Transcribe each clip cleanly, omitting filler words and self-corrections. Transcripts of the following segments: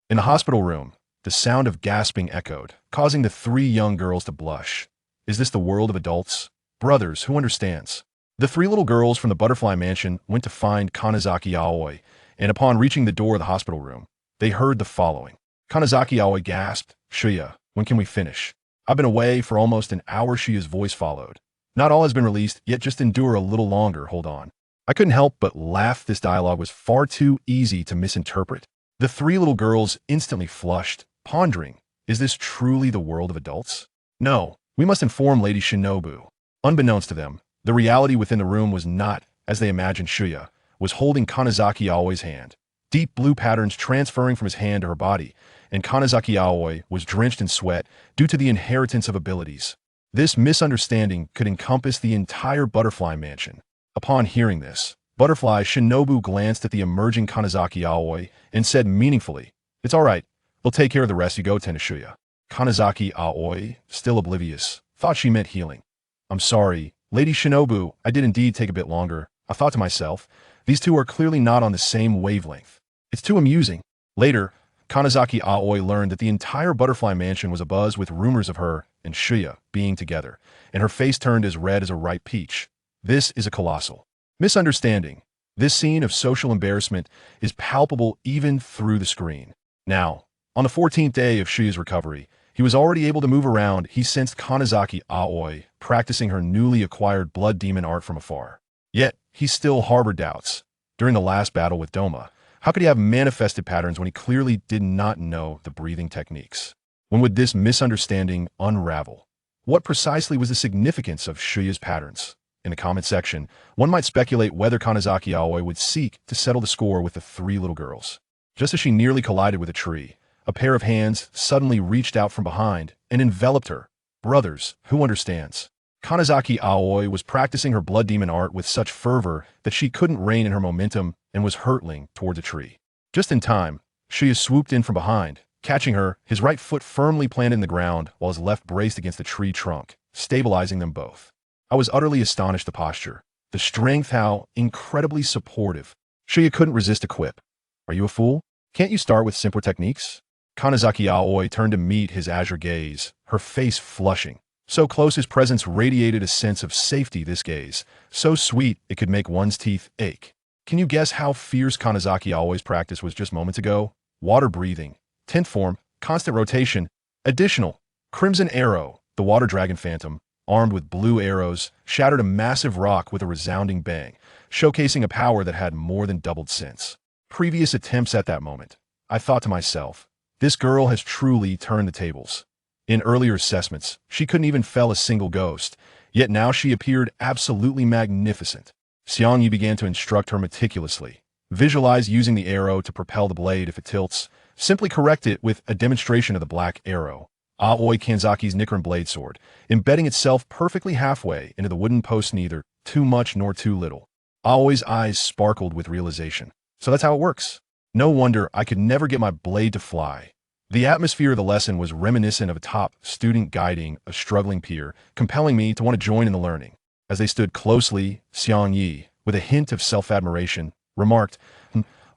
In the hospital room, the sound of gasping echoed, causing the three young girls to blush. Is this the world of adults? Brothers, who understands? The three little girls from the Butterfly Mansion went to find Kanazaki Aoi, and upon reaching the door of the hospital room, they heard the following. Kanazaki Aoi gasped, "Shuya, when can we finish? I've been away for almost an hour." Shuya's voice followed. "Not all has been released, yet just endure a little longer, hold on." I couldn't help but laugh. This dialogue was far too easy to misinterpret. The three little girls instantly flushed, pondering, is this truly the world of adults? No, we must inform Lady Shinobu. Unbeknownst to them, the reality within the room was not as they imagined. Shuya was holding Kanazaki Aoi's hand, deep blue patterns transferring from his hand to her body, and Kanazaki Aoi was drenched in sweat due to the inheritance of abilities. This misunderstanding could encompass the entire Butterfly Mansion. Upon hearing this, Butterfly Shinobu glanced at the emerging Kanazaki Aoi and said meaningfully, "It's all right. We'll take care of the rest. You go tend to Shuya." Kanazaki Aoi, still oblivious, thought she meant healing. "I'm sorry, Lady Shinobu, I did indeed take a bit longer. I thought to myself, these two are clearly not on the same wavelength. It's too amusing." Later, Kanazaki Aoi learned that the entire Butterfly Mansion was abuzz with rumors of her and Shuya being together, and her face turned as red as a ripe peach. This is a colossal misunderstanding. This scene of social embarrassment is palpable even through the screen. Now, on the 14th day of Shuya's recovery, he was already able to move around. He sensed Kanazaki Aoi practicing her newly acquired blood demon art from afar. Yet, he still harbored doubts. During the last battle with Doma, how could he have manifested patterns when he clearly did not know the breathing techniques? When would this misunderstanding unravel? What precisely was the significance of Shuya's patterns? In the comment section, one might speculate whether Kanazaki Aoi would seek to settle the score with the three little girls. Just as she nearly collided with a tree, a pair of hands suddenly reached out from behind and enveloped her. Brothers, who understands? Kanazaki Aoi was practicing her blood demon art with such fervor that she couldn't rein in her momentum and was hurtling towards a tree. Just in time, Shuya swooped in from behind, catching her, his right foot firmly planted in the ground while his left braced against the tree trunk, stabilizing them both. I was utterly astonished. The posture, the strength, how incredibly supportive. Shuya couldn't resist a quip. "Are you a fool? Can't you start with simpler techniques?" Kanazaki Aoi turned to meet his azure gaze, her face flushing. So close, his presence radiated a sense of safety. This gaze, so sweet it could make one's teeth ache. Can you guess how fierce Kanazaki Aoi's practice was just moments ago? Water breathing, tint form, constant rotation, additional, crimson arrow, the water dragon phantom, armed with blue arrows, shattered a massive rock with a resounding bang, showcasing a power that had more than doubled since previous attempts. At that moment, I thought to myself, this girl has truly turned the tables. In earlier assessments, she couldn't even fell a single ghost, yet now she appeared absolutely magnificent. Xiangye began to instruct her meticulously. Visualize using the arrow to propel the blade. If it tilts, simply correct it with a demonstration of the black arrow. Aoi Kanzaki's Nichirin Blade sword, embedding itself perfectly halfway into the wooden post, neither too much nor too little. Aoi's eyes sparkled with realization. So that's how it works. No wonder I could never get my blade to fly. The atmosphere of the lesson was reminiscent of a top student guiding a struggling peer, compelling me to want to join in the learning. As they stood closely, Xiangye, with a hint of self-admiration, remarked,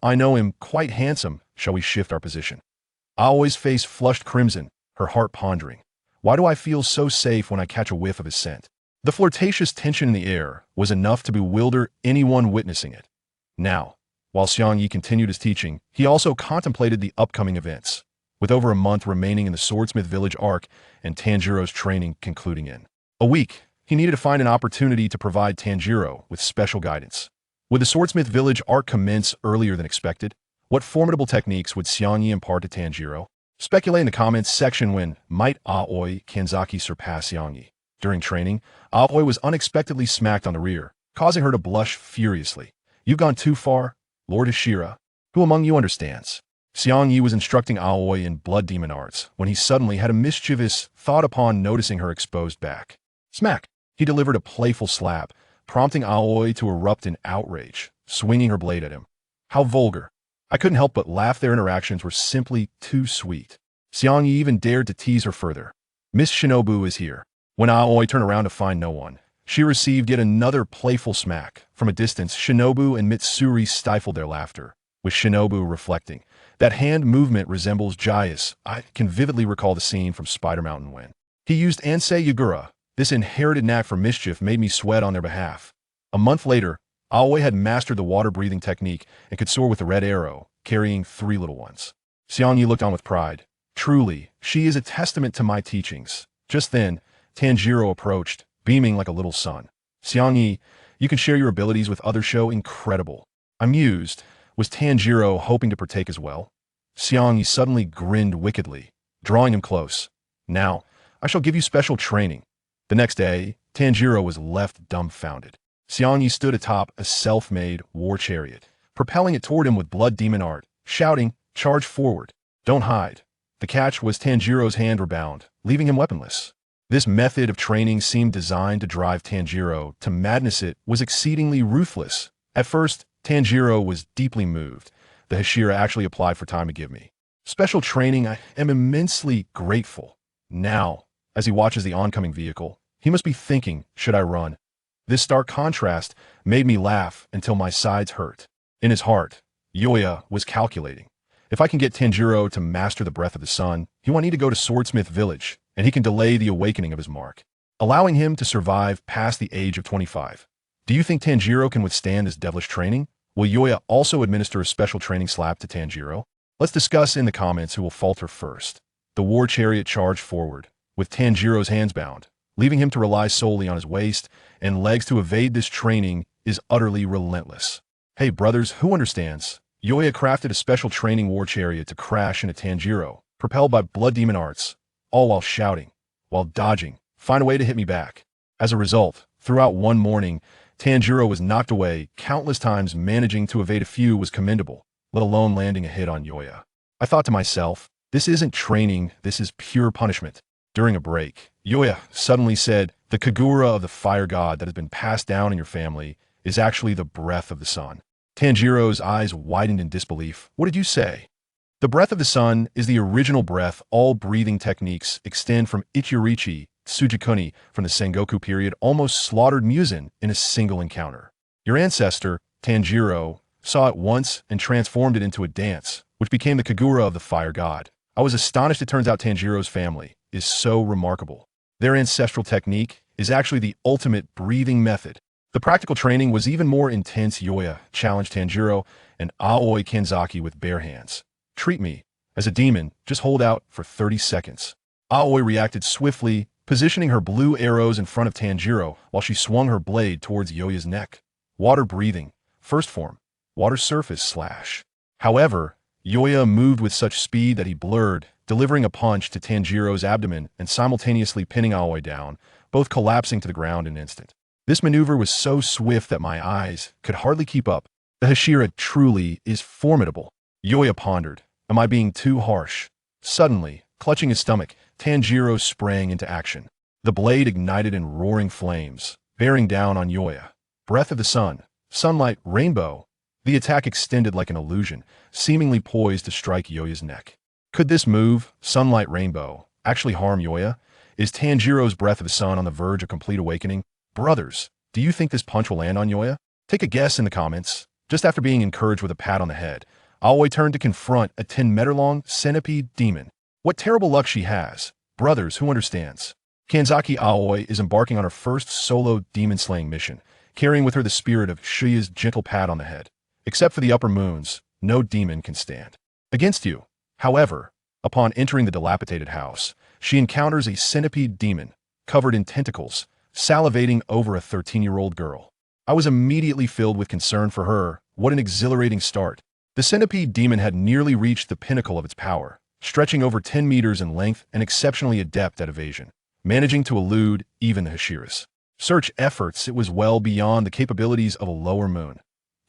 "I know him, quite handsome. Shall we shift our position?" Aoi's face flushed crimson, her heart pondering. Why do I feel so safe when I catch a whiff of his scent? The flirtatious tension in the air was enough to bewilder anyone witnessing it. Now, while Xiangye continued his teaching, he also contemplated the upcoming events. With over a month remaining in the Swordsmith Village arc and Tanjiro's training concluding in a week, he needed to find an opportunity to provide Tanjiro with special guidance. Would the Swordsmith Village arc commence earlier than expected? What formidable techniques would Xiangye impart to Tanjiro? Speculate in the comments section. When might Aoi Kanzaki surpass Xiangye? During training, Aoi was unexpectedly smacked on the rear, causing her to blush furiously. "You've gone too far, Lord Hashira. Who among you understands?" Xiangye was instructing Aoi in blood demon arts when he suddenly had a mischievous thought upon noticing her exposed back. Smack! He delivered a playful slap, prompting Aoi to erupt in outrage, swinging her blade at him. How vulgar. I couldn't help but laugh. Their interactions were simply too sweet. Xiangye even dared to tease her further. "Miss Shinobu is here." When Aoi turned around to find no one, she received yet another playful smack. From a distance, Shinobu and Mitsuri stifled their laughter, with Shinobu reflecting, That hand movement resembles Xiangye's. I can vividly recall the scene from Spider Mountain when he used Ansei Yagura. This inherited knack for mischief made me sweat on their behalf. A month later, Aoi had mastered the water-breathing technique and could soar with the red arrow, carrying 3 little ones. Xiangye looked on with pride. Truly, she is a testament to my teachings. Just then, Tanjiro approached, beaming like a little sun. Xiangye, you can share your abilities with others. Show incredible. Amused, was Tanjiro hoping to partake as well? Xiangye suddenly grinned wickedly, drawing him close. Now, I shall give you special training. The next day, Tanjiro was left dumbfounded. Xiangye stood atop a self-made war chariot, propelling it toward him with blood demon art, shouting, "Charge forward. Don't hide." The catch was Tanjiro's hands were bound, leaving him weaponless. This method of training seemed designed to drive Tanjiro to madness. It was exceedingly ruthless. At first, Tanjiro was deeply moved. The Hashira actually applied for time to give me special training. I am immensely grateful. Now, as he watches the oncoming vehicle, he must be thinking, should I run? This stark contrast made me laugh until my sides hurt. In his heart, Yoya was calculating. If I can get Tanjiro to master the breath of the sun, he won't need to go to Swordsmith Village, and he can delay the awakening of his mark, allowing him to survive past the age of 25. Do you think Tanjiro can withstand this devilish training? Will Yoya also administer a special training slap to Tanjiro? Let's discuss in the comments who will falter first. The war chariot charged forward, with Tanjiro's hands bound, leaving him to rely solely on his waist and legs to evade. This training is utterly relentless. Hey brothers, who understands? Yoya crafted a special training war chariot to crash into Tanjiro, propelled by blood demon arts, all while shouting, while dodging, "Find a way to hit me back." As a result, throughout one morning, Tanjiro was knocked away countless times. Managing to evade a few was commendable, let alone landing a hit on Yoya. I thought to myself, this isn't training, this is pure punishment. During a break, Yoya suddenly said, "The Kagura of the fire god that has been passed down in your family is actually the breath of the sun." Tanjiro's eyes widened in disbelief. "What did you say?" The breath of the sun is the original breath. All breathing techniques extend from Ichirichi Tsujikuni from the Sengoku period, almost slaughtered Muzan in a single encounter. Your ancestor, Tanjiro, saw it once and transformed it into a dance, which became the Kagura of the fire god. I was astonished. It turns out Tanjiro's family is so remarkable. Their ancestral technique is actually the ultimate breathing method. The practical training was even more intense. Yoya challenged Tanjiro and Aoi Kanzaki with bare hands. "Treat me as a demon, just hold out for 30 seconds. Aoi reacted swiftly, positioning her blue arrows in front of Tanjiro while she swung her blade towards Yoya's neck. Water breathing, first form, water surface slash. However, Yoya moved with such speed that he blurred, delivering a punch to Tanjiro's abdomen and simultaneously pinning Aoi down, both collapsing to the ground in an instant. This maneuver was so swift that my eyes could hardly keep up. The Hashira truly is formidable. Yoya pondered, am I being too harsh? Suddenly, clutching his stomach, Tanjiro sprang into action. The blade ignited in roaring flames, bearing down on Yoya. Breath of the sun, sunlight, rainbow. The attack extended like an illusion, seemingly poised to strike Yoya's neck. Could this move, sunlight rainbow, actually harm Yoya? Is Tanjiro's breath of the sun on the verge of complete awakening? Brothers, do you think this punch will land on Yoya? Take a guess in the comments. Just after being encouraged with a pat on the head, Aoi turned to confront a 10-meter-long centipede demon. What terrible luck she has. Brothers, who understands? Kanzaki Aoi is embarking on her first solo demon-slaying mission, carrying with her the spirit of Xiangye's gentle pat on the head. Except for the upper moons, no demon can stand against you. However, upon entering the dilapidated house, she encounters a centipede demon, covered in tentacles, salivating over a 13-year-old girl. I was immediately filled with concern for her. What an exhilarating start. The centipede demon had nearly reached the pinnacle of its power, stretching over 10 meters in length and exceptionally adept at evasion, managing to elude even the Hashiras. Search efforts, it was well beyond the capabilities of a lower moon.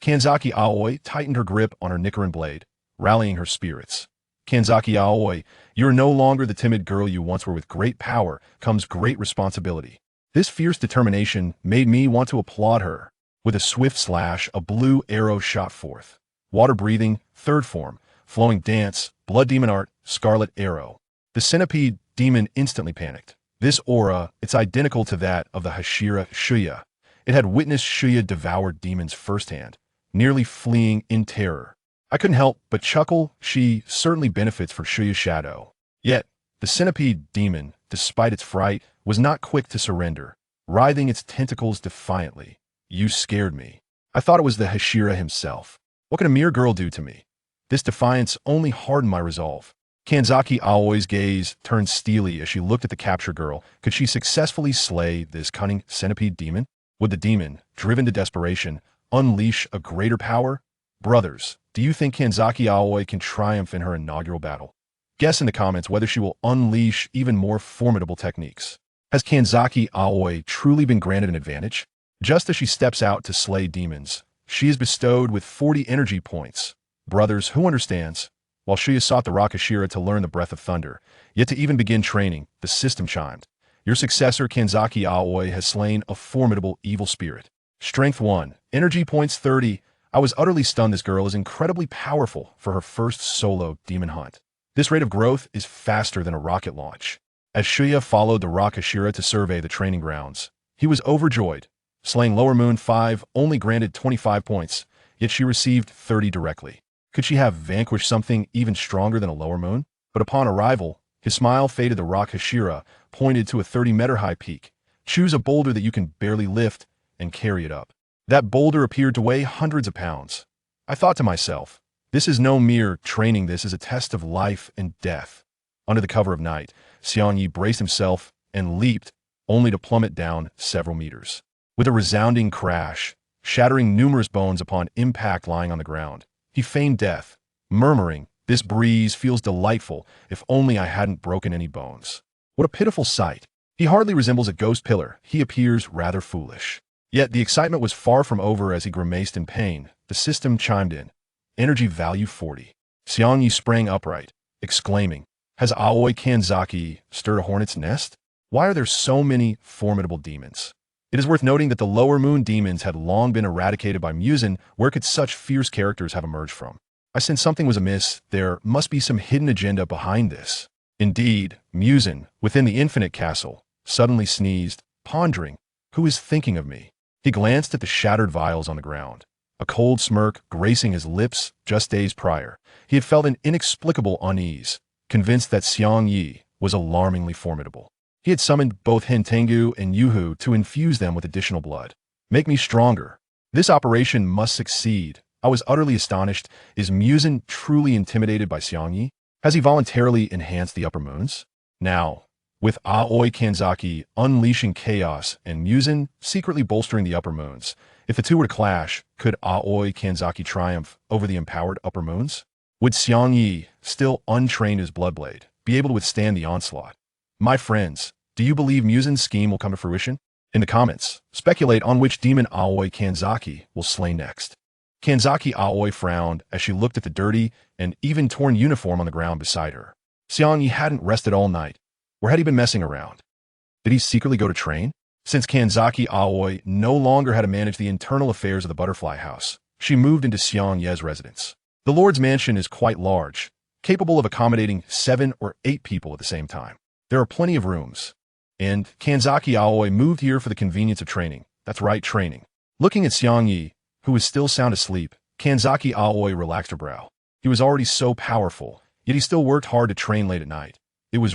Kanzaki Aoi tightened her grip on her Nichirin Blade, rallying her spirits. Kanzaki Aoi, you are no longer the timid girl you once were. With great power comes great responsibility. This fierce determination made me want to applaud her. With a swift slash, a blue arrow shot forth. Water breathing, third form, flowing dance, blood demon art, scarlet arrow. The centipede demon instantly panicked. This aura, it's identical to that of the Hashira Xiangye. It had witnessed Xiangye devour demons firsthand, nearly fleeing in terror. I couldn't help but chuckle. She certainly benefits from Shuya's shadow. Yet, the centipede demon, despite its fright, was not quick to surrender, writhing its tentacles defiantly. You scared me. I thought it was the Hashira himself. What can a mere girl do to me? This defiance only hardened my resolve. Kanzaki Aoi's gaze turned steely as she looked at the captured girl. Could she successfully slay this cunning centipede demon? Would the demon, driven to desperation, unleash a greater power? Brothers, do you think Kanzaki Aoi can triumph in her inaugural battle? Guess in the comments whether she will unleash even more formidable techniques. Has Kanzaki Aoi truly been granted an advantage? Just as she steps out to slay demons, she is bestowed with 40 energy points. Brothers, who understands? While Shuya sought the rock Ashira to learn the breath of thunder, yet to even begin training, the system chimed. Your successor, Kanzaki Aoi, has slain a formidable evil spirit. Strength 1, energy points 30. I was utterly stunned. This girl is incredibly powerful for her first solo demon hunt. This rate of growth is faster than a rocket launch. As Shuya followed the rock Ashira to survey the training grounds, he was overjoyed. Slaying Lower Moon 5 only granted 25 points, yet she received 30 directly. Could she have vanquished something even stronger than a Lower Moon? But upon arrival, his smile faded. The rock Hashira pointed to a 30-meter-high peak. Choose a boulder that you can barely lift and carry it up. That boulder appeared to weigh hundreds of pounds. I thought to myself, this is no mere training, this is a test of life and death. Under the cover of night, Xiangye braced himself and leaped, only to plummet down several meters. With a resounding crash, shattering numerous bones upon impact lying on the ground, he feigned death, murmuring, "This breeze feels delightful, if only I hadn't broken any bones." What a pitiful sight. He hardly resembles a ghost pillar. He appears rather foolish. Yet the excitement was far from over as he grimaced in pain. The system chimed in. Energy value 40. Xiangye sprang upright, exclaiming, "Has Aoi Kanzaki stirred a hornet's nest? Why are there so many formidable demons?" It is worth noting that the Lower Moon demons had long been eradicated by Musin. Where could such fierce characters have emerged from? I sensed something was amiss. There must be some hidden agenda behind this. Indeed, Musin, within the infinite castle, suddenly sneezed, pondering, "Who is thinking of me?" He glanced at the shattered vials on the ground. A cold smirk gracing his lips. Just days prior, he had felt an inexplicable unease, convinced that Xiangye was alarmingly formidable. He had summoned both Hentengu and Yuhu to infuse them with additional blood. Make me stronger. This operation must succeed. I was utterly astonished. Is Musin truly intimidated by Xiangye? Has he voluntarily enhanced the upper moons? Now, with Aoi Kanzaki unleashing chaos and Musin secretly bolstering the upper moons, if the two were to clash, could Aoi Kanzaki triumph over the empowered upper moons? Would Xiangye, still untrained as Bloodblade, be able to withstand the onslaught? My friends, do you believe Musin's scheme will come to fruition? In the comments, speculate on which demon Aoi Kanzaki will slay next. Kanzaki Aoi frowned as she looked at the dirty and even torn uniform on the ground beside her. Xiangye hadn't rested all night. Or had he been messing around? Did he secretly go to train? Since Kanzaki Aoi no longer had to manage the internal affairs of the butterfly house, she moved into Xiangye's residence. The Lord's mansion is quite large, capable of accommodating 7 or 8 people at the same time. There are plenty of rooms. And Kanzaki Aoi moved here for the convenience of training. That's right, training. Looking at Xiangye, who was still sound asleep, Kanzaki Aoi relaxed her brow. He was already so powerful, yet he still worked hard to train late at night. He was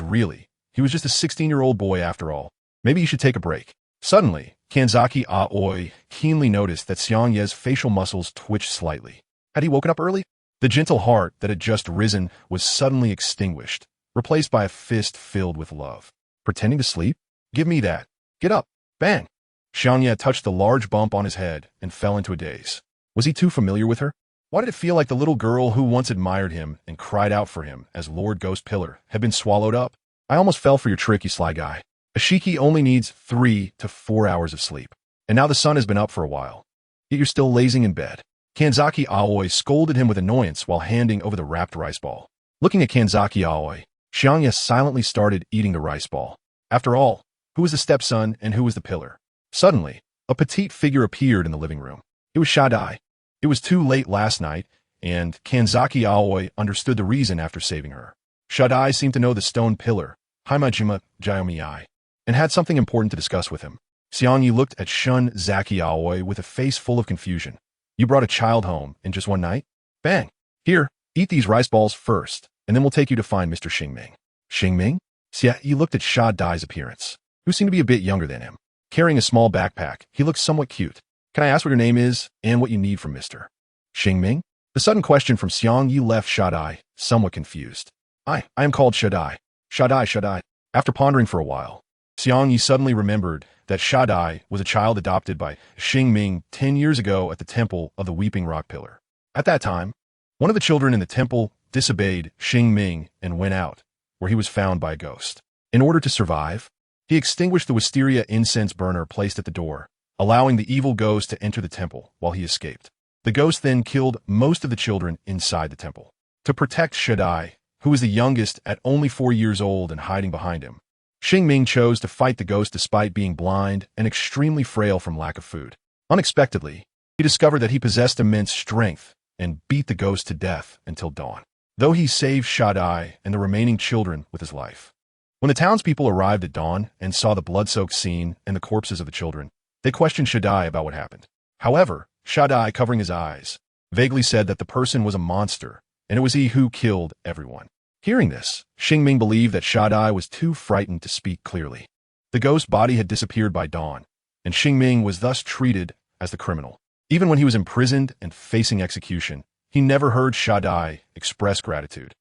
just a 16-year-old boy after all. Maybe he should take a break. Suddenly, Kanzaki Aoi keenly noticed that Xiangye's facial muscles twitched slightly. Had he woken up early? The gentle heart that had just risen was suddenly extinguished, replaced by a fist filled with love. Pretending to sleep? Give me that. Get up. Bang. Xiangye touched the large bump on his head and fell into a daze. Was he too familiar with her? Why did it feel like the little girl who once admired him and cried out for him as Lord Ghost Pillar had been swallowed up? I almost fell for your trick, you sly guy. Ashiki only needs 3 to 4 hours of sleep. And now the sun has been up for a while. Yet you're still lazing in bed. Kanzaki Aoi scolded him with annoyance while handing over the wrapped rice ball. Looking at Kanzaki Aoi, Xiangye silently started eating the rice ball. After all, who was the stepson and who was the pillar? Suddenly, a petite figure appeared in the living room. It was Shadai. It was too late last night, and Kanzaki Aoi understood the reason after saving her. Shadai seemed to know the stone pillar, Haimajima Jayomiyai, and had something important to discuss with him. Xiangye looked at Shun Zaki Aoi with a face full of confusion. You brought a child home in just one night? Bang! Here, eat these rice balls first, and then we'll take you to find Mr. Xingming. Xingming? Xiangye looked at Sha Dai's appearance, who seemed to be a bit younger than him. Carrying a small backpack, he looked somewhat cute. Can I ask what your name is and what you need from Mr. Xingming? The sudden question from Xiangye left Sha Dai somewhat confused. I am called Sha Dai. Sha Dai. After pondering for a while, Xiangye suddenly remembered that Sha Dai was a child adopted by Xingming 10 years ago at the Temple of the Weeping Rock Pillar. At that time, one of the children in the temple disobeyed Xingming and went out, where he was found by a ghost. In order to survive, he extinguished the wisteria incense burner placed at the door, allowing the evil ghost to enter the temple while he escaped. The ghost then killed most of the children inside the temple. To protect Sha Dai, who was the youngest at only 4 years old and hiding behind him, Xingming chose to fight the ghost despite being blind and extremely frail from lack of food. Unexpectedly, he discovered that he possessed immense strength and beat the ghost to death until dawn, though he saved Sha Dai and the remaining children with his life. When the townspeople arrived at dawn and saw the blood-soaked scene and the corpses of the children, they questioned Sha Dai about what happened. However, Sha Dai, covering his eyes, vaguely said that the person was a monster, and it was he who killed everyone. Hearing this, Xingming believed that Sha Dai was too frightened to speak clearly. The ghost body had disappeared by dawn, and Xingming was thus treated as the criminal. Even when he was imprisoned and facing execution, he never heard Sha Dai express gratitude.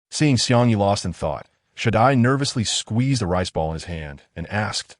Seeing Xiangye lost in thought, Sha Dai nervously squeezed a rice ball in his hand and asked,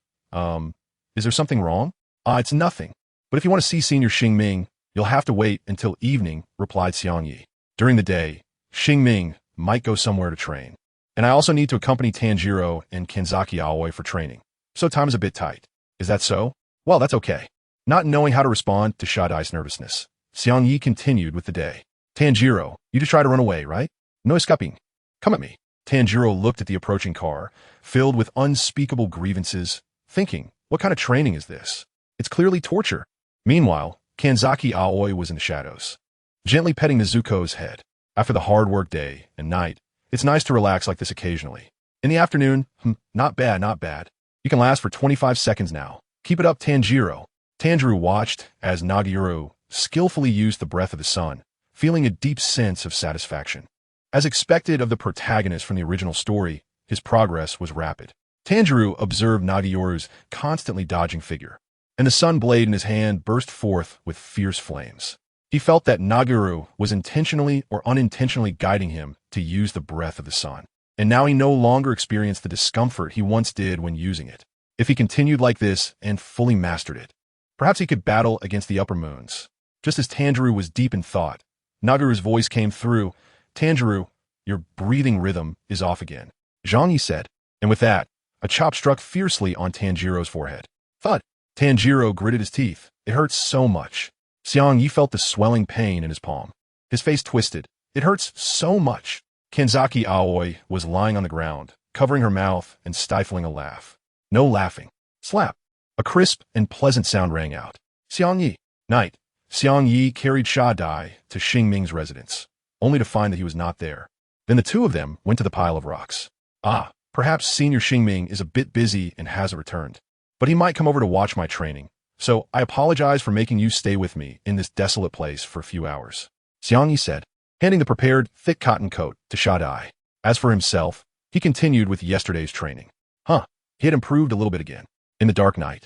is there something wrong? It's nothing. But if you want to see Senior Xingming, you'll have to wait until evening, replied Xiangye. During the day, Xingming might go somewhere to train. And I also need to accompany Tanjiro and Kanzaki Aoi for training. So time is a bit tight. Is that so? Well, that's okay. Not knowing how to respond to Sha Dai's nervousness, Xiangye continued with the day. Tanjiro, you just try to run away, right? No escaping. Come at me. Tanjiro looked at the approaching car, filled with unspeakable grievances, thinking, what kind of training is this? It's clearly torture. Meanwhile, Kanzaki Aoi was in the shadows, gently petting Nezuko's head. After the hard work day and night, it's nice to relax like this occasionally. In the afternoon, not bad. You can last for 25 seconds now. Keep it up, Tanjiro. Tanjiro watched as Nagiru skillfully used the breath of the sun, feeling a deep sense of satisfaction. As expected of the protagonist from the original story, his progress was rapid. Tanjiro observed Nagiru's constantly dodging figure, and the sun blade in his hand burst forth with fierce flames. He felt that Nagiru was intentionally or unintentionally guiding him to use the breath of the sun, and now he no longer experienced the discomfort he once did when using it. If he continued like this and fully mastered it, perhaps he could battle against the upper moons. Just as Tanjiro was deep in thought, Nagiru's voice came through. Tanjiro, your breathing rhythm is off again, Xiangye said, and with that, a chop struck fiercely on Tanjiro's forehead. Thud! Tanjiro gritted his teeth. It hurts so much. Xiangye felt the swelling pain in his palm. His face twisted. It hurts so much. Kanzaki Aoi was lying on the ground, covering her mouth and stifling a laugh. No laughing. Slap. A crisp and pleasant sound rang out. Xiangye. Night. Xiangye carried Sha Dai to Xingming's residence, only to find that he was not there. Then the two of them went to the pile of rocks. Perhaps Senior Xingming is a bit busy and hasn't returned, but he might come over to watch my training. So I apologize for making you stay with me in this desolate place for a few hours, Xiangye said, handing the prepared, thick cotton coat to Sha Dai. As for himself, he continued with yesterday's training. He had improved a little bit again. In the dark night,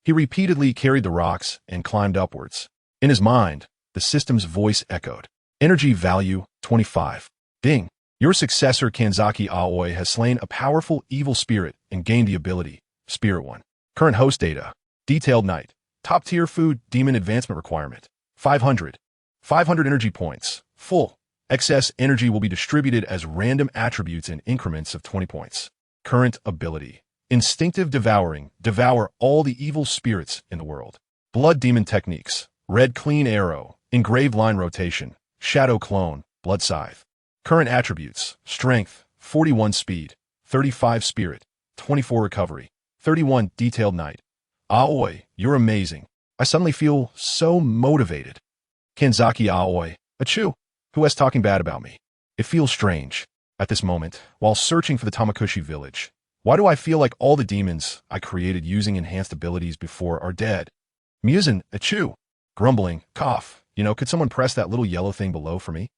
he repeatedly carried the rocks and climbed upwards. In his mind, the system's voice echoed. Energy value 25. Ding. Your successor Kanzaki Aoi has slain a powerful evil spirit and gained the ability, Spirit 1. Current host data. Detailed night. Top tier food demon advancement requirement. 500. 500 energy points. Full. Excess energy will be distributed as random attributes in increments of 20 points. Current ability. Instinctive devouring. Devour all the evil spirits in the world. Blood demon techniques. Red clean arrow. Engraved line rotation. Shadow clone. Blood scythe. Current attributes. Strength. 41 speed. 35 spirit. 24 recovery. 31 detailed night. Aoi, you're amazing. I suddenly feel so motivated. Kanzaki Aoi. Achoo. Who is talking bad about me? It feels strange. At this moment, while searching for the Tamakushi village, why do I feel like all the demons I created using enhanced abilities before are dead? Musin, achoo. Grumbling, cough. Could someone press that little yellow thing below for me?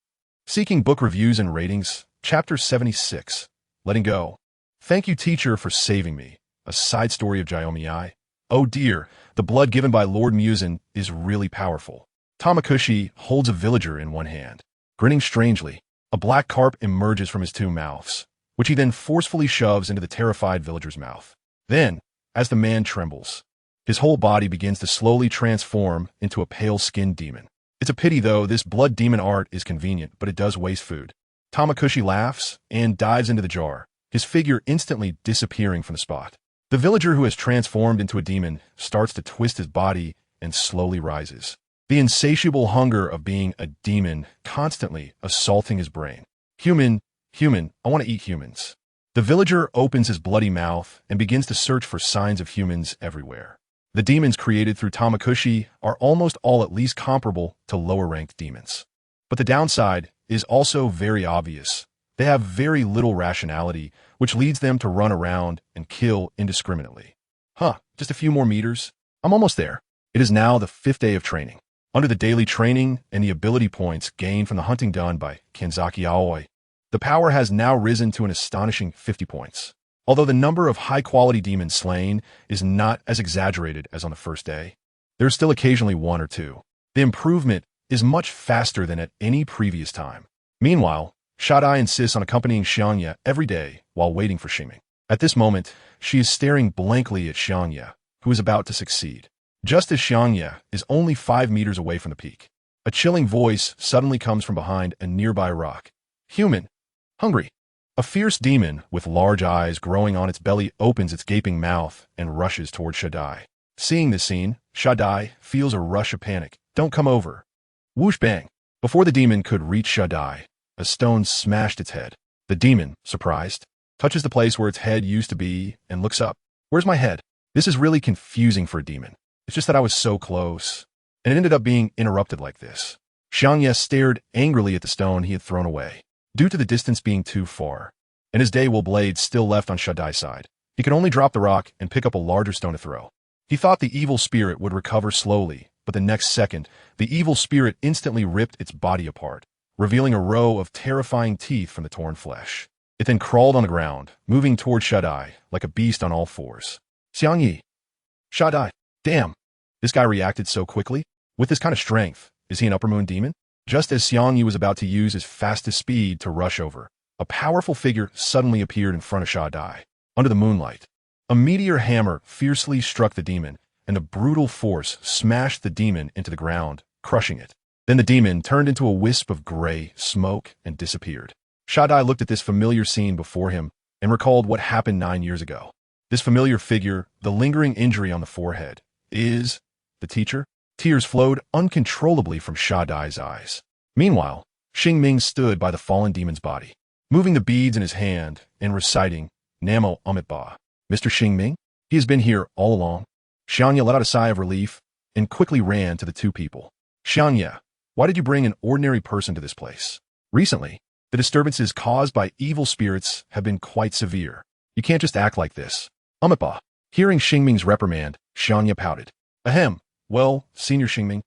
Seeking book reviews and ratings, Chapter 76, Letting Go. Thank you, teacher, for saving me. A side story of Xiangye. Oh dear, the blood given by Lord Muzin is really powerful. Tamakushi holds a villager in one hand. Grinning strangely, a black carp emerges from his two mouths, which he then forcefully shoves into the terrified villager's mouth. Then, as the man trembles, his whole body begins to slowly transform into a pale-skinned demon. It's a pity, though, this blood demon art is convenient, but it does waste food. Tamakushi laughs and dives into the jar, his figure instantly disappearing from the spot. The villager who has transformed into a demon starts to twist his body and slowly rises. The insatiable hunger of being a demon constantly assaulting his brain. Human, I want to eat humans. The villager opens his bloody mouth and begins to search for signs of humans everywhere. The demons created through Tamakushi are almost all at least comparable to lower-ranked demons. But the downside is also very obvious. They have very little rationality, which leads them to run around and kill indiscriminately. Just a few more meters. I'm almost there. It is now the 5th day of training. Under the daily training and the ability points gained from the hunting done by Kanzaki Aoi, the power has now risen to an astonishing 50 points. Although the number of high-quality demons slain is not as exaggerated as on the first day, there is still occasionally one or two. The improvement is much faster than at any previous time. Meanwhile, Xiangye insists on accompanying Xiangye every day while waiting for Xingming. At this moment, she is staring blankly at Xiangye, who is about to succeed. Just as Xiangye is only 5 meters away from the peak, a chilling voice suddenly comes from behind a nearby rock. Human, hungry. A fierce demon with large eyes growing on its belly opens its gaping mouth and rushes toward Xiangye. Seeing this scene, Xiangye feels a rush of panic. Don't come over. Whoosh bang. Before the demon could reach Xiangye, a stone smashed its head. The demon, surprised, touches the place where its head used to be and looks up. Where's my head? This is really confusing for a demon. It's just that I was so close, and it ended up being interrupted like this. Xiangye stared angrily at the stone he had thrown away. Due to the distance being too far, and his day will blade still left on Xiangye's side, he could only drop the rock and pick up a larger stone to throw. He thought the evil spirit would recover slowly, but the next second, the evil spirit instantly ripped its body apart, revealing a row of terrifying teeth from the torn flesh. It then crawled on the ground, moving toward Xiangye like a beast on all fours. Xiangye. Xiangye. Damn. This guy reacted so quickly. With this kind of strength, is he an upper moon demon? Just as Xiangye was about to use his fastest speed to rush over, a powerful figure suddenly appeared in front of Xiangye. Under the moonlight, a meteor hammer fiercely struck the demon, and a brutal force smashed the demon into the ground, crushing it. Then the demon turned into a wisp of gray smoke and disappeared. Xiangye looked at this familiar scene before him and recalled what happened 9 years ago. This familiar figure, the lingering injury on the forehead, is the teacher? Tears flowed uncontrollably from Xiangye's eyes. Meanwhile, Xingming stood by the fallen demon's body, moving the beads in his hand and reciting, Namo Amitba. Mr. Xingming? He has been here all along. Xiangye let out a sigh of relief and quickly ran to the two people. Xiangye, why did you bring an ordinary person to this place? Recently, the disturbances caused by evil spirits have been quite severe. You can't just act like this. Amitba. Hearing Xingming's reprimand, Xiangye pouted. Ahem. Well, Senior Xingming,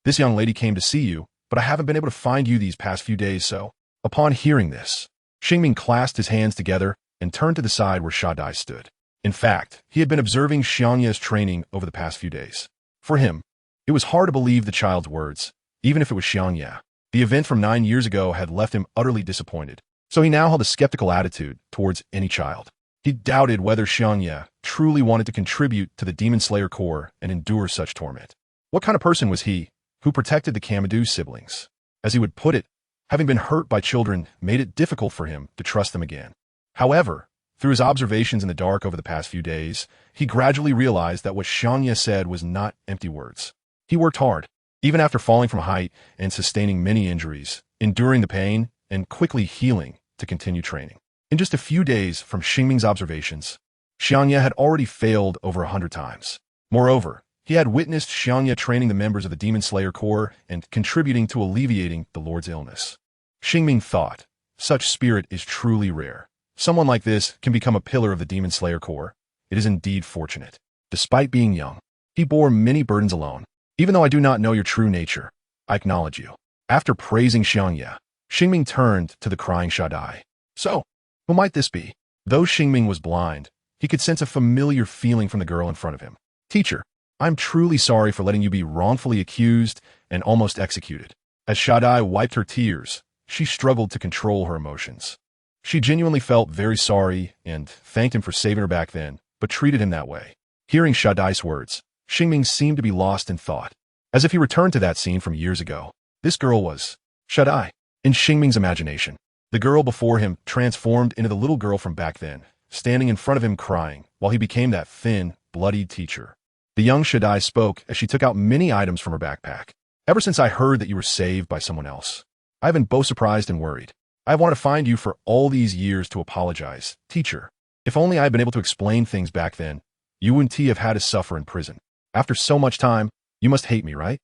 this young lady came to see you, but I haven't been able to find you these past few days, so. Upon hearing this, Xingming clasped his hands together and turned to the side where Xiangye stood. In fact, he had been observing Xiangye's training over the past few days. For him, it was hard to believe the child's words, even if it was Xiangye. The event from 9 years ago had left him utterly disappointed, so he now held a skeptical attitude towards any child. He doubted whether Xiangye truly wanted to contribute to the Demon Slayer Corps and endure such torment. What kind of person was he who protected the Kamadu siblings? As he would put it, having been hurt by children made it difficult for him to trust them again. However, through his observations in the dark over the past few days, he gradually realized that what Xiangye said was not empty words. He worked hard, even after falling from height and sustaining many injuries, enduring the pain and quickly healing to continue training. In just a few days from Xingming's observations, Xiangye had already failed over 100 times. Moreover, he had witnessed Xiangye training the members of the Demon Slayer Corps and contributing to alleviating the Lord's illness. Xingming thought, such spirit is truly rare. Someone like this can become a pillar of the Demon Slayer Corps. It is indeed fortunate. Despite being young, he bore many burdens alone. Even though I do not know your true nature, I acknowledge you. After praising Xiangye, Xingming turned to the crying Xiangye. So, who might this be? Though Xingming was blind, he could sense a familiar feeling from the girl in front of him. Teacher, I'm truly sorry for letting you be wrongfully accused and almost executed. As Xiangye wiped her tears, she struggled to control her emotions. She genuinely felt very sorry and thanked him for saving her back then, but treated him that way. Hearing Xiangye's words, Xingming seemed to be lost in thought, as if he returned to that scene from years ago. This girl was Xiangye. In Xingming's imagination, the girl before him transformed into the little girl from back then, standing in front of him crying, while he became that thin, bloodied teacher. The young Xiangye spoke as she took out many items from her backpack. Ever since I heard that you were saved by someone else, I have been both surprised and worried. I have wanted to find you for all these years to apologize. Teacher, if only I had been able to explain things back then, you wouldn't have had to suffer in prison. After so much time, you must hate me, right?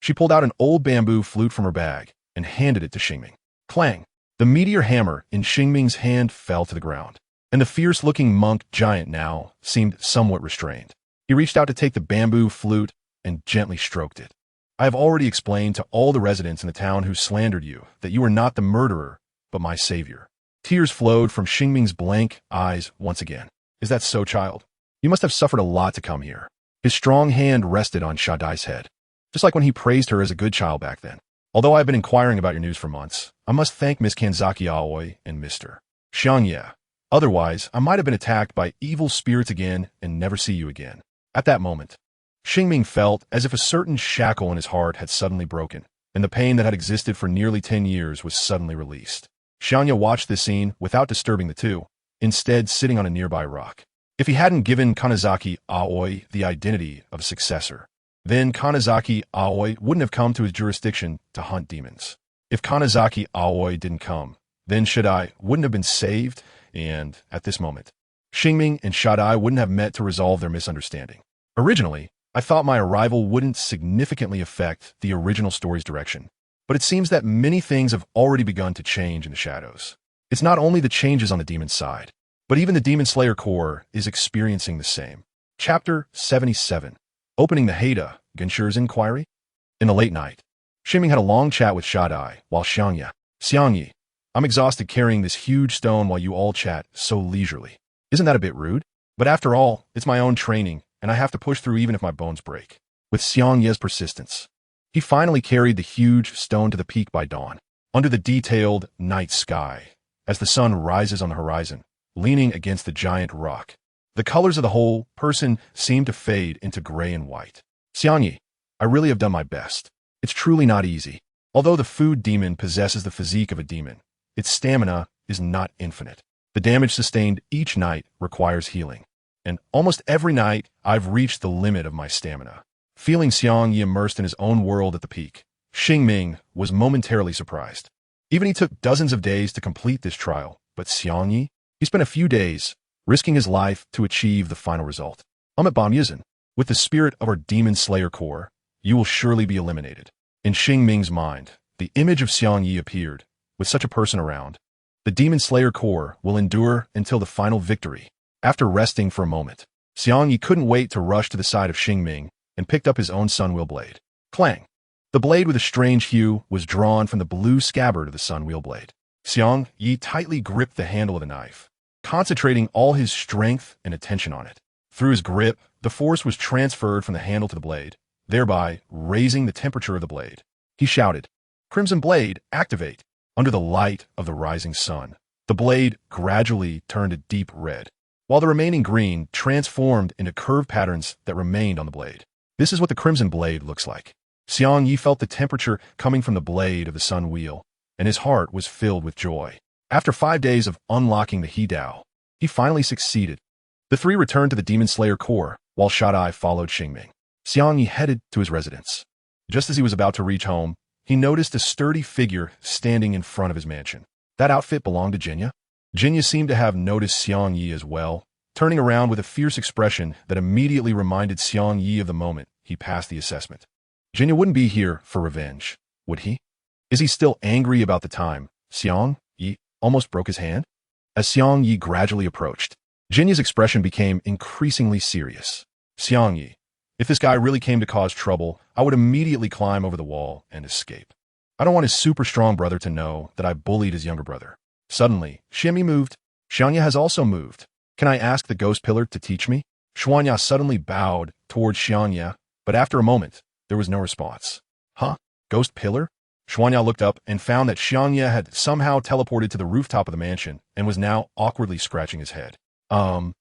She pulled out an old bamboo flute from her bag and handed it to Xingming. Clang! The meteor hammer in Xingming's hand fell to the ground, and the fierce-looking monk giant now seemed somewhat restrained. He reached out to take the bamboo flute and gently stroked it. I have already explained to all the residents in the town who slandered you that you are not the murderer, but my savior. Tears flowed from Xingming's blank eyes once again. Is that so, child? You must have suffered a lot to come here. His strong hand rested on Xiangye's head, just like when he praised her as a good child back then. Although I have been inquiring about your news for months, I must thank Miss Kanzaki Aoi and Mr. Xiangye. Otherwise, I might have been attacked by evil spirits again and never see you again. At that moment, Xingming felt as if a certain shackle in his heart had suddenly broken, and the pain that had existed for nearly 10 years was suddenly released. Xiangye watched this scene without disturbing the two, instead sitting on a nearby rock. If he hadn't given Kanzaki Aoi the identity of a successor, then Kanzaki Aoi wouldn't have come to his jurisdiction to hunt demons. If Kanzaki Aoi didn't come, then Xiangye wouldn't have been saved, and at this moment, Xingming and Xiangye wouldn't have met to resolve their misunderstanding. Originally, I thought my arrival wouldn't significantly affect the original story's direction, but it seems that many things have already begun to change in the shadows. It's not only the changes on the demon side, but even the Demon Slayer Corps is experiencing the same. Chapter 77. Opening the Haida, Genshir's Inquiry. In the late night, Xingming had a long chat with Xiangye, while Xiangye, I'm exhausted carrying this huge stone while you all chat so leisurely. Isn't that a bit rude? But after all, it's my own training, and I have to push through even if my bones break. With Xiangye's persistence, he finally carried the huge stone to the peak by dawn, under the detailed night sky, as the sun rises on the horizon, leaning against the giant rock. The colors of the whole person seem to fade into gray and white. Xiangye, I really have done my best. It's truly not easy. Although the food demon possesses the physique of a demon, its stamina is not infinite. The damage sustained each night requires healing, and almost every night I've reached the limit of my stamina. Feeling Xiangye immersed in his own world at the peak, Xingming was momentarily surprised. Even he took dozens of days to complete this trial, but Xiangye, he spent a few days risking his life to achieve the final result. Amit Bamyuzin, with the spirit of our Demon Slayer Corps, you will surely be eliminated. In Xingming's mind, the image of Xiangye appeared. With such a person around, the Demon Slayer Corps will endure until the final victory. After resting for a moment, Xiangye couldn't wait to rush to the side of Xingming and picked up his own Sunwheel blade. Clang! The blade with a strange hue was drawn from the blue scabbard of the Sunwheel blade. Xiangye tightly gripped the handle of the knife, concentrating all his strength and attention on it. Through his grip, the force was transferred from the handle to the blade, thereby raising the temperature of the blade. He shouted, "Crimson Blade, activate!" Under the light of the rising sun, the blade gradually turned a deep red, while the remaining green transformed into curved patterns that remained on the blade. This is what the Crimson Blade looks like. Xiangye felt the temperature coming from the blade of the sun wheel, and his heart was filled with joy. After 5 days of unlocking the He-Dao, he finally succeeded. The three returned to the Demon Slayer Corps, while Xiangye followed Xingming. Xiangye headed to his residence. Just as he was about to reach home, he noticed a sturdy figure standing in front of his mansion. That outfit belonged to Jinya. Jinya seemed to have noticed Xiangye as well, turning around with a fierce expression that immediately reminded Xiangye of the moment he passed the assessment. Jinya wouldn't be here for revenge, would he? Is he still angry about the time Xiangye almost broke his hand? As Xiangye gradually approached, Jinya's expression became increasingly serious. Xiangye, if this guy really came to cause trouble, I would immediately climb over the wall and escape. I don't want his super strong brother to know that I bullied his younger brother. Suddenly, Xiangye moved. Xiangye has also moved. Can I ask the ghost pillar to teach me? Xuanya suddenly bowed towards Xiangye, but after a moment, there was no response. Huh? Ghost pillar? Xuanya looked up and found that Xiangye had somehow teleported to the rooftop of the mansion and was now awkwardly scratching his head. So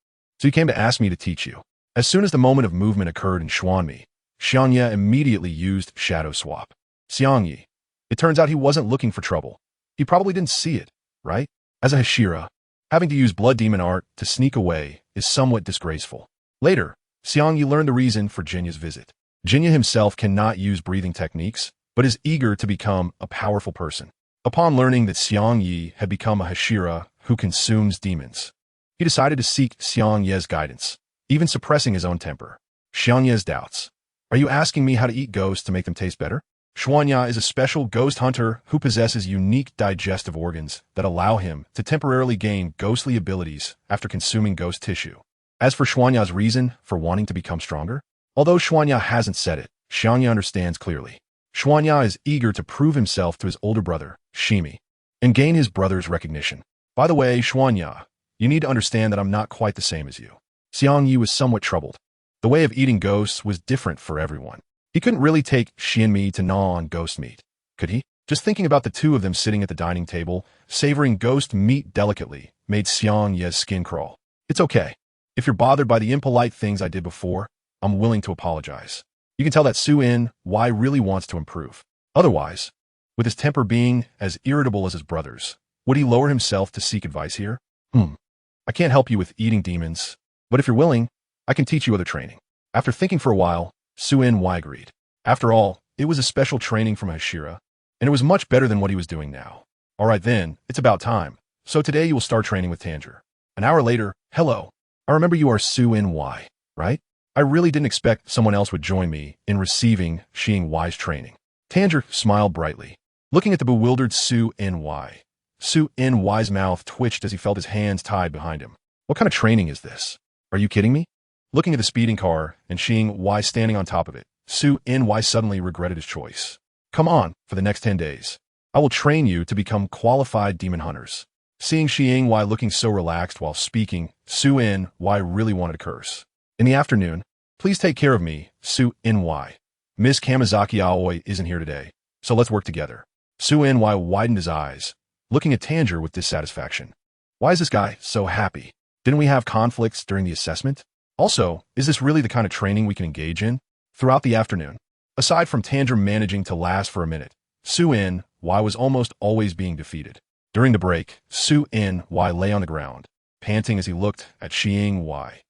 you came to ask me to teach you. As soon as the moment of movement occurred in Xuanmi, Xiangye immediately used Shadow Swap. Xiangye. It turns out he wasn't looking for trouble. He probably didn't see it, right? As a Hashira, having to use blood demon art to sneak away is somewhat disgraceful. Later, Xiangye learned the reason for Jinya's visit. Jinya himself cannot use breathing techniques, but is eager to become a powerful person. Upon learning that Xiangye had become a Hashira who consumes demons, he decided to seek Xiangye's guidance, even suppressing his own temper. Xiangye's doubts. Are you asking me how to eat ghosts to make them taste better? Xuanya is a special ghost hunter who possesses unique digestive organs that allow him to temporarily gain ghostly abilities after consuming ghost tissue. As for Xuanya's reason for wanting to become stronger, although Xuanya hasn't said it, Xiangye understands clearly. Xuanya is eager to prove himself to his older brother, Shimi, and gain his brother's recognition. By the way, Xuanya, you need to understand that I'm not quite the same as you. Xiangye was somewhat troubled. The way of eating ghosts was different for everyone. He couldn't really take Xianmi to gnaw on ghost meat, could he? Just thinking about the two of them sitting at the dining table, savoring ghost meat delicately, made Xiangye's skin crawl. It's okay. If you're bothered by the impolite things I did before, I'm willing to apologize. You can tell that Su-In Y really wants to improve. Otherwise, with his temper being as irritable as his brother's, would he lower himself to seek advice here? I can't help you with eating demons, but if you're willing, I can teach you other training. After thinking for a while, Su-In Y agreed. After all, it was a special training from Hashira, and it was much better than what he was doing now. All right then, it's about time. So today you will start training with Tanger. An hour later, hello. I remember you are Su-In Y, right? I really didn't expect someone else would join me in receiving Xiangye Y's training. Tanger smiled brightly, looking at the bewildered Su-In Y. Su-In Y's mouth twitched as he felt his hands tied behind him. What kind of training is this? Are you kidding me? Looking at the speeding car and Xiangye Y standing on top of it, Su-In Y suddenly regretted his choice. Come on, for the next 10 days. I will train you to become qualified demon hunters. Seeing Xiangye Y looking so relaxed while speaking, Su-In Y really wanted to curse. In the afternoon, please take care of me, Su-In Y. Miss Kamizaki Aoi isn't here today, so let's work together. Su-In Y widened his eyes, looking at Tanger with dissatisfaction. Why is this guy so happy? Didn't we have conflicts during the assessment? Also, is this really the kind of training we can engage in? Throughout the afternoon, aside from Tanger managing to last for a minute, Su-In Y was almost always being defeated. During the break, Su-In Y lay on the ground, panting as he looked at Xiangye Y.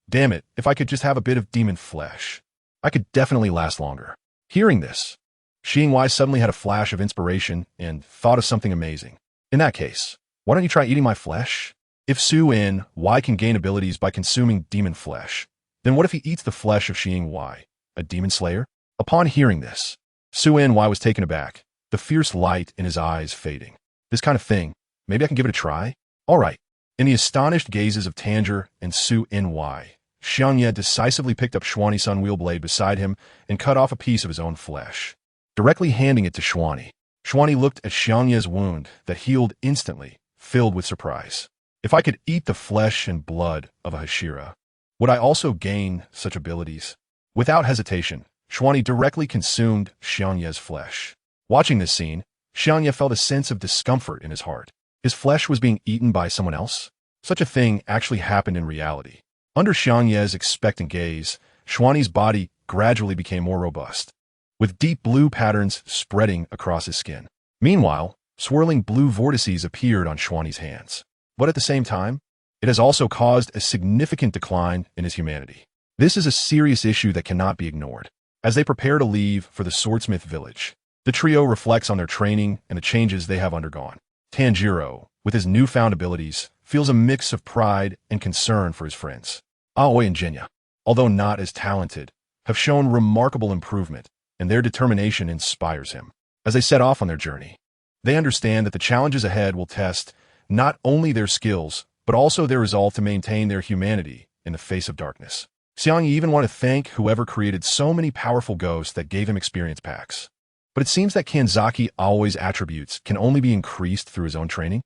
Damn it, if I could just have a bit of demon flesh, I could definitely last longer. Hearing this, Xiangye Y suddenly had a flash of inspiration and thought of something amazing. In that case, why don't you try eating my flesh? If Su-In Y can gain abilities by consuming demon flesh, then what if he eats the flesh of Xiangye Y, a demon slayer? Upon hearing this, Su-In Y was taken aback, the fierce light in his eyes fading. This kind of thing, maybe I can give it a try? All right. In the astonished gazes of Tanger and Su-In Y, Xiangye decisively picked up Xuani's wheel blade beside him and cut off a piece of his own flesh, directly handing it to Xuani. Xuani looked at Xiangye's wound that healed instantly, filled with surprise. If I could eat the flesh and blood of a Hashira, would I also gain such abilities? Without hesitation, Xuani directly consumed Xiangye's flesh. Watching this scene, Xiangye felt a sense of discomfort in his heart. His flesh was being eaten by someone else? Such a thing actually happened in reality. Under Xiangye's expectant gaze, Xuani's body gradually became more robust, with deep blue patterns spreading across his skin. Meanwhile, swirling blue vortices appeared on Xuani's hands. But at the same time, it has also caused a significant decline in his humanity. This is a serious issue that cannot be ignored. As they prepare to leave for the Swordsmith village, the trio reflects on their training and the changes they have undergone. Tanjiro, with his newfound abilities, feels a mix of pride and concern for his friends. Aoi and Jinya, although not as talented, have shown remarkable improvement, and their determination inspires him. As they set off on their journey, they understand that the challenges ahead will test not only their skills, but also their resolve to maintain their humanity in the face of darkness. Xiangye even wanted to thank whoever created so many powerful ghosts that gave him experience packs. But it seems that Kanzaki Aoi's attributes can only be increased through his own training.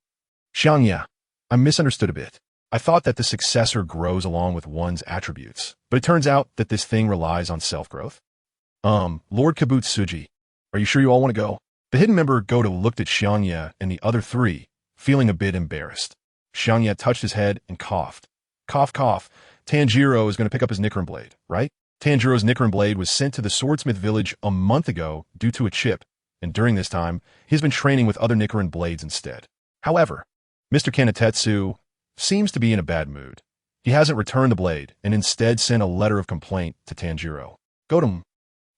Xiangye, I misunderstood a bit. I thought that the successor grows along with one's attributes, but it turns out that this thing relies on self-growth. Lord Kabutsuji, are you sure you all want to go? The hidden member Goto looked at Xiangye and the other three, feeling a bit embarrassed. Xiangye touched his head and coughed. Cough, cough. Tanjiro is going to pick up his Nichirin Blade, right? Tanjiro's Nichirin Blade was sent to the Swordsmith village a month ago due to a chip, and during this time, he's been training with other Nichirin Blades instead. However, Mr. Kanetetsu seems to be in a bad mood. He hasn't returned the blade and instead sent a letter of complaint to Tanjiro. Gotem,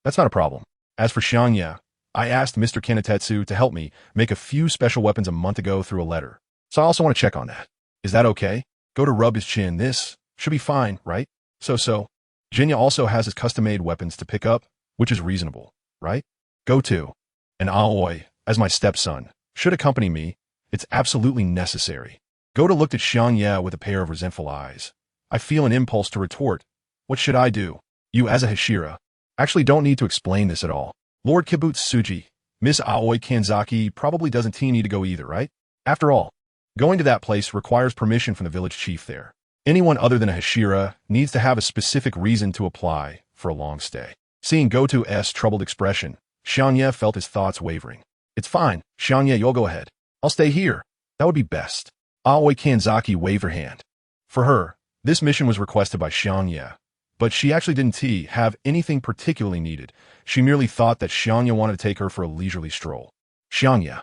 that's not a problem. As for Xiangye, I asked Mr. Kanetetsu to help me make a few special weapons a month ago through a letter. So I also want to check on that. Is that okay? Goto rubbed his chin. This should be fine, right? So. Jinya also has his custom-made weapons to pick up, which is reasonable, right? Goto and Aoi, as my stepson, should accompany me. It's absolutely necessary. Goto looked at Xiangye with a pair of resentful eyes. I feel an impulse to retort. What should I do? You as a Hashira actually don't need to explain this at all. Lord Kibutsuji, Miss Aoi Kanzaki probably doesn't need to go either, right? After all, going to that place requires permission from the village chief there. Anyone other than a Hashira needs to have a specific reason to apply for a long stay. Seeing Goto's troubled expression, Xiangye felt his thoughts wavering. It's fine, Xiangye, you'll go ahead. I'll stay here. That would be best. Aoi Kanzaki waved her hand. For her, this mission was requested by Xiangye, but she actually didn't have anything particularly needed. She merely thought that Xiangye wanted to take her for a leisurely stroll. Xiangye,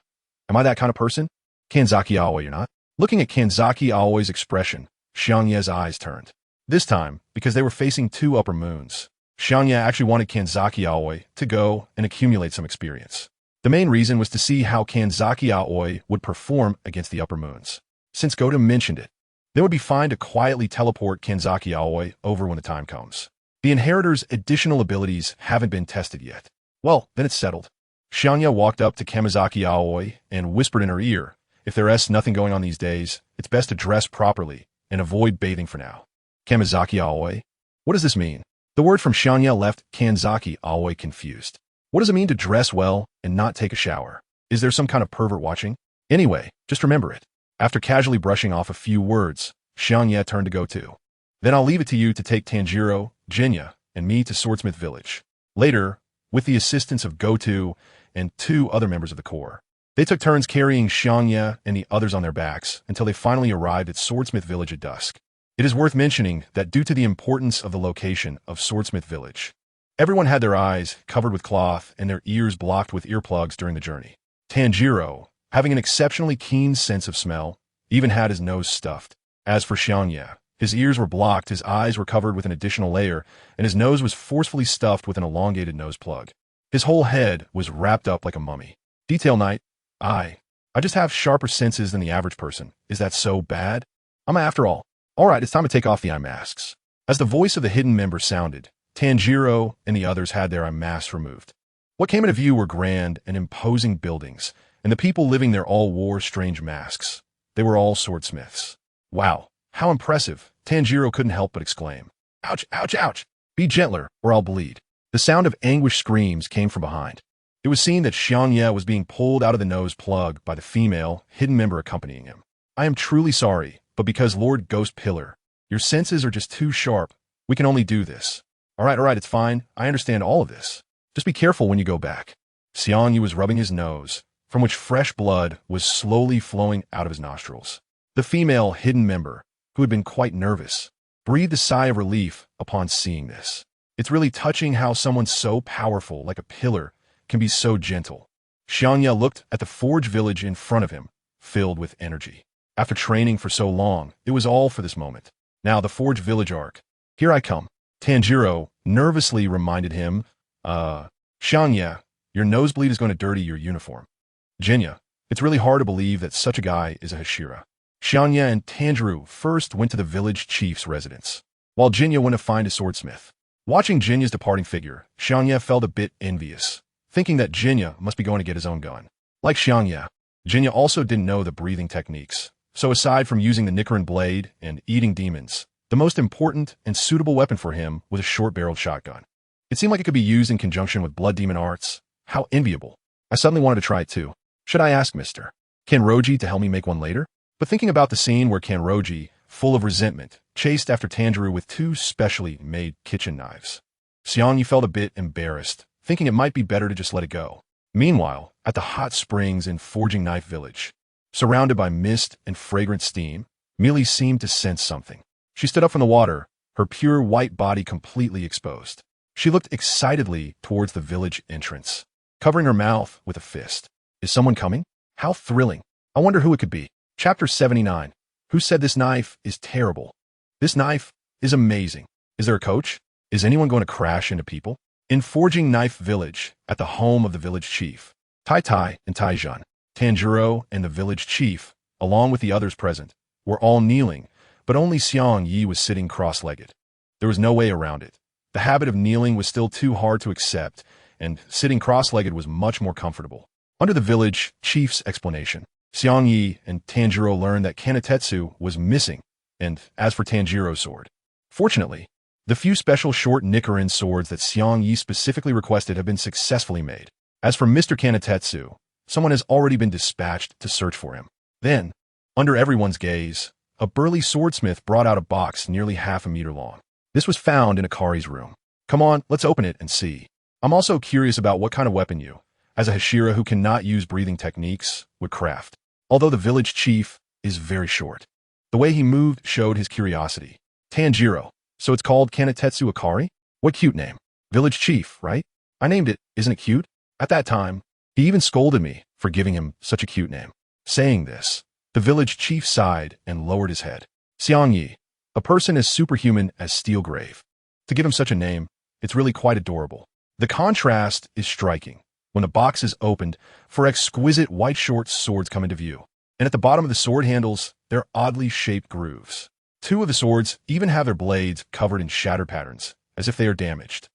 am I that kind of person? Kanzaki Aoi, you're not? Looking at Kanzaki Aoi's expression, Xiangye's eyes turned. This time, because they were facing two upper moons, Xiangye actually wanted Kanzaki Aoi to go and accumulate some experience. The main reason was to see how Kanzaki Aoi would perform against the upper moons. Since Goto mentioned it, they would be fine to quietly teleport Kanzaki Aoi over when the time comes. The inheritor's additional abilities haven't been tested yet. Well, then it's settled. Xiangye walked up to Kamizaki Aoi and whispered in her ear, if there's nothing going on these days, it's best to dress properly and avoid bathing for now. Kamizaki Aoi? What does this mean? The word from Xiangye left Kanzaki Aoi confused. What does it mean to dress well and not take a shower? Is there some kind of pervert watching? Anyway, just remember it. After casually brushing off a few words, Xiangye turned to Goto. Then I'll leave it to you to take Tanjiro, Jinya, and me to Swordsmith Village. Later, with the assistance of Goto and two other members of the Corps, they took turns carrying Xiangye and the others on their backs until they finally arrived at Swordsmith Village at dusk. It is worth mentioning that due to the importance of the location of Swordsmith Village, everyone had their eyes covered with cloth and their ears blocked with earplugs during the journey. Tanjiro, having an exceptionally keen sense of smell, even had his nose stuffed. As for Xiangye, his ears were blocked, his eyes were covered with an additional layer, and his nose was forcefully stuffed with an elongated nose plug. His whole head was wrapped up like a mummy. Detail night. I just have sharper senses than the average person. Is that so bad? After all. All right, it's time to take off the eye masks. As the voice of the hidden member sounded, Tanjiro and the others had their eye masks removed. What came into view were grand and imposing buildings, and the people living there all wore strange masks. They were all swordsmiths. Wow, how impressive, Tanjiro couldn't help but exclaim. Ouch, ouch, ouch. Be gentler, or I'll bleed. The sound of anguished screams came from behind. It was seen that Xiangye was being pulled out of the nose plug by the female, hidden member accompanying him. I am truly sorry, but because Lord Ghost Pillar, your senses are just too sharp, we can only do this. All right, it's fine. I understand all of this. Just be careful when you go back. Xiangye was rubbing his nose, from which fresh blood was slowly flowing out of his nostrils. The female, hidden member, who had been quite nervous, breathed a sigh of relief upon seeing this. It's really touching how someone so powerful, like a pillar, can be so gentle. Xiangye looked at the forge village in front of him, filled with energy. After training for so long, it was all for this moment. Now the forge village arc. Here I come. Tanjiro nervously reminded him, Xiangye, your nosebleed is going to dirty your uniform. Jinya, it's really hard to believe that such a guy is a Hashira. Xiangye and Tanjiro first went to the village chief's residence, while Jinya went to find a swordsmith. Watching Jinya's departing figure, Xiangye felt a bit envious, thinking that Jinya must be going to get his own gun. Like Xiangye, Jinya also didn't know the breathing techniques, so aside from using the Nichirin Blade and eating demons, the most important and suitable weapon for him was a short-barreled shotgun. It seemed like it could be used in conjunction with blood demon arts, How enviable. I suddenly wanted to try it too. Should I ask Mr. Kanroji to help me make one later? But thinking about the scene where Kanroji, full of resentment, chased after Tanjiro with two specially made kitchen knives, Xiangye felt a bit embarrassed, thinking it might be better to just let it go. Meanwhile, at the hot springs in Forging Knife Village, surrounded by mist and fragrant steam, Mealy seemed to sense something. She stood up from the water, her pure white body completely exposed. She looked excitedly towards the village entrance, covering her mouth with a fist. Is someone coming? How thrilling. I wonder who it could be. Chapter 79. Who said this knife is terrible? This knife is amazing. Is there a coach? Is anyone going to crash into people? In Forging Knife Village, at the home of the village chief, Tai Tai and Taijun, Tanjiro and the village chief, along with the others present, were all kneeling, but only Xiangye was sitting cross-legged. There was no way around it. The habit of kneeling was still too hard to accept, and sitting cross-legged was much more comfortable. Under the village chief's explanation, Xiangye and Tanjiro learned that Kanetetsu was missing, and as for Tanjiro's sword, fortunately, the few special short Nichirin swords that Xiangye specifically requested have been successfully made. As for Mr. Kanetetsu, someone has already been dispatched to search for him. Then, under everyone's gaze, a burly swordsmith brought out a box nearly half a meter long. This was found in Akari's room. Come on, let's open it and see. I'm also curious about what kind of weapon you, as a Hashira who cannot use breathing techniques, would craft. Although the village chief is very short, the way he moved showed his curiosity. Tanjiro. So it's called Kanetetsu Akari? What cute name. Village chief, right? I named it, isn't it cute? At that time, he even scolded me for giving him such a cute name. Saying this, the village chief sighed and lowered his head. Xiangye, a person as superhuman as Steelgrave. To give him such a name, it's really quite adorable. The contrast is striking. When the box is opened, four exquisite white short swords come into view. And at the bottom of the sword handles, there are oddly shaped grooves. Two of the swords even have their blades covered in shattered patterns, as if they are damaged.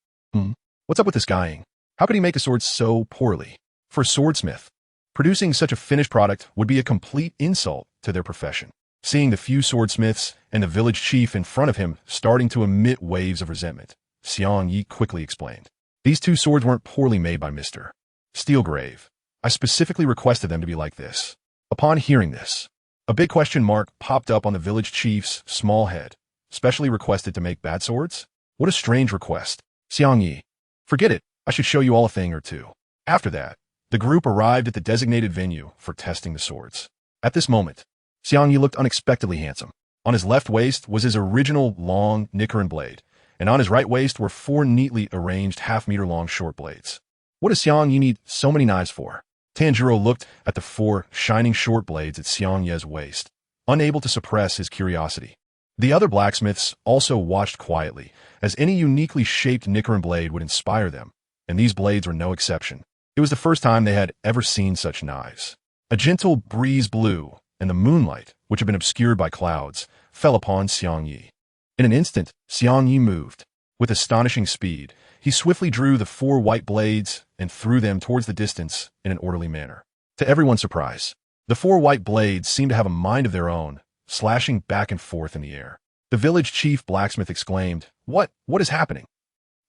What's up with this guying? How could he make a sword so poorly? For a swordsmith, producing such a finished product would be a complete insult to their profession. Seeing the few swordsmiths and the village chief in front of him starting to emit waves of resentment, Xiangye quickly explained. These two swords weren't poorly made by Mr. Steelgrave. I specifically requested them to be like this. Upon hearing this, a big question mark popped up on the village chief's small head. Specially requested to make bad swords? What a strange request. Xiangye. Forget it. I should show you all a thing or two. After that, the group arrived at the designated venue for testing the swords. At this moment, Xiangye looked unexpectedly handsome. On his left waist was his original long Nichirin blade, and on his right waist were four neatly arranged half-meter-long short blades. What does Xiangye need so many knives for? Tanjiro looked at the four shining short blades at Xiangye's waist, unable to suppress his curiosity. The other blacksmiths also watched quietly, as any uniquely shaped Nichirin blade would inspire them, and these blades were no exception. It was the first time they had ever seen such knives. A gentle breeze blew, and the moonlight, which had been obscured by clouds, fell upon Xiangye. In an instant, Xiangye moved. With astonishing speed, he swiftly drew the four white blades and threw them towards the distance in an orderly manner. To everyone's surprise, the four white blades seemed to have a mind of their own, slashing back and forth in the air. The village chief blacksmith exclaimed, What is happening?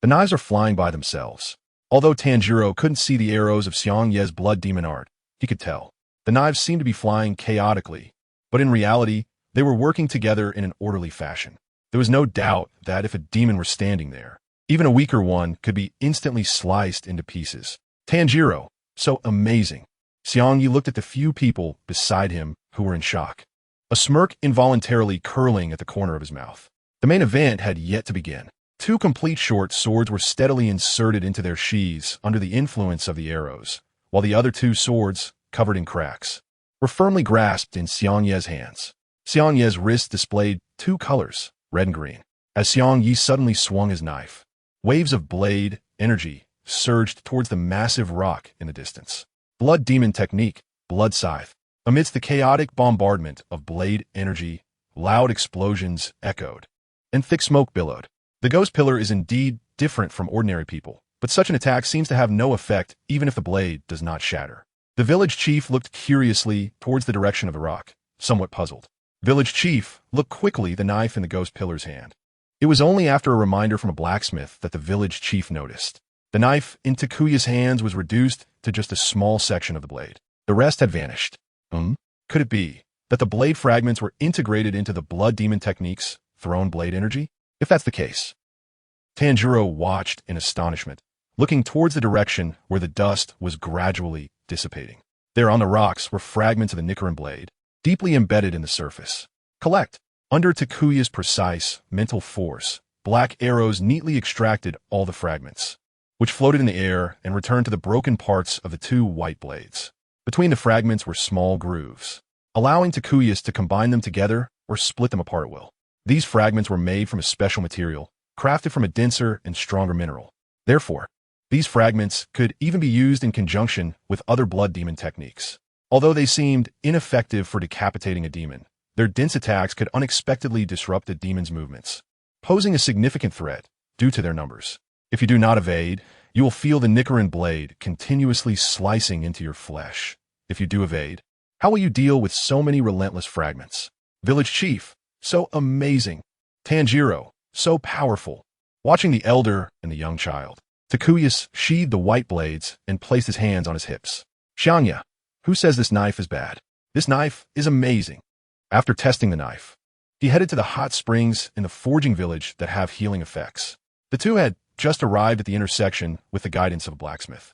The knives are flying by themselves. Although Tanjiro couldn't see the arrows of Xiangye's blood demon art, he could tell. The knives seemed to be flying chaotically, but in reality, they were working together in an orderly fashion. There was no doubt that if a demon were standing there, even a weaker one could be instantly sliced into pieces. Tanjiro, so amazing. Xiangye looked at the few people beside him who were in shock, a smirk involuntarily curling at the corner of his mouth. The main event had yet to begin. Two complete short swords were steadily inserted into their sheaths under the influence of the arrows, while the other two swords, covered in cracks, were firmly grasped in Xiangye's hands. Xiangye's wrist displayed two colors, red and green. As Xiangye suddenly swung his knife, waves of blade energy surged towards the massive rock in the distance. Blood demon technique, blood scythe. Amidst the chaotic bombardment of blade energy, loud explosions echoed, and thick smoke billowed. The ghost pillar is indeed different from ordinary people, but such an attack seems to have no effect even if the blade does not shatter. The village chief looked curiously towards the direction of the rock, somewhat puzzled. Village chief looked quickly at the knife in the ghost pillar's hand. It was only after a reminder from a blacksmith that the village chief noticed. The knife in Takuya's hands was reduced to just a small section of the blade. The rest had vanished. Could it be that the blade fragments were integrated into the blood demon technique's throne blade energy? If that's the case, Tanjiro watched in astonishment, looking towards the direction where the dust was gradually dissipating. There on the rocks were fragments of the Nichirin Blade, deeply embedded in the surface. Collect. Under Takuya's precise mental force, black arrows neatly extracted all the fragments, which floated in the air and returned to the broken parts of the two white blades. Between the fragments were small grooves, allowing Takuya to combine them together or split them apart at will. These fragments were made from a special material, crafted from a denser and stronger mineral. Therefore, these fragments could even be used in conjunction with other blood demon techniques. Although they seemed ineffective for decapitating a demon, their dense attacks could unexpectedly disrupt the demon's movements, posing a significant threat due to their numbers. If you do not evade, you will feel the Nichirin Blade continuously slicing into your flesh. If you do evade, how will you deal with so many relentless fragments? Village Chief, so amazing. Tanjiro, so powerful. Watching the elder and the young child, Takuya sheathed the white blades and placed his hands on his hips. Xiangye, who says this knife is bad? This knife is amazing. After testing the knife, he headed to the hot springs in the forging village that have healing effects. The two had just arrived at the intersection with the guidance of a blacksmith.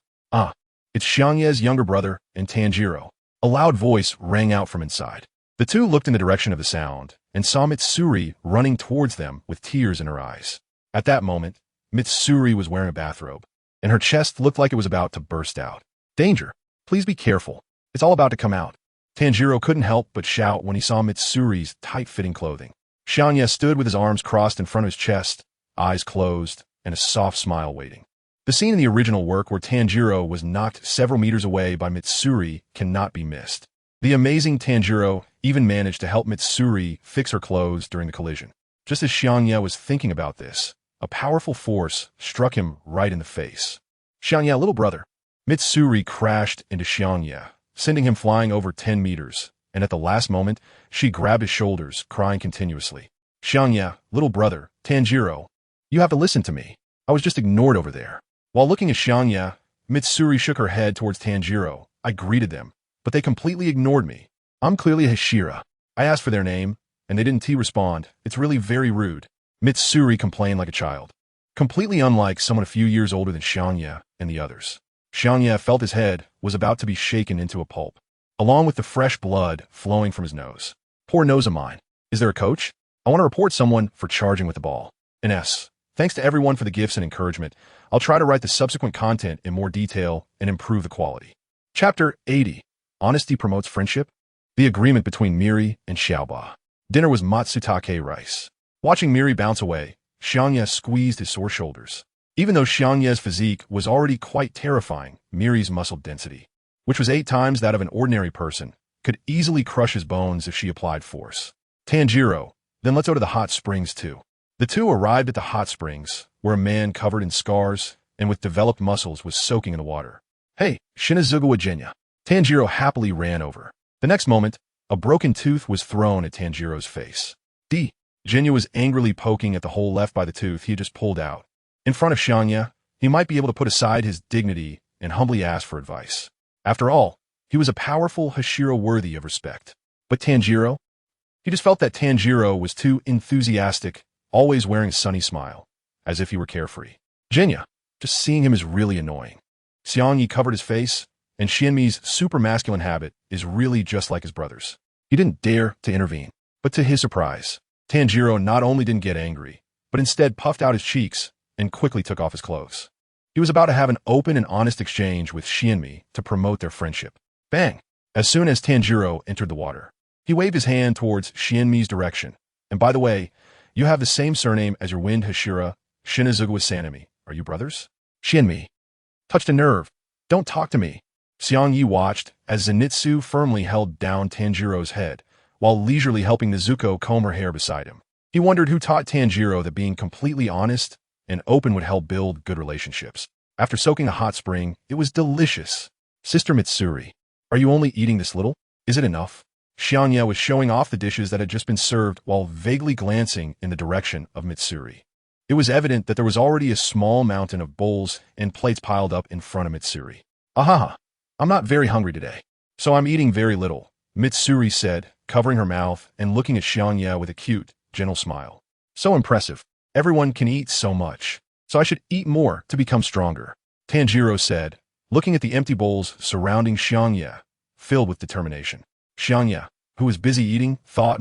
It's Xiangye's younger brother and Tanjiro. A loud voice rang out from inside. The two looked in the direction of the sound and saw Mitsuri running towards them with tears in her eyes. At that moment, Mitsuri was wearing a bathrobe, and her chest looked like it was about to burst out. Danger! Please be careful. It's all about to come out. Tanjiro couldn't help but shout when he saw Mitsuri's tight-fitting clothing. Xiangye stood with his arms crossed in front of his chest, eyes closed, and a soft smile waiting. The scene in the original work where Tanjiro was knocked several meters away by Mitsuri cannot be missed. The amazing Tanjiro even managed to help Mitsuri fix her clothes during the collision. Just as Xiangye was thinking about this, a powerful force struck him right in the face. Xiangye, little brother. Mitsuri crashed into Xiangye, sending him flying over 10 meters, and at the last moment, she grabbed his shoulders, crying continuously. Xiangye, little brother, Tanjiro, you have to listen to me. I was just ignored over there. While looking at Xiangye, Mitsuri shook her head towards Tanjiro. I greeted them, but they completely ignored me. I'm clearly a Hashira. I asked for their name, and they didn't respond. It's really very rude. Mitsuri complained like a child, completely unlike someone a few years older than Xiangye and the others. Xiangye felt his head was about to be shaken into a pulp, along with the fresh blood flowing from his nose. Poor nose of mine. Is there a coach? I want to report someone for charging with the ball. N.S. Thanks to everyone for the gifts and encouragement. I'll try to write the subsequent content in more detail and improve the quality. Chapter 80. Honesty promotes friendship. The agreement between Miri and Xiaoba. Dinner was matsutake rice. Watching Miri bounce away, Xiangye squeezed his sore shoulders. Even though Xiangye's physique was already quite terrifying, Miri's muscle density, which was 8 times that of an ordinary person, could easily crush his bones if she applied force. Tanjiro, then let's go to the hot springs too. The two arrived at the hot springs, where a man covered in scars and with developed muscles was soaking in the water. Hey, Shinazugawa Genya. Tanjiro happily ran over. The next moment, a broken tooth was thrown at Tanjiro's face. Genya was angrily poking at the hole left by the tooth he had just pulled out. In front of Xiangye, he might be able to put aside his dignity and humbly ask for advice. After all, he was a powerful Hashira worthy of respect. But Tanjiro? He just felt that Tanjiro was too enthusiastic, always wearing a sunny smile, as if he were carefree. Genya, just seeing him is really annoying. Xiangye covered his face, and Xianmi's super masculine habit is really just like his brother's. He didn't dare to intervene, but to his surprise, Tanjiro not only didn't get angry, but instead puffed out his cheeks and quickly took off his clothes. He was about to have an open and honest exchange with Xianmi to promote their friendship. Bang! As soon as Tanjiro entered the water, he waved his hand towards Xianmi's direction. And by the way, you have the same surname as your wind Hashira, Shinazugawa Sanemi. Are you brothers? Xianmi touched a nerve. Don't talk to me. Xiangye watched as Zenitsu firmly held down Tanjiro's head, while leisurely helping Nezuko comb her hair beside him. He wondered who taught Tanjiro that being completely honest and open would help build good relationships. After soaking a hot spring, it was delicious. Sister Mitsuri, are you only eating this little? Is it enough? Xiangye was showing off the dishes that had just been served while vaguely glancing in the direction of Mitsuri. It was evident that there was already a small mountain of bowls and plates piled up in front of Mitsuri. Ahaha, I'm not very hungry today, so I'm eating very little, Mitsuri said, covering her mouth and looking at Xiangye with a cute, gentle smile. So impressive. Everyone can eat so much, so I should eat more to become stronger, Tanjiro said, looking at the empty bowls surrounding Xiangye, filled with determination. Xiangye, who was busy eating, thought,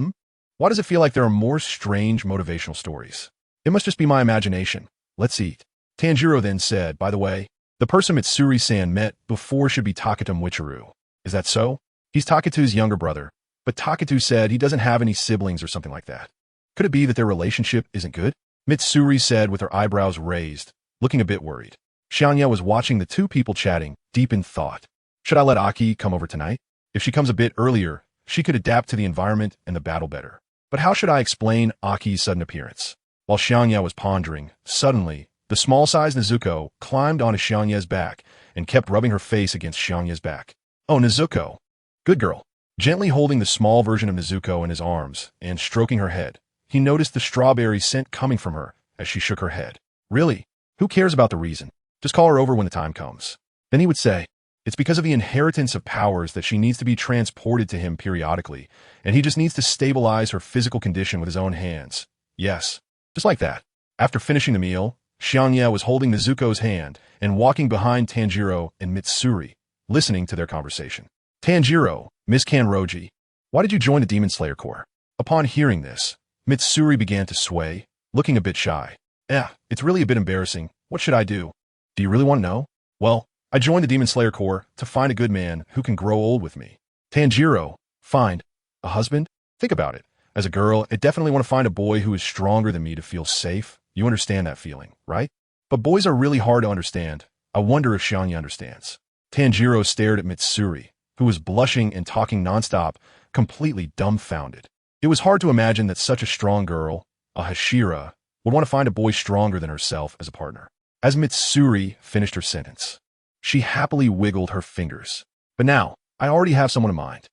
why does it feel like there are more strange motivational stories? It must just be my imagination. Let's eat. Tanjiro then said, by the way, the person Mitsuri-san met before should be Taketo Michiru. Is that so? He's Taketo's younger brother, but Taketo said he doesn't have any siblings or something like that. Could it be that their relationship isn't good? Mitsuri said with her eyebrows raised, looking a bit worried. Xiangye was watching the two people chatting, deep in thought. Should I let Aki come over tonight? If she comes a bit earlier, she could adapt to the environment and the battle better. But how should I explain Aki's sudden appearance? While Xiangye was pondering, suddenly, the small-sized Nezuko climbed onto Xiangye's back and kept rubbing her face against Xiangye's back. Oh, Nezuko. Good girl. Gently holding the small version of Nezuko in his arms and stroking her head, he noticed the strawberry scent coming from her as she shook her head. Really? Who cares about the reason? Just call her over when the time comes. Then he would say, it's because of the inheritance of powers that she needs to be transported to him periodically, and he just needs to stabilize her physical condition with his own hands. Yes, just like that. After finishing the meal, Xiangye was holding Nezuko's hand and walking behind Tanjiro and Mitsuri, listening to their conversation. Tanjiro, Miss Kanroji, why did you join the Demon Slayer Corps? Upon hearing this, Mitsuri began to sway, looking a bit shy. It's really a bit embarrassing. What should I do? Do you really want to know? Well, I joined the Demon Slayer Corps to find a good man who can grow old with me. Tanjiro, find a husband? Think about it. As a girl, I definitely want to find a boy who is stronger than me to feel safe. You understand that feeling, right? But boys are really hard to understand. I wonder if Xiangye understands. Tanjiro stared at Mitsuri, who was blushing and talking nonstop, completely dumbfounded. It was hard to imagine that such a strong girl, a Hashira, would want to find a boy stronger than herself as a partner. As Mitsuri finished her sentence, she happily wiggled her fingers. But now, I already have someone in mind.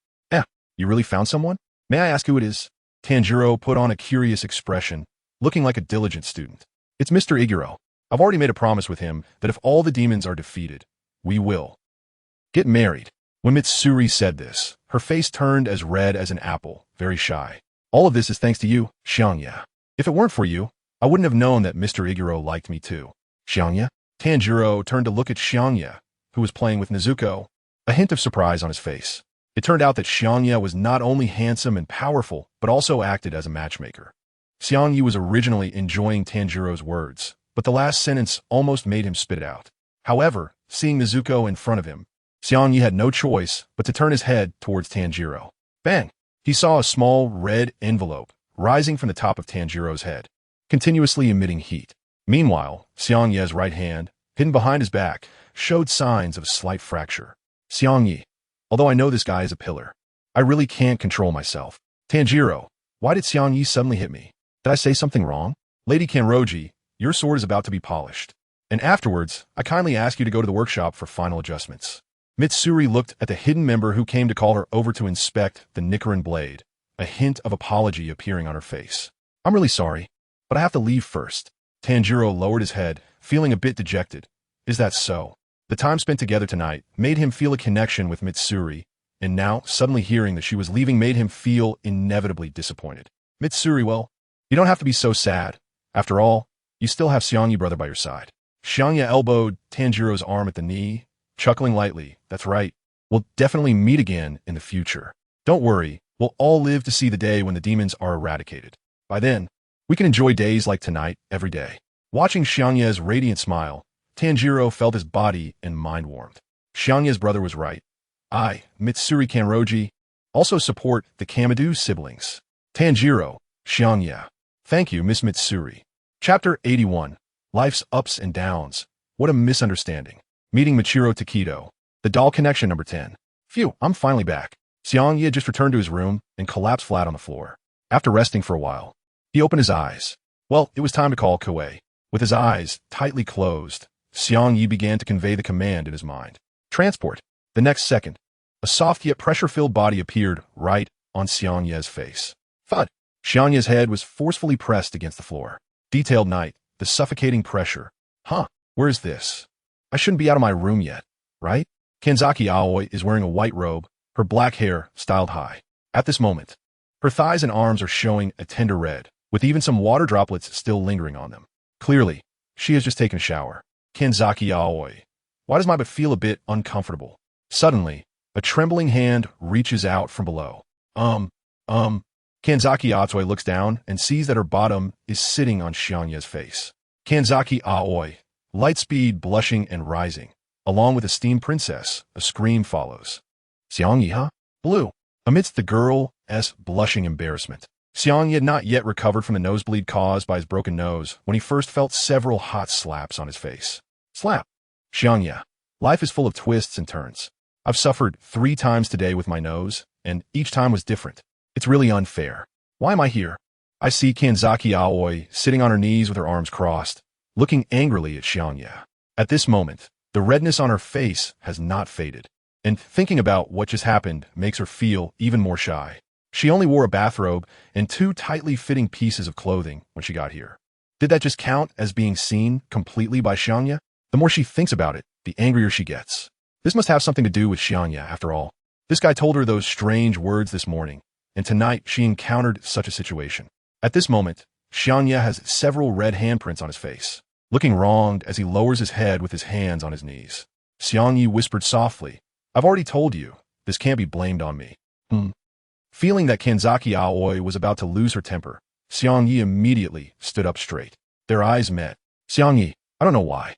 You really found someone? May I ask who it is? Tanjiro put on a curious expression, looking like a diligent student. It's Mr. Iguro. I've already made a promise with him that if all the demons are defeated, we will get married. When Mitsuri said this, her face turned as red as an apple, very shy. All of this is thanks to you, Xiangye. If it weren't for you, I wouldn't have known that Mr. Iguro liked me too. Xiangye? Tanjiro turned to look at Xiangye, who was playing with Nezuko, a hint of surprise on his face. It turned out that Xiangye was not only handsome and powerful, but also acted as a matchmaker. Xiangye was originally enjoying Tanjiro's words, but the last sentence almost made him spit it out. However, seeing Nezuko in front of him, Xiangye had no choice but to turn his head towards Tanjiro. Bang! He saw a small red envelope rising from the top of Tanjiro's head, continuously emitting heat. Meanwhile, Xiangye's right hand, hidden behind his back, showed signs of a slight fracture. Xiangye, although I know this guy is a pillar, I really can't control myself. Tanjiro, why did Xiangye suddenly hit me? Did I say something wrong? Lady Kanroji, your sword is about to be polished. And afterwards, I kindly ask you to go to the workshop for final adjustments. Mitsuri looked at the hidden member who came to call her over to inspect the Nichirin Blade, a hint of apology appearing on her face. I'm really sorry, but I have to leave first. Tanjiro lowered his head, feeling a bit dejected. Is that so? The time spent together tonight made him feel a connection with Mitsuri, and now, suddenly hearing that she was leaving made him feel inevitably disappointed. Mitsuri, well, you don't have to be so sad. After all, you still have Xiangye brother by your side. Xiangye elbowed Tanjiro's arm at the knee, chuckling lightly. That's right. We'll definitely meet again in the future. Don't worry, we'll all live to see the day when the demons are eradicated. By then, we can enjoy days like tonight every day. Watching Xiangye's radiant smile, Tanjiro felt his body and mind warmed. Xiangye's brother was right. I, Mitsuri Kanroji, also support the Kamadu siblings. Tanjiro, Xiangye. Thank you, Miss Mitsuri. Chapter 81. Life's Ups and Downs. What a misunderstanding. Meeting Michiro Takedo. The doll connection number 10. Phew, I'm finally back. Xiangye just returned to his room and collapsed flat on the floor. After resting for a while, he opened his eyes. Well, it was time to call Koei. With his eyes tightly closed, Xiangye began to convey the command in his mind. Transport. The next second, a soft yet pressure-filled body appeared right on Xiangye's face. Thud. Xiangye's head was forcefully pressed against the floor. Detailed night. the suffocating pressure. Huh, where is this? I shouldn't be out of my room yet, right? Kanzaki Aoi is wearing a white robe, her black hair styled high. At this moment, her thighs and arms are showing a tender red, with even some water droplets still lingering on them. Clearly, she has just taken a shower. Kanzaki Aoi. Why does my butt feel a bit uncomfortable? Suddenly, a trembling hand reaches out from below. Kanzaki Aoi looks down and sees that her bottom is sitting on Xiangye's face. Kanzaki Aoi, lightspeed blushing and rising. Along with esteemed princess, a scream follows. Xiangye, huh? Blue. Amidst the girl's blushing embarrassment, Xiangye had not yet recovered from the nosebleed caused by his broken nose when he first felt several hot slaps on his face. Slap. Xiangye, life is full of twists and turns. I've suffered 3 times today with my nose, and each time was different. It's really unfair. Why am I here? I see Kanzaki Aoi sitting on her knees with her arms crossed, looking angrily at Xiangye. At this moment, the redness on her face has not faded, and thinking about what just happened makes her feel even more shy. She only wore a bathrobe and 2 tightly fitting pieces of clothing when she got here. Did that just count as being seen completely by Xiangye? The more she thinks about it, the angrier she gets. This must have something to do with Xiangye, after all. This guy told her those strange words this morning, and tonight she encountered such a situation. At this moment, Xiangye has several red handprints on his face, looking wronged as he lowers his head with his hands on his knees. Xiangye whispered softly, I've already told you, this can't be blamed on me. Feeling that Kanzaki Aoi was about to lose her temper, Xiangye immediately stood up straight. Their eyes met. Xiangye, I don't know why.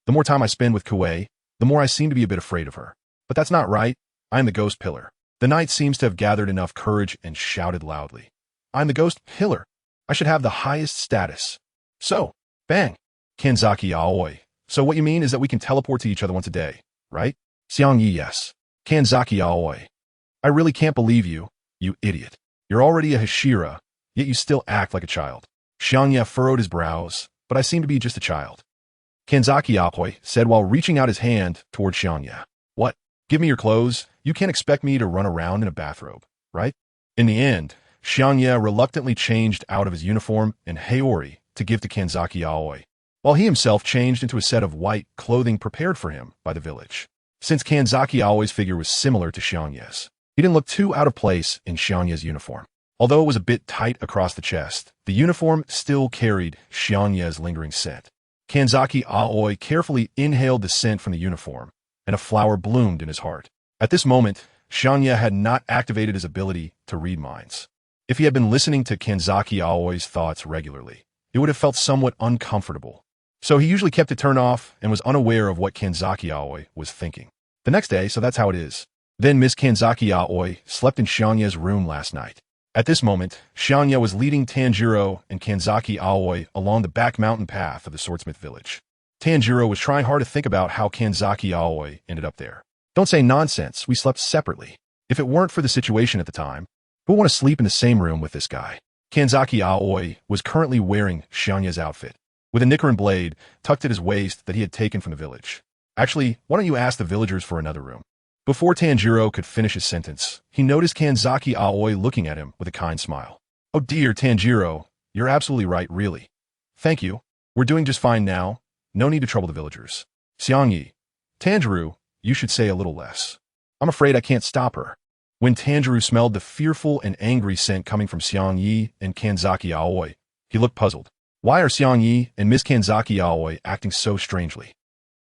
The more time I spend with Kuei, the more I seem to be a bit afraid of her. But that's not right. I am the ghost pillar. The knight seems to have gathered enough courage and shouted loudly. I'm the ghost pillar. I should have the highest status. So, bang. Kanzaki Aoi. So what you mean is that we can teleport to each other once a day, right? Xiangye, yes. Kanzaki Aoi. I really can't believe you, you idiot. You're already a Hashira, yet you still act like a child. Xiangye furrowed his brows, but I seem to be just a child. Kanzaki Aoi said while reaching out his hand toward Xiangye. What? Give me your clothes. You can't expect me to run around in a bathrobe, right? In the end, Xiangye reluctantly changed out of his uniform and Haori to give to Kanzaki Aoi, while he himself changed into a set of white clothing prepared for him by the village. Since Kanzaki Aoi's figure was similar to Xiangye's, he didn't look too out of place in Xiangye's uniform. Although it was a bit tight across the chest, the uniform still carried Xiangye's lingering scent. Kanzaki Aoi carefully inhaled the scent from the uniform, and a flower bloomed in his heart. At this moment, Xiangye had not activated his ability to read minds. If he had been listening to Kanzaki Aoi's thoughts regularly, it would have felt somewhat uncomfortable. So he usually kept it turned off and was unaware of what Kanzaki Aoi was thinking. The next day, so that's how it is. Then Miss Kanzaki Aoi slept in Xiangye's room last night. At this moment, Xiangye was leading Tanjiro and Kanzaki Aoi along the back mountain path of the swordsmith village. Tanjiro was trying hard to think about how Kanzaki Aoi ended up there. Don't say nonsense, we slept separately. If it weren't for the situation at the time, who would want to sleep in the same room with this guy? Kanzaki Aoi was currently wearing Xiangye's outfit, with a Nichirin Blade tucked at his waist that he had taken from the village. Actually, why don't you ask the villagers for another room? Before Tanjiro could finish his sentence, he noticed Kanzaki Aoi looking at him with a kind smile. Oh dear, Tanjiro, you're absolutely right, really. Thank you. We're doing just fine now. No need to trouble the villagers. Xiangye, Tanjiro, you should say a little less. I'm afraid I can't stop her. When Tanjiro smelled the fearful and angry scent coming from Xiangye and Kanzaki Aoi, he looked puzzled. Why are Xiangye and Miss Kanzaki Aoi acting so strangely?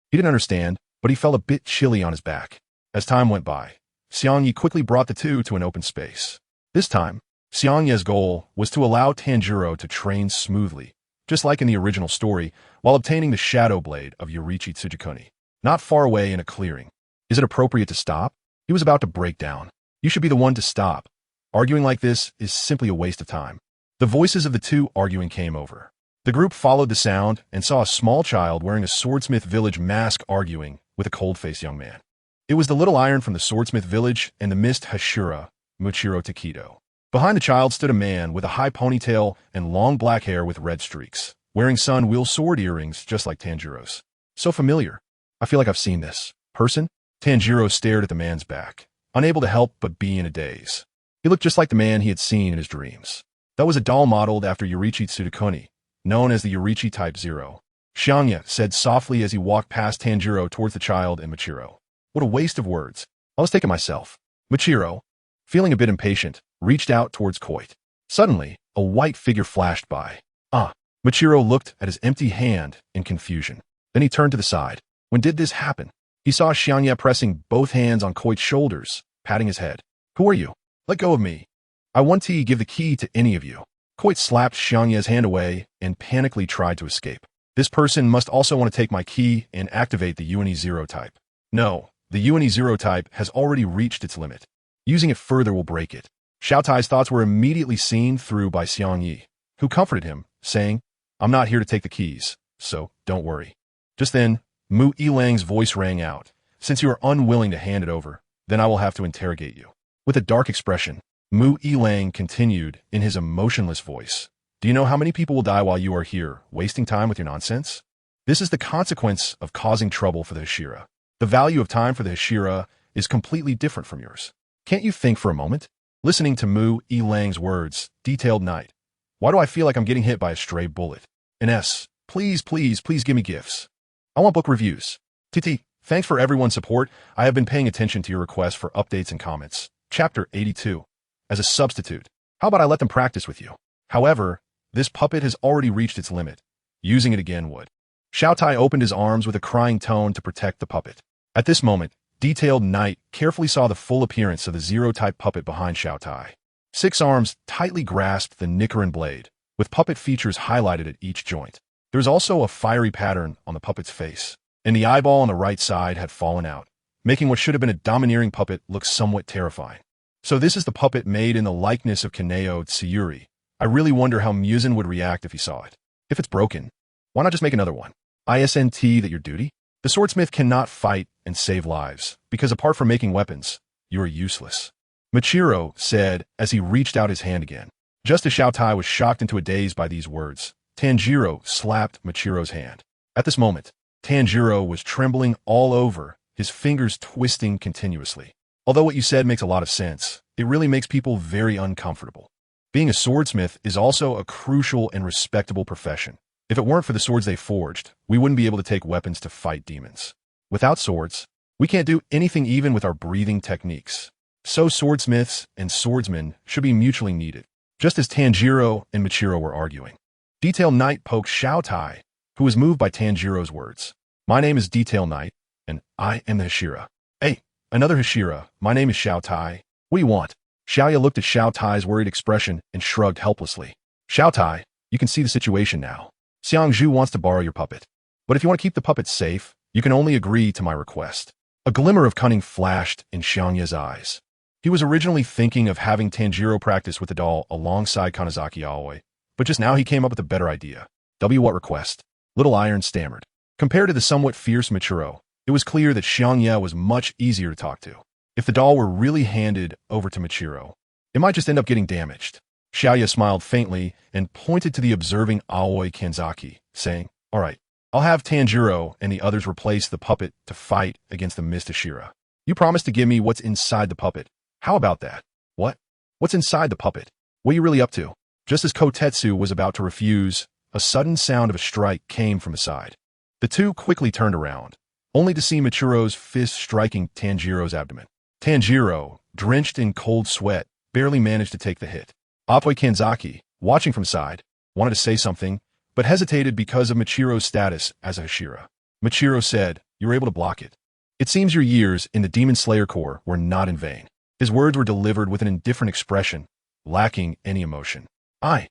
He didn't understand, but he felt a bit chilly on his back. As time went by, Xiangye quickly brought the two to an open space. This time, Xiangye's goal was to allow Tanjiro to train smoothly, just like in the original story, while obtaining the Shadow Blade of Yorichi Tsujikuni, not far away in a clearing. Is it appropriate to stop? He was about to break down. You should be the one to stop. Arguing like this is simply a waste of time. The voices of the two arguing came over. The group followed the sound and saw a small child wearing a Swordsmith Village mask arguing with a cold-faced young man. It was the little iron from the Swordsmith Village and the mist Hashira, Muchiro Takido. Behind the child stood a man with a high ponytail and long black hair with red streaks, wearing sun-wheel sword earrings just like Tanjiro's. So familiar. I feel like I've seen this. Person? Tanjiro stared at the man's back, unable to help but be in a daze. He looked just like the man he had seen in his dreams. That was a doll modeled after Yorichi Tsujikuni, known as the Yorichi Type 0. Xiangye said softly as he walked past Tanjiro towards the child and Michiro. What a waste of words. I was taking myself. Michiro, feeling a bit impatient, reached out towards Koit. Suddenly, a white figure flashed by. Ah! Michiro looked at his empty hand in confusion. Then he turned to the side. When did this happen? He saw Xiangye pressing both hands on Koit's shoulders, patting his head. Who are you? Let go of me. I want to give the key to any of you. Koit slapped Xiangye's hand away and panically tried to escape. This person must also want to take my key and activate the inthe type. No, the inthe type has already reached its limit. Using it further will break it. Xiaotai's thoughts were immediately seen through by Xiangye, who comforted him, saying, I'm not here to take the keys, so don't worry. Just then, Mu Yilang's voice rang out. Since you are unwilling to hand it over, then I will have to interrogate you. With a dark expression, Mu Yilang continued in his emotionless voice. Do you know how many people will die while you are here, wasting time with your nonsense? This is the consequence of causing trouble for the Hashira. The value of time for the Hashira is completely different from yours. Can't you think for a moment? Listening to Mu Yilang's words, detailed night. Why do I feel like I'm getting hit by a stray bullet? Ines, please give me gifts. I want book reviews. TT, thanks for everyone's support. I have been paying attention to your requests for updates and comments. Chapter 82. As a substitute. How about I let them practice with you? However, this puppet has already reached its limit. Using it again would. Xiaotai opened his arms with a crying tone to protect the puppet. At this moment, Detailed Night carefully saw the full appearance of the zero-type puppet behind Xiaotai. 6 arms tightly grasped the Nichirin Blade, with puppet features highlighted at each joint. There was also a fiery pattern on the puppet's face, and the eyeball on the right side had fallen out, making what should have been a domineering puppet look somewhat terrifying. So this is the puppet made in the likeness of Kaneo Tsuyuri. I really wonder how Muzan would react if he saw it. If it's broken, why not just make another one? Isn't that your duty? The swordsmith cannot fight and save lives, because apart from making weapons, you are useless. Michiro said as he reached out his hand again. Just as Xiaotai was shocked into a daze by these words, Tanjiro slapped Michiro's hand. At this moment, Tanjiro was trembling all over, his fingers twisting continuously. Although what you said makes a lot of sense, it really makes people very uncomfortable. Being a swordsmith is also a crucial and respectable profession. If it weren't for the swords they forged, we wouldn't be able to take weapons to fight demons. Without swords, we can't do anything even with our breathing techniques. So swordsmiths and swordsmen should be mutually needed, just as Tanjiro and Michiro were arguing. Detail Knight poked Xiaotai, who was moved by Tanjiro's words. My name is Detail Knight, and I am the Hashira. Hey, another Hashira, my name is Xiaotai. What do you want? Xiangye looked at Xiaotai's worried expression and shrugged helplessly. Xiaotai, you can see the situation now. Xiangye wants to borrow your puppet. But if you want to keep the puppet safe, you can only agree to my request. A glimmer of cunning flashed in Xiangye's eyes. He was originally thinking of having Tanjiro practice with the doll alongside Kanazaki Aoi, but just now he came up with a better idea. What request? Little Iron stammered. Compared to the somewhat fierce Michiro, it was clear that Xiangye was much easier to talk to. If the doll were really handed over to Michiro, it might just end up getting damaged. Xiangye smiled faintly and pointed to the observing Aoi Kanzaki, saying, All right, I'll have Tanjiro and the others replace the puppet to fight against the Mist Hashira. You promised to give me what's inside the puppet. How about that? What? What's inside the puppet? What are you really up to? Just as Kotetsu was about to refuse, a sudden sound of a strike came from his side. The two quickly turned around, only to see Michiro's fist striking Tanjiro's abdomen. Tanjiro, drenched in cold sweat, barely managed to take the hit. Aoi Kanzaki, watching from side, wanted to say something, but hesitated because of Michiro's status as a Hashira. Michiro said, You were able to block it. It seems your years in the Demon Slayer Corps were not in vain. His words were delivered with an indifferent expression, lacking any emotion. I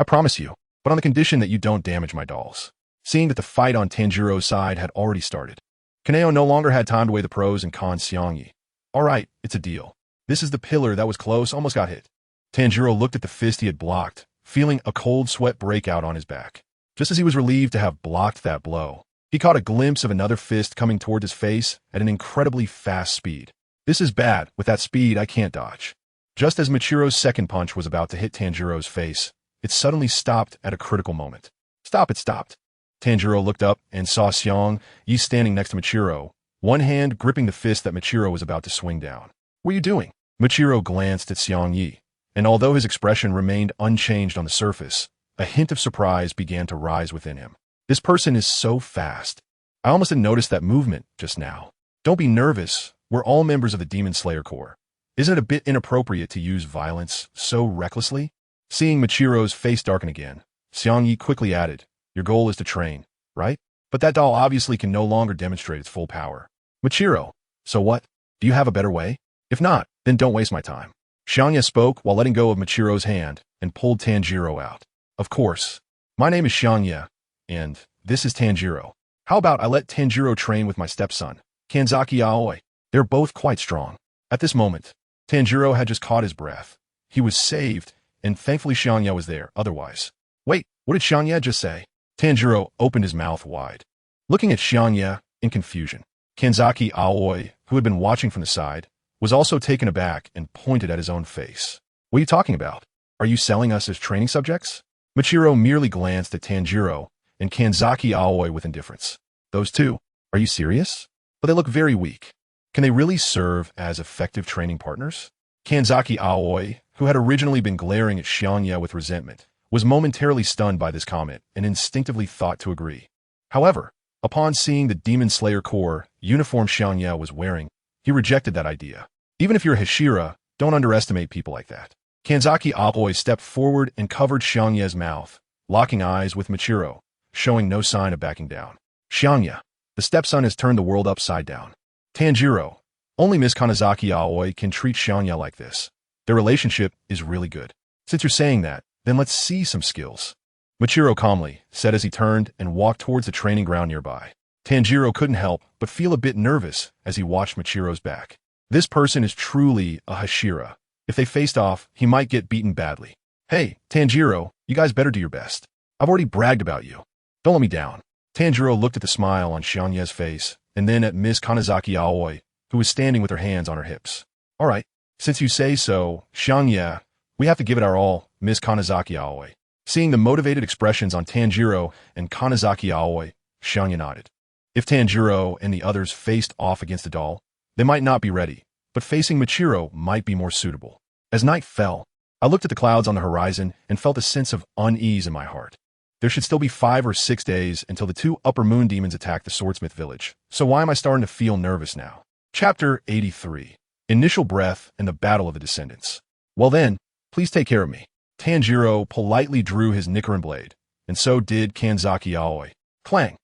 promise you, but on the condition that you don't damage my dolls. Seeing that the fight on Tanjiro's side had already started, Kaneo no longer had time to weigh the pros and cons. Xiangye. All right, it's a deal. This is the pillar that was close, almost got hit. Tanjiro looked at the fist he had blocked, feeling a cold sweat break out on his back. Just as he was relieved to have blocked that blow, he caught a glimpse of another fist coming toward his face at an incredibly fast speed. This is bad. With that speed, I can't dodge. Just as Michiro's second punch was about to hit Tanjiro's face, it suddenly stopped at a critical moment. It stopped. Tanjiro looked up and saw Xiangye standing next to Michiro, one hand gripping the fist that Michiro was about to swing down. What are you doing? Michiro glanced at Xiangye, and although his expression remained unchanged on the surface, A hint of surprise began to rise within him. This person is so fast. I almost didn't notice that movement just now. Don't be nervous. We're all members of the Demon Slayer Corps. Isn't it a bit inappropriate to use violence so recklessly? Seeing Michiro's face darken again, Xiangye quickly added, your goal is to train, right? But that doll obviously can no longer demonstrate its full power. Michiro, so what? Do you have a better way? If not, then don't waste my time. Xiangye spoke while letting go of Michiro's hand and pulled Tanjiro out. Of course. My name is Xiangye, and this is Tanjiro. How about I let Tanjiro train with my stepson, Kanzaki Aoi? They're both quite strong. At this moment, Tanjiro had just caught his breath. He was saved, and thankfully Xiangye was there, otherwise. Wait, what did Xiangye just say? Tanjiro opened his mouth wide, looking at Xiangye in confusion. Kanzaki Aoi, who had been watching from the side, was also taken aback and pointed at his own face. What are you talking about? Are you selling us as training subjects? Michiro merely glanced at Tanjiro and Kanzaki Aoi with indifference. Those two? Are you serious? But they look very weak. Can they really serve as effective training partners? Kanzaki Aoi, who had originally been glaring at Xiangye with resentment, was momentarily stunned by this comment and instinctively thought to agree. However, upon seeing the Demon Slayer Corps uniform Xiangye was wearing, he rejected that idea. Even if you're a Hashira, don't underestimate people like that. Kanzaki Aoi stepped forward and covered Xiangye's mouth, locking eyes with Michiro, showing no sign of backing down. Xiangye, the stepson has turned the world upside down. Tanjiro, only Miss Kanazaki Aoi can treat Xiangye like this. Their relationship is really good. Since you're saying that, then let's see some skills. Michiro calmly said as he turned and walked towards the training ground nearby. Tanjiro couldn't help but feel a bit nervous as he watched Michiro's back. This person is truly a Hashira. If they faced off, he might get beaten badly. Hey, Tanjiro, you guys better do your best. I've already bragged about you. Don't let me down. Tanjiro looked at the smile on Xiangye's face and then at Miss Kanazaki Aoi, who was standing with her hands on her hips. All right, since you say so, Xiangye, we have to give it our all, Miss Kanazaki Aoi. Seeing the motivated expressions on Tanjiro and Kanazaki Aoi, Xiangye nodded. If Tanjiro and the others faced off against the doll, they might not be ready, but facing Michiro might be more suitable. As night fell, I looked at the clouds on the horizon and felt a sense of unease in my heart. There should still be 5 or 6 days until the 2 upper moon demons attack the swordsmith village, so why am I starting to feel nervous now? Chapter 83. Initial Breath and the Battle of the Descendants. Well then, please take care of me. Tanjiro politely drew his Nichirin Blade, and so did Kanzaki Aoi. Clang!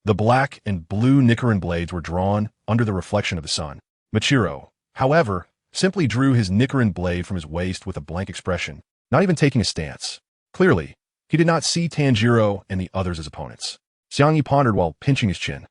The black and blue Nichirin blades were drawn under the reflection of the sun. Michiro, however, simply drew his Nichirin blade from his waist with a blank expression, not even taking a stance. Clearly, he did not see Tanjiro and the others as opponents. Xiangye pondered while pinching his chin.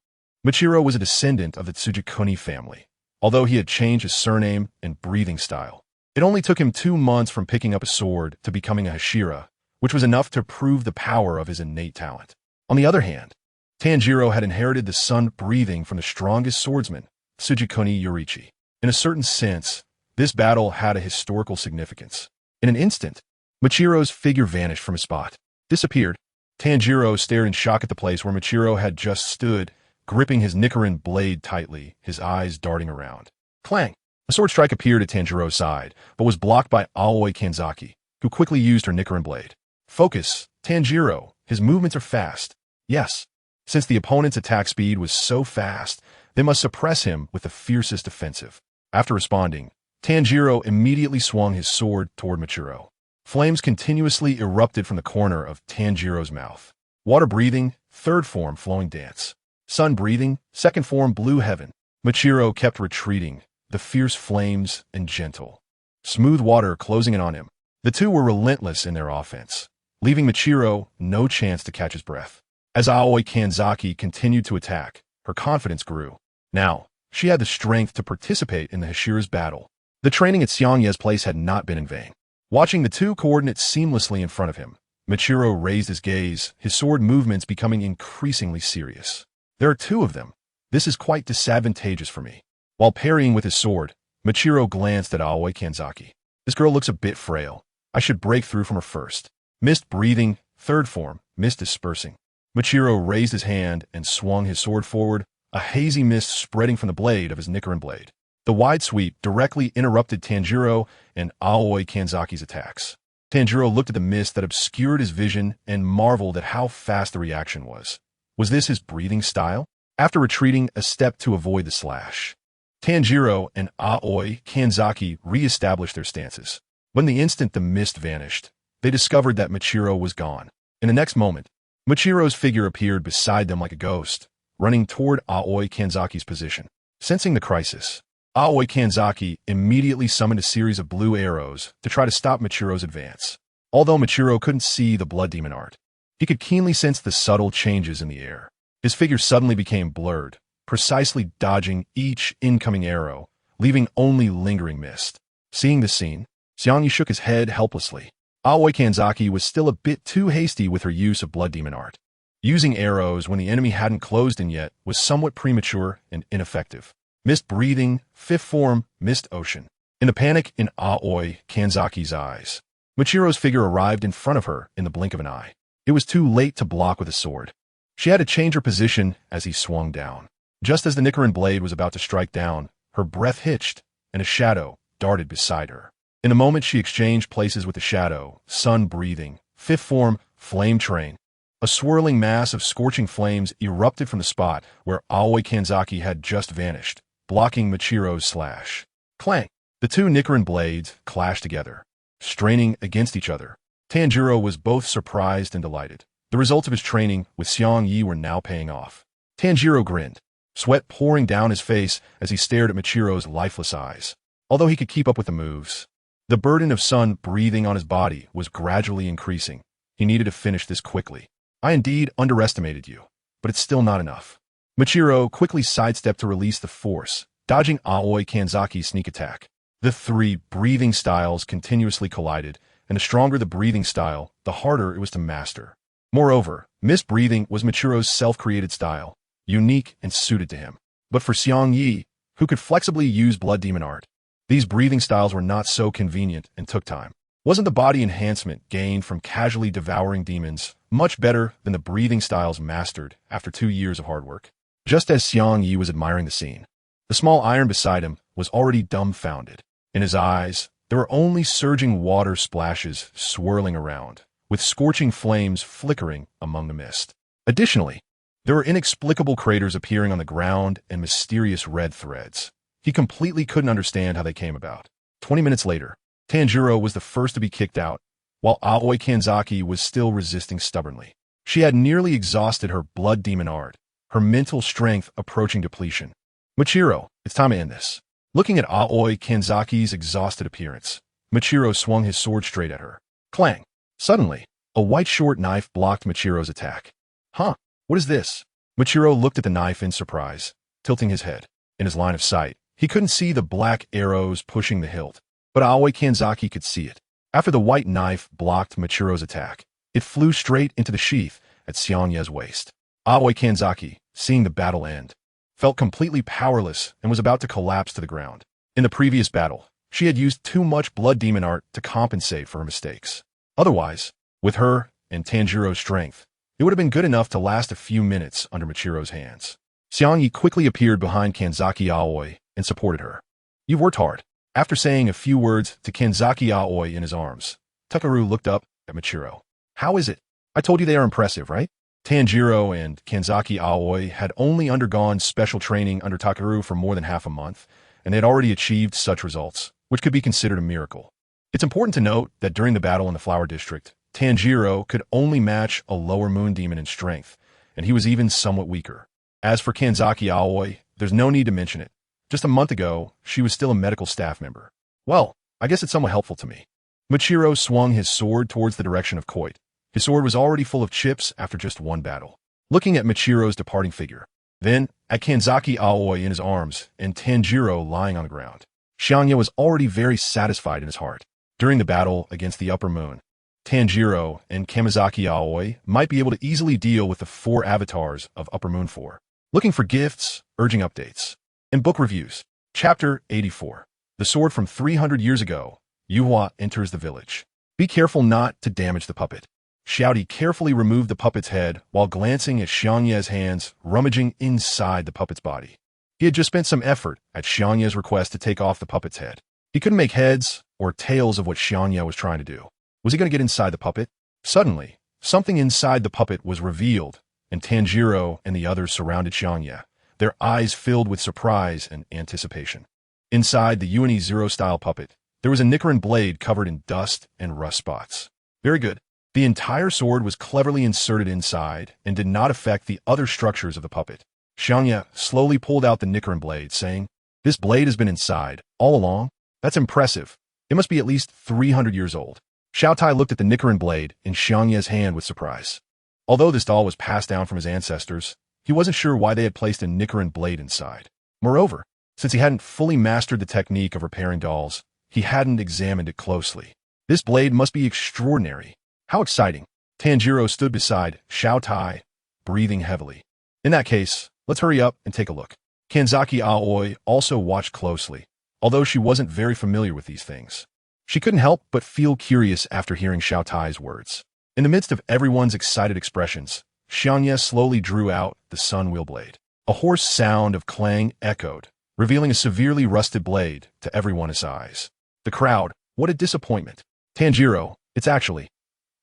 Michiro was a descendant of the Tsujikuni family, although he had changed his surname and breathing style. It only took him 2 months from picking up a sword to becoming a Hashira, which was enough to prove the power of his innate talent. On the other hand, Tanjiro had inherited the sun breathing from the strongest swordsman, Tsujikuni Yorichi. In a certain sense, this battle had a historical significance. In an instant, Michiro's figure vanished from his spot. Disappeared. Tanjiro stared in shock at the place where Michiro had just stood, gripping his Nichirin blade tightly, his eyes darting around. Clang! A sword strike appeared at Tanjiro's side, but was blocked by Aoi Kanzaki, who quickly used her Nichirin blade. Focus, Tanjiro. His movements are fast. Yes. Since the opponent's attack speed was so fast, they must suppress him with the fiercest offensive. After responding, Tanjiro immediately swung his sword toward Michiro. Flames continuously erupted from the corner of Tanjiro's mouth. Water breathing, 3rd form flowing dance. Sun breathing, 2nd form blue heaven. Michiro kept retreating, the fierce flames and gentle, smooth water closing in on him. The two were relentless in their offense, leaving Michiro no chance to catch his breath. As Aoi Kanzaki continued to attack, her confidence grew. Now, she had the strength to participate in the Hashira's battle. The training at Xiangye's place had not been in vain. Watching the 2 coordinates seamlessly in front of him, Michiro raised his gaze, his sword movements becoming increasingly serious. There are 2 of them. This is quite disadvantageous for me. While parrying with his sword, Michiro glanced at Aoi Kanzaki. This girl looks a bit frail. I should break through from her first. Mist breathing, 3rd form, mist dispersing. Michiro raised his hand and swung his sword forward, a hazy mist spreading from the blade of his Nichirin blade. The wide sweep directly interrupted Tanjiro and Aoi Kanzaki's attacks. Tanjiro looked at the mist that obscured his vision and marveled at how fast the reaction was. Was this his breathing style? After retreating a step to avoid the slash, Tanjiro and Aoi Kanzaki re-established their stances. But in the instant the mist vanished, they discovered that Michiro was gone. In the next moment, Michiro's figure appeared beside them like a ghost, running toward Aoi Kanzaki's position. Sensing the crisis, Aoi Kanzaki immediately summoned a series of blue arrows to try to stop Michiro's advance. Although Michiro couldn't see the blood demon art, he could keenly sense the subtle changes in the air. His figure suddenly became blurred, precisely dodging each incoming arrow, leaving only lingering mist. Seeing this scene, Xiangye shook his head helplessly. Aoi Kanzaki was still a bit too hasty with her use of blood demon art. Using arrows when the enemy hadn't closed in yet was somewhat premature and ineffective. Mist breathing, fifth form, mist ocean. In the panic in Aoi Kanzaki's eyes, Michiro's figure arrived in front of her in the blink of an eye. It was too late to block with a sword. She had to change her position as he swung down. Just as the Nichirin Blade was about to strike down, her breath hitched, and a shadow darted beside her. In a moment she exchanged places with the shadow, sun breathing, fifth form, flame train. A swirling mass of scorching flames erupted from the spot where Aoi Kanzaki had just vanished, blocking Michiro's slash. Clang! The two Nichirin blades clashed together, straining against each other. Tanjiro was both surprised and delighted. The results of his training with Xiangye were now paying off. Tanjiro grinned, sweat pouring down his face as he stared at Michiro's lifeless eyes. Although he could keep up with the moves, the burden of sun breathing on his body was gradually increasing. He needed to finish this quickly. I indeed underestimated you, but it's still not enough. Michiro quickly sidestepped to release the force, dodging Aoi Kanzaki's sneak attack. The three breathing styles continuously collided, and the stronger the breathing style, the harder it was to master. Moreover, mist breathing was Michiro's self-created style, unique and suited to him. But for Xiangye, who could flexibly use blood demon art, these breathing styles were not so convenient and took time. Wasn't the body enhancement gained from casually devouring demons much better than the breathing styles mastered after 2 years of hard work? Just as Xiangye was admiring the scene, the small iron beside him was already dumbfounded. In his eyes, there were only surging water splashes swirling around, with scorching flames flickering among the mist. Additionally, there were inexplicable craters appearing on the ground and mysterious red threads. He completely couldn't understand how they came about. 20 minutes later, Tanjiro was the first to be kicked out, while Aoi Kanzaki was still resisting stubbornly. She had nearly exhausted her blood demon art, her mental strength approaching depletion. Michiro, it's time to end this. Looking at Aoi Kanzaki's exhausted appearance, Michiro swung his sword straight at her. Clang! Suddenly, a white short knife blocked Michiro's attack. Huh? What is this? Michiro looked at the knife in surprise, tilting his head. In his line of sight, he couldn't see the black arrows pushing the hilt, but Aoi Kanzaki could see it. After the white knife blocked Michiro's attack, it flew straight into the sheath at Xiangye's waist. Aoi Kanzaki, seeing the battle end, felt completely powerless and was about to collapse to the ground. In the previous battle, she had used too much blood demon art to compensate for her mistakes. Otherwise, with her and Tanjiro's strength, it would have been good enough to last a few minutes under Michiro's hands. Xiangye quickly appeared behind Kanzaki Aoi and supported her. You've worked hard. After saying a few words to Kanzaki Aoi in his arms, Takeru looked up at Michiro. How is it? I told you they are impressive, right? Tanjiro and Kanzaki Aoi had only undergone special training under Takeru for more than half a month, and they had already achieved such results, which could be considered a miracle. It's important to note that during the battle in the Flower District, Tanjiro could only match a lower moon demon in strength, and he was even somewhat weaker. As for Kanzaki Aoi, there's no need to mention it. Just a month ago, she was still a medical staff member. Well, I guess it's somewhat helpful to me. Michiro swung his sword towards the direction of Koit. His sword was already full of chips after just one battle. Looking at Michiro's departing figure, then at Kanzaki Aoi in his arms and Tanjiro lying on the ground, Xiangye was already very satisfied in his heart. During the battle against the Upper Moon, Tanjiro and Kamizaki Aoi might be able to easily deal with the 4 avatars of Upper Moon 4. Looking for gifts, urging updates, and book reviews. Chapter 84. The sword from 300 years ago. Yuhua enters the village. Be careful not to damage the puppet. Xiaodi carefully removed the puppet's head while glancing at Xiangye's hands rummaging inside the puppet's body. He had just spent some effort at Xiangye's request to take off the puppet's head. He couldn't make heads or tails of what Xiangye was trying to do. Was he going to get inside the puppet? Suddenly, something inside the puppet was revealed, and Tanjiro and the others surrounded Xiangye, their eyes filled with surprise and anticipation. Inside the Uni-Zero-style puppet, there was a Nichirin blade covered in dust and rust spots. Very good. The entire sword was cleverly inserted inside and did not affect the other structures of the puppet. Xiangye slowly pulled out the Nichirin blade, saying, "This blade has been inside all along? That's impressive. It must be at least 300 years old." Xiaotai looked at the Nichirin blade in Xiangye's hand with surprise. Although this doll was passed down from his ancestors, he wasn't sure why they had placed a Nichirin blade inside. Moreover, since he hadn't fully mastered the technique of repairing dolls, he hadn't examined it closely. This blade must be extraordinary. How exciting. Tanjiro stood beside Xiaotai, breathing heavily. In that case, let's hurry up and take a look. Kanzaki Aoi also watched closely, although she wasn't very familiar with these things. She couldn't help but feel curious after hearing Xiaotai's words. In the midst of everyone's excited expressions, Xiangye slowly drew out the sun wheel blade. A hoarse sound of clang echoed, revealing a severely rusted blade to everyone's eyes. The crowd, what a disappointment. Tanjiro, it's actually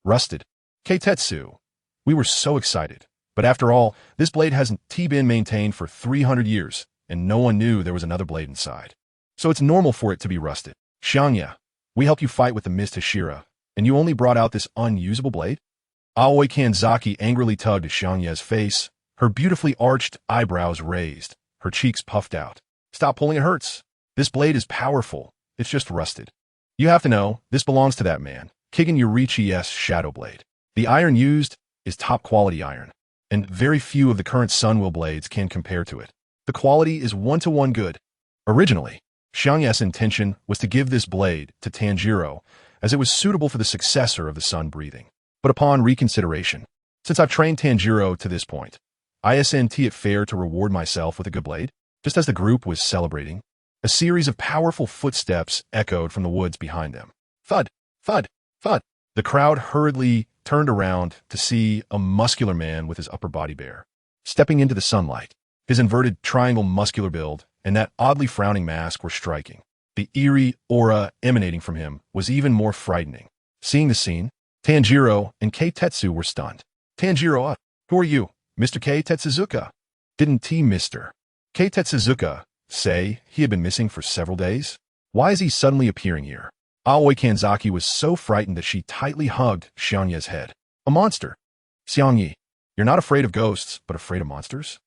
rusted. Keitetsu, we were so excited. But after all, this blade hasn't been maintained for 300 years, and no one knew there was another blade inside. So it's normal for it to be rusted. Xiangye, we helped you fight with the Mist Hashira, and you only brought out this unusable blade? Aoi Kanzaki angrily tugged at Xiangye's face, her beautifully arched eyebrows raised, her cheeks puffed out. Stop pulling, it hurts. This blade is powerful. It's just rusted. You have to know, this belongs to that man, Kigen Yorichi's Shadow Blade. The iron used is top-quality iron, and very few of the current Sunwheel blades can compare to it. The quality is one-to-one good. Originally, Xiangye's intention was to give this blade to Tanjiro, as it was suitable for the successor of the Sun Breathing. But upon reconsideration, since I've trained Tanjiro to this point, isn't it fair to reward myself with a good blade? Just as the group was celebrating, a series of powerful footsteps echoed from the woods behind them. Thud, thud, thud. The crowd hurriedly turned around to see a muscular man with his upper body bare, stepping into the sunlight. His inverted triangle muscular build and that oddly frowning mask were striking. The eerie aura emanating from him was even more frightening. Seeing the scene, Tanjiro and Keitetsu were stunned. Tanjiro, who are you? Mr. Keitetsuzuka? Didn't Mr. Keitetsuzuka say he had been missing for several days? Why is he suddenly appearing here? Aoi Kanzaki was so frightened that she tightly hugged Xiangye's head. A monster. Xiangye, you're not afraid of ghosts, but afraid of monsters?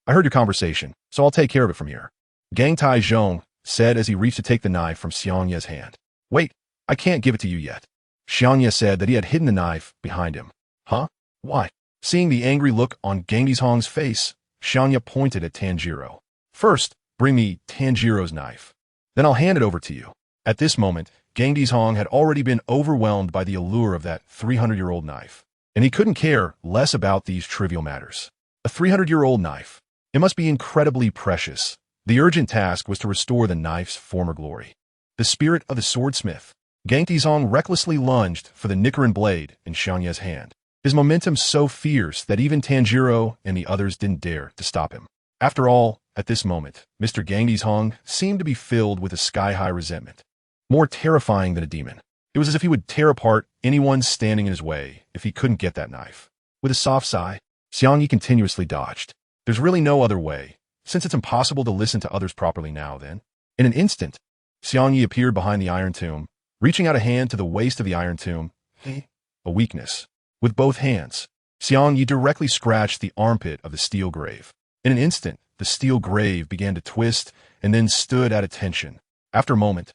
I heard your conversation, so I'll take care of it from here. Gang Tai Zhong said as he reached to take the knife from Xiangye's hand. Wait, I can't give it to you yet. Xiangye said that he had hidden the knife behind him. Huh? Why? Seeing the angry look on Gang Hong's face, Xiangye pointed at Tanjiro. First, bring me Tanjiro's knife. Then I'll hand it over to you. At this moment, Gang Hong had already been overwhelmed by the allure of that 300-year-old knife, and he couldn't care less about these trivial matters. A 300-year-old knife. It must be incredibly precious. The urgent task was to restore the knife's former glory. The spirit of the swordsmith. Gang Hong recklessly lunged for the Nichirin blade in Xiangye's hand. His momentum so fierce that even Tanjiro and the others didn't dare to stop him. After all, at this moment, Mr. Gang Hong seemed to be filled with a sky-high resentment. More terrifying than a demon. It was as if he would tear apart anyone standing in his way if he couldn't get that knife. With a soft sigh, Xiangye continuously dodged. There's really no other way, since it's impossible to listen to others properly now then. In an instant, Xiangye appeared behind the iron tomb, reaching out a hand to the waist of the iron tomb. A weakness. With both hands, Xiangye directly scratched the armpit of the steel grave. In an instant, the steel grave began to twist and then stood at attention. After a moment,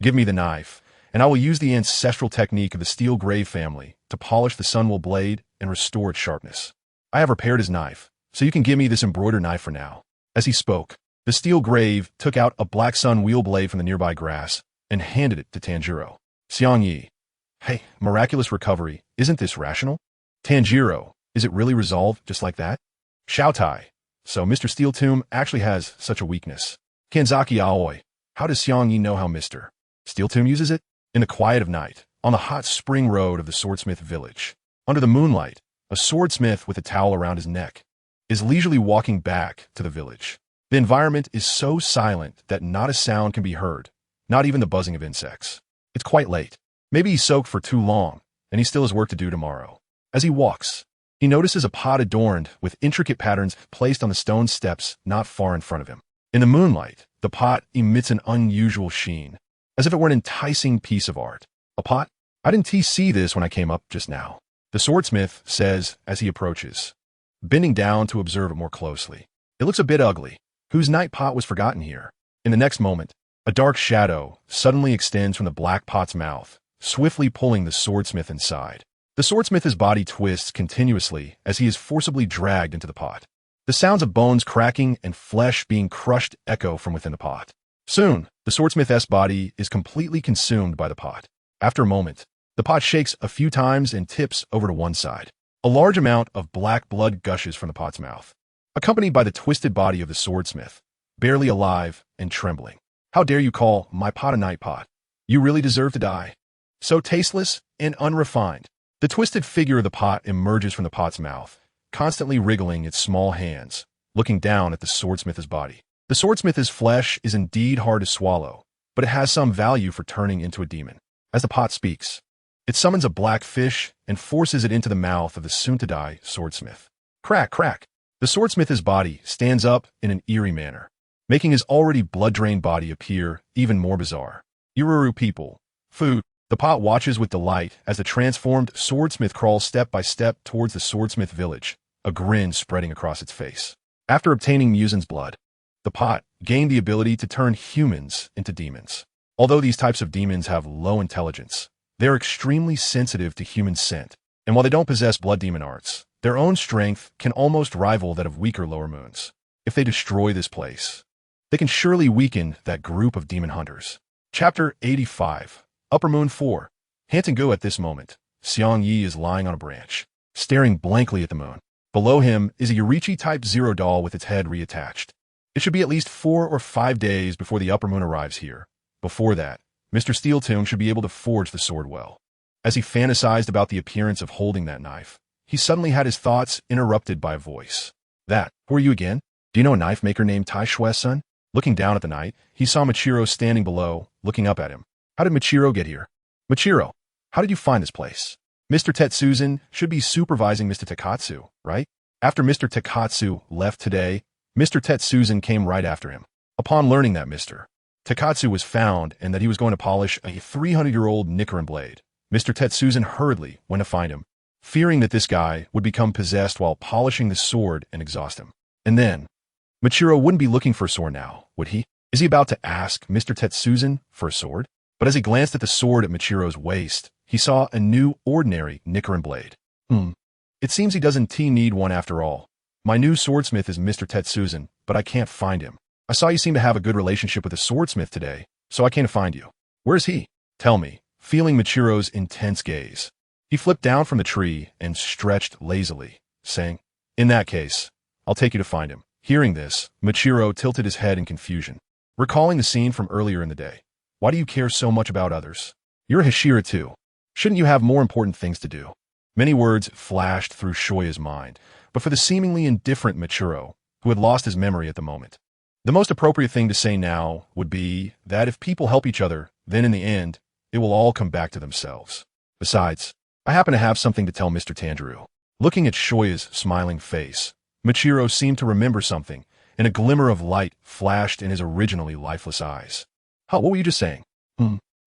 give me the knife, and I will use the ancestral technique of the steel grave family to polish the Sunwheel blade and restore its sharpness. I have repaired his knife, so you can give me this embroidered knife for now. As he spoke, the steel grave took out a black Sunwheel blade from the nearby grass and handed it to Tanjiro. Xiangye, hey, miraculous recovery, isn't this rational? Tanjiro, is it really resolved just like that? Xiaotai, so Mr. Steel Tomb actually has such a weakness. Kanzaki Aoi, how does Xiangye know how Mr. Steel Tomb uses it? In the quiet of night, on the hot spring road of the swordsmith village, under the moonlight, a swordsmith with a towel around his neck is leisurely walking back to the village. The environment is so silent that not a sound can be heard, not even the buzzing of insects. It's quite late. Maybe he soaked for too long, and he still has work to do tomorrow. As he walks, he notices a pot adorned with intricate patterns placed on the stone steps not far in front of him. In the moonlight, the pot emits an unusual sheen, as if it were an enticing piece of art. A pot? I didn't see this when I came up just now, the swordsmith says as he approaches, bending down to observe it more closely. It looks a bit ugly. Whose night pot was forgotten here? In the next moment, a dark shadow suddenly extends from the black pot's mouth, swiftly pulling the swordsmith inside. The swordsmith's body twists continuously as he is forcibly dragged into the pot. The sounds of bones cracking and flesh being crushed echo from within the pot. Soon, the swordsmith's body is completely consumed by the pot. After a moment, the pot shakes a few times and tips over to one side. A large amount of black blood gushes from the pot's mouth, accompanied by the twisted body of the swordsmith, barely alive and trembling. How dare you call my pot a night pot? You really deserve to die. So tasteless and unrefined. The twisted figure of the pot emerges from the pot's mouth, constantly wriggling its small hands, looking down at the swordsmith's body. The swordsmith's flesh is indeed hard to swallow, but it has some value for turning into a demon. As the pot speaks, it summons a black fish and forces it into the mouth of the soon-to-die swordsmith. Crack, crack. The swordsmith's body stands up in an eerie manner, making his already blood-drained body appear even more bizarre. Ururu people. Food. The pot watches with delight as the transformed swordsmith crawls step by step towards the swordsmith village, a grin spreading across its face. After obtaining Musen's blood, the pot gained the ability to turn humans into demons. Although these types of demons have low intelligence, they are extremely sensitive to human scent, and while they don't possess blood demon arts, their own strength can almost rival that of weaker lower moons. If they destroy this place, they can surely weaken that group of demon hunters. Chapter 85. Upper Moon 4. Hantengu at this moment, Xiangye is lying on a branch, staring blankly at the moon. Below him is a Yurichi Type 0 doll with its head reattached. It should be at least 4 or 5 days before the upper moon arrives here. Before that, Mr. Steeltomb should be able to forge the sword well. As he fantasized about the appearance of holding that knife, he suddenly had his thoughts interrupted by a voice. That, who are you again? Do you know a knife maker named Tai Shue's-san? Looking down at the night, he saw Michiro standing below, looking up at him. How did Michiro get here? Michiro, how did you find this place? Mr. Tetsuzan should be supervising Mr. Takatsu, right? After Mr. Takatsu left today, Mr. Tetsuzan came right after him. Upon learning that Mr. Takatsu was found and that he was going to polish a 300-year-old Nichirin Blade, Mr. Tetsuzan hurriedly went to find him, fearing that this guy would become possessed while polishing the sword and exhaust him. And then, Michiro wouldn't be looking for a sword now, would he? Is he about to ask Mr. Tetsuzan for a sword? But as he glanced at the sword at Michiro's waist, he saw a new, ordinary Nichirin Blade. It seems he doesn't need one after all. My new swordsmith is Mr. Tetsuzan, but I can't find him. I saw you seem to have a good relationship with a swordsmith today, so I came to find you. Where's he? Tell me, feeling Michiro's intense gaze. He flipped down from the tree and stretched lazily, saying, In that case, I'll take you to find him. Hearing this, Michiro tilted his head in confusion, recalling the scene from earlier in the day. Why do you care so much about others? You're a Hashira too. Shouldn't you have more important things to do? Many words flashed through Shoya's mind, but for the seemingly indifferent Michiro, who had lost his memory at the moment, the most appropriate thing to say now would be that if people help each other, then in the end, it will all come back to themselves. Besides, I happen to have something to tell Mr. Tanjiro. Looking at Shoya's smiling face, Michiro seemed to remember something, and a glimmer of light flashed in his originally lifeless eyes. What were you just saying?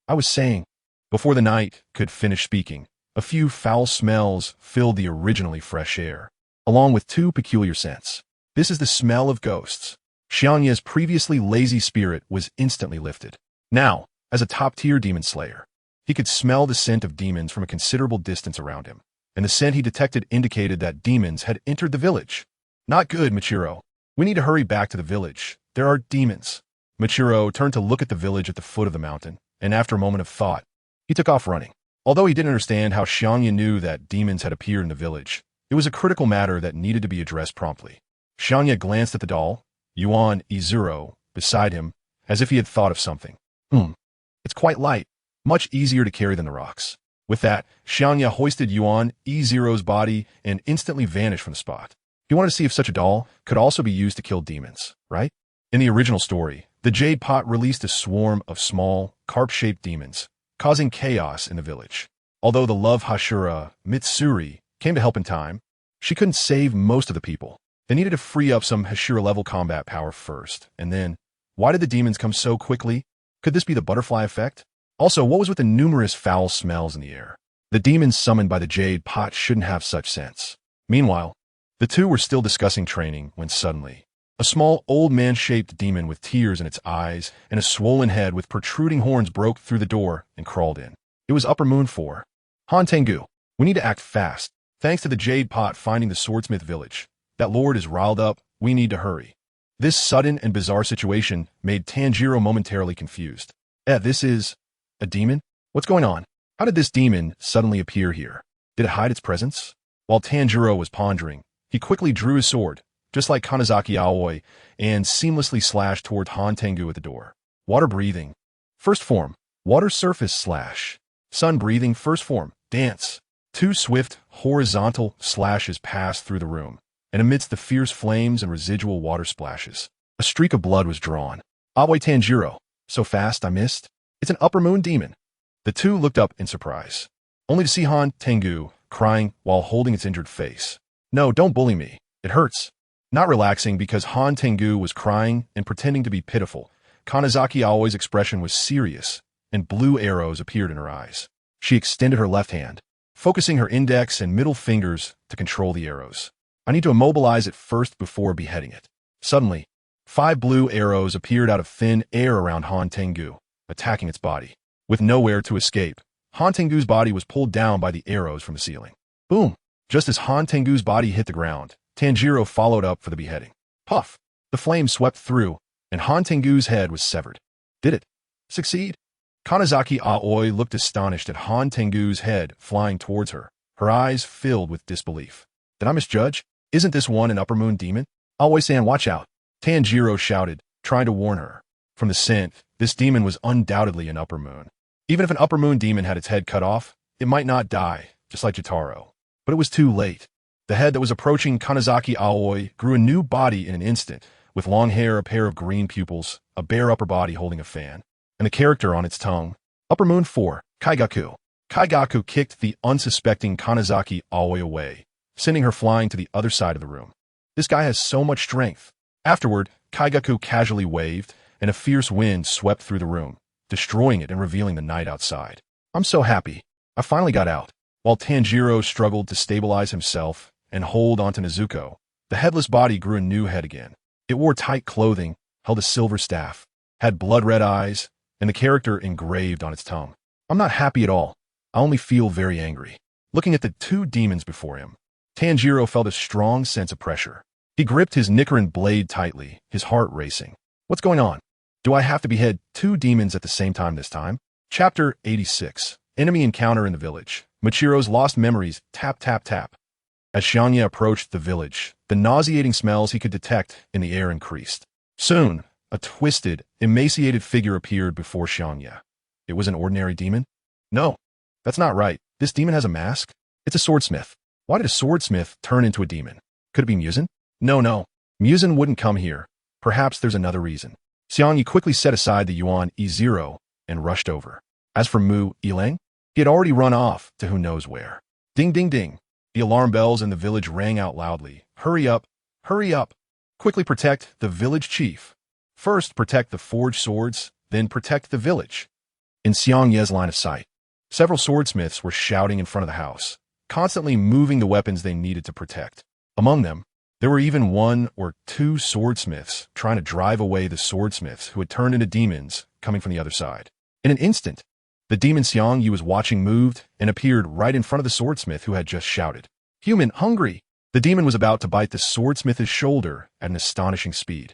I was saying. Before the night could finish speaking, a few foul smells filled the originally fresh air, along with 2 peculiar scents. This is the smell of ghosts. Xiangye's previously lazy spirit was instantly lifted. Now, as a top-tier demon slayer, he could smell the scent of demons from a considerable distance around him, and the scent he detected indicated that demons had entered the village. Not good, Michiro. We need to hurry back to the village. There are demons. Michiro turned to look at the village at the foot of the mountain, and after a moment of thought, he took off running. Although he didn't understand how Xiangye knew that demons had appeared in the village, it was a critical matter that needed to be addressed promptly. Xiangye glanced at the doll, Yuan Izuro, beside him, as if he had thought of something. It's quite light, much easier to carry than the rocks. With that, Xiangye hoisted Yuan Izuro's body and instantly vanished from the spot. He wanted to see if such a doll could also be used to kill demons, right? In the original story, the Jade Pot released a swarm of small, carp-shaped demons, causing chaos in the village. Although the love Hashira, Mitsuri, came to help in time, she couldn't save most of the people. They needed to free up some Hashira-level combat power first, and then, why did the demons come so quickly? Could this be the butterfly effect? Also, what was with the numerous foul smells in the air? The demons summoned by the jade pot shouldn't have such sense. Meanwhile, the two were still discussing training when suddenly, a small old man-shaped demon with tears in its eyes and a swollen head with protruding horns broke through the door and crawled in. It was Upper Moon 4. Han Tengu, we need to act fast. Thanks to the jade pot finding the swordsmith village. That lord is riled up, we need to hurry. This sudden and bizarre situation made Tanjiro momentarily confused. This is a demon? What's going on? How did this demon suddenly appear here? Did it hide its presence? While Tanjiro was pondering, he quickly drew his sword, just like Kanazaki Aoi, and seamlessly slashed toward Han Tengu at the door. Water breathing. First form, water surface slash. Sun breathing first form, dance. Two swift, horizontal slashes passed through the room, and amidst the fierce flames and residual water splashes, a streak of blood was drawn. Aoi Tanjiro, so fast I missed? It's an Upper Moon demon. The two looked up in surprise, only to see Han Tengu crying while holding its injured face. No, don't bully me. It hurts. Not relaxing because Han Tengu was crying and pretending to be pitiful, Kanazaki Aoi's expression was serious, and blue arrows appeared in her eyes. She extended her left hand, focusing her index and middle fingers to control the arrows. I need to immobilize it first before beheading it. Suddenly, 5 blue arrows appeared out of thin air around Han Tengu, attacking its body. With nowhere to escape, Han Tengu's body was pulled down by the arrows from the ceiling. Boom! Just as Han Tengu's body hit the ground, Tanjiro followed up for the beheading. Puff! The flame swept through, and Han Tengu's head was severed. Did it succeed? Kanazaki Aoi looked astonished at Han Tengu's head flying towards her, her eyes filled with disbelief. Did I misjudge? Isn't this one an Upper Moon demon? Aoi-san, watch out! Tanjiro shouted, trying to warn her. From the scent, this demon was undoubtedly an Upper Moon. Even if an Upper Moon demon had its head cut off, it might not die, just like Jotaro. But it was too late. The head that was approaching Kanazaki Aoi grew a new body in an instant, with long hair, a pair of green pupils, a bare upper body holding a fan, and the character on its tongue. Upper Moon 4, Kaigaku. Kaigaku kicked the unsuspecting Kanazaki Aoi away, sending her flying to the other side of the room. This guy has so much strength. Afterward, Kaigaku casually waved, and a fierce wind swept through the room, destroying it and revealing the night outside. I'm so happy. I finally got out. While Tanjiro struggled to stabilize himself and hold onto Nezuko, the headless body grew a new head again. It wore tight clothing, held a silver staff, had blood-red eyes, and the character engraved on its tongue. I'm not happy at all. I only feel very angry. Looking at the 2 demons before him, Tanjiro felt a strong sense of pressure. He gripped his Nichirin Blade tightly, his heart racing. What's going on? Do I have to behead 2 demons at the same time this time? Chapter 86. Enemy encounter in the village. Michiro's lost memories, tap, tap, tap. As Xiangye approached the village, the nauseating smells he could detect in the air increased. Soon, a twisted, emaciated figure appeared before Xiangye. It was an ordinary demon? No, that's not right. This demon has a mask? It's a swordsmith. Why did a swordsmith turn into a demon? Could it be Muzan? No. Muzan wouldn't come here. Perhaps there's another reason. Xiangye quickly set aside the Yuan E0 and rushed over. As for Mu Ileng, he had already run off to who knows where. Ding, ding, ding. The alarm bells in the village rang out loudly. Hurry up, hurry up. Quickly protect the village chief. First protect the forged swords, then protect the village. In Xiangye's line of sight, several swordsmiths were shouting in front of the house, constantly moving the weapons they needed to protect. Among them, there were even 1 or 2 swordsmiths trying to drive away the swordsmiths who had turned into demons coming from the other side. In an instant, the demon Xiangye was watching moved and appeared right in front of the swordsmith who had just shouted, "Human, hungry!" The demon was about to bite the swordsmith's shoulder at an astonishing speed.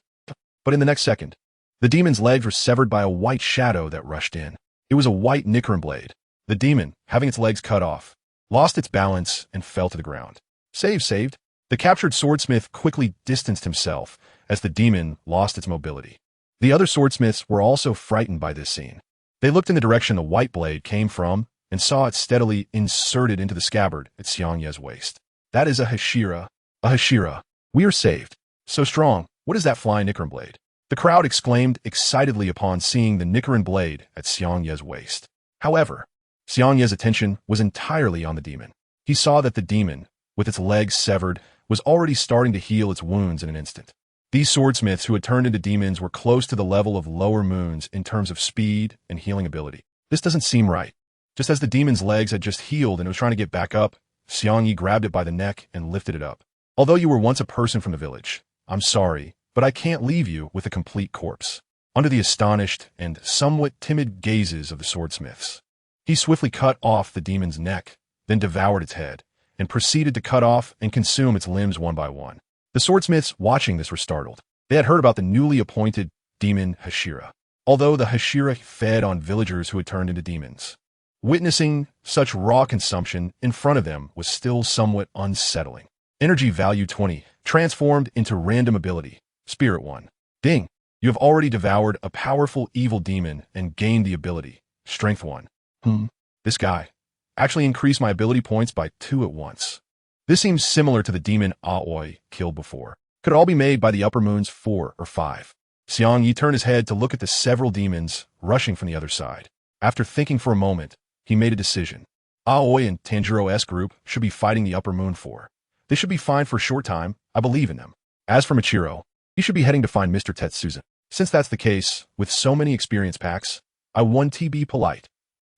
But in the next second, the demon's legs were severed by a white shadow that rushed in. It was a white Nichirin Blade. The demon, having its legs cut off, lost its balance and fell to the ground. Saved. The captured swordsmith quickly distanced himself as the demon lost its mobility. The other swordsmiths were also frightened by this scene. They looked in the direction the white blade came from and saw it steadily inserted into the scabbard at Xiangye's waist. That is a Hashira. A Hashira. We are saved. So strong. What is that flying Nichirin Blade? The crowd exclaimed excitedly upon seeing the Nichirin Blade at Xiangye's waist. However, Xiangye's attention was entirely on the demon. He saw that the demon, with its legs severed, was already starting to heal its wounds in an instant. These swordsmiths who had turned into demons were close to the level of lower moons in terms of speed and healing ability. This doesn't seem right. Just as the demon's legs had just healed and it was trying to get back up, Xiangye grabbed it by the neck and lifted it up. Although you were once a person from the village, I'm sorry, but I can't leave you with a complete corpse. Under the astonished and somewhat timid gazes of the swordsmiths, he swiftly cut off the demon's neck, then devoured its head, and proceeded to cut off and consume its limbs one by one. The swordsmiths watching this were startled. They had heard about the newly appointed demon Hashira, although the Hashira fed on villagers who had turned into demons. Witnessing such raw consumption in front of them was still somewhat unsettling. Energy value 20, transformed into random ability, Spirit 1. Ding! You have already devoured a powerful evil demon and gained the ability, Strength 1. This guy actually increased my ability points by 2 at once. This seems similar to the demon Aoi killed before. Could it all be made by the upper moons 4 or 5? Xiangye turned his head to look at the several demons rushing from the other side. After thinking for a moment, he made a decision. Aoi and Tanjiro's group should be fighting the upper moon 4. They should be fine for a short time. I believe in them. As for Michiro, he should be heading to find Mr. Tetsuzan. Since that's the case, with so many experience packs, I want to be polite.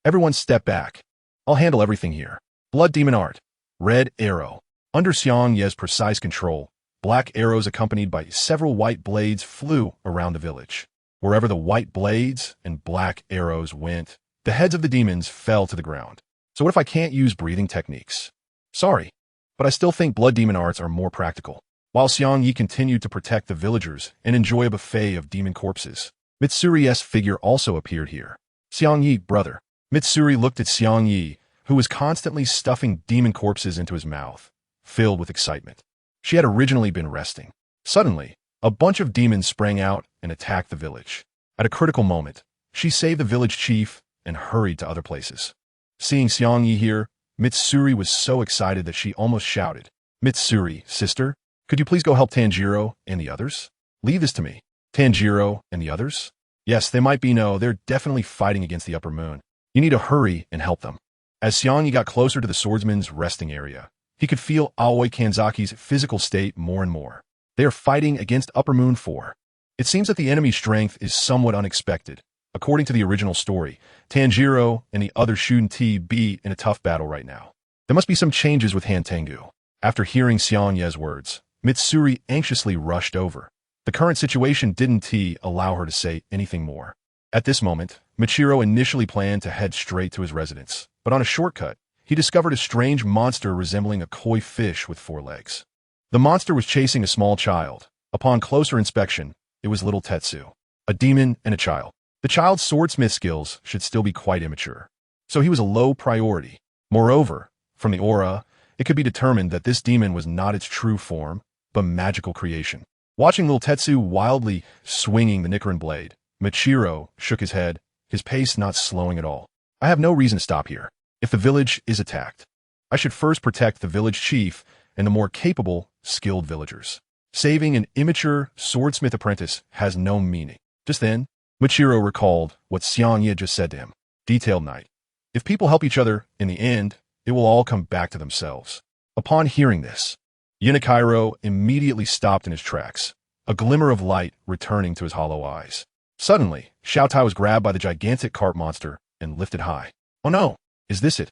Everyone step back. I'll handle everything here. Blood Demon Art. Red Arrow. Under Xiangye's precise control, black arrows accompanied by several white blades flew around the village. Wherever the white blades and black arrows went, the heads of the demons fell to the ground. So what if I can't use breathing techniques? Sorry, but I still think Blood Demon Arts are more practical. While Xiangye continued to protect the villagers and enjoy a buffet of demon corpses, Mitsuri's figure also appeared here. Xiangye, brother. Mitsuri looked at Xiangye, who was constantly stuffing demon corpses into his mouth, filled with excitement. She had originally been resting. Suddenly, a bunch of demons sprang out and attacked the village. At a critical moment, she saved the village chief and hurried to other places. Seeing Xiangye here, Mitsuri was so excited that she almost shouted, "Mitsuri, sister, could you please go help Tanjiro and the others? Leave this to me." Tanjiro and the others? Yes, they might be they're definitely fighting against the upper moon. You need to hurry and help them. As Xiangye got closer to the swordsman's resting area, he could feel Aoi Kanzaki's physical state more and more. They are fighting against Upper Moon 4. It seems that the enemy's strength is somewhat unexpected. According to the original story, Tanjiro and the other shouldn't be in a tough battle right now. There must be some changes with Hantengu. After hearing Xiangye's words, Mitsuri anxiously rushed over. The current situation didn't allow her to say anything more. At this moment, Michiro initially planned to head straight to his residence, but on a shortcut, he discovered a strange monster resembling a koi fish with 4 legs. The monster was chasing a small child. Upon closer inspection, it was little Tetsu, a demon and a child. The child's swordsmith skills should still be quite immature, so he was a low priority. Moreover, from the aura, it could be determined that this demon was not its true form, but magical creation. Watching little Tetsu wildly swinging the Nichirin Blade, Michiro shook his head, his pace not slowing at all. I have no reason to stop here. If the village is attacked, I should first protect the village chief and the more capable, skilled villagers. Saving an immature swordsmith apprentice has no meaning. Just then, Michiro recalled what Xiangye just said to him. Detailed night. If people help each other, in the end, it will all come back to themselves. Upon hearing this, Yunikairo immediately stopped in his tracks, a glimmer of light returning to his hollow eyes. Suddenly, Xiaotai was grabbed by the gigantic carp monster and lifted high. Oh no! Is this it?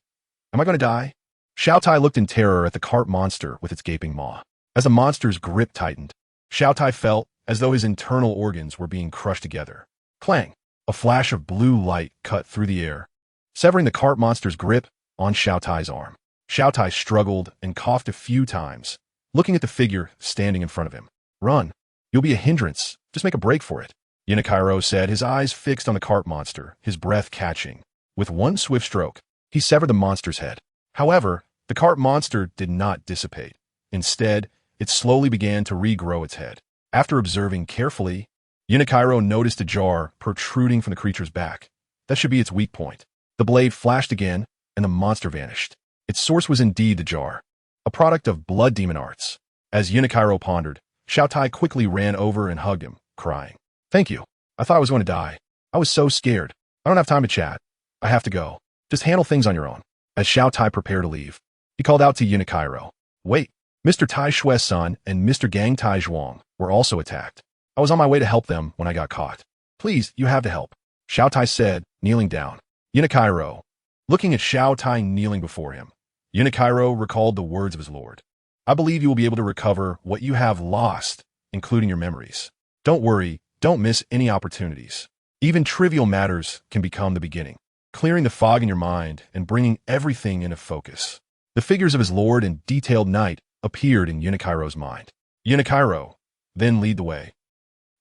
Am I going to die? Xiaotai looked in terror at the carp monster with its gaping maw. As the monster's grip tightened, Xiaotai felt as though his internal organs were being crushed together. Clang! A flash of blue light cut through the air, severing the carp monster's grip on Xiaotai's arm. Xiaotai struggled and coughed a few times, looking at the figure standing in front of him. Run! You'll be a hindrance. Just make a break for it. Yunikairo said, his eyes fixed on the carp monster, his breath catching. With one swift stroke, he severed the monster's head. However, the carp monster did not dissipate. Instead, it slowly began to regrow its head. After observing carefully, Yunikairo noticed a jar protruding from the creature's back. That should be its weak point. The blade flashed again, and the monster vanished. Its source was indeed the jar, a product of Blood Demon Arts. As Yunikairo pondered, Xiaotai quickly ran over and hugged him, crying. Thank you. I thought I was going to die. I was so scared. I don't have time to chat. I have to go. Just handle things on your own. As Xiao Tai prepared to leave, he called out to Unicairo. Wait, Mr. Tai Shue's son and Mr. Gang Tai Zhuang were also attacked. I was on my way to help them when I got caught. Please, you have to help, Xiao Tai said, kneeling down. Unicairo. Looking at Xiao Tai kneeling before him, Unicairo recalled the words of his lord. I believe you will be able to recover what you have lost, including your memories. Don't worry, don't miss any opportunities. Even trivial matters can become the beginning, clearing the fog in your mind and bringing everything into focus. The figures of his lord and detailed knight appeared in Unicairo's mind. Unicairo, then lead the way.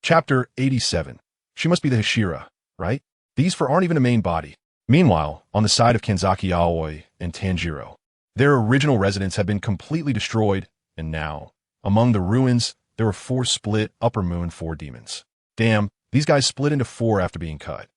Chapter 87. She must be the Hashira, right? These four aren't even a main body. Meanwhile, on the side of Kanzaki Aoi and Tanjiro, their original residence had been completely destroyed, and now, among the ruins, there were 4 split Upper Moon 4 demons. Damn, these guys split into 4 after being cut.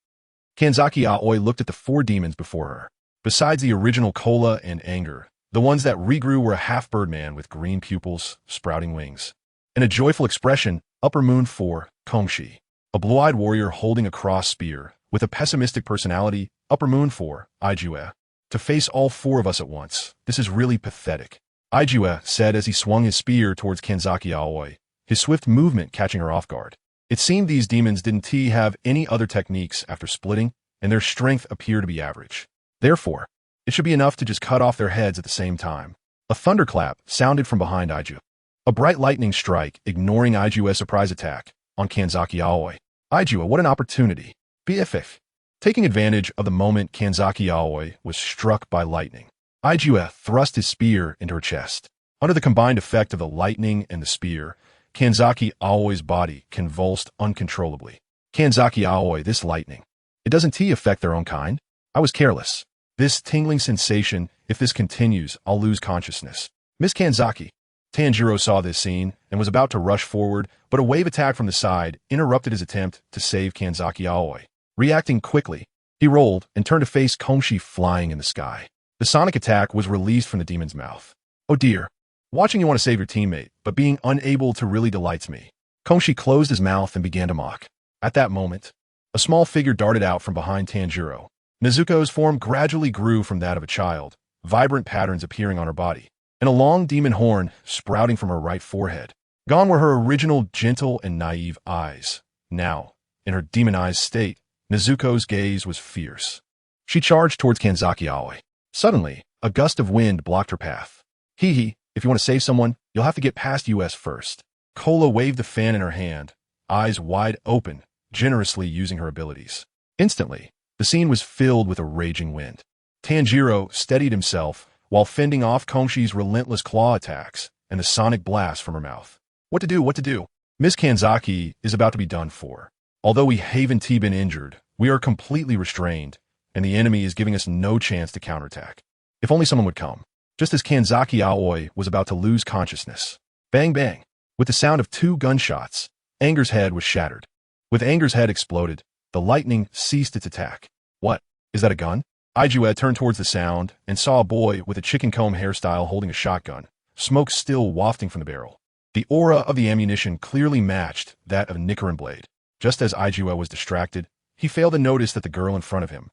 Kanzaki Aoi looked at the 4 demons before her. Besides the original Cola and Anger, the ones that regrew were a half-bird man with green pupils, sprouting wings, and a joyful expression, Upper Moon 4, Kongshi, a blue-eyed warrior holding a cross spear, with a pessimistic personality, Upper Moon 4, Ijue. To face all 4 of us at once, this is really pathetic, Ijue said as he swung his spear towards Kanzaki Aoi, his swift movement catching her off guard. It seemed these demons didn't have any other techniques after splitting, and their strength appeared to be average. Therefore, it should be enough to just cut off their heads at the same time. A thunderclap sounded from behind Iju. A bright lightning strike, ignoring Ijue's surprise attack on Kanzaki Aoi. Ijue, what an opportunity. BFF. Taking advantage of the moment Kanzaki Aoi was struck by lightning, Ijue thrust his spear into her chest. Under the combined effect of the lightning and the spear, Kanzaki Aoi's body convulsed uncontrollably. Kanzaki Aoi, this lightning. It doesn't affect their own kind? I was careless. This tingling sensation, if this continues, I'll lose consciousness. Miss Kanzaki. Tanjiro saw this scene and was about to rush forward, but a wave attack from the side interrupted his attempt to save Kanzaki Aoi. Reacting quickly, he rolled and turned to face Kongshi flying in the sky. The sonic attack was released from the demon's mouth. Oh dear. Watching you want to save your teammate, but being unable to really delights me. Kongshi closed his mouth and began to mock. At that moment, a small figure darted out from behind Tanjiro. Nezuko's form gradually grew from that of a child, vibrant patterns appearing on her body, and a long demon horn sprouting from her right forehead. Gone were her original gentle and naive eyes. Now, in her demonized state, Nezuko's gaze was fierce. She charged towards Kanzaki Aoi. Suddenly, a gust of wind blocked her path. Hee, if you want to save someone, you'll have to get past US first. Cola waved the fan in her hand, eyes wide open, generously using her abilities. Instantly, the scene was filled with a raging wind. Tanjiro steadied himself while fending off Kongshi's relentless claw attacks and the sonic blast from her mouth. What to do? Miss Kanzaki is about to be done for. Although we haven't been injured, we are completely restrained, and the enemy is giving us no chance to counterattack. If only someone would come. Just as Kanzaki Aoi was about to lose consciousness. Bang bang. With the sound of 2 gunshots, Anger's head was shattered. With Anger's head exploded, the lightning ceased its attack. What? Is that a gun? Ijue turned towards the sound and saw a boy with a chicken comb hairstyle holding a shotgun, smoke still wafting from the barrel. The aura of the ammunition clearly matched that of Nichirin Blade. Just as Ijue was distracted, he failed to notice that the girl in front of him,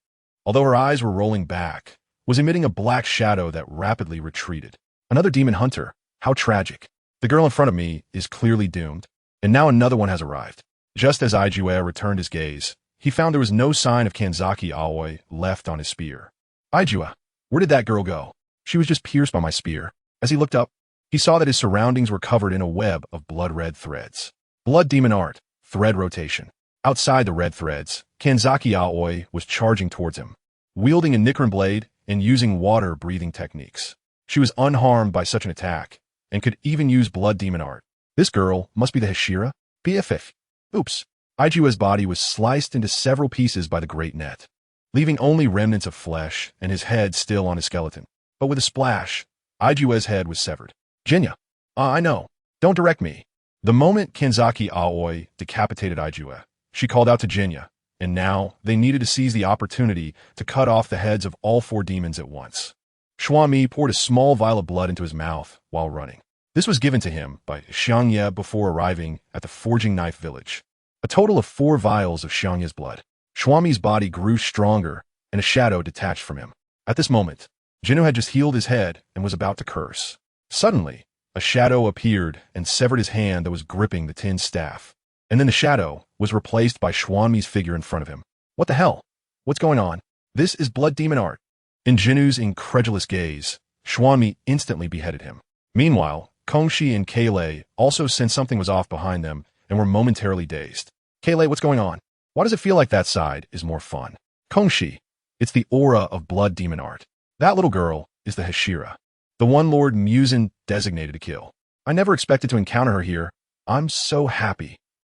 although her eyes were rolling back, was emitting a black shadow that rapidly retreated. Another demon hunter. How tragic. The girl in front of me is clearly doomed, and now another one has arrived. Just as Ijue returned his gaze, he found there was no sign of Kanzaki Aoi left on his spear. Ijue, where did that girl go? She was just pierced by my spear. As he looked up, he saw that his surroundings were covered in a web of blood-red threads. Blood demon art. Thread rotation. Outside the red threads, Kanzaki Aoi was charging towards him, wielding a Nichirin Blade and using water-breathing techniques. She was unharmed by such an attack, and could even use blood demon art. This girl must be the Hashira? BFF. Oops. Ijue's body was sliced into several pieces by the great net, leaving only remnants of flesh and his head still on his skeleton. But with a splash, Ijue's head was severed. Jinya. I know. Don't direct me. The moment Kanzaki Aoi decapitated Ijue, she called out to Jinya, and now they needed to seize the opportunity to cut off the heads of all 4 demons at once. Xiangye poured a small vial of blood into his mouth while running. This was given to him by Xiangye before arriving at the Forging Knife Village. A total of 4 vials of Xiangye's blood. Xiangye's body grew stronger, and a shadow detached from him. At this moment, Jinnu had just healed his head and was about to curse. Suddenly, a shadow appeared and severed his hand that was gripping the tin staff. And then the shadow was replaced by Xuanmi's figure in front of him. What the hell? What's going on? This is blood demon art. In Jinnu's incredulous gaze, Xuanmi instantly beheaded him. Meanwhile, Kongxi and Keilei also sensed something was off behind them and were momentarily dazed. Keilei, what's going on? Why does it feel like that side is more fun? Kongxi, it's the aura of blood demon art. That little girl is the Hashira, the one Lord Muzan designated to kill. I never expected to encounter her here. I'm so happy.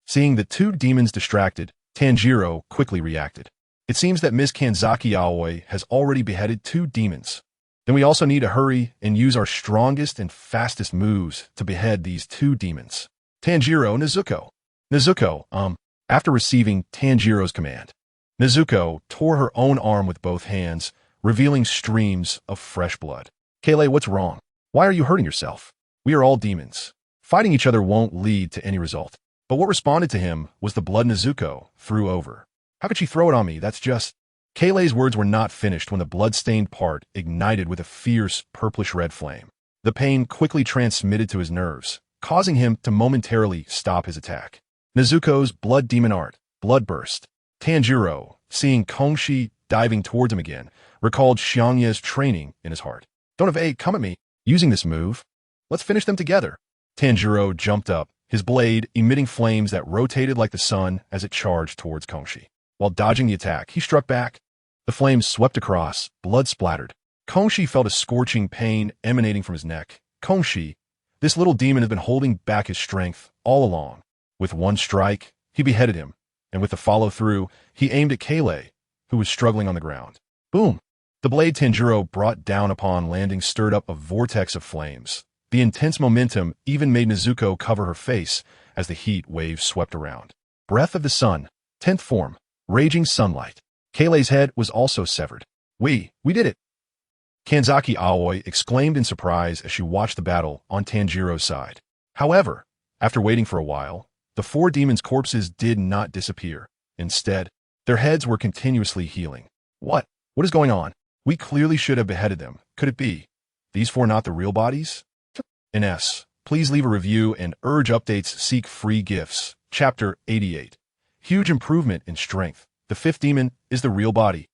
Seeing the two demons distracted, Tanjiro quickly reacted. It seems that Ms. Kanzaki Aoi has already beheaded two demons. Then we also need to hurry and use our strongest and fastest moves to behead these two demons. Tanjiro, Nezuko. Nezuko, after receiving Tanjiro's command, Nezuko tore her own arm with both hands, revealing streams of fresh blood. Keilei, what's wrong? Why are you hurting yourself? We are all demons. Fighting each other won't lead to any result. But what responded to him was the blood Nezuko threw over. How could she throw it on me? That's just... Keilei's words were not finished when the blood-stained part ignited with a fierce purplish-red flame. The pain quickly transmitted to his nerves, causing him to momentarily stop his attack. Nezuko's blood demon art, bloodburst. Tanjiro, seeing Kongxi diving towards him again, recalled Xiangye's training in his heart. Don't evade, come at me. Using this move, let's finish them together. Tanjiro jumped up, his blade emitting flames that rotated like the sun as it charged towards Kongxi. While dodging the attack, he struck back. The flames swept across, blood splattered. Kongxi felt a scorching pain emanating from his neck. Kongxi, this little demon had been holding back his strength all along. With one strike, he beheaded him, and with the follow-through, he aimed at Keilei, who was struggling on the ground. Boom! The blade Tanjiro brought down upon landing stirred up a vortex of flames. The intense momentum even made Nezuko cover her face as the heat waves swept around. Breath of the Sun, 10th form, raging sunlight. Keilei's head was also severed. We did it! Kanzaki Aoi exclaimed in surprise as she watched the battle on Tanjiro's side. However, after waiting for a while, the four demons' corpses did not disappear. Instead, their heads were continuously healing. What is going on? We clearly should have beheaded them. Could it be? These four not the real bodies? NS, please leave a review and urge updates, seek free gifts. Chapter 88. Huge improvement in strength. The fifth demon is the real body.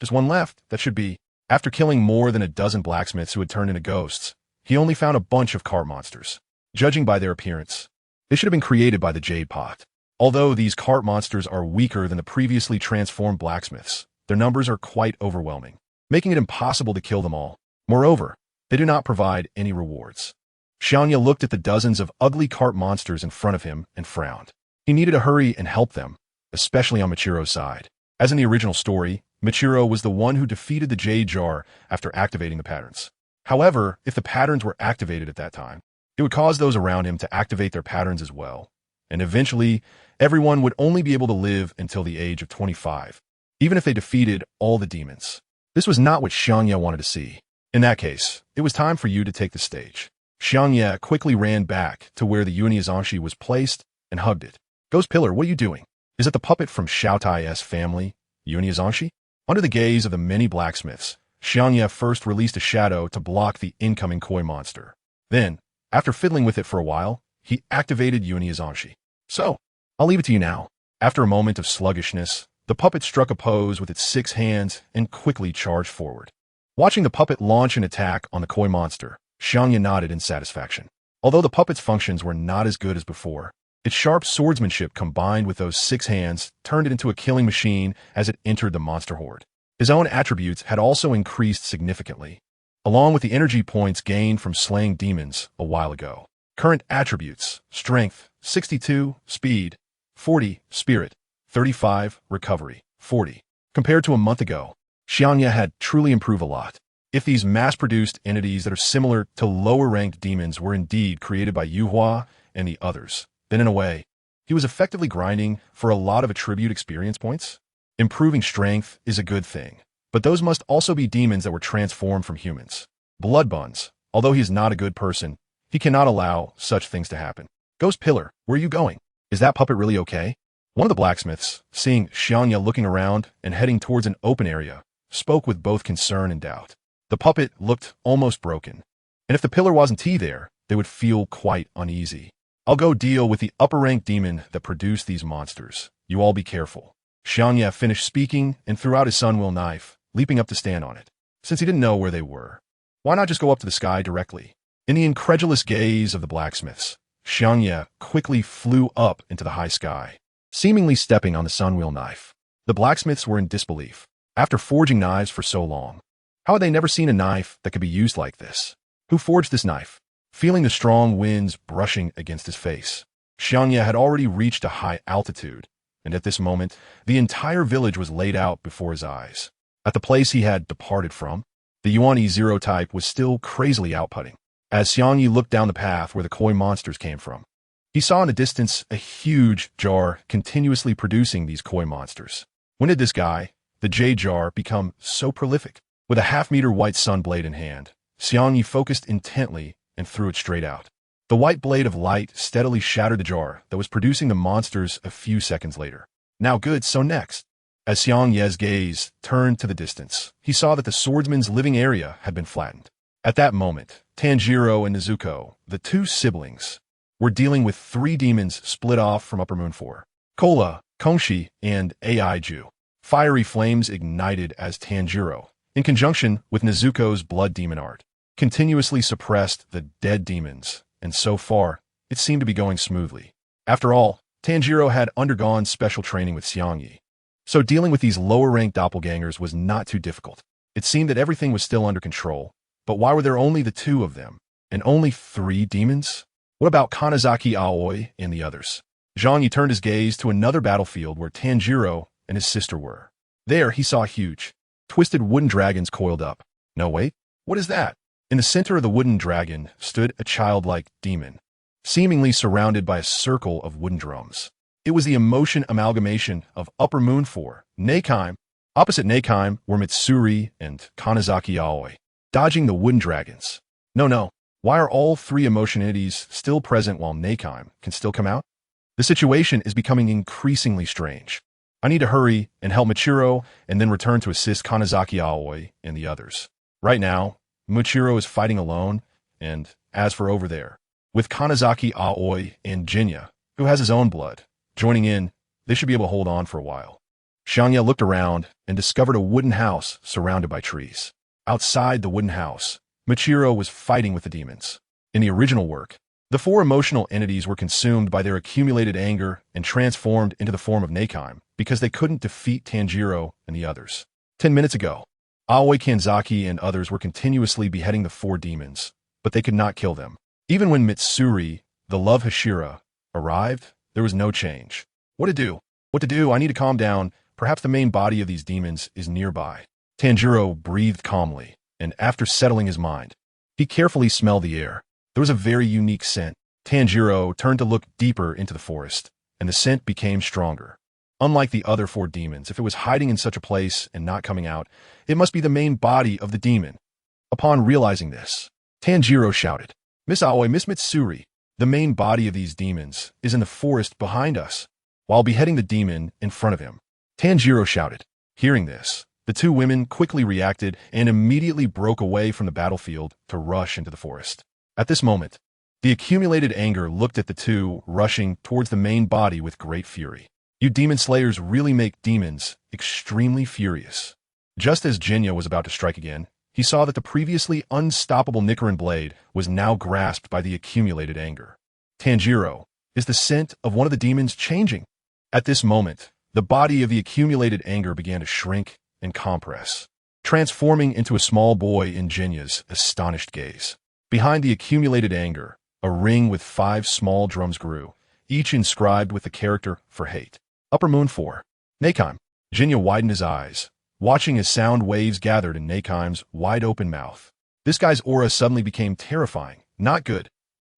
Just one left, that should be. After killing more than a dozen blacksmiths who had turned into ghosts, he only found a bunch of cart monsters. Judging by their appearance, they should have been created by the Jade Pot. Although these cart monsters are weaker than the previously transformed blacksmiths, their numbers are quite overwhelming, making it impossible to kill them all. Moreover, they do not provide any rewards. Xiangye looked at the dozens of ugly cart monsters in front of him and frowned. He needed to hurry and help them, especially on Michiro's side. As in the original story, Michiro was the one who defeated the Jade Jar after activating the patterns. However, if the patterns were activated at that time, it would cause those around him to activate their patterns as well. And eventually, everyone would only be able to live until the age of 25, even if they defeated all the demons. This was not what Xiangye wanted to see. In that case, it was time for you to take the stage. Xiangye quickly ran back to where the Yuaniazanshi was placed and hugged it. Ghost Pillar, what are you doing? Is it the puppet from Xiaotai's family, Yuaniazanshi? Under the gaze of the many blacksmiths, Xiangye first released a shadow to block the incoming koi monster. Then, after fiddling with it for a while, he activated Yuaniazanshi. So, I'll leave it to you now. After a moment of sluggishness, the puppet struck a pose with its 6 hands and quickly charged forward. Watching the puppet launch an attack on the koi monster, Xiangye nodded in satisfaction. Although the puppet's functions were not as good as before, its sharp swordsmanship combined with those 6 hands turned it into a killing machine as it entered the monster horde. His own attributes had also increased significantly, along with the energy points gained from slaying demons a while ago. Current attributes: Strength, 62, Speed, 40, Spirit, 35, Recovery, 40. Compared to a month ago, Xiangye had truly improved a lot. If these mass-produced entities that are similar to lower-ranked demons were indeed created by Yuhua and the others, then in a way, he was effectively grinding for a lot of attribute experience points. Improving strength is a good thing, but those must also be demons that were transformed from humans. Blood Buns, although he is not a good person, he cannot allow such things to happen. Ghost Pillar, where are you going? Is that puppet really okay? One of the blacksmiths, seeing Xiangye looking around and heading towards an open area, spoke with both concern and doubt. The puppet looked almost broken, and if the pillar wasn't there, they would feel quite uneasy. I'll go deal with the upper-ranked demon that produced these monsters. You all be careful. Xiangye finished speaking and threw out his sunwheel knife, leaping up to stand on it. Since he didn't know where they were, why not just go up to the sky directly? In the incredulous gaze of the blacksmiths, Xiangye quickly flew up into the high sky, seemingly stepping on the sunwheel knife. The blacksmiths were in disbelief. After forging knives for so long, how had they never seen a knife that could be used like this? Who forged this knife? Feeling the strong winds brushing against his face, Xiangye had already reached a high altitude, and at this moment, the entire village was laid out before his eyes. At the place he had departed from, the Yuan Zero type was still crazily outputting. As Xiangye looked down the path where the koi monsters came from, he saw in the distance a huge jar continuously producing these koi monsters. When did this guy, the jade jar, become so prolific? With a half-meter white sun blade in hand, Xiangye focused intently and threw it straight out. The white blade of light steadily shattered the jar that was producing the monsters a few seconds later. Now good, so next. As Xiangye's gaze turned to the distance, he saw that the swordsman's living area had been flattened. At that moment, Tanjiro and Nezuko, the two siblings, were dealing with 3 demons split off from Upper Moon 4. Kola, Konshi, and Aiju. Fiery flames ignited as Tanjiro, in conjunction with Nezuko's blood demon art, continuously suppressed the dead demons, and so far, it seemed to be going smoothly. After all, Tanjiro had undergone special training with Xiangye, so dealing with these lower-ranked doppelgangers was not too difficult. It seemed that everything was still under control, but why were there only the 2 of them, and only 3 demons? What about Kanazaki Aoi and the others? Xiangye turned his gaze to another battlefield where Tanjiro and his sister were. There, he saw huge, twisted wooden dragons coiled up. No, wait, what is that? In the center of the wooden dragon stood a childlike demon, seemingly surrounded by a circle of wooden drums. It was the emotion amalgamation of Upper Moon 4, Neikime. Opposite Neikime were Mitsuri and Kanazaki Aoi, dodging the wooden dragons. No, why are all 3 emotion entities still present while Neikime can still come out? The situation is becoming increasingly strange. I need to hurry and help Michiro and then return to assist Kanazaki Aoi and the others. Right now, Michiro is fighting alone, and as for over there, with Kanazaki Aoi and Jinya, who has his own blood, joining in, they should be able to hold on for a while. Xiangye looked around and discovered a wooden house surrounded by trees. Outside the wooden house, Michiro was fighting with the demons. In the original work, the 4 emotional entities were consumed by their accumulated anger and transformed into the form of Neikime because they couldn't defeat Tanjiro and the others. 10 minutes ago, Aoi Kanzaki and others were continuously beheading the 4 demons, but they could not kill them. Even when Mitsuri, the love Hashira, arrived, there was no change. What to do? What to do? I need to calm down. Perhaps the main body of these demons is nearby. Tanjiro breathed calmly, and after settling his mind, he carefully smelled the air. There was a very unique scent. Tanjiro turned to look deeper into the forest, and the scent became stronger. Unlike the other 4 demons, if it was hiding in such a place and not coming out, it must be the main body of the demon. Upon realizing this, Tanjiro shouted, "Miss Aoi, Miss Mitsuri, the main body of these demons is in the forest behind us," while beheading the demon in front of him. Tanjiro shouted. Hearing this, the 2 women quickly reacted and immediately broke away from the battlefield to rush into the forest. At this moment, the accumulated anger looked at the 2 rushing towards the main body with great fury. You demon slayers really make demons extremely furious. Just as Jinya was about to strike again, he saw that the previously unstoppable Nichirin Blade was now grasped by the accumulated anger. Tanjiro, is the scent of one of the demons changing? At this moment, the body of the accumulated anger began to shrink and compress, transforming into a small boy in Jinya's astonished gaze. Behind the accumulated anger, a ring with 5 small drums grew, each inscribed with the character for hate. Upper Moon 4. Neikime. Jinya widened his eyes, watching as sound waves gathered in Neikime's wide-open mouth. This guy's aura suddenly became terrifying, not good.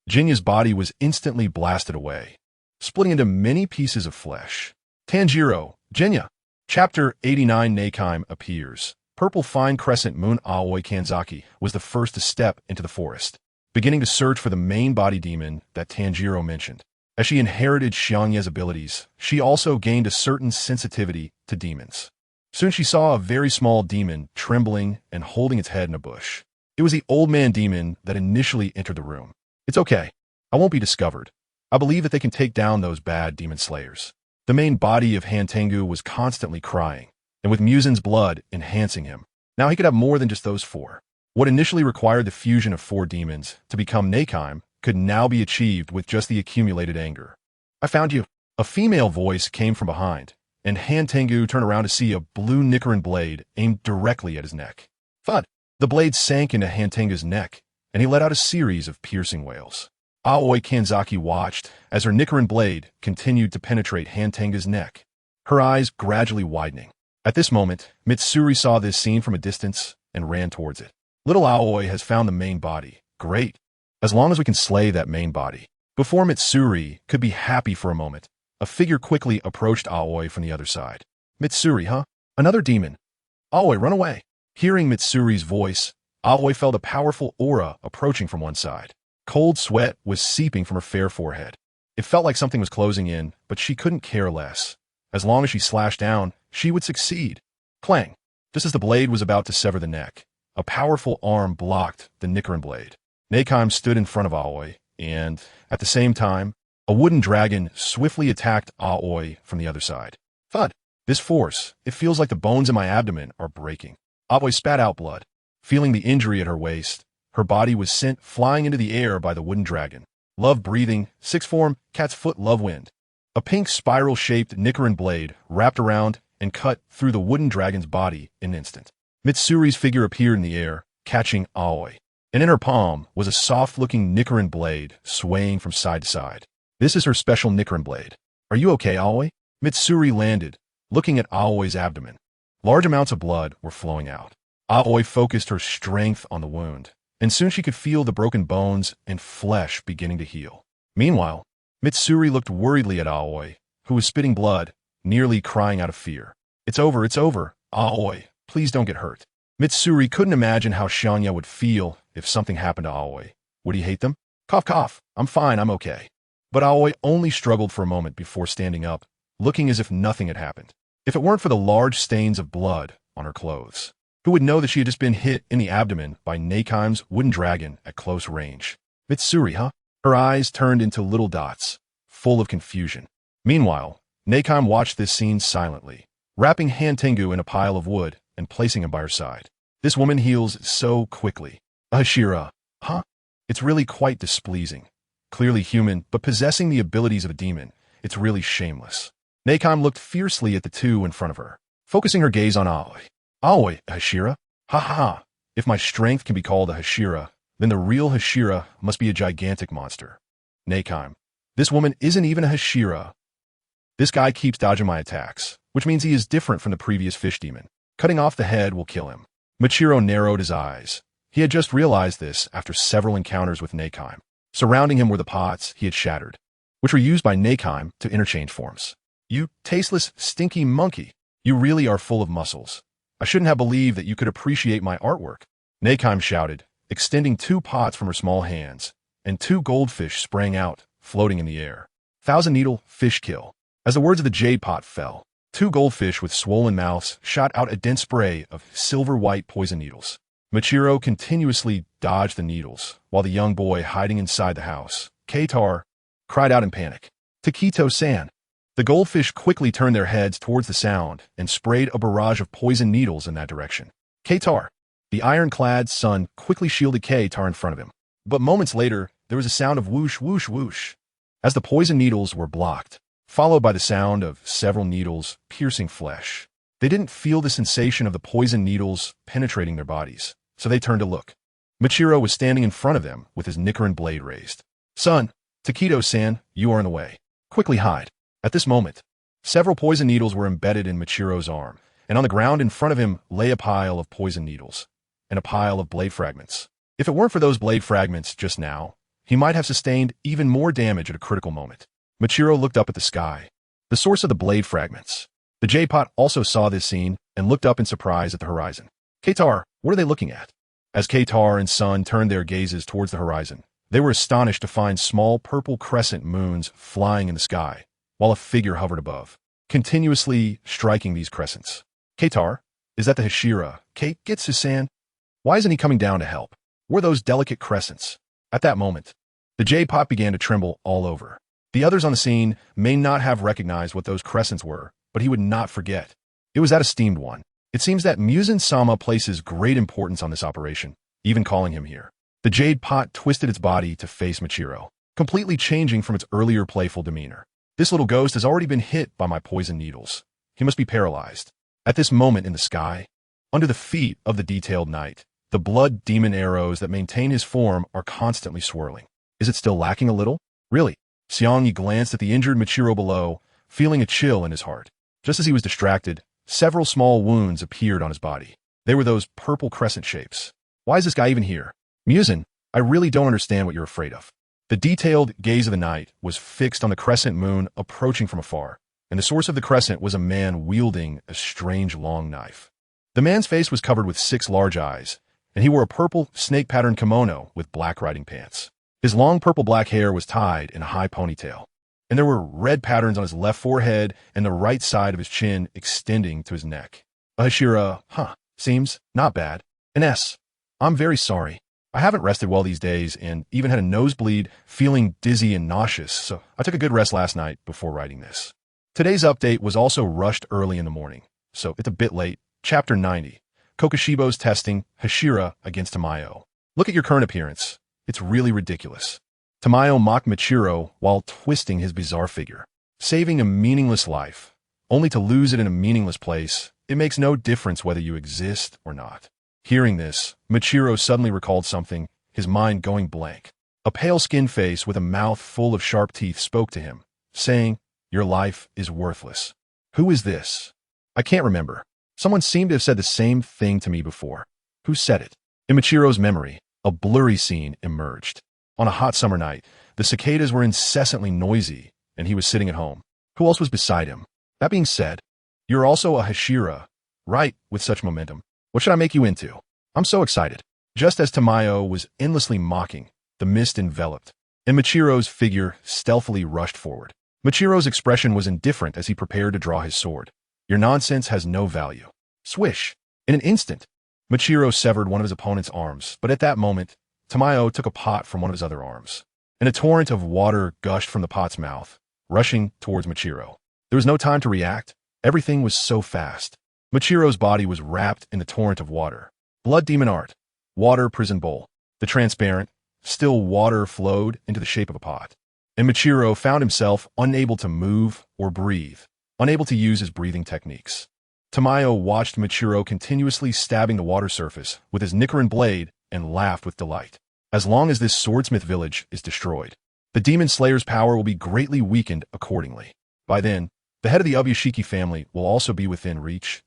Jinya's body was instantly blasted away, splitting into many pieces of flesh. Tanjiro, Jinya. Chapter 89 Neikime appears. Purple Fine Crescent Moon Aoi Kanzaki was the first to step into the forest, beginning to search for the main body demon that Tanjiro mentioned. As she inherited Xiangye's abilities, she also gained a certain sensitivity to demons. Soon she saw a very small demon trembling and holding its head in a bush. It was the old man demon that initially entered the room. It's okay. I won't be discovered. I believe that they can take down those bad demon slayers. The main body of Han Tengu was constantly crying, and with Muzin's blood enhancing him. Now he could have more than just those 4. What initially required the fusion of 4 demons to become Neikime could now be achieved with just the accumulated anger. I found you. A female voice came from behind, and Han Tengu turned around to see a blue Nichirin blade aimed directly at his neck. Thud! The blade sank into Han Tengu's neck, and he let out a series of piercing wails. Aoi Kanzaki watched as her Nichirin blade continued to penetrate Han Tengu's neck, her eyes gradually widening. At this moment, Mitsuri saw this scene from a distance and ran towards it. Little Aoi has found the main body. Great. As long as we can slay that main body. Before Mitsuri could be happy for a moment, a figure quickly approached Aoi from the other side. Mitsuri, huh? Another demon. Aoi, run away. Hearing Mitsuri's voice, Aoi felt a powerful aura approaching from one side. Cold sweat was seeping from her fair forehead. It felt like something was closing in, but she couldn't care less. As long as she slashed down, she would succeed. Clang! Just as the blade was about to sever the neck, a powerful arm blocked the Nichirin blade. Neikime stood in front of Aoi, and, at the same time, a wooden dragon swiftly attacked Aoi from the other side. Thud! This force, it feels like the bones in my abdomen are breaking. Aoi spat out blood. Feeling the injury at her waist, her body was sent flying into the air by the wooden dragon. Love breathing, 6th form, cat's foot love wind. A pink spiral-shaped Nichirin blade wrapped around and cut through the wooden dragon's body in an instant. Mitsuri's figure appeared in the air, catching Aoi, and in her palm was a soft-looking Nichirin blade swaying from side to side. This is her special Nichirin blade. Are you okay, Aoi? Mitsuri landed, looking at Aoi's abdomen. Large amounts of blood were flowing out. Aoi focused her strength on the wound, and soon she could feel the broken bones and flesh beginning to heal. Meanwhile, Mitsuri looked worriedly at Aoi, who was spitting blood, nearly crying out of fear. It's over, Aoi, please don't get hurt. Mitsuri couldn't imagine how Xiangye would feel if something happened to Aoi. Would he hate them? Cough, cough, I'm fine, I'm okay. But Aoi only struggled for a moment before standing up, looking as if nothing had happened. If it weren't for the large stains of blood on her clothes, who would know that she had just been hit in the abdomen by Neikime's wooden dragon at close range? Mitsuri, huh? Her eyes turned into little dots, full of confusion. Meanwhile, Neikime watched this scene silently, wrapping Han Tengu in a pile of wood and placing him by her side. This woman heals so quickly. Hashira, huh? It's really quite displeasing. Clearly human, but possessing the abilities of a demon. It's really shameless. Neikime looked fiercely at the two in front of her, focusing her gaze on Aoi. Aoi, Hashira? Ha ha ha. If my strength can be called a Hashira, then the real Hashira must be a gigantic monster. Neikime, this woman isn't even a Hashira. This guy keeps dodging my attacks, which means he is different from the previous fish demon. Cutting off the head will kill him. Michiro narrowed his eyes. He had just realized this after several encounters with Neikime. Surrounding him were the pots he had shattered, which were used by Neikime to interchange forms. You tasteless, stinky monkey. You really are full of muscles. I shouldn't have believed that you could appreciate my artwork. Neikime shouted, extending 2 pots from her small hands, and 2 goldfish sprang out, floating in the air. 1,000 needle, fish kill. As the words of the jade pot fell, 2 goldfish with swollen mouths shot out a dense spray of silver-white poison needles. Michiro continuously dodged the needles, while the young boy hiding inside the house, Keitar, cried out in panic. Takito-san. The goldfish quickly turned their heads towards the sound and sprayed a barrage of poison needles in that direction. Keitar. The ironclad sun quickly shielded Keitar in front of him. But moments later, there was a sound of whoosh, whoosh, whoosh, as the poison needles were blocked, followed by the sound of several needles piercing flesh. They didn't feel the sensation of the poison needles penetrating their bodies, so they turned to look. Michiro was standing in front of them with his Nichirin blade raised. Son, Takito-san, you are in the way. Quickly hide. At this moment, several poison needles were embedded in Michiro's arm, and on the ground in front of him lay a pile of poison needles and a pile of blade fragments. If it weren't for those blade fragments just now, he might have sustained even more damage at a critical moment. Michiro looked up at the sky, the source of the blade fragments. The J-Pot also saw this scene and looked up in surprise at the horizon. Keitar, what are they looking at? As Keitar and Sun turned their gazes towards the horizon, they were astonished to find small purple crescent moons flying in the sky, while a figure hovered above, continuously striking these crescents. Katar, is that the Hashira? Kate gets his sand. Why isn't he coming down to help? Were those delicate crescents? At that moment, the jade pot began to tremble all over. The others on the scene may not have recognized what those crescents were, but he would not forget. It was that esteemed one. It seems that Muzan-sama places great importance on this operation, even calling him here. The jade pot twisted its body to face Michiro, completely changing from its earlier playful demeanor. This little ghost has already been hit by my poison needles. He must be paralyzed. At this moment in the sky, under the feet of the detailed knight, the blood demon arrows that maintain his form are constantly swirling. Is it still lacking a little? Really? Xiangye glanced at the injured Michiro below, feeling a chill in his heart. Just as he was distracted, several small wounds appeared on his body. They were those purple crescent shapes. Why is this guy even here? Muzan, I really don't understand what you're afraid of. The detailed gaze of the knight was fixed on the crescent moon approaching from afar, and the source of the crescent was a man wielding a strange long knife. The man's face was covered with 6 large eyes, and he wore a purple snake-patterned kimono with black riding pants. His long purple-black hair was tied in a high ponytail, and there were red patterns on his left forehead and the right side of his chin extending to his neck. A Hashira, seems not bad. An S. I'm very sorry. I haven't rested well these days and even had a nosebleed, feeling dizzy and nauseous, so I took a good rest last night before writing this. Today's update was also rushed early in the morning, so it's a bit late. Chapter 90. Kokushibo's testing Hashira against Tamayo. Look at your current appearance. It's really ridiculous. Tamayo mocked Michiro while twisting his bizarre figure. Saving a meaningless life, only to lose it in a meaningless place, it makes no difference whether you exist or not. Hearing this, Michiro suddenly recalled something, his mind going blank. A pale-skinned face with a mouth full of sharp teeth spoke to him, saying, "Your life is worthless." Who is this? I can't remember. Someone seemed to have said the same thing to me before. Who said it? In Michiro's memory, a blurry scene emerged. On a hot summer night, the cicadas were incessantly noisy, and he was sitting at home. Who else was beside him? That being said, you're also a Hashira, right, with such momentum. What should I make you into? I'm so excited. Just as Tamayo was endlessly mocking, the mist enveloped, and Michiro's figure stealthily rushed forward. Michiro's expression was indifferent as he prepared to draw his sword. Your nonsense has no value. Swish! In an instant, Michiro severed one of his opponent's arms, but at that moment, Tamayo took a pot from one of his other arms, and a torrent of water gushed from the pot's mouth, rushing towards Michiro. There was no time to react. Everything was so fast. Michiro's body was wrapped in the torrent of water. Blood demon art. Water prison bowl. The transparent, still water flowed into the shape of a pot, and Michiro found himself unable to move or breathe, unable to use his breathing techniques. Tamayo watched Michiro continuously stabbing the water surface with his Nichirin Blade and laughed with delight. As long as this swordsmith village is destroyed, the Demon Slayer's power will be greatly weakened accordingly. By then, the head of the Ubuyashiki family will also be within reach.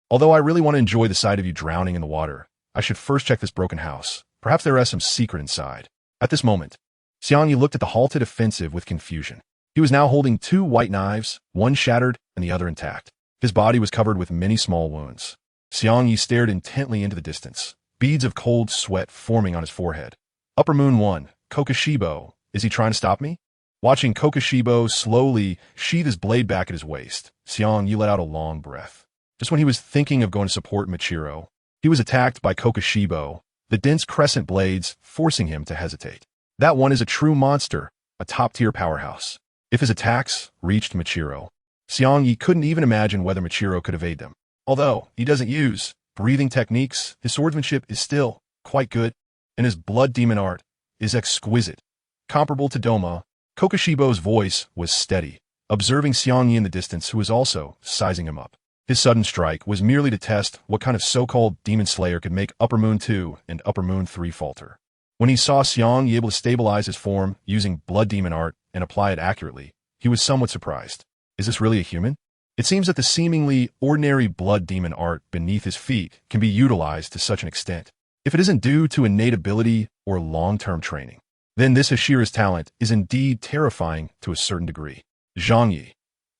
Although I really want to enjoy the sight of you drowning in the water, I should first check this broken house. Perhaps there is some secret inside. At this moment, Xiangye looked at the halted offensive with confusion. He was now holding 2 white knives, one shattered and the other intact. His body was covered with many small wounds. Xiangye stared intently into the distance, beads of cold sweat forming on his forehead. Upper Moon 1, Kokushibo, is he trying to stop me? Watching Kokushibo slowly sheathe his blade back at his waist, Xiangye let out a long breath. Just when he was thinking of going to support Michiro, he was attacked by Kokushibo, the dense crescent blades forcing him to hesitate. That one is a true monster, a top-tier powerhouse. If his attacks reached Michiro, Xiangye couldn't even imagine whether Michiro could evade them. Although he doesn't use breathing techniques, his swordsmanship is still quite good, and his blood demon art is exquisite. Comparable to Doma, Kokushibo's voice was steady, observing Xiangye in the distance, who was also sizing him up. His sudden strike was merely to test what kind of so-called Demon Slayer could make Upper Moon 2 and Upper Moon 3 falter. When he saw Xiangye able to stabilize his form using blood demon art and apply it accurately, he was somewhat surprised. Is this really a human? It seems that the seemingly ordinary blood demon art beneath his feet can be utilized to such an extent. If it isn't due to innate ability or long-term training, then this Hashira's talent is indeed terrifying to a certain degree. Xiangye,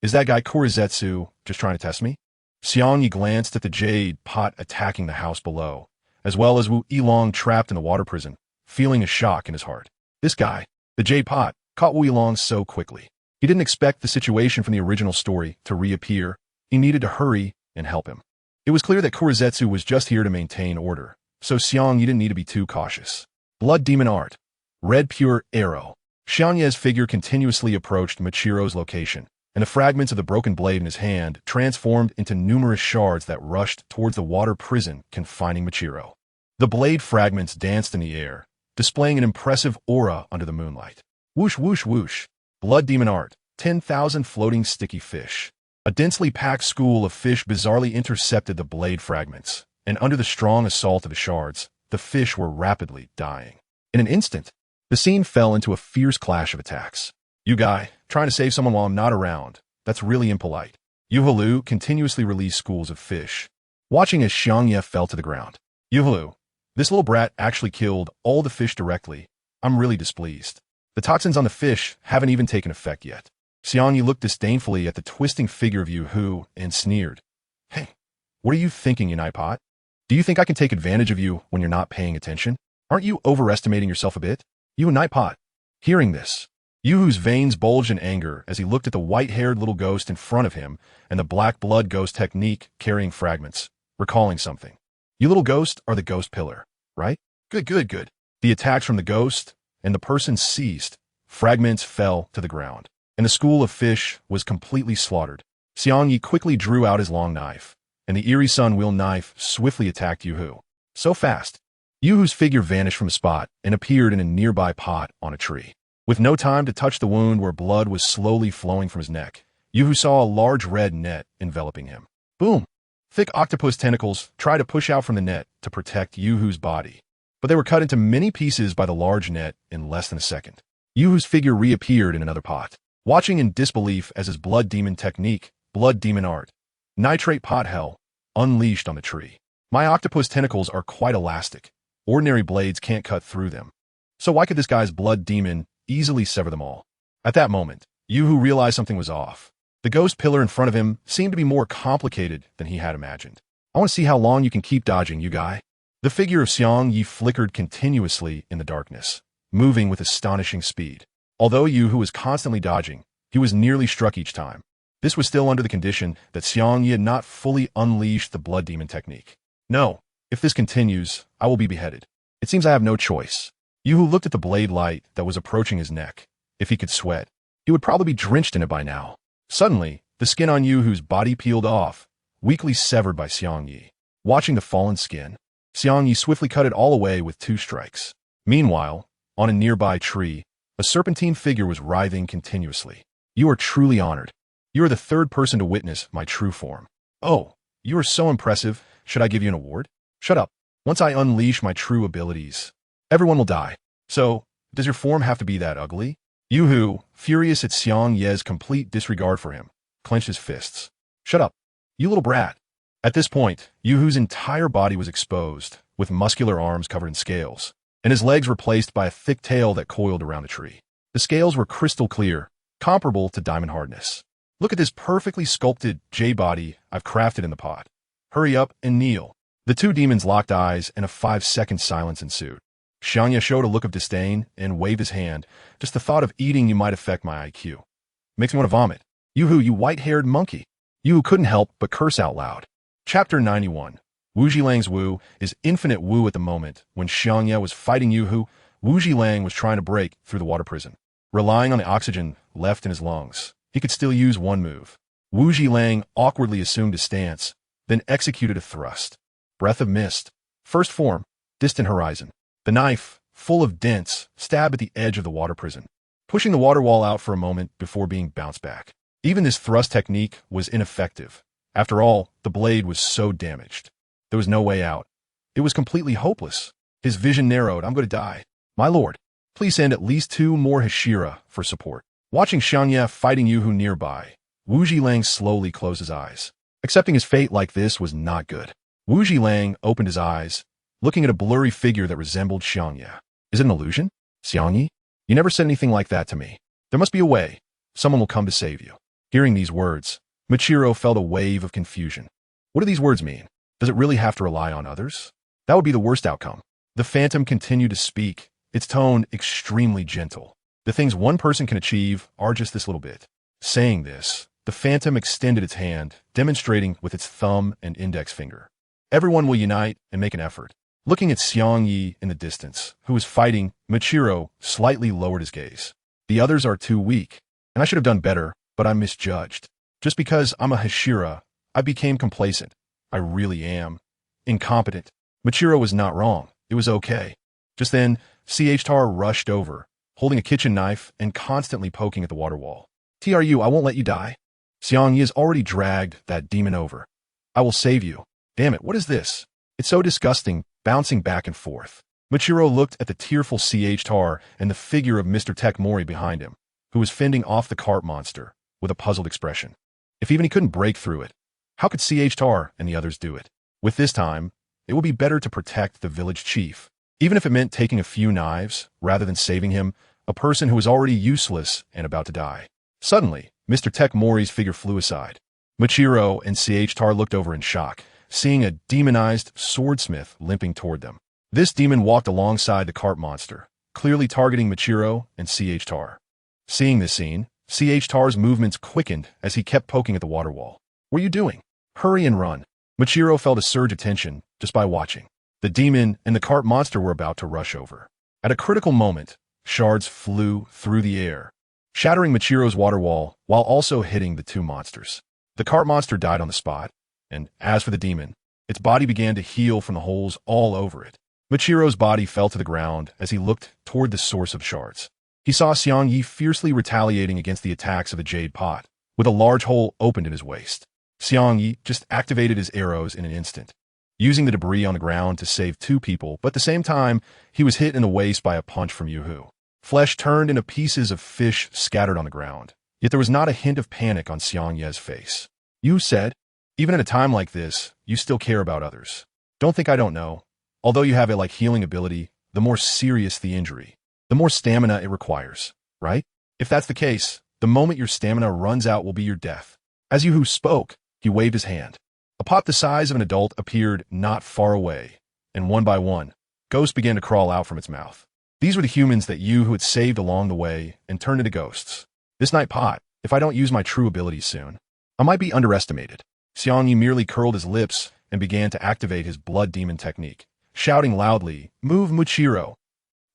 is that guy Kurizetsu just trying to test me? Xiangye glanced at the jade pot attacking the house below, as well as Wu Yilong trapped in the water prison, feeling a shock in his heart. This guy, the jade pot, caught Wu Yilong so quickly. He didn't expect the situation from the original story to reappear. He needed to hurry and help him. It was clear that Kurizetsu was just here to maintain order, so Xiangye didn't need to be too cautious. Blood Demon Art. Red Pure Arrow. Xiangye's figure continuously approached Michiro's location, and the fragments of the broken blade in his hand transformed into numerous shards that rushed towards the water prison confining Michiro. The blade fragments danced in the air, displaying an impressive aura under the moonlight. Whoosh, whoosh, whoosh. Blood Demon Art. 10,000 floating sticky fish. A densely packed school of fish bizarrely intercepted the blade fragments, and under the strong assault of the shards, the fish were rapidly dying. In an instant, the scene fell into a fierce clash of attacks. You guy, trying to save someone while I'm not around. That's really impolite. Youthful continuously released schools of fish, watching as Xiangye fell to the ground. Youthful, this little brat actually killed all the fish directly. I'm really displeased. The toxins on the fish haven't even taken effect yet. Xiangye looked disdainfully at the twisting figure of Youthful and sneered. Hey, what are you thinking, inthe? Do you think I can take advantage of you when you're not paying attention? Aren't you overestimating yourself a bit? You inthe. Hearing this, Yuhu's veins bulged in anger as he looked at the white-haired little ghost in front of him and the black blood ghost technique carrying fragments, recalling something. You little ghost are the ghost pillar, right? Good, good, good. The attacks from the ghost and the person ceased. Fragments fell to the ground, and the school of fish was completely slaughtered. Xiangye quickly drew out his long knife, and the eerie sun-wheel knife swiftly attacked Yuhu. So fast, Yuhu's figure vanished from the spot and appeared in a nearby pot on a tree. With no time to touch the wound where blood was slowly flowing from his neck, Yuhu saw a large red net enveloping him. Boom! Thick octopus tentacles tried to push out from the net to protect Yuhu's body, but they were cut into many pieces by the large net in less than a second. Yuhu's figure reappeared in another pot, watching in disbelief as his blood demon technique, blood demon art, nitrate pot hell, unleashed on the tree. My octopus tentacles are quite elastic. Ordinary blades can't cut through them. So why could this guy's blood demon easily sever them all? At that moment, Yuhu realized something was off. The ghost pillar in front of him seemed to be more complicated than he had imagined. I want to see how long you can keep dodging, you guy. The figure of Xiangye flickered continuously in the darkness, moving with astonishing speed. Although Yuhu was constantly dodging, he was nearly struck each time. This was still under the condition that Xiangye had not fully unleashed the blood demon technique. No, if this continues, I will be beheaded. It seems I have no choice. Yuhu looked at the blade light that was approaching his neck. If he could sweat, he would probably be drenched in it by now. Suddenly, the skin on Yuhu's body peeled off, weakly severed by Xiangye. Watching the fallen skin, Xiangye swiftly cut it all away with 2 strikes. Meanwhile, on a nearby tree, a serpentine figure was writhing continuously. You are truly honored. You are the 3rd person to witness my true form. Oh, you are so impressive. Should I give you an award? Shut up. Once I unleash my true abilities, everyone will die. So, does your form have to be that ugly? Yuhu, furious at Xiangye's complete disregard for him, clenched his fists. Shut up, you little brat. At this point, Yuhu's entire body was exposed, with muscular arms covered in scales, and his legs replaced by a thick tail that coiled around the tree. The scales were crystal clear, comparable to diamond hardness. Look at this perfectly sculpted J-body I've crafted in the pot. Hurry up and kneel. The 2 demons locked eyes, and a 5-second silence ensued. Xiangye showed a look of disdain and waved his hand. Just the thought of eating you might affect my IQ. Makes me want to vomit. Yuhu, you white-haired monkey. Yuhu couldn't help but curse out loud. Chapter 91. Wu Zhilang's Wu is infinite Wu at the moment. When Xiangye was fighting Yuhu, Wu Zhilang was trying to break through the water prison. Relying on the oxygen left in his lungs, he could still use one move. Wu Zhilang awkwardly assumed a stance, then executed a thrust. Breath of mist. First form, distant horizon. The knife, full of dents, stabbed at the edge of the water prison, pushing the water wall out for a moment before being bounced back. Even this thrust technique was ineffective. After all, the blade was so damaged. There was no way out. It was completely hopeless. His vision narrowed. I'm going to die. My lord, please send at least 2 more Hashira for support. Watching Xiangye fighting Yuhu nearby, Wu Zhilang slowly closed his eyes. Accepting his fate like this was not good. Wu Zhilang opened his eyes, looking at a blurry figure that resembled Xiangye. Is it an illusion? Xiangye? You never said anything like that to me. There must be a way. Someone will come to save you. Hearing these words, Michiro felt a wave of confusion. What do these words mean? Does it really have to rely on others? That would be the worst outcome. The phantom continued to speak, its tone extremely gentle. The things one person can achieve are just this little bit. Saying this, The phantom extended its hand, demonstrating with its thumb and index finger. Everyone will unite and make an effort. Looking at Xiangye in the distance, who was fighting, Michiro slightly lowered his gaze. The others are too weak, and I should have done better, but I'm misjudged. Just because I'm a Hashira, I became complacent. I really am. Incompetent. Michiro was not wrong. It was okay. Just then, Xiangye rushed over, holding a kitchen knife and constantly poking at the water wall. "TRU, I won't let you die." Xiangye has already dragged that demon over. "I will save you." Damn it, what is this? It's so disgusting, bouncing back and forth. Michiro looked at the tearful Xiangye and the figure of Mr. Tekmori behind him, who was fending off the cart monster, with a puzzled expression. If even he couldn't break through it, how could Xiangye and the others do it? With this time, it would be better to protect the village chief, even if it meant taking a few knives, rather than saving him, a person who was already useless and about to die. Suddenly, Mr. Tekmori's figure flew aside. Michiro and Xiangye looked over in shock, seeing a demonized swordsmith limping toward them. This demon walked alongside the cart monster, clearly targeting Michiro and Xiangye. Seeing this scene, Xiangye's movements quickened as he kept poking at the water wall. "What are you doing? Hurry and run." Michiro felt a surge of tension just by watching. The demon and the cart monster were about to rush over. At a critical moment, shards flew through the air, shattering Michiro's water wall while also hitting the two monsters. The cart monster died on the spot, and as for the demon, its body began to heal from the holes all over it. Michiro's body fell to the ground as he looked toward the source of shards. He saw Xiangye fiercely retaliating against the attacks of the jade pot, with a large hole opened in his waist. Xiangye just activated his arrows in an instant, using the debris on the ground to save two people, but at the same time, he was hit in the waist by a punch from Yuhu. Flesh turned into pieces of fish scattered on the ground, yet there was not a hint of panic on Xiangye's face. "You said, even at a time like this, you still care about others. Don't think I don't know. Although you have a healing ability, the more serious the injury, the more stamina it requires, right? If that's the case, the moment your stamina runs out will be your death." As Yuhu spoke, he waved his hand. A pot the size of an adult appeared not far away, and one by one, ghosts began to crawl out from its mouth. These were the humans that Yuhu had saved along the way and turned into ghosts. This night pot, if I don't use my true abilities soon, I might be underestimated. Xiangye merely curled his lips and began to activate his blood demon technique, shouting loudly, "Move, Michiro!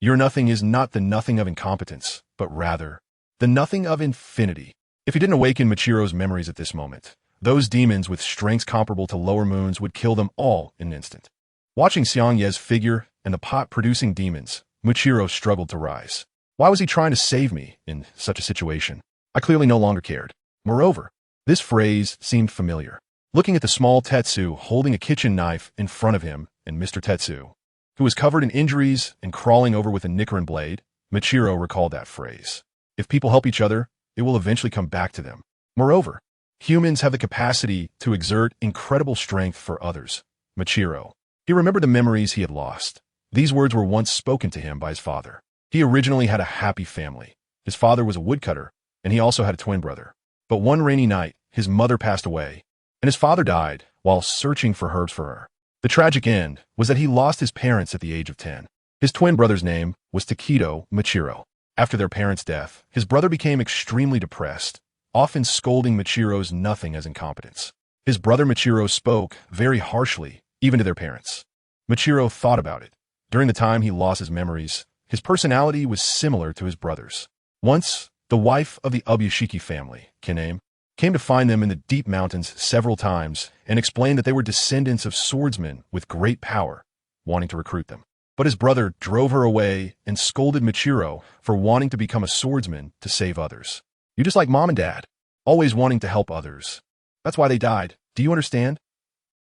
Your nothing is not the nothing of incompetence, but rather, the nothing of infinity." If he didn't awaken Michiro's memories at this moment, those demons with strengths comparable to lower moons would kill them all in an instant. Watching Xiangye's figure and the pot-producing demons, Michiro struggled to rise. Why was he trying to save me in such a situation? I clearly no longer cared. Moreover, this phrase seemed familiar. Looking at the small Tetsu holding a kitchen knife in front of him and Mr. Tetsu, who was covered in injuries and crawling over with a Nichirin Blade, Michiro recalled that phrase. If people help each other, it will eventually come back to them. Moreover, humans have the capacity to exert incredible strength for others. Michiro. He remembered the memories he had lost. These words were once spoken to him by his father. He originally had a happy family. His father was a woodcutter, and he also had a twin brother. But one rainy night, his mother passed away, and his father died while searching for herbs for her. The tragic end was that he lost his parents at the age of 10. His twin brother's name was Takedo Michiro. After their parents' death, his brother became extremely depressed, often scolding Michiro's nothing as incompetence. His brother Michiro spoke very harshly, even to their parents. Michiro thought about it. During the time he lost his memories, his personality was similar to his brother's. Once, the wife of the Ubuyashiki family, Kiname, came to find them in the deep mountains several times and explained that they were descendants of swordsmen with great power, wanting to recruit them. But his brother drove her away and scolded Michiro for wanting to become a swordsman to save others. "You just like mom and dad, always wanting to help others. That's why they died. Do you understand?"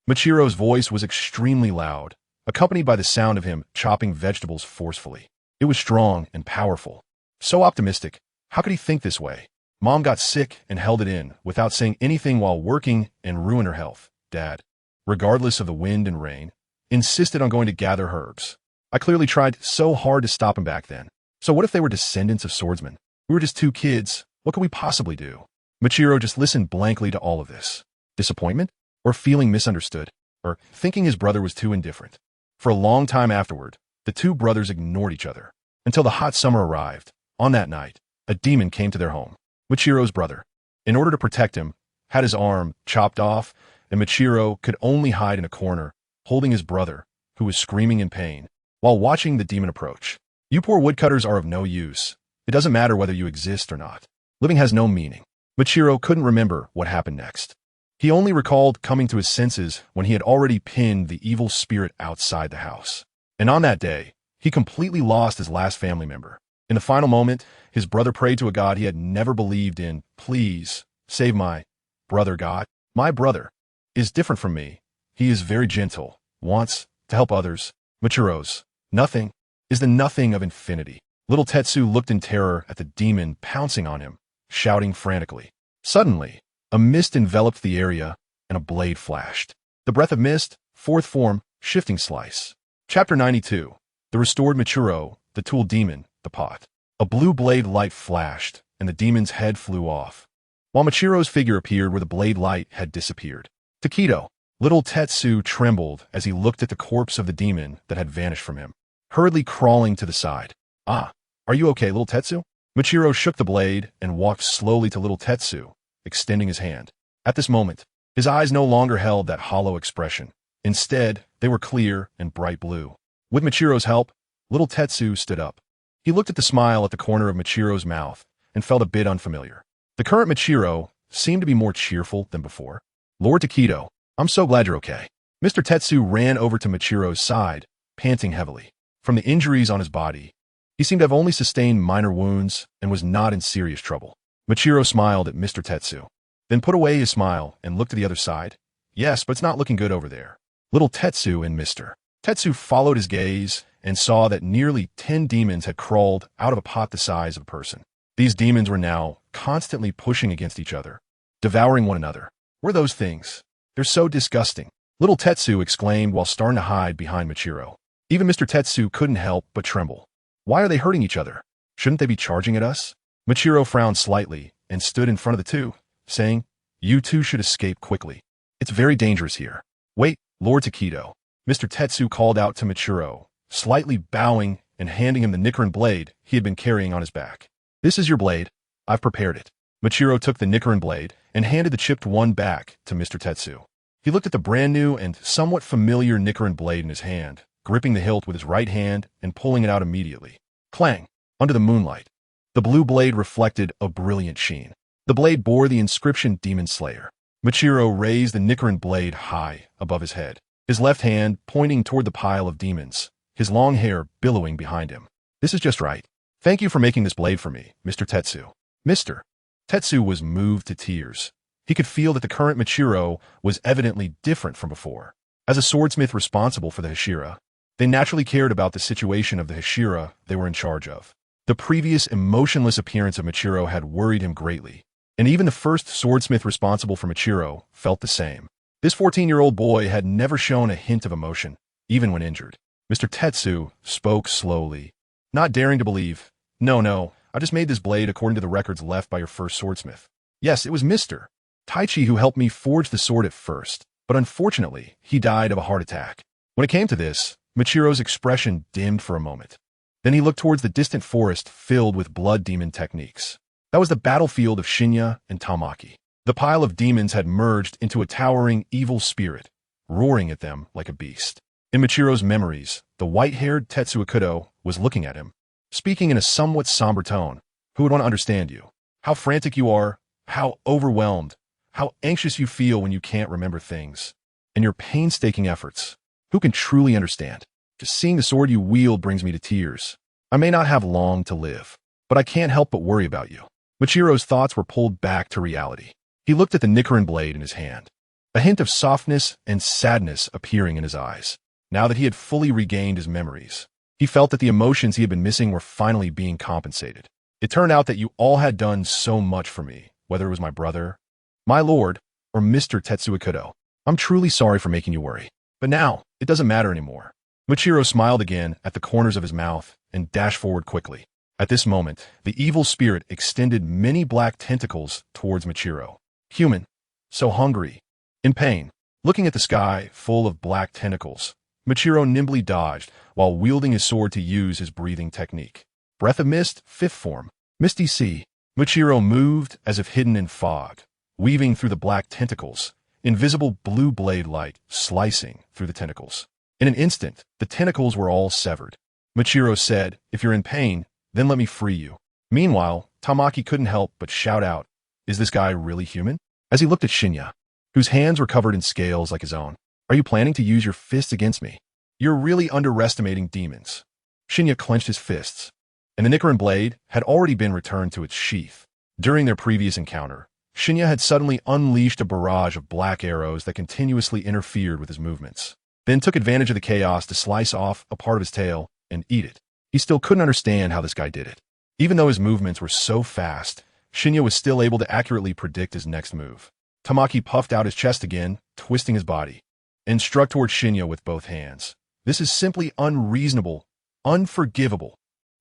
Michiro's voice was extremely loud, accompanied by the sound of him chopping vegetables forcefully. It was strong and powerful. So optimistic. How could he think this way? Mom got sick and held it in without saying anything while working and ruined her health. Dad, regardless of the wind and rain, insisted on going to gather herbs. I clearly tried so hard to stop him back then. So what if they were descendants of swordsmen? We were just two kids. What could we possibly do? Michiro just listened blankly to all of this. Disappointment? Or feeling misunderstood? Or thinking his brother was too indifferent? For a long time afterward, the two brothers ignored each other, until the hot summer arrived. On that night, a demon came to their home. Michiro's brother. in order to protect him, had his arm chopped off, and Michiro could only hide in a corner, holding his brother, who was screaming in pain, while watching the demon approach. You poor woodcutters are of no use. It doesn't matter whether you exist or not. Living has no meaning. Michiro couldn't remember what happened next. He only recalled coming to his senses when he had already pinned the evil spirit outside the house. And on that day, he completely lost his last family member. In the final moment, his brother prayed to a god he had never believed in. Please, save my brother, God. My brother is different from me. He is very gentle, wants to help others. Michiro's nothing is the nothing of infinity. Little Tetsu looked in terror at the demon pouncing on him, shouting frantically. Suddenly, a mist enveloped the area, and a blade flashed. The breath of mist, fourth form, shifting slice. Chapter 92. The restored Michiro, the tool demon, the pot. A blue blade light flashed, and the demon's head flew off, while Michiro's figure appeared where the blade light had disappeared. Takedo. Little Tetsu trembled as he looked at the corpse of the demon that had vanished from him, hurriedly crawling to the side. Ah, are you okay, little Tetsu? Michiro shook the blade and walked slowly to little Tetsu, extending his hand. At this moment, his eyes no longer held that hollow expression. Instead, they were clear and bright blue. With Michiro's help, little Tetsu stood up. He looked at the smile at the corner of Michiro's mouth and felt a bit unfamiliar. The current Michiro seemed to be more cheerful than before. Lord Takedo, I'm so glad you're okay. Mr. Tetsu ran over to Michiro's side, panting heavily. From the injuries on his body, he seemed to have only sustained minor wounds and was not in serious trouble. Michiro smiled at Mr. Tetsu, then put away his smile and looked to the other side. Yes, but it's not looking good over there. Little Tetsu and Mr. Tetsu followed his gaze and saw that nearly 10 demons had crawled out of a pot the size of a person. These demons were now constantly pushing against each other, devouring one another. What are those things? They're so disgusting. Little Tetsu exclaimed while starting to hide behind Michiro. Even Mr. Tetsu couldn't help but tremble. Why are they hurting each other? Shouldn't they be charging at us? Michiro frowned slightly and stood in front of the two, saying, You two should escape quickly. It's very dangerous here. Wait, Lord Takedo. Mr. Tetsu called out to Michiro, slightly bowing and handing him the Nichirin Blade he had been carrying on his back. This is your blade. I've prepared it. Michiro took the Nichirin Blade and handed the chipped one back to Mr. Tetsu. He looked at the brand new and somewhat familiar Nichirin Blade in his hand, gripping the hilt with his right hand and pulling it out immediately. Clang! Under the moonlight, the blue blade reflected a brilliant sheen. The blade bore the inscription Demon Slayer. Michiro raised the Nichirin Blade high above his head, his left hand pointing toward the pile of demons, his long hair billowing behind him. This is just right. Thank you for making this blade for me, Mr. Tetsu. Mr. Tetsu was moved to tears. He could feel that the current Michiro was evidently different from before. As a swordsmith responsible for the Hashira, they naturally cared about the situation of the Hashira they were in charge of. The previous emotionless appearance of Michiro had worried him greatly, and even the first swordsmith responsible for Michiro felt the same. This 14-year-old boy had never shown a hint of emotion, even when injured. Mr. Tetsu spoke slowly, not daring to believe. No, I just made this blade according to the records left by your first swordsmith. Yes, it was Mr. Taichi who helped me forge the sword at first, but unfortunately, he died of a heart attack. When it came to this, Michiro's expression dimmed for a moment. Then he looked towards the distant forest filled with blood demon techniques. That was the battlefield of Xiangye and Tamaki. The pile of demons had merged into a towering evil spirit, roaring at them like a beast. In Michiro's memories, the white-haired Tetsu Ikuto was looking at him, speaking in a somewhat somber tone. Who would want to understand you? How frantic you are, how overwhelmed, how anxious you feel when you can't remember things, and your painstaking efforts. Who can truly understand? Just seeing the sword you wield brings me to tears. I may not have long to live, but I can't help but worry about you. Michiro's thoughts were pulled back to reality. He looked at the Nichirin Blade in his hand, a hint of softness and sadness appearing in his eyes. Now that he had fully regained his memories, he felt that the emotions he had been missing were finally being compensated. It turned out that you all had done so much for me, whether it was my brother, my lord, or Mr. Tetsu Ikuto. I'm truly sorry for making you worry. But now, it doesn't matter anymore. Michiro smiled again at the corners of his mouth and dashed forward quickly. At this moment, the evil spirit extended many black tentacles towards Michiro. Human, so hungry, in pain, looking at the sky full of black tentacles, Michiro nimbly dodged while wielding his sword to use his breathing technique. Breath of Mist, fifth form. Misty Sea. Michirin moved as if hidden in fog, weaving through the black tentacles, invisible blue blade light slicing through the tentacles. In an instant, the tentacles were all severed. Michirin said, "If you're in pain, then let me free you." Meanwhile, Tamaki couldn't help but shout out, "Is this guy really human?" As he looked at Xiangye, whose hands were covered in scales like his own. "Are you planning to use your fists against me? You're really underestimating demons." Xiangye clenched his fists, and the Nichirin Blade had already been returned to its sheath. During their previous encounter, Xiangye had suddenly unleashed a barrage of black arrows that continuously interfered with his movements, then took advantage of the chaos to slice off a part of his tail and eat it. He still couldn't understand how this guy did it. Even though his movements were so fast, Xiangye was still able to accurately predict his next move. Tamaki puffed out his chest again, twisting his body, and struck toward Xiangye with both hands. This is simply unreasonable, unforgivable.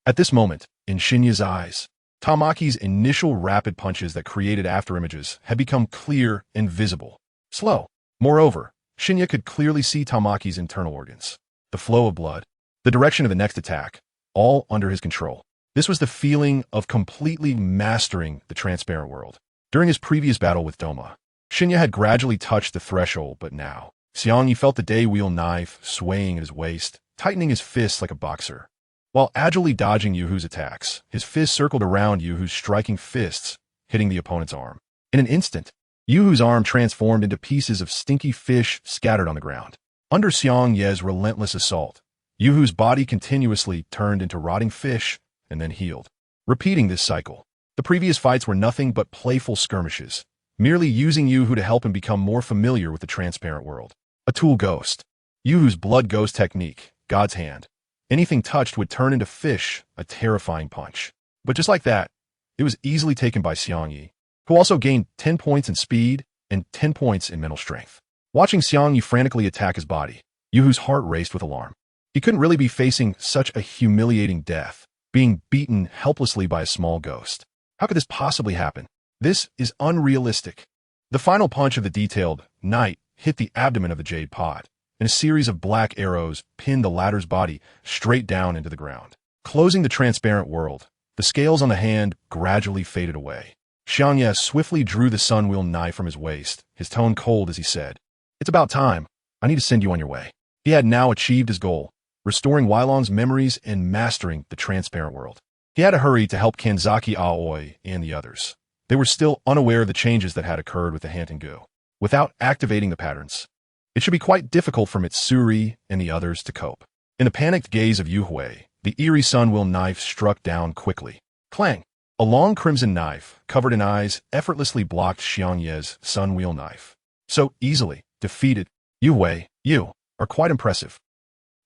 At this moment, in Xiangye's eyes, Tamaki's initial rapid punches that created afterimages had become clear and visible. Slow. Moreover, Xiangye could clearly see Tamaki's internal organs, the flow of blood, the direction of the next attack, all under his control. This was the feeling of completely mastering the transparent world. During his previous battle with Doma, Xiangye had gradually touched the threshold, but now, Xiangye felt the day-wheel knife swaying at his waist, tightening his fists like a boxer. While agilely dodging Yuhu's attacks, his fists circled around Yuhu's striking fists, hitting the opponent's arm. In an instant, Yuhu's arm transformed into pieces of stinky fish scattered on the ground. Under Xiangye's relentless assault, Yuhu's body continuously turned into rotting fish and then healed. Repeating this cycle, the previous fights were nothing but playful skirmishes, merely using Yuhu to help him become more familiar with the transparent world. A tool ghost. Yuhu's blood ghost technique, God's hand. Anything touched would turn into fish, a terrifying punch. But just like that, it was easily taken by Xiangye, who also gained 10 points in speed and 10 points in mental strength. Watching Xiangye frantically attack his body, Yuhu's heart raced with alarm. He couldn't really be facing such a humiliating death, being beaten helplessly by a small ghost. How could this possibly happen? This is unrealistic. The final punch of the detailed knight hit the abdomen of the jade pod, and a series of black arrows pinned the latter's body straight down into the ground. Closing the transparent world, the scales on the hand gradually faded away. Xiangye swiftly drew the sunwheel knife from his waist, his tone cold as he said, "It's about time. I need to send you on your way." He had now achieved his goal, restoring Weilong's memories and mastering the transparent world. He had to hurry to help Kanzaki Aoi and the others. They were still unaware of the changes that had occurred with the Hantengu. Without activating the patterns, it should be quite difficult for Mitsuri and the others to cope. In the panicked gaze of Yuhui, the eerie sunwheel knife struck down quickly. Clang! A long crimson knife, covered in eyes, effortlessly blocked Xiangye's sunwheel knife. So easily defeated. Yuhui, you are quite impressive.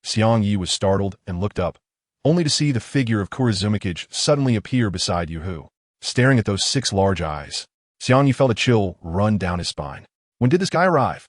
Xiangye was startled and looked up, only to see the figure of Kurozumikage suddenly appear beside Yuhu. Staring at those 6 large eyes, Xiangye felt a chill run down his spine. When did this guy arrive?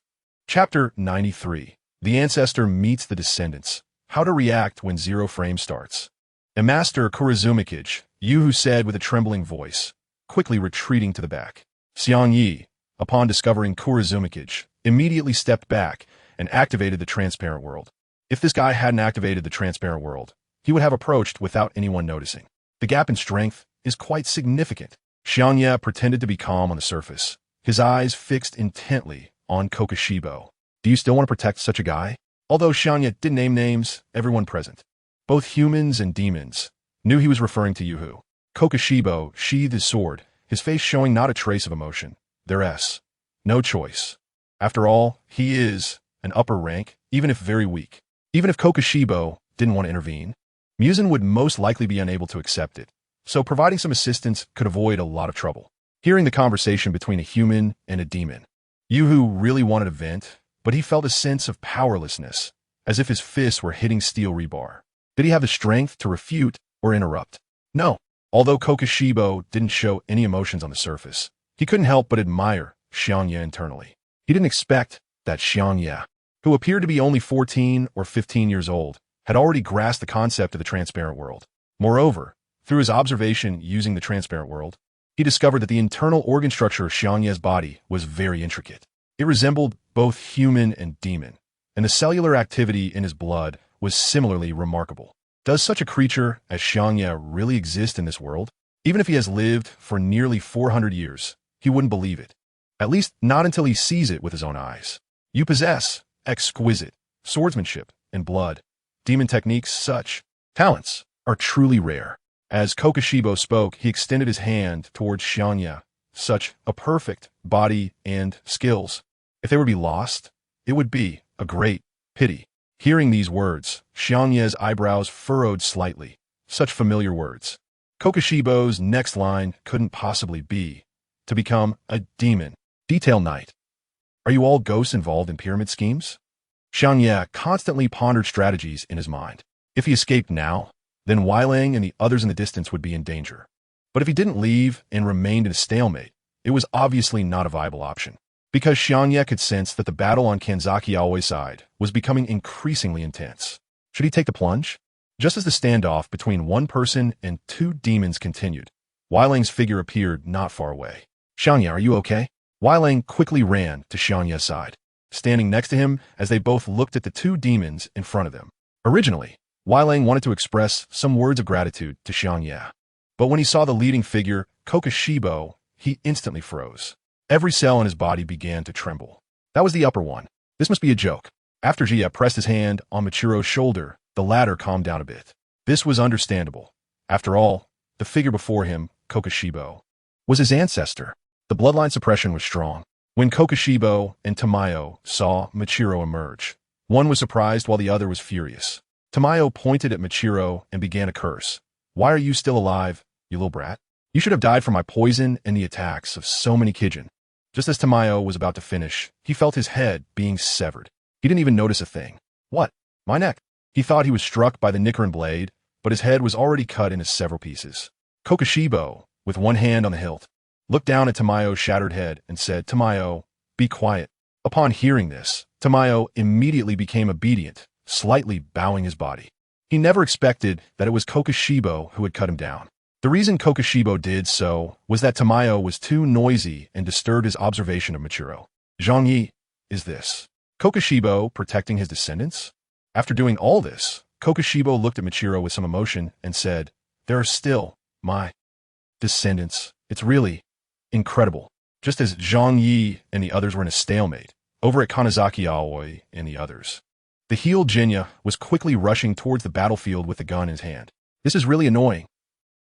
Chapter 93. The Ancestor Meets the Descendants. How to React When Zero Frame Starts. A Master Kurozumikage, Yuhu said with a trembling voice, quickly retreating to the back. Xiangye, upon discovering Kurozumikage, immediately stepped back and activated the transparent world. If this guy hadn't activated the transparent world, he would have approached without anyone noticing. The gap in strength is quite significant. Xiangye pretended to be calm on the surface, his eyes fixed intently on Kokoshibo. Do you still want to protect such a guy? Although Xiangye didn't name names, everyone present, both humans and demons, knew he was referring to Yuhu. Kokoshibo sheathed his sword, his face showing not a trace of emotion. There's no choice. After all, he is an upper rank, even if very weak. Even if Kokoshibo didn't want to intervene, Muzan would most likely be unable to accept it, so providing some assistance could avoid a lot of trouble. Hearing the conversation between a human and a demon, Yuhu really wanted a vent, but he felt a sense of powerlessness, as if his fists were hitting steel rebar. Did he have the strength to refute or interrupt? No. Although Kokoshibo didn't show any emotions on the surface, he couldn't help but admire Xiangye internally. He didn't expect that Xiangye, who appeared to be only 14 or 15 years old, had already grasped the concept of the transparent world. Moreover, through his observation using the transparent world, he discovered that the internal organ structure of Xiangye's body was very intricate. It resembled both human and demon, and the cellular activity in his blood was similarly remarkable. Does such a creature as Xiangye really exist in this world? Even if he has lived for nearly 400 years, he wouldn't believe it. At least not until he sees it with his own eyes. You possess exquisite swordsmanship and blood. Demon techniques such talents are truly rare. As Kokushibo spoke, he extended his hand towards Xiangye. Such a perfect body and skills. If they were to be lost, it would be a great pity. Hearing these words, Xiangye's eyebrows furrowed slightly. Such familiar words. Kokushibo's next line couldn't possibly be to become a demon. Detail Knight. Are you all ghosts involved in pyramid schemes? Xiangye constantly pondered strategies in his mind. If he escaped now, then Weilang and the others in the distance would be in danger. But if he didn't leave and remained in a stalemate, it was obviously not a viable option. Because Xiangye could sense that the battle on Kanzaki Aoi's side was becoming increasingly intense. Should he take the plunge? Just as the standoff between one person and two demons continued, Weilang's figure appeared not far away. Xiangye, are you okay? Weilang quickly ran to Xiangye's side, standing next to him as they both looked at the two demons in front of them. Originally, Weilang wanted to express some words of gratitude to Xiangye. But when he saw the leading figure, Kokushibo, he instantly froze. Every cell in his body began to tremble. That was the upper one. This must be a joke. After Jia pressed his hand on Michiro's shoulder, the latter calmed down a bit. This was understandable. After all, the figure before him, Kokushibo, was his ancestor. The bloodline suppression was strong. When Kokushibo and Tamayo saw Michiro emerge, one was surprised while the other was furious. Tamayo pointed at Michiro and began a curse. Why are you still alive, you little brat? You should have died from my poison and the attacks of so many Kijin. Just as Tamayo was about to finish, he felt his head being severed. He didn't even notice a thing. What? My neck. He thought he was struck by the Nichirin Blade, but his head was already cut into several pieces. Kokushibo, with one hand on the hilt, looked down at Tamayo's shattered head and said, Tamayo, be quiet. Upon hearing this, Tamayo immediately became obedient, slightly bowing his body. He never expected that it was Kokushibo who had cut him down. The reason Kokushibo did so was that Tamayo was too noisy and disturbed his observation of Michiro. Xiangye, is this Kokushibo protecting his descendants? After doing all this, Kokushibo looked at Michiro with some emotion and said, there are still my descendants. It's really incredible. Just as Xiangye and the others were in a stalemate, over at Kanzaki Aoi and the others, the healed Jinya was quickly rushing towards the battlefield with the gun in his hand. This is really annoying.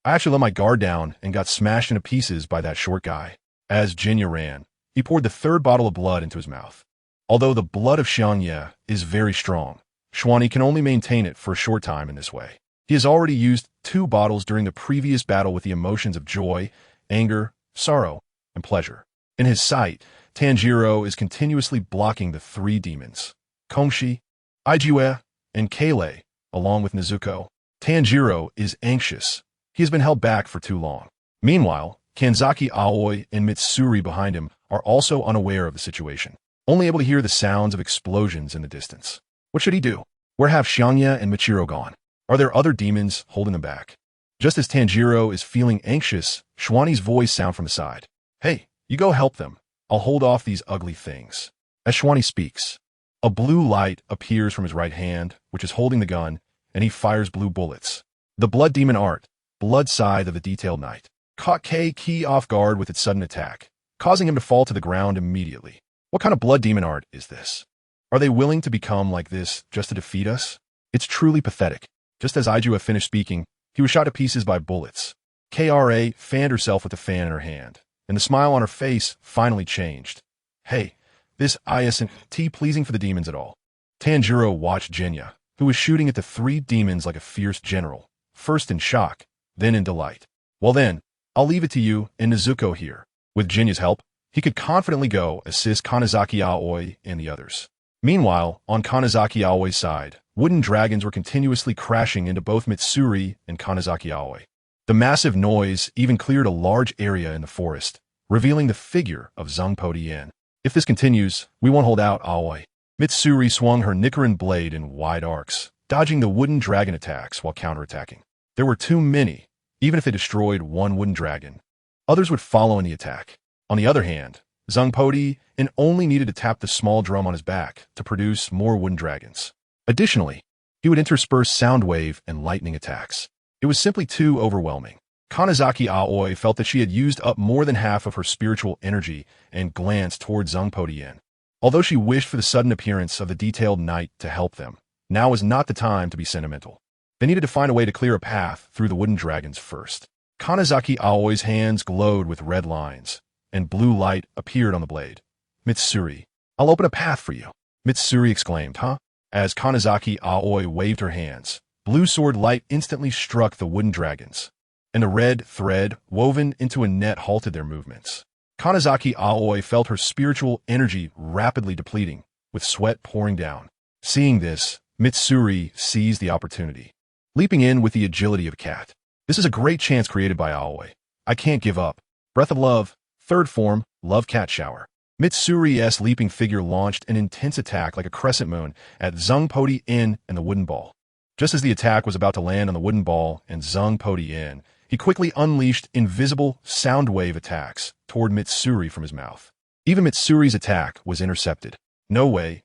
I actually let my guard down and got smashed into pieces by that short guy. As Jinya ran, he poured the third bottle of blood into his mouth. Although the blood of Xiangye is very strong, Xuani can only maintain it for a short time in this way. He has already used 2 bottles during the previous battle with the emotions of joy, anger, sorrow, and pleasure. In his sight, Tanjiro is continuously blocking the 3 demons, Kongshi, Ijue, and Kale, along with Nezuko. Tanjiro is anxious. He has been held back for too long. Meanwhile, Kanzaki Aoi and Mitsuri behind him are also unaware of the situation, only able to hear the sounds of explosions in the distance. What should he do? Where have Xiangye and Michiro gone? Are there other demons holding them back? Just as Tanjiro is feeling anxious, Xuani's voice sounds from the side. Hey, you go help them. I'll hold off these ugly things. As Xuani speaks, a blue light appears from his right hand, which is holding the gun, and he fires blue bullets. The blood demon art, Blood Scythe of the Detailed Knight, caught Key off guard with its sudden attack, causing him to fall to the ground immediately. What kind of blood demon art is this? Are they willing to become like this just to defeat us? It's truly pathetic. Just as Ijue finished speaking, he was shot to pieces by bullets. Kra fanned herself with the fan in her hand, and the smile on her face finally changed. Hey, this isn't pleasing for the demons at all. Tanjiro watched Jinya, who was shooting at the 3 demons like a fierce general, first in shock, then in delight. Well then, I'll leave it to you and Nezuko here. With Jinya's help, he could confidently go assist Kanzaki Aoi and the others. Meanwhile, on Kanzaki Aoi's side, wooden dragons were continuously crashing into both Mitsuri and Kanzaki Aoi. The massive noise even cleared a large area in the forest, revealing the figure of Zangpo. If this continues, we won't hold out, Aoi. Mitsuri swung her Nichirin Blade in wide arcs, dodging the wooden dragon attacks while counterattacking. There were too many. Even if they destroyed one wooden dragon, others would follow in the attack. On the other hand, Zangpo only needed to tap the small drum on his back to produce more wooden dragons. Additionally, he would intersperse sound wave and lightning attacks. It was simply too overwhelming. Kanazaki Aoi felt that she had used up more than half of her spiritual energy and glanced toward Xiangye. Although she wished for the sudden appearance of the detailed knight to help them, now was not the time to be sentimental. They needed to find a way to clear a path through the wooden dragons first. Kanazaki Aoi's hands glowed with red lines, and blue light appeared on the blade. Mitsuri, I'll open a path for you. Mitsuri exclaimed, huh? As Kanazaki Aoi waved her hands, blue sword light instantly struck the wooden dragons, and the red thread woven into a net halted their movements. Kanazaki Aoi felt her spiritual energy rapidly depleting, with sweat pouring down. Seeing this, Mitsuri seized the opportunity, leaping in with the agility of a cat. This is a great chance created by Aoi. I can't give up. Breath of Love, third form, Love Cat Shower. Mitsuri's leaping figure launched an intense attack like a crescent moon at Xiangye and the wooden ball. Just as the attack was about to land on the wooden ball and Xiangye, he quickly unleashed invisible sound wave attacks toward Mitsuri from his mouth. Even Mitsuri's attack was intercepted. No way.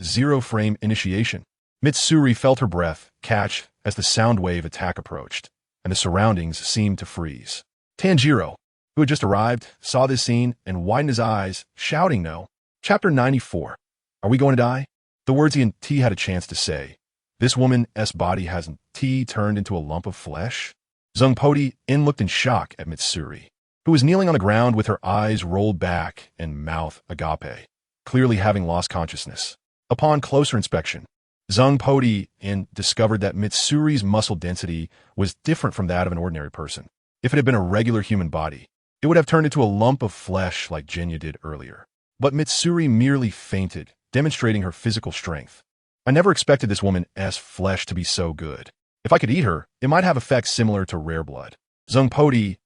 Zero frame initiation. Mitsuri felt her breath catch as the sound wave attack approached, and the surroundings seemed to freeze. Tanjiro, who had just arrived, saw this scene and widened his eyes, shouting no. Chapter 94. Are we going to die? The words inthe had a chance to say. This woman's body hasn't turned into a lump of flesh? Xiangye looked in shock at Mitsuri, who was kneeling on the ground with her eyes rolled back and mouth agape, clearly having lost consciousness. Upon closer inspection, Xiangye discovered that Mitsuri's muscle density was different from that of an ordinary person. If it had been a regular human body, it would have turned into a lump of flesh like Xiangye did earlier. But Mitsuri merely fainted, demonstrating her physical strength. I never expected this woman's flesh to be so good. If I could eat her, it might have effects similar to rare blood. Xiangye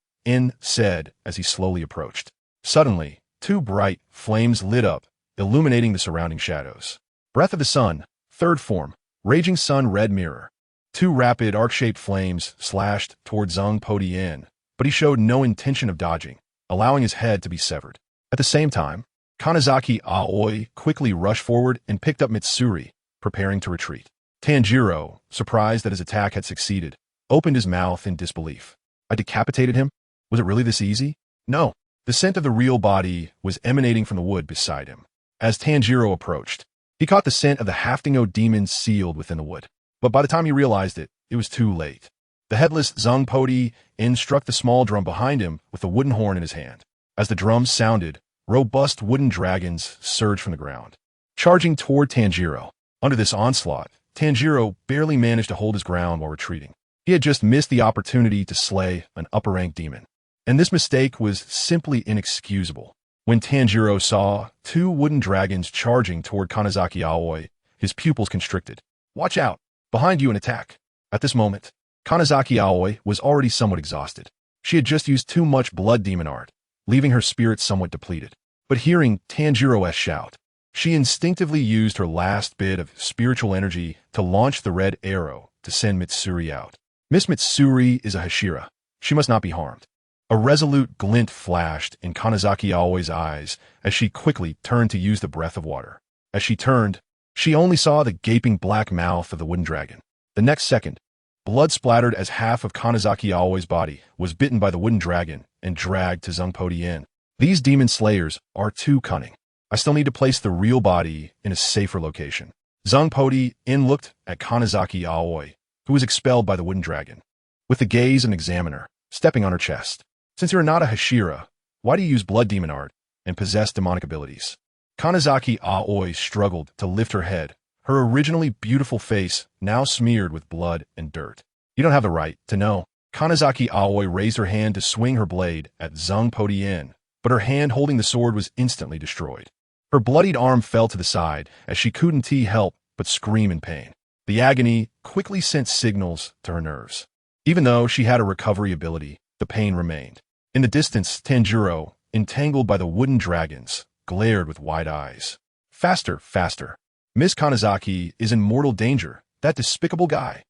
said as he slowly approached. Suddenly, two bright flames lit up, illuminating the surrounding shadows. Breath of the Sun, third form, Raging Sun Red Mirror. Two rapid arc-shaped flames slashed toward Xiangye, but he showed no intention of dodging, allowing his head to be severed. At the same time, Kanazaki Aoi quickly rushed forward and picked up Mitsuri, preparing to retreat. Tanjiro, surprised that his attack had succeeded, opened his mouth in disbelief. I decapitated him? Was it really this easy? No. The scent of the real body was emanating from the wood beside him. As Tanjiro approached, he caught the scent of the Haftingo demon sealed within the wood. But by the time he realized it, it was too late. The headless Xiangye struck the small drum behind him with the wooden horn in his hand. As the drum sounded, robust wooden dragons surged from the ground, charging toward Tanjiro. Under this onslaught, Tanjiro barely managed to hold his ground while retreating. He had just missed the opportunity to slay an upper-rank demon. And this mistake was simply inexcusable. When Tanjiro saw two wooden dragons charging toward Kanazaki Aoi, his pupils constricted. Watch out! Behind you, an attack. At this moment, Kanazaki Aoi was already somewhat exhausted. She had just used too much blood demon art, leaving her spirit somewhat depleted. But hearing Tanjiro's shout, she instinctively used her last bit of spiritual energy to launch the red arrow to send Mitsuri out. Miss Mitsuri is a Hashira. She must not be harmed. A resolute glint flashed in Kanazaki Aoi's eyes as she quickly turned to use the breath of water. As she turned, she only saw the gaping black mouth of the wooden dragon. The next second, blood splattered as half of Kanazaki Aoi's body was bitten by the wooden dragon and dragged to Xiangye. These demon slayers are too cunning. I still need to place the real body in a safer location. Xiangye looked at Kanazaki Aoi, who was expelled by the wooden dragon, with the gaze of an examiner, stepping on her chest. Since you're not a Hashira, why do you use blood demon art and possess demonic abilities? Kanazaki Aoi struggled to lift her head, her originally beautiful face now smeared with blood and dirt. You don't have the right to know. Kanazaki Aoi raised her hand to swing her blade at Xiangye, but her hand holding the sword was instantly destroyed. Her bloodied arm fell to the side as she couldn't help but scream in pain. The agony quickly sent signals to her nerves. Even though she had a recovery ability, the pain remained. In the distance, Tanjiro, entangled by the wooden dragons, glared with wide eyes. Faster, faster. Miss Kanazaki is in mortal danger, that despicable guy.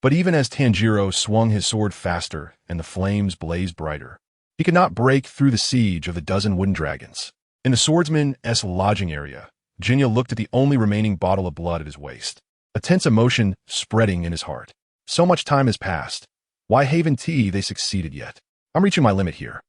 But even as Tanjiro swung his sword faster and the flames blazed brighter, he could not break through the siege of the dozen wooden dragons. In the swordsman's lodging area, Xiangye looked at the only remaining bottle of blood at his waist, a tense emotion spreading in his heart. So much time has passed. Why haven't they succeeded yet? I'm reaching my limit here.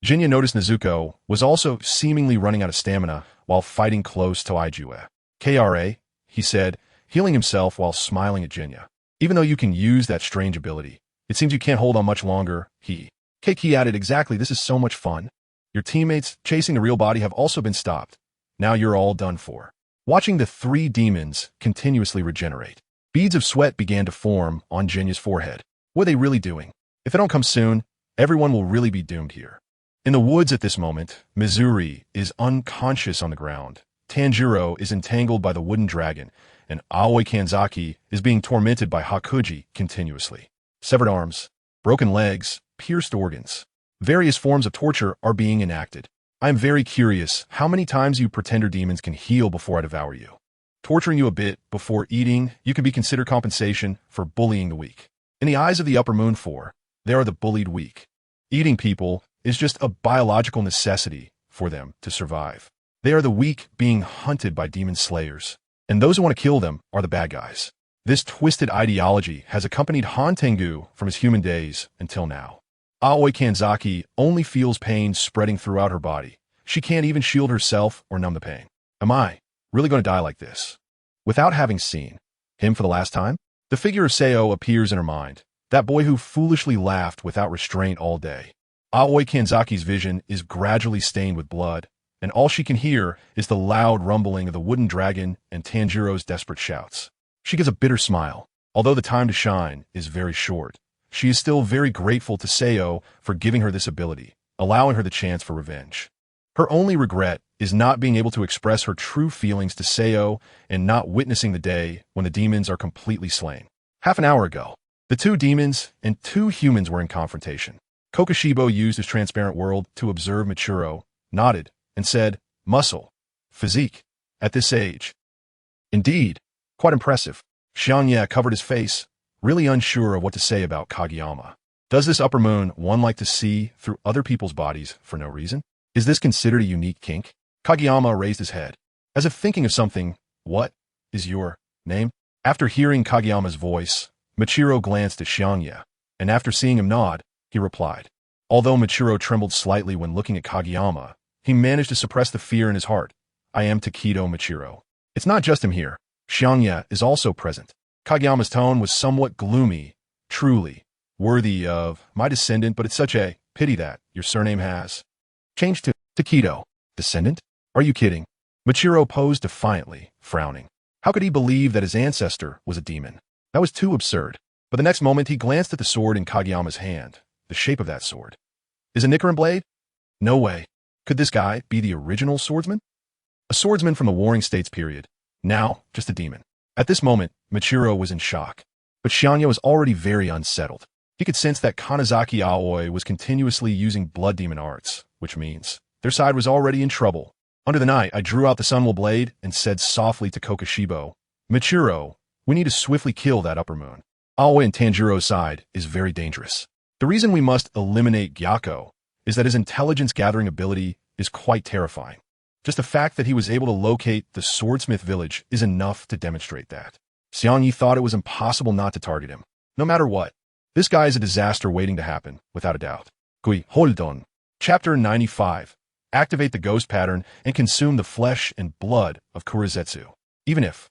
Xiangye noticed Nezuko was also seemingly running out of stamina while fighting close to Ijue. Kra, he said, healing himself while smiling at Xiangye. Even though you can use that strange ability, it seems you can't hold on much longer, Keiki added, exactly, this is so much fun. Your teammates chasing the real body have also been stopped. Now you're all done for. Watching the three demons continuously regenerate, beads of sweat began to form on Xiangye's forehead. What are they really doing? If they don't come soon, everyone will really be doomed here. In the woods at this moment, Mizuri is unconscious on the ground. Tanjiro is entangled by the wooden dragon, and Aoi Kanzaki is being tormented by Hakuji continuously. Severed arms, broken legs, pierced organs. Various forms of torture are being enacted. I am very curious how many times you pretender demons can heal before I devour you. Torturing you a bit before eating, you can be considered compensation for bullying the weak. In the eyes of the Upper Moon 4, they are the bullied weak. Eating people is just a biological necessity for them to survive. They are the weak being hunted by demon slayers, and those who want to kill them are the bad guys. This twisted ideology has accompanied Han Tengu from his human days until now. Aoi Kanzaki only feels pain spreading throughout her body. She can't even shield herself or numb the pain. Am I really going to die like this? Without having seen him for the last time, the figure of Seo appears in her mind, that boy who foolishly laughed without restraint all day. Aoi Kanzaki's vision is gradually stained with blood, and all she can hear is the loud rumbling of the wooden dragon and Tanjiro's desperate shouts. She gives a bitter smile. Although the time to shine is very short, she is still very grateful to Seo for giving her this ability, allowing her the chance for revenge. Her only regret is not being able to express her true feelings to Seo and not witnessing the day when the demons are completely slain. Half an hour ago, the two demons and two humans were in confrontation. Kokushibo used his transparent world to observe Michiro, nodded, and said, muscle, physique, at this age. Indeed, quite impressive. Xiangye covered his face, really unsure of what to say about Kageyama. Does this Upper Moon one like to see through other people's bodies for no reason? Is this considered a unique kink? Kageyama raised his head, as if thinking of something. What is your name? After hearing Kageyama's voice, Michiro glanced at Xiangye, and after seeing him nod, he replied. Although Michiro trembled slightly when looking at Kageyama, he managed to suppress the fear in his heart. I am Takedo Michiro. It's not just him here. Xiangye is also present. Kageyama's tone was somewhat gloomy. Truly worthy of my descendant, but it's such a pity that your surname has changed to Takedo. Descendant? Are you kidding? Michiro posed defiantly, frowning. How could he believe that his ancestor was a demon? That was too absurd. But the next moment he glanced at the sword in Kageyama's hand. The shape of that sword. Is it Nichirin Blade? No way. Could this guy be the original swordsman? A swordsman from the Warring States period. Now, just a demon. At this moment, Michiro was in shock. But Xiangye was already very unsettled. He could sense that Kanazaki Aoi was continuously using blood demon arts, which means their side was already in trouble. Under the night, I drew out the Sunwell Blade and said softly to Kokushibo, Michiro, we need to swiftly kill that Upper Moon. Aoi and Tanjiro's side is very dangerous. The reason we must eliminate Gyako is that his intelligence-gathering ability is quite terrifying. Just the fact that he was able to locate the Swordsmith village is enough to demonstrate that. Xiangye thought it was impossible not to target him. No matter what, this guy is a disaster waiting to happen, without a doubt. Kui Holdon. Chapter 95. Activate the ghost pattern and consume the flesh and blood of Kurizetsu. Even if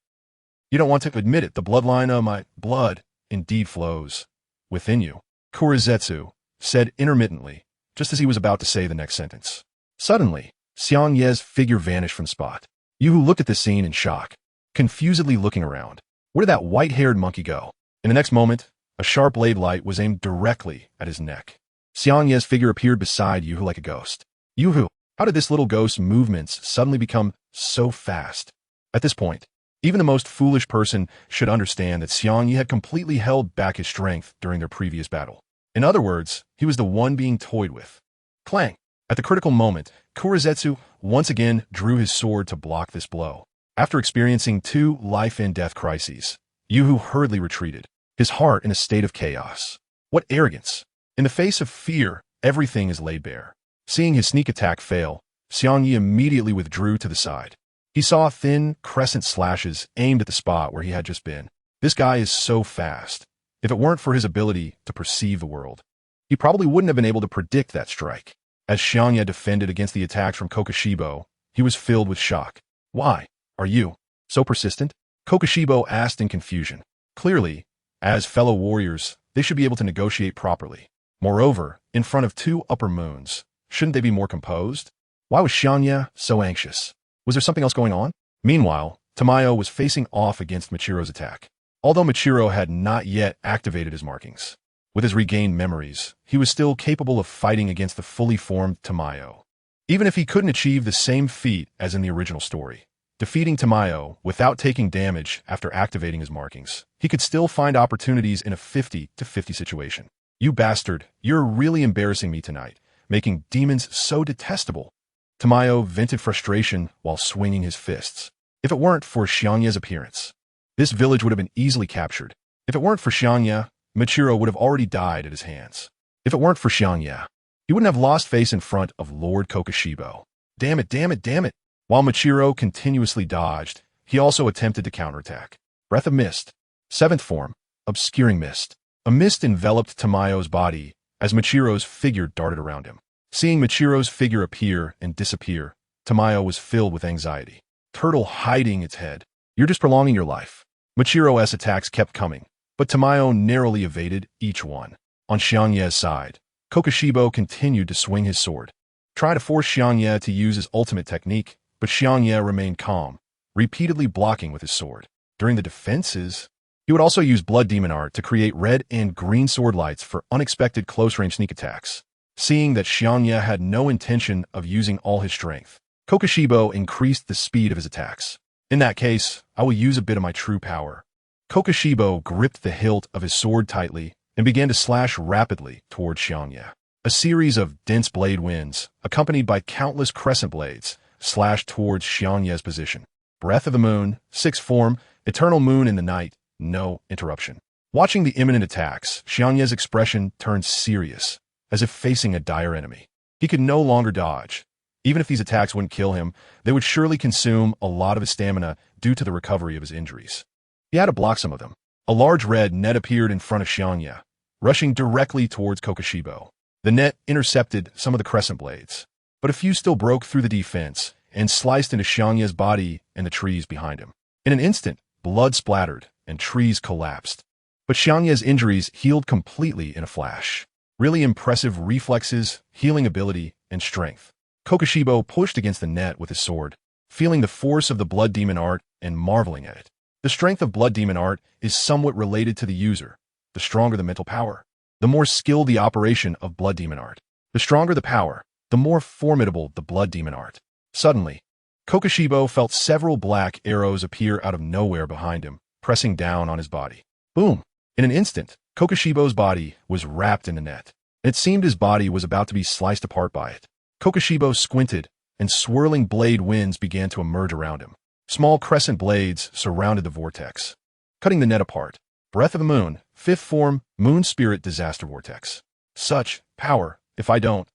you don't want to admit it, the bloodline of my blood indeed flows within you. Kurizetsu said intermittently, just as he was about to say the next sentence. Suddenly, Xiangye's figure vanished from spot. Yuhu looked at the scene in shock, confusedly looking around. Where did that white-haired monkey go? In the next moment, a sharp blade light was aimed directly at his neck. Xiangye's figure appeared beside Yuhu like a ghost. Yuhu, how did this little ghost's movements suddenly become so fast? At this point, even the most foolish person should understand that Xiangye had completely held back his strength during their previous battle. In other words, he was the one being toyed with. Clang! At the critical moment, Kurizetsu once again drew his sword to block this blow. After experiencing two life-and-death crises, Yuhu hurriedly retreated, his heart in a state of chaos. What arrogance! In the face of fear, everything is laid bare. Seeing his sneak attack fail, Xiangye immediately withdrew to the side. He saw thin, crescent slashes aimed at the spot where he had just been. This guy is so fast. If it weren't for his ability to perceive the world, he probably wouldn't have been able to predict that strike. As Xiangye defended against the attacks from Kokushibo, he was filled with shock. Why are you so persistent? Kokushibo asked in confusion. Clearly, as fellow warriors, they should be able to negotiate properly. Moreover, in front of two upper moons, shouldn't they be more composed? Why was Xiangye so anxious? Was there something else going on? Meanwhile, Tamayo was facing off against Michiro's attack. Although Michiro had not yet activated his markings, with his regained memories, he was still capable of fighting against the fully formed Tamayo. Even if he couldn't achieve the same feat as in the original story, defeating Tamayo without taking damage after activating his markings, he could still find opportunities in a 50-50 situation. You bastard, you're really embarrassing me tonight, making demons so detestable. Tamayo vented frustration while swinging his fists. If it weren't for Xiangye's appearance, this village would have been easily captured. If it weren't for Xiangye, Michiro would have already died at his hands. If it weren't for Xiangye, he wouldn't have lost face in front of Lord Kokushibo. Damn it, damn it, damn it. While Michiro continuously dodged, he also attempted to counterattack. Breath of Mist. 7th form. Obscuring Mist. A mist enveloped Tamayo's body as Michiro's figure darted around him. Seeing Michiro's figure appear and disappear, Tamayo was filled with anxiety. Turtle hiding its head. You're just prolonging your life. Michiro's attacks kept coming, but Tamayo narrowly evaded each one. On Xiangye's side, Kokushibo continued to swing his sword, trying to force Xiangye to use his ultimate technique, but Xiangye remained calm, repeatedly blocking with his sword. During the defenses, he would also use blood demon art to create red and green sword lights for unexpected close-range sneak attacks. Seeing that Xiangye had no intention of using all his strength, Kokushibo increased the speed of his attacks. In that case, I will use a bit of my true power. Kokushibo gripped the hilt of his sword tightly and began to slash rapidly towards Xiangye. A series of dense blade winds, accompanied by countless crescent blades, slashed towards Xiangye's position. Breath of the Moon, 6th form, eternal moon in the night, no interruption. Watching the imminent attacks, Xiangye's expression turned serious, as if facing a dire enemy. He could no longer dodge. Even if these attacks wouldn't kill him, they would surely consume a lot of his stamina due to the recovery of his injuries. He had to block some of them. A large red net appeared in front of Xiangye, rushing directly towards Kokushibo. The net intercepted some of the crescent blades, but a few still broke through the defense and sliced into Xiangye's body and the trees behind him. In an instant, blood splattered and trees collapsed. But Xiangye's injuries healed completely in a flash. Really impressive reflexes, healing ability, and strength. Kokushibo pushed against the net with his sword, feeling the force of the blood demon art and marveling at it. The strength of blood demon art is somewhat related to the user. The stronger the mental power, the more skilled the operation of blood demon art. The stronger the power, the more formidable the blood demon art. Suddenly, Kokushibo felt several black arrows appear out of nowhere behind him, pressing down on his body. Boom! In an instant, Kokushibo's body was wrapped in the net. It seemed his body was about to be sliced apart by it. Kokushibo squinted, and swirling blade winds began to emerge around him. Small crescent blades surrounded the vortex, cutting the net apart. Breath of the Moon, 5th form, Moon Spirit Disaster Vortex. Such power, if I don't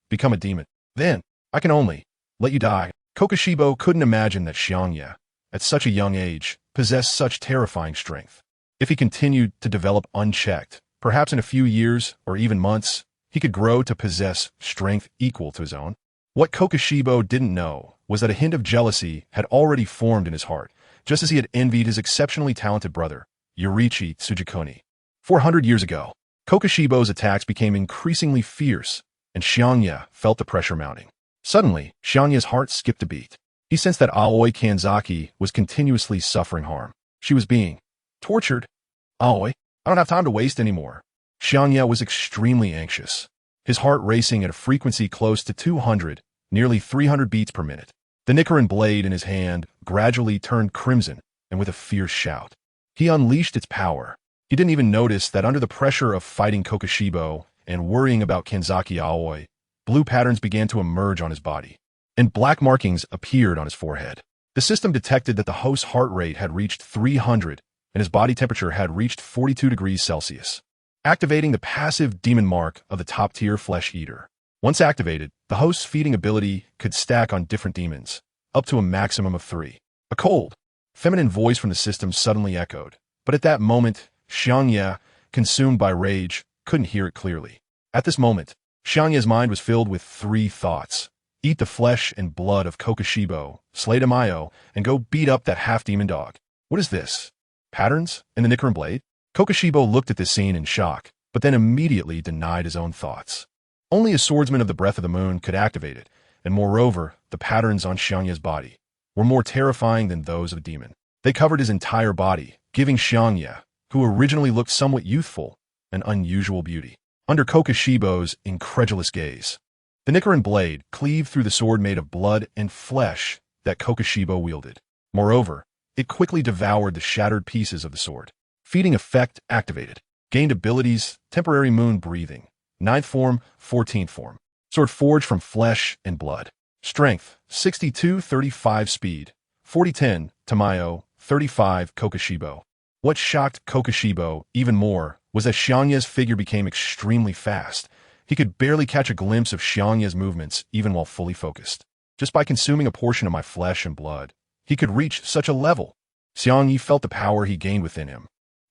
become a demon, then I can only let you die. Kokushibo couldn't imagine that Xiangye, at such a young age, possessed such terrifying strength. If he continued to develop unchecked, perhaps in a few years or even months, he could grow to possess strength equal to his own. What Kokushibo didn't know was that a hint of jealousy had already formed in his heart, just as he had envied his exceptionally talented brother, Yoriichi Tsujikuni. 400 years ago, Kokushibo's attacks became increasingly fierce, and Xiangye felt the pressure mounting. Suddenly, Xiangye's heart skipped a beat. He sensed that Aoi Kanzaki was continuously suffering harm. She was being tortured. Aoi, I don't have time to waste anymore. Xiangye was extremely anxious, his heart racing at a frequency close to 200, nearly 300 beats per minute. The Nichirin Blade in his hand gradually turned crimson, and with a fierce shout, he unleashed its power. He didn't even notice that under the pressure of fighting Kokushibo and worrying about Kanzaki Aoi, blue patterns began to emerge on his body, and black markings appeared on his forehead. The system detected that the host's heart rate had reached 300, and his body temperature had reached 42 degrees Celsius. Activating the passive demon mark of the top-tier flesh eater. Once activated, the host's feeding ability could stack on different demons, up to a maximum of 3. A cold, feminine voice from the system suddenly echoed, but at that moment, Xiangye consumed by rage, couldn't hear it clearly. At this moment, Xiangye's mind was filled with three thoughts. Eat the flesh and blood of Kokushibo, slay Tamayo, and go beat up that half-demon dog. What is this? Patterns in the Nichirin Blade? Kokushibo looked at this scene in shock, but then immediately denied his own thoughts. Only a swordsman of the Breath of the Moon could activate it, and moreover, the patterns on Xiangye's body were more terrifying than those of a demon. They covered his entire body, giving Xiangye, who originally looked somewhat youthful, an unusual beauty. Under Kokushibo's incredulous gaze, the Nichirin Blade cleaved through the sword made of blood and flesh that Kokushibo wielded. Moreover, it quickly devoured the shattered pieces of the sword. Feeding effect activated. Gained abilities, temporary moon breathing. 9th form, 14th form. Sword forged from flesh and blood. Strength, 62-35 speed. 40-10, Tamayo, 35 Kokushibo. What shocked Kokushibo even more was that Xiangye's figure became extremely fast. He could barely catch a glimpse of Xiangye's movements even while fully focused. Just by consuming a portion of my flesh and blood, he could reach such a level. Xiangye felt the power he gained within him,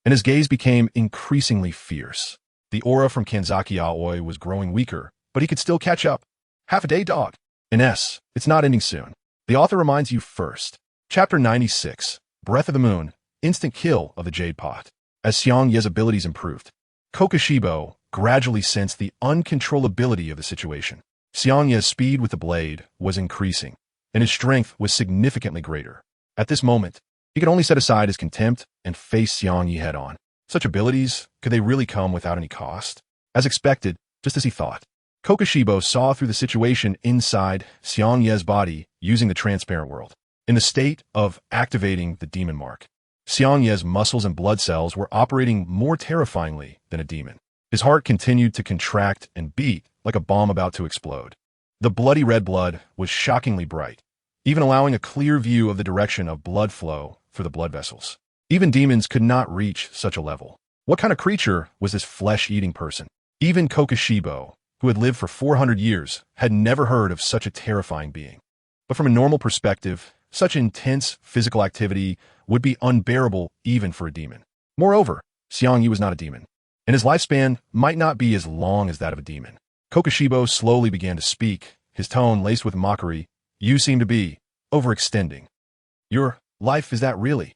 and his gaze became increasingly fierce. The aura from Kanzaki Aoi was growing weaker, but he could still catch up. Half a day, dog. Ines, it's not ending soon. The author reminds you first. Chapter 96, Breath of the Moon, instant kill of the Jade Pot. As Xiangye's abilities improved, Kokushibo gradually sensed the uncontrollability of the situation. Xiangye's speed with the blade was increasing, and his strength was significantly greater. At this moment, he could only set aside his contempt and face Xiangye head-on. Such abilities, could they really come without any cost? As expected, just as he thought, Kokushibo saw through the situation inside Xiangye's body using the transparent world. In the state of activating the demon mark, Xiangye's muscles and blood cells were operating more terrifyingly than a demon. His heart continued to contract and beat like a bomb about to explode. The bloody red blood was shockingly bright, even allowing a clear view of the direction of blood flow for the blood vessels. Even demons could not reach such a level. What kind of creature was this flesh-eating person? Even Kokushibo, who had lived for 400 years, had never heard of such a terrifying being. But from a normal perspective, such intense physical activity would be unbearable even for a demon. Moreover, Xiangye was not a demon, and his lifespan might not be as long as that of a demon. Kokushibo slowly began to speak, his tone laced with mockery. You seem to be overextending. Your life, is that really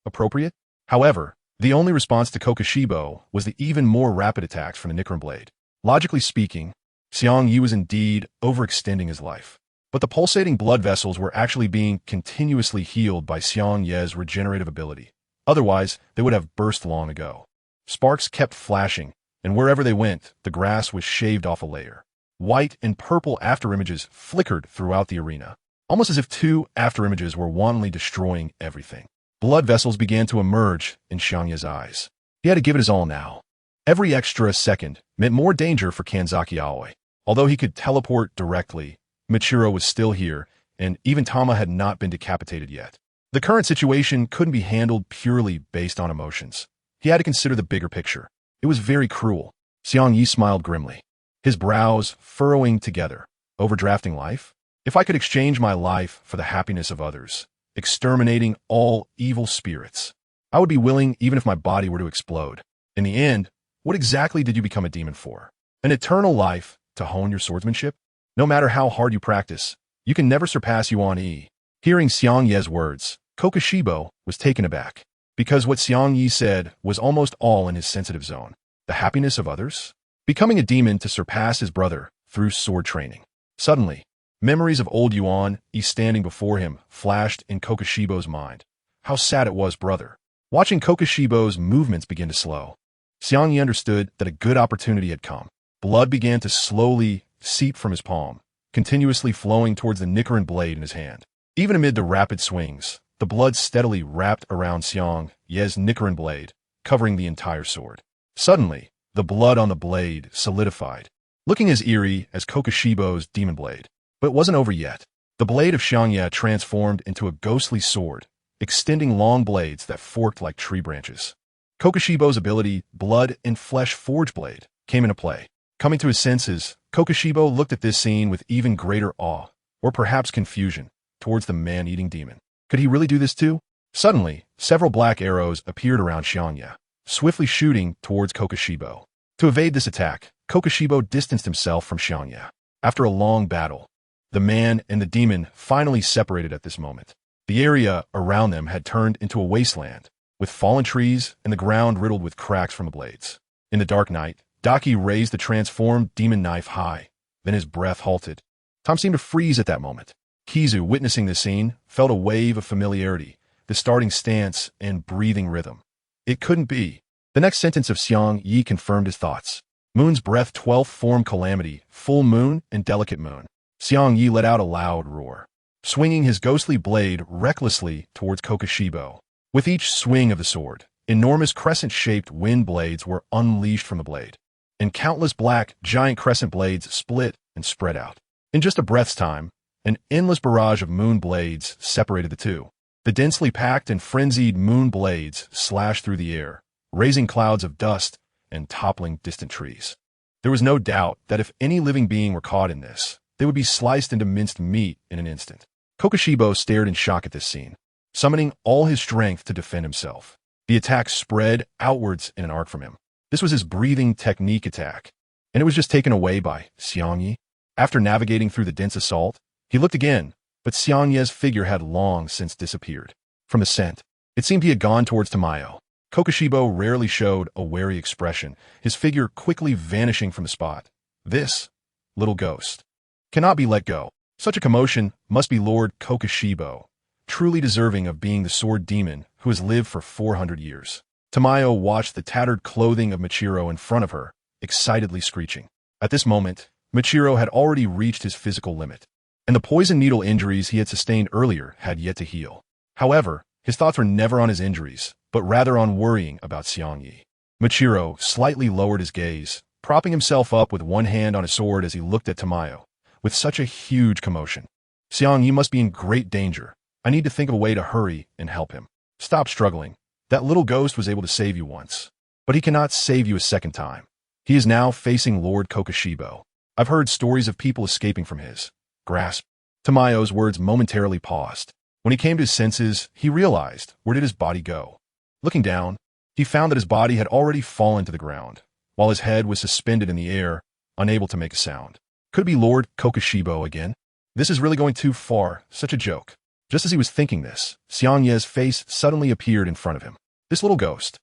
appropriate? However, the only response to Kokushibo was the even more rapid attacks from the Nichirin Blade. Logically speaking, Xiangye was indeed overextending his life. But the pulsating blood vessels were actually being continuously healed by Xiangye's regenerative ability. Otherwise, they would have burst long ago. Sparks kept flashing, and wherever they went, the grass was shaved off a layer. White and purple afterimages flickered throughout the arena, almost as if two afterimages were wantonly destroying everything. Blood vessels began to emerge in Xiangye's eyes. He had to give it his all now. Every extra second meant more danger for Kanzaki Aoi. Although he could teleport directly, Michiru was still here, and even Tama had not been decapitated yet. The current situation couldn't be handled purely based on emotions. He had to consider the bigger picture. It was very cruel. Xiangye smiled grimly, his brows furrowing together. Overdrafting life? If I could exchange my life for the happiness of others, exterminating all evil spirits, I would be willing even if my body were to explode. In the end, what exactly did you become a demon for? An eternal life to hone your swordsmanship? No matter how hard you practice, you can never surpass Yuan-E. Hearing Xiangye's words, Kokushibo was taken aback, because what Xiangye said was almost all in his sensitive zone. The happiness of others? Becoming a demon to surpass his brother through sword training. Suddenly, memories of old Yuan-E standing before him flashed in Kokushibo's mind. How sad it was, brother. Watching Kokushibo's movements begin to slow, Xiangye understood that a good opportunity had come. Blood began to slowly seep from his palm, continuously flowing towards the Nichirin Blade in his hand. Even amid the rapid swings, the blood steadily wrapped around Xiangye's Nichirin Blade, covering the entire sword. Suddenly, the blood on the blade solidified, looking as eerie as Kokushibo's Demon Blade. But it wasn't over yet. The blade of Xiangye transformed into a ghostly sword, extending long blades that forked like tree branches. Kokushibo's ability, Blood and Flesh Forge Blade, came into play. Coming to his senses, Kokushibo looked at this scene with even greater awe, or perhaps confusion, towards the man-eating demon. Could he really do this too? Suddenly, several black arrows appeared around Xiangye. swiftly shooting towards Kokushibo. To evade this attack, Kokushibo distanced himself from Xiangye. After a long battle, the man and the demon finally separated at this moment. The area around them had turned into a wasteland, with fallen trees and the ground riddled with cracks from the blades. In the dark night, Daki raised the transformed demon knife high. Then his breath halted. Time seemed to freeze at that moment. Kizu, witnessing this scene, felt a wave of familiarity, the starting stance and breathing rhythm. It couldn't be. The next sentence of Xiangye confirmed his thoughts. Moon's breath, 12th form calamity, full moon and delicate moon. Xiangye let out a loud roar, swinging his ghostly blade recklessly towards Kokushibo. With each swing of the sword, enormous crescent-shaped wind blades were unleashed from the blade, and countless black, giant crescent blades split and spread out. In just a breath's time, an endless barrage of moon blades separated the two. The densely packed and frenzied moon blades slashed through the air, raising clouds of dust and toppling distant trees. There was no doubt that if any living being were caught in this, they would be sliced into minced meat in an instant. Kokushibo stared in shock at this scene, summoning all his strength to defend himself. The attack spread outwards in an arc from him. This was his breathing technique attack, and it was just taken away by Xiangye. After navigating through the dense assault, he looked again, but Xiangye's figure had long since disappeared. From the scent, it seemed he had gone towards Tamayo. Kokushibo rarely showed a wary expression, his figure quickly vanishing from the spot. This little ghost cannot be let go. Such a commotion must be Lord Kokushibo, truly deserving of being the sword demon who has lived for 400 years. Tamayo watched the tattered clothing of Michiro in front of her, excitedly screeching. At this moment, Michiro had already reached his physical limit, and the poison needle injuries he had sustained earlier had yet to heal. However, his thoughts were never on his injuries, but rather on worrying about Xiangye. Michiro slightly lowered his gaze, propping himself up with one hand on his sword as he looked at Tamayo. With such a huge commotion, Xiangye must be in great danger. I need to think of a way to hurry and help him. Stop struggling. That little ghost was able to save you once, but he cannot save you a second time. He is now facing Lord Kokushibo. I've heard stories of people escaping from his grasp. Tamayo's words momentarily paused. When he came to his senses, he realized, where did his body go? Looking down, he found that his body had already fallen to the ground, while his head was suspended in the air, unable to make a sound. Could it be Lord Kokushibo again? This is really going too far, such a joke. Just as he was thinking this, Xiangye's face suddenly appeared in front of him. This little ghost.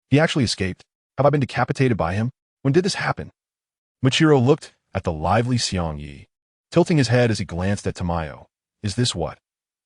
He actually escaped. Have I been decapitated by him? When did this happen? Michiro looked at the lively Xiangye, tilting his head as he glanced at Tamayo. Is this what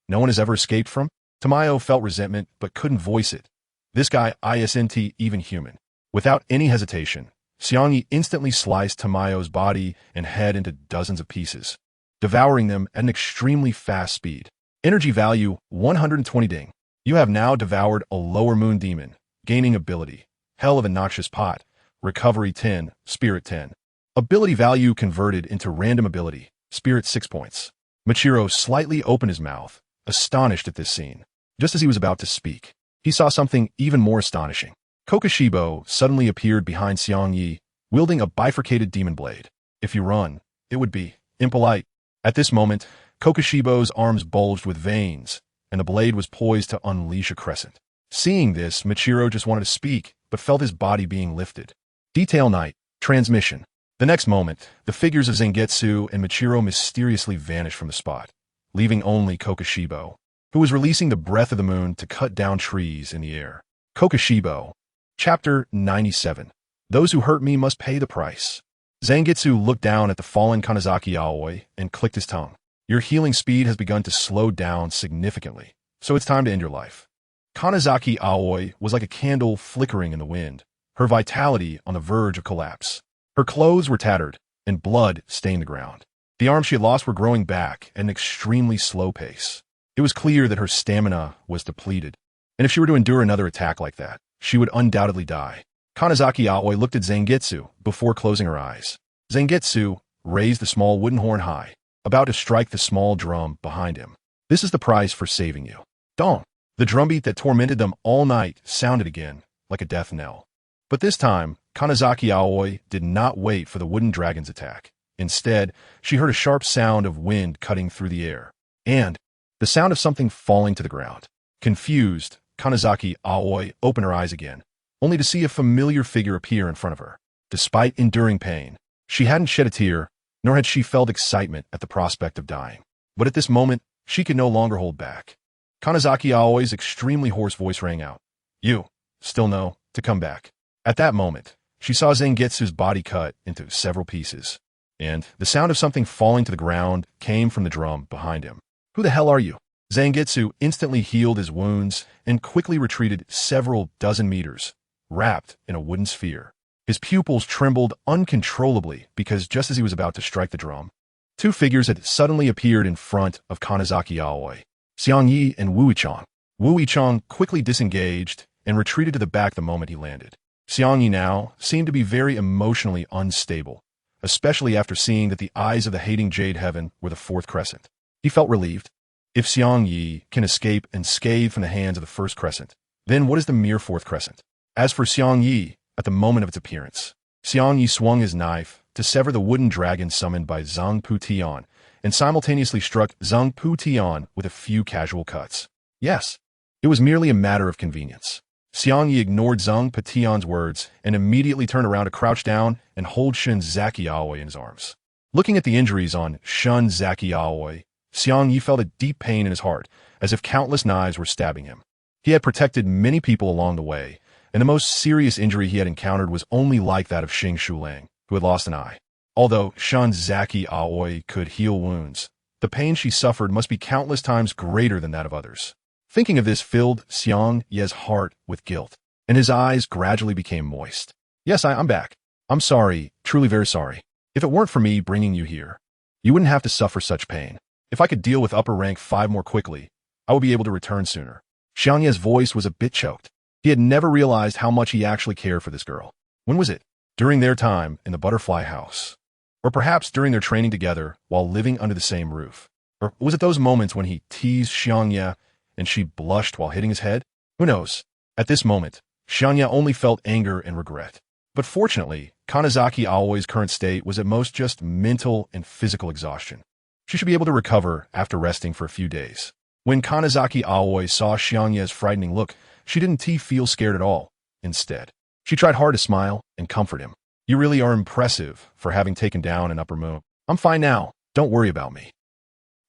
no one has ever escaped from? Tamayo felt resentment but couldn't voice it. This guy isn't even human. Without any hesitation, Xiangye instantly sliced Tamayo's body and head into dozens of pieces, devouring them at an extremely fast speed. Energy value 120 ding. You have now devoured a lower moon demon, gaining ability. Hell of a noxious pot. Recovery 10, Spirit 10. Ability value converted into random ability. Spirit 6 points. Michiro slightly opened his mouth, astonished at this scene. Just as he was about to speak, he saw something even more astonishing. Kokushibo suddenly appeared behind Xiangye, wielding a bifurcated demon blade. If you run, it would be impolite. At this moment, Kokushibo's arms bulged with veins, and the blade was poised to unleash a crescent. Seeing this, Michiro just wanted to speak, but felt his body being lifted. Detail night. Transmission. The next moment, the figures of Zangetsu and Michiro mysteriously vanished from the spot, leaving only Kokushibo, who was releasing the breath of the moon to cut down trees in the air. Kokushibo. Chapter 97. Those who hurt me must pay the price. Zangetsu looked down at the fallen Kanazaki Aoi and clicked his tongue. Your healing speed has begun to slow down significantly, so it's time to end your life. Kanazaki Aoi was like a candle flickering in the wind, her vitality on the verge of collapse. Her clothes were tattered, and blood stained the ground. The arms she had lost were growing back at an extremely slow pace. It was clear that her stamina was depleted, and if she were to endure another attack like that, she would undoubtedly die. Kanazaki Aoi looked at Zangetsu before closing her eyes. Zangetsu raised the small wooden horn high, about to strike the small drum behind him. This is the price for saving you. Dong! The drumbeat that tormented them all night sounded again, like a death knell. But this time, Kanazaki Aoi did not wait for the wooden dragon's attack. Instead, she heard a sharp sound of wind cutting through the air, and the sound of something falling to the ground. Confused, Kanazaki Aoi opened her eyes again, only to see a familiar figure appear in front of her. Despite enduring pain, she hadn't shed a tear, nor had she felt excitement at the prospect of dying. But at this moment, she could no longer hold back. Kanazaki Aoi's extremely hoarse voice rang out. You, still know, to come back. At that moment, she saw Zangetsu's body cut into several pieces, and the sound of something falling to the ground came from the drum behind him. Who the hell are you? Zangetsu instantly healed his wounds and quickly retreated several dozen meters, wrapped in a wooden sphere. His pupils trembled uncontrollably because just as he was about to strike the drum, two figures had suddenly appeared in front of Kanazaki Aoi, Xiangye and Wu Yichang. Wu Yichang quickly disengaged and retreated to the back the moment he landed. Xiangye now seemed to be very emotionally unstable, especially after seeing that the eyes of the hating Jade Heaven were the fourth crescent. He felt relieved. If Xiangye can escape unscathed from the hands of the first crescent, then what is the mere fourth crescent? As for Xiangye, at the moment of its appearance, Xiangye swung his knife to sever the wooden dragon summoned by Zhang Putian and simultaneously struck Zhang Putian with a few casual cuts. Yes, it was merely a matter of convenience. Xiangye ignored Zhang Putian's words and immediately turned around to crouch down and hold Shinzaki Aoi in his arms. Looking at the injuries on Shinzaki Aoi, Xiangye felt a deep pain in his heart, as if countless knives were stabbing him. He had protected many people along the way, and the most serious injury he had encountered was only like that of Xing Shulang, who had lost an eye. Although Shinzaki Aoi could heal wounds, the pain she suffered must be countless times greater than that of others. Thinking of this filled Xiangye's heart with guilt, and his eyes gradually became moist. Yes, I'm back. I'm sorry, truly very sorry. If it weren't for me bringing you here, you wouldn't have to suffer such pain. If I could deal with upper rank 5 more quickly, I would be able to return sooner. Xiangye's voice was a bit choked. He had never realized how much he actually cared for this girl. When was it? During their time in the butterfly house. Or perhaps during their training together while living under the same roof. Or was it those moments when he teased Xiangye and she blushed while hitting his head? Who knows? At this moment, Xiangye only felt anger and regret. But fortunately, Kanazaki Aoi's current state was at most just mental and physical exhaustion. She should be able to recover after resting for a few days. When Kanazaki Aoi saw Xiangye's frightening look, she didn't feel scared at all. Instead, she tried hard to smile and comfort him. You really are impressive for having taken down an upper moon. I'm fine now. Don't worry about me.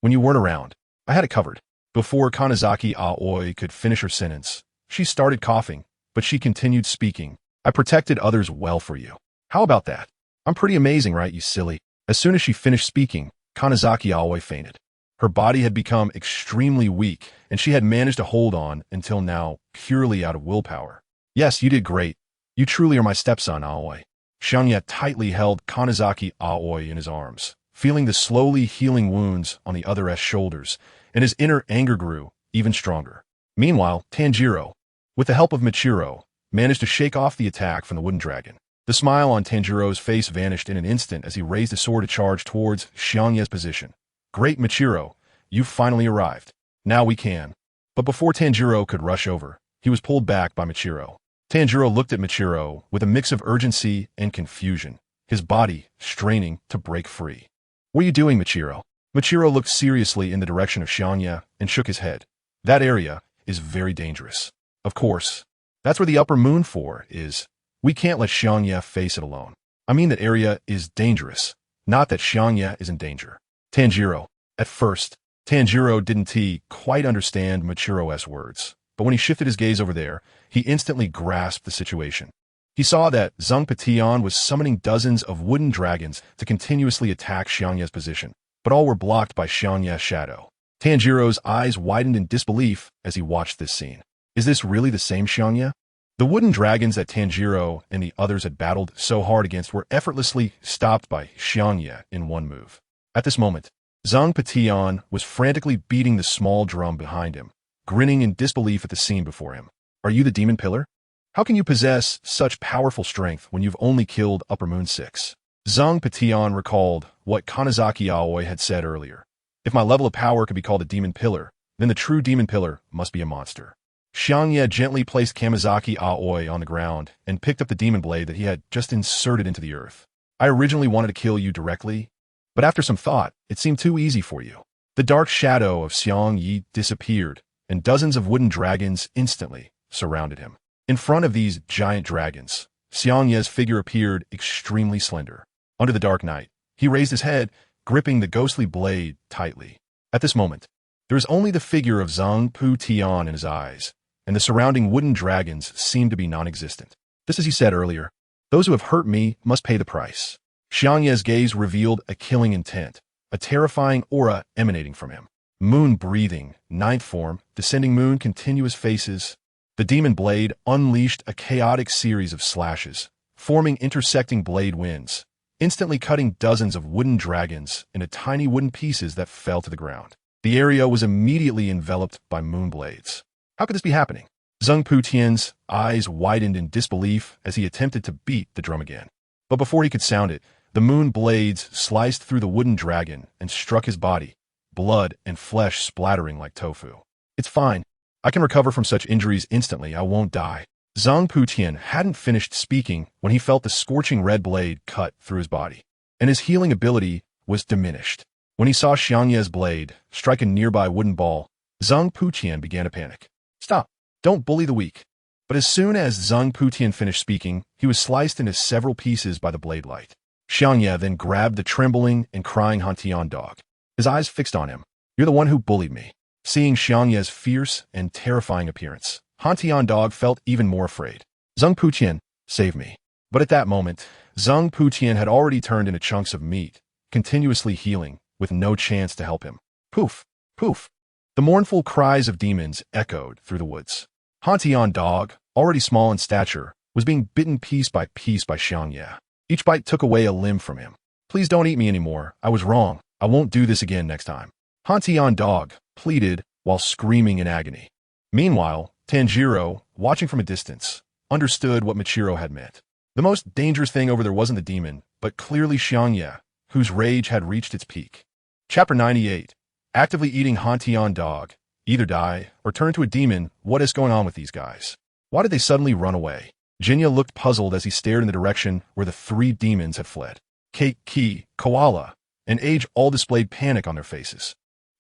When you weren't around, I had it covered. Before Kanazaki Aoi could finish her sentence, she started coughing, but she continued speaking. I protected others well for you. How about that? I'm pretty amazing, right, you silly? As soon as she finished speaking, Kanazaki Aoi fainted. Her body had become extremely weak, and she had managed to hold on until now purely out of willpower. Yes, you did great. You truly are my stepson, Aoi. Xiangye tightly held Kanazaki Aoi in his arms, feeling the slowly healing wounds on the other's shoulders, and his inner anger grew even stronger. Meanwhile, Tanjiro, with the help of Michiro, managed to shake off the attack from the wooden dragon. The smile on Tanjiro's face vanished in an instant as he raised his sword to charge towards Xiangye's position. Great, Michiro, you've finally arrived. Now we can. But before Tanjiro could rush over, he was pulled back by Michiro. Tanjiro looked at Michiro with a mix of urgency and confusion, his body straining to break free. What are you doing, Michiro? Michiro looked seriously in the direction of Xiangye and shook his head. That area is very dangerous. Of course, that's where the upper moon for is. We can't let Xiangye face it alone. I mean that area is dangerous, not that Xiangye is in danger. Tanjiro. At first, Tanjiro didn't quite understand Michiro's words, but when he shifted his gaze over there, he instantly grasped the situation. He saw that Zhang Putian was summoning dozens of wooden dragons to continuously attack Xiangye's position, but all were blocked by Xiangye's shadow. Tanjiro's eyes widened in disbelief as he watched this scene. Is this really the same Xiangye? The wooden dragons that Tanjiro and the others had battled so hard against were effortlessly stopped by Xiangye in one move. At this moment, Zhang Putian was frantically beating the small drum behind him, grinning in disbelief at the scene before him. Are you the demon pillar? How can you possess such powerful strength when you've only killed Upper Moon 6? Zhang Putian recalled what Kanazaki Aoi had said earlier. If my level of power could be called a demon pillar, then the true demon pillar must be a monster. Xiangye gently placed Kamizaki Aoi on the ground and picked up the demon blade that he had just inserted into the earth. I originally wanted to kill you directly, but after some thought, it seemed too easy for you. The dark shadow of Xiangye disappeared, and dozens of wooden dragons instantly surrounded him. In front of these giant dragons, Xiangye's figure appeared extremely slender. Under the dark night, he raised his head, gripping the ghostly blade tightly. At this moment, there is only the figure of Zhang Pu Tian in his eyes, and the surrounding wooden dragons seem to be non-existent. Just as he said earlier, those who have hurt me must pay the price. Xiangye's gaze revealed a killing intent, a terrifying aura emanating from him. Moon breathing, ninth form, descending moon continuous faces. The Demon Blade unleashed a chaotic series of slashes, forming intersecting blade winds, instantly cutting dozens of wooden dragons into tiny wooden pieces that fell to the ground. The area was immediately enveloped by moon blades. How could this be happening? Zhang Putian's eyes widened in disbelief as he attempted to beat the drum again. But before he could sound it, the moon blades sliced through the wooden dragon and struck his body, blood and flesh splattering like tofu. It's fine. I can recover from such injuries instantly. I won't die. Zhang Putian hadn't finished speaking when he felt the scorching red blade cut through his body, and his healing ability was diminished. When he saw Xiangye's blade strike a nearby wooden ball, Zhang Putian began to panic. Stop. Don't bully the weak. But as soon as Zhang Putian finished speaking, he was sliced into several pieces by the blade light. Xiangye then grabbed the trembling and crying Hantian dog, his eyes fixed on him. You're the one who bullied me. Seeing Xiangye's fierce and terrifying appearance, Hantian dog felt even more afraid. Zhang Putian, save me. But at that moment, Zhang Putian had already turned into chunks of meat, continuously healing, with no chance to help him. Poof, poof. The mournful cries of demons echoed through the woods. Hantian dog, already small in stature, was being bitten piece by Xiangye. Each bite took away a limb from him. Please don't eat me anymore. I was wrong. I won't do this again next time. Hantian dog pleaded while screaming in agony. Meanwhile, Tanjiro, watching from a distance, understood what Michirin had meant. The most dangerous thing over there wasn't the demon, but clearly Xiangye, whose rage had reached its peak. Chapter 98. Actively eating Hantian dog. Either die or turn into a demon. What is going on with these guys? Why did they suddenly run away? Jinya looked puzzled as he stared in the direction where the three demons had fled. Keiki, Koala, and Age all displayed panic on their faces.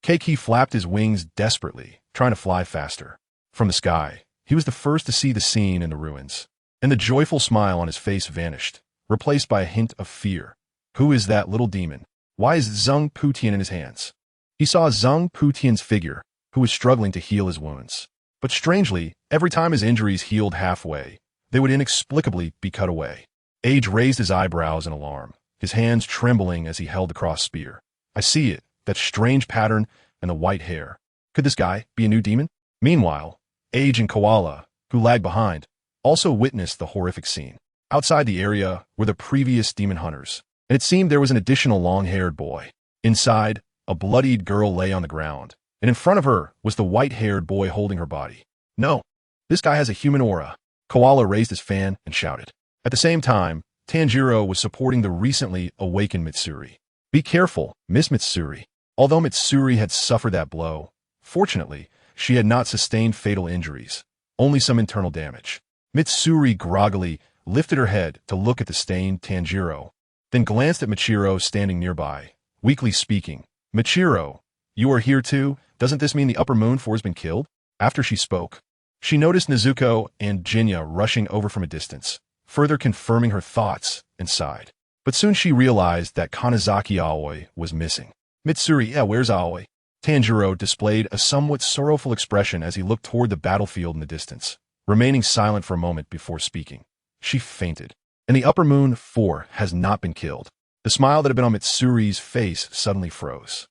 Keiki flapped his wings desperately, trying to fly faster. From the sky, he was the first to see the scene in the ruins, and the joyful smile on his face vanished, replaced by a hint of fear. Who is that little demon? Why is Zhang Putian in his hands? He saw Zhang Putian's figure, who was struggling to heal his wounds. But strangely, every time his injuries healed halfway, they would inexplicably be cut away. Age raised his eyebrows in alarm, his hands trembling as he held the cross spear. I see it, that strange pattern and the white hair. Could this guy be a new demon? Meanwhile, Age and Koala, who lagged behind, also witnessed the horrific scene. Outside the area were the previous demon hunters, and it seemed there was an additional long-haired boy. Inside, a bloodied girl lay on the ground, and in front of her was the white-haired boy holding her body. No, this guy has a human aura. Koala raised his fan and shouted. At the same time, Tanjiro was supporting the recently awakened Mitsuri. Be careful, Miss Mitsuri. Although Mitsuri had suffered that blow, fortunately, she had not sustained fatal injuries, only some internal damage. Mitsuri groggily lifted her head to look at the stained Tanjiro, then glanced at Michirin standing nearby, weakly speaking. Michirin, you are here too? Doesn't this mean the upper moon four has been killed? After she spoke, she noticed Nezuko and Jinya rushing over from a distance, further confirming her thoughts and sighed. But soon she realized that Kanazaki Aoi was missing. Mitsuri, where's Aoi? Tanjiro displayed a somewhat sorrowful expression as he looked toward the battlefield in the distance, remaining silent for a moment before speaking. She fainted, and the upper moon 4 has not been killed. The smile that had been on Mitsuri's face suddenly froze.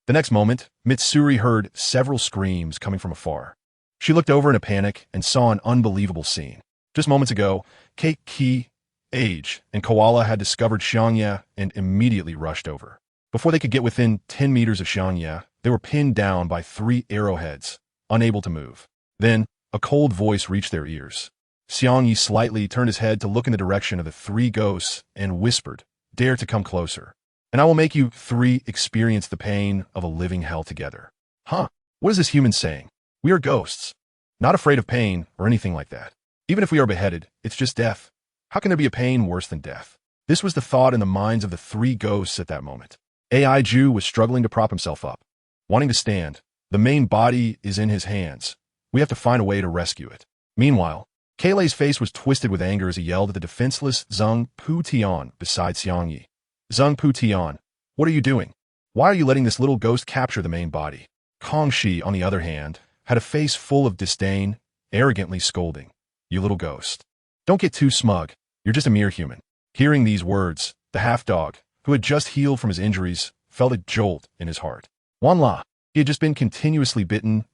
The next moment, Mitsuri heard several screams coming from afar. She looked over in a panic and saw an unbelievable scene. Just moments ago, Keiki, Age, and Koala had discovered Xiangye and immediately rushed over. Before they could get within 10 meters of Xiangye, they were pinned down by 3 arrowheads, unable to move. Then, a cold voice reached their ears. Xiangye slightly turned his head to look in the direction of the 3 ghosts and whispered, "Dare to come closer, and I will make you 3 experience the pain of a living hell together." Huh? What is this human saying? We are ghosts, not afraid of pain or anything like that. Even if we are beheaded, it's just death. How can there be a pain worse than death? This was the thought in the minds of the 3 ghosts at that moment. AI Ju was struggling to prop himself up, wanting to stand. The main body is in his hands. We have to find a way to rescue it. Meanwhile, Keilei's face was twisted with anger as he yelled at the defenseless Zheng Putian beside Xiangye. Zheng Putian, what are you doing? Why are you letting this little ghost capture the main body? Kongxi, on the other hand, had a face full of disdain, arrogantly scolding. You little ghost. Don't get too smug. You're just a mere human. Hearing these words, the half-dog, who had just healed from his injuries, felt a jolt in his heart. Wanla, he had just been continuously bitten,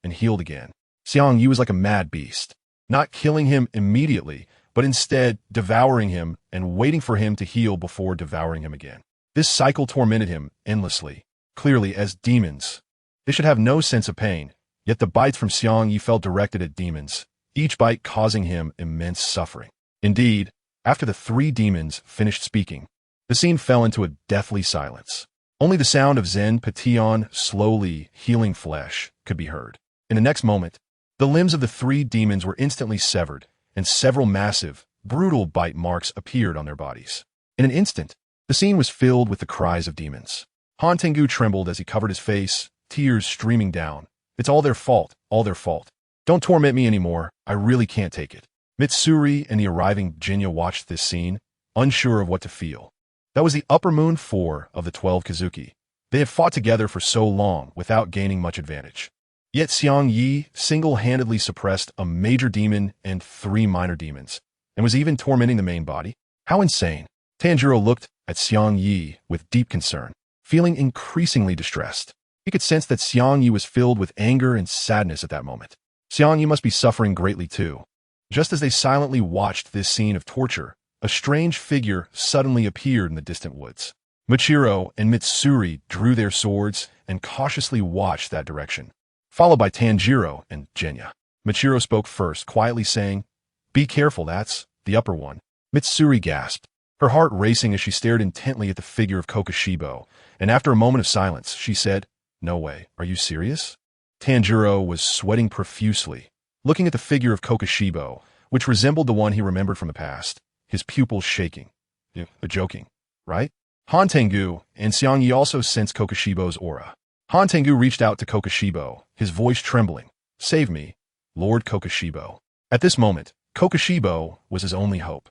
and healed again. Xiangye was like a mad beast, not killing him immediately, but instead devouring him and waiting for him to heal before devouring him again. This cycle tormented him endlessly. Clearly, as demons, they should have no sense of pain, yet the bites from Xiangye felt directed at demons, each bite causing him immense suffering. Indeed, after the 3 demons finished speaking, the scene fell into a deathly silence. Only the sound of Zheng Putian slowly healing flesh could be heard. In the next moment, the limbs of the 3 demons were instantly severed, and several massive, brutal bite marks appeared on their bodies. In an instant, the scene was filled with the cries of demons. Han Tengu trembled as he covered his face, tears streaming down. It's all their fault, all their fault. Don't torment me anymore, I really can't take it. Mitsuri and the arriving Jinya watched this scene, unsure of what to feel. That was the upper moon 4 of the 12 Kazuki. They had fought together for so long without gaining much advantage. Yet Xiangye single-handedly suppressed a major demon and 3 minor demons, and was even tormenting the main body. How insane! Tanjiro looked at Xiangye with deep concern, feeling increasingly distressed. He could sense that Xiangye was filled with anger and sadness at that moment. Xiangye must be suffering greatly too. Just as they silently watched this scene of torture, a strange figure suddenly appeared in the distant woods. Michiro and Mitsuri drew their swords and cautiously watched that direction, followed by Tanjiro and Jinya. Michiro spoke first, quietly saying, "Be careful, that's the upper one." Mitsuri gasped, her heart racing as she stared intently at the figure of Kokushibo, and after a moment of silence, she said, "No way, are you serious?" Tanjiro was sweating profusely, looking at the figure of Kokushibo, which resembled the one he remembered from the past, his pupils shaking. You're joking, right? Han Tengu and Xiangye also sensed Kokushibo's aura. Han Tengu reached out to Kokushibo, his voice trembling. "Save me, Lord Kokushibo." At this moment, Kokushibo was his only hope.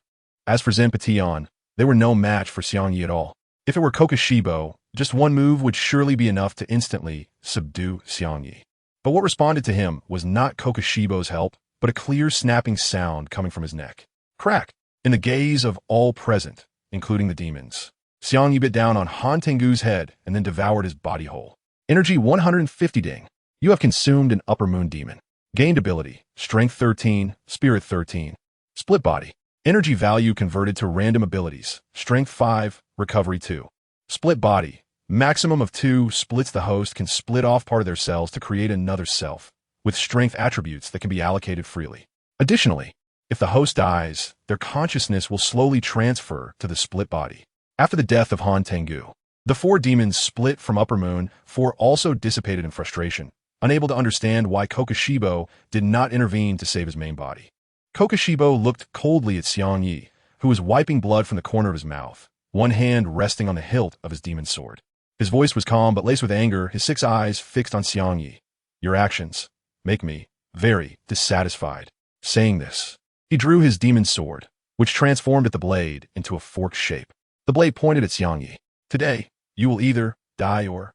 As for Zheng Putian, they were no match for Xiangye at all. If it were Kokushibo, just one move would surely be enough to instantly subdue Xiangye. But what responded to him was not Kokushibo's help, but a clear snapping sound coming from his neck. Crack! In the gaze of all present, including the demons, Xiangye bit down on Han Tengu's head and then devoured his body whole. Energy 150 ding. You have consumed an upper moon demon. Gained ability, Strength 13, Spirit 13. Split body. Energy value converted to random abilities, Strength 5, Recovery 2. Split body. Maximum of 2 splits. The host can split off part of their cells to create another self, with strength attributes that can be allocated freely. Additionally, if the host dies, their consciousness will slowly transfer to the split body. After the death of Han Tengu, the 4 demons split from Upper Moon 4 also dissipated in frustration, unable to understand why Kokushibo did not intervene to save his main body. Kokushibo looked coldly at Xiangye, who was wiping blood from the corner of his mouth, one hand resting on the hilt of his demon sword. His voice was calm but laced with anger, his 6 eyes fixed on Xiangye. Your actions make me very dissatisfied. Saying this, he drew his demon sword, which transformed at the blade into a forked shape. The blade pointed at Xiangye. Today, you will either die or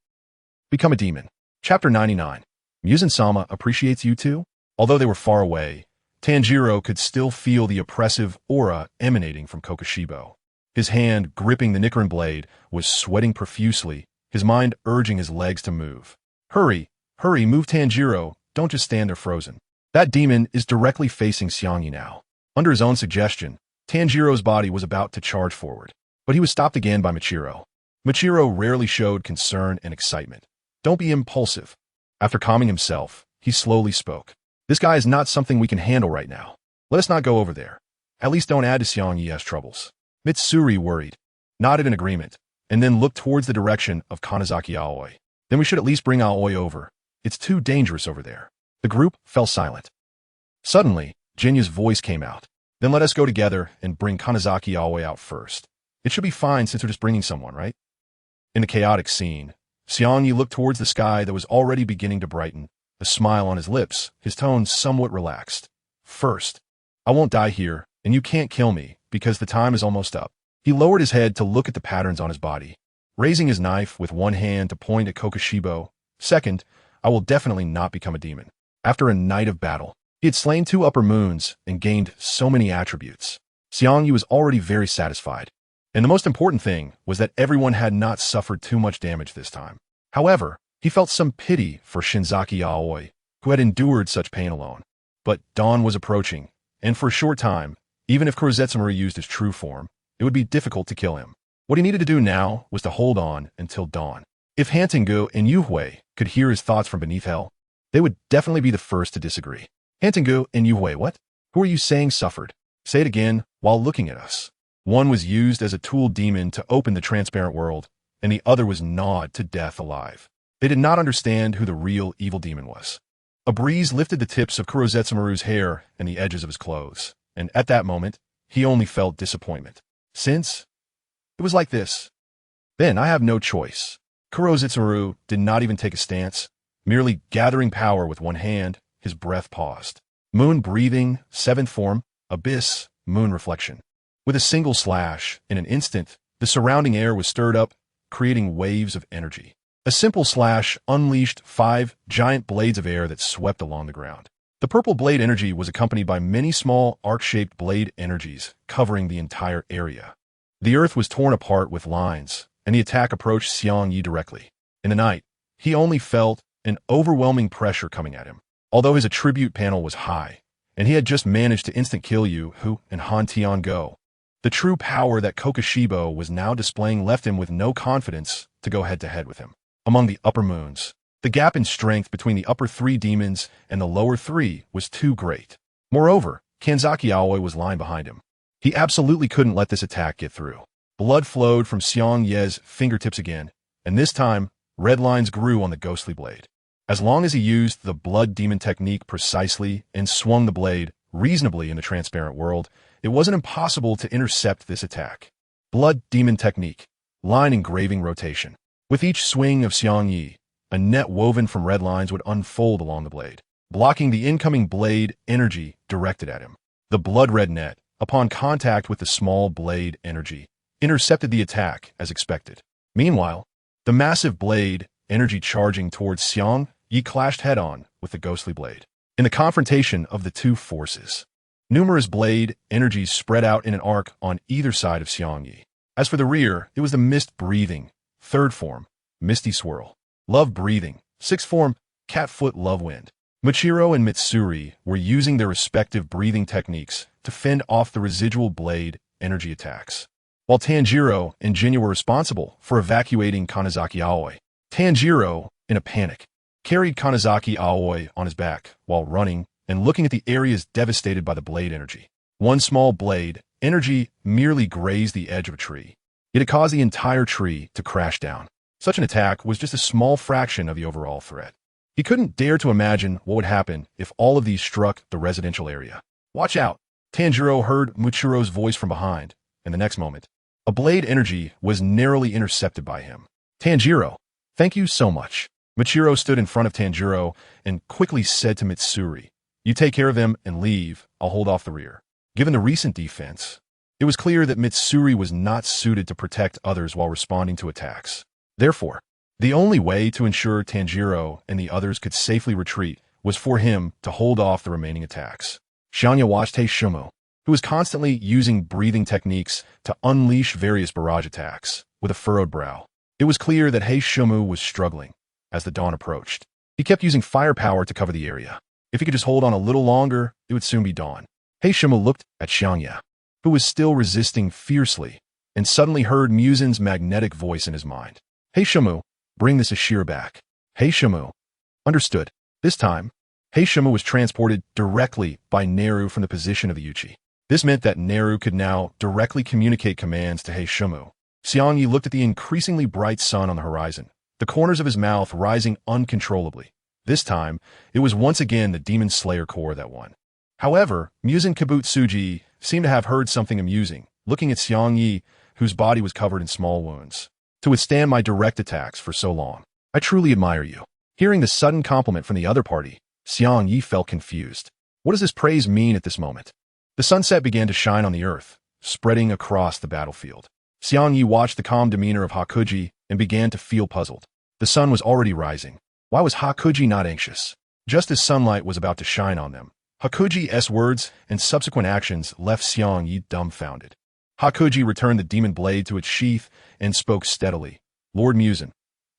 become a demon. Chapter 99. Muzan-sama appreciates you too? Although they were far away, Tanjiro could still feel the oppressive aura emanating from Kokushibo. His hand, gripping the Nichirin Blade, was sweating profusely, his mind urging his legs to move. Hurry, hurry, move Tanjiro, don't just stand there frozen. That demon is directly facing Xiangye now. Under his own suggestion, Tanjiro's body was about to charge forward, but he was stopped again by Michiro. Michiro rarely showed concern and excitement. Don't be impulsive. After calming himself, he slowly spoke. This guy is not something we can handle right now. Let us not go over there. At least don't add to Xiangye's troubles. Mitsuri worried, nodded in agreement, and then looked towards the direction of Kanazaki Aoi. Then we should at least bring Aoi over. It's too dangerous over there. The group fell silent. Suddenly, Jinya's voice came out. Then let us go together and bring Kanazaki Aoi out first. It should be fine since we're just bringing someone, right? In the chaotic scene, Xiangye looked towards the sky that was already beginning to brighten, a smile on his lips, his tone somewhat relaxed. First, I won't die here, and you can't kill me, because the time is almost up. He lowered his head to look at the patterns on his body, raising his knife with one hand to point at Kokushibo. Second, I will definitely not become a demon. After a night of battle, he had slain 2 upper moons and gained so many attributes. Xiangye was already very satisfied. And the most important thing was that everyone had not suffered too much damage this time. However, he felt some pity for Shinzaki Aoi, who had endured such pain alone. But dawn was approaching, and for a short time, even if Kurozetsumaru used his true form, it would be difficult to kill him. What he needed to do now was to hold on until dawn. If Hantengu and Yuhui could hear his thoughts from beneath hell, they would definitely be the first to disagree. Hantengu and Yuhui, what? Who are you saying suffered? Say it again while looking at us. One was used as a tool demon to open the transparent world, and the other was gnawed to death alive. They did not understand who the real evil demon was. A breeze lifted the tips of Kurozetsumaru's hair and the edges of his clothes, and at that moment, he only felt disappointment. Since it was like this, then I have no choice. Kurozetsumaru did not even take a stance, merely gathering power with one hand. His breath paused. Moon breathing, 7th form, abyss, moon reflection. With a single slash, in an instant, the surrounding air was stirred up, creating waves of energy. A simple slash unleashed 5 giant blades of air that swept along the ground. The purple blade energy was accompanied by many small arc-shaped blade energies covering the entire area. The earth was torn apart with lines, and the attack approached Xiangye directly. In the night, he only felt an overwhelming pressure coming at him. Although his attribute panel was high, and he had just managed to instant-kill Yuhui and Han Tian-go, the true power that Kokushibo was now displaying left him with no confidence to go head-to-head with him. Among the upper moons, the gap in strength between the upper 3 demons and the lower 3 was too great. Moreover, Kanzaki Aoi was lying behind him. He absolutely couldn't let this attack get through. Blood flowed from Xiangye's fingertips again, and this time, red lines grew on the ghostly blade. As long as he used the blood demon technique precisely and swung the blade reasonably in the transparent world, it wasn't impossible to intercept this attack. Blood demon technique, line engraving rotation. With each swing of Xiangye, a net woven from red lines would unfold along the blade, blocking the incoming blade energy directed at him. The blood-red net, upon contact with the small blade energy, intercepted the attack as expected. Meanwhile, the massive blade energy charging towards Xiangye clashed head-on with the ghostly blade. In the confrontation of the 2 forces, numerous blade energies spread out in an arc on either side of Xiangye. As for the rear, it was the mist-breathing, 3rd form, misty swirl. Love-breathing, 6th form, catfoot love wind. Michiro and Mitsuri were using their respective breathing techniques to fend off the residual blade energy attacks, while Tanjiro and Jinya were responsible for evacuating Kanzaki Aoi. Tanjiro, in a panic, carried Kanzaki Aoi on his back while running and looking at the areas devastated by the blade energy. One small blade energy merely grazed the edge of a tree. It had caused the entire tree to crash down. Such an attack was just a small fraction of the overall threat. He couldn't dare to imagine what would happen if all of these struck the residential area. Watch out! Tanjiro heard Michiro's voice from behind, and the next moment, a blade energy was narrowly intercepted by him. Tanjiro, thank you so much. Michiro stood in front of Tanjiro and quickly said to Mitsuri, you take care of them and leave, I'll hold off the rear. Given the recent defense, it was clear that Mitsuri was not suited to protect others while responding to attacks. Therefore, the only way to ensure Tanjiro and the others could safely retreat was for him to hold off the remaining attacks. Xiangye watched Heishimu, who was constantly using breathing techniques to unleash various barrage attacks, with a furrowed brow. It was clear that Heishimu was struggling as the dawn approached. He kept using firepower to cover the area. If he could just hold on a little longer, it would soon be dawn. Heishimu looked at Xiangye, who was still resisting fiercely, and suddenly heard Musen's magnetic voice in his mind. Heishimu, bring this Ashira back. Heishimu. Understood. This time, Heishimu was transported directly by Neru from the position of the Uchi. This meant that Neru could now directly communicate commands to Heishimu. Xiangye looked at the increasingly bright sun on the horizon, the corners of his mouth rising uncontrollably. This time, it was once again the Demon Slayer core that won. However, Musen Kabutsuji seemed to have heard something amusing, looking at Xiangye, whose body was covered in small wounds. To withstand my direct attacks for so long, I truly admire you. Hearing the sudden compliment from the other party, Xiangye felt confused. What does this praise mean at this moment? The sunset began to shine on the earth, spreading across the battlefield. Xiangye watched the calm demeanor of Hakuji and began to feel puzzled. The sun was already rising. Why was Hakuji not anxious? Just as sunlight was about to shine on them, Hakuji's words and subsequent actions left Xiangye dumbfounded. Hakuji returned the Demon Blade to its sheath and spoke steadily. Lord Musin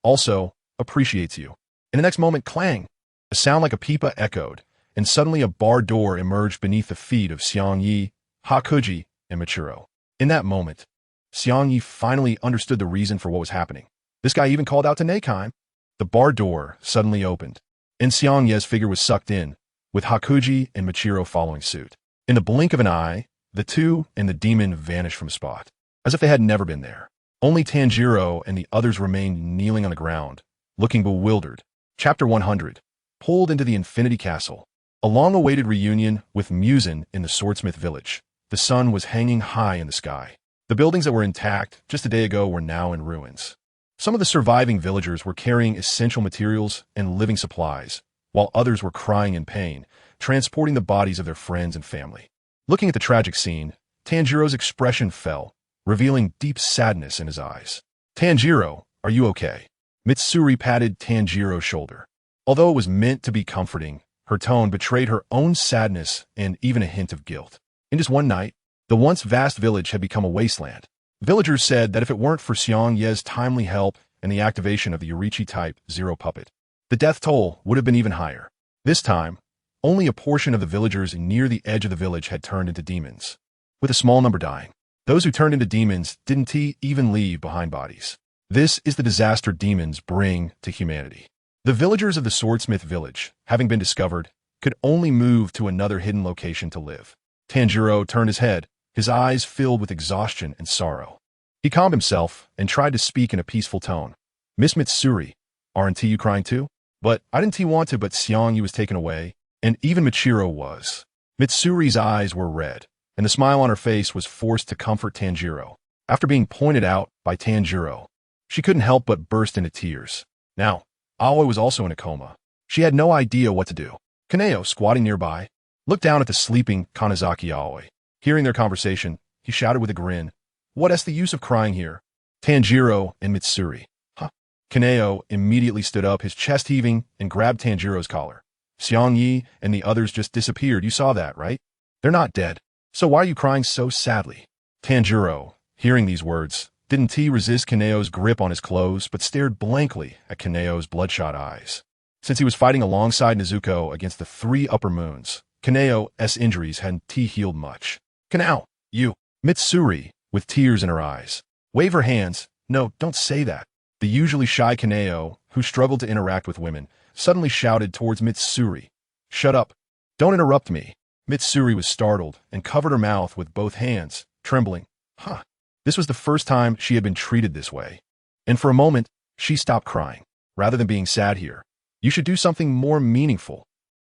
also appreciates you. In the next moment, clang! A sound like a pipa echoed, and suddenly a barred door emerged beneath the feet of Xiangye, Hakuji, and Michiru. In that moment, Xiangye finally understood the reason for what was happening. This guy even called out to Neikime. The barred door suddenly opened, and Xiangye's figure was sucked in, with Hakuji and Michiru following suit. In the blink of an eye, the two and the demon vanished from the spot, as if they had never been there. Only Tanjiro and the others remained kneeling on the ground, looking bewildered. Chapter 100. Pulled into the Infinity Castle. A long-awaited reunion with Musin in the Swordsmith village. The sun was hanging high in the sky. The buildings that were intact just a day ago were now in ruins. Some of the surviving villagers were carrying essential materials and living supplies, while others were crying in pain, transporting the bodies of their friends and family. Looking at the tragic scene, Tanjiro's expression fell, revealing deep sadness in his eyes. Tanjiro, are you okay? Mitsuri patted Tanjiro's shoulder. Although it was meant to be comforting, her tone betrayed her own sadness and even a hint of guilt. In just one night, the once vast village had become a wasteland. Villagers said that if it weren't for Xiangye's timely help and the activation of the Yorichi-type Zero Puppet, the death toll would have been even higher. This time, only a portion of the villagers near the edge of the village had turned into demons, with a small number dying. Those who turned into demons didn't even leave behind bodies. This is the disaster demons bring to humanity. The villagers of the Swordsmith village, having been discovered, could only move to another hidden location to live. Tanjiro turned his head, his eyes filled with exhaustion and sorrow. He calmed himself and tried to speak in a peaceful tone. Miss Mitsuri, aren't you crying too? But I didn't want to, but Xiangye was taken away, and even Michiru was. Mitsuri's eyes were red, and the smile on her face was forced to comfort Tanjiro. After being pointed out by Tanjiro, she couldn't help but burst into tears. Now, Aoi was also in a coma. She had no idea what to do. Kaneo, squatting nearby, looked down at the sleeping Kanezaki Aoi. Hearing their conversation, he shouted with a grin, "What's the use of crying here?" Tanjiro and Mitsuri. Huh. Kaneo immediately stood up, his chest heaving, and grabbed Tanjiro's collar. Xiangye and the others just disappeared. You saw that, right? They're not dead. So why are you crying so sadly? Tanjiro, hearing these words, didn't resist Kaneo's grip on his clothes, but stared blankly at Kaneo's bloodshot eyes. Since he was fighting alongside Nezuko against the three upper moons, Kaneo's injuries hadn't healed much. Kanao, you. Mitsuri, with tears in her eyes. Wave her hands. No, don't say that. The usually shy Kaneo, who struggled to interact with women, suddenly shouted towards Mitsuri. Shut up. Don't interrupt me. Mitsuri was startled and covered her mouth with both hands, trembling. Huh. This was the first time she had been treated this way. And for a moment, she stopped crying. Rather than being sad here, you should do something more meaningful,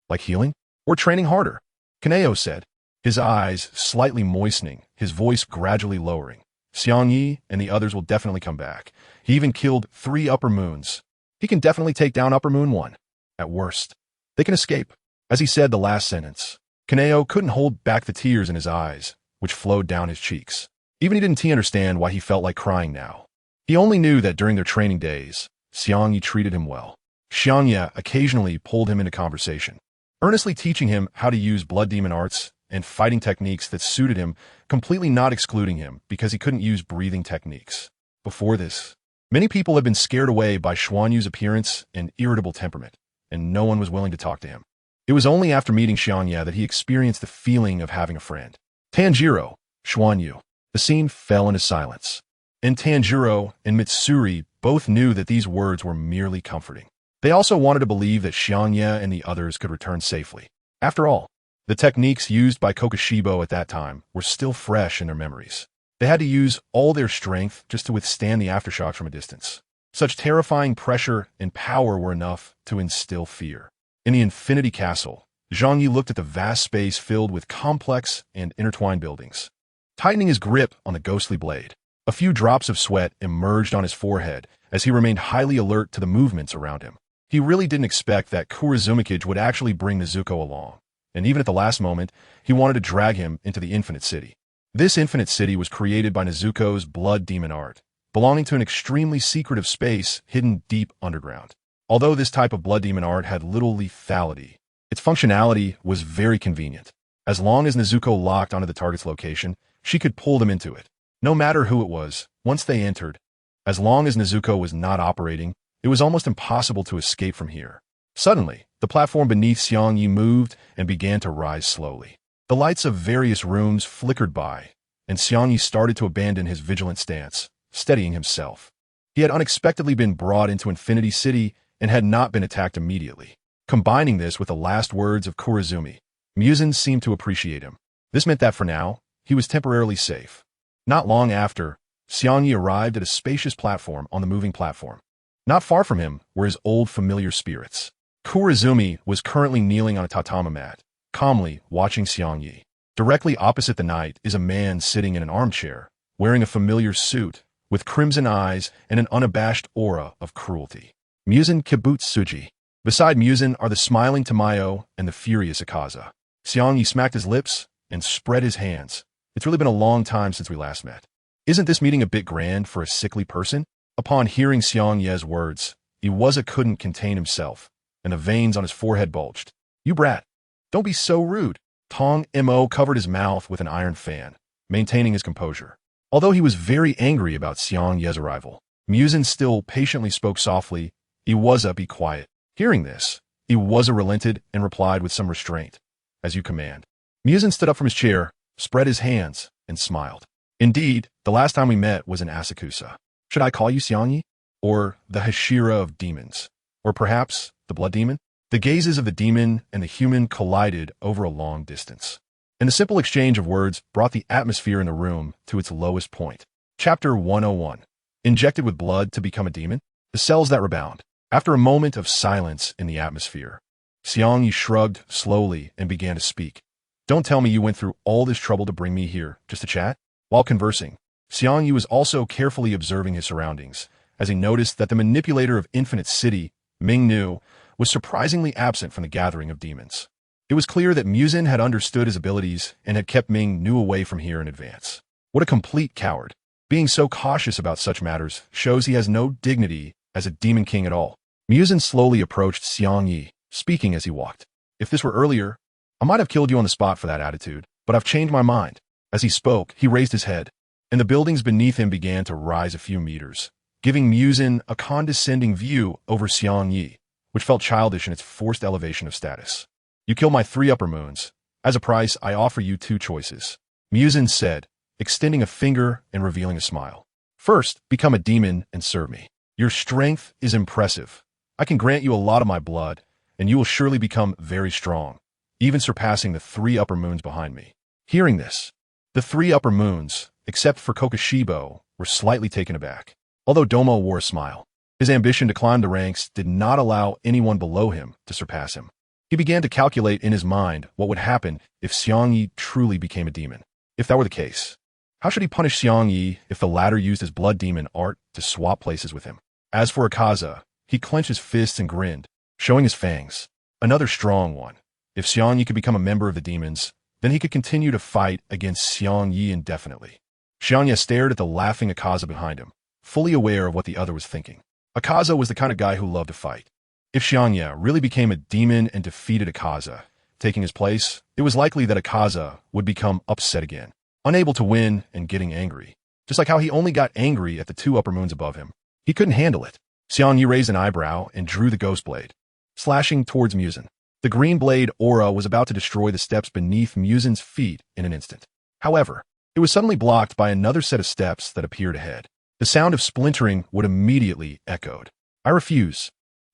like healing or training harder, Kaneo said, his eyes slightly moistening, his voice gradually lowering. Xiangye and the others will definitely come back. He even killed 3 upper moons. He can definitely take down upper moon 1. At worst, they can escape. As he said the last sentence, Kaneo couldn't hold back the tears in his eyes, which flowed down his cheeks. Even he didn't understand why he felt like crying now. He only knew that during their training days, Xiangye treated him well. Xiangye occasionally pulled him into conversation, earnestly teaching him how to use blood demon arts and fighting techniques that suited him, completely not excluding him because he couldn't use breathing techniques. Before this, many people had been scared away by Xuanyu's appearance and irritable temperament, and no one was willing to talk to him. It was only after meeting Xiangye that he experienced the feeling of having a friend. Tanjiro, Xuanyu. The scene fell into silence, and Tanjiro and Mitsuri both knew that these words were merely comforting. They also wanted to believe that Xiangye and the others could return safely. After all, the techniques used by Kokushibo at that time were still fresh in their memories. They had to use all their strength just to withstand the aftershocks from a distance. Such terrifying pressure and power were enough to instill fear. In the Infinity Castle, Xiangye looked at the vast space filled with complex and intertwined buildings. Tightening his grip on the ghostly blade, a few drops of sweat emerged on his forehead as he remained highly alert to the movements around him. He really didn't expect that Kurizumikage would actually bring Nezuko along. and even at the last moment, he wanted to drag him into the Infinite City. This Infinite City was created by Nezuko's blood demon art, belonging to an extremely secretive space hidden deep underground. Although this type of blood demon art had little lethality, its functionality was very convenient. As long as Nezuko locked onto the target's location, she could pull them into it. No matter who it was, once they entered, as long as Nezuko was not operating, it was almost impossible to escape from here. Suddenly, the platform beneath Xiangye moved and began to rise slowly. The lights of various rooms flickered by, and Xiangye started to abandon his vigilant stance, steadying himself. He had unexpectedly been brought into Infinity City and had not been attacked immediately. Combining this with the last words of Kurizumi, Muzan seemed to appreciate him. This meant that for now, he was temporarily safe. Not long after, Xiangye arrived at a spacious platform on the moving platform. Not far from him were his old familiar spirits. Kurizumi was currently kneeling on a tatami mat, calmly watching Xiangye. Directly opposite the knight is a man sitting in an armchair, wearing a familiar suit, with crimson eyes and an unabashed aura of cruelty. Muzan Kibutsuji. Beside Muzan are the smiling Tamayo and the furious Akaza. Xiangye smacked his lips and spread his hands. It's really been a long time since we last met. Isn't this meeting a bit grand for a sickly person? Upon hearing Xiangye's words, Iwaza couldn't contain himself, and the veins on his forehead bulged. You brat. Don't be so rude. Tong Mo covered his mouth with an iron fan, maintaining his composure. Although he was very angry about Xiangye's arrival, Muzan still patiently spoke softly, Iwaza, be quiet. Hearing this, Iwaza relented and replied with some restraint. As you command. Muzan stood up from his chair, spread his hands, and smiled. Indeed, the last time we met was in Asakusa. Should I call you Xiangye? Or the Hashira of demons? Or perhaps the blood demon? The gazes of the demon and the human collided over a long distance. And the simple exchange of words brought the atmosphere in the room to its lowest point. Chapter 101. Injected with blood to become a demon? The cells that rebound. After a moment of silence in the atmosphere, Xiangye shrugged slowly and began to speak. Don't tell me you went through all this trouble to bring me here, just to chat? While conversing, Xiangye was also carefully observing his surroundings, as he noticed that the manipulator of Infinite City, Ming-Nu, was surprisingly absent from the gathering of demons. It was clear that Muzan had understood his abilities and had kept Ming-Nu away from here in advance. What a complete coward. Being so cautious about such matters shows he has no dignity as a demon king at all. Muzan slowly approached Xiangye, speaking as he walked. If this were earlier, I might have killed you on the spot for that attitude, but I've changed my mind. As he spoke, he raised his head, and the buildings beneath him began to rise a few meters, giving Muzan a condescending view over Xiangye, which felt childish in its forced elevation of status. You kill my 3 upper moons. As a price, I offer you 2 choices. Muzan said, extending a finger and revealing a smile. First, become a demon and serve me. Your strength is impressive. I can grant you a lot of my blood, and you will surely become very strong, even surpassing the 3 upper moons behind me. Hearing this, the 3 upper moons, except for Kokoshibo, were slightly taken aback. Although Domo wore a smile, his ambition to climb the ranks did not allow anyone below him to surpass him. He began to calculate in his mind what would happen if Xiangye truly became a demon. If that were the case, how should he punish Xiangye if the latter used his blood demon art to swap places with him? As for Akaza, he clenched his fists and grinned, showing his fangs. Another strong one. If Xiangye could become a member of the demons, then he could continue to fight against Xiangye indefinitely. Xiangye stared at the laughing Akaza behind him, fully aware of what the other was thinking. Akaza was the kind of guy who loved to fight. If Xiangye really became a demon and defeated Akaza, taking his place, it was likely that Akaza would become upset again, unable to win and getting angry. Just like how he only got angry at the 2 upper moons above him. He couldn't handle it. Xiangye raised an eyebrow and drew the ghost blade, slashing towards Muzan. The green blade aura was about to destroy the steps beneath Muzan's feet in an instant. However, it was suddenly blocked by another set of steps that appeared ahead. The sound of splintering would immediately echoed. I refuse.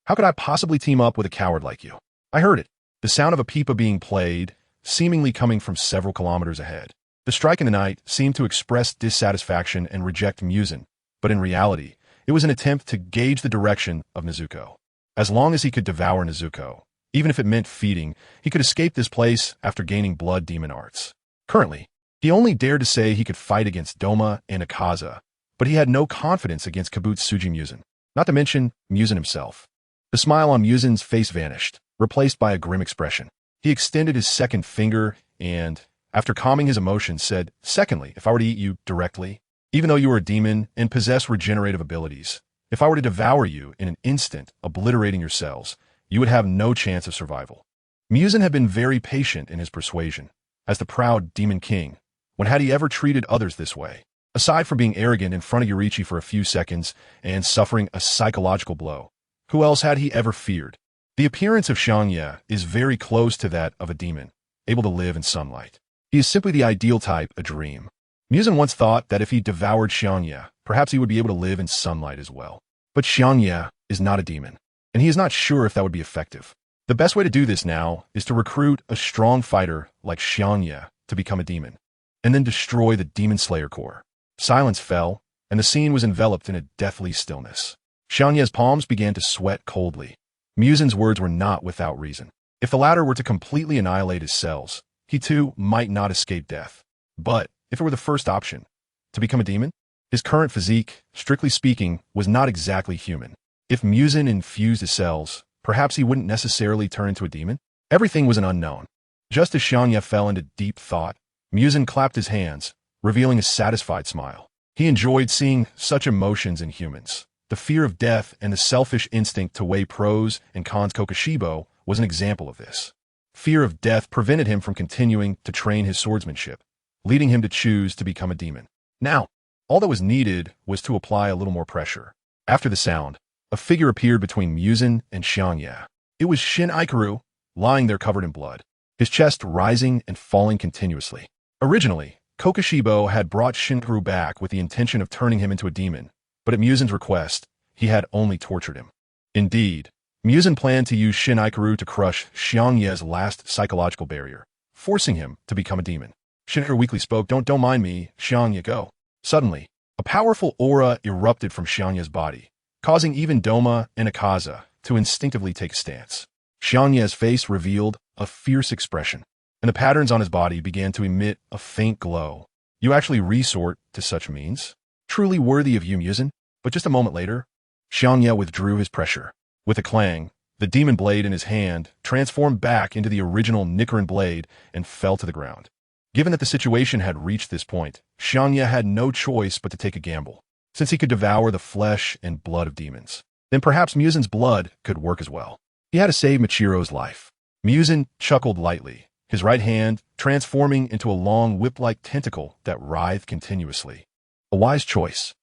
How could I possibly team up with a coward like you? I heard it. The sound of a pipa being played, seemingly coming from several kilometers ahead. The strike in the night seemed to express dissatisfaction and reject Muzan, but in reality, it was an attempt to gauge the direction of Nezuko. As long as he could devour Nezuko, even if it meant feeding, he could escape this place after gaining blood demon arts. Currently, he only dared to say he could fight against Doma and Akaza, but he had no confidence against Kibutsuji Muzan, not to mention Muzan himself. The smile on Muzan's face vanished, replaced by a grim expression. He extended his second finger and, after calming his emotions, said, "Secondly, if I were to eat you directly, even though you were a demon and possess regenerative abilities, if I were to devour you in an instant, obliterating your cells, you would have no chance of survival." Muzan had been very patient in his persuasion. As the proud demon king, when had he ever treated others this way? Aside from being arrogant in front of Yorichi for a few seconds and suffering a psychological blow, who else had he ever feared? The appearance of Xiangye is very close to that of a demon, able to live in sunlight. He is simply the ideal type, a dream. Muzan once thought that if he devoured Xiangye, perhaps he would be able to live in sunlight as well. But Xiangye is not a demon, and he is not sure if that would be effective. The best way to do this now is to recruit a strong fighter like Xiangye to become a demon, and then destroy the Demon Slayer core. Silence fell, and the scene was enveloped in a deathly stillness. Xiangye's palms began to sweat coldly. Muzan's words were not without reason. If the latter were to completely annihilate his cells, he too might not escape death. But if it were the first option, to become a demon, his current physique, strictly speaking, was not exactly human. If Muzan infused his cells, perhaps he wouldn't necessarily turn into a demon. Everything was an unknown. Just as Xiangye fell into deep thought, Muzan clapped his hands, revealing a satisfied smile. He enjoyed seeing such emotions in humans. The fear of death and the selfish instinct to weigh pros and cons. Kokoshibo was an example of this. Fear of death prevented him from continuing to train his swordsmanship, leading him to choose to become a demon. Now, all that was needed was to apply a little more pressure. After the sound, a figure appeared between Muzan and Xiangye. It was Xiangye, lying there covered in blood, his chest rising and falling continuously. Originally, Kokoshibo had brought Xiangye back with the intention of turning him into a demon, but at Muzan's request, he had only tortured him. Indeed, Muzan planned to use Xiangye to crush Xiangye's last psychological barrier, forcing him to become a demon. Xiangye weakly spoke, Don't mind me, Xiangye, go." Suddenly, a powerful aura erupted from Xiangye's body, causing even Doma and Akaza to instinctively take a stance. Xiangye's face revealed a fierce expression, and the patterns on his body began to emit a faint glow. "You actually resort to such means? Truly worthy of you, Muzan." But just a moment later, Xiangye withdrew his pressure. With a clang, the demon blade in his hand transformed back into the original Nichirin Blade and fell to the ground. Given that the situation had reached this point, Xiangye had no choice but to take a gamble. Since he could devour the flesh and blood of demons, then perhaps Muzan's blood could work as well. He had to save Michiro's life. Muzan chuckled lightly, his right hand transforming into a long whip-like tentacle that writhed continuously. A wise choice.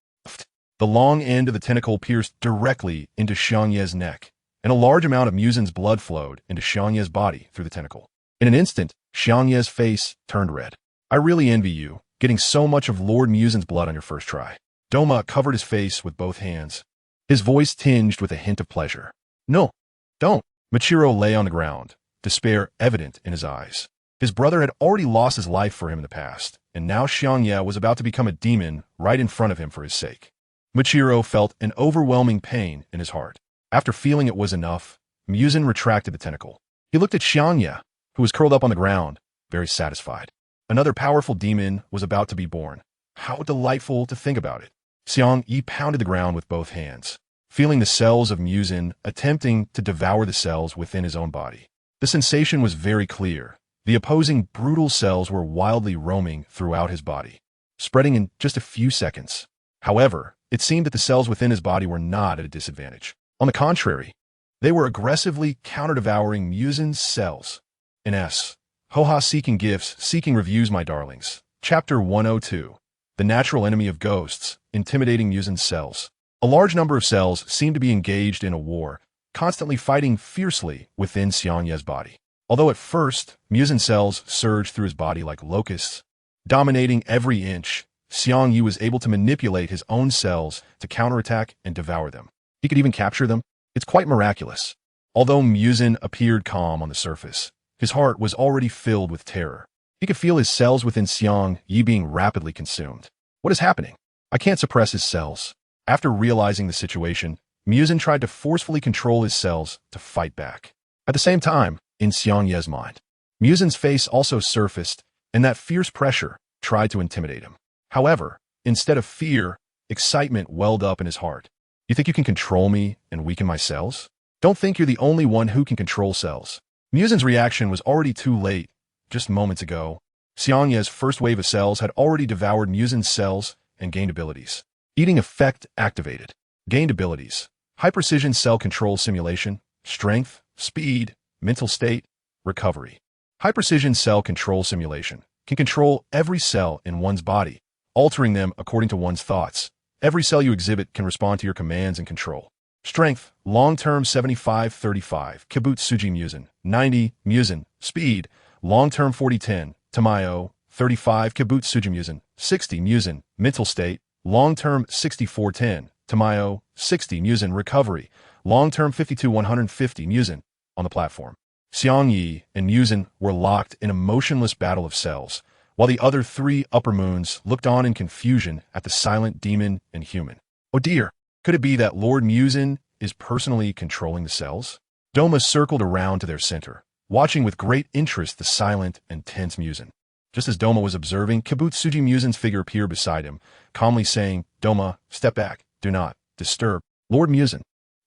The long end of the tentacle pierced directly into Xiangye's neck, and a large amount of Muzan's blood flowed into Xiangye's body through the tentacle. In an instant, Xiangye's face turned red. "I really envy you, getting so much of Lord Muzan's blood on your first try." Doma covered his face with both hands, his voice tinged with a hint of pleasure. "No, don't." Michiro lay on the ground, despair evident in his eyes. His brother had already lost his life for him in the past, and now Xiangye was about to become a demon right in front of him for his sake. Michiro felt an overwhelming pain in his heart. After feeling it was enough, Muzan retracted the tentacle. He looked at Xiangye, who was curled up on the ground, very satisfied. Another powerful demon was about to be born. How delightful to think about it. Xiangye pounded the ground with both hands, feeling the cells of Muzan attempting to devour the cells within his own body. The sensation was very clear. The opposing brutal cells were wildly roaming throughout his body, spreading in just a few seconds. However, it seemed that the cells within his body were not at a disadvantage. On the contrary, they were aggressively counter-devouring Muzan's cells. Ines. Hoha seeking gifts, seeking reviews, my darlings. Chapter 102. The natural enemy of ghosts, intimidating Muzan's cells. A large number of cells seemed to be engaged in a war, constantly fighting fiercely within Xiangye's body. Although at first, Muzan's cells surged through his body like locusts, dominating every inch, Xiangye was able to manipulate his own cells to counterattack and devour them. He could even capture them. It's quite miraculous. Although Muzan appeared calm on the surface, his heart was already filled with terror. He could feel his cells within Xiangye being rapidly consumed. What is happening? I can't suppress his cells. After realizing the situation, Muzan tried to forcefully control his cells to fight back. At the same time, in Xiangye's mind, Muzan's face also surfaced, and that fierce pressure tried to intimidate him. However, instead of fear, excitement welled up in his heart. "You think you can control me and weaken my cells? Don't think you're the only one who can control cells. Muzin's reaction was already too late. Just moments ago, Xiangye's first wave of cells had already devoured Muzin's cells and gained abilities. Eating effect activated. Gained abilities. High-precision cell control simulation, strength, speed, mental state, recovery. High-precision cell control simulation can control every cell in one's body, altering them according to one's thoughts. Every cell you exhibit can respond to your commands and control. Strength, long-term 75-35, Kibutsuji Muzin, 90, Muzin, speed, long-term 40-10, Tamayo, 35, Kibutsuji Muzin, 60, Muzin, mental state, long-term 64-10, Tamayo, 60, Muzin, recovery, long-term 52-150, Muzin, on the platform. Xiangye and Muzin were locked in a motionless battle of cells, while the other three upper moons looked on in confusion at the silent demon and human. Oh dear, could it be that Lord Muzin is personally controlling the cells? Doma circled around to their center, watching with great interest the silent and tense Muzin. Just as Doma was observing, Kibutsuji Muzin's figure appeared beside him, calmly saying, "Doma, step back, do not disturb Lord Muzin."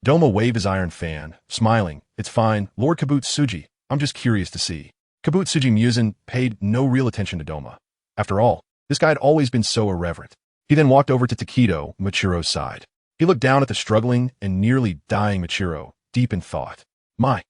Doma waved his iron fan, smiling. "It's fine, Lord Kibutsuji, I'm just curious to see." Kibutsuji Muzin paid no real attention to Doma. After all, this guy had always been so irreverent. He then walked over to Takedo, Michiro's side. He looked down at the struggling and nearly dying Michiro, deep in thought. "My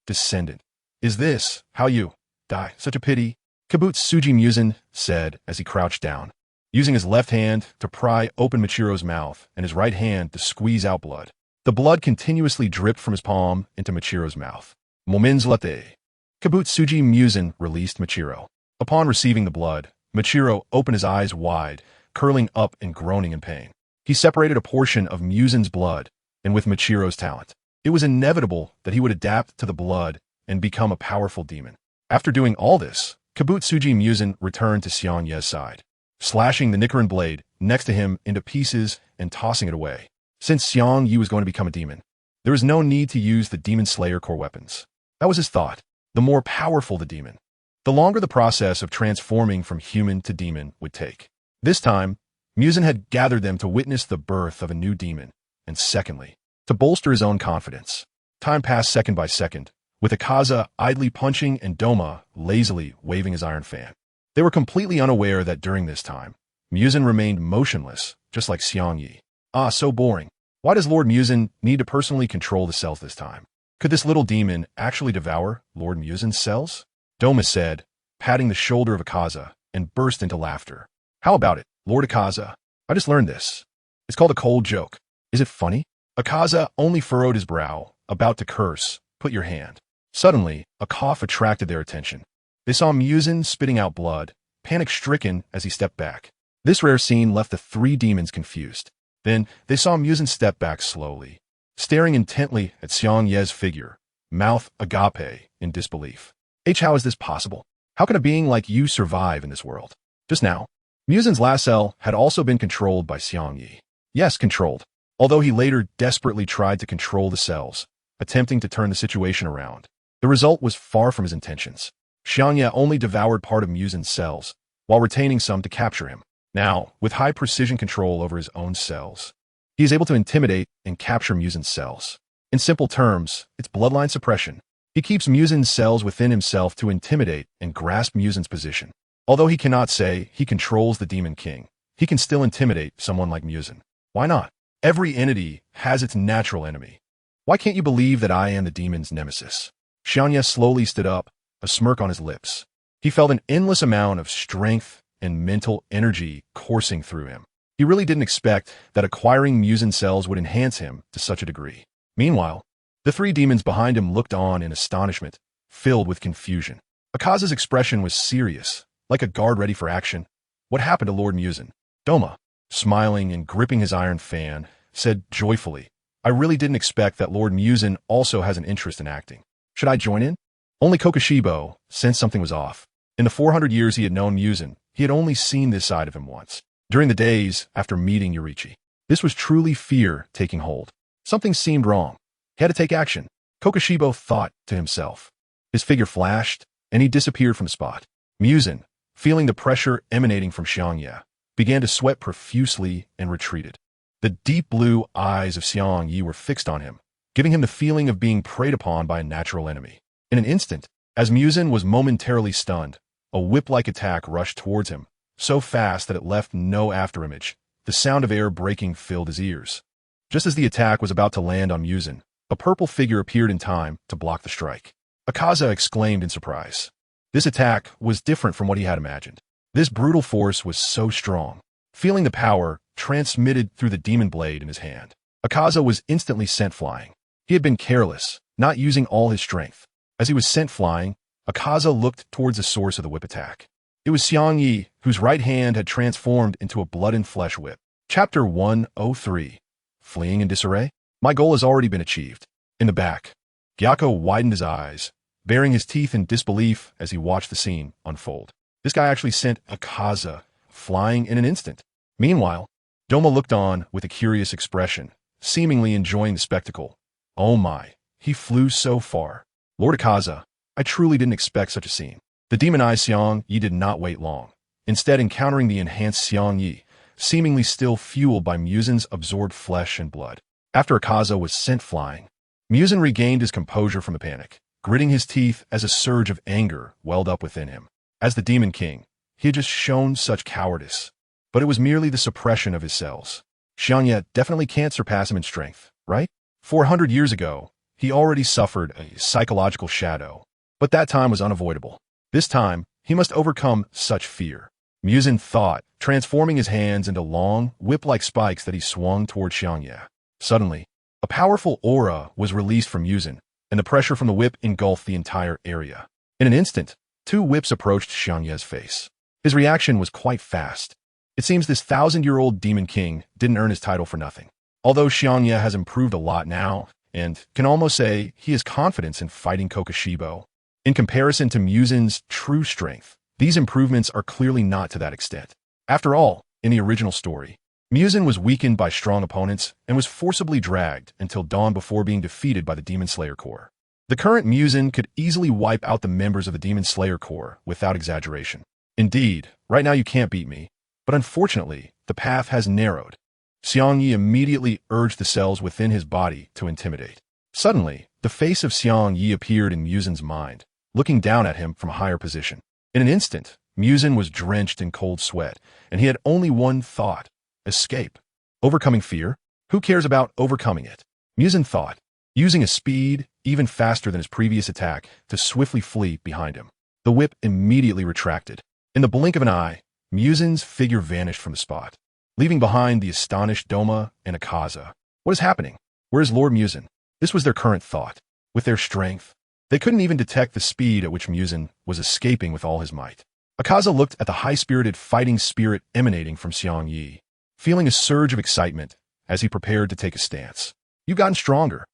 descendant, is this how you die? Such a pity," Kibutsuji Muzin said as he crouched down, using his left hand to pry open Michiro's mouth and his right hand to squeeze out blood. The blood continuously dripped from his palm into Michiro's mouth. "Momenzlate." Kibutsuji Muzin released Michiro. Upon receiving the blood, Michiro opened his eyes wide, curling up and groaning in pain. He separated a portion of Muzin's blood, and with Michiro's talent, it was inevitable that he would adapt to the blood and become a powerful demon. After doing all this, Kibutsuji Muzin returned to Xiangye's side, slashing the Nichirin Blade next to him into pieces and tossing it away. Since Xiangye was going to become a demon, there was no need to use the Demon Slayer core weapons. That was his thought. The more powerful the demon, the longer the process of transforming from human to demon would take. This time, Muzin had gathered them to witness the birth of a new demon, and secondly, to bolster his own confidence. Time passed second by second, with Akaza idly punching and Doma lazily waving his iron fan. They were completely unaware that during this time, Muzin remained motionless, just like Xiangye. Ah, so boring. Why does Lord Muzin need to personally control the cells this time? Could this little demon actually devour Lord Muzin's cells? Doma said, patting the shoulder of Akaza, and burst into laughter. "How about it, Lord Akaza? I just learned this. It's called a cold joke. Is it funny?" Akaza only furrowed his brow, about to curse. "Put your hand." Suddenly, a cough attracted their attention. They saw Muzin spitting out blood, panic-stricken as he stepped back. This rare scene left the three demons confused. Then, they saw Muzin step back slowly, staring intently at Xiangye's figure, mouth agape in disbelief. "How is this possible? How can a being like you survive in this world?" Just now, Muzin's last cell had also been controlled by Xiangye. Yes, controlled, although he later desperately tried to control the cells, attempting to turn the situation around. The result was far from his intentions. Xiangye only devoured part of Muzin's cells, while retaining some to capture him. Now, with high precision control over his own cells, he is able to intimidate and capture Muzin's cells. In simple terms, it's bloodline suppression. He keeps Muzin's cells within himself to intimidate and grasp Muzin's position. Although he cannot say he controls the Demon King, he can still intimidate someone like Muzin. Why not? Every entity has its natural enemy. Why can't you believe that I am the demon's nemesis? Xiangye slowly stood up, a smirk on his lips. He felt an endless amount of strength and mental energy coursing through him. He really didn't expect that acquiring Muzin cells would enhance him to such a degree. Meanwhile, the three demons behind him looked on in astonishment, filled with confusion. Akaza's expression was serious, like a guard ready for action. "What happened to Lord Muzin?" Doma, smiling and gripping his iron fan, said joyfully, "I really didn't expect that Lord Muzin also has an interest in acting. Should I join in?" Only Kokushibo sensed something was off. In the 400 years he had known Muzin, he had only seen this side of him once. During the days after meeting Yorichi, this was truly fear taking hold. Something seemed wrong. He had to take action. Kokushibo thought to himself. His figure flashed, and he disappeared from the spot. Muzin, feeling the pressure emanating from Xiangye, began to sweat profusely and retreated. The deep blue eyes of Xiangye were fixed on him, giving him the feeling of being preyed upon by a natural enemy. In an instant, as Muzin was momentarily stunned, a whip-like attack rushed towards him, so fast that it left no afterimage. The sound of air breaking filled his ears. Just as the attack was about to land on Muzin, a purple figure appeared in time to block the strike. Akaza exclaimed in surprise. This attack was different from what he had imagined. This brutal force was so strong. Feeling the power transmitted through the Demon Blade in his hand, Akaza was instantly sent flying. He had been careless, not using all his strength. As he was sent flying, Akaza looked towards the source of the whip attack. It was Xiangye, whose right hand had transformed into a blood and flesh whip. Chapter 103. Fleeing in disarray? My goal has already been achieved. In the back, Gyako widened his eyes, baring his teeth in disbelief as he watched the scene unfold. This guy actually sent Akaza flying in an instant. Meanwhile, Doma looked on with a curious expression, seemingly enjoying the spectacle. Oh my, he flew so far. Lord Akaza, I truly didn't expect such a scene. The demonized Xiangye did not wait long, instead encountering the enhanced Xiangye, seemingly still fueled by Muzin's absorbed flesh and blood. After Akaza was sent flying, Muzin regained his composure from the panic, gritting his teeth as a surge of anger welled up within him. As the Demon King, he had just shown such cowardice, but it was merely the suppression of his cells. Xiangye definitely can't surpass him in strength, right? 400 years ago, he already suffered a psychological shadow, but that time was unavoidable. This time, he must overcome such fear. Muzin thought, transforming his hands into long, whip-like spikes that he swung toward Xiangye. Suddenly, a powerful aura was released from Muzin, and the pressure from the whip engulfed the entire area. In an instant, two whips approached Xiangye's face. His reaction was quite fast. It seems this 1,000-year-old Demon King didn't earn his title for nothing. Although Xiangye has improved a lot now, and can almost say he has confidence in fighting Kokushibo, in comparison to Muzin's true strength, these improvements are clearly not to that extent. After all, in the original story, Muzin was weakened by strong opponents and was forcibly dragged until dawn before being defeated by the Demon Slayer Corps. The current Muzin could easily wipe out the members of the Demon Slayer Corps without exaggeration. Indeed, right now you can't beat me, but unfortunately, the path has narrowed. Xiangye immediately urged the cells within his body to intimidate. Suddenly, the face of Xiangye appeared in Muzin's mind, looking down at him from a higher position. In an instant, Muzin was drenched in cold sweat, and he had only one thought: escape. Overcoming fear? Who cares about overcoming it? Muzin thought, using a speed even faster than his previous attack to swiftly flee behind him. The whip immediately retracted. In the blink of an eye, Muzin's figure vanished from the spot, leaving behind the astonished Doma and Akaza. What is happening? Where is Lord Muzin? This was their current thought. With their strength, they couldn't even detect the speed at which Muzin was escaping with all his might. Akaza looked at the high-spirited fighting spirit emanating from Xiangye, feeling a surge of excitement as he prepared to take a stance. You've gotten stronger.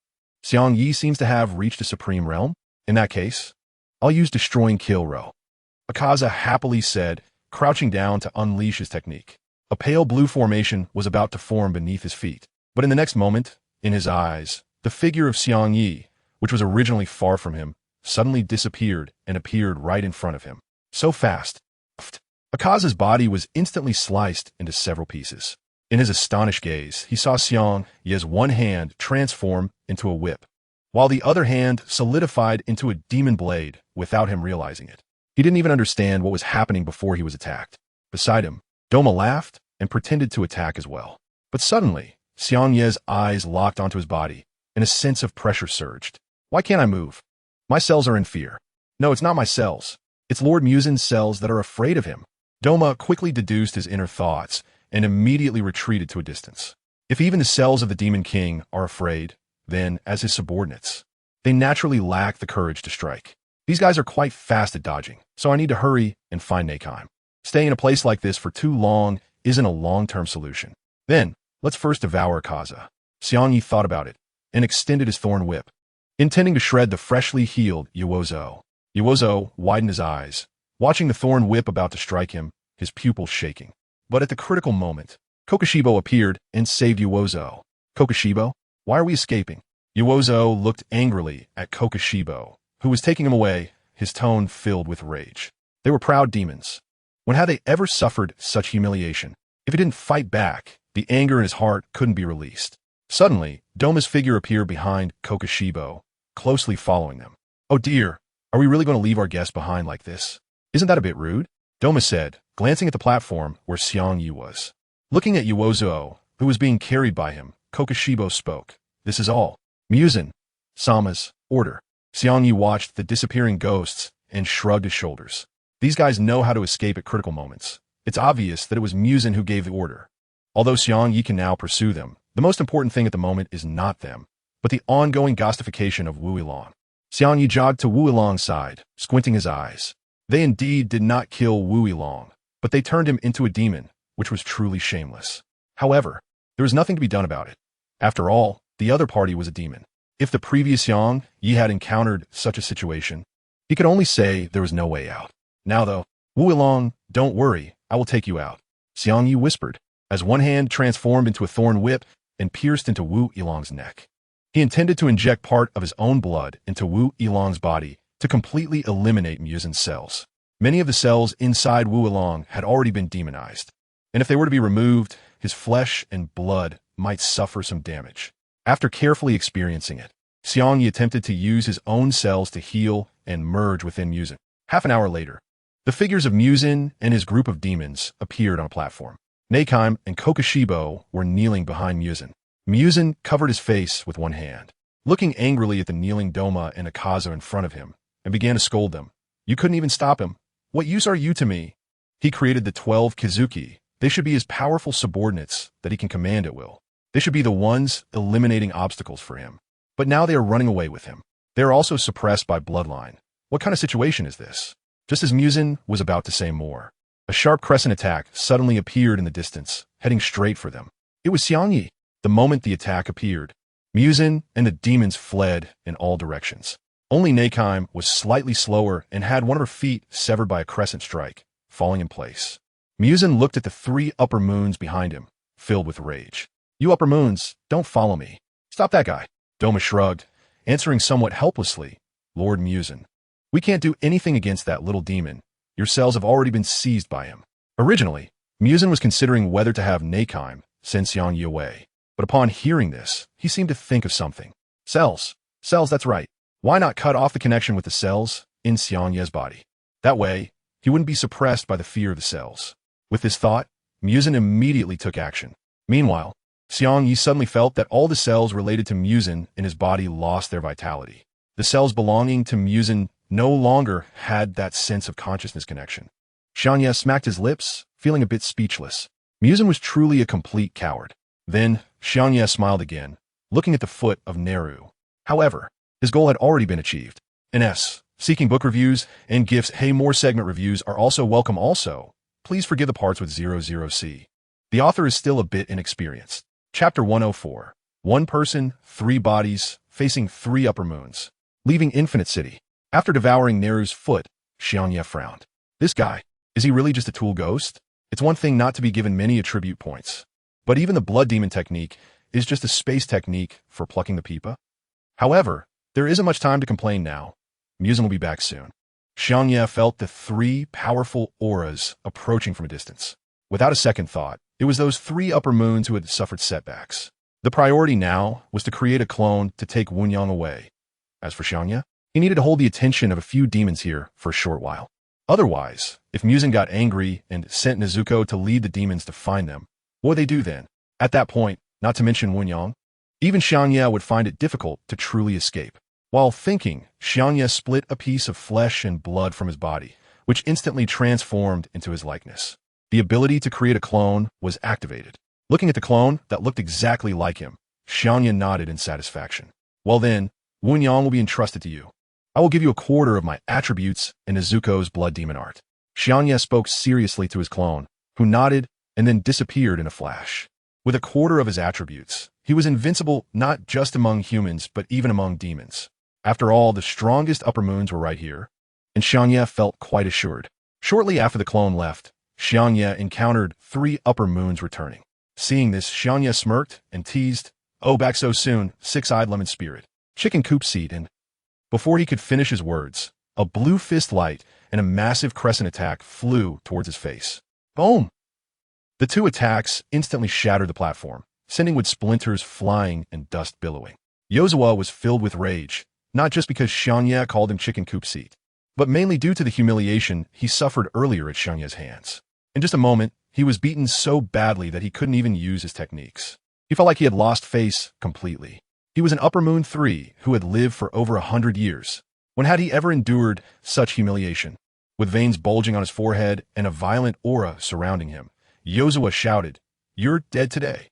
Xiangye seems to have reached a supreme realm. In that case, I'll use Destroying Kill Row. Akaza happily said, crouching down to unleash his technique. A pale blue formation was about to form beneath his feet, but in the next moment, in his eyes, the figure of Xiangye, which was originally far from him, suddenly disappeared and appeared right in front of him. So fast. Akaza's body was instantly sliced into several pieces. In his astonished gaze, he saw Xiangye's one hand transform into a whip, while the other hand solidified into a demon blade without him realizing it. He didn't even understand what was happening before he was attacked. Beside him, Doma laughed and pretended to attack as well. But suddenly, Xiangye's eyes locked onto his body, and a sense of pressure surged. Why can't I move? My cells are in fear. No, it's not my cells. It's Lord Muzin's cells that are afraid of him. Doma quickly deduced his inner thoughts and immediately retreated to a distance. If even the cells of the Demon King are afraid, then, as his subordinates, they naturally lack the courage to strike. These guys are quite fast at dodging, so I need to hurry and find Nakeheim. Staying in a place like this for too long isn't a long-term solution. Then, let's first devour Akaza. Xiangye thought about it and extended his thorn whip, intending to shred the freshly healed Yuozo. Yuozo widened his eyes, watching the thorn whip about to strike him, his pupils shaking. But at the critical moment, Kokushibo appeared and saved Yuozo. Kokushibo? Why are we escaping? Yuozo looked angrily at Kokushibo, who was taking him away, his tone filled with rage. They were proud demons. When had they ever suffered such humiliation? If he didn't fight back, the anger in his heart couldn't be released. Suddenly, Doma's figure appeared behind Kokushibo, closely following them. Oh dear, Are we really going to leave our guest behind like this? Isn't that a bit rude? Doma said, glancing at the platform where Xiangye was. Looking at Yuozuo, who was being carried by him, Kokushibo spoke. This is all. Muzan Sama's order. Xiangye watched the disappearing ghosts and shrugged his shoulders. These guys know how to escape at critical moments. It's obvious that it was Muzan who gave the order. Although Xiangye can now pursue them, the most important thing at the moment is not them, but the ongoing ghostification of Wu Yilong. Xiangye jogged to Wu Yilong's side, squinting his eyes. They indeed did not kill Wu Yilong, but they turned him into a demon, which was truly shameless. However, there was nothing to be done about it. After all, the other party was a demon. If the previous Xiangye had encountered such a situation, he could only say there was no way out. Now though, Wu Yilong, don't worry, I will take you out, Xiangye whispered, as one hand transformed into a thorn whip and pierced into Wu Yilong's neck. He intended to inject part of his own blood into Wu Yilong's body to completely eliminate Muzan's cells. Many of the cells inside Wu Yilong had already been demonized, and if they were to be removed, his flesh and blood might suffer some damage. After carefully experiencing it, Xiangye attempted to use his own cells to heal and merge within Muzan. Half an hour later, the figures of Muzan and his group of demons appeared on a platform. Neikime and Kokushibo were kneeling behind Muzan. Muzan covered his face with one hand, looking angrily at the kneeling Doma and Akaza in front of him, and began to scold them. You couldn't even stop him. What use are you to me? He created the 12 Kizuki. They should be his powerful subordinates that he can command at will. They should be the ones eliminating obstacles for him. But now they are running away with him. They are also suppressed by bloodline. What kind of situation is this? Just as Muzan was about to say more, a sharp crescent attack suddenly appeared in the distance, heading straight for them. It was Xiangye. The moment the attack appeared, Muzan and the demons fled in all directions. Only Neikime was slightly slower and had one of her feet severed by a crescent strike, falling in place. Muzan looked at the 3 upper moons behind him, filled with rage. You upper moons, don't follow me. Stop that guy. Doma shrugged, answering somewhat helplessly, Lord Muzan. We can't do anything against that little demon. Your cells have already been seized by him. Originally, Muzan was considering whether to have Neikime send Xiangye away, but upon hearing this, he seemed to think of something. Cells, that's right. Why not cut off the connection with the cells in Xiangye's body? That way, he wouldn't be suppressed by the fear of the cells. With this thought, Muzan immediately took action. Meanwhile, Xiangye suddenly felt that all the cells related to Muzan in his body lost their vitality. The cells belonging to Muzan no longer had that sense of consciousness connection. Xiangye smacked his lips, feeling a bit speechless. Muzan was truly a complete coward. Then, Xiangye smiled again, looking at the foot of Neru. However, his goal had already been achieved. NS, seeking book reviews and gifts. Hey, more segment reviews are also welcome also. Please forgive the parts with 00C. The author is still a bit inexperienced. Chapter 104. One person, 3 bodies, facing 3 upper moons. Leaving Infinite City. After devouring Neru's foot, Xiangye frowned. This guy, is he really just a tool ghost? It's one thing not to be given many attribute points, but even the blood demon technique is just a space technique for plucking the pipa. However, there isn't much time to complain now. Muzan will be back soon. Xiangye felt the 3 powerful auras approaching from a distance. Without a second thought, it was those 3 upper moons who had suffered setbacks. The priority now was to create a clone to take Wunyang away. As for Xiangye, he needed to hold the attention of a few demons here for a short while. Otherwise, if Muzan got angry and sent Nezuko to lead the demons to find them, what would they do then? At that point, not to mention Wunyang, even Xiangye would find it difficult to truly escape. While thinking, Xiangye split a piece of flesh and blood from his body, which instantly transformed into his likeness. The ability to create a clone was activated. Looking at the clone that looked exactly like him, Xiangye nodded in satisfaction. Well then, Wunyang will be entrusted to you. I will give you a quarter of my attributes and Nezuko's blood demon art. Xiangye spoke seriously to his clone, who nodded and then disappeared in a flash. With a quarter of his attributes, he was invincible not just among humans but even among demons. After all, the strongest upper moons were right here, and Xiangye felt quite assured. Shortly after the clone left, Xiangye encountered 3 upper moons returning. Seeing this, Xiangye smirked and teased, "Oh, back so soon, 6-eyed lemon spirit, chicken coop seed," and before he could finish his words, a blue fist light and a massive crescent attack flew towards his face. Boom! The 2 attacks instantly shattered the platform, sending wood splinters flying and dust billowing. Yozawa was filled with rage, not just because Xiangye called him chicken coop seat, but mainly due to the humiliation he suffered earlier at Xiangye's hands. In just a moment, he was beaten so badly that he couldn't even use his techniques. He felt like he had lost face completely. He was an Upper Moon 3 who had lived for over 100 years. When had he ever endured such humiliation? With veins bulging on his forehead and a violent aura surrounding him, Yozua shouted, "You're dead today.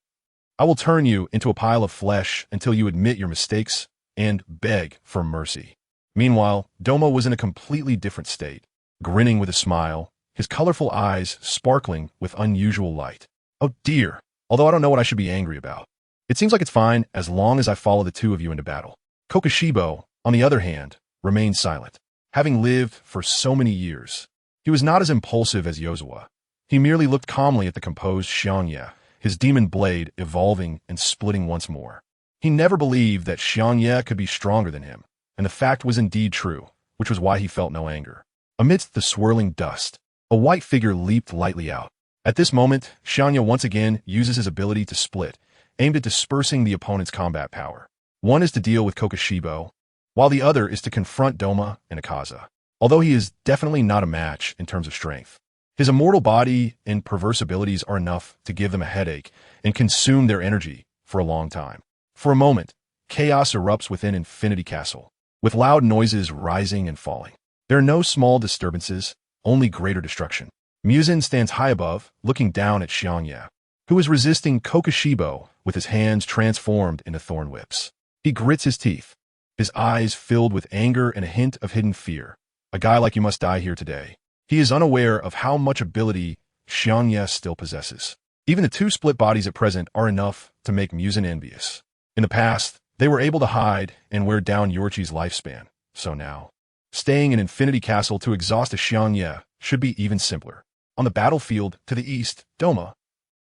I will turn you into a pile of flesh until you admit your mistakes and beg for mercy." Meanwhile, Doma was in a completely different state, grinning with a smile, his colorful eyes sparkling with unusual light. "Oh dear, although I don't know what I should be angry about. It seems like it's fine as long as I follow the two of you into battle." Kokushibo, on the other hand, remained silent. Having lived for so many years, he was not as impulsive as Yozua. He merely looked calmly at the composed Xiangye, his demon blade evolving and splitting once more. He never believed that Xiangye could be stronger than him, and the fact was indeed true, which was why he felt no anger. Amidst the swirling dust, a white figure leaped lightly out. At this moment, Xiangye once again uses his ability to split, aimed at dispersing the opponent's combat power. One is to deal with Kokushibo, while the other is to confront Doma and Akaza. Although he is definitely not a match in terms of strength, his immortal body and perverse abilities are enough to give them a headache and consume their energy for a long time. For a moment, chaos erupts within Infinity Castle, with loud noises rising and falling. There are no small disturbances, only greater destruction. Muzin stands high above, looking down at Xiangye, who is resisting Kokushibo with his hands transformed into thorn whips. He grits his teeth, his eyes filled with anger and a hint of hidden fear. A guy like you must die here today. He is unaware of how much ability Xiangye still possesses. Even the two split bodies at present are enough to make Muzin envious. In the past, they were able to hide and wear down Yorchi's lifespan, so now, staying in Infinity Castle to exhaust a Xiangye should be even simpler. On the battlefield to the east, Doma,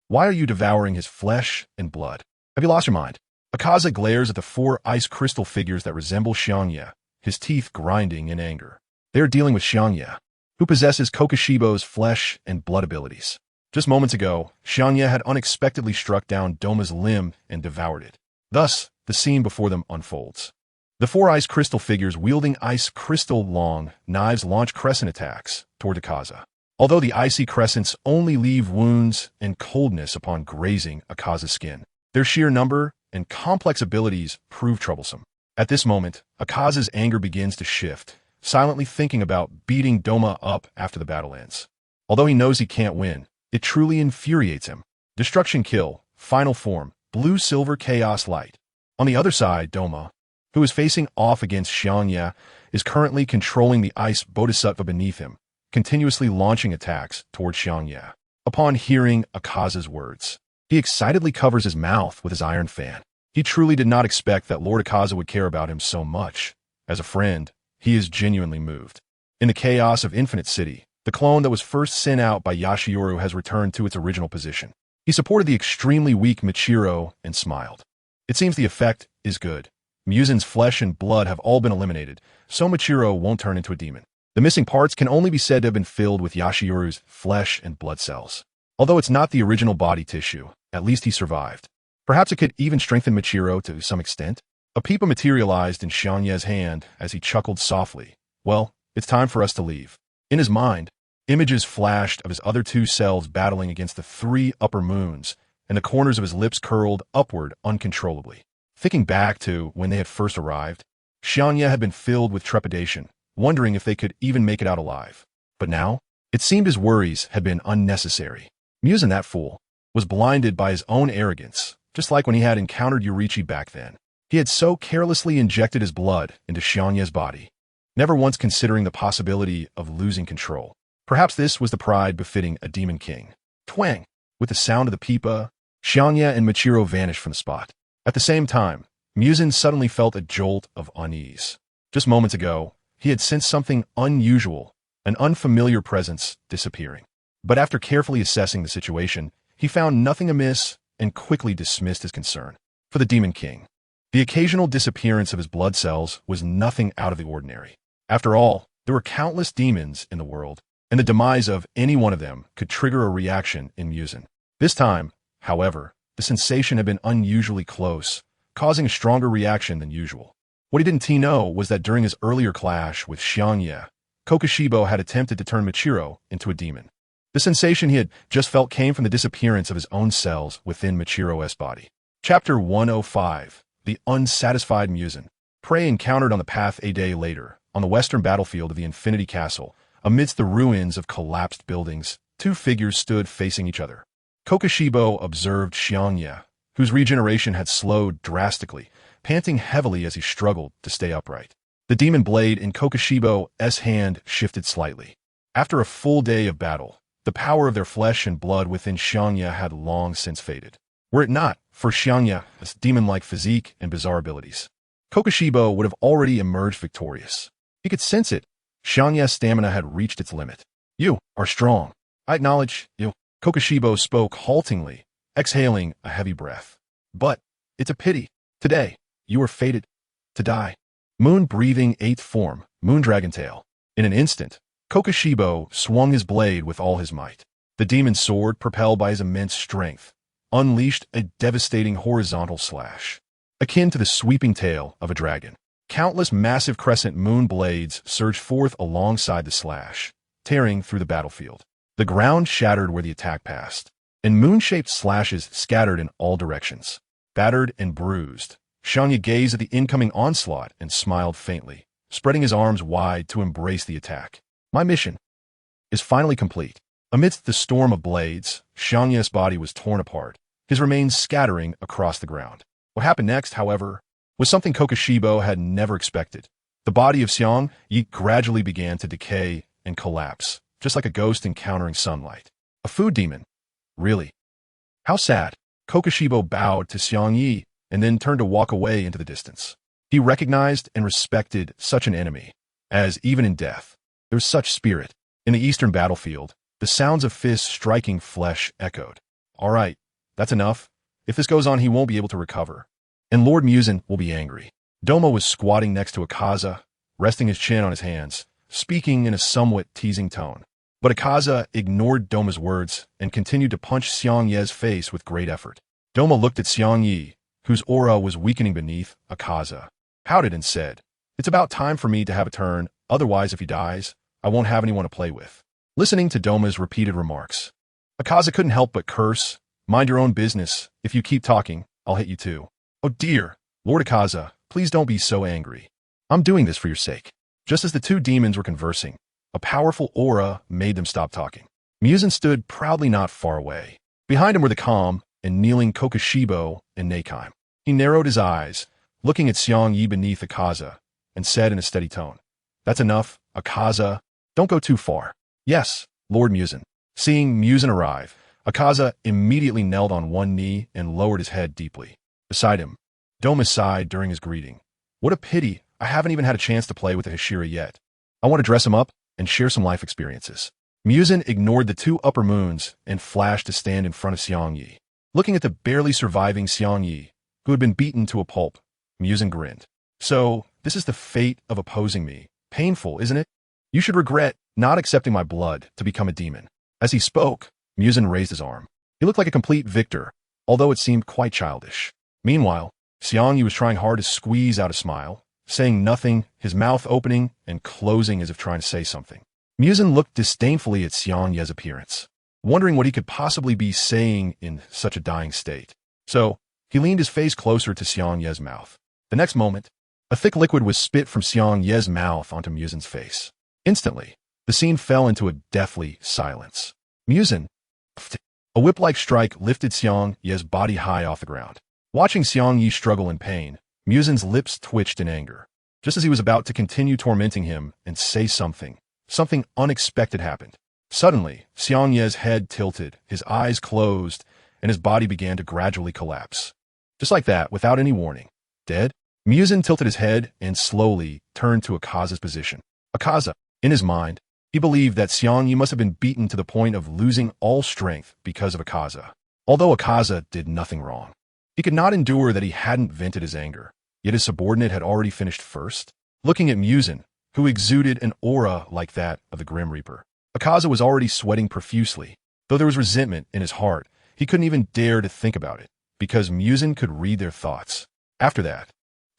why are you devouring his flesh and blood? Have you lost your mind? Akaza glares at the four ice crystal figures that resemble Xiangye, his teeth grinding in anger. They are dealing with Xiangye, who possesses Kokushibo's flesh and blood abilities. Just moments ago, Xiangye had unexpectedly struck down Doma's limb and devoured it. Thus, the scene before them unfolds. The four ice crystal figures wielding ice crystal long knives launch crescent attacks toward Akaza. Although the icy crescents only leave wounds and coldness upon grazing Akaza's skin, their sheer number and complex abilities prove troublesome. At this moment, Akaza's anger begins to shift, silently thinking about beating Doma up after the battle ends. Although he knows he can't win, it truly infuriates him. Destruction Kill, Final Form, Blue-Silver Chaos Light. On the other side, Doma, who is facing off against Xiangye, is currently controlling the ice bodhisattva beneath him, continuously launching attacks toward Xiangye. Upon hearing Akaza's words, he excitedly covers his mouth with his iron fan. He truly did not expect that Lord Akaza would care about him so much. As a friend, he is genuinely moved. In the chaos of Infinite City, the clone that was first sent out by Yashioru has returned to its original position. He supported the extremely weak Michiro and smiled. It seems the effect is good. Muzin's flesh and blood have all been eliminated, so Michiro won't turn into a demon. The missing parts can only be said to have been filled with Yashioru's flesh and blood cells. Although it's not the original body tissue, at least he survived. Perhaps it could even strengthen Michiro to some extent. A peepa materialized in Xiangye's hand as he chuckled softly. Well, it's time for us to leave. In his mind, images flashed of his other two selves battling against the three upper moons, and the corners of his lips curled upward uncontrollably. Thinking back to when they had first arrived, Xiangye had been filled with trepidation, wondering if they could even make it out alive. But now, it seemed his worries had been unnecessary. Muzin, that fool, was blinded by his own arrogance, just like when he had encountered Yorichi back then. He had so carelessly injected his blood into Xiangye's body, never once considering the possibility of losing control. Perhaps this was the pride befitting a demon king. Twang! With the sound of the peepa, Xiangye and Michiro vanished from the spot. At the same time, Muzin suddenly felt a jolt of unease. Just moments ago, he had sensed something unusual, an unfamiliar presence disappearing. But after carefully assessing the situation, he found nothing amiss and quickly dismissed his concern. For the Demon King, the occasional disappearance of his blood cells was nothing out of the ordinary. After all, there were countless demons in the world, and the demise of any one of them could trigger a reaction in Muzin. This time, however, the sensation had been unusually close, causing a stronger reaction than usual. What he didn't know was that during his earlier clash with Xiangye, Kokushibo had attempted to turn Michiro into a demon. The sensation he had just felt came from the disappearance of his own cells within Michiro's body. Chapter 105. The Unsatisfied Musen. Prey encountered on the path a day later, on the western battlefield of the Infinity Castle. Amidst the ruins of collapsed buildings, two figures stood facing each other. Kokushibo observed Xiangye, whose regeneration had slowed drastically, panting heavily as he struggled to stay upright. The demon blade in Kokushibo's hand shifted slightly. After a full day of battle, the power of their flesh and blood within Xiangye had long since faded. Were it not for Xiangye's demon-like physique and bizarre abilities, Kokushibo would have already emerged victorious. He could sense it. Xiangye's stamina had reached its limit. You are strong. I acknowledge you. Kokushibo spoke haltingly, exhaling a heavy breath. But it's a pity. Today, you are fated to die. Moon-breathing eighth form, Moondragon Tail. In an instant, Kokushibo swung his blade with all his might. The demon's sword, propelled by his immense strength, unleashed a devastating horizontal slash, akin to the sweeping tail of a dragon. Countless massive crescent moon blades surged forth alongside the slash, tearing through the battlefield. The ground shattered where the attack passed, and moon-shaped slashes scattered in all directions. Battered and bruised, Xiangye gazed at the incoming onslaught and smiled faintly, spreading his arms wide to embrace the attack. My mission is finally complete. Amidst the storm of blades, Xiangye's body was torn apart, his remains scattering across the ground. What happened next, however, was something Kokushibo had never expected. The body of Xiangye gradually began to decay and collapse, just like a ghost encountering sunlight. A food demon? Really? How sad. Kokushibo bowed to Xiangye and then turned to walk away into the distance. He recognized and respected such an enemy, as even in death, there was such spirit. In the eastern battlefield, the sounds of fists striking flesh echoed. All right, that's enough. If this goes on, he won't be able to recover, and Lord Musen will be angry. Doma was squatting next to Akaza, resting his chin on his hands, speaking in a somewhat teasing tone. But Akaza ignored Doma's words and continued to punch Xiangye's face with great effort. Doma looked at Xiangye, whose aura was weakening beneath Akaza, pouted and said, "It's about time for me to have a turn, otherwise if he dies, I won't have anyone to play with." Listening to Doma's repeated remarks, Akaza couldn't help but curse. "Mind your own business. If you keep talking, I'll hit you too." "Oh dear, Lord Akaza, please don't be so angry. I'm doing this for your sake." Just as the two demons were conversing, a powerful aura made them stop talking. Musen stood proudly not far away. Behind him were the calm and kneeling Kokushibo and Neikime. He narrowed his eyes, looking at Xiangye beneath Akaza, and said in a steady tone, "That's enough, Akaza. Don't go too far." "Yes, Lord Musen." Seeing Musen arrive, Akaza immediately knelt on one knee and lowered his head deeply. Beside him, Doma sighed during his greeting. "What a pity I haven't even had a chance to play with the Hashira yet. I want to dress him up and share some life experiences." Musen ignored the two upper moons and flashed to stand in front of Xiangye. Looking at the barely surviving Xiangye, who had been beaten to a pulp, Musen grinned. "So, this is the fate of opposing me. Painful, isn't it? You should regret not accepting my blood to become a demon." As he spoke, Musen raised his arm. He looked like a complete victor, although it seemed quite childish. Meanwhile, Xiangye was trying hard to squeeze out a smile, saying nothing, his mouth opening and closing as if trying to say something. Musen looked disdainfully at Xiangye's appearance, wondering what he could possibly be saying in such a dying state. So, he leaned his face closer to Xiangye's mouth. The next moment, a thick liquid was spit from Xiangye's mouth onto Musen's face. Instantly, the scene fell into a deathly silence. Musen, a whip-like strike lifted Xiangye's body high off the ground. Watching Xiangye struggle in pain, Musen's lips twitched in anger. Just as he was about to continue tormenting him and say something unexpected happened. Suddenly, Xiangye's head tilted, his eyes closed, and his body began to gradually collapse. Just like that, without any warning. Dead? Musen tilted his head and slowly turned to Akaza's position. Akaza, in his mind, he believed that Xiangye must have been beaten to the point of losing all strength because of Akaza. Although Akaza did nothing wrong, he could not endure that he hadn't vented his anger, yet his subordinate had already finished first. Looking at Musen, who exuded an aura like that of the Grim Reaper, Akaza was already sweating profusely. Though there was resentment in his heart, he couldn't even dare to think about it, because Musen could read their thoughts. After that,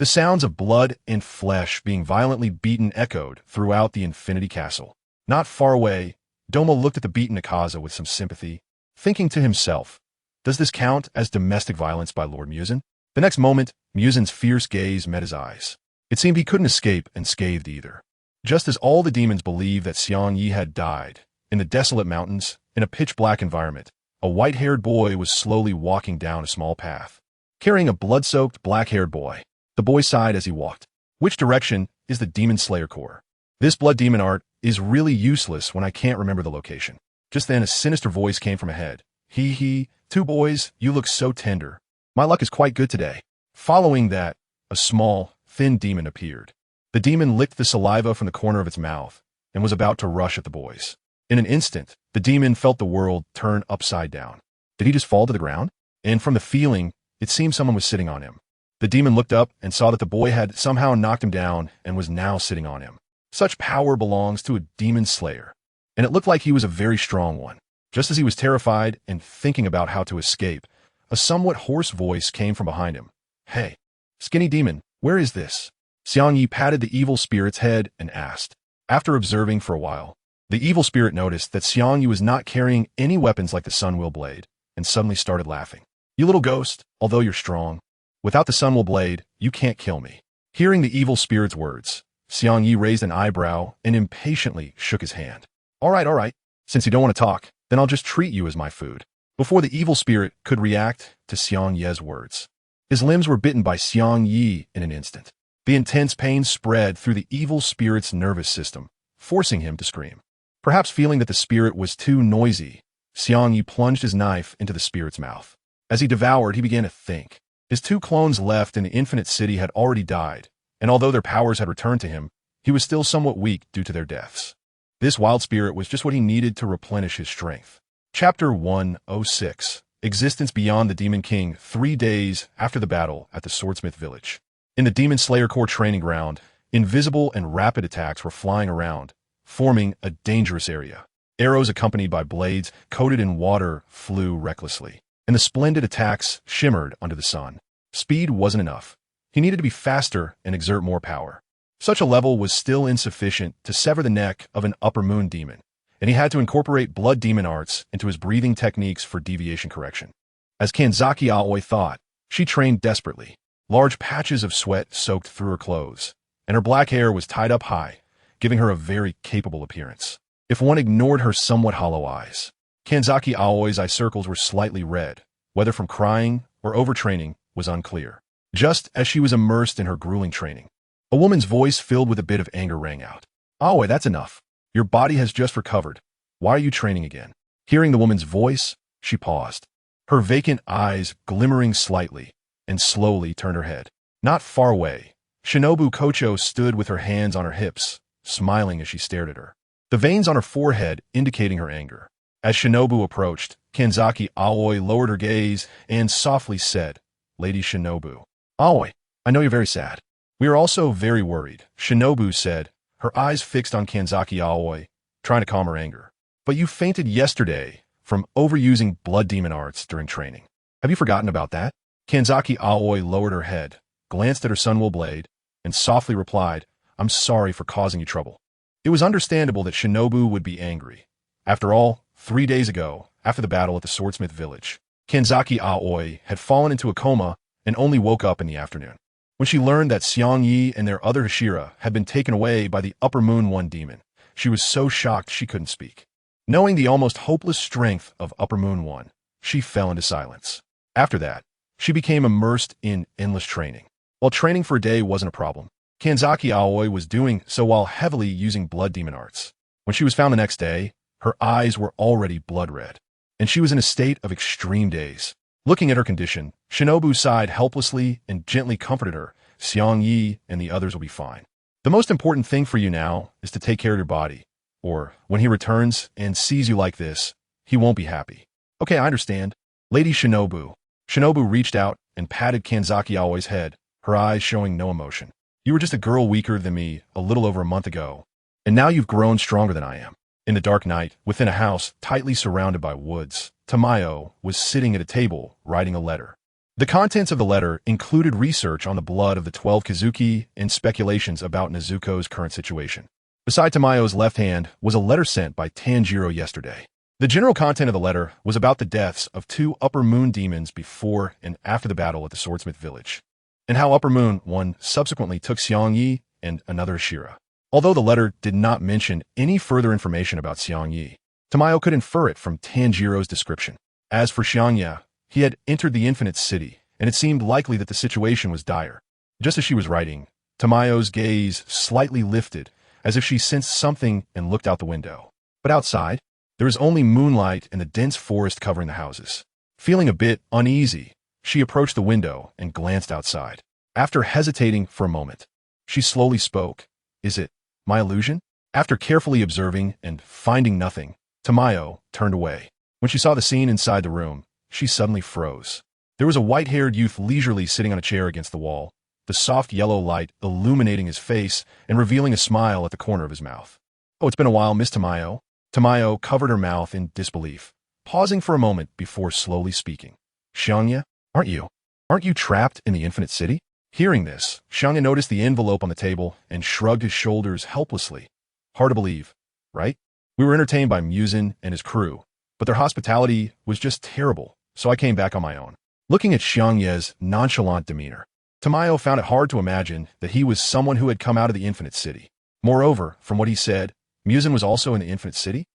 The sounds of blood and flesh being violently beaten echoed throughout the Infinity Castle. Not far away, Doma looked at the beaten Akaza with some sympathy, thinking to himself, does this count as domestic violence by Lord Muzan? The next moment, Muzan's fierce gaze met his eyes. It seemed he couldn't escape unscathed either. Just as all the demons believed that Xiangye had died, in the desolate mountains, in a pitch-black environment, a white-haired boy was slowly walking down a small path, carrying a blood-soaked black-haired boy. The boy sighed as he walked. Which direction is the Demon Slayer core? This blood demon art is really useless when I can't remember the location. Just then a sinister voice came from ahead. Hee, two boys, you look so tender. My luck is quite good today. Following that, a small, thin demon appeared. The demon licked the saliva from the corner of its mouth and was about to rush at the boys. In an instant, the demon felt the world turn upside down. Did he just fall to the ground? And from the feeling, it seemed someone was sitting on him. The demon looked up and saw that the boy had somehow knocked him down and was now sitting on him. Such power belongs to a demon slayer, and it looked like he was a very strong one. Just as he was terrified and thinking about how to escape, a somewhat hoarse voice came from behind him. Hey, skinny demon, where is this? Xiangye patted the evil spirit's head and asked. After observing for a while, the evil spirit noticed that Xiangye was not carrying any weapons like the Sunwill Blade, and suddenly started laughing. You little ghost, although you're strong, without the Sunwill Blade, you can't kill me. Hearing the evil spirit's words, Xiangye raised an eyebrow and impatiently shook his hand. All right. Since you don't want to talk, then I'll just treat you as my food. Before the evil spirit could react to Xiangye's words, his limbs were bitten by Xiangye in an instant. The intense pain spread through the evil spirit's nervous system, forcing him to scream. Perhaps feeling that the spirit was too noisy, Xiangye plunged his knife into the spirit's mouth. As he devoured, he began to think. His two clones left in the Infinite City had already died, and although their powers had returned to him, he was still somewhat weak due to their deaths. This wild spirit was just what he needed to replenish his strength. Chapter 106. Existence Beyond the Demon King 3 days after the battle at the Swordsmith Village. In the Demon Slayer Corps training ground, invisible and rapid attacks were flying around, forming a dangerous area. Arrows accompanied by blades coated in water flew recklessly, and the splendid attacks shimmered under the sun. Speed wasn't enough. He needed to be faster and exert more power. Such a level was still insufficient to sever the neck of an upper moon demon, and he had to incorporate blood demon arts into his breathing techniques for deviation correction. As Kanzaki Aoi thought, she trained desperately. Large patches of sweat soaked through her clothes, and her black hair was tied up high, giving her a very capable appearance. If one ignored her somewhat hollow eyes, Kanzaki Aoi's eye circles were slightly red. Whether from crying or overtraining was unclear. Just as she was immersed in her grueling training, a woman's voice filled with a bit of anger rang out. Aoi, that's enough. Your body has just recovered. Why are you training again? Hearing the woman's voice, she paused, her vacant eyes glimmering slightly, and slowly turned her head. Not far away, Shinobu Kocho stood with her hands on her hips, smiling as she stared at her, the veins on her forehead indicating her anger. As Shinobu approached, Kanzaki Aoi lowered her gaze and softly said, Lady Shinobu. Aoi, I know you're very sad. We are also very worried, Shinobu said, her eyes fixed on Kanzaki Aoi, trying to calm her anger. But you fainted yesterday from overusing blood demon arts during training. Have you forgotten about that? Kanzaki Aoi lowered her head, glanced at her Sunwill Blade, and softly replied, I'm sorry for causing you trouble. It was understandable that Shinobu would be angry. After all, 3 days ago, after the battle at the Swordsmith Village, Kanzaki Aoi had fallen into a coma and only woke up in the afternoon. When she learned that Xiangye and their other Hashira had been taken away by the Upper Moon One demon, she was so shocked she couldn't speak. Knowing the almost hopeless strength of Upper Moon One, she fell into silence. After that, she became immersed in endless training. While training for a day wasn't a problem, Kanzaki Aoi was doing so while heavily using blood demon arts. When she was found the next day, her eyes were already blood red, and she was in a state of extreme daze. Looking at her condition, Shinobu sighed helplessly and gently comforted her. Xiangye and the others will be fine. The most important thing for you now is to take care of your body, or when he returns and sees you like this, he won't be happy. Okay, I understand. Lady Shinobu. Shinobu reached out and patted Kanzaki Aoi's head, her eyes showing no emotion. You were just a girl weaker than me a little over a month ago, and now you've grown stronger than I am. In the dark night, within a house tightly surrounded by woods, Tamayo was sitting at a table writing a letter. The contents of the letter included research on the blood of the 12 Kazuki and speculations about Nezuko's current situation. Beside Tamayo's left hand was a letter sent by Tanjiro yesterday. The general content of the letter was about the deaths of 2 Upper Moon demons before and after the battle at the Swordsmith Village, and how Upper Moon one subsequently took Xiangye and another Ashira. Although the letter did not mention any further information about Xiangye, Tamayo could infer it from Tanjiro's description. As for Xiangye, he had entered the Infinite City, and it seemed likely that the situation was dire. Just as she was writing, Tamayo's gaze slightly lifted, as if she sensed something and looked out the window. But outside, there was only moonlight and the dense forest covering the houses. Feeling a bit uneasy, she approached the window and glanced outside. After hesitating for a moment, she slowly spoke. "Is it my illusion?" After carefully observing and finding nothing, Tamayo turned away. When she saw the scene inside the room, she suddenly froze. There was a white-haired youth leisurely sitting on a chair against the wall, the soft yellow light illuminating his face and revealing a smile at the corner of his mouth. "Oh, it's been a while, Miss Tamayo." Tamayo covered her mouth in disbelief, pausing for a moment before slowly speaking. "Xiangye, aren't you trapped in the Infinite City?" Hearing this, Xiangye noticed the envelope on the table and shrugged his shoulders helplessly. "Hard to believe, right? We were entertained by Muzan and his crew, but their hospitality was just terrible, so I came back on my own." Looking at Xiangye's nonchalant demeanor, Tamayo found it hard to imagine that he was someone who had come out of the Infinite City. Moreover, from what he said, Muzan was also in the Infinite City?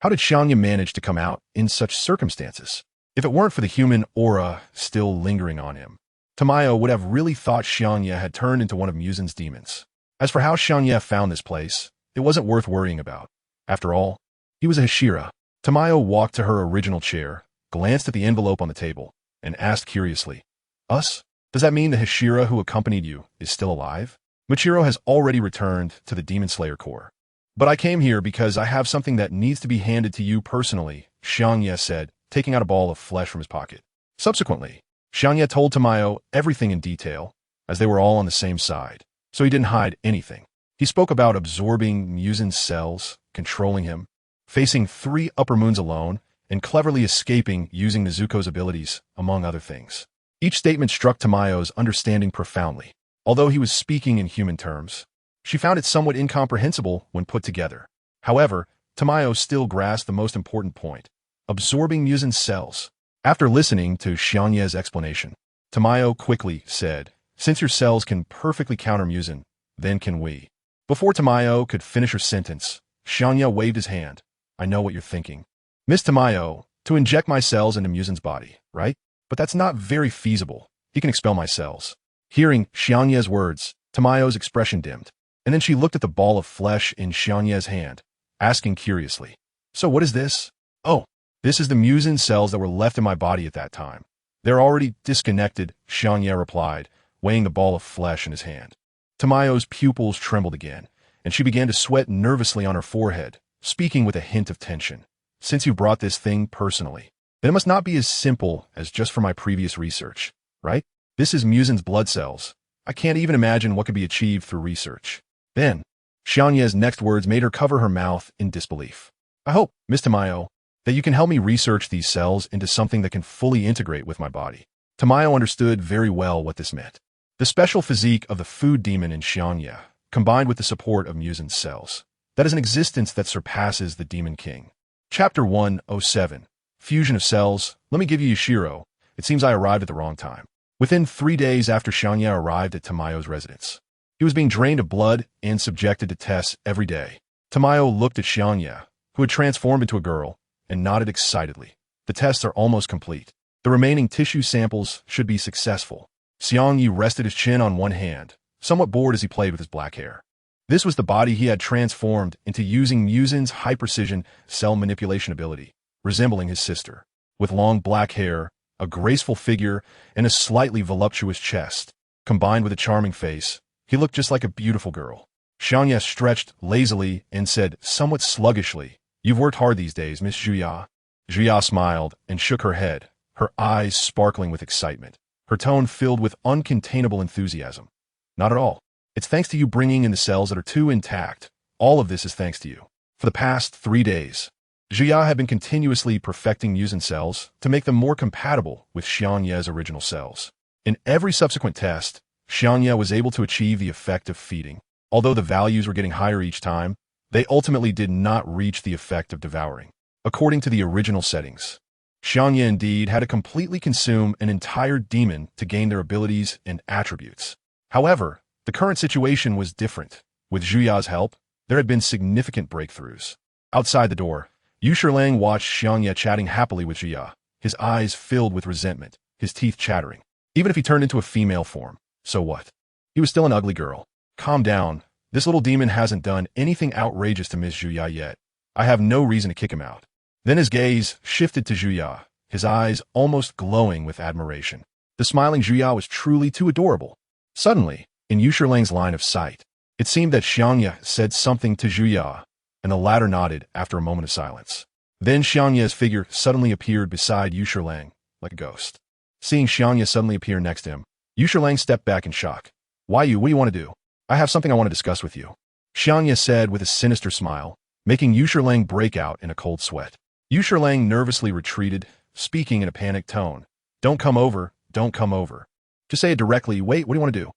How did Xiangye manage to come out in such circumstances? If it weren't for the human aura still lingering on him, Tamayo would have really thought Xiangye had turned into one of Muzan's demons. As for how Xiangye found this place, it wasn't worth worrying about. After all, he was a Hashira. Tamayo walked to her original chair, glanced at the envelope on the table, and asked curiously, "Us? Does that mean the Hashira who accompanied you is still alive?" Michiro has already returned to the Demon Slayer Corps. "But I came here because I have something that needs to be handed to you personally," Xiangye said, taking out a ball of flesh from his pocket. Subsequently, Xiangye told Tamayo everything in detail, as they were all on the same side, so he didn't hide anything. He spoke about absorbing Muzan's cells, controlling him, facing 3 Upper Moons alone, and cleverly escaping using Nezuko's abilities, among other things. Each statement struck Tamayo's understanding profoundly. Although he was speaking in human terms, she found it somewhat incomprehensible when put together. However, Tamayo still grasped the most important point: absorbing Muzan's cells. After listening to Xiangye's explanation, Tamayo quickly said, "Since your cells can perfectly counter Muzan, then can we." Before Tamayo could finish her sentence, Xiangye waved his hand. "I know what you're thinking. Miss Tamayo, to inject my cells into Muzan's body, right? But that's not very feasible. He can expel my cells." Hearing Xiangye's words, Tamayo's expression dimmed, and then she looked at the ball of flesh in Xiangye's hand, asking curiously, "So what is this?" "Oh, this is the Muzan cells that were left in my body at that time. They're already disconnected," Xiangye replied, weighing the ball of flesh in his hand. Tamayo's pupils trembled again, and she began to sweat nervously on her forehead, speaking with a hint of tension. "Since you brought this thing personally, then it must not be as simple as just for my previous research, right? This is Muzan's blood cells. I can't even imagine what could be achieved through research." Then, Xiangye's next words made her cover her mouth in disbelief. "I hope, Miss Tamayo, that you can help me research these cells into something that can fully integrate with my body." Tamayo understood very well what this meant. The special physique of the food demon in Xiangye, combined with the support of Muzan's cells, that is an existence that surpasses the Demon King. Chapter 107. Fusion of Cells. Let me give you Yushiro. It seems I arrived at the wrong time. Within 3 days after Xiangye arrived at Tamayo's residence, he was being drained of blood and subjected to tests every day. Tamayo looked at Xiangye, who had transformed into a girl, and nodded excitedly. "The tests are almost complete. The remaining tissue samples should be successful." Xiangye rested his chin on one hand, somewhat bored as he played with his black hair. This was the body he had transformed into using Muzan's high-precision cell manipulation ability, resembling his sister. With long black hair, a graceful figure, and a slightly voluptuous chest, combined with a charming face, he looked just like a beautiful girl. Xiangye stretched lazily and said somewhat sluggishly, "You've worked hard these days, Miss Zhuya." Zhuya smiled and shook her head, her eyes sparkling with excitement, her tone filled with uncontainable enthusiasm. "Not at all. It's thanks to you bringing in the cells that are too intact. All of this is thanks to you. For the past 3 days, Xiangye had been continuously perfecting Muzin cells to make them more compatible with Xiangye's original cells. In every subsequent test, Xiangye was able to achieve the effect of feeding. Although the values were getting higher each time, they ultimately did not reach the effect of devouring. According to the original settings, Xiangye indeed had to completely consume an entire demon to gain their abilities and attributes. However, the current situation was different. With Zhuya's help, there had been significant breakthroughs. Outside the door, Yu Shilang watched Xiangye chatting happily with Zhuya, his eyes filled with resentment, his teeth chattering. Even if he turned into a female form, so what? He was still an ugly girl. Calm down. This little demon hasn't done anything outrageous to Miss Zhuya yet. I have no reason to kick him out. Then his gaze shifted to Zhuya, his eyes almost glowing with admiration. The smiling Zhuya was truly too adorable. Suddenly, in Yu Shilang's line of sight, it seemed that Xiangye said something to Zhuya, and the latter nodded after a moment of silence. Then Xiangye's figure suddenly appeared beside Yu Shilang, like a ghost. Seeing Xiangye suddenly appear next to him, Yu Shilang stepped back in shock. What do you want to do? I have something I want to discuss with you, Xiangye said with a sinister smile, making Yu Shilang break out in a cold sweat. Yu Shilang nervously retreated, speaking in a panicked tone. Don't come over, don't come over. Just say it directly. Wait, what do you want to do?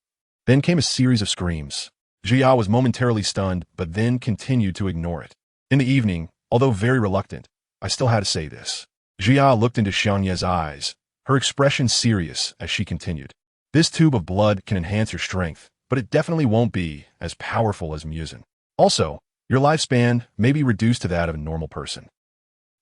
Then came a series of screams. Zhuya was momentarily stunned, but then continued to ignore it. In the evening, although very reluctant, I still had to say this. Zhuya looked into Xiangye's eyes, her expression serious as she continued. This tube of blood can enhance your strength, but it definitely won't be as powerful as Muzin. Also, your lifespan may be reduced to that of a normal person.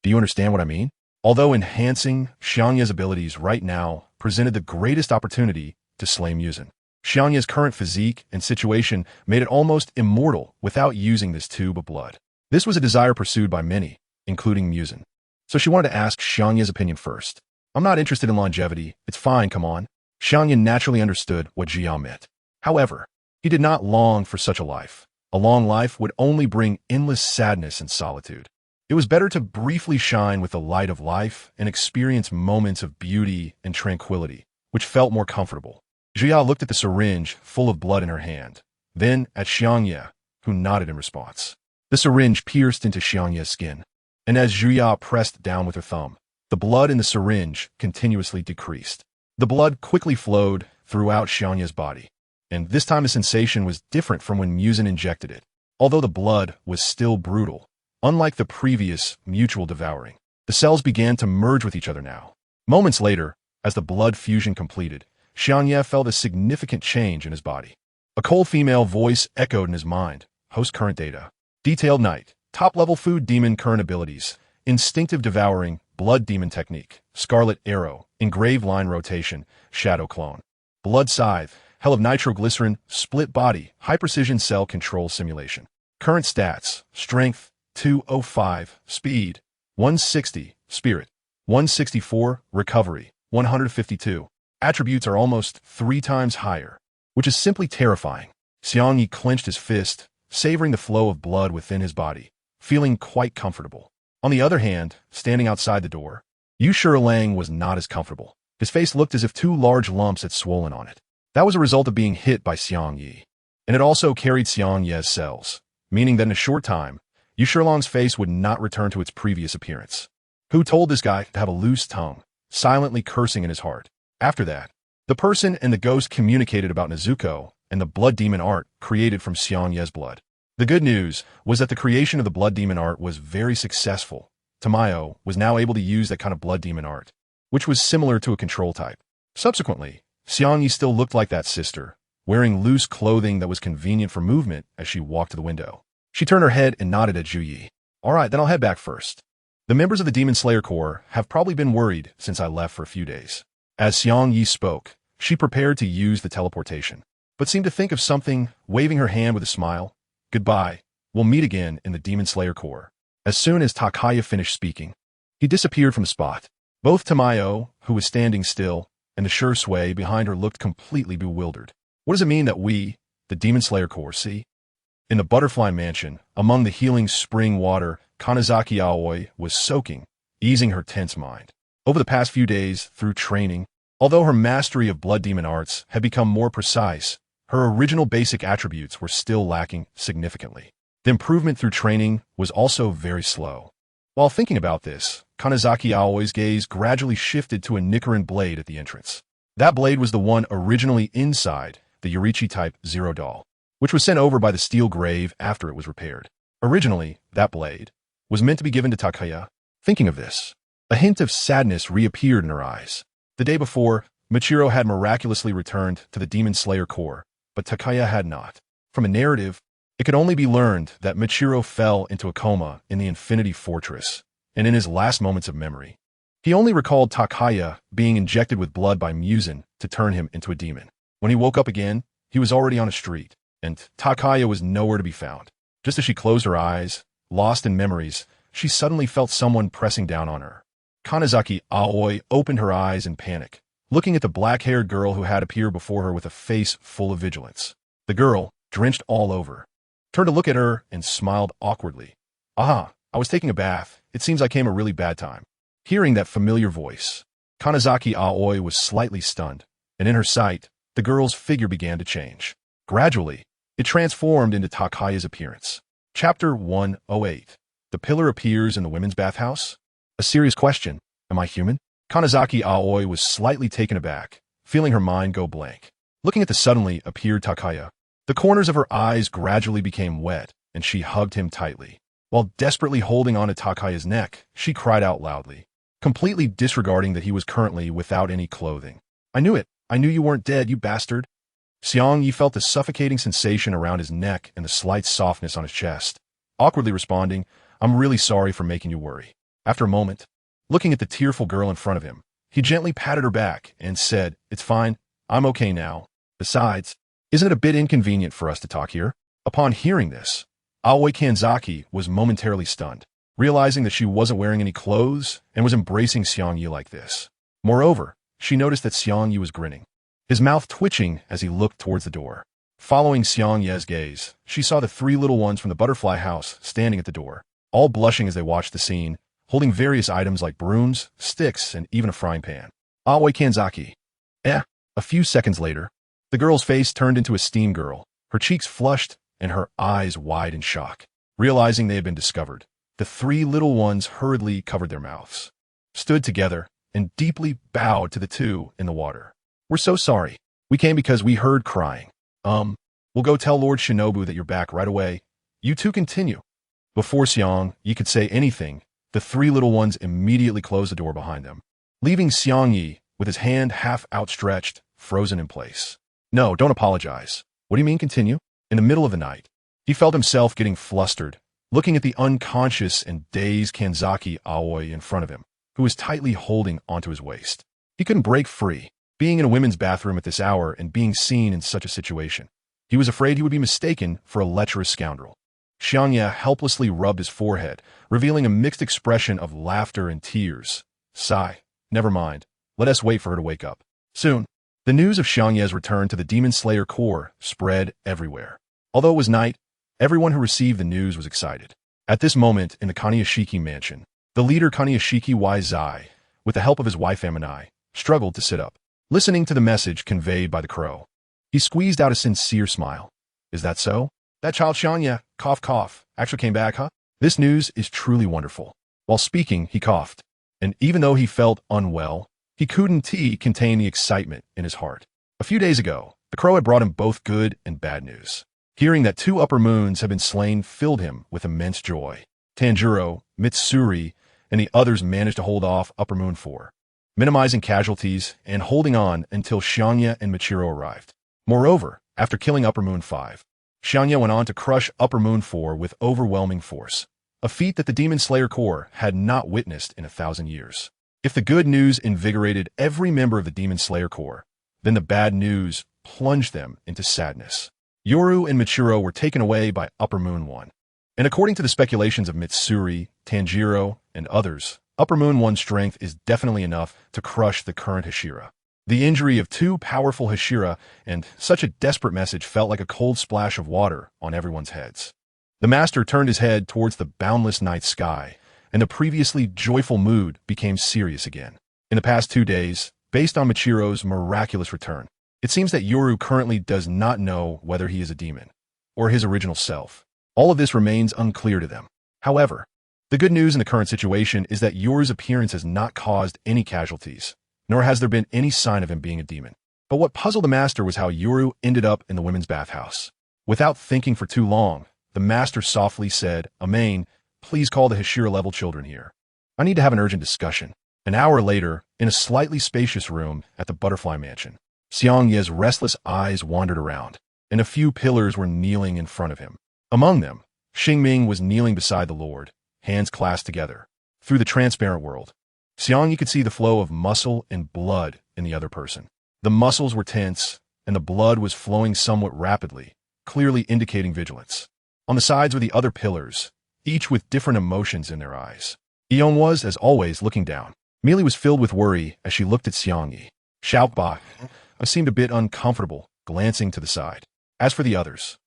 Do you understand what I mean? Although enhancing Xiangye's abilities right now presented the greatest opportunity to slay Muzin, Xiangye's current physique and situation made it almost immortal without using this tube of blood. This was a desire pursued by many, including Muzin. So she wanted to ask Xiangye's opinion first. I'm not interested in longevity. It's fine, come on. Xiangye naturally understood what Zhuya meant. However, he did not long for such a life. A long life would only bring endless sadness and solitude. It was better to briefly shine with the light of life and experience moments of beauty and tranquility, which felt more comfortable. Zhuya looked at the syringe full of blood in her hand, then at Xiangye, who nodded in response. The syringe pierced into Xiangye's skin, and as Zhuya pressed down with her thumb, the blood in the syringe continuously decreased. The blood quickly flowed throughout Xiangye's body, and this time the sensation was different from when Muzin injected it. Although the blood was still brutal, unlike the previous mutual devouring, the cells began to merge with each other now. Moments later, as the blood fusion completed, Xiangye felt a significant change in his body. A cold female voice echoed in his mind. Host current data. Detailed night. Top-level food demon current abilities. Instinctive devouring. Blood demon technique. Scarlet arrow. Engraved line rotation. Shadow clone. Blood scythe. Hell of nitroglycerin. Split body. High-precision cell control simulation. Current stats. Strength. 205. Speed. 160. Spirit. 164. Recovery. 152. Attributes are almost 3 times higher, which is simply terrifying. Xiangye clenched his fist, savoring the flow of blood within his body, feeling quite comfortable. On the other hand, standing outside the door, Yu Shilang was not as comfortable. His face looked as if 2 large lumps had swollen on it. That was a result of being hit by Xiangye, and it also carried Xiangye's cells, meaning that in a short time, Yu Shilang's face would not return to its previous appearance. Who told this guy to have a loose tongue, silently cursing in his heart? After that, the person and the ghost communicated about Nezuko and the blood demon art created from Xiangye's blood. The good news was that the creation of the blood demon art was very successful. Tamayo was now able to use that kind of blood demon art, which was similar to a control type. Subsequently, Xiangye still looked like that sister, wearing loose clothing that was convenient for movement as she walked to the window. She turned her head and nodded at Zhuyi. All right, then I'll head back first. The members of the Demon Slayer Corps have probably been worried since I left for a few days. As Xiangye spoke, she prepared to use the teleportation, but seemed to think of something, waving her hand with a smile. Goodbye. We'll meet again in the Demon Slayer Corps. As soon as Takaya finished speaking, he disappeared from the spot. Both Tamayo, who was standing still, and the Shursui behind her looked completely bewildered. What does it mean that we, the Demon Slayer Corps, see? In the Butterfly Mansion, among the healing spring water, Kanazaki Aoi was soaking, easing her tense mind. Over the past few days, through training, although her mastery of blood demon arts had become more precise, her original basic attributes were still lacking significantly. The improvement through training was also very slow. While thinking about this, Kanazaki Aoi's gaze gradually shifted to a Nichirin Blade at the entrance. That blade was the one originally inside the Yurichi-type Zero doll, which was sent over by the steel grave after it was repaired. Originally, that blade was meant to be given to Takaya. Thinking of this, a hint of sadness reappeared in her eyes. The day before, Michiro had miraculously returned to the Demon Slayer Corps, but Takaya had not. From a narrative, it could only be learned that Michiro fell into a coma in the Infinity Fortress, and in his last moments of memory, he only recalled Takaya being injected with blood by Musin to turn him into a demon. When he woke up again, he was already on a street, and Takaya was nowhere to be found. Just as she closed her eyes, lost in memories, she suddenly felt someone pressing down on her. Kanazaki Aoi opened her eyes in panic, looking at the black-haired girl who had appeared before her with a face full of vigilance. The girl, drenched all over, turned to look at her and smiled awkwardly. "Aha, I was taking a bath. It seems I came a really bad time." Hearing that familiar voice, Kanazaki Aoi was slightly stunned, and in her sight, the girl's figure began to change. Gradually, it transformed into Takaya's appearance. Chapter 108. The pillar appears in the women's bathhouse? A serious question. Am I human? Kanazaki Aoi was slightly taken aback, feeling her mind go blank. Looking at the suddenly appeared Takaya, the corners of her eyes gradually became wet, and she hugged him tightly. While desperately holding onto Takaya's neck, she cried out loudly, completely disregarding that he was currently without any clothing. "I knew it. I knew you weren't dead, you bastard." Xiangye felt the suffocating sensation around his neck and the slight softness on his chest, awkwardly responding, "I'm really sorry for making you worry." After a moment, looking at the tearful girl in front of him, he gently patted her back and said, "It's fine. I'm okay now. Besides, isn't it a bit inconvenient for us to talk here?" Upon hearing this, Aoi Kanzaki was momentarily stunned, realizing that she wasn't wearing any clothes and was embracing Xiangye like this. Moreover, she noticed that Xiangye was grinning, his mouth twitching as he looked towards the door. Following Xiangye's gaze, she saw the three little ones from the butterfly house standing at the door, all blushing as they watched the scene, holding various items like brooms, sticks, and even a frying pan. Aoi Kanzaki. A few seconds later, the girl's face turned into a steam girl, her cheeks flushed and her eyes wide in shock. Realizing they had been discovered, the three little ones hurriedly covered their mouths, stood together, and deeply bowed to the two in the water. "We're so sorry. We came because we heard crying. We'll go tell Lord Shinobu that you're back right away. You two continue." Before Xiangye could say anything, the three little ones immediately closed the door behind them, leaving Xiangye with his hand half outstretched, frozen in place. "No, don't apologize. What do you mean continue?" In the middle of the night, he felt himself getting flustered, looking at the unconscious and dazed Kanzaki Aoi in front of him, who was tightly holding onto his waist. He couldn't break free, being in a women's bathroom at this hour and being seen in such a situation. He was afraid he would be mistaken for a lecherous scoundrel. Xiangye helplessly rubbed his forehead, revealing a mixed expression of laughter and tears. "Sigh. Never mind. Let us wait for her to wake up." Soon, the news of Xiangye's return to the Demon Slayer Corps spread everywhere. Although it was night, everyone who received the news was excited. At this moment in the Kaniyoshiki mansion, the leader Kaniyoshiki Zai, with the help of his wife Aminai, struggled to sit up. Listening to the message conveyed by the crow, he squeezed out a sincere smile. "Is that so? That child Xiangye, cough cough, actually came back, huh? This news is truly wonderful." While speaking, he coughed, and even though he felt unwell, he couldn't contain the excitement in his heart. A few days ago, the crow had brought him both good and bad news. Hearing that 2 upper moons had been slain filled him with immense joy. Tanjiro, Mitsuri, and the others managed to hold off Upper Moon 4, minimizing casualties and holding on until Xiangye and Michiro arrived. Moreover, after killing Upper Moon 5, Xiangye went on to crush Upper Moon 4 with overwhelming force, a feat that the Demon Slayer Corps had not witnessed in 1,000 years. If the good news invigorated every member of the Demon Slayer Corps, then the bad news plunged them into sadness. Yoru and Michiro were taken away by Upper Moon 1. And according to the speculations of Mitsuri, Tanjiro, and others, Upper Moon 1's strength is definitely enough to crush the current Hashira. The injury of 2 powerful Hashira and such a desperate message felt like a cold splash of water on everyone's heads. The master turned his head towards the boundless night sky, and the previously joyful mood became serious again. In the past 2 days, based on Michiro's miraculous return, it seems that Yoru currently does not know whether he is a demon or his original self. All of this remains unclear to them. However, The good news in the current situation is that Yoru's appearance has not caused any casualties, nor has there been any sign of him being a demon. But what puzzled the master was how Yoru ended up in the women's bathhouse. Without thinking for too long, the master softly said, "Amain, please call the Hashira-level children here. I need to have an urgent discussion." An hour later, in a slightly spacious room at the Butterfly Mansion, Xiangye's restless eyes wandered around, and a few pillars were kneeling in front of him. Among them, Xingming was kneeling beside the Lord, hands clasped together. Through the transparent world, Xiangye could see the flow of muscle and blood in the other person. The muscles were tense, and the blood was flowing somewhat rapidly, clearly indicating vigilance. On the sides were the other pillars, each with different emotions in their eyes. Eon was, as always, looking down. Meili was filled with worry as she looked at Xiangye. Xiaoba seemed a bit uncomfortable, glancing to the side. As for the others,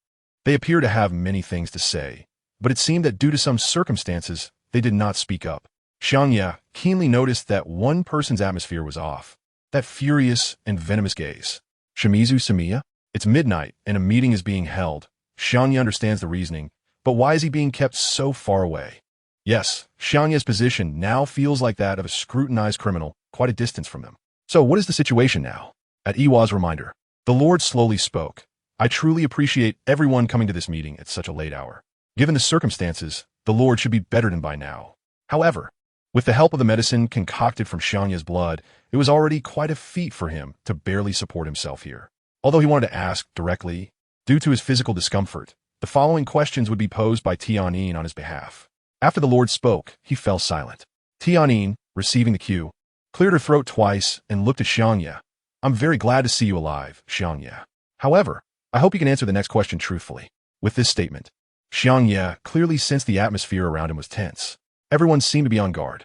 they appeared to have many things to say, but it seemed that due to some circumstances, they did not speak up. Xiangye keenly noticed that one person's atmosphere was off. That furious and venomous gaze. Shimizu Samiya? It's midnight, and a meeting is being held. Xiangye understands the reasoning, but why is he being kept so far away? Yes, Xiangye's position now feels like that of a scrutinized criminal, quite a distance from them. So what is the situation now? At Iwa's reminder, the Lord slowly spoke. I truly appreciate everyone coming to this meeting at such a late hour. Given the circumstances, the Lord should be better than by now. However, with the help of the medicine concocted from Xiangye's blood, it was already quite a feat for him to barely support himself here. Although he wanted to ask directly, due to his physical discomfort, the following questions would be posed by Tianyin on his behalf. After the Lord spoke, he fell silent. Tianyin, receiving the cue, cleared her throat twice and looked at Xiangye. I'm very glad to see you alive, Xiangye. However, I hope you can answer the next question truthfully. With this statement, Xiangye clearly sensed the atmosphere around him was tense. Everyone seemed to be on guard.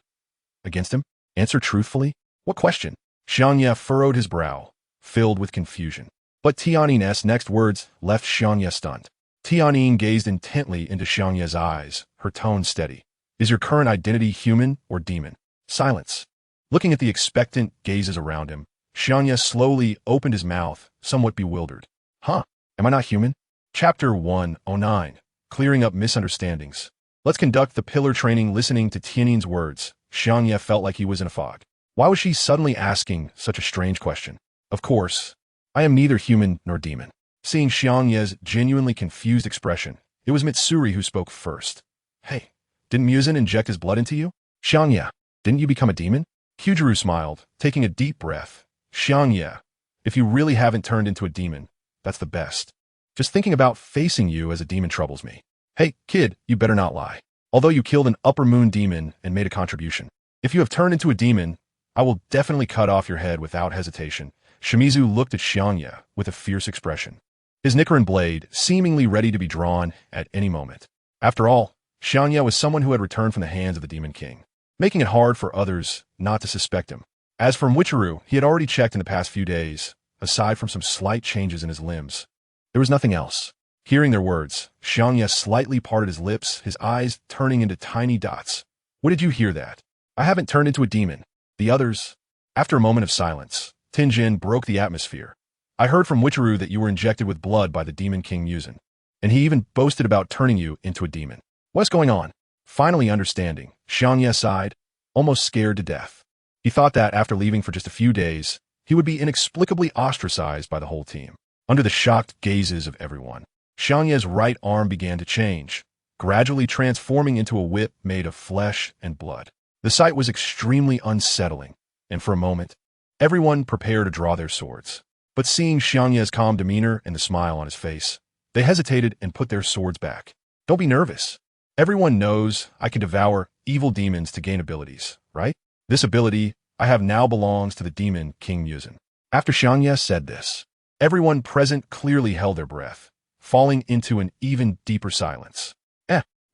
Against him? Answer truthfully? What question? Xiangye furrowed his brow, filled with confusion. But Tianyin's next words left Xiangye stunned. Tianyin gazed intently into Xiangye's eyes, her tone steady. Is your current identity human or demon? Silence. Looking at the expectant gazes around him, Xiangye slowly opened his mouth, somewhat bewildered. Huh? Am I not human? Chapter 109. Clearing up misunderstandings. Let's conduct the pillar training listening to Tianyin's words. Xiangye felt like he was in a fog. Why was she suddenly asking such a strange question? Of course, I am neither human nor demon. Seeing Xiangye's genuinely confused expression, it was Mitsuri who spoke first. Hey, didn't Muzan inject his blood into you? Xiangye, didn't you become a demon? Kyujiro smiled, taking a deep breath. Xiangye, if you really haven't turned into a demon, that's the best. Just thinking about facing you as a demon troubles me. Hey, kid, you better not lie. Although you killed an upper moon demon and made a contribution, if you have turned into a demon, I will definitely cut off your head without hesitation. Shimizu looked at Xiangye with a fierce expression, his Nichirin Blade seemingly ready to be drawn at any moment. After all, Xiangye was someone who had returned from the hands of the Demon King, making it hard for others not to suspect him. As for Michiru, he had already checked in the past few days. Aside from some slight changes in his limbs, there was nothing else. Hearing their words, Xiangye slightly parted his lips, his eyes turning into tiny dots. What did you hear that? I haven't turned into a demon. The others? After a moment of silence, Tenjin broke the atmosphere. I heard from Michiru that you were injected with blood by the Demon King Muzan, and he even boasted about turning you into a demon. What's going on? Finally understanding, Xiangye sighed, almost scared to death. He thought that after leaving for just a few days, he would be inexplicably ostracized by the whole team. Under the shocked gazes of everyone, Xiangye's right arm began to change, gradually transforming into a whip made of flesh and blood. The sight was extremely unsettling, and for a moment, everyone prepared to draw their swords. But seeing Xiangye's calm demeanor and the smile on his face, they hesitated and put their swords back. Don't be nervous. Everyone knows I can devour evil demons to gain abilities, right? This ability I have now belongs to the Demon King Muzan. After Xiangye said this, everyone present clearly held their breath, falling into an even deeper silence.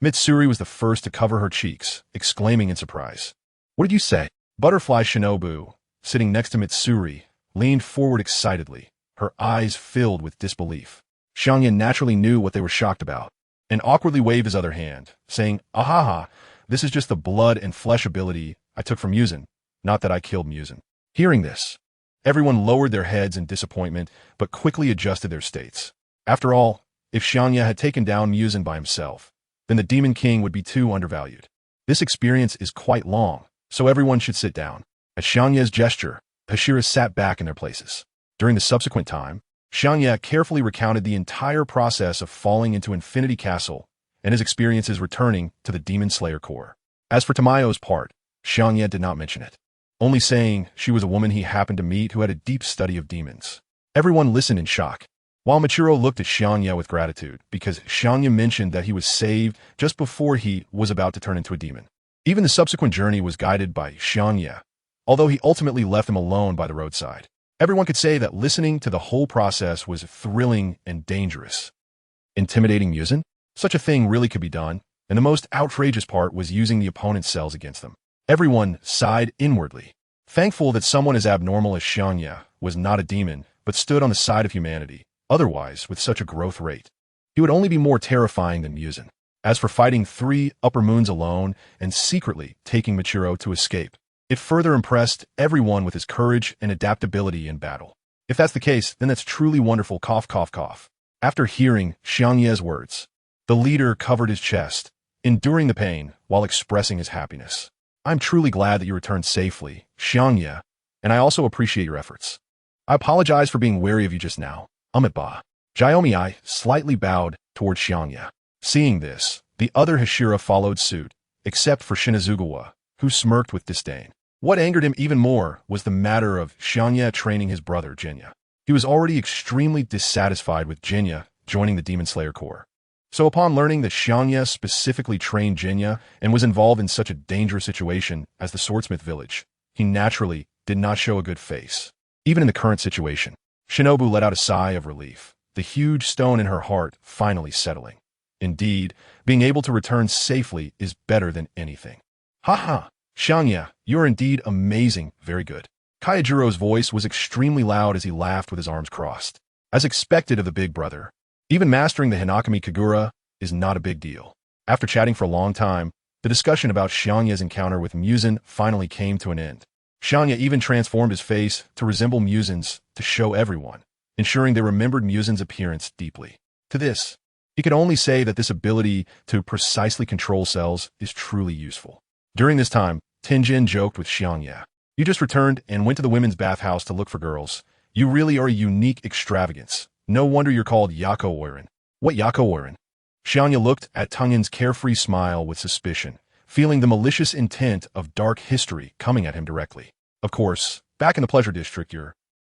Mitsuri was the first to cover her cheeks, exclaiming in surprise. What did you say? Butterfly Shinobu, sitting next to Mitsuri, leaned forward excitedly, her eyes filled with disbelief. Xiangye naturally knew what they were shocked about, and awkwardly waved his other hand, saying, Ahaha, this is just the blood and flesh ability I took from Muzan, not that I killed Muzan. Hearing this, everyone lowered their heads in disappointment, but quickly adjusted their states. After all, if Xiangye had taken down Muzan by himself, then the Demon King would be too undervalued. This experience is quite long, so everyone should sit down. At Xiangye's gesture, Hashira sat back in their places. During the subsequent time, Xiangye carefully recounted the entire process of falling into Infinity Castle and his experiences returning to the Demon Slayer Corps. As for Tamayo's part, Xiangye did not mention it, only saying she was a woman he happened to meet who had a deep study of demons. Everyone listened in shock, while Michiro looked at Xiangye with gratitude because Xiangye mentioned that he was saved just before he was about to turn into a demon. Even the subsequent journey was guided by Xiangye, although he ultimately left them alone by the roadside. Everyone could say that listening to the whole process was thrilling and dangerous. Intimidating Muzin? Such a thing really could be done, and the most outrageous part was using the opponent's cells against them. Everyone sighed inwardly, thankful that someone as abnormal as Xiangye was not a demon, but stood on the side of humanity. Otherwise, with such a growth rate, he would only be more terrifying than Muzin. As for fighting 3 upper moons alone and secretly taking Michiro to escape, it further impressed everyone with his courage and adaptability in battle. If that's the case, then that's truly wonderful. Cough, cough, cough. After hearing Xiangye's words, the leader covered his chest, enduring the pain while expressing his happiness. I'm truly glad that you returned safely, Xiangye, and I also appreciate your efforts. I apologize for being wary of you just now. Ba. Xiaomi slightly bowed toward Xiangye. Seeing this, the other Hashira followed suit, except for Shinazugawa, who smirked with disdain. What angered him even more was the matter of Xiangye training his brother, Jinya. He was already extremely dissatisfied with Jinya joining the Demon Slayer Corps. So upon learning that Xiangye specifically trained Jinya and was involved in such a dangerous situation as the Swordsmith Village, he naturally did not show a good face. Even in the current situation, Shinobu let out a sigh of relief, the huge stone in her heart finally settling. Indeed, being able to return safely is better than anything. Ha! Xiangye, you are indeed amazing, very good. Kaijuro's voice was extremely loud as he laughed with his arms crossed. As expected of the big brother, even mastering the Hinakami Kagura is not a big deal. After chatting for a long time, the discussion about Xiangye's encounter with Muzin finally came to an end. Xiangye even transformed his face to resemble Muzin's to show everyone, ensuring they remembered Muzin's appearance deeply. To this, he could only say that this ability to precisely control cells is truly useful. During this time, Tenjin joked with Xiangye. You just returned and went to the women's bathhouse to look for girls. You really are a unique extravagance. No wonder you're called Yako Oiran. What Yako Oiran? Xiangye looked at Tengin's carefree smile with suspicion, feeling the malicious intent of dark history coming at him directly. Of course, back in the Pleasure District,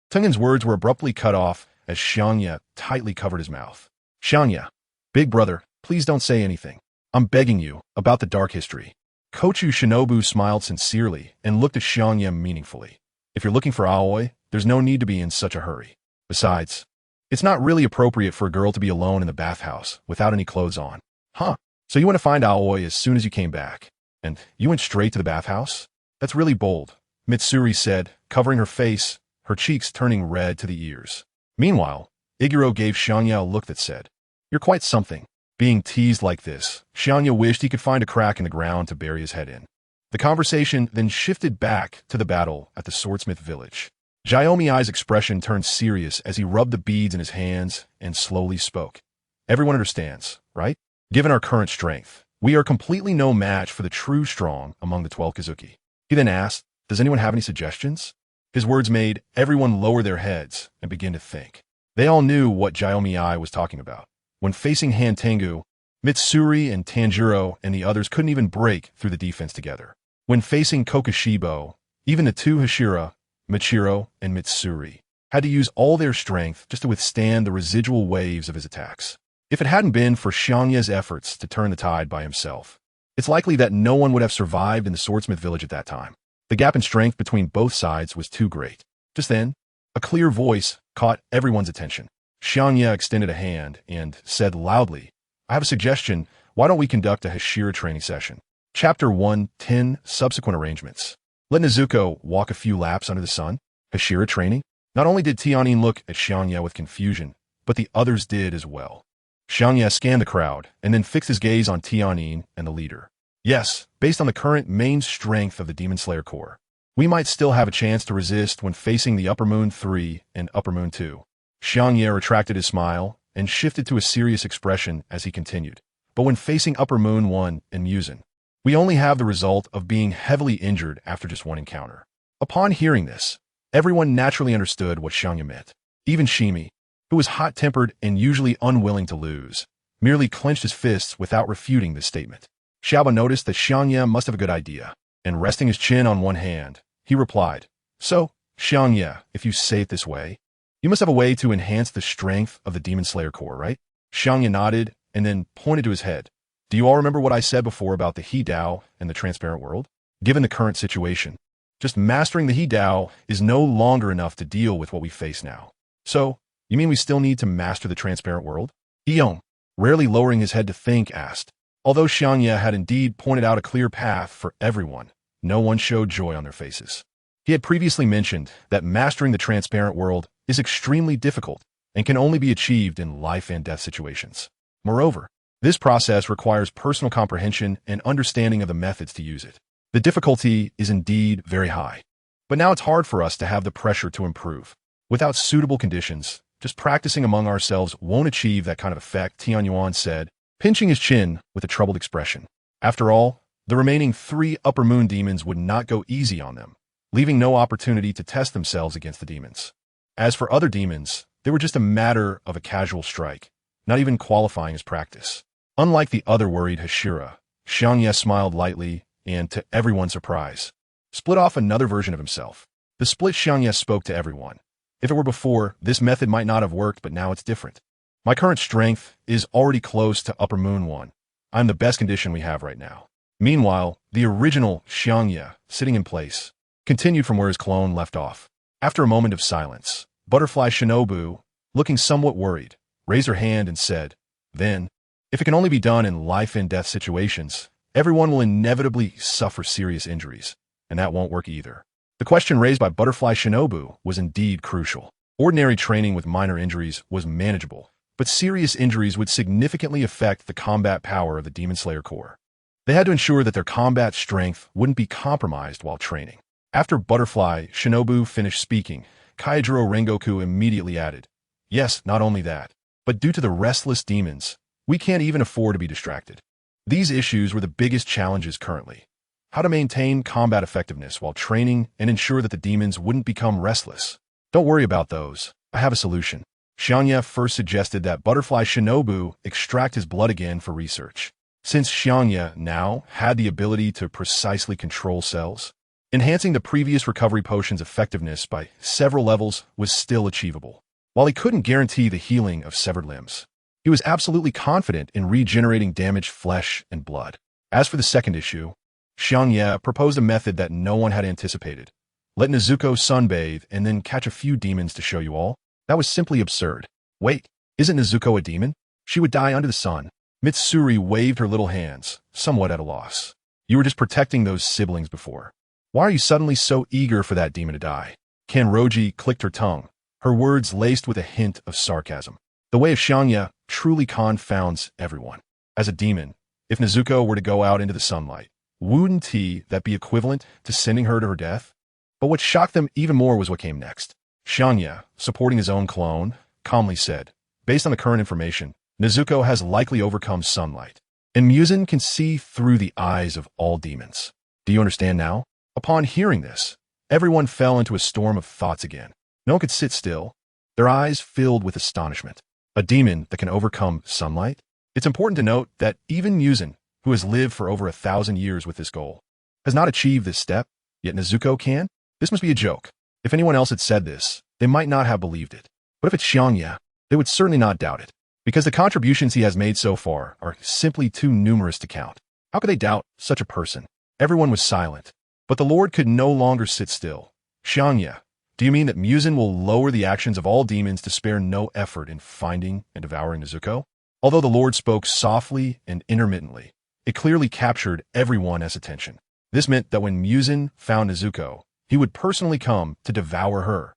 Tengin's words were abruptly cut off as Xiangye tightly covered his mouth. Xiangye, big brother, please don't say anything. I'm begging you about the dark history. Kochu Shinobu smiled sincerely and looked at Xiangye meaningfully. If you're looking for Aoi, there's no need to be in such a hurry. Besides, it's not really appropriate for a girl to be alone in the bathhouse without any clothes on. Huh? So you went to find Aoi as soon as you came back, and you went straight to the bathhouse? That's really bold, Mitsuri said, covering her face, her cheeks turning red to the ears. Meanwhile, Iguro gave Xiangye a look that said, You're quite something. Being teased like this, Xiangye wished he could find a crack in the ground to bury his head in. The conversation then shifted back to the battle at the Swordsmith Village. Xiaomi's expression turned serious as he rubbed the beads in his hands and slowly spoke. Everyone understands, right? Given our current strength, we are completely no match for the true strong among the 12 Kazuki. He then asked, Does anyone have any suggestions? His words made everyone lower their heads and begin to think. They all knew what Xiaomi was talking about. When facing Han Tengu, Mitsuri and Tanjiro and the others couldn't even break through the defense together. When facing Kokushibo, even the two Hashira, Michiro and Mitsuri, had to use all their strength just to withstand the residual waves of his attacks. If it hadn't been for Xiangye's efforts to turn the tide by himself, it's likely that no one would have survived in the Swordsmith Village at that time. The gap in strength between both sides was too great. Just then, a clear voice caught everyone's attention. Xiangye extended a hand and said loudly, I have a suggestion. Why don't we conduct a Hashira training session? Chapter 110, Subsequent Arrangements. Let Nezuko walk a few laps under the sun. Hashira training? Not only did Tianyin look at Xiangye with confusion, but the others did as well. Xiangye scanned the crowd and then fixed his gaze on Tianyin and the leader. Yes, based on the current main strength of the Demon Slayer Corps, we might still have a chance to resist when facing the Upper Moon 3 and Upper Moon 2. Xiangye retracted his smile and shifted to a serious expression as he continued. But when facing Upper Moon 1 and Muzin, We only have the result of being heavily injured after just one encounter. Upon hearing this, everyone naturally understood what Xiangye meant. Even Xiangye, who was hot-tempered and usually unwilling to lose, merely clenched his fists without refuting this statement. Xiaoba noticed that Xiangye must have a good idea, and resting his chin on one hand, he replied, "So, Xiangye, if you say it this way, you must have a way to enhance the strength of the Demon Slayer core, right?" Xiangye nodded and then pointed to his head. "Do you all remember what I said before about the He Dao and the transparent world? Given the current situation, just mastering the He Dao is no longer enough to deal with what we face now. So, you mean we still need to master the transparent world?" Yong, rarely lowering his head to think, asked. Although Xiangye had indeed pointed out a clear path for everyone, no one showed joy on their faces. He had previously mentioned that mastering the transparent world is extremely difficult and can only be achieved in life and death situations. Moreover, this process requires personal comprehension and understanding of the methods to use it. The difficulty is indeed very high. But now it's hard for us to have the pressure to improve. Without suitable conditions, just practicing among ourselves won't achieve that kind of effect, Tianyuan said, pinching his chin with a troubled expression. After all, the remaining 3 upper moon demons would not go easy on them, leaving no opportunity to test themselves against the demons. As for other demons, they were just a matter of a casual strike, not even qualifying as practice. Unlike the other worried Hashira, Xiangye smiled lightly and, to everyone's surprise, split off another version of himself. The split Xiangye spoke to everyone. If it were before, this method might not have worked, but now it's different. My current strength is already close to Upper Moon 1. I'm the best condition we have right now. Meanwhile, the original Xiangye, sitting in place, continued from where his clone left off. After a moment of silence, Butterfly Shinobu, looking somewhat worried, raised her hand and said, "Then, if it can only be done in life and death situations, everyone will inevitably suffer serious injuries, and that won't work either." The question raised by Butterfly Shinobu was indeed crucial. Ordinary training with minor injuries was manageable, but serious injuries would significantly affect the combat power of the Demon Slayer core. They had to ensure that their combat strength wouldn't be compromised while training. After Butterfly Shinobu finished speaking, Kaijiro Rengoku immediately added, "Yes, not only that, but due to the restless demons, we can't even afford to be distracted." These issues were the biggest challenges currently. How to maintain combat effectiveness while training and ensure that the demons wouldn't become restless. "Don't worry about those. I have a solution." Xiangye first suggested that Butterfly Shinobu extract his blood again for research. Since Xiangye now had the ability to precisely control cells, enhancing the previous recovery potion's effectiveness by several levels was still achievable. While he couldn't guarantee the healing of severed limbs, he was absolutely confident in regenerating damaged flesh and blood. As for the second issue, Xiangye proposed a method that no one had anticipated. Let Nezuko sunbathe and then catch a few demons to show you all. That was simply absurd. Wait, isn't Nezuko a demon? She would die under the sun. Mitsuri waved her little hands, somewhat at a loss. You were just protecting those siblings before. Why are you suddenly so eager for that demon to die? Kanroji clicked her tongue, her words laced with a hint of sarcasm. The way of Xiangye truly confounds everyone. As a demon, if Nezuko were to go out into the sunlight, wouldn't that be equivalent to sending her to her death? But what shocked them even more was what came next. Xiangye, supporting his own clone, calmly said, "Based on the current information, Nezuko has likely overcome sunlight, and Muzin can see through the eyes of all demons. Do you understand now?" Upon hearing this, everyone fell into a storm of thoughts again. No one could sit still, their eyes filled with astonishment. A demon that can overcome sunlight? It's important to note that even Muzin, who has lived for over 1,000 years with this goal, has not achieved this step, yet Nezuko can? This must be a joke. If anyone else had said this, they might not have believed it. But if it's Xiangye, they would certainly not doubt it, because the contributions he has made so far are simply too numerous to count. How could they doubt such a person? Everyone was silent, but the Lord could no longer sit still. "Xiangye, do you mean that Muzin will lower the actions of all demons to spare no effort in finding and devouring Nezuko?" Although the Lord spoke softly and intermittently, it clearly captured everyone's attention. This meant that when Muzin found Nezuko, he would personally come to devour her.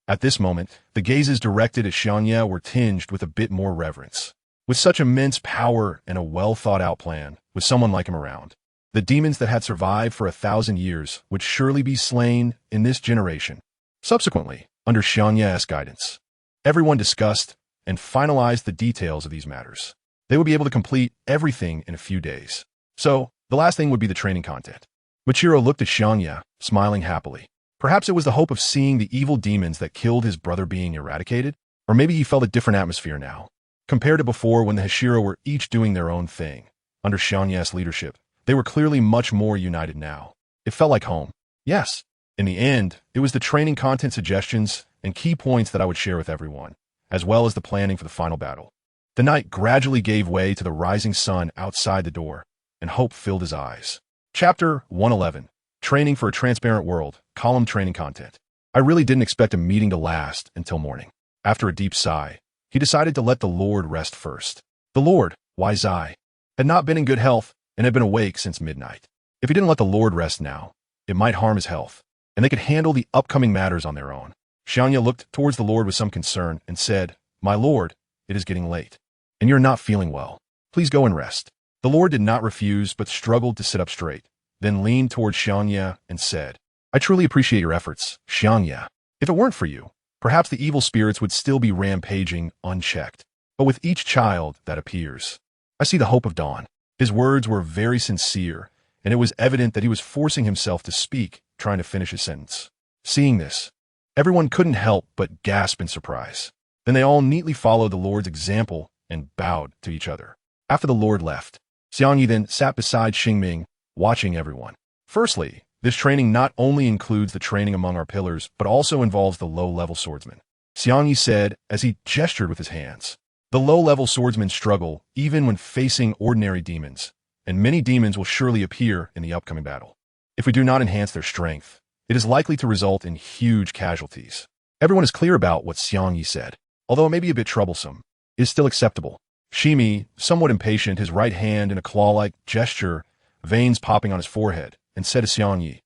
At this moment, the gazes directed at Xiangye were tinged with a bit more reverence. With such immense power and a well-thought-out plan, with someone like him around, the demons that had survived for 1,000 years would surely be slain in this generation. Subsequently, under Xiangye's guidance, everyone discussed and finalized the details of these matters. They would be able to complete everything in a few days. So, The last thing would be the training content. Michirin looked at Xiangye, smiling happily. Perhaps it was the hope of seeing the evil demons that killed his brother being eradicated? Or maybe he felt a different atmosphere now. Compared to before when the Hashira were each doing their own thing. Under Xiangye's leadership, they were clearly much more united now. It felt like home. Yes. In the end, it was the training content suggestions and key points that I would share with everyone, as well as the planning for the final battle. The night gradually gave way to the rising sun outside the door, and hope filled his eyes. Chapter 111. Training for a Transparent World, Column Training Content. I really didn't expect a meeting to last until morning. After a deep sigh, he decided to let the Lord rest first. The Lord, why Zai, had not been in good health and had been awake since midnight. If he didn't let the Lord rest now, it might harm his health, and they could handle the upcoming matters on their own. Xiangye looked towards the Lord with some concern and said, "My Lord, it is getting late, and you're not feeling well. Please go and rest." The Lord did not refuse but struggled to sit up straight, then leaned towards Xiangye and said, "I truly appreciate your efforts, Xiangye. If it weren't for you, perhaps the evil spirits would still be rampaging unchecked. But with each child that appears, I see the hope of dawn." His words were very sincere, and it was evident that he was forcing himself to speak, trying to finish his sentence. Seeing this, everyone couldn't help but gasp in surprise. Then they all neatly followed the Lord's example and bowed to each other. After the Lord left, Xiangye then sat beside Xingming, watching everyone. Firstly, this training not only includes the training among our pillars, but also involves the low-level swordsman. Xiangye said as he gestured with his hands. The low-level swordsmen struggle even when facing ordinary demons, and many demons will surely appear in the upcoming battle. If we do not enhance their strength, it is likely to result in huge casualties. Everyone is clear about what Xiangye said, although it may be a bit troublesome. It is still acceptable. Shimi, somewhat impatient, his right hand in a claw-like gesture, veins popping on his forehead, and said to Xiangye,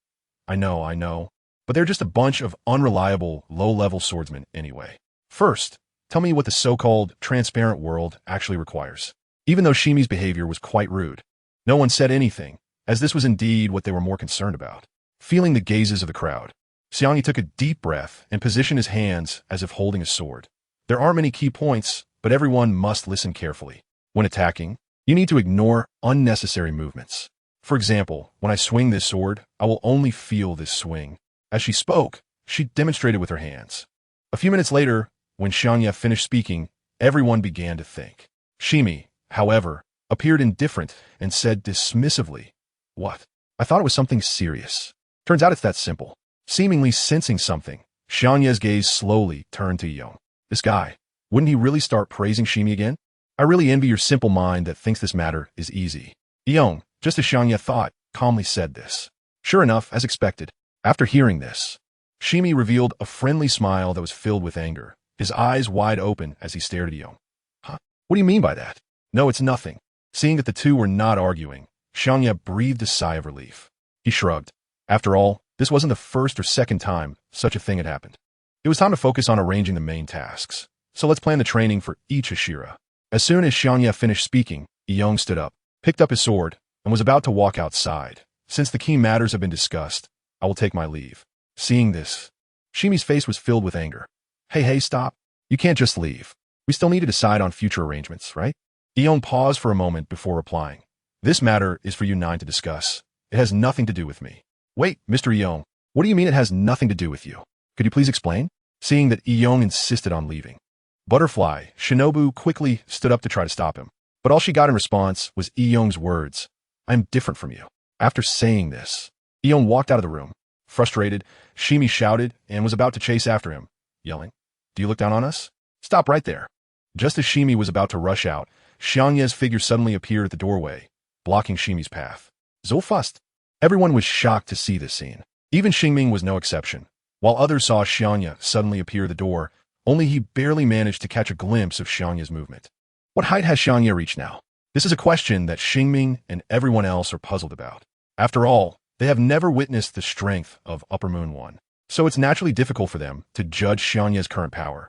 I know, but they're just a bunch of unreliable, low-level swordsmen anyway. First, tell me what the so-called transparent world actually requires." Even though Shimi's behavior was quite rude, no one said anything, as this was indeed what they were more concerned about. Feeling the gazes of the crowd, Xiangye took a deep breath and positioned his hands as if holding a sword. There aren't many key points, but everyone must listen carefully. When attacking, you need to ignore unnecessary movements. For example, when I swing this sword, I will only feel this swing. As she spoke, she demonstrated with her hands. A few minutes later, when Xiangye finished speaking, everyone began to think. Shimi, however, appeared indifferent and said dismissively, "What? I thought it was something serious. Turns out it's that simple." Seemingly sensing something, Xiangye's gaze slowly turned to Yong. This guy, wouldn't he really start praising Shimi again? I really envy your simple mind that thinks this matter is easy. Yong, just as Xiangye thought, calmly said this. Sure enough, as expected, after hearing this, Shimi revealed a friendly smile that was filled with anger, his eyes wide open as he stared at Yong. Huh? What do you mean by that? No, it's nothing. Seeing that the two were not arguing, Xiangye breathed a sigh of relief. He shrugged. After all, this wasn't the first or second time such a thing had happened. It was time to focus on arranging the main tasks. So let's plan the training for each Hashira. As soon as Xiangye finished speaking, Yong stood up, picked up his sword, and was about to walk outside. Since the key matters have been discussed, I will take my leave. Seeing this, Shimi's face was filled with anger. Hey, stop. You can't just leave. We still need to decide on future arrangements, right? Yong paused for a moment before replying. This matter is for you 9 to discuss. It has nothing to do with me. Wait, Mr. Yong, what do you mean it has nothing to do with you? Could you please explain? Seeing that Yong insisted on leaving, Butterfly, Shinobu quickly stood up to try to stop him. But all she got in response was Yong's words. I am different from you. After saying this, Yong walked out of the room. Frustrated, Shimi shouted and was about to chase after him, yelling, Do you look down on us? Stop right there. Just as Shimi was about to rush out, Xiangye's figure suddenly appeared at the doorway, blocking Shimi's path. So fast. Everyone was shocked to see this scene. Even Xingming was no exception. While others saw Xiangye suddenly appear at the door, only he barely managed to catch a glimpse of Xiangye's movement. What height has Xiangye reached now? This is a question that Xingming and everyone else are puzzled about. After all, they have never witnessed the strength of Upper Moon One, so it's naturally difficult for them to judge Xiangye's current power.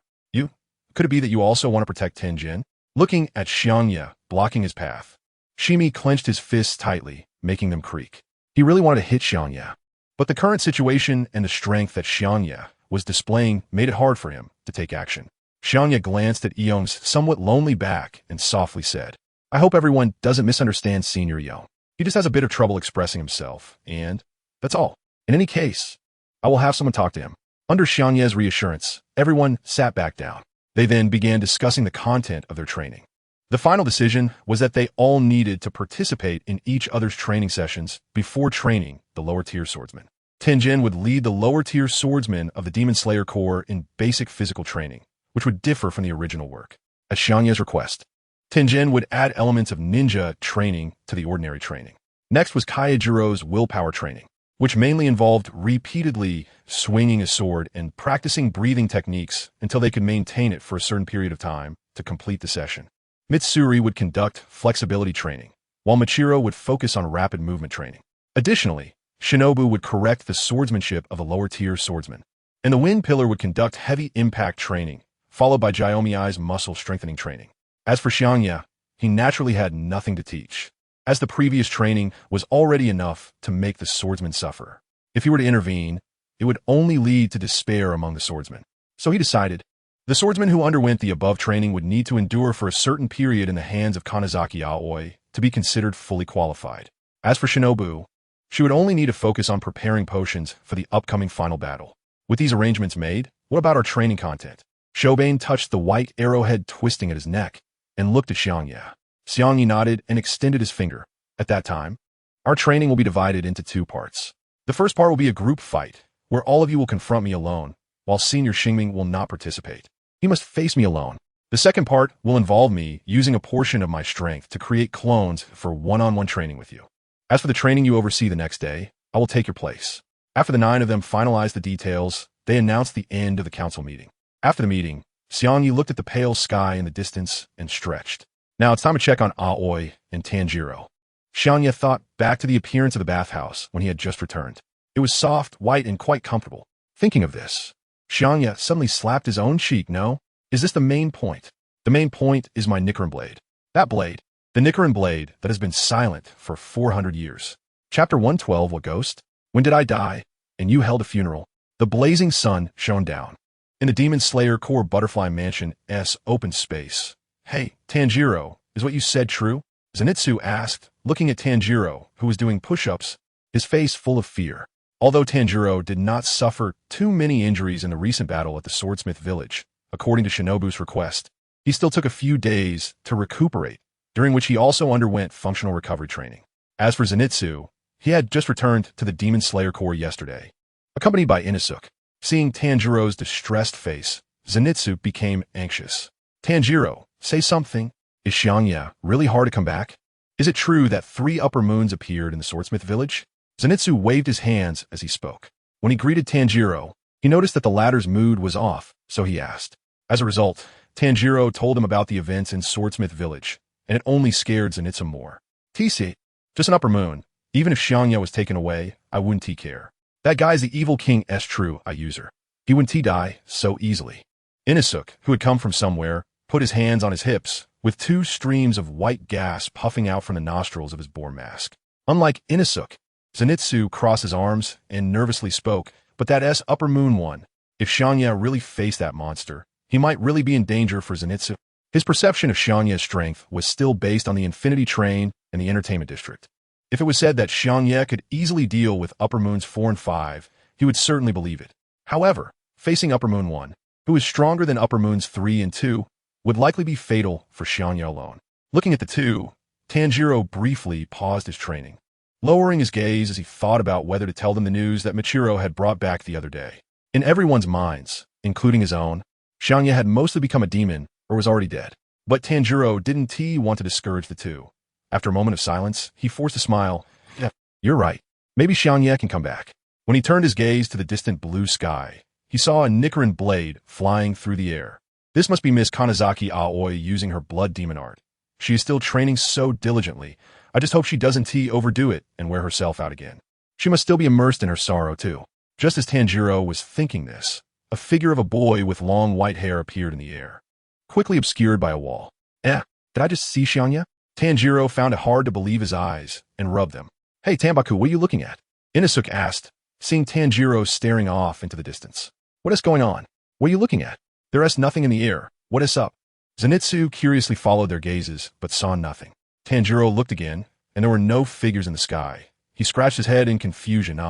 Could it be that you also want to protect Tenjin? Looking at Xiangye, blocking his path, Shimi clenched his fists tightly, making them creak. He really wanted to hit Xiangye, but the current situation and the strength that Xiangye was displaying made it hard for him to take action. Xiangye glanced at Yong's somewhat lonely back and softly said, I hope everyone doesn't misunderstand Senior Yong. He just has a bit of trouble expressing himself, and that's all. In any case, I will have someone talk to him. Under Xiangye's reassurance, everyone sat back down. They then began discussing the content of their training. The final decision was that they all needed to participate in each other's training sessions before training the lower-tier swordsmen. Tenjin would lead the lower-tier swordsmen of the Demon Slayer Corps in basic physical training, which would differ from the original work. At Xiangye's request, Tenjin would add elements of ninja training to the ordinary training. Next was Kaijuro's willpower training, which mainly involved repeatedly swinging a sword and practicing breathing techniques until they could maintain it for a certain period of time to complete the session. Mitsuri would conduct flexibility training, while Michiro would focus on rapid movement training. Additionally, Shinobu would correct the swordsmanship of the lower-tier swordsman, and the Wind Pillar would conduct heavy impact training, followed by Jiomiai's muscle strengthening training. As for Xiangye, he naturally had nothing to teach, as the previous training was already enough to make the swordsman suffer. If he were to intervene, it would only lead to despair among the swordsmen. So he decided, the swordsman who underwent the above training would need to endure for a certain period in the hands of Kanazaki Aoi to be considered fully qualified. As for Shinobu, she would only need to focus on preparing potions for the upcoming final battle. With these arrangements made, what about our training content? Shobane touched the white arrowhead twisting at his neck and looked at Xiangye. Xiangye nodded and extended his finger. At that time, our training will be divided into two parts. The first part will be a group fight, where all of you will confront me alone, while Senior Xingming will not participate. He must face me alone. The second part will involve me using a portion of my strength to create clones for one-on-one training with you. As for the training you oversee the next day, I will take your place. After the 9 of them finalized the details, they announced the end of the council meeting. After the meeting, Xiangye looked at the pale sky in the distance and stretched. Now it's time to check on Aoi and Tanjiro. Xiangye thought back to the appearance of the bathhouse when he had just returned. It was soft, white, and quite comfortable. Thinking of this, Xiangye suddenly slapped his own cheek. No? Is this the main point? The main point is my Nichirin Blade. That blade. The Nichirin Blade that has been silent for 400 years. Chapter 112, What Ghost? When did I die? And you held a funeral. The blazing sun shone down. In the Demon Slayer Corps Butterfly Mansion's open space. Hey, Tanjiro, is what you said true? Zenitsu asked, looking at Tanjiro, who was doing push-ups, his face full of fear. Although Tanjiro did not suffer too many injuries in the recent battle at the Swordsmith Village, according to Shinobu's request, he still took a few days to recuperate, during which he also underwent functional recovery training. As for Zenitsu, he had just returned to the Demon Slayer Corps yesterday, accompanied by Inosuke. Seeing Tanjiro's distressed face, Zenitsu became anxious. Tanjiro, say something. Is Xiangye really hard to come back? Is it true that 3 upper moons appeared in the Swordsmith Village? Zenitsu waved his hands as he spoke. When he greeted Tanjiro, he noticed that the latter's mood was off, so he asked. As a result, Tanjiro told him about the events in Swordsmith Village, and it only scared Zenitsu more. TC, just an upper moon. Even if Xiangye was taken away, I wouldn't care. That guy's the evil king true I user. He wouldn't die so easily. Inosuke, who had come from somewhere, put his hands on his hips, with 2 streams of white gas puffing out from the nostrils of his boar mask. Unlike Inosuke, Zenitsu crossed his arms and nervously spoke, but that upper moon one. If Xiangye really faced that monster, he might really be in danger for Zenitsu. His perception of Xiangye's strength was still based on the Infinity Train and the Entertainment District. If it was said that Xiangye could easily deal with Upper Moons 4 and 5, he would certainly believe it. However, facing Upper Moon 1, who is stronger than Upper Moons 3 and 2, would likely be fatal for Xiangye alone. Looking at the two, Tanjiro briefly paused his training, lowering his gaze as he thought about whether to tell them the news that Michiro had brought back the other day. In everyone's minds, including his own, Xiangye had mostly become a demon or was already dead. But Tanjiro didn't want to discourage the two. After a moment of silence, he forced a smile. Yeah, you're right. Maybe Xiangye can come back. When he turned his gaze to the distant blue sky, he saw a Nichirin Blade flying through the air. This must be Miss Kanazaki Aoi using her blood demon art. She is still training so diligently. I just hope she doesn't overdo it and wear herself out again. She must still be immersed in her sorrow too. Just as Tanjiro was thinking this, a figure of a boy with long white hair appeared in the air, quickly obscured by a wall. Did I just see Xiangye? Tanjiro found it hard to believe his eyes and rubbed them. Hey Tambaku, what are you looking at? Inosuke asked, seeing Tanjiro staring off into the distance. What is going on? What are you looking at? There is nothing in the air. What is up? Zenitsu curiously followed their gazes, but saw nothing. Tanjiro looked again, and there were no figures in the sky. He scratched his head in confusion.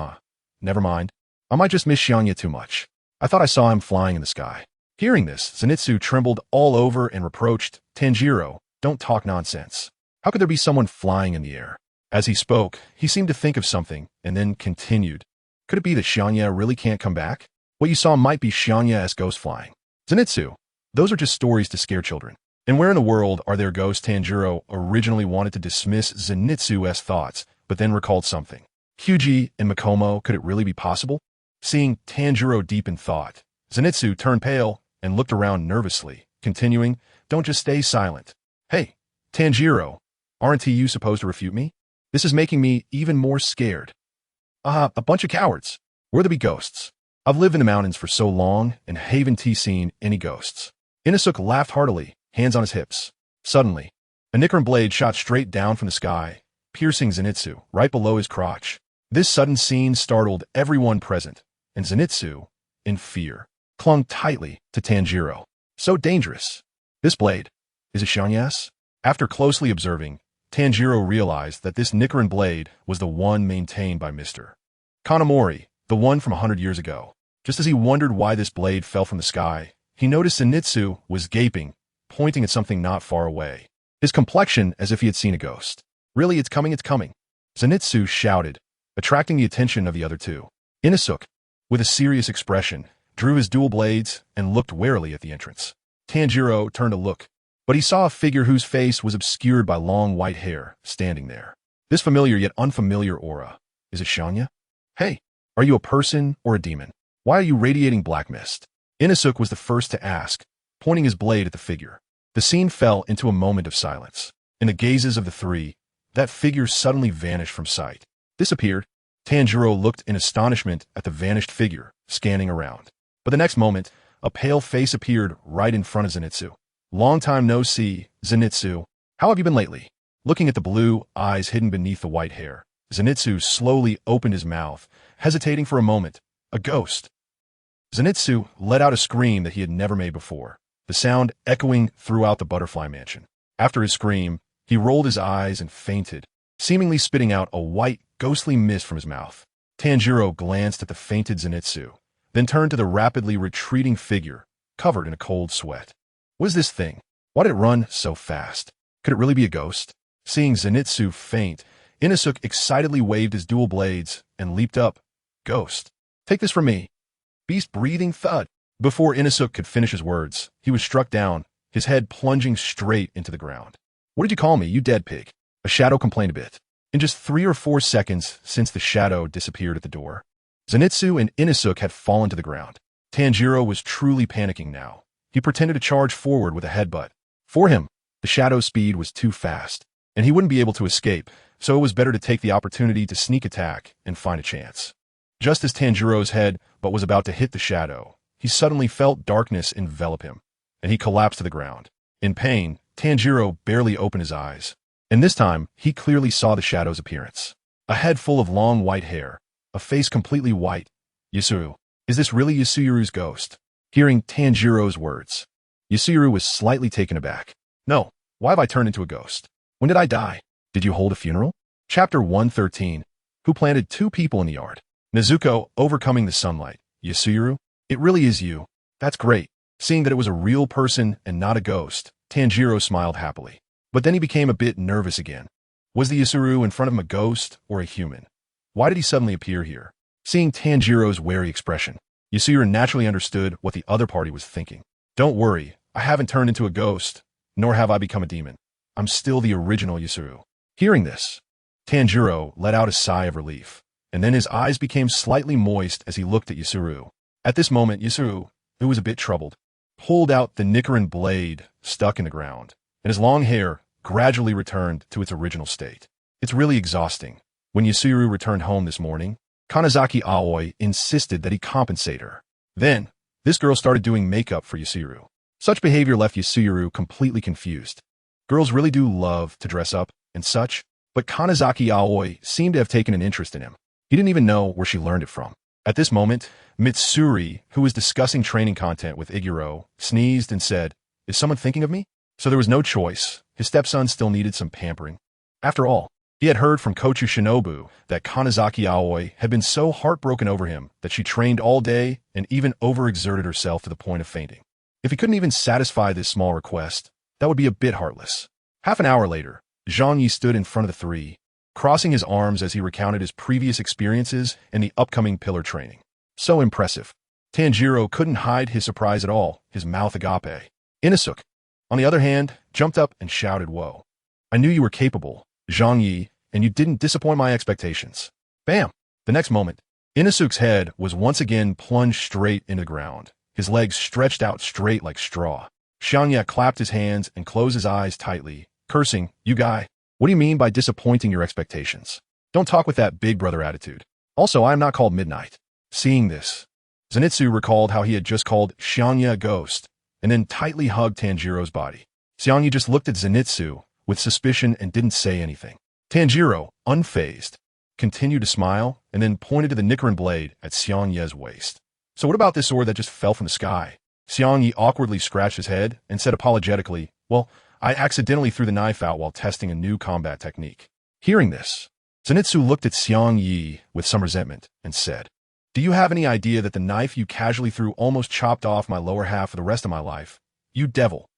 Never mind. I might just miss Xiangye too much. I thought I saw him flying in the sky. Hearing this, Zenitsu trembled all over and reproached, Tanjiro, don't talk nonsense. How could there be someone flying in the air? As he spoke, he seemed to think of something, and then continued. Could it be that Xiangye really can't come back? What you saw might be Xiangye as ghost flying. Zenitsu, those are just stories to scare children. And where in the world are there ghosts? Tanjiro originally wanted to dismiss Zenitsu's thoughts, but then recalled something. Hyuji and Mikomo, could it really be possible? Seeing Tanjiro deep in thought, Zenitsu turned pale and looked around nervously, continuing, don't just stay silent. Hey, Tanjiro, aren't you supposed to refute me? This is making me even more scared. A bunch of cowards. Where there be ghosts? I've lived in the mountains for so long and haven't seen any ghosts. Inosuke laughed heartily, hands on his hips. Suddenly, a Nichirin Blade shot straight down from the sky, piercing Zenitsu right below his crotch. This sudden scene startled everyone present, and Zenitsu, in fear, clung tightly to Tanjiro. So dangerous. This blade, is it Xiangye's? After closely observing, Tanjiro realized that this Nichirin Blade was the one maintained by Mr. Kanamori, the one from 100 years ago. Just as he wondered why this blade fell from the sky, he noticed Zenitsu was gaping, pointing at something not far away. His complexion as if he had seen a ghost. Really, it's coming, it's coming. Zenitsu shouted, attracting the attention of the other two. Inosuke, with a serious expression, drew his dual blades and looked warily at the entrance. Tanjiro turned to look, but he saw a figure whose face was obscured by long white hair, standing there. This familiar yet unfamiliar aura. Is it Xiangye? Hey, are you a person or a demon? Why are you radiating black mist? Inosuke was the first to ask, pointing his blade at the figure. The scene fell into a moment of silence. In the gazes of the three, that figure suddenly vanished from sight. Disappeared. Tanjiro looked in astonishment at the vanished figure, scanning around. But the next moment, a pale face appeared right in front of Zenitsu. Long time no see, Zenitsu. How have you been lately? Looking at the blue eyes hidden beneath the white hair, Zenitsu slowly opened his mouth, hesitating for a moment. A ghost. Zenitsu let out a scream that he had never made before, the sound echoing throughout the butterfly mansion. After his scream, he rolled his eyes and fainted, seemingly spitting out a white, ghostly mist from his mouth. Tanjiro glanced at the fainted Zenitsu, then turned to the rapidly retreating figure, covered in a cold sweat. What is this thing? Why did it run so fast? Could it really be a ghost? Seeing Zenitsu faint, Inosuke excitedly waved his dual blades and leaped up. Ghost. Take this from me. Beast breathing thud. Before Inosuke could finish his words, he was struck down, his head plunging straight into the ground. What did you call me, you dead pig? A shadow complained a bit. In just 3 or 4 seconds since the shadow disappeared at the door, Zenitsu and Inosuke had fallen to the ground. Tanjiro was truly panicking now. He pretended to charge forward with a headbutt. For him, the shadow's speed was too fast, and he wouldn't be able to escape, so it was better to take the opportunity to sneak attack and find a chance. Just as Tanjiro's head was about to hit the shadow, he suddenly felt darkness envelop him, and he collapsed to the ground. In pain, Tanjiro barely opened his eyes, and this time he clearly saw the shadow's appearance. A head full of long white hair, a face completely white. Yasuru. Is this really Yasuru's ghost? Hearing Tanjiro's words, Yasuru was slightly taken aback. No, why have I turned into a ghost? When did I die? Did you hold a funeral? Chapter 113. Who planted 2 people in the yard? Nezuko overcoming the sunlight. Yasuru? It really is you. That's great. Seeing that it was a real person and not a ghost, Tanjiro smiled happily. But then he became a bit nervous again. Was the Yasuru in front of him a ghost or a human? Why did he suddenly appear here? Seeing Tanjiro's wary expression, Yasuru naturally understood what the other party was thinking. Don't worry, I haven't turned into a ghost, nor have I become a demon. I'm still the original Yasuru. Hearing this, Tanjiro let out a sigh of relief, and then his eyes became slightly moist as he looked at Yasuru. At this moment, Yasuru, who was a bit troubled, pulled out the Nichirin Blade stuck in the ground, and his long hair gradually returned to its original state. It's really exhausting. When Yasuru returned home this morning, Kanazaki Aoi insisted that he compensate her. Then, this girl started doing makeup for Yasuru. Such behavior left Yasuru completely confused. Girls really do love to dress up and such, but Kanazaki Aoi seemed to have taken an interest in him. He didn't even know where she learned it from. At this moment, Mitsuri, who was discussing training content with Iguro, sneezed and said, "Is someone thinking of me?" So there was no choice. His stepson still needed some pampering. After all, He had heard from Kochu Shinobu that Kanazaki Aoi had been so heartbroken over him that she trained all day and even overexerted herself to the point of fainting. If he couldn't even satisfy this small request, that would be a bit heartless. Half an hour later, Xiangye stood in front of the three, crossing his arms as he recounted his previous experiences and the upcoming pillar training. So impressive. Tanjiro couldn't hide his surprise at all, his mouth agape. Inosuke, on the other hand, jumped up and shouted, "Whoa. I knew you were capable, Xiangye, and you didn't disappoint my expectations." Bam! The next moment, Inosuke's head was once again plunged straight into the ground, his legs stretched out straight like straw. Xiangye clapped his hands and closed his eyes tightly, cursing, "You guy, what do you mean by disappointing your expectations? Don't talk with that big brother attitude. Also, I am not called Midnight." Seeing this, Zenitsu recalled how he had just called Xiangye a ghost, and then tightly hugged Tanjiro's body. Xiangye just looked at Zenitsu with suspicion and didn't say anything. Tanjiro, unfazed, continued to smile and then pointed to the Nichirin Blade at Xiangye's waist. "So what about this sword that just fell from the sky?" Xiangye awkwardly scratched his head and said apologetically, "Well, I accidentally threw the knife out while testing a new combat technique." Hearing this, Zenitsu looked at Xiangye with some resentment and said, "Do you have any idea that the knife you casually threw almost chopped off my lower half for the rest of my life? You devil."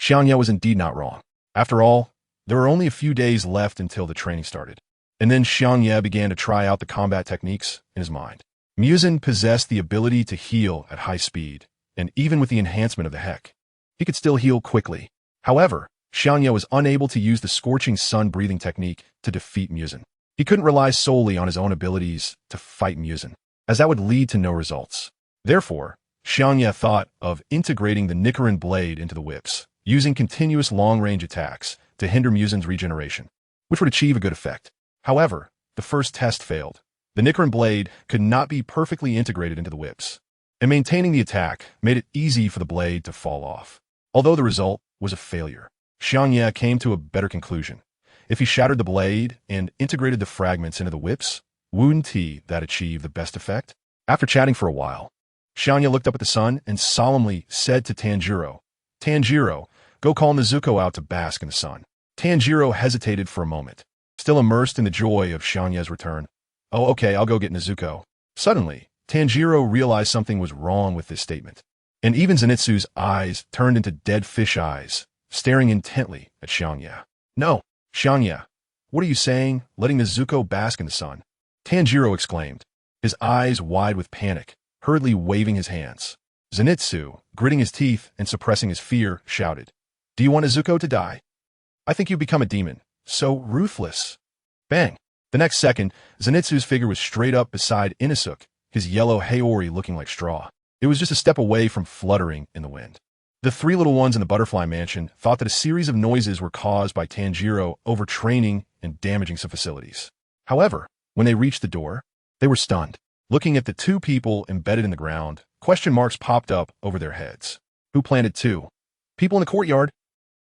Xiangye was indeed not wrong. After all, there were only a few days left until the training started. And then Xiangye began to try out the combat techniques in his mind. Muzan possessed the ability to heal at high speed, and even with the enhancement of the Heck, he could still heal quickly. However, Xiangye was unable to use the scorching sun breathing technique to defeat Muzan. He couldn't rely solely on his own abilities to fight Muzan, as that would lead to no results. Therefore, Xiangye thought of integrating the Nichirin Blade into the whips, using continuous long-range attacks to hinder Muzan's regeneration, which would achieve a good effect. However, the first test failed. The Nichirin Blade could not be perfectly integrated into the whips, and maintaining the attack made it easy for the blade to fall off. Although the result was a failure, Xiangye came to a better conclusion. If he shattered the blade and integrated the fragments into the whips, wouldn't that achieve the best effect? After chatting for a while, Xiangye looked up at the sun and solemnly said to Tanjiro, "Tanjiro, go call Nezuko out to bask in the sun." Tanjiro hesitated for a moment, still immersed in the joy of Xiangye's return. "Oh, okay, I'll go get Nezuko." Suddenly, Tanjiro realized something was wrong with this statement, and even Zenitsu's eyes turned into dead fish eyes, staring intently at Xiangye. "No, Xiangye, what are you saying, letting Nezuko bask in the sun?" Tanjiro exclaimed, his eyes wide with panic, hurriedly waving his hands. Zenitsu, gritting his teeth and suppressing his fear, shouted, "Do you want Nezuko to die? I think you've become a demon. So ruthless." Bang! The next second, Zenitsu's figure was straight up beside Inosuke, his yellow Haori looking like straw. It was just a step away from fluttering in the wind. The three little ones in the butterfly mansion thought that a series of noises were caused by Tanjiro overtraining and damaging some facilities. However, when they reached the door, they were stunned. Looking at the two people embedded in the ground, question marks popped up over their heads. Who planted two? People in the courtyard?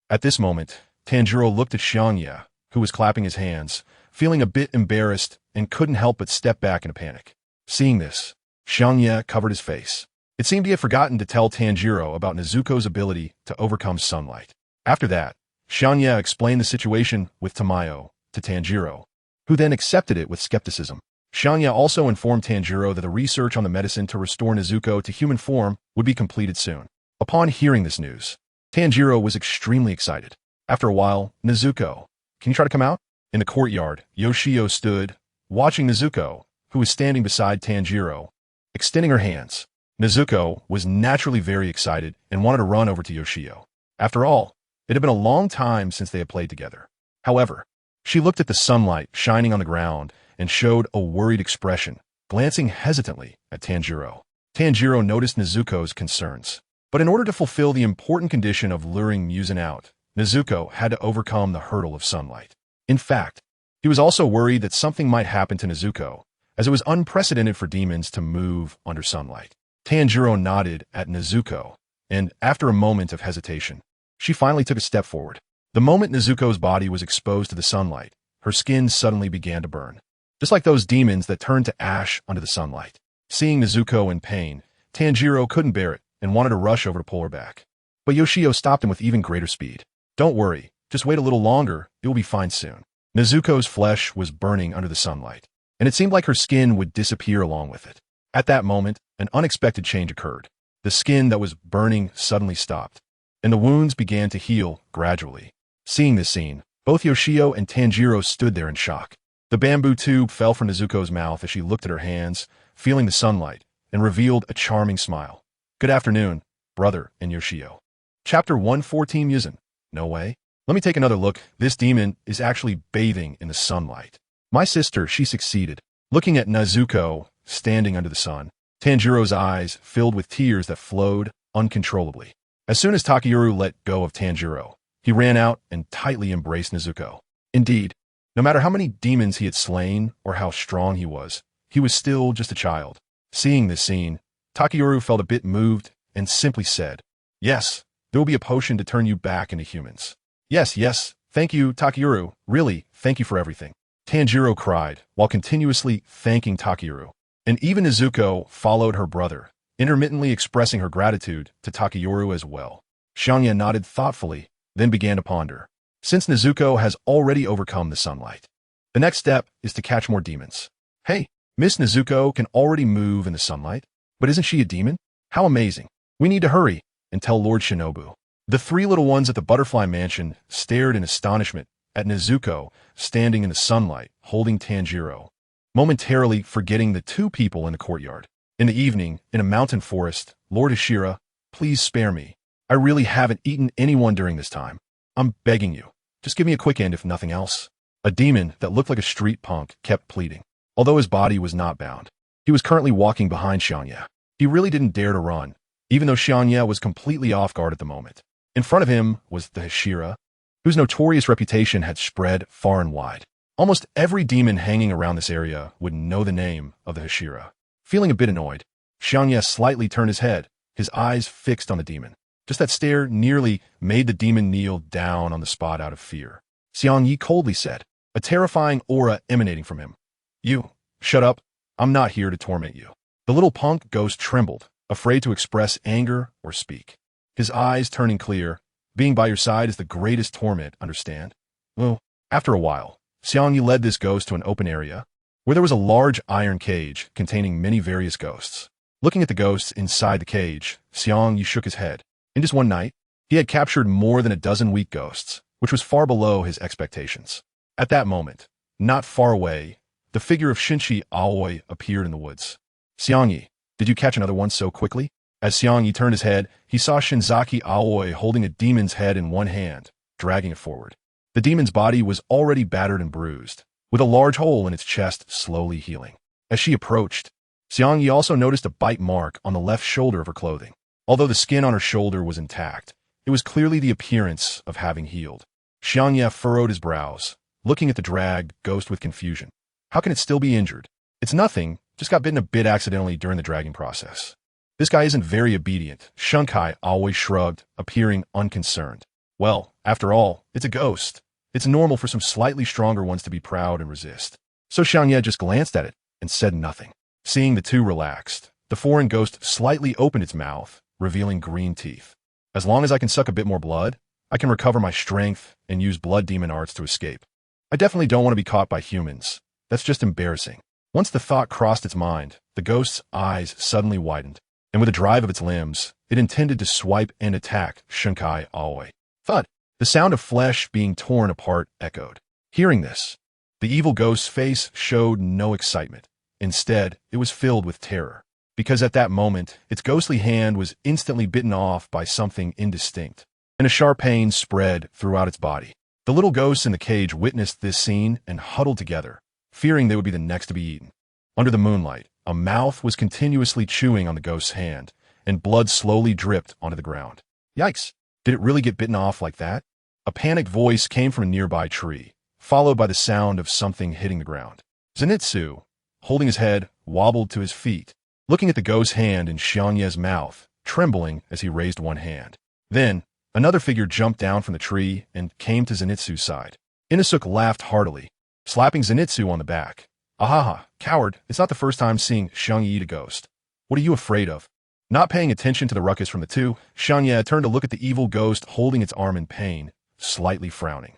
At this moment, Tanjiro looked at Xiangye, who was clapping his hands, feeling a bit embarrassed and couldn't help but step back in a panic. Seeing this, Xiangye covered his face. It seemed he had forgotten to tell Tanjiro about Nezuko's ability to overcome sunlight. After that, Xiangye explained the situation with Tamayo to Tanjiro, who then accepted it with skepticism. Xiangye also informed Tanjiro that the research on the medicine to restore Nezuko to human form would be completed soon. Upon hearing this news, Tanjiro was extremely excited. After a while, "Nezuko, can you try to come out?" In the courtyard, Yoshio stood, watching Nezuko, who was standing beside Tanjiro, extending her hands. Nezuko was naturally very excited and wanted to run over to Yoshio. After all, it had been a long time since they had played together. However, she looked at the sunlight shining on the ground and showed a worried expression, glancing hesitantly at Tanjiro. Tanjiro noticed Nezuko's concerns. But in order to fulfill the important condition of luring Muzan out, Nezuko had to overcome the hurdle of sunlight. In fact, he was also worried that something might happen to Nezuko, as it was unprecedented for demons to move under sunlight. Tanjiro nodded at Nezuko, and after a moment of hesitation, she finally took a step forward. The moment Nezuko's body was exposed to the sunlight, her skin suddenly began to burn, just like those demons that turned to ash under the sunlight. Seeing Nezuko in pain, Tanjiro couldn't bear it and wanted to rush over to pull her back. But Yoshio stopped him with even greater speed. "Don't worry, just wait a little longer, it will be fine soon." Nezuko's flesh was burning under the sunlight, and it seemed like her skin would disappear along with it. At that moment, an unexpected change occurred. The skin that was burning suddenly stopped, and the wounds began to heal gradually. Seeing this scene, both Yoshio and Tanjiro stood there in shock. The bamboo tube fell from Nezuko's mouth as she looked at her hands, feeling the sunlight, and revealed a charming smile. Good afternoon, brother and Yoshio. Chapter 114 Yuzin. No way. Let me take another look. This demon is actually bathing in the sunlight. My sister, she succeeded. Looking at Nezuko, standing under the sun, Tanjiro's eyes filled with tears that flowed uncontrollably. As soon as Takeru let go of Tanjiro, he ran out and tightly embraced Nezuko. Indeed, no matter how many demons he had slain or how strong he was still just a child. Seeing this scene, Takeru felt a bit moved and simply said, "Yes, there will be a potion to turn you back into humans." Yes, thank you, Takeru. Really, thank you for everything." Tanjiro cried while continuously thanking Takeru. And even Nezuko followed her brother, intermittently expressing her gratitude to Takeru as well. Xiangye nodded thoughtfully, then began to ponder. Since Nezuko has already overcome the sunlight, the next step is to catch more demons. Hey, Miss Nezuko can already move in the sunlight, but isn't she a demon? How amazing. We need to hurry and tell Lord Shinobu. The three little ones at the butterfly mansion stared in astonishment at Nezuko standing in the sunlight, holding Tanjiro, momentarily forgetting the two people in the courtyard. In the evening, in a mountain forest, Lord Ashira, please spare me. I really haven't eaten anyone during this time. I'm begging you. Just give me a quick end if nothing else. A demon that looked like a street punk kept pleading. Although his body was not bound, he was currently walking behind Xiangye. He really didn't dare to run, even though Xiangye was completely off guard at the moment. In front of him was the Hashira, whose notorious reputation had spread far and wide. Almost every demon hanging around this area would know the name of the Hashira. Feeling a bit annoyed, Xiangye slightly turned his head, his eyes fixed on the demon. Just that stare nearly made the demon kneel down on the spot out of fear. Xiangye coldly said, a terrifying aura emanating from him. You, shut up. I'm not here to torment you. The little punk ghost trembled, afraid to express anger or speak. His eyes turning clear. Being by your side is the greatest torment, understand? Well, after a while, Xiangye led this ghost to an open area where there was a large iron cage containing many various ghosts. Looking at the ghosts inside the cage, Xiangye shook his head. In just one night, he had captured more than a dozen weak ghosts, which was far below his expectations. At that moment, not far away, the figure of Shinchi Aoi appeared in the woods. Xiangye, did you catch another one so quickly? As Xiangye turned his head, he saw Shinzaki Aoi holding a demon's head in one hand, dragging it forward. The demon's body was already battered and bruised, with a large hole in its chest slowly healing. As she approached, Xiangye also noticed a bite mark on the left shoulder of her clothing. Although the skin on her shoulder was intact, it was clearly the appearance of having healed. Xiangye furrowed his brows, looking at the dragged ghost with confusion. How can it still be injured? It's nothing, just got bitten a bit accidentally during the dragging process. This guy isn't very obedient. Shunkai always shrugged, appearing unconcerned. Well, after all, it's a ghost. It's normal for some slightly stronger ones to be proud and resist. So Xiangye just glanced at it and said nothing. Seeing the two relaxed, the foreign ghost slightly opened its mouth, revealing green teeth. As long as I can suck a bit more blood, I can recover my strength and use blood demon arts to escape. I definitely don't want to be caught by humans. That's just embarrassing. Once the thought crossed its mind, the ghost's eyes suddenly widened, and with a drive of its limbs, it intended to swipe and attack Shunkai Aoi. Thud! The sound of flesh being torn apart echoed. Hearing this, the evil ghost's face showed no excitement. Instead, it was filled with terror, because at that moment, its ghostly hand was instantly bitten off by something indistinct, and a sharp pain spread throughout its body. The little ghosts in the cage witnessed this scene and huddled together, fearing they would be the next to be eaten. Under the moonlight, a mouth was continuously chewing on the ghost's hand, and blood slowly dripped onto the ground. Yikes! Did it really get bitten off like that? A panicked voice came from a nearby tree, followed by the sound of something hitting the ground. Zenitsu, holding his head, wobbled to his feet, looking at the ghost's hand in Xiangye's mouth, trembling as he raised one hand. Then, another figure jumped down from the tree and came to Zenitsu's side. Inosuke laughed heartily, slapping Zenitsu on the back. Ahaha, coward, it's not the first time seeing Xiangye eat a ghost. What are you afraid of? Not paying attention to the ruckus from the two, Xiangye turned to look at the evil ghost holding its arm in pain, slightly frowning.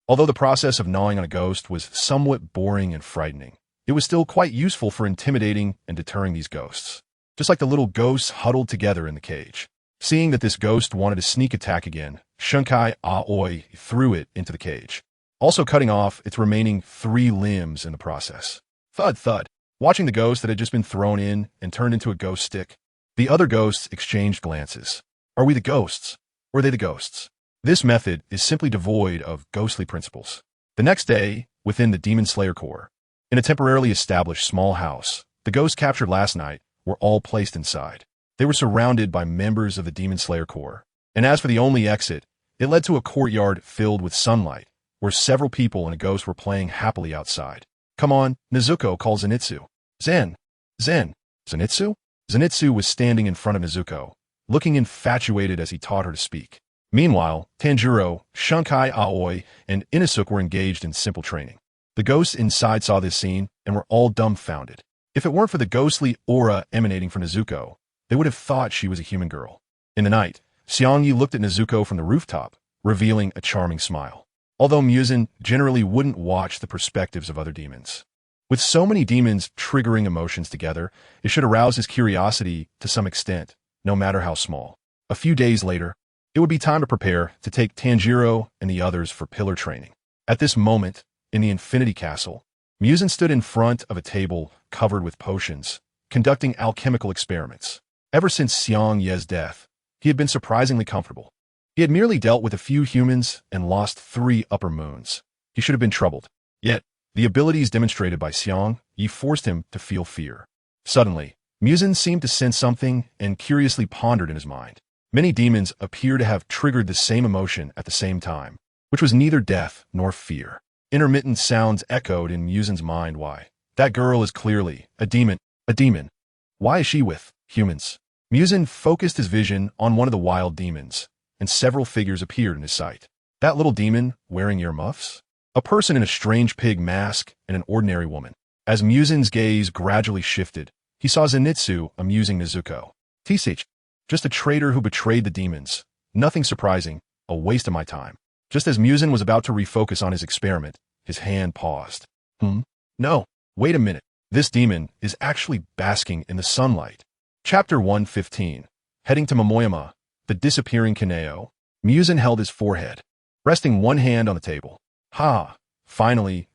Although the process of gnawing on a ghost was somewhat boring and frightening, it was still quite useful for intimidating and deterring these ghosts. Just like the little ghosts huddled together in the cage. Seeing that this ghost wanted a sneak attack again, Xiangye Aoi threw it into the cage, also cutting off its remaining 3 limbs in the process. Thud thud. Watching the ghost that had just been thrown in and turned into a ghost stick, the other ghosts exchanged glances. Are we the ghosts? Or are they the ghosts? This method is simply devoid of ghostly principles. The next day, within the Demon Slayer Corps, in a temporarily established small house, the ghosts captured last night were all placed inside. They were surrounded by members of the Demon Slayer Corps, and as for the only exit, it led to a courtyard filled with sunlight, where several people and a ghost were playing happily outside. Come on, Nezuko called Zenitsu. Zen. Zenitsu? Zenitsu was standing in front of Nezuko, looking infatuated as he taught her to speak. Meanwhile, Tanjiro, Xiangye Aoi, and Inosuke were engaged in simple training. The ghosts inside saw this scene and were all dumbfounded. If it weren't for the ghostly aura emanating from Nezuko, they would have thought she was a human girl. In the night, Xiangye looked at Nezuko from the rooftop, revealing a charming smile. Although Muzan generally wouldn't watch the perspectives of other demons. With so many demons triggering emotions together, it should arouse his curiosity to some extent, no matter how small. A few days later, it would be time to prepare to take Tanjiro and the others for pillar training. At this moment, in the Infinity Castle, Muzan stood in front of a table covered with potions, conducting alchemical experiments. Ever since Xiangye's death, he had been surprisingly comfortable. He had merely dealt with a few humans and lost 3 upper moons. He should have been troubled. Yet, the abilities demonstrated by Xiangye forced him to feel fear. Suddenly, Muzan seemed to sense something and curiously pondered in his mind. Many demons appear to have triggered the same emotion at the same time, which was neither death nor fear. Intermittent sounds echoed in Muzan's mind. Why? That girl is clearly a demon. A demon. Why is she with humans? Muzan focused his vision on one of the wild demons, and several figures appeared in his sight. That little demon wearing earmuffs? A person in a strange pig mask and an ordinary woman. As Muzan's gaze gradually shifted, he saw Zenitsu amusing Nezuko. Tisich, just a traitor who betrayed the demons. Nothing surprising, a waste of my time. Just as Muzan was about to refocus on his experiment, his hand paused. No, wait a minute. This demon is actually basking in the sunlight. Chapter 115. Heading to Momoyama, the disappearing Kaneo, Muzan held his forehead, resting one hand on the table. Finally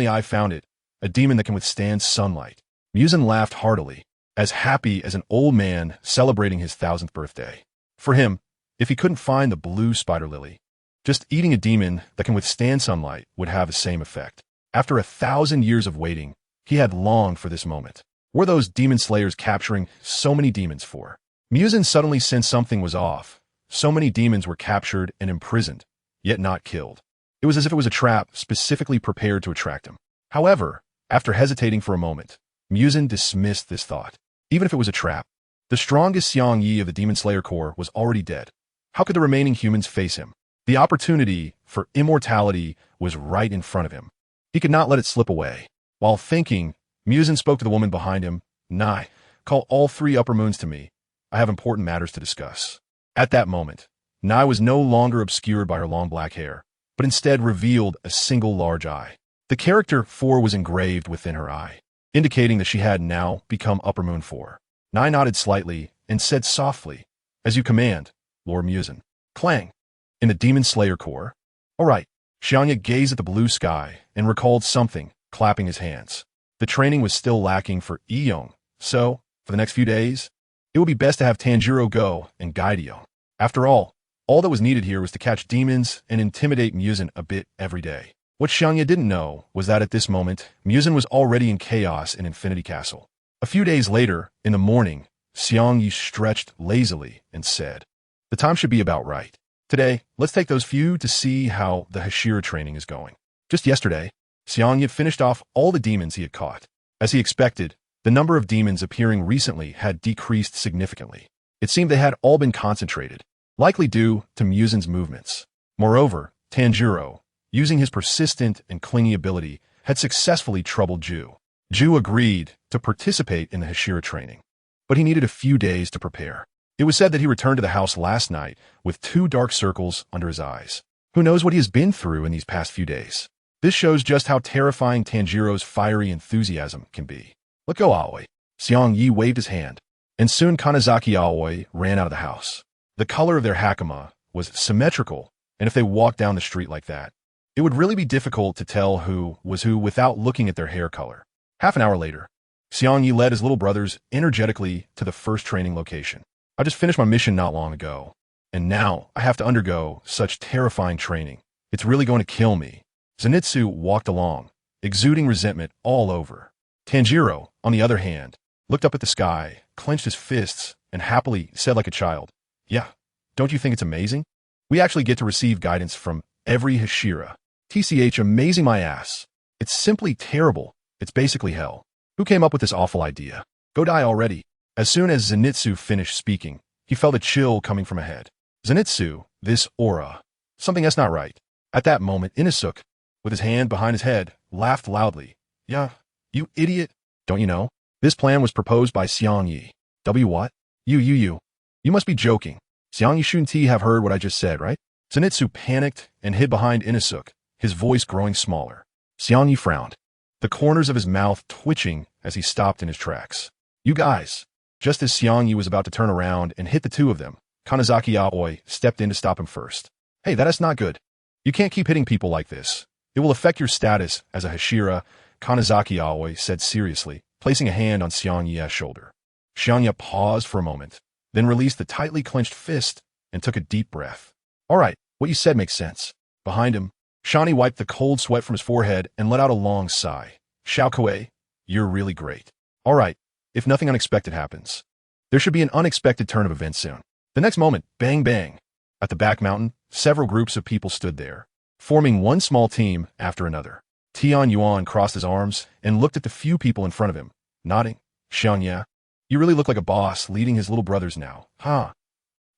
I found it, a demon that can withstand sunlight. Muzan laughed heartily, as happy as an old man celebrating his 1000th birthday. For him, if he couldn't find the blue spider lily, just eating a demon that can withstand sunlight would have the same effect. After 1,000 years of waiting, he had longed for this moment. Were those demon slayers capturing so many demons for? Muzan suddenly sensed something was off. So many demons were captured and imprisoned, yet not killed. It was as if it was a trap specifically prepared to attract him. However, after hesitating for a moment, Muzan dismissed this thought. Even if it was a trap, the strongest Xiangye of the Demon Slayer Corps was already dead. How could the remaining humans face him? The opportunity for immortality was right in front of him. He could not let it slip away. While thinking, Muzan spoke to the woman behind him. Nai, call all 3 upper moons to me. I have important matters to discuss. At that moment, Nai was no longer obscured by her long black hair, but instead revealed a single large eye. The character 4 was engraved within her eye, indicating that she had now become upper moon 4. Nai nodded slightly and said softly, as you command, Lord Muzan. Clang. In the Demon Slayer Corps. All right. Xiangye gazed at the blue sky and recalled something, clapping his hands. The training was still lacking for Iyong, so, for the next few days, it would be best to have Tanjiro go and guide Iyong. After all that was needed here was to catch demons and intimidate Muzan a bit every day. What Xiangye didn't know was that at this moment, Muzan was already in chaos in Infinity Castle. A few days later, in the morning, Xiangye stretched lazily and said, the time should be about right. Today, let's take those few to see how the Hashira training is going. Just yesterday, Xiangye finished off all the demons he had caught. As he expected, the number of demons appearing recently had decreased significantly. It seemed they had all been concentrated, likely due to Muzan's movements. Moreover, Tanjiro, using his persistent and clingy ability, had successfully troubled Ju. Ju agreed to participate in the Hashira training, but he needed a few days to prepare. It was said that he returned to the house last night with 2 dark circles under his eyes. Who knows what he has been through in these past few days? This shows just how terrifying Tanjiro's fiery enthusiasm can be. Let go, Aoi. Xiangye waved his hand, and soon Kanazaki Aoi ran out of the house. The color of their hakama was symmetrical, and if they walked down the street like that, it would really be difficult to tell who was who without looking at their hair color. Half an hour later, Xiangye led his little brothers energetically to the first training location. I just finished my mission not long ago, and now I have to undergo such terrifying training. It's really going to kill me. Zenitsu walked along, exuding resentment all over. Tanjiro, on the other hand, looked up at the sky, clenched his fists, and happily said like a child, "Yeah, don't you think it's amazing? We actually get to receive guidance from every Hashira. TCH amazing my ass. It's simply terrible. It's basically hell. Who came up with this awful idea? Go die already." As soon as Zenitsu finished speaking, he felt a chill coming from ahead. Zenitsu, this aura. Something that's not right. At that moment, Inosuke, with his hand behind his head, laughed loudly. "Yeah, you idiot. Don't you know? This plan was proposed by Xiangye. What? You must be joking. Xiangye shouldn't he have heard what I just said, right?" Zenitsu panicked and hid behind Inosuke, his voice growing smaller. Xiangye frowned, the corners of his mouth twitching as he stopped in his tracks. "You guys." Just as Xiangye was about to turn around and hit the two of them, Kanazaki Aoi stepped in to stop him first. "Hey, that's not good. You can't keep hitting people like this. It will affect your status as a Hashira," Kanazaki Aoi said seriously, placing a hand on Xiangye's shoulder. Xiangye paused for a moment, then released the tightly clenched fist and took a deep breath. "All right, what you said makes sense." Behind him, Shani wiped the cold sweat from his forehead and let out a long sigh. "Xiaokuei, you're really great. All right, if nothing unexpected happens. There should be an unexpected turn of events soon." The next moment, bang bang. At the back mountain, several groups of people stood there, forming one small team after another. Tian Yuan crossed his arms and looked at the few people in front of him, nodding. "Xiangye, you really look like a boss leading his little brothers now, huh?"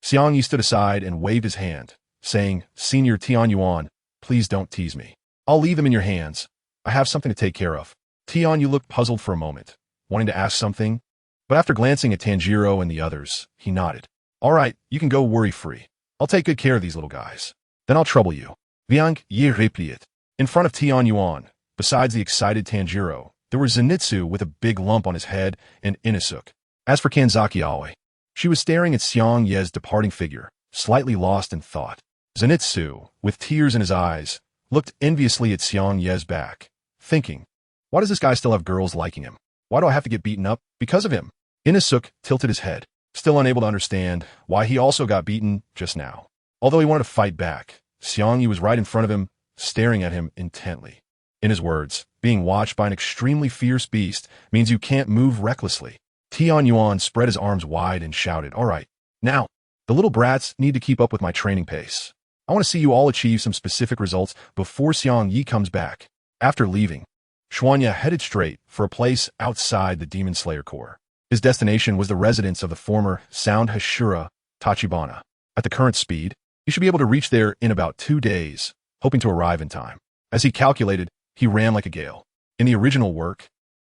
Xiangye stood aside and waved his hand, saying, "Senior Tian Yuan, please don't tease me. I'll leave them in your hands. I have something to take care of." Tian Yu looked puzzled for a moment, wanting to ask something, but after glancing at Tanjiro and the others, he nodded. "All right, you can go worry-free. I'll take good care of these little guys. Then I'll trouble you." Xiangye replied. In front of Tian Yuan, besides the excited Tanjiro, there was Zenitsu with a big lump on his head and Inosuke. As for Kanzaki Aoi, she was staring at Xiangye's departing figure, slightly lost in thought. Zenitsu, with tears in his eyes, looked enviously at Xiangye's back, thinking, why does this guy still have girls liking him? Why do I have to get beaten up because of him? Inosuke tilted his head, still unable to understand why he also got beaten just now. Although he wanted to fight back, Xiangye was right in front of him, staring at him intently. In his words, being watched by an extremely fierce beast means you can't move recklessly. Tian Yuan spread his arms wide and shouted, "All right, now, the little brats need to keep up with my training pace. I want to see you all achieve some specific results before Xiangye comes back." After leaving, Xiangye headed straight for a place outside the Demon Slayer Corps. His destination was the residence of the former Sound Hashira, Tachibana. At the current speed, he should be able to reach there in about 2 days, hoping to arrive in time. As he calculated, he ran like a gale. In the original work,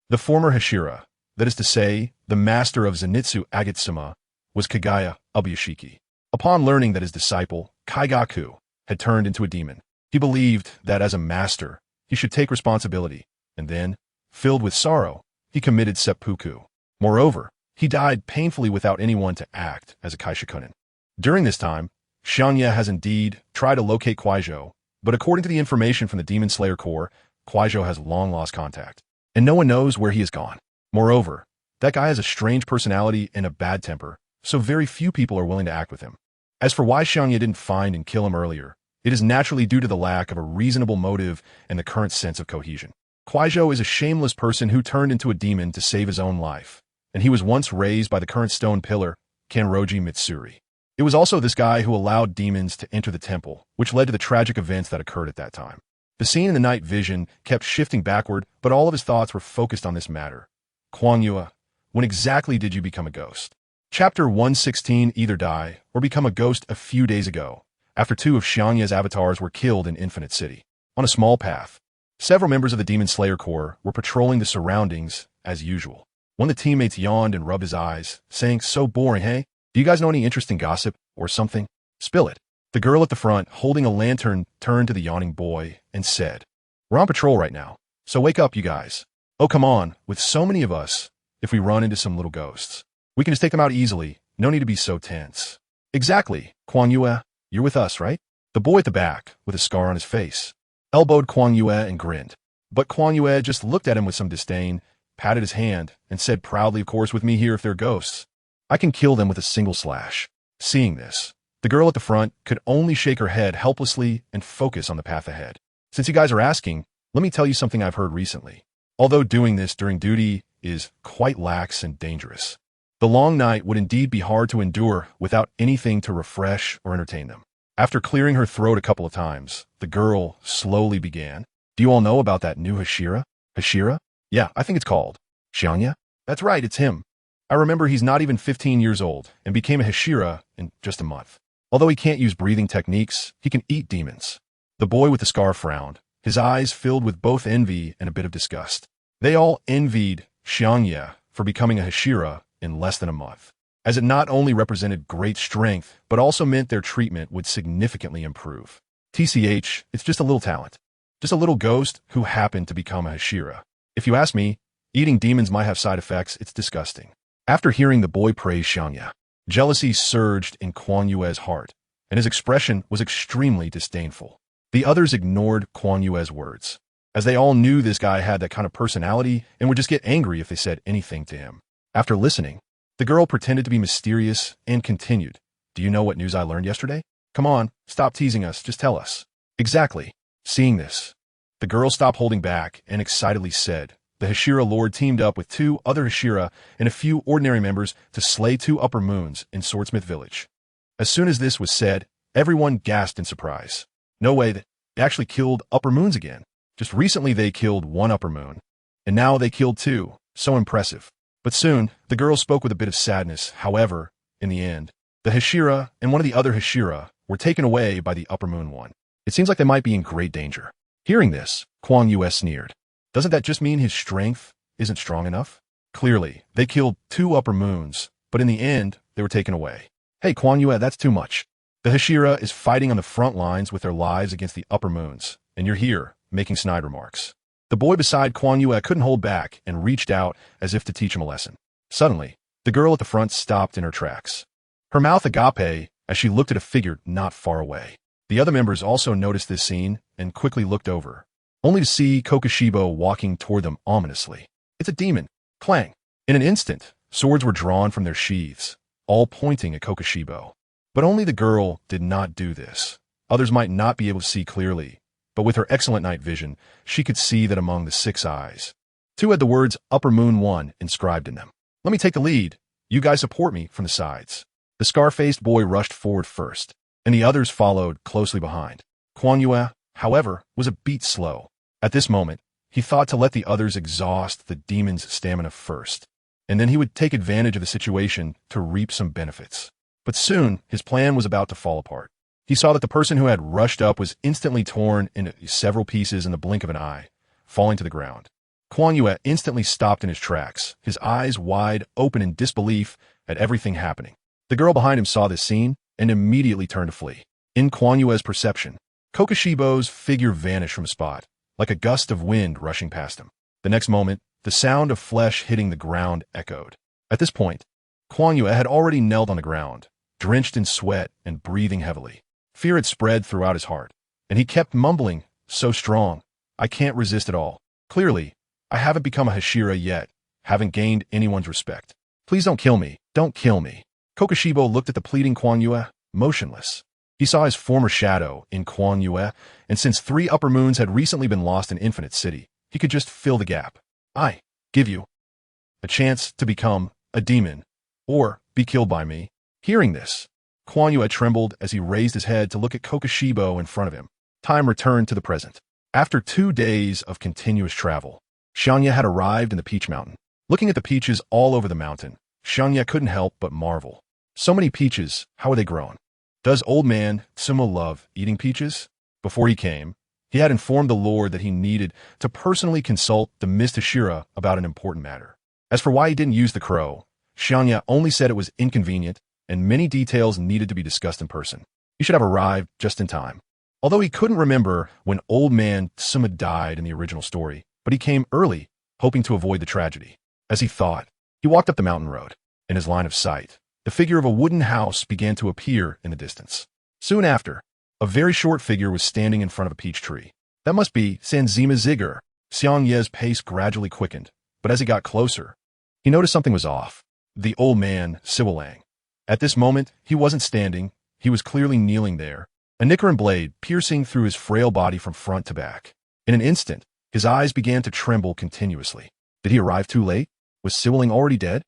the former Hashira, that is to say, the master of Zenitsu Agitsuma, was Kagaya Ubuyashiki. Upon learning that his disciple, Kaigaku, had turned into a demon, he believed that as a master, he should take responsibility, and then, filled with sorrow, he committed seppuku. Moreover, he died painfully without anyone to act as a kaishakunin. During this time, Xiangye has indeed tried to locate Kuaizhou, but according to the information from the Demon Slayer Corps, Kuaizhou has long lost contact, and no one knows where he has gone. Moreover, that guy has a strange personality and a bad temper, so very few people are willing to act with him. As for why Xiangye didn't find and kill him earlier, it is naturally due to the lack of a reasonable motive and the current sense of cohesion. Kuaizhou is a shameless person who turned into a demon to save his own life, and he was once raised by the current stone pillar, Kanroji Mitsuri. It was also this guy who allowed demons to enter the temple, which led to the tragic events that occurred at that time. The scene in the night vision kept shifting backward, but all of his thoughts were focused on this matter. Kuangyue, when exactly did you become a ghost? Chapter 116, either die or become a ghost a few days ago, after 2 of Xiangye's avatars were killed in Infinite City. On a small path, several members of the Demon Slayer Corps were patrolling the surroundings as usual. One of the teammates yawned and rubbed his eyes, saying, "So boring, hey? Do you guys know any interesting gossip or something? Spill it." The girl at the front, holding a lantern, turned to the yawning boy and said, "We're on patrol right now, so wake up, you guys. Oh, come on, with so many of us, if we run into some little ghosts, we can just take them out easily. No need to be so tense." "Exactly, Kuang Yue, you're with us, right?" The boy at the back, with a scar on his face, elbowed Kuang Yue and grinned. But Kuang Yue just looked at him with some disdain, patted his hand, and said proudly, "Of course, with me here if they're ghosts. I can kill them with a single slash." Seeing this, the girl at the front could only shake her head helplessly and focus on the path ahead. "Since you guys are asking, let me tell you something I've heard recently. Although doing this during duty is quite lax and dangerous, the long night would indeed be hard to endure without anything to refresh or entertain them." After clearing her throat a couple of times, the girl slowly began. "Do you all know about that new Hashira?" "Hashira? Yeah, I think it's called Xiangye." "That's right, it's him. I remember he's not even 15 years old and became a Hashira in just a month. Although he can't use breathing techniques, he can eat demons." The boy with the scar frowned, his eyes filled with both envy and a bit of disgust. They all envied Xiangye for becoming a Hashira in less than a month, as it not only represented great strength, but also meant their treatment would significantly improve. TCH, it's just a little talent. Just a little ghost who happened to become a Hashira. If you ask me, eating demons might have side effects. It's disgusting. After hearing the boy praise Xiangye, jealousy surged in Kuang Yue's heart, and his expression was extremely disdainful. The others ignored Kuang Yue's words, as they all knew this guy had that kind of personality and would just get angry if they said anything to him. After listening, the girl pretended to be mysterious and continued, "Do you know what news I learned yesterday? Come on, stop teasing us, just tell us." "Exactly." Seeing this, the girl stopped holding back and excitedly said, "The Hashira Lord teamed up with 2 other Hashira and a few ordinary members to slay 2 upper moons in Swordsmith Village." As soon as this was said, everyone gasped in surprise. No way, that they actually killed upper moons again. Just recently they killed 1 upper moon, and now they killed 2. So impressive. But soon, the girl spoke with a bit of sadness. However, in the end, the Hashira and one of the other Hashira were taken away by the upper moon one. It seems like they might be in great danger. Hearing this, Kuang Yue sneered. Doesn't that just mean his strength isn't strong enough? Clearly, they killed 2 upper moons, but in the end, they were taken away. "Hey, Kuang Yue, that's too much. The Hashira is fighting on the front lines with their lives against the upper moons, and you're here, making snide remarks." The boy beside Kuang Yue couldn't hold back and reached out as if to teach him a lesson. Suddenly, the girl at the front stopped in her tracks, her mouth agape as she looked at a figure not far away. The other members also noticed this scene and quickly looked over, only to see Kokushibo walking toward them ominously. "It's a demon!" Clang! In an instant, swords were drawn from their sheaths, all pointing at Kokushibo. But only the girl did not do this. Others might not be able to see clearly, but with her excellent night vision, she could see that among the 6 eyes, 2 had the words Upper Moon 1 inscribed in them. "Let me take the lead. You guys support me from the sides." The scar-faced boy rushed forward first, and the others followed closely behind. Kuang Yue, however, was a beat slow. At this moment, he thought to let the others exhaust the demon's stamina first, and then he would take advantage of the situation to reap some benefits. But soon, his plan was about to fall apart. He saw that the person who had rushed up was instantly torn into several pieces in the blink of an eye, falling to the ground. Kuang Yue instantly stopped in his tracks, his eyes wide open in disbelief at everything happening. The girl behind him saw this scene and immediately turned to flee. In Kuang Yue's perception, Kokushibo's figure vanished from a spot, like a gust of wind rushing past him. The next moment, the sound of flesh hitting the ground echoed. At this point, Kuang Yue had already knelt on the ground, drenched in sweat and breathing heavily. Fear had spread throughout his heart, and he kept mumbling, "So strong. I can't resist at all. Clearly, I haven't become a Hashira yet, haven't gained anyone's respect. Please don't kill me, don't kill me." Kokushibo looked at the pleading Kuang Yue, motionless. He saw his former shadow in Kuang Yue, and since 3 upper moons had recently been lost in Infinite City, he could just fill the gap. "I give you a chance to become a demon, or be killed by me." Hearing this, Kuang Yue trembled as he raised his head to look at Kokushibo in front of him. Time returned to the present. After 2 days of continuous travel, Xiangye had arrived in the Peach Mountain. Looking at the peaches all over the mountain, Xiangye couldn't help but marvel. So many peaches, how are they grown? Does old man Tsumo love eating peaches? Before he came, he had informed the Lord that he needed to personally consult the Mist Hashira about an important matter. As for why he didn't use the crow, Xiangye only said it was inconvenient and many details needed to be discussed in person. He should have arrived just in time. Although he couldn't remember when old man Suma died in the original story, but he came early, hoping to avoid the tragedy. As he thought, he walked up the mountain road. In his line of sight, the figure of a wooden house began to appear in the distance. Soon after, a very short figure was standing in front of a peach tree. That must be Sanzima Zigger. Xiangye's pace gradually quickened, but as he got closer, he noticed something was off. The old man, Siwalang. At this moment, he wasn't standing, he was clearly kneeling there, a Nichirin blade piercing through his frail body from front to back. In an instant, his eyes began to tremble continuously. Did he arrive too late? Was Siwalang already dead?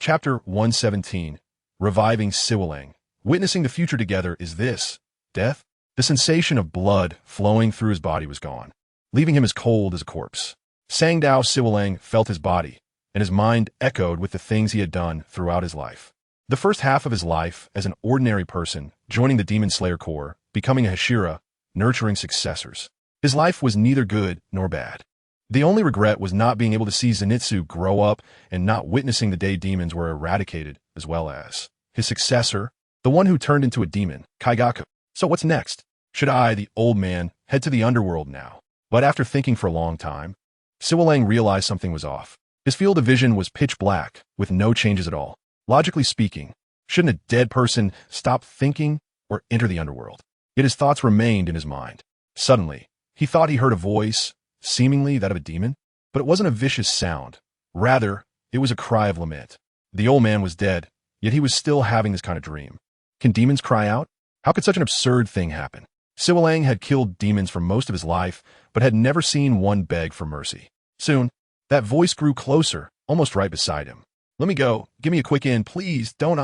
Chapter 117. Reviving Siwalang. Witnessing the future together is this. Death? The sensation of blood flowing through his body was gone, leaving him as cold as a corpse. Sangdao Siwalang felt his body, and his mind echoed with the things he had done throughout his life. The first half of his life as an ordinary person, joining the Demon Slayer Corps, becoming a Hashira, nurturing successors. His life was neither good nor bad. The only regret was not being able to see Zenitsu grow up and not witnessing the day demons were eradicated, as well as his successor, the one who turned into a demon, Kaigaku. So what's next? Should I, the old man, head to the underworld now? But after thinking for a long time, Siwalang realized something was off. His field of vision was pitch black, with no changes at all. Logically speaking, shouldn't a dead person stop thinking or enter the underworld? Yet his thoughts remained in his mind. Suddenly, he thought he heard a voice, seemingly that of a demon, but it wasn't a vicious sound. Rather, it was a cry of lament. The old man was dead, yet he was still having this kind of dream. Can demons cry out? How could such an absurd thing happen? Siwalang had killed demons for most of his life, but had never seen one beg for mercy. Soon, that voice grew closer, almost right beside him. Let me go. Give me a quick in, please. Don't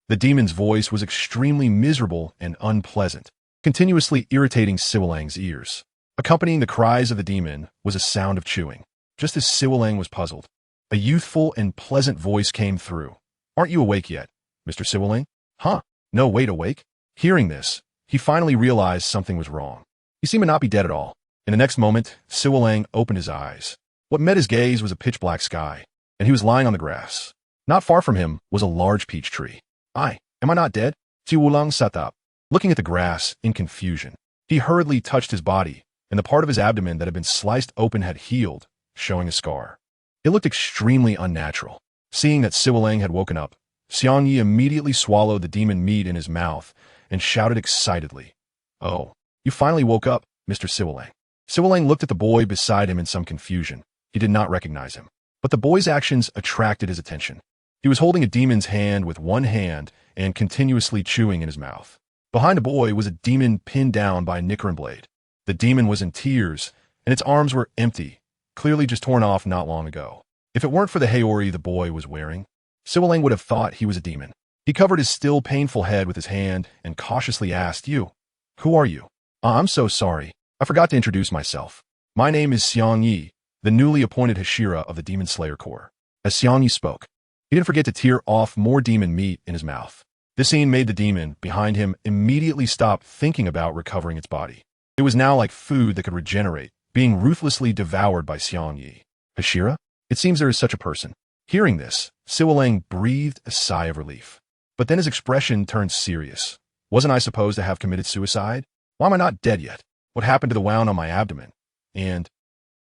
The demon's voice was extremely miserable and unpleasant, continuously irritating Siwalang's ears. Accompanying the cries of the demon was a sound of chewing. Just as Siwalang was puzzled, a youthful and pleasant voice came through. Aren't you awake yet, Mr. Siwalang? Huh? No, wait, awake? Hearing this, he finally realized something was wrong. He seemed to not be dead at all. In the next moment, Siwalang opened his eyes. What met his gaze was a pitch-black sky, and he was lying on the grass. Not far from him was a large peach tree. Am I not dead? Siwalang sat up, looking at the grass in confusion. He hurriedly touched his body, and the part of his abdomen that had been sliced open had healed, showing a scar. It looked extremely unnatural. Seeing that Siwalang had woken up, Xiangye immediately swallowed the demon meat in his mouth and shouted excitedly, "Oh, you finally woke up, Mr. Siwalang." Siwalang looked at the boy beside him in some confusion. He did not recognize him, but the boy's actions attracted his attention. He was holding a demon's hand with one hand and continuously chewing in his mouth. Behind the boy was a demon pinned down by a Nichirin Blade. The demon was in tears, and its arms were empty, clearly just torn off not long ago. If it weren't for the Haori the boy was wearing, Siwalang would have thought he was a demon. He covered his still painful head with his hand and cautiously asked, Who are you? I'm so sorry. I forgot to introduce myself. My name is Xiangye, the newly appointed Hashira of the Demon Slayer Corps." As Xiangye spoke, he didn't forget to tear off more demon meat in his mouth. This scene made the demon behind him immediately stop thinking about recovering its body. It was now like food that could regenerate, being ruthlessly devoured by Xiangye. Hashira? It seems there is such a person. Hearing this, Siwalang breathed a sigh of relief. But then his expression turned serious. Wasn't I supposed to have committed suicide? Why am I not dead yet? What happened to the wound on my abdomen? And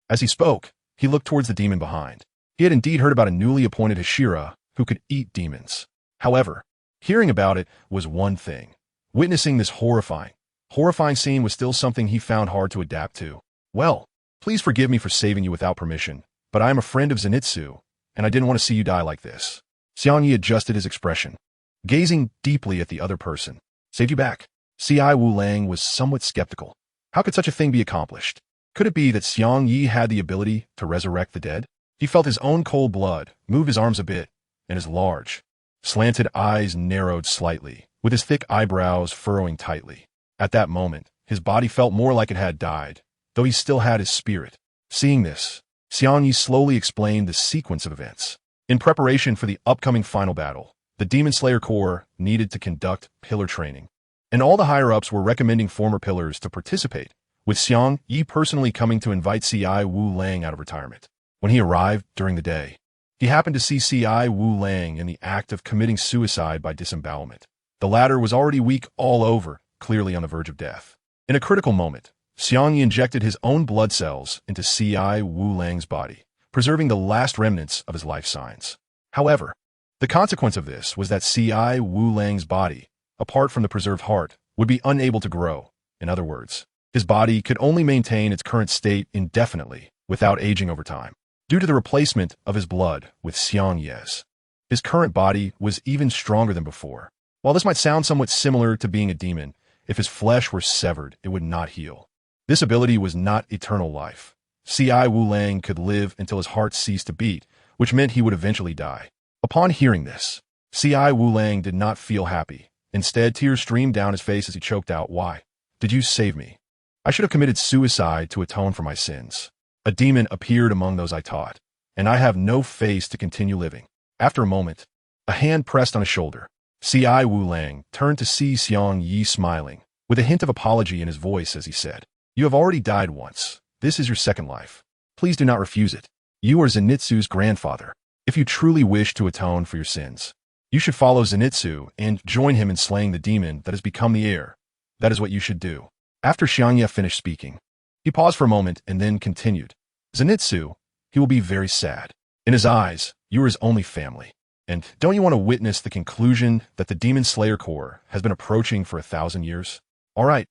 as he spoke, he looked towards the demon behind. He had indeed heard about a newly appointed Hashira who could eat demons. However, hearing about it was one thing. Witnessing this horrifying scene was still something he found hard to adapt to. Well, please forgive me for saving you without permission, but I am a friend of Zenitsu, and I didn't want to see you die like this. Xiangye adjusted his expression, gazing deeply at the other person. Saved you back. C.I. Wu Lang was somewhat skeptical. How could such a thing be accomplished? Could it be that Xiangye had the ability to resurrect the dead? He felt his own cold blood move his arms a bit, and his large, slanted eyes narrowed slightly, with his thick eyebrows furrowing tightly. At that moment, his body felt more like it had died, though he still had his spirit. Seeing this, Xiangye slowly explained the sequence of events. In preparation for the upcoming final battle, the Demon Slayer Corps needed to conduct pillar training, and all the higher-ups were recommending former pillars to participate, with Xiangye personally coming to invite C.I. Wu Lang out of retirement. When he arrived during the day, he happened to see C.I. Wu Lang in the act of committing suicide by disembowelment. The latter was already weak all over, clearly on the verge of death. In a critical moment, Xiangye injected his own blood cells into Cai Wu-Lang's body, preserving the last remnants of his life signs. However, the consequence of this was that Cai Wu-Lang's body, apart from the preserved heart, would be unable to grow. In other words, his body could only maintain its current state indefinitely without aging over time, due to the replacement of his blood with Xiangye's. His current body was even stronger than before. While this might sound somewhat similar to being a demon, if his flesh were severed, it would not heal. This ability was not eternal life. Cai Wu-Lang could live until his heart ceased to beat, which meant he would eventually die. Upon hearing this, Cai Wu-Lang did not feel happy. Instead, tears streamed down his face as he choked out, "Why did you save me? I should have committed suicide to atone for my sins. A demon appeared among those I taught, and I have no face to continue living." After a moment, a hand pressed on his shoulder. Cai Wu-Lang turned to see Xiangye smiling, with a hint of apology in his voice as he said, "You have already died once. This is your second life. Please do not refuse it. You are Zenitsu's grandfather. If you truly wish to atone for your sins, you should follow Zenitsu and join him in slaying the demon that has become the heir. That is what you should do." After Xiangye finished speaking, he paused for a moment and then continued, "Zenitsu, he will be very sad. In his eyes, you are his only family. And don't you want to witness the conclusion that the Demon Slayer Corps has been approaching for 1,000 years? All right,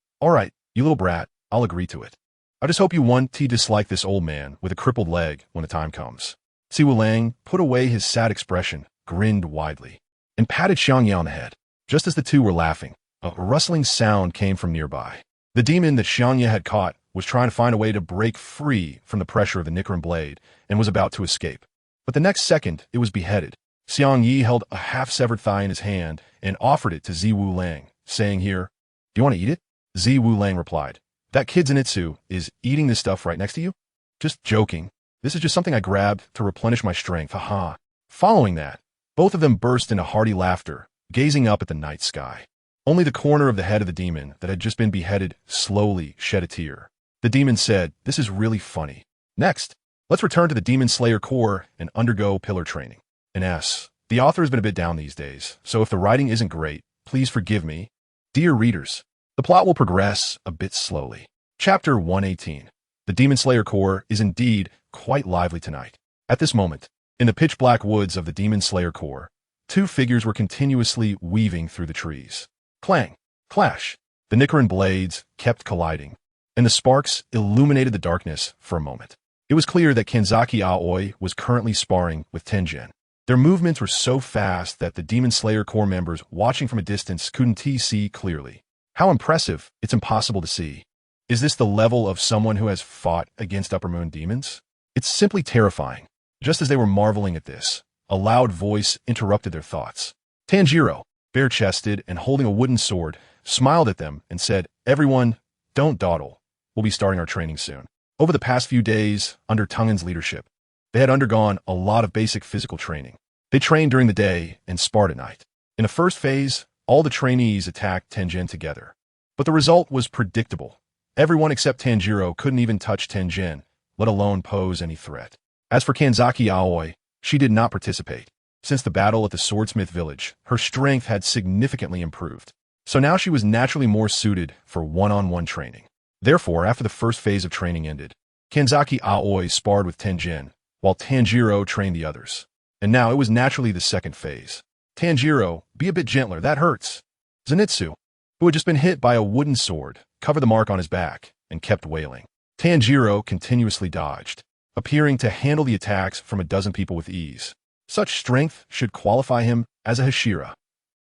you little brat, I'll agree to it. I just hope you won't dislike this old man with a crippled leg when the time comes." Cai Wu-Lang put away his sad expression, grinned widely, and patted Xiangye on the head. Just as the two were laughing, a rustling sound came from nearby. The demon that Xiangye had caught was trying to find a way to break free from the pressure of the Nichirin Blade and was about to escape. But the next second, it was beheaded. Xiangye held a half-severed thigh in his hand and offered it to Cai Wu-Lang, saying, "Here, do you want to eat it?" Cai Wu-Lang replied, "That kid Zenitsu is eating this stuff right next to you?" "Just joking. This is just something I grabbed to replenish my strength, haha." Following that, both of them burst into hearty laughter, gazing up at the night sky. Only the corner of the head of the demon that had just been beheaded slowly shed a tear. The demon said, "This is really funny. Next, let's return to the Demon Slayer Corps and undergo pillar training." The author has been a bit down these days, so if the writing isn't great, please forgive me. Dear readers, the plot will progress a bit slowly. Chapter 118. The Demon Slayer Corps is indeed quite lively tonight. At this moment, in the pitch-black woods of the Demon Slayer Corps, two figures were continuously weaving through the trees. Clang, clash, the Nichirin blades kept colliding, and the sparks illuminated the darkness for a moment. It was clear that Kanzaki Aoi was currently sparring with Tenjin. Their movements were so fast that the Demon Slayer Corps members watching from a distance couldn't see clearly. How impressive, it's impossible to see. Is this the level of someone who has fought against Upper Moon demons? It's simply terrifying. Just as they were marveling at this, a loud voice interrupted their thoughts. Tanjiro, bare-chested and holding a wooden sword, smiled at them and said, "Everyone, don't dawdle. We'll be starting our training soon." Over the past few days, under Tungen's leadership, they had undergone a lot of basic physical training. They trained during the day and sparred at night. In the first phase, all the trainees attacked Tenjin together. But the result was predictable. Everyone except Tanjiro couldn't even touch Tenjin, let alone pose any threat. As for Kanzaki Aoi, she did not participate. Since the battle at the Swordsmith Village, her strength had significantly improved. So now she was naturally more suited for one-on-one training. Therefore, after the first phase of training ended, Kanzaki Aoi sparred with Tenjin, while Tanjiro trained the others. And now it was naturally the second phase. "Tanjiro, be a bit gentler, that hurts." Zenitsu, who had just been hit by a wooden sword, covered the mark on his back and kept wailing. Tanjiro continuously dodged, appearing to handle the attacks from a dozen people with ease. Such strength should qualify him as a Hashira.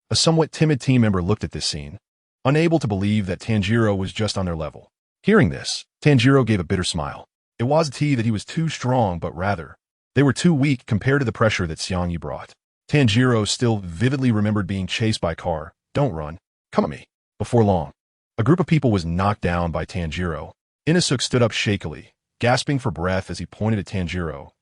A somewhat timid team member looked at this scene, unable to believe that Tanjiro was just on their level. Hearing this, Tanjiro gave a bitter smile. It wasn't that he was too strong, but rather, they were too weak compared to the pressure that Xiangye brought. Tanjiro still vividly remembered being chased by a car. "Don't run. Come at me." Before long, a group of people was knocked down by Tanjiro. Inosuke stood up shakily, gasping for breath as he pointed at Tanjiro.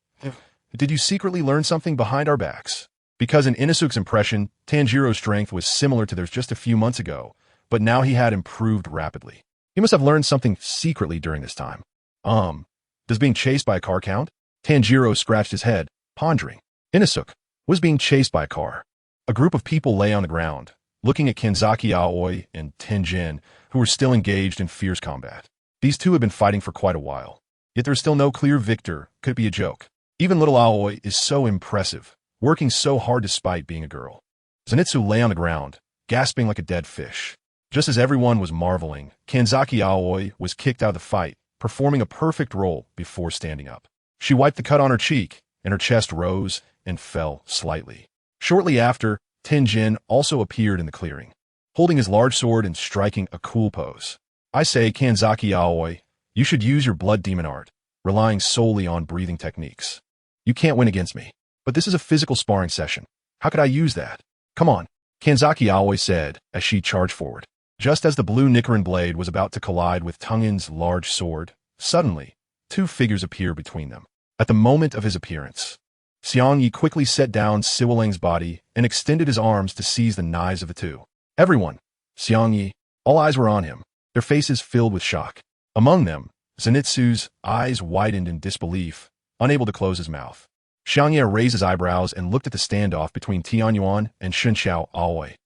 "Did you secretly learn something behind our backs?" Because in Inosuke's impression, Tanjiro's strength was similar to theirs just a few months ago, but now he had improved rapidly. He must have learned something secretly during this time. Does being chased by a car count? Tanjiro scratched his head, pondering. Inosuke was being chased by a car. A group of people lay on the ground, looking at Kanzaki Aoi and Tenjin, who were still engaged in fierce combat. These two had been fighting for quite a while, yet there was still no clear victor. Could it be a joke? Even little Aoi is so impressive, working so hard despite being a girl. Zenitsu lay on the ground, gasping like a dead fish. Just as everyone was marveling, Kanzaki Aoi was kicked out of the fight, performing a perfect roll before standing up. She wiped the cut on her cheek, and her chest rose and fell slightly. Shortly after, Tenjin also appeared in the clearing, holding his large sword and striking a cool pose. I say, Kanzaki Aoi, you should use your blood demon art, relying solely on breathing techniques. You can't win against me, but this is a physical sparring session. How could I use that? Come on, Kanzaki Aoi said as she charged forward. Just as the blue Nichirin Blade was about to collide with Tengin's large sword, suddenly, two figures appeared between them. At the moment of his appearance, Xiangye quickly set down Siwulang's body and extended his arms to seize the knives of the two. Everyone, Xiangye, all eyes were on him, their faces filled with shock. Among them, Zenitsu's eyes widened in disbelief, unable to close his mouth. Xiangye raised his eyebrows and looked at the standoff between Tianyuan and Shunxiao Aoi.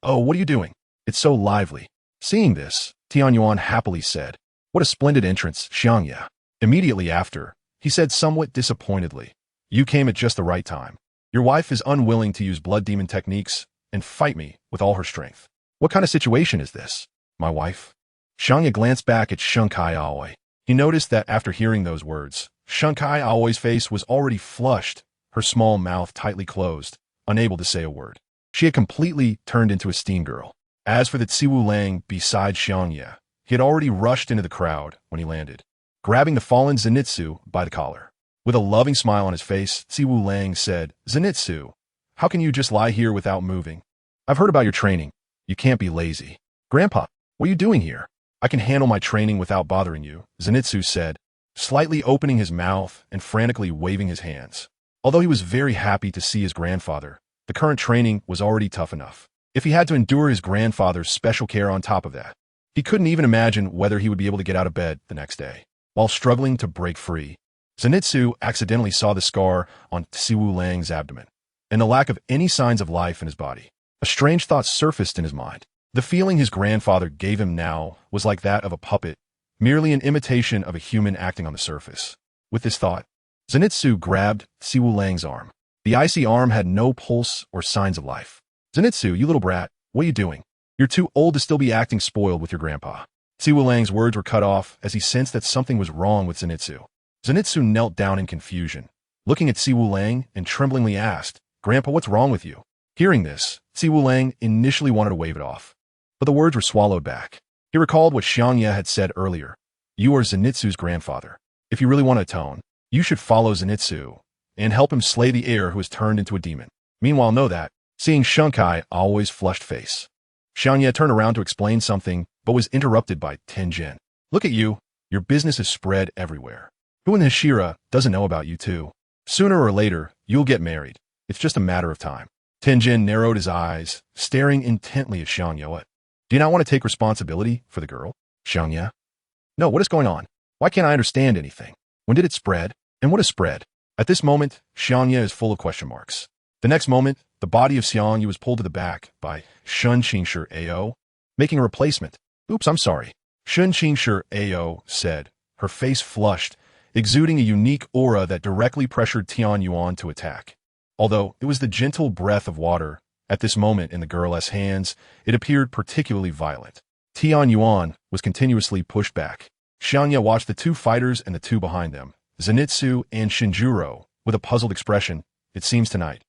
Oh, what are you doing? It's so lively. Seeing this, Tianyuan happily said, What a splendid entrance, Xiangye. Immediately after, he said somewhat disappointedly, You came at just the right time. Your wife is unwilling to use blood demon techniques and fight me with all her strength. What kind of situation is this? My wife? Xiangye glanced back at Shunkai Aoi. He noticed that after hearing those words, Shunkai Aoi's face was already flushed, her small mouth tightly closed, unable to say a word. She had completely turned into a steam girl. As for the Siwulang beside Xiangye, he had already rushed into the crowd when he landed, grabbing the fallen Zenitsu by the collar. With a loving smile on his face, Siwulang said, Zenitsu, how can you just lie here without moving? I've heard about your training. You can't be lazy. Grandpa, what are you doing here? I can handle my training without bothering you, Zenitsu said, slightly opening his mouth and frantically waving his hands. Although he was very happy to see his grandfather, the current training was already tough enough. If he had to endure his grandfather's special care on top of that, he couldn't even imagine whether he would be able to get out of bed the next day. While struggling to break free, Zenitsu accidentally saw the scar on Siwulang's abdomen and the lack of any signs of life in his body. A strange thought surfaced in his mind. The feeling his grandfather gave him now was like that of a puppet, merely an imitation of a human acting on the surface. With this thought, Zenitsu grabbed Siwulang's arm. The icy arm had no pulse or signs of life. Zenitsu, you little brat, what are you doing? You're too old to still be acting spoiled with your grandpa. Siwulang's words were cut off as he sensed that something was wrong with Zenitsu. Zenitsu knelt down in confusion, looking at Siwulang and tremblingly asked, Grandpa, what's wrong with you? Hearing this, Siwulang initially wanted to wave it off, but the words were swallowed back. He recalled what Xiangye had said earlier. You are Zenitsu's grandfather. If you really want to atone, you should follow Zenitsu and help him slay the heir who has turned into a demon. Meanwhile, know that, seeing Shunkai always flushed face, Xiangye turned around to explain something, but was interrupted by Tenjin. Look at you. Your business is spread everywhere. Who in Hashira doesn't know about you too? Sooner or later, you'll get married. It's just a matter of time. Tenjin narrowed his eyes, staring intently at Xiangye. Do you not want to take responsibility for the girl? Xiangye? No, what is going on? Why can't I understand anything? When did it spread? And what is spread? At this moment, Xiangye is full of question marks. The next moment, the body of Xiangye was pulled to the back by Shun Qingshi Ao, making a replacement. Oops, I'm sorry. Shun Qingshi Ao said, her face flushed, exuding a unique aura that directly pressured Tianyuan to attack. Although it was the gentle breath of water, at this moment in the girl's hands, it appeared particularly violent. Tianyuan was continuously pushed back. Xiangye watched the two fighters and the two behind them, Zenitsu and Shinjuro, with a puzzled expression. It seems tonight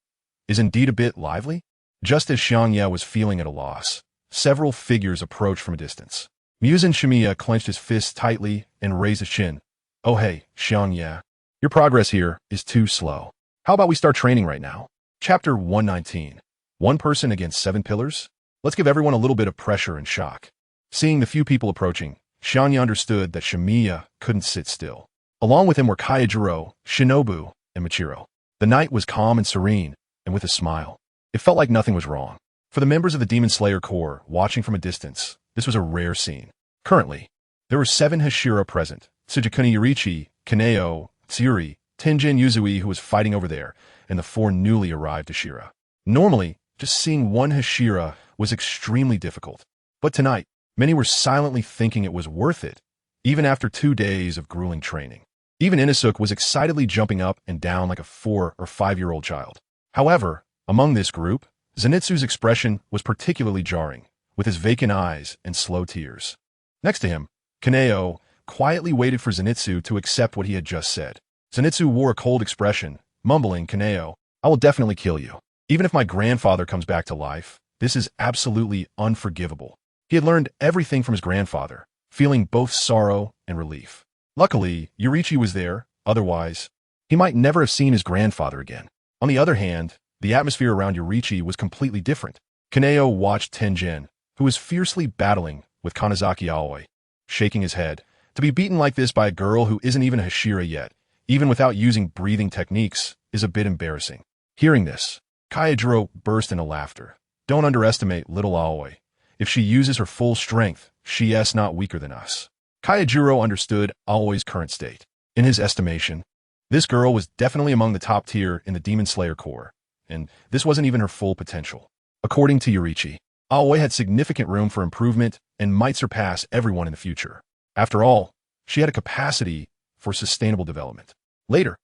is indeed a bit lively? Just as Xiangye was feeling at a loss, several figures approached from a distance. Muzan Shimiya clenched his fists tightly and raised his chin. Oh hey, Xiangye, your progress here is too slow. How about we start training right now? Chapter 119. One person against 7 pillars? Let's give everyone a little bit of pressure and shock. Seeing the few people approaching, Xiangye understood that Shimiya couldn't sit still. Along with him were Kayajiro, Shinobu, and Michiro. The night was calm and serene, and with a smile. It felt like nothing was wrong. For the members of the Demon Slayer Corps watching from a distance, this was a rare scene. Currently, there were 7 Hashira present: Tsujikuni Yurichi, Kaneo, Tsuri, Tenjin Yuzui, who was fighting over there, and the 4 newly arrived Hashira. Normally, just seeing one Hashira was extremely difficult. But tonight, many were silently thinking it was worth it, even after 2 days of grueling training. Even Inosuke was excitedly jumping up and down like a 4 or 5-year-old child. However, among this group, Zenitsu's expression was particularly jarring, with his vacant eyes and slow tears. Next to him, Kaneo quietly waited for Zenitsu to accept what he had just said. Zenitsu wore a cold expression, mumbling, "Kaneo, I will definitely kill you. Even if my grandfather comes back to life, this is absolutely unforgivable." He had learned everything from his grandfather, feeling both sorrow and relief. Luckily, Yurichi was there, otherwise, he might never have seen his grandfather again. On the other hand, the atmosphere around Yurichi was completely different. Kaneo watched Tenjin, who was fiercely battling with Kanazaki Aoi, shaking his head. To be beaten like this by a girl who isn't even a Hashira yet, even without using breathing techniques, is a bit embarrassing. Hearing this, Kayajiro burst into laughter. Don't underestimate little Aoi. If she uses her full strength, she is not weaker than us. Kayajiro understood Aoi's current state. In his estimation, this girl was definitely among the top tier in the Demon Slayer Corps, and this wasn't even her full potential. According to Yurichi, Aoi had significant room for improvement and might surpass everyone in the future. After all, she had a capacity for sustainable development. Later,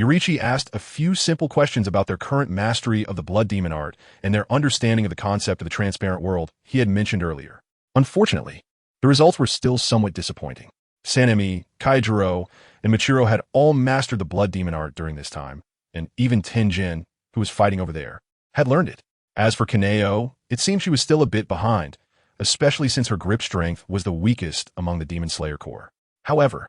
Yurichi asked a few simple questions about their current mastery of the blood demon art and their understanding of the concept of the transparent world he had mentioned earlier. Unfortunately, the results were still somewhat disappointing. Sanemi, Kaijiro, and Michiro had all mastered the blood demon art during this time, and even Tenjin, who was fighting over there, had learned it. As for Kaneo, it seemed she was still a bit behind, especially since her grip strength was the weakest among the Demon Slayer Corps. However,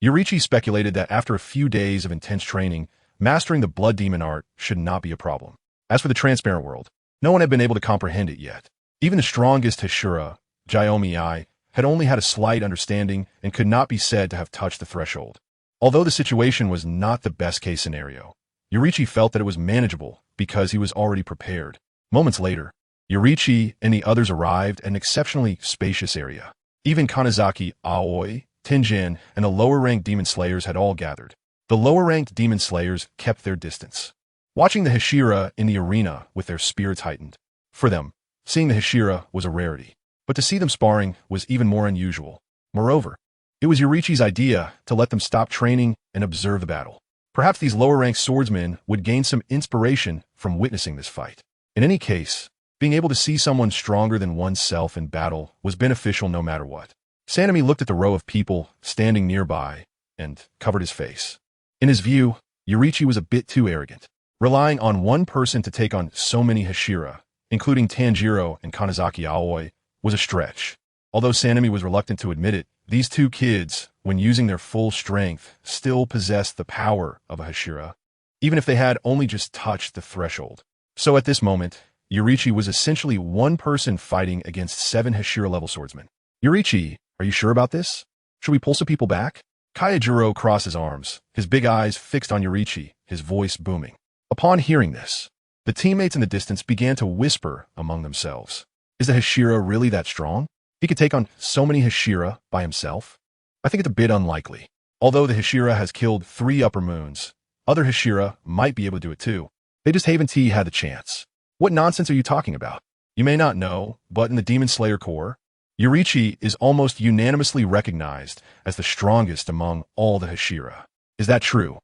Yurichi speculated that after a few days of intense training, mastering the blood demon art should not be a problem. As for the transparent world, no one had been able to comprehend it yet. Even the strongest Hashira, Jiomi-ai, had only had a slight understanding and could not be said to have touched the threshold. Although the situation was not the best-case scenario, Yurichi felt that it was manageable because he was already prepared. Moments later, Yurichi and the others arrived at an exceptionally spacious area. Even Kanazaki, Aoi, Tenjin, and the lower-ranked Demon Slayers had all gathered. The lower-ranked Demon Slayers kept their distance, watching the Hashira in the arena with their spirits heightened. For them, seeing the Hashira was a rarity, but to see them sparring was even more unusual. Moreover, it was Yurichi's idea to let them stop training and observe the battle. Perhaps these lower-ranked swordsmen would gain some inspiration from witnessing this fight. In any case, being able to see someone stronger than oneself in battle was beneficial no matter what. Sanemi looked at the row of people standing nearby and covered his face. In his view, Yurichi was a bit too arrogant. Relying on one person to take on so many Hashira, including Tanjiro and Kanazaki Aoi, was a stretch. Although Sanemi was reluctant to admit it, these two kids, when using their full strength, still possessed the power of a Hashira, even if they had only just touched the threshold. So at this moment, Yurichi was essentially one person fighting against 7 Hashira-level swordsmen. Yurichi, are you sure about this? Should we pull some people back? Kayajiro crossed his arms, his big eyes fixed on Yurichi, his voice booming. Upon hearing this, the teammates in the distance began to whisper among themselves. Is the Hashira really that strong? He could take on so many Hashira by himself? I think it's a bit unlikely. Although the Hashira has killed 3 upper moons, other Hashira might be able to do it too. They just haven't had the chance. What nonsense are you talking about? You may not know, but in the Demon Slayer Corps, Yurichi is almost unanimously recognized as the strongest among all the Hashira. Is that true?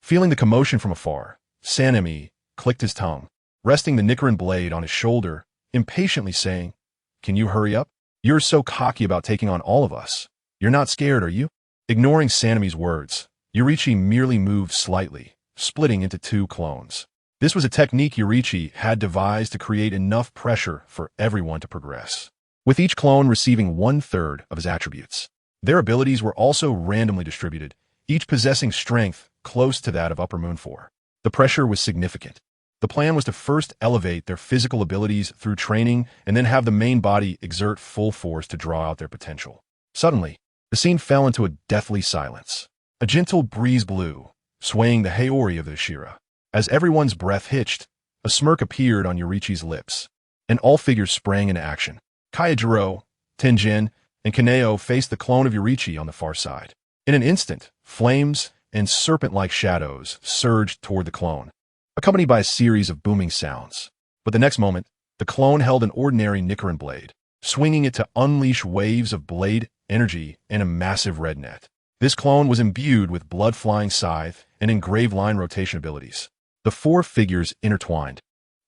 Feeling the commotion from afar, Sanemi clicked his tongue, resting the Nichirin Blade on his shoulder, impatiently saying, "Can you hurry up? You're so cocky about taking on all of us. You're not scared, are you?" Ignoring Sanemi's words, Yurichi merely moved slightly, splitting into 2 clones. This was a technique Yurichi had devised to create enough pressure for everyone to progress, with each clone receiving 1/3 of his attributes. Their abilities were also randomly distributed, each possessing strength close to that of Upper Moon 4. The pressure was significant. The plan was to first elevate their physical abilities through training and then have the main body exert full force to draw out their potential. Suddenly, the scene fell into a deathly silence. A gentle breeze blew, swaying the Haori of the Ashira. As everyone's breath hitched, a smirk appeared on Yurichi's lips, and all figures sprang into action. Kayajiro, Tenjin, and Kaneo faced the clone of Yurichi on the far side. In an instant, flames and serpent-like shadows surged toward the clone, accompanied by a series of booming sounds. But the next moment, The clone held an ordinary Nichirin Blade, swinging it to unleash waves of blade energy in a massive red net. This clone was imbued with blood-flying scythe and engraved line rotation abilities. The four figures intertwined,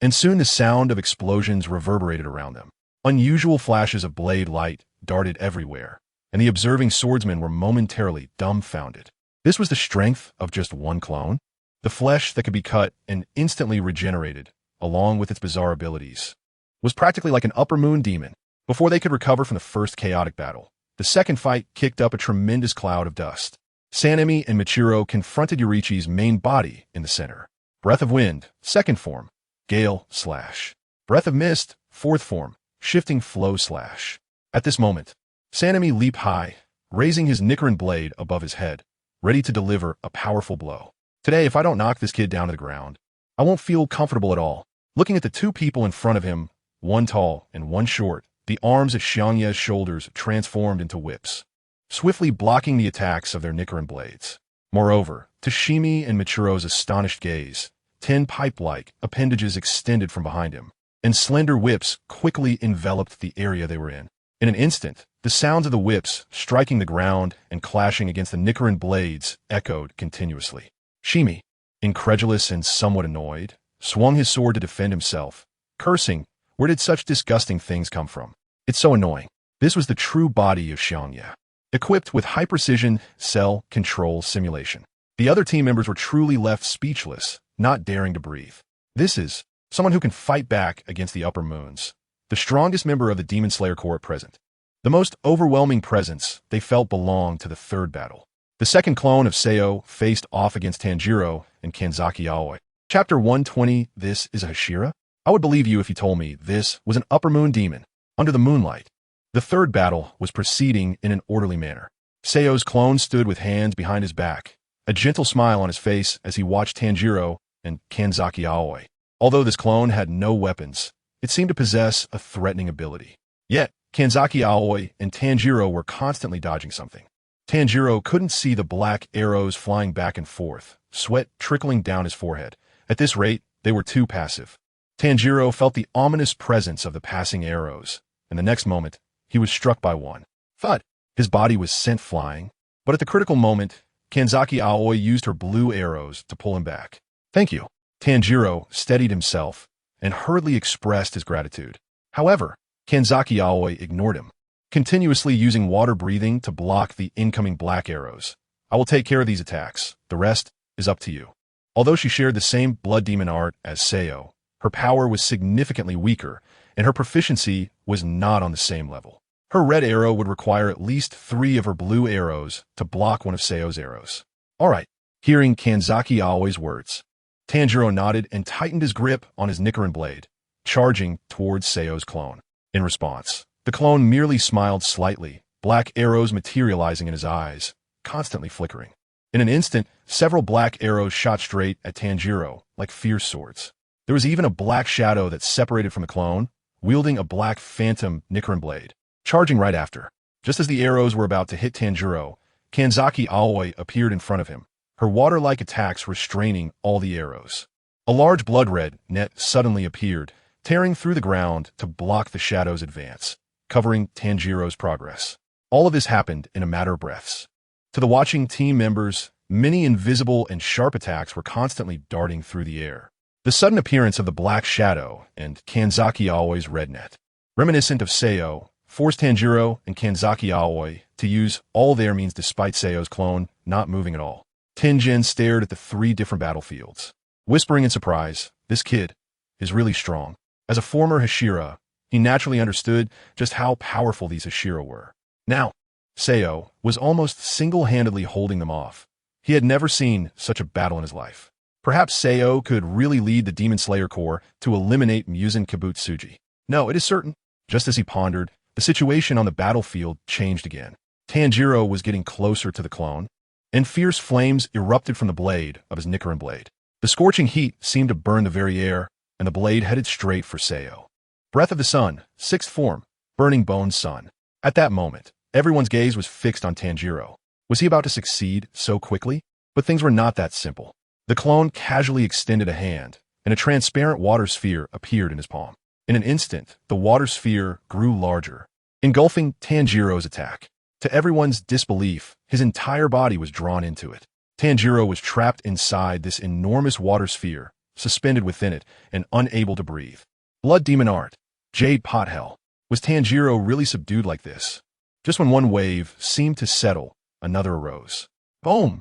and soon the sound of explosions reverberated around them. Unusual flashes of blade light darted everywhere, and the observing swordsmen were momentarily dumbfounded. This was the strength of just one clone? The flesh that could be cut and instantly regenerated, along with its bizarre abilities, was practically like an upper moon demon. Before they could recover from the first chaotic battle, the second fight kicked up a tremendous cloud of dust. Xiangye and Michirin confronted Yurichi's main body in the center. Breath of Wind, second form. Gale slash. Breath of Mist, fourth form. Shifting flow slash. At this moment, Xiangye leaped high, raising his Nichirin Blade above his head, ready to deliver a powerful blow. Today, if I don't knock this kid down to the ground, I won't feel comfortable at all. Looking at the two people in front of him, one tall and one short, the arms at Xiangye's shoulders transformed into whips, swiftly blocking the attacks of their Nichirin blades. Moreover, to Shimi and Michiro's astonished gaze, 10 pipe-like appendages extended from behind him, and slender whips quickly enveloped the area they were in. In an instant, the sounds of the whips striking the ground and clashing against the Nichirin blades echoed continuously. Shimi, incredulous and somewhat annoyed, swung his sword to defend himself, cursing, "Where did such disgusting things come from? It's so annoying." This was the true body of Xiangye, equipped with high-precision cell control simulation. The other team members were truly left speechless, not daring to breathe. This is someone who can fight back against the upper moons, the strongest member of the Demon Slayer Corps at present. The most overwhelming presence they felt belonged to the third battle. The second clone of Seo faced off against Tanjiro and Kanzaki Aoi. Chapter 120, This is a Hashira? I would believe you if you told me this was an upper moon demon, under the moonlight. The third battle was proceeding in an orderly manner. Seo's clone stood with hands behind his back, a gentle smile on his face as he watched Tanjiro and Kanzaki Aoi. Although this clone had no weapons, it seemed to possess a threatening ability. Yet, Kanzaki Aoi and Tanjiro were constantly dodging something. Tanjiro couldn't see the black arrows flying back and forth, sweat trickling down his forehead. At this rate, they were too passive. Tanjiro felt the ominous presence of the passing arrows, and the next moment, he was struck by one. Thud! His body was sent flying, but at the critical moment, Kanzaki Aoi used her blue arrows to pull him back. "Thank you." Tanjiro steadied himself and hurriedly expressed his gratitude. However, Kanzaki Aoi ignored him, continuously using water breathing to block the incoming black arrows. "I will take care of these attacks. The rest is up to you." Although she shared the same blood demon art as Seo, her power was significantly weaker, and her proficiency was not on the same level. Her red arrow would require at least 3 of her blue arrows to block one of Seo's arrows. "All right." Hearing Kanzaki Aoi's words, Tanjiro nodded and tightened his grip on his Nichirin blade, charging towards Seo's clone. In response, the clone merely smiled slightly, black arrows materializing in his eyes, constantly flickering. In an instant, several black arrows shot straight at Tanjiro, like fierce swords. There was even a black shadow that separated from the clone, wielding a black phantom Nichirin blade, charging right after. Just as the arrows were about to hit Tanjiro, Kanzaki Aoi appeared in front of him, her water-like attacks restraining all the arrows. A large blood-red net suddenly appeared, tearing through the ground to block the shadow's advance, covering Tanjiro's progress. All of this happened in a matter of breaths. To the watching team members, many invisible and sharp attacks were constantly darting through the air. The sudden appearance of the black shadow and Kanzaki Aoi's red net, reminiscent of Seo, forced Tanjiro and Kanzaki Aoi to use all their means despite Seo's clone not moving at all. Tenjin stared at the 3 different battlefields, whispering in surprise, "This kid is really strong." As a former Hashira, he naturally understood just how powerful these Hashira were. Now, Seo was almost single-handedly holding them off. He had never seen such a battle in his life. Perhaps Seo could really lead the Demon Slayer Corps to eliminate Muzan Kibutsuji. No, it is certain. Just as he pondered, the situation on the battlefield changed again. Tanjiro was getting closer to the clone, and fierce flames erupted from the blade of his Nichirin blade. The scorching heat seemed to burn the very air, and the blade headed straight for Seo. Breath of the Sun, 6th form, Burning Bones Sun. At that moment, everyone's gaze was fixed on Tanjiro. Was he about to succeed so quickly? But things were not that simple. The clone casually extended a hand, and a transparent water sphere appeared in his palm. In an instant, the water sphere grew larger, engulfing Tanjiro's attack. To everyone's disbelief, his entire body was drawn into it. Tanjiro was trapped inside this enormous water sphere, suspended within it, and unable to breathe. Blood Demon Art. Jade Pothell. Was Tanjiro really subdued like this? Just when one wave seemed to settle, another arose. Boom!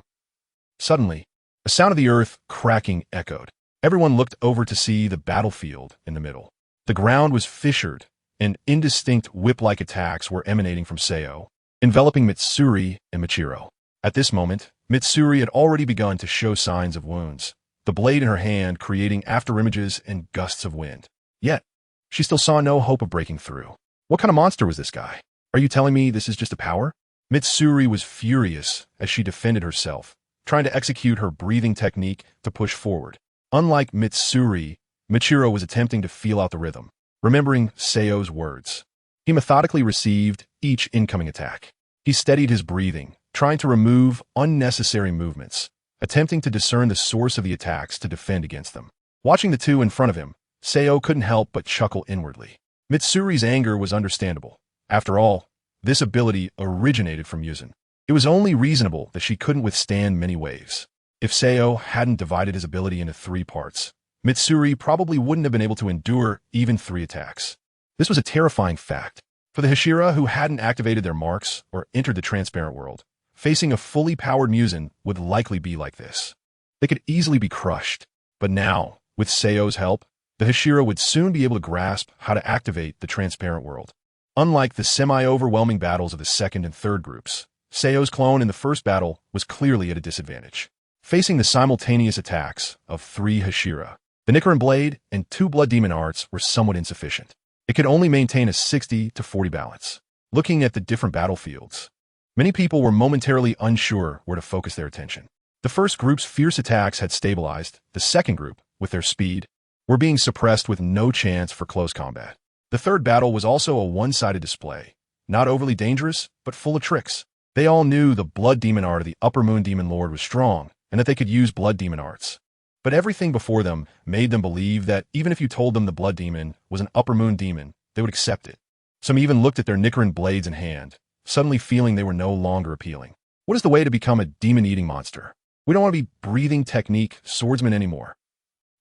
Suddenly, a sound of the earth cracking echoed. Everyone looked over to see the battlefield in the middle. The ground was fissured, and indistinct whip-like attacks were emanating from Seo, enveloping Mitsuri and Michiro. At this moment, Mitsuri had already begun to show signs of wounds, the blade in her hand creating afterimages and gusts of wind. Yet, she still saw no hope of breaking through. What kind of monster was this guy? Are you telling me this is just a power? Mitsuri was furious as she defended herself, trying to execute her breathing technique to push forward. Unlike Mitsuri, Michiro was attempting to feel out the rhythm, remembering Seo's words. He methodically received each incoming attack. He steadied his breathing, trying to remove unnecessary movements, attempting to discern the source of the attacks to defend against them. Watching the two in front of him, Seo couldn't help but chuckle inwardly. Mitsuri's anger was understandable. After all, this ability originated from Muzan. It was only reasonable that she couldn't withstand many waves. If Seo hadn't divided his ability into 3 parts, Mitsuri probably wouldn't have been able to endure even 3 attacks. This was a terrifying fact. For the Hashira who hadn't activated their marks or entered the transparent world, facing a fully powered Muzan would likely be like this. They could easily be crushed. But now, with Seo's help, the Hashira would soon be able to grasp how to activate the transparent world. Unlike the semi-overwhelming battles of the second and third groups, Seo's clone in the first battle was clearly at a disadvantage. Facing the simultaneous attacks of 3 Hashira, the Nichirin Blade and 2 Blood Demon Arts were somewhat insufficient. It could only maintain a 60 to 40 balance. Looking at the different battlefields, many people were momentarily unsure where to focus their attention. The first group's fierce attacks had stabilized. The second group, with their speed, were being suppressed with no chance for close combat. The third battle was also a one-sided display, not overly dangerous, but full of tricks. They all knew the Blood Demon Art of the Upper Moon Demon Lord was strong, and that they could use Blood Demon Arts. But everything before them made them believe that even if you told them the Blood Demon was an Upper Moon Demon, they would accept it. Some even looked at their Nichirin blades in hand, suddenly feeling they were no longer appealing. What is the way to become a demon-eating monster? We don't want to be breathing technique swordsmen anymore.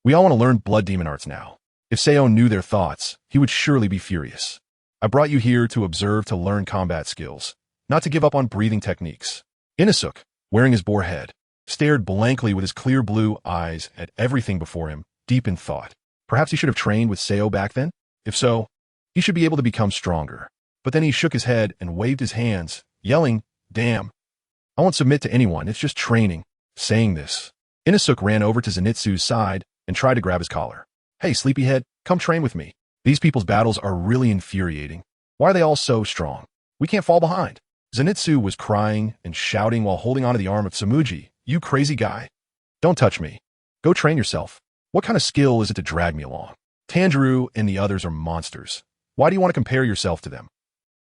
We all want to learn Blood Demon Arts now. If Seo knew their thoughts, he would surely be furious. I brought you here to observe to learn combat skills, not to give up on breathing techniques. Inosuke, wearing his boar head, stared blankly with his clear blue eyes at everything before him, deep in thought. Perhaps he should have trained with Seo back then? If so, he should be able to become stronger. But then he shook his head and waved his hands, yelling, "Damn! I won't submit to anyone, it's just training." Saying this, Inosuke ran over to Zenitsu's side and tried to grab his collar. "Hey, sleepyhead, come train with me. These people's battles are really infuriating. Why are they all so strong? We can't fall behind." Zenitsu was crying and shouting while holding onto the arm of Samuji. "You crazy guy. Don't touch me. Go train yourself. What kind of skill is it to drag me along? Tanjiro and the others are monsters. Why do you want to compare yourself to them?"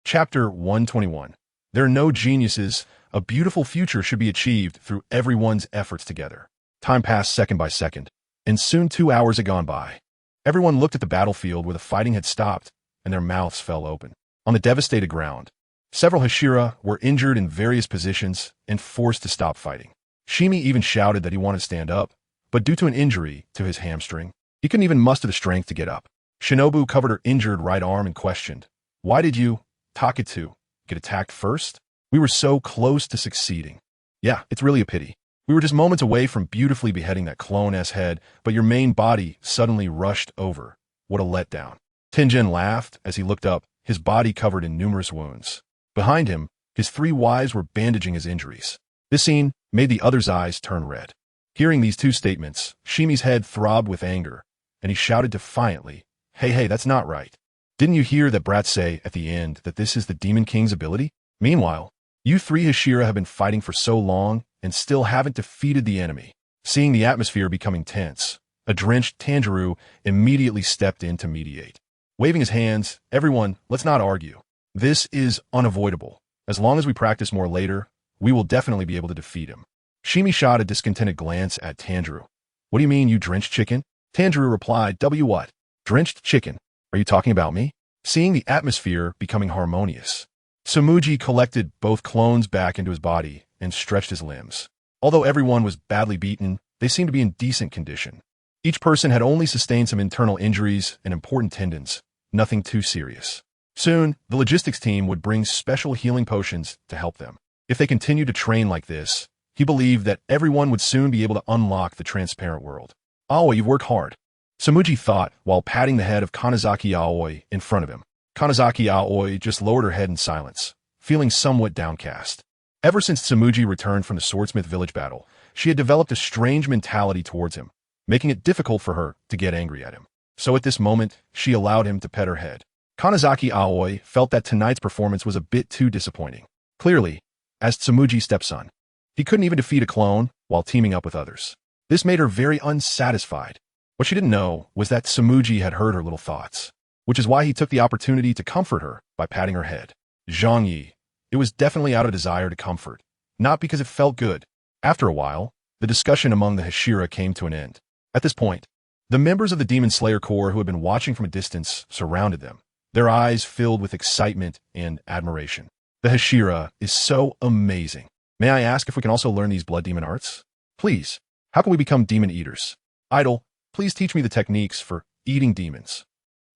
Chapter 121. There are no geniuses. A beautiful future should be achieved through everyone's efforts together. Time passed second by second, and soon 2 hours had gone by. Everyone looked at the battlefield where the fighting had stopped, and their mouths fell open. On the devastated ground, several Hashira were injured in various positions and forced to stop fighting. Shimi even shouted that he wanted to stand up, but due to an injury to his hamstring, he couldn't even muster the strength to get up. Shinobu covered her injured right arm and questioned, "Why did you, Taketsu, get attacked first? We were so close to succeeding." "Yeah, it's really a pity. We were just moments away from beautifully beheading that clone-ass head, but your main body suddenly rushed over. What a letdown." Tenjin laughed as he looked up, his body covered in numerous wounds. Behind him, his 3 wives were bandaging his injuries. This scene made the other's eyes turn red. Hearing these 2 statements, Shimi's head throbbed with anger, and he shouted defiantly, Hey, that's not right. Didn't you hear that brat say at the end that this is the Demon King's ability? Meanwhile, you 3 Hashira have been fighting for so long and still haven't defeated the enemy." Seeing the atmosphere becoming tense, a drenched Tanjiro immediately stepped in to mediate. Waving his hands, "Everyone, let's not argue. This is unavoidable. As long as we practice more later, we will definitely be able to defeat him." Shimi shot a discontented glance at Tanjiro. "What do you mean, you drenched chicken?" Tanjiro replied, "W what? Drenched chicken? Are you talking about me? Seeing the atmosphere becoming harmonious, Tsurugi collected both clones back into his body and stretched his limbs. Although everyone was badly beaten, they seemed to be in decent condition. Each person had only sustained some internal injuries and important tendons, nothing too serious. Soon, the logistics team would bring special healing potions to help them. If they continued to train like this, he believed that everyone would soon be able to unlock the transparent world. Aoi, you've worked hard, Tsurugi thought while patting the head of Kanazaki Aoi in front of him. Kanazaki Aoi just lowered her head in silence, feeling somewhat downcast. Ever since Tsurugi returned from the Swordsmith village battle, she had developed a strange mentality towards him, making it difficult for her to get angry at him. So at this moment, she allowed him to pet her head. Kanazaki Aoi felt that tonight's performance was a bit too disappointing. Clearly, as Tsurugi's stepson, he couldn't even defeat a clone while teaming up with others. This made her very unsatisfied. What she didn't know was that Tsurugi had heard her little thoughts, which is why he took the opportunity to comfort her by patting her head. Xiangye. It was definitely out of desire to comfort, not because it felt good. After a while, the discussion among the Hashira came to an end. At this point, the members of the Demon Slayer Corps who had been watching from a distance surrounded them, their eyes filled with excitement and admiration. The Hashira is so amazing. May I ask if we can also learn these blood demon arts? Please, how can we become demon eaters? Idol, please teach me the techniques for eating demons.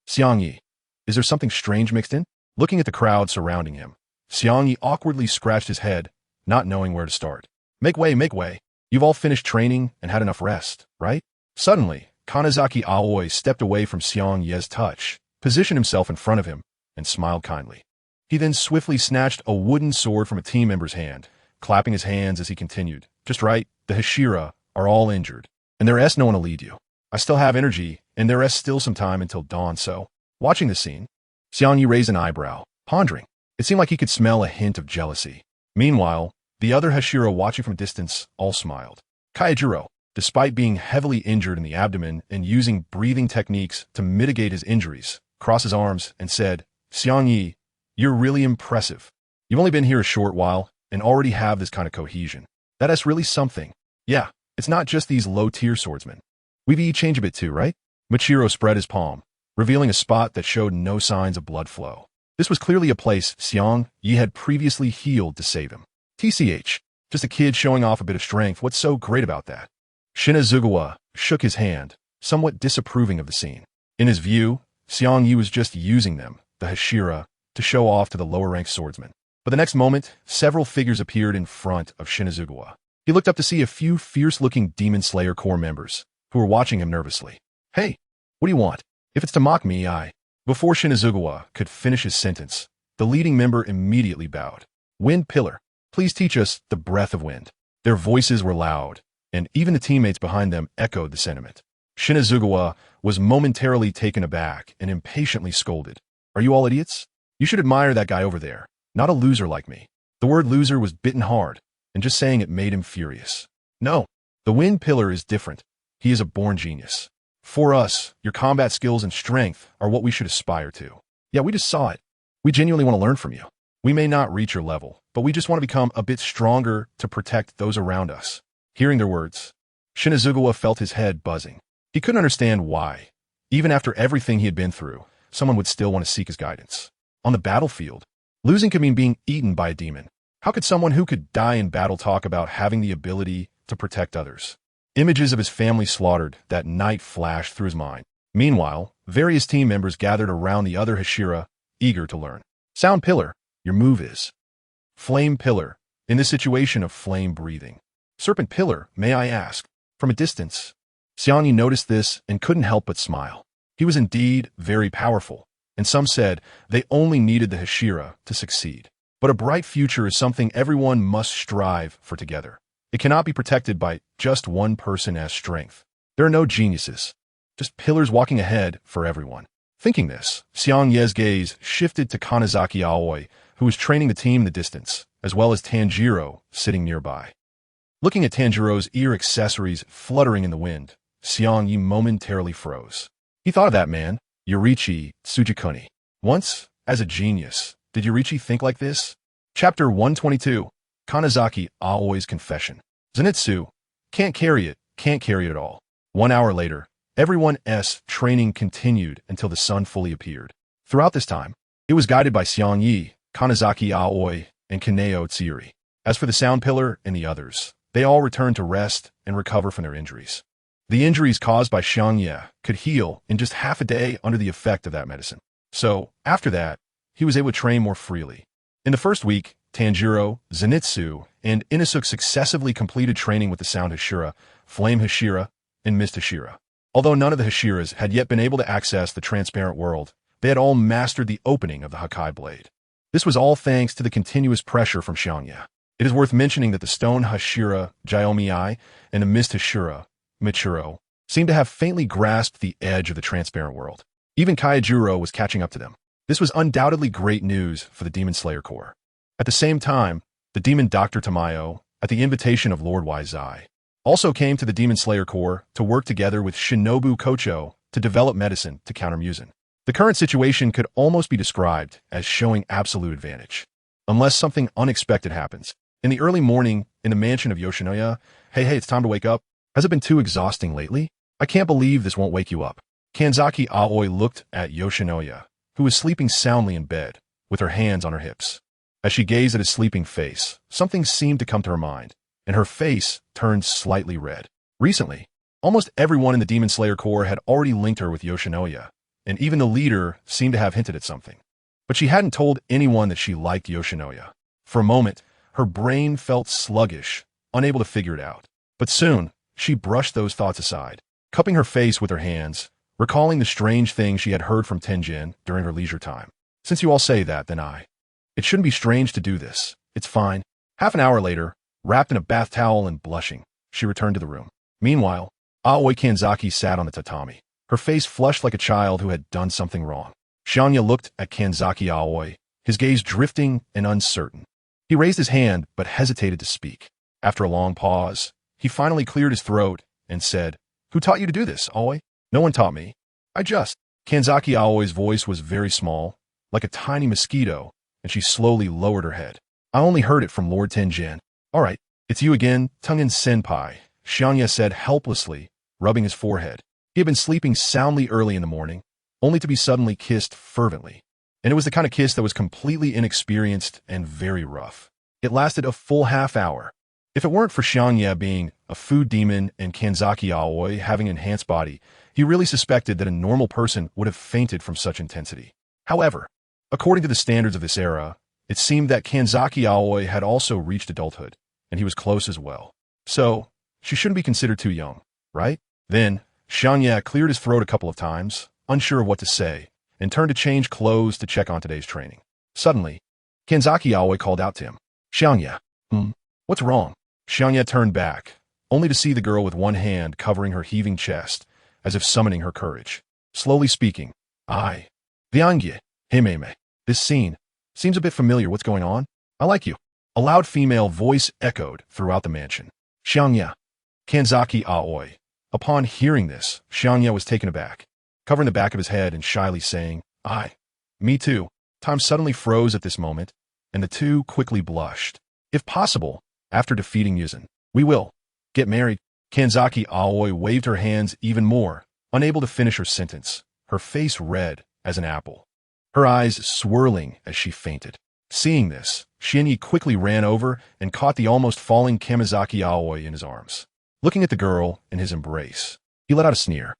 Xiangye, is there something strange mixed in? Looking at the crowd surrounding him, Xiangye awkwardly scratched his head, not knowing where to start. Make way, make way. You've all finished training and had enough rest, right? Suddenly, Kanazaki Aoi stepped away from Xiangye's touch, positioned himself in front of him, and smiled kindly. He then swiftly snatched a wooden sword from a team member's hand, clapping his hands as he continued. Just right, the Hashira are all injured, and there is no one to lead you. I still have energy, and there is still some time until dawn, so... Watching the scene, Xiangye raised an eyebrow, pondering. It seemed like he could smell a hint of jealousy. Meanwhile, the other Hashira watching from a distance all smiled. Kaijiro, despite being heavily injured in the abdomen and using breathing techniques to mitigate his injuries, crossed his arms and said, Xiangye, you're really impressive. You've only been here a short while and already have this kind of cohesion. That is really something. Yeah, it's not just these low-tier swordsmen. We've changed a bit too, right? Michiro spread his palm, revealing a spot that showed no signs of blood flow. This was clearly a place Xiangye had previously healed to save him. TCH, just a kid showing off a bit of strength. What's so great about that? Shinazugawa shook his hand, somewhat disapproving of the scene. In his view, Xiangye was just using them, the Hashira, to show off to the lower-ranked swordsmen. But the next moment, several figures appeared in front of Shinazugawa. He looked up to see a few fierce-looking Demon Slayer Corps members, who were watching him nervously. Hey, what do you want? If it's to mock me, I... Before Shinazugawa could finish his sentence, the leading member immediately bowed. Wind Pillar, please teach us the breath of wind. Their voices were loud, and even the teammates behind them echoed the sentiment. Shinazugawa was momentarily taken aback and impatiently scolded. Are you all idiots? You should admire that guy over there, not a loser like me. The word loser was bitten hard, and just saying it made him furious. No, the Wind Pillar is different. He is a born genius. For us, your combat skills and strength are what we should aspire to. Yeah, we just saw it. We genuinely want to learn from you. We may not reach your level, but we just want to become a bit stronger to protect those around us. Hearing their words, Shinazugawa felt his head buzzing. He couldn't understand why, even after everything he had been through, someone would still want to seek his guidance. On the battlefield, losing could mean being eaten by a demon. How could someone who could die in battle talk about having the ability to protect others? Images of his family slaughtered that night flashed through his mind. Meanwhile, various team members gathered around the other Hashira, eager to learn. Sound Pillar, your move is. Flame Pillar, in the situation of flame breathing. Serpent Pillar, may I ask? From a distance, Xiangye noticed this and couldn't help but smile. He was indeed very powerful, and some said they only needed the Hashira to succeed. But a bright future is something everyone must strive for together. It cannot be protected by just one person as strength. There are no geniuses, just pillars walking ahead for everyone. Thinking this, Xiangye's gaze shifted to Kanazaki Aoi, who was training the team in the distance, as well as Tanjiro sitting nearby. Looking at Tanjiro's ear accessories fluttering in the wind, Xiangye momentarily froze. He thought of that man, Yoriichi Tsujikuni. Once, as a genius, did Yoriichi think like this? Chapter 122, Kanazaki Aoi's Confession. Zenitsu, can't carry it at all. 1 hour later, Everyone's training continued until the sun fully appeared. Throughout this time, it was guided by Xiangye, Kanazaki Aoi, and Kaneo Tsiri. As for the Sound Pillar and the others, they all returned to rest and recover from their injuries. The injuries caused by Xiangye could heal in just half a day under the effect of that medicine. So, after that, he was able to train more freely. In the first week, Tanjiro, Zenitsu, and Inosuke successively completed training with the Sound Hashira, Flame Hashira, and Mist Hashira. Although none of the Hashiras had yet been able to access the transparent world, they had all mastered the opening of the Hakai blade. This was all thanks to the continuous pressure from Xiangye. It is worth mentioning that the Stone Hashira, Jyomi-ai, and the Mist Hashira, Michiro, seemed to have faintly grasped the edge of the transparent world. Even Kaijuro was catching up to them. This was undoubtedly great news for the Demon Slayer Corps. At the same time, the Demon Dr. Tamayo, at the invitation of Lord Waizai, also came to the Demon Slayer Corps to work together with Shinobu Kocho to develop medicine to counter Muzan. The current situation could almost be described as showing absolute advantage, unless something unexpected happens. In the early morning, in the mansion of Yoshinoya, hey, it's time to wake up. Has it been too exhausting lately? I can't believe this won't wake you up. Kanzaki Aoi looked at Yoshinoya, who was sleeping soundly in bed, with her hands on her hips. As she gazed at his sleeping face, something seemed to come to her mind, and her face turned slightly red. Recently, almost everyone in the Demon Slayer Corps had already linked her with Yoshinoya, and even the leader seemed to have hinted at something. But she hadn't told anyone that she liked Yoshinoya. For a moment, her brain felt sluggish, unable to figure it out. But soon, she brushed those thoughts aside, cupping her face with her hands, recalling the strange things she had heard from Tenjin during her leisure time. Since you all say that, then it shouldn't be strange to do this. It's fine. Half an hour later, wrapped in a bath towel and blushing, she returned to the room. Meanwhile, Aoi Kanzaki sat on the tatami, her face flushed like a child who had done something wrong. Xiangye looked at Kanzaki Aoi, his gaze drifting and uncertain. He raised his hand but hesitated to speak. After a long pause, he finally cleared his throat and said, "Who taught you to do this, Aoi?" "No one taught me. Kanzaki Aoi's voice was very small, like a tiny mosquito, and she slowly lowered her head. "I only heard it from Lord Tenjin." "All right, it's you again, Tengen-senpai," Xiangye said helplessly, rubbing his forehead. He had been sleeping soundly early in the morning, only to be suddenly kissed fervently. And it was the kind of kiss that was completely inexperienced and very rough. It lasted a full half hour. If it weren't for Xiangye being a food demon and Kanzaki Aoi having an enhanced body, he really suspected that a normal person would have fainted from such intensity. However, according to the standards of this era, it seemed that Kanzaki Aoi had also reached adulthood, and he was close as well. So, she shouldn't be considered too young, right? Then, Xiangye cleared his throat a couple of times, unsure of what to say, and turned to change clothes to check on today's training. Suddenly, Kanzaki Aoi called out to him. "Xiangye, what's wrong?" Xiangye turned back, only to see the girl with one hand covering her heaving chest, as if summoning her courage. Slowly speaking, Xiangye, Himeme, this scene seems a bit familiar. What's going on? I like you." A loud female voice echoed throughout the mansion. "Xiangye." Kanzaki Aoi. Upon hearing this, Xiangye was taken aback, covering the back of his head and shyly saying, Me too." Time suddenly froze at this moment, and the two quickly blushed. "If possible, after defeating Muzan, we will get married." Kanzaki Aoi waved her hands even more, unable to finish her sentence, her face red as an apple, her eyes swirling as she fainted. Seeing this, Xiangye quickly ran over and caught the almost falling Kamizaki Aoi in his arms. Looking at the girl in his embrace, he let out a sneer.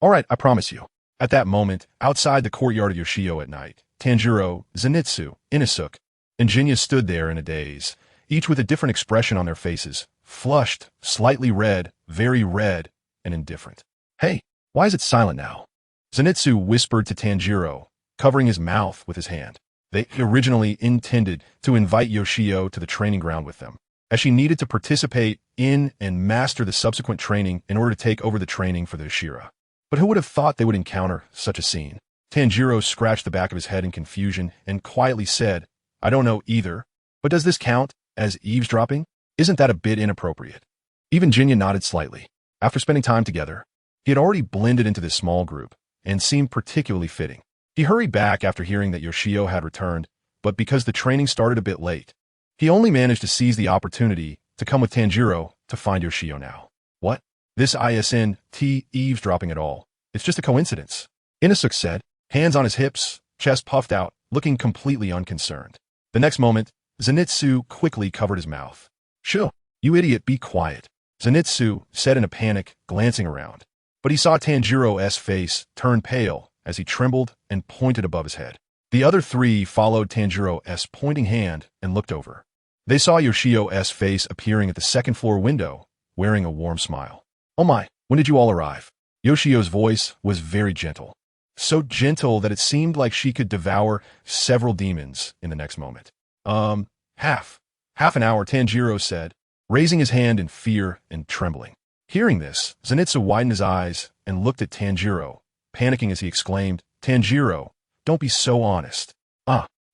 All right, I promise you." At that moment, outside the courtyard of Yoshio at night, Tanjiro, Zenitsu, Inosuke, and Jinya stood there in a daze, each with a different expression on their faces, flushed, slightly red, very red, and indifferent. "Hey, why is it silent now?" Zenitsu whispered to Tanjiro, covering his mouth with his hand. They originally intended to invite Yoshio to the training ground with them, as she needed to participate in and master the subsequent training in order to take over the training for the Ashira. But who would have thought they would encounter such a scene? Tanjiro scratched the back of his head in confusion and quietly said, "I don't know either, but does this count as eavesdropping? Isn't that a bit inappropriate?" Even Jinya nodded slightly. After spending time together, he had already blended into this small group and seemed particularly fitting. He hurried back after hearing that Yoshio had returned, but because the training started a bit late, he only managed to seize the opportunity to come with Tanjiro to find Yoshio now. "What?" This isn't eavesdropping at all. It's just a coincidence. Inosuke said, hands on his hips, chest puffed out, looking completely unconcerned. The next moment, Zenitsu quickly covered his mouth. Shoo, you idiot, be quiet, Zenitsu said in a panic, glancing around. But he saw Tanjiro's face turn pale as he trembled and pointed above his head. The other three followed Tanjiro's pointing hand and looked over. They saw Yoshio's face appearing at the second-floor window, wearing a warm smile. Oh my, when did you all arrive? Yoshio's voice was very gentle. So gentle that it seemed like she could devour several demons in the next moment. Half an hour, Tanjiro said, raising his hand in fear and trembling. Hearing this, Zenitsu widened his eyes and looked at Tanjiro, panicking as he exclaimed, Tanjiro, don't be so honest.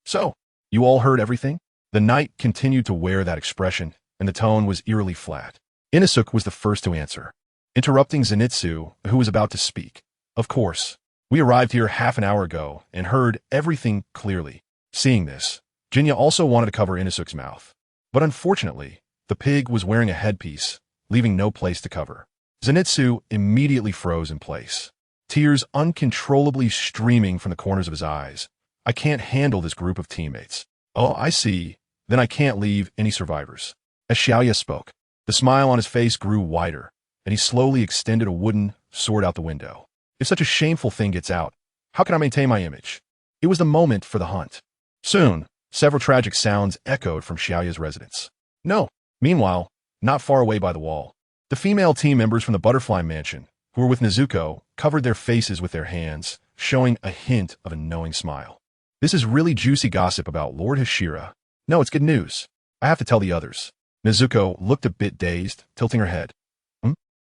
So, you all heard everything? The knight continued to wear that expression, and the tone was eerily flat. Inosuke was the first to answer, interrupting Zenitsu, who was about to speak. Of course, we arrived here half an hour ago and heard everything clearly. Seeing this, Jinya also wanted to cover Inosuke's mouth. But unfortunately, the pig was wearing a headpiece, leaving no place to cover. Zenitsu immediately froze in place, tears uncontrollably streaming from the corners of his eyes. I can't handle this group of teammates. Oh, I see. Then I can't leave any survivors. As Xiangye spoke, the smile on his face grew wider, and he slowly extended a wooden sword out the window. If such a shameful thing gets out, how can I maintain my image? It was the moment for the hunt. Soon, several tragic sounds echoed from Xiangye's residence. No. Meanwhile, not far away by the wall, the female team members from the Butterfly Mansion, who were with Nezuko, covered their faces with their hands, showing a hint of a knowing smile. This is really juicy gossip about Lord Hashira. No, it's good news. I have to tell the others. Nezuko looked a bit dazed, tilting her head.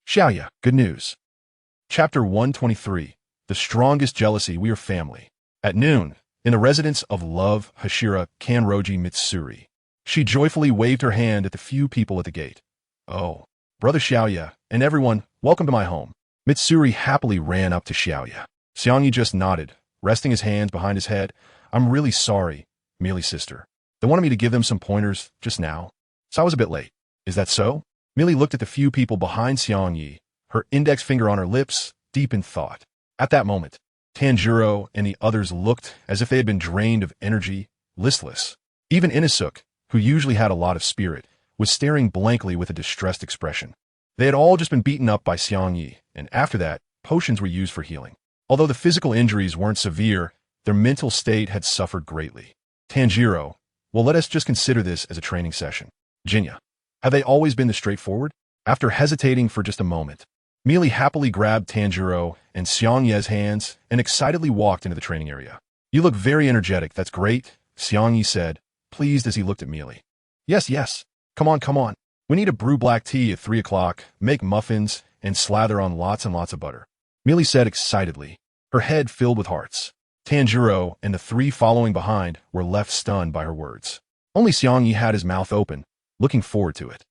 Xiangye, good news. Chapter 123. The Strongest Jealousy, We Are Family. At noon, in the residence of Love Hashira Kanroji Mitsuri, she joyfully waved her hand at the few people at the gate. Oh, Brother Xiangye, and everyone, welcome to my home. Mitsuri happily ran up to Xiangye. Xiangye just nodded, resting his hands behind his head. I'm really sorry, Meili's sister. They wanted me to give them some pointers just now, so I was a bit late. Is that so? Meili looked at the few people behind Xiangye, her index finger on her lips, deep in thought. At that moment, Tanjiro and the others looked as if they had been drained of energy, listless. Even Inosuke, who usually had a lot of spirit, was staring blankly with a distressed expression. They had all just been beaten up by Xiangye, and after that, potions were used for healing. Although the physical injuries weren't severe, their mental state had suffered greatly. Tanjiro, well, let us just consider this as a training session. Jinya, have they always been this straightforward? After hesitating for just a moment, Meili happily grabbed Tanjiro and Xiangye's hands and excitedly walked into the training area. You look very energetic, that's great, Xiangye said, pleased as he looked at Meili. Yes. Come on. We need to brew black tea at 3 o'clock, make muffins, and slather on lots and lots of butter. Meili said excitedly, her head filled with hearts. Tanjiro and the three following behind were left stunned by her words. Only Xiangye had his mouth open, looking forward to it.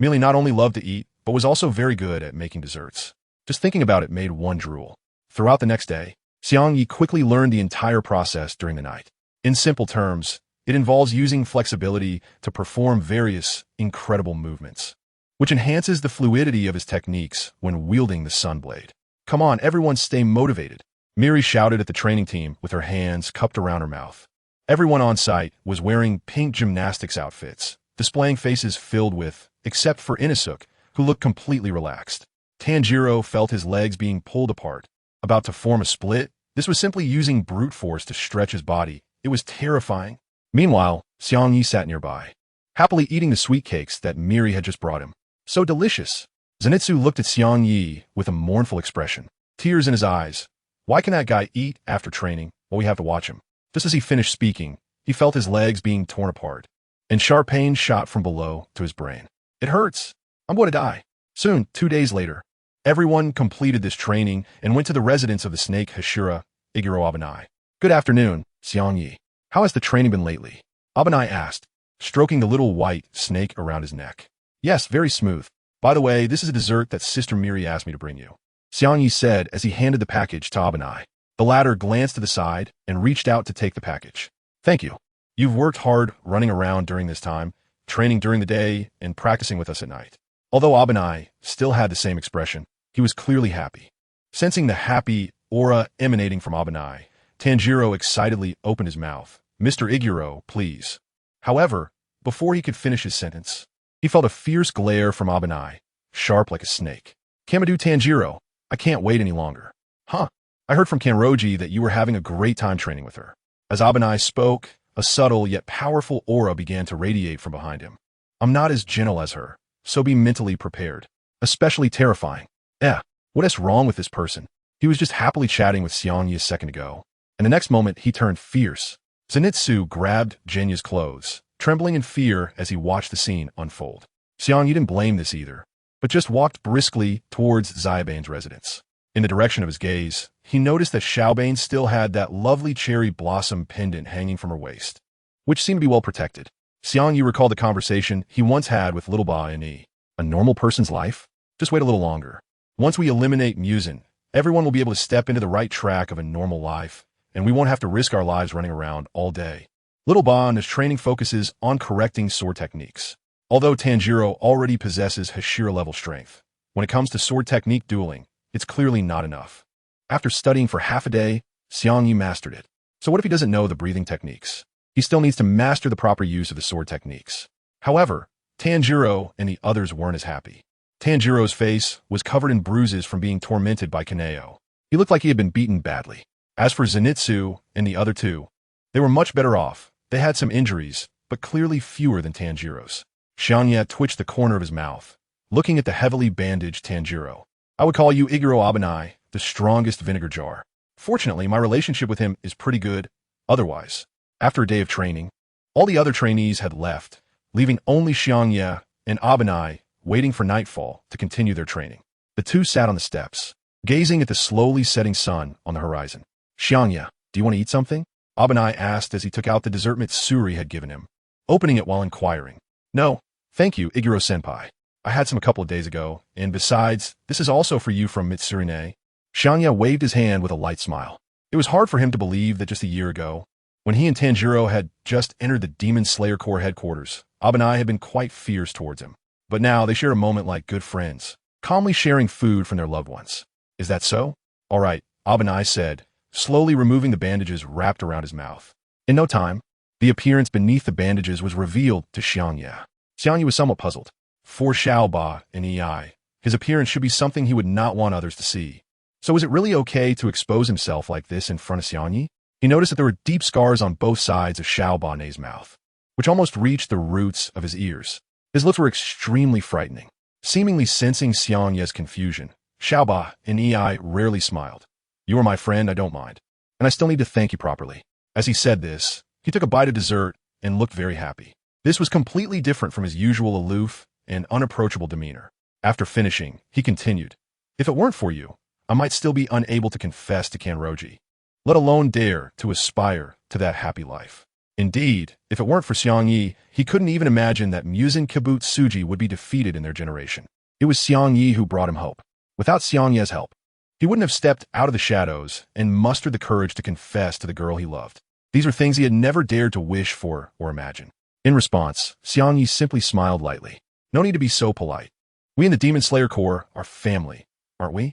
Meili not only loved to eat, but was also very good at making desserts. Just thinking about it made one drool. Throughout the next day, Xiangye quickly learned the entire process during the night. In simple terms, it involves using flexibility to perform various incredible movements, which enhances the fluidity of his techniques when wielding the Sunblade. Come on, everyone stay motivated, Miri shouted at the training team with her hands cupped around her mouth. Everyone on site was wearing pink gymnastics outfits, displaying faces filled with, except for Inosuke, who looked completely relaxed. Tanjiro felt his legs being pulled apart, about to form a split. This was simply using brute force to stretch his body. It was terrifying. Meanwhile, Xiangye sat nearby, happily eating the sweet cakes that Miri had just brought him. So delicious. Zenitsu looked at Xiangye with a mournful expression, tears in his eyes. Why can that guy eat after training while we have to watch him? Just as he finished speaking, he felt his legs being torn apart, and sharp pain shot from below to his brain. It hurts. I'm going to die. Soon, 2 days later, everyone completed this training and went to the residence of the snake Hashira, Iguro Abanai. Good afternoon, Xiangye. How has the training been lately? Abanai asked, stroking the little white snake around his neck. Yes, very smooth. By the way, this is a dessert that Sister Miri asked me to bring you, Xiangye said as he handed the package to Abanai. The latter glanced to the side and reached out to take the package. Thank you. You've worked hard running around during this time, training during the day, and practicing with us at night. Although Abanai still had the same expression, He was clearly happy. Sensing the happy aura emanating from Abanai, Tanjiro excitedly opened his mouth. "Mr. Iguro, please." However, before he could finish his sentence, he felt a fierce glare from Abanai, sharp like a snake. "Kamado Tanjiro, I can't wait any longer." "Huh? I heard from Kanroji that you were having a great time training with her." As Abanai spoke, a subtle yet powerful aura began to radiate from behind him. "I'm not as gentle as her, so be mentally prepared. Especially terrifying." What is wrong with this person? He was just happily chatting with Xiangye a second ago, and the next moment he turned fierce. Zenitsu grabbed Genya's clothes, trembling in fear as he watched the scene unfold. Xiangye didn't blame this either, but just walked briskly towards Xiaobane's residence. In the direction of his gaze, he noticed that Xiaobane still had that lovely cherry blossom pendant hanging from her waist, which seemed to be well protected. Xiangye recalled the conversation he once had with Little Ba and E. A normal person's life? Just wait a little longer. Once we eliminate Musin, everyone will be able to step into the right track of a normal life, and we won't have to risk our lives running around all day. Little Ba and his training focuses on correcting sword techniques. Although Tanjiro already possesses Hashira-level strength, when it comes to sword technique dueling, it's clearly not enough. After studying for half a day, Xiangye mastered it. So what if he doesn't know the breathing techniques? He still needs to master the proper use of the sword techniques. However, Tanjiro and the others weren't as happy. Tanjiro's face was covered in bruises from being tormented by Kaneo. He looked like he had been beaten badly. As for Zenitsu and the other two, they were much better off. They had some injuries, but clearly fewer than Tanjiro's. Xiangye twitched the corner of his mouth, looking at the heavily bandaged Tanjiro. "I would call you Iguro Abanai, the strongest vinegar jar. Fortunately, my relationship with him is pretty good. Otherwise." After a day of training, all the other trainees had left, leaving only Xiangye and Abanai waiting for nightfall to continue their training. The two sat on the steps, gazing at the slowly setting sun on the horizon. "Xiangye, do you want to eat something?" Abanai asked as he took out the dessert Mitsuri had given him, opening it while inquiring. "No, thank you, Iguro-senpai. I had some a couple of days ago, and besides, this is also for you from Mitsurine." Xiangye waved his hand with a light smile. It was hard for him to believe that just a year ago, when he and Tanjiro had just entered the Demon Slayer Corps headquarters, Abanai had been quite fierce towards him. But now they shared a moment like good friends, calmly sharing food from their loved ones. "Is that so?" "All right," Abanai said, slowly removing the bandages wrapped around his mouth. In no time, the appearance beneath the bandages was revealed to Xiangye. Xiangye was somewhat puzzled. For Xiaoba and Ei, his appearance should be something he would not want others to see. So is it really okay to expose himself like this in front of Xiangye? He noticed that there were deep scars on both sides of Xiaobane's mouth, which almost reached the roots of his ears. His looks were extremely frightening. Seemingly sensing Xiangye's confusion, Xiaoba and Ei rarely smiled. "You are my friend, I don't mind. And I still need to thank you properly." As he said this, he took a bite of dessert and looked very happy. This was completely different from his usual aloof and unapproachable demeanor. After finishing, he continued, "If it weren't for you, I might still be unable to confess to Kanroji, let alone dare to aspire to that happy life. Indeed, if it weren't for Xiangye, he couldn't even imagine that Musin Kibutsuji would be defeated in their generation. It was Xiangye who brought him hope. Without Xiangye's help, he wouldn't have stepped out of the shadows and mustered the courage to confess to the girl he loved. These were things he had never dared to wish for or imagine. In response, Xiangye simply smiled lightly. "No need to be so polite. We in the Demon Slayer Corps are family, aren't we?"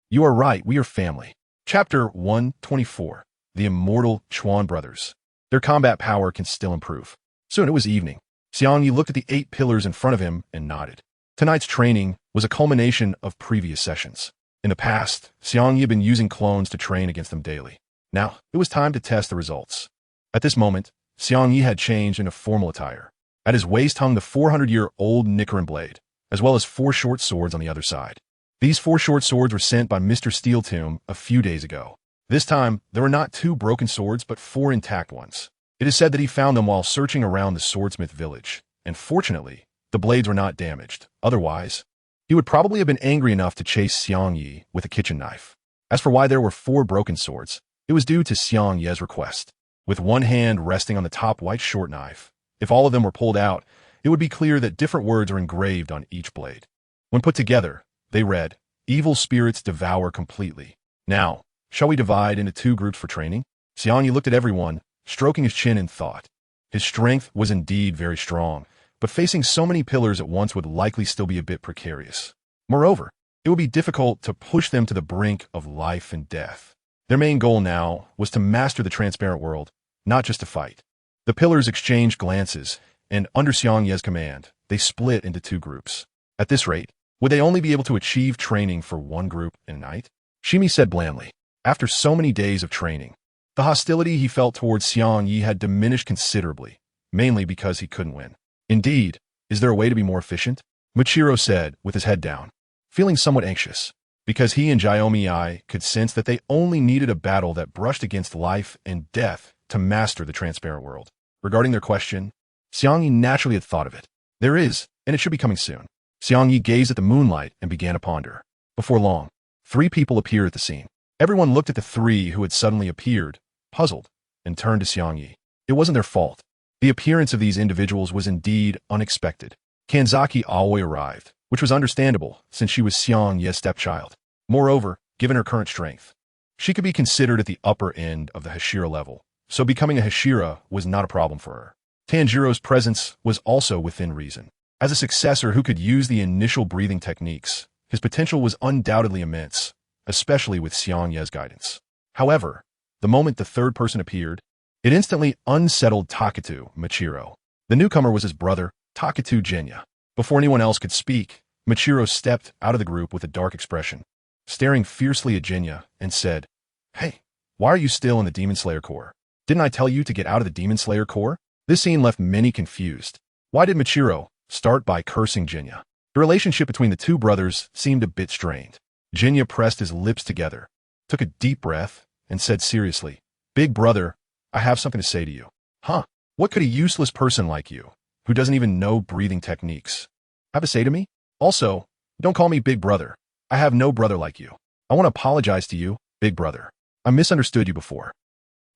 "You are right, we are family." Chapter 124. The Immortal Chuan Brothers. Their combat power can still improve. Soon it was evening. Xiangye looked at the 8 pillars in front of him and nodded. Tonight's training was a culmination of previous sessions. In the past, Xiangye had been using clones to train against them daily. Now, it was time to test the results. At this moment, Xiangye had changed into formal attire. At his waist hung the 400-year-old Nichirin Blade, as well as 4 short swords on the other side. These 4 short swords were sent by Mr. Steeltomb a few days ago. This time, there were not 2 broken swords, but 4 intact ones. It is said that he found them while searching around the swordsmith village, and fortunately, the blades were not damaged. Otherwise, he would probably have been angry enough to chase Xiangye with a kitchen knife. As for why there were 4 broken swords, it was due to Xiangye's request. With one hand resting on the top white short knife, if all of them were pulled out, it would be clear that different words are engraved on each blade. When put together, they read, "Evil spirits devour completely. Now, shall we divide into 2 groups for training?" Xiangye looked at everyone, stroking his chin in thought. His strength was indeed very strong, but facing so many pillars at once would likely still be a bit precarious. Moreover, it would be difficult to push them to the brink of life and death. Their main goal now was to master the transparent world, not just to fight. The pillars exchanged glances, and under Xiangye's command, they split into two groups. At this rate, would they only be able to achieve training for one group in a night? Shimi said blandly. After so many days of training, the hostility he felt towards Xiangye had diminished considerably, mainly because he couldn't win. Indeed, is there a way to be more efficient? Michiro said, with his head down, feeling somewhat anxious, because he and Xiaomi could sense that they only needed a battle that brushed against life and death to master the transparent world. Regarding their question, Xiangye naturally had thought of it. There is, and it should be coming soon. Xiangye gazed at the moonlight and began to ponder. Before long, 3 people appeared at the scene. Everyone looked at the 3 who had suddenly appeared, puzzled, and turned to Xiangye. It wasn't their fault. The appearance of these individuals was indeed unexpected. Kanzaki Aoi arrived, which was understandable since she was Xiangye's stepchild. Moreover, given her current strength, she could be considered at the upper end of the Hashira level, so becoming a Hashira was not a problem for her. Tanjiro's presence was also within reason. As a successor who could use the initial breathing techniques, his potential was undoubtedly immense, especially with Xiangye's guidance. However, the moment the third person appeared, it instantly unsettled Taketu Michiro. The newcomer was his brother, Taketu Genya. Before anyone else could speak, Michiro stepped out of the group with a dark expression, staring fiercely at Genya, and said, "Hey, why are you still in the Demon Slayer Corps? Didn't I tell you to get out of the Demon Slayer Corps?" This scene left many confused. Why did Michiro start by cursing Genya? The relationship between the two brothers seemed a bit strained. Genya pressed his lips together, took a deep breath, and said seriously, "Big brother, I have something to say to you." "Huh? What could a useless person like you, who doesn't even know breathing techniques, have to say to me? Also, don't call me big brother. I have no brother like you. I want to apologize to you, big brother. I misunderstood you before.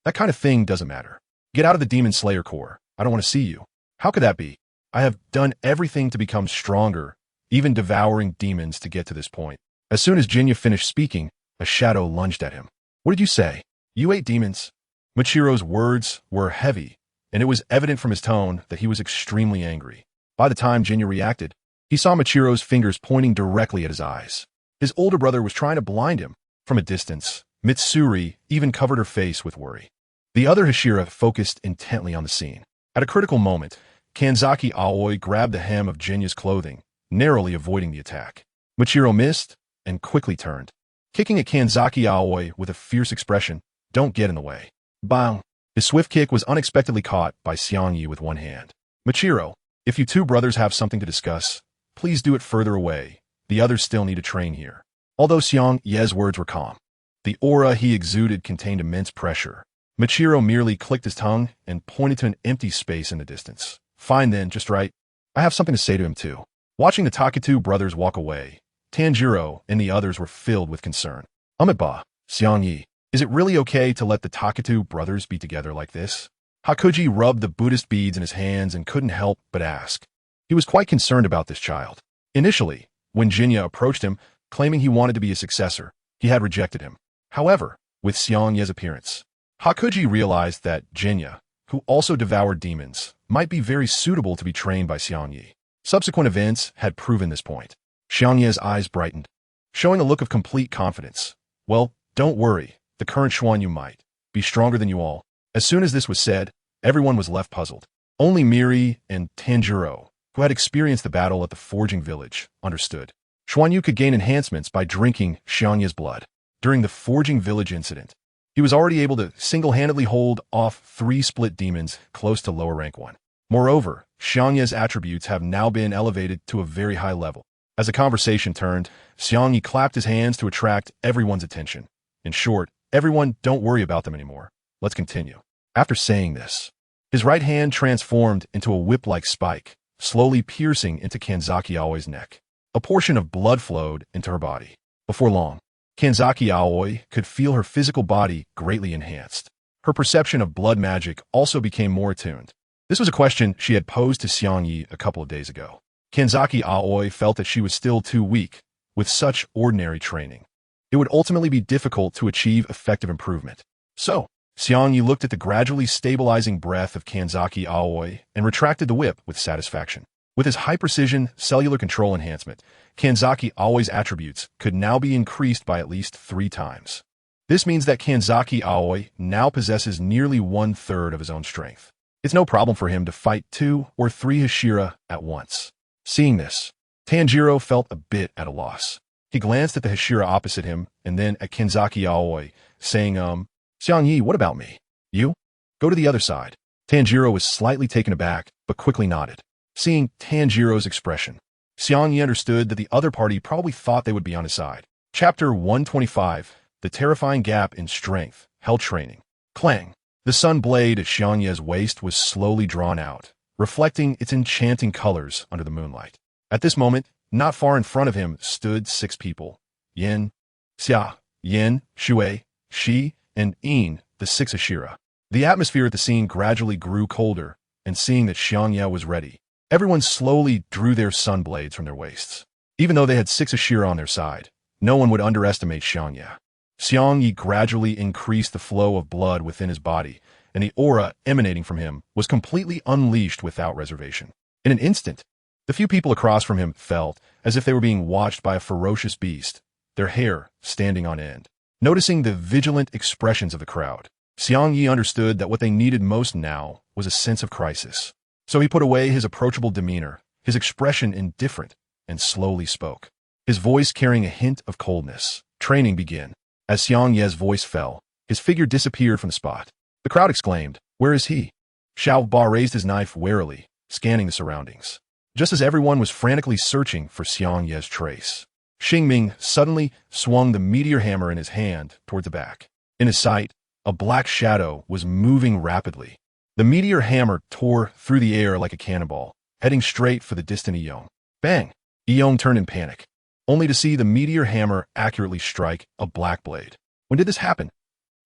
That kind of thing doesn't matter. Get out of the Demon Slayer Corps. I don't want to see you." "How could that be? I have done everything to become stronger, even devouring demons to get to this point." As soon as Genya finished speaking, a shadow lunged at him. "What did you say? You ate demons?" Michiro's words were heavy, and it was evident from his tone that he was extremely angry. By the time Genya reacted, he saw Michiro's fingers pointing directly at his eyes. His older brother was trying to blind him. From a distance, Mitsuri even covered her face with worry. The other Hashira focused intently on the scene. At a critical moment, Kanzaki Aoi grabbed the hem of Genya's clothing, narrowly avoiding the attack. Michiro missed and quickly turned, kicking at Kanzaki Aoi with a fierce expression, "Don't get in the way." Bang! His swift kick was unexpectedly caught by Xiangye with one hand. "Michiro, if you two brothers have something to discuss, please do it further away. The others still need to train here." Although Xiangye's words were calm, the aura he exuded contained immense pressure. Michiro merely clicked his tongue and pointed to an empty space in the distance. "Fine then, just right. I have something to say to him too." Watching the Taketu brothers walk away, Tanjiro and the others were filled with concern. "Amiba, Xiangye, is it really okay to let the Taketu brothers be together like this?" Hakuji rubbed the Buddhist beads in his hands and couldn't help but ask. He was quite concerned about this child. Initially, when Genya approached him, claiming he wanted to be a successor, he had rejected him. However, with Xiangye's appearance, Hakuji realized that Genya, who also devoured demons, might be very suitable to be trained by Xiangye. Subsequent events had proven this point. Xiangye's eyes brightened, showing a look of complete confidence. "Well, don't worry, the current Xuanyu might be stronger than you all." As soon as this was said, everyone was left puzzled. Only Miri and Tanjiro, who had experienced the battle at the forging village, understood. Xuanyu could gain enhancements by drinking Xiangye's blood. During the forging village incident, he was already able to single-handedly hold off 3 split demons close to lower rank 1. Moreover, Xiangye's attributes have now been elevated to a very high level. As the conversation turned, Xiangye clapped his hands to attract everyone's attention. In short, everyone, don't worry about them anymore. Let's continue. After saying this, his right hand transformed into a whip-like spike, slowly piercing into Kanzaki Aoi's neck. A portion of blood flowed into her body. Before long, Kanzaki Aoi could feel her physical body greatly enhanced. Her perception of blood magic also became more attuned. This was a question she had posed to Xiangye a couple of days ago. Kanzaki Aoi felt that she was still too weak. With such ordinary training, it would ultimately be difficult to achieve effective improvement. So, Xiangye looked at the gradually stabilizing breath of Kanzaki Aoi and retracted the whip with satisfaction. With his high-precision cellular control enhancement, Kanzaki Aoi's attributes could now be increased by at least 3 times. This means that Kanzaki Aoi now possesses nearly 1/3 of his own strength. It's no problem for him to fight 2 or 3 Hashira at once. Seeing this, Tanjiro felt a bit at a loss. He glanced at the Hashira opposite him and then at Kanzaki Aoi, saying, Xiangye, what about me? You? Go to the other side. Tanjiro was slightly taken aback, but quickly nodded. Seeing Tanjiro's expression, Xiangye understood that the other party probably thought they would be on his side. Chapter 125, The Terrifying Gap in Strength, Hell Training. Clang. The sun blade at Xiangye's waist was slowly drawn out, reflecting its enchanting colors under the moonlight. At this moment, not far in front of him stood 6 people. Yin, Xia, Yin, Shui, Shi, and Yin, the 6 Ashira. The atmosphere at the scene gradually grew colder, and seeing that Xiangye was ready, everyone slowly drew their sun blades from their waists. Even though they had 6 Ashira on their side, no one would underestimate Xiangye. Xiangye gradually increased the flow of blood within his body, and the aura emanating from him was completely unleashed without reservation. In an instant, the few people across from him felt as if they were being watched by a ferocious beast, their hair standing on end. Noticing the vigilant expressions of the crowd, Xiangye understood that what they needed most now was a sense of crisis. So he put away his approachable demeanor, his expression indifferent, and slowly spoke, his voice carrying a hint of coldness. Training began. As Xiangye's voice fell, his figure disappeared from the spot. The crowd exclaimed, "Where is he?" Xiao Ba raised his knife warily, scanning the surroundings. Just as everyone was frantically searching for Xiangye's trace, Xingming suddenly swung the meteor hammer in his hand toward the back. In his sight, a black shadow was moving rapidly. The meteor hammer tore through the air like a cannonball, heading straight for the distant Eong. Bang! Eong turned in panic, only to see the meteor hammer accurately strike a black blade. When did this happen?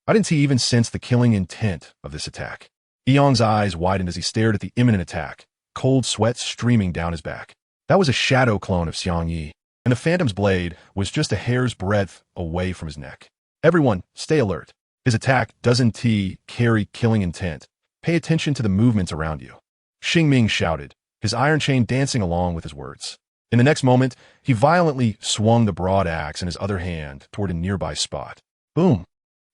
Why didn't he even sense the killing intent of this attack? Eong's eyes widened as he stared at the imminent attack, cold sweat streaming down his back. That was a shadow clone of Xiangye, and the phantom's blade was just a hair's breadth away from his neck. Everyone, stay alert. His attack doesn't carry killing intent. Pay attention to the movements around you. Xingming shouted, his iron chain dancing along with his words. In the next moment, he violently swung the broad axe in his other hand toward a nearby spot. Boom!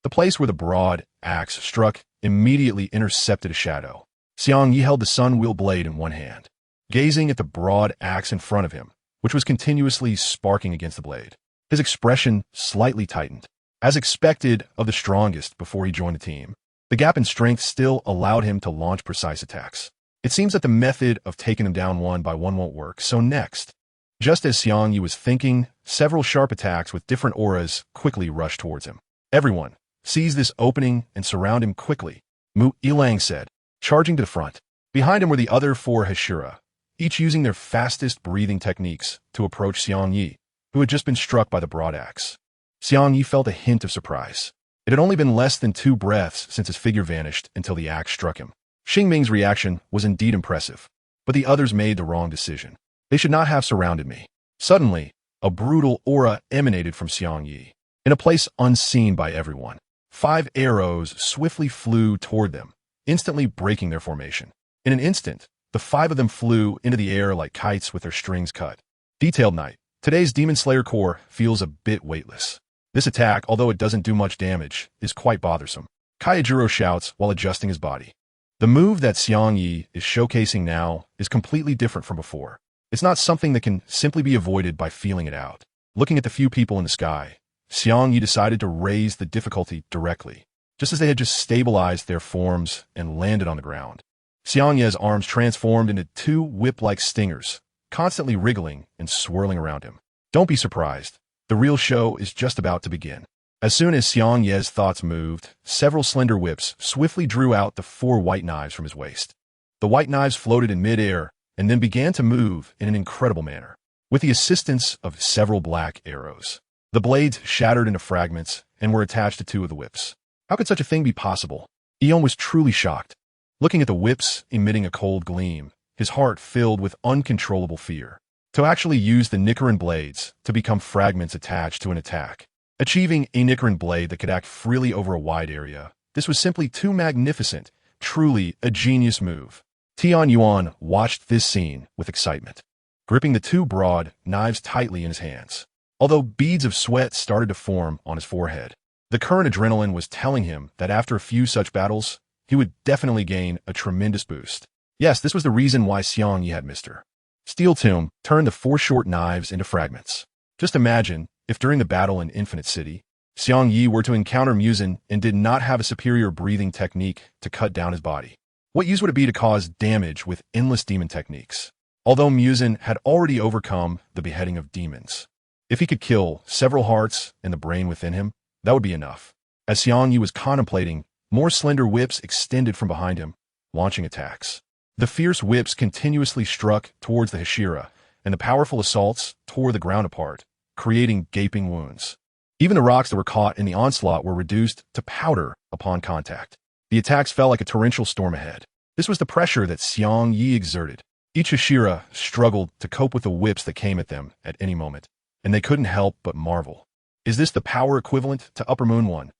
The place where the broad axe struck immediately intercepted a shadow. Xiangye held the sun-wheel blade in one hand, gazing at the broad axe in front of him, which was continuously sparking against the blade. His expression slightly tightened. As expected of the strongest before he joined the team, the gap in strength still allowed him to launch precise attacks. It seems that the method of taking him down one by one won't work, so next. Just as Xiangye was thinking, several sharp attacks with different auras quickly rushed towards him. Everyone, seize this opening and surround him quickly, Mu Ilang said, charging to the front. Behind him were the other 4 Hashira, each using their fastest breathing techniques to approach Xiangye, who had just been struck by the broad axe. Xiangye felt a hint of surprise. It had only been less than 2 breaths since his figure vanished until the axe struck him. Xingming's reaction was indeed impressive, but the others made the wrong decision. They should not have surrounded me. Suddenly, a brutal aura emanated from Xiangye. In a place unseen by everyone, 5 arrows swiftly flew toward them, instantly breaking their formation. In an instant, the 5 of them flew into the air like kites with their strings cut. Detailed Knight. Today's Demon Slayer core feels a bit weightless. This attack, although it doesn't do much damage, is quite bothersome. Kayajiro shouts while adjusting his body. The move that Xiangye is showcasing now is completely different from before. It's not something that can simply be avoided by feeling it out. Looking at the few people in the sky, Xiangye decided to raise the difficulty directly, just as they had just stabilized their forms and landed on the ground. Xiangye's arms transformed into 2 whip-like stingers, constantly wriggling and swirling around him. Don't be surprised. The real show is just about to begin. As soon as Xiangye's thoughts moved, several slender whips swiftly drew out the 4 white knives from his waist. The white knives floated in midair and then began to move in an incredible manner. With the assistance of several black arrows, the blades shattered into fragments and were attached to 2 of the whips. How could such a thing be possible? Eon was truly shocked. Looking at the whips emitting a cold gleam, his heart filled with uncontrollable fear. To actually use the Nichirin blades to become fragments attached to an attack, achieving a Nichirin blade that could act freely over a wide area, this was simply too magnificent, truly a genius move. Tian Yuan watched this scene with excitement. gripping the two broad knives tightly in his hands. Although beads of sweat started to form on his forehead, the current adrenaline was telling him that after a few such battles, he would definitely gain a tremendous boost. Yes, this was the reason why Xiangye had Mr. Steel Tomb turned the four short knives into fragments. Just imagine if during the battle in Infinite City, Xiangye were to encounter Muzan and did not have a superior breathing technique to cut down his body. What use would it be to cause damage with endless demon techniques? Although Muzan had already overcome the beheading of demons, if he could kill several hearts and the brain within him, that would be enough. As Xiangye was contemplating, more slender whips extended from behind him, launching attacks. The fierce whips continuously struck towards the Hashira, and the powerful assaults tore the ground apart, creating gaping wounds. Even the rocks that were caught in the onslaught were reduced to powder upon contact. The attacks fell like a torrential storm ahead. This was the pressure that Xiangye exerted. Each Hashira struggled to cope with the whips that came at them at any moment, and they couldn't help but marvel. Is this the power equivalent to Upper Moon 1?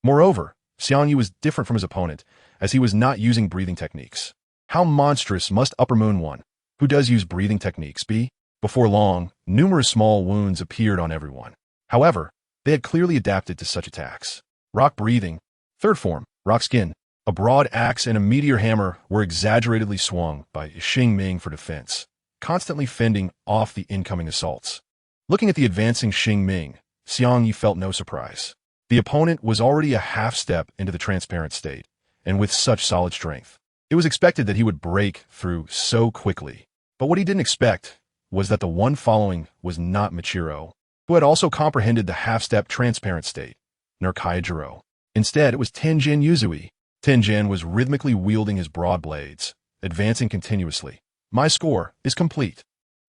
Moreover, Xiangye was different from his opponent, as he was not using breathing techniques. How monstrous must Upper Moon 1, who does use breathing techniques, be? Before long, numerous small wounds appeared on everyone. However, they had clearly adapted to such attacks. Rock breathing, third form, rock skin, a broad axe and a meteor hammer were exaggeratedly swung by Xiangye for defense, constantly fending off the incoming assaults. Looking at the advancing Xiangye, Xiangye felt no surprise. The opponent was already a half step into the transparent state, and with such solid strength. It was expected that he would break through so quickly. But what he didn't expect was that the one following was not Michiro, who had also comprehended the half-step transparent state, nor Kaijiro. Instead, it was Tenjin Yuzui. Tenjin was rhythmically wielding his broad blades, advancing continuously. My score is complete.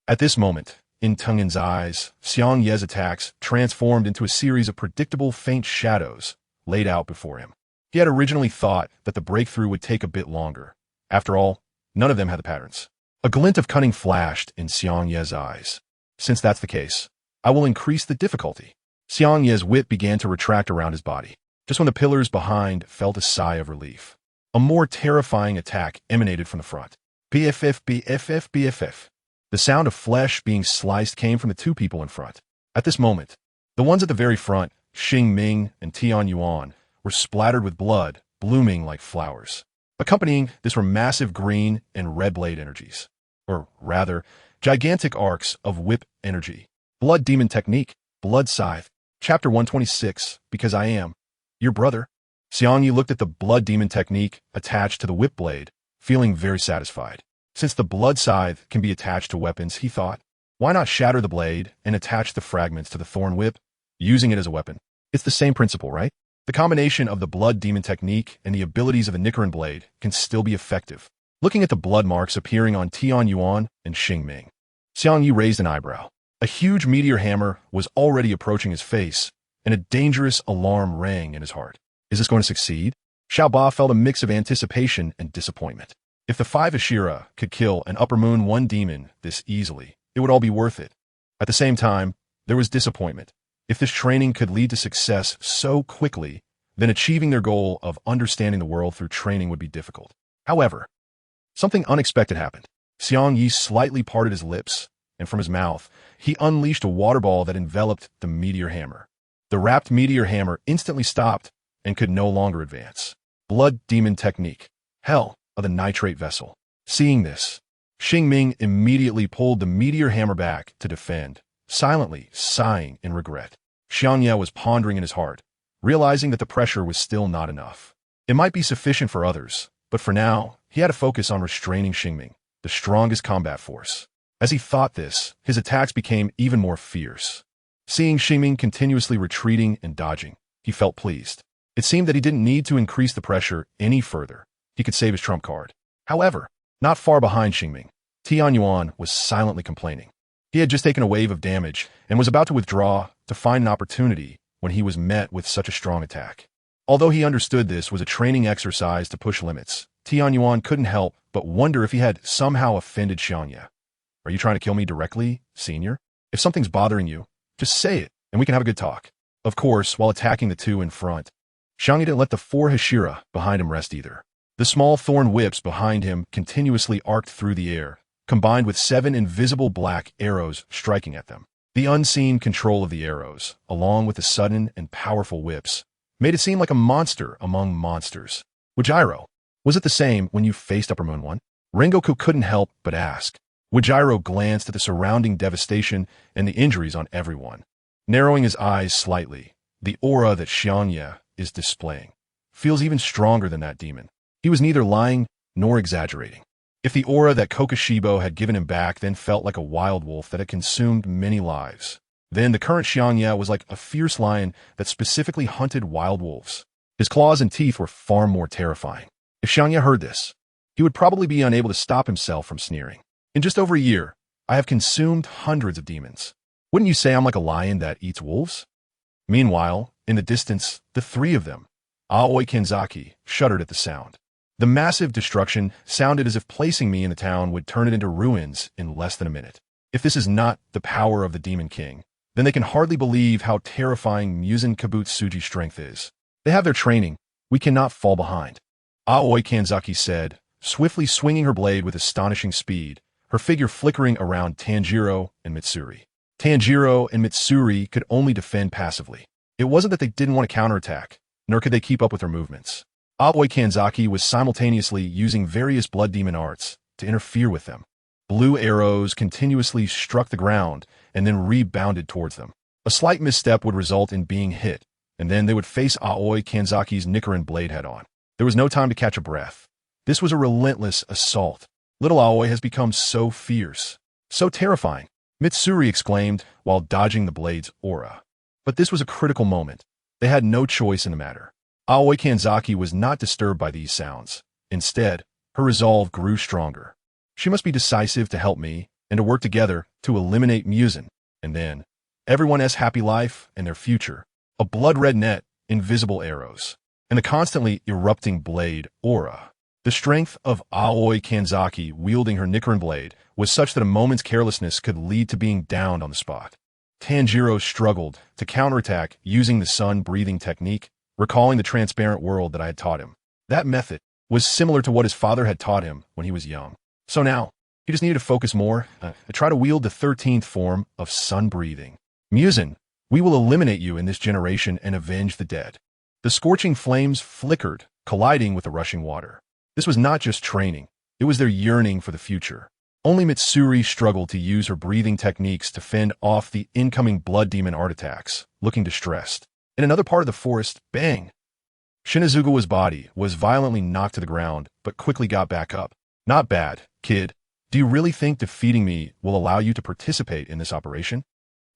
At this moment, in Tengin's eyes, Xiangye's attacks transformed into a series of predictable faint shadows laid out before him. He had originally thought that the breakthrough would take a bit longer. After all, none of them had the patterns. A glint of cunning flashed in Xiangye's eyes. Since that's the case, I will increase the difficulty. Xiangye's whip began to retract around his body, just when the pillars behind felt a sigh of relief. A more terrifying attack emanated from the front. BFF, BFF, BFF. The sound of flesh being sliced came from the two people in front. At this moment, the ones at the very front, Xingming and Tianyuan, were splattered with blood, blooming like flowers. Accompanying this were massive green and red blade energies, or rather, gigantic arcs of whip energy. Blood demon technique, blood scythe, chapter 126, because I am your brother. Xiangye looked at the blood demon technique attached to the whip blade, feeling very satisfied. Since the blood scythe can be attached to weapons, he thought, why not shatter the blade and attach the fragments to the thorn whip, using it as a weapon? It's the same principle, right? The combination of the blood demon technique and the abilities of the Nichirin Blade can still be effective. Looking at the blood marks appearing on Tianyuan and Xingming, Xiangye raised an eyebrow. A huge meteor hammer was already approaching his face, and a dangerous alarm rang in his heart. Is this going to succeed? Xiaoba felt a mix of anticipation and disappointment. If the 5 Ashira could kill an Upper Moon 1 demon this easily, it would all be worth it. At the same time, there was disappointment. If this training could lead to success so quickly, then achieving their goal of understanding the world through training would be difficult. However, something unexpected happened. Xiangye slightly parted his lips, and from his mouth, he unleashed a water ball that enveloped the meteor hammer. The wrapped meteor hammer instantly stopped and could no longer advance. Blood demon technique. Hell of the nitrate vessel. Seeing this, Xingming immediately pulled the meteor hammer back to defend, silently sighing in regret. Xiangye was pondering in his heart, realizing that the pressure was still not enough. It might be sufficient for others, but for now, he had to focus on restraining Xingming, the strongest combat force. As he thought this, his attacks became even more fierce. Seeing Xingming continuously retreating and dodging, he felt pleased. It seemed that he didn't need to increase the pressure any further. He could save his trump card. However, not far behind Xingming, Tianyuan was silently complaining. He had just taken a wave of damage and was about to withdraw to find an opportunity when he was met with such a strong attack. Although he understood this was a training exercise to push limits, Tianyuan couldn't help but wonder if he had somehow offended Xiangye. Are you trying to kill me directly, senior? If something's bothering you, just say it, and we can have a good talk. Of course, while attacking the two in front, Xiangye didn't let the 4 Hashira behind him rest either. The small thorn whips behind him continuously arced through the air, combined with 7 invisible black arrows striking at them. The unseen control of the arrows, along with the sudden and powerful whips, made it seem like a monster among monsters. Wajiro, was it the same when you faced Upper Moon 1? Rengoku couldn't help but ask. Wajiro glanced at the surrounding devastation and the injuries on everyone. Narrowing his eyes slightly, the aura that Xiangye is displaying feels even stronger than that demon. He was neither lying nor exaggerating. If the aura that Kokoshibo had given him back then felt like a wild wolf that had consumed many lives, then the current Xiangye was like a fierce lion that specifically hunted wild wolves. His claws and teeth were far more terrifying. If Xiangye heard this, he would probably be unable to stop himself from sneering. In just over a year, I have consumed hundreds of demons. Wouldn't you say I'm like a lion that eats wolves? Meanwhile, in the distance, the 3 of them, Aoi Kanzaki, shuddered at the sound. The massive destruction sounded as if placing me in the town would turn it into ruins in less than a minute. If this is not the power of the Demon King, then they can hardly believe how terrifying Muzan Kabutsuji's strength is. They have their training. We cannot fall behind. Aoi Kanzaki said, swiftly swinging her blade with astonishing speed, her figure flickering around Tanjiro and Mitsuri. Tanjiro and Mitsuri could only defend passively. It wasn't that they didn't want to counterattack, nor could they keep up with her movements. Aoi Kanzaki was simultaneously using various blood demon arts to interfere with them. Blue arrows continuously struck the ground and then rebounded towards them. A slight misstep would result in being hit, and then they would face Aoi Kanzaki's Nichirin Blade head-on. There was no time to catch a breath. This was a relentless assault. Little Aoi has become so fierce, so terrifying, Mitsuri exclaimed while dodging the blade's aura. But this was a critical moment. They had no choice in the matter. Aoi Kanzaki was not disturbed by these sounds. Instead, her resolve grew stronger. She must be decisive to help me and to work together to eliminate Muzan, and then everyone's happy life and their future. A blood-red net, invisible arrows, and the constantly erupting blade aura. The strength of Aoi Kanzaki wielding her Nichirin Blade was such that a moment's carelessness could lead to being downed on the spot. Tanjiro struggled to counterattack using the sun-breathing technique, recalling the transparent world that I had taught him. That method was similar to what his father had taught him when he was young. So now, he just needed to focus more and try to wield the 13th form of sun-breathing. Muzan, we will eliminate you in this generation and avenge the dead. The scorching flames flickered, colliding with the rushing water. This was not just training, it was their yearning for the future. Only Mitsuri struggled to use her breathing techniques to fend off the incoming blood demon art attacks, looking distressed. In another part of the forest, bang! Shinazugawa's body was violently knocked to the ground, but quickly got back up. Not bad, kid. Do you really think defeating me will allow you to participate in this operation?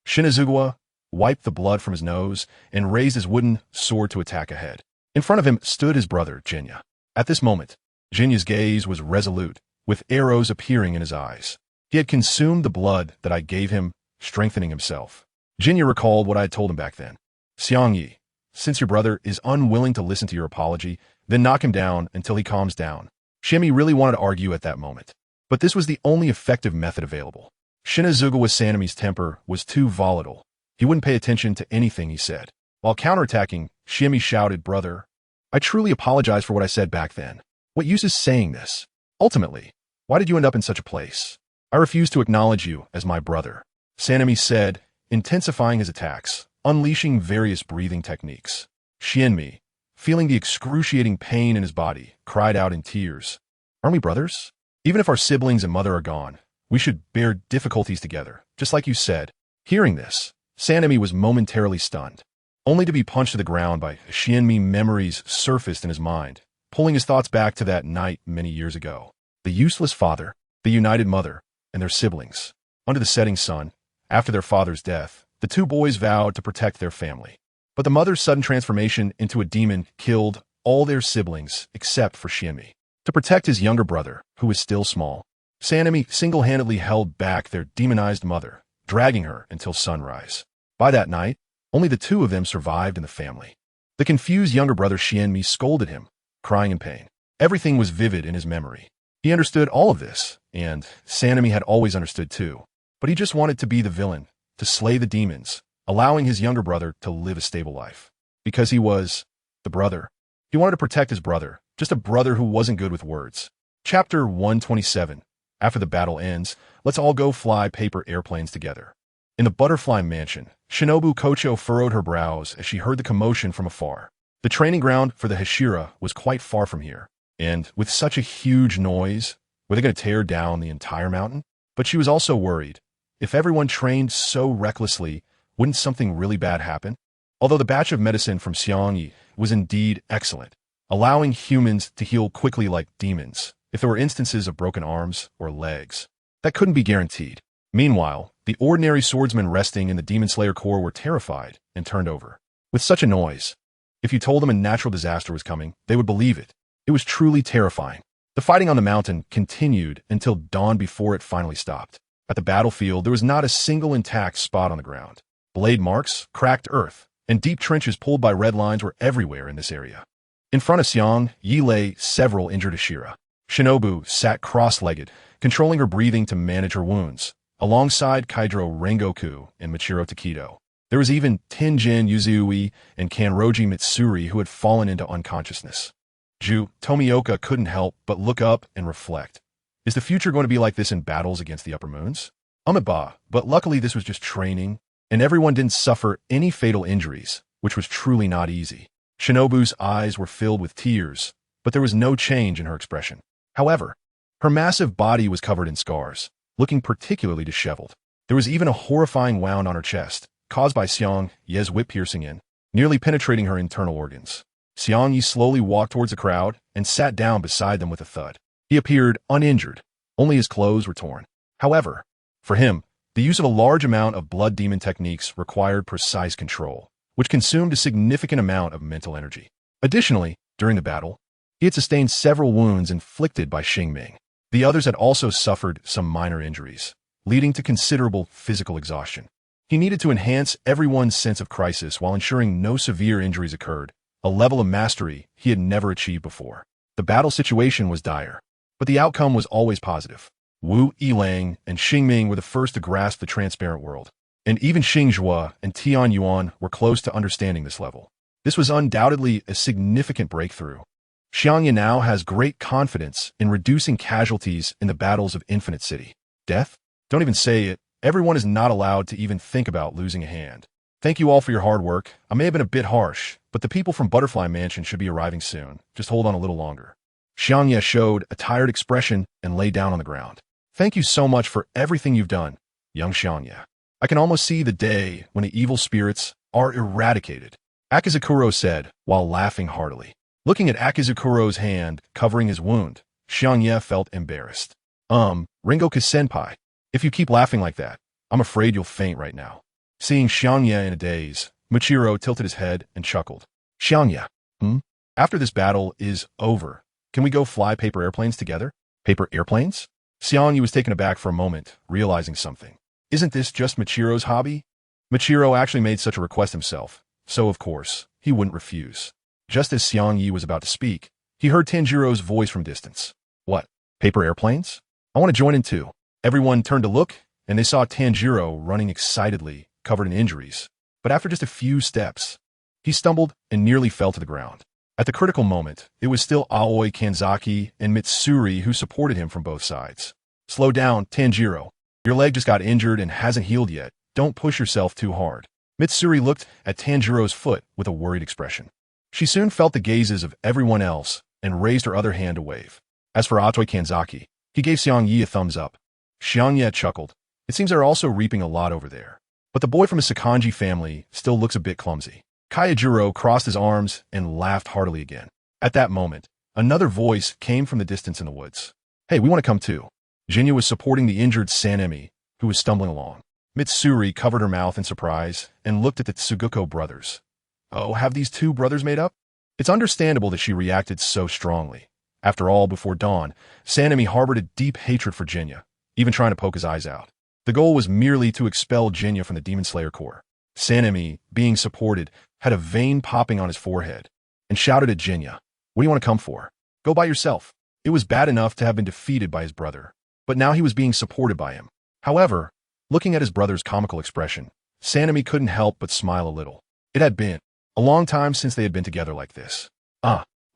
Shinazugawa wiped the blood from his nose and raised his wooden sword to attack ahead. In front of him stood his brother, Xiangye. At this moment, Xiangye's gaze was resolute, with arrows appearing in his eyes. He had consumed the blood that I gave him, strengthening himself. Xiangye recalled what I had told him back then. Xiangye, since your brother is unwilling to listen to your apology, then knock him down until he calms down. Xiangye really wanted to argue at that moment, but this was the only effective method available. Shinazugawa Sanemi's temper was too volatile. He wouldn't pay attention to anything he said. While counterattacking, Xiangye shouted, "Brother, I truly apologize for what I said back then. What use is saying this? Ultimately, why did you end up in such a place? I refuse to acknowledge you as my brother," Sanemi said, intensifying his attacks, unleashing various breathing techniques. Xiangye, feeling the excruciating pain in his body, cried out in tears, "Aren't we brothers? Even if our siblings and mother are gone, we should bear difficulties together, just like you said." Hearing this, Sanemi was momentarily stunned, only to be punched to the ground by Xiangye. Memories surfaced in his mind, pulling his thoughts back to that night many years ago. The useless father, the united mother, and their siblings. Under the setting sun, after their father's death, the 2 boys vowed to protect their family. But the mother's sudden transformation into a demon killed all their siblings except for Xiangye. To protect his younger brother, who was still small, Sanemi single-handedly held back their demonized mother, dragging her until sunrise. By that night, only the 2 of them survived in the family. The confused younger brother Xiangye scolded him, crying in pain. Everything was vivid in his memory. He understood all of this, and Sanemi had always understood too. But he just wanted to be the villain, to slay the demons, allowing his younger brother to live a stable life. Because he was the brother. He wanted to protect his brother, just a brother who wasn't good with words. Chapter 127, After the battle ends, let's all go fly paper airplanes together. In the butterfly mansion, Shinobu Kocho furrowed her brows as she heard the commotion from afar. The training ground for the Hashira was quite far from here, and with such a huge noise, were they going to tear down the entire mountain? But she was also worried. If everyone trained so recklessly, wouldn't something really bad happen? Although the batch of medicine from Xiangye was indeed excellent, allowing humans to heal quickly like demons, if there were instances of broken arms or legs, that couldn't be guaranteed. Meanwhile, the ordinary swordsmen resting in the Demon Slayer Corps were terrified and turned over. With such a noise, if you told them a natural disaster was coming, they would believe it. It was truly terrifying. The fighting on the mountain continued until dawn before it finally stopped. At the battlefield, there was not a single intact spot on the ground. Blade marks, cracked earth, and deep trenches pulled by red lines were everywhere in this area. In front of Xiangye lay several injured Ashira. Shinobu sat cross-legged, controlling her breathing to manage her wounds, alongside Kaidro Rengoku and Michiro Takedo. There was even Tenjin Yuzui and Kanroji Mitsuri who had fallen into unconsciousness. Tomioka couldn't help but look up and reflect. Is the future going to be like this in battles against the upper moons? Amiba, but luckily this was just training, and everyone didn't suffer any fatal injuries, which was truly not easy. Shinobu's eyes were filled with tears, but there was no change in her expression. However, her massive body was covered in scars, looking particularly disheveled. There was even a horrifying wound on her chest, caused by Xiangye's whip piercing in, nearly penetrating her internal organs. Xiangye slowly walked towards the crowd and sat down beside them with a thud. He appeared uninjured, only his clothes were torn. However, for him, the use of a large amount of blood demon techniques required precise control, which consumed a significant amount of mental energy. Additionally, during the battle, he had sustained several wounds inflicted by Xingming. The others had also suffered some minor injuries, leading to considerable physical exhaustion. He needed to enhance everyone's sense of crisis while ensuring no severe injuries occurred, a level of mastery he had never achieved before. The battle situation was dire, but the outcome was always positive. Wu Yilang and Xingming were the first to grasp the transparent world, and even Xingzhua and Tian Yuan were close to understanding this level. This was undoubtedly a significant breakthrough. Xiangye now has great confidence in reducing casualties in the battles of Infinite City. Death? Don't even say it. Everyone is not allowed to even think about losing a hand. Thank you all for your hard work. I may have been a bit harsh, but the people from Butterfly Mansion should be arriving soon. Just hold on a little longer. Xiangye showed a tired expression and lay down on the ground. Thank you so much for everything you've done, young Xiangye. I can almost see the day when the evil spirits are eradicated, Akizukuro said while laughing heartily. Looking at Akizukuro's hand covering his wound, Xiangye felt embarrassed. Rengoku-senpai, if you keep laughing like that, I'm afraid you'll faint right now. Seeing Xiangye in a daze, Michiro tilted his head and chuckled. Xiangye, after this battle is over, can we go fly paper airplanes together? Paper airplanes? Xiangye was taken aback for a moment, realizing something. Isn't this just Michiro's hobby? Michiro actually made such a request himself, so of course, he wouldn't refuse. Just as Xiangye was about to speak, he heard Tanjiro's voice from distance. What? Paper airplanes? I want to join in too. Everyone turned to look, and they saw Tanjiro running excitedly, covered in injuries. But after just a few steps, he stumbled and nearly fell to the ground. At the critical moment, it was still Aoi Kanzaki and Mitsuri who supported him from both sides. Slow down, Tanjiro. Your leg just got injured and hasn't healed yet. Don't push yourself too hard. Mitsuri looked at Tanjiro's foot with a worried expression. She soon felt the gazes of everyone else and raised her other hand to wave. As for Aoi Kanzaki, he gave Xiangye a thumbs up. Xiangye chuckled. It seems they're also reaping a lot over there. But the boy from a Sakanji family still looks a bit clumsy. Kayajiro crossed his arms and laughed heartily again. At that moment, another voice came from the distance in the woods. Hey, we want to come too. Jinya was supporting the injured Sanemi, who was stumbling along. Mitsuri covered her mouth in surprise and looked at the Tsuguko brothers. Oh, have these two brothers made up? It's understandable that she reacted so strongly. After all, before dawn, Sanemi harbored a deep hatred for Jinya, even trying to poke his eyes out. The goal was merely to expel Jinya from the Demon Slayer Corps. Sanemi, being supported, had a vein popping on his forehead, and shouted at Jinya, "What do you want to come for? Go by yourself." It was bad enough to have been defeated by his brother, but now he was being supported by him. However, looking at his brother's comical expression, Sanemi couldn't help but smile a little. It had been a long time since they had been together like this.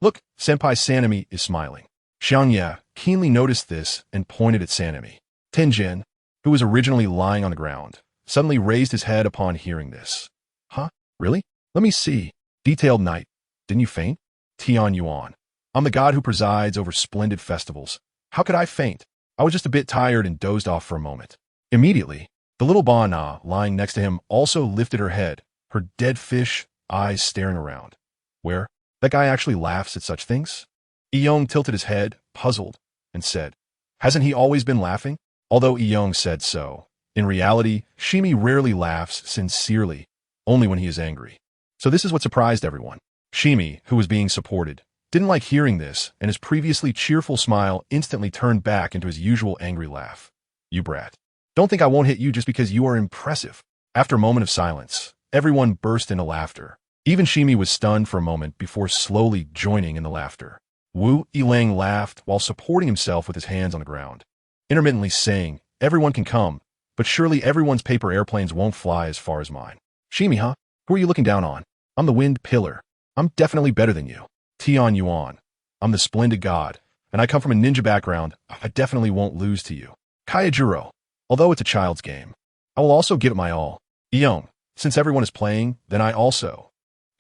Look, Senpai Sanemi is smiling. Xiangye keenly noticed this and pointed at Sanemi. Tenjin, who was originally lying on the ground, suddenly raised his head upon hearing this. Huh? Really? Let me see. Detailed night. Didn't you faint? Tian Yuan. I'm the god who presides over splendid festivals. How could I faint? I was just a bit tired and dozed off for a moment. Immediately, the little Ba Na lying next to him also lifted her head, her dead fish eyes staring around. Where? That guy actually laughs at such things? Iyong tilted his head, puzzled, and said, Hasn't he always been laughing? Although Iyong said so, in reality, Shimi rarely laughs sincerely, only when he is angry. So this is what surprised everyone. Shimi, who was being supported, didn't like hearing this, and his previously cheerful smile instantly turned back into his usual angry laugh. You brat. Don't think I won't hit you just because you are impressive. After a moment of silence, everyone burst into laughter. Even Shimi was stunned for a moment before slowly joining in the laughter. Wu Yilang laughed while supporting himself with his hands on the ground, intermittently saying, Everyone can come, but surely everyone's paper airplanes won't fly as far as mine. Shimi, huh? Who are you looking down on? I'm the wind pillar. I'm definitely better than you. Tian Yuan. I'm the splendid god, and I come from a ninja background. I definitely won't lose to you. Kayajuro. Although it's a child's game, I will also give it my all. Iyong. Since everyone is playing, then I also.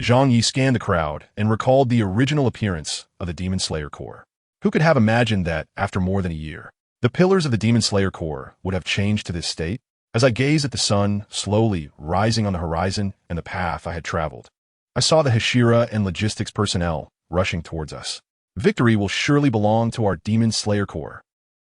Xiangye scanned the crowd and recalled the original appearance of the Demon Slayer Corps. Who could have imagined that, after more than a year, the pillars of the Demon Slayer Corps would have changed to this state? As I gazed at the sun slowly rising on the horizon and the path I had traveled, I saw the Hashira and logistics personnel rushing towards us. Victory will surely belong to our Demon Slayer Corps.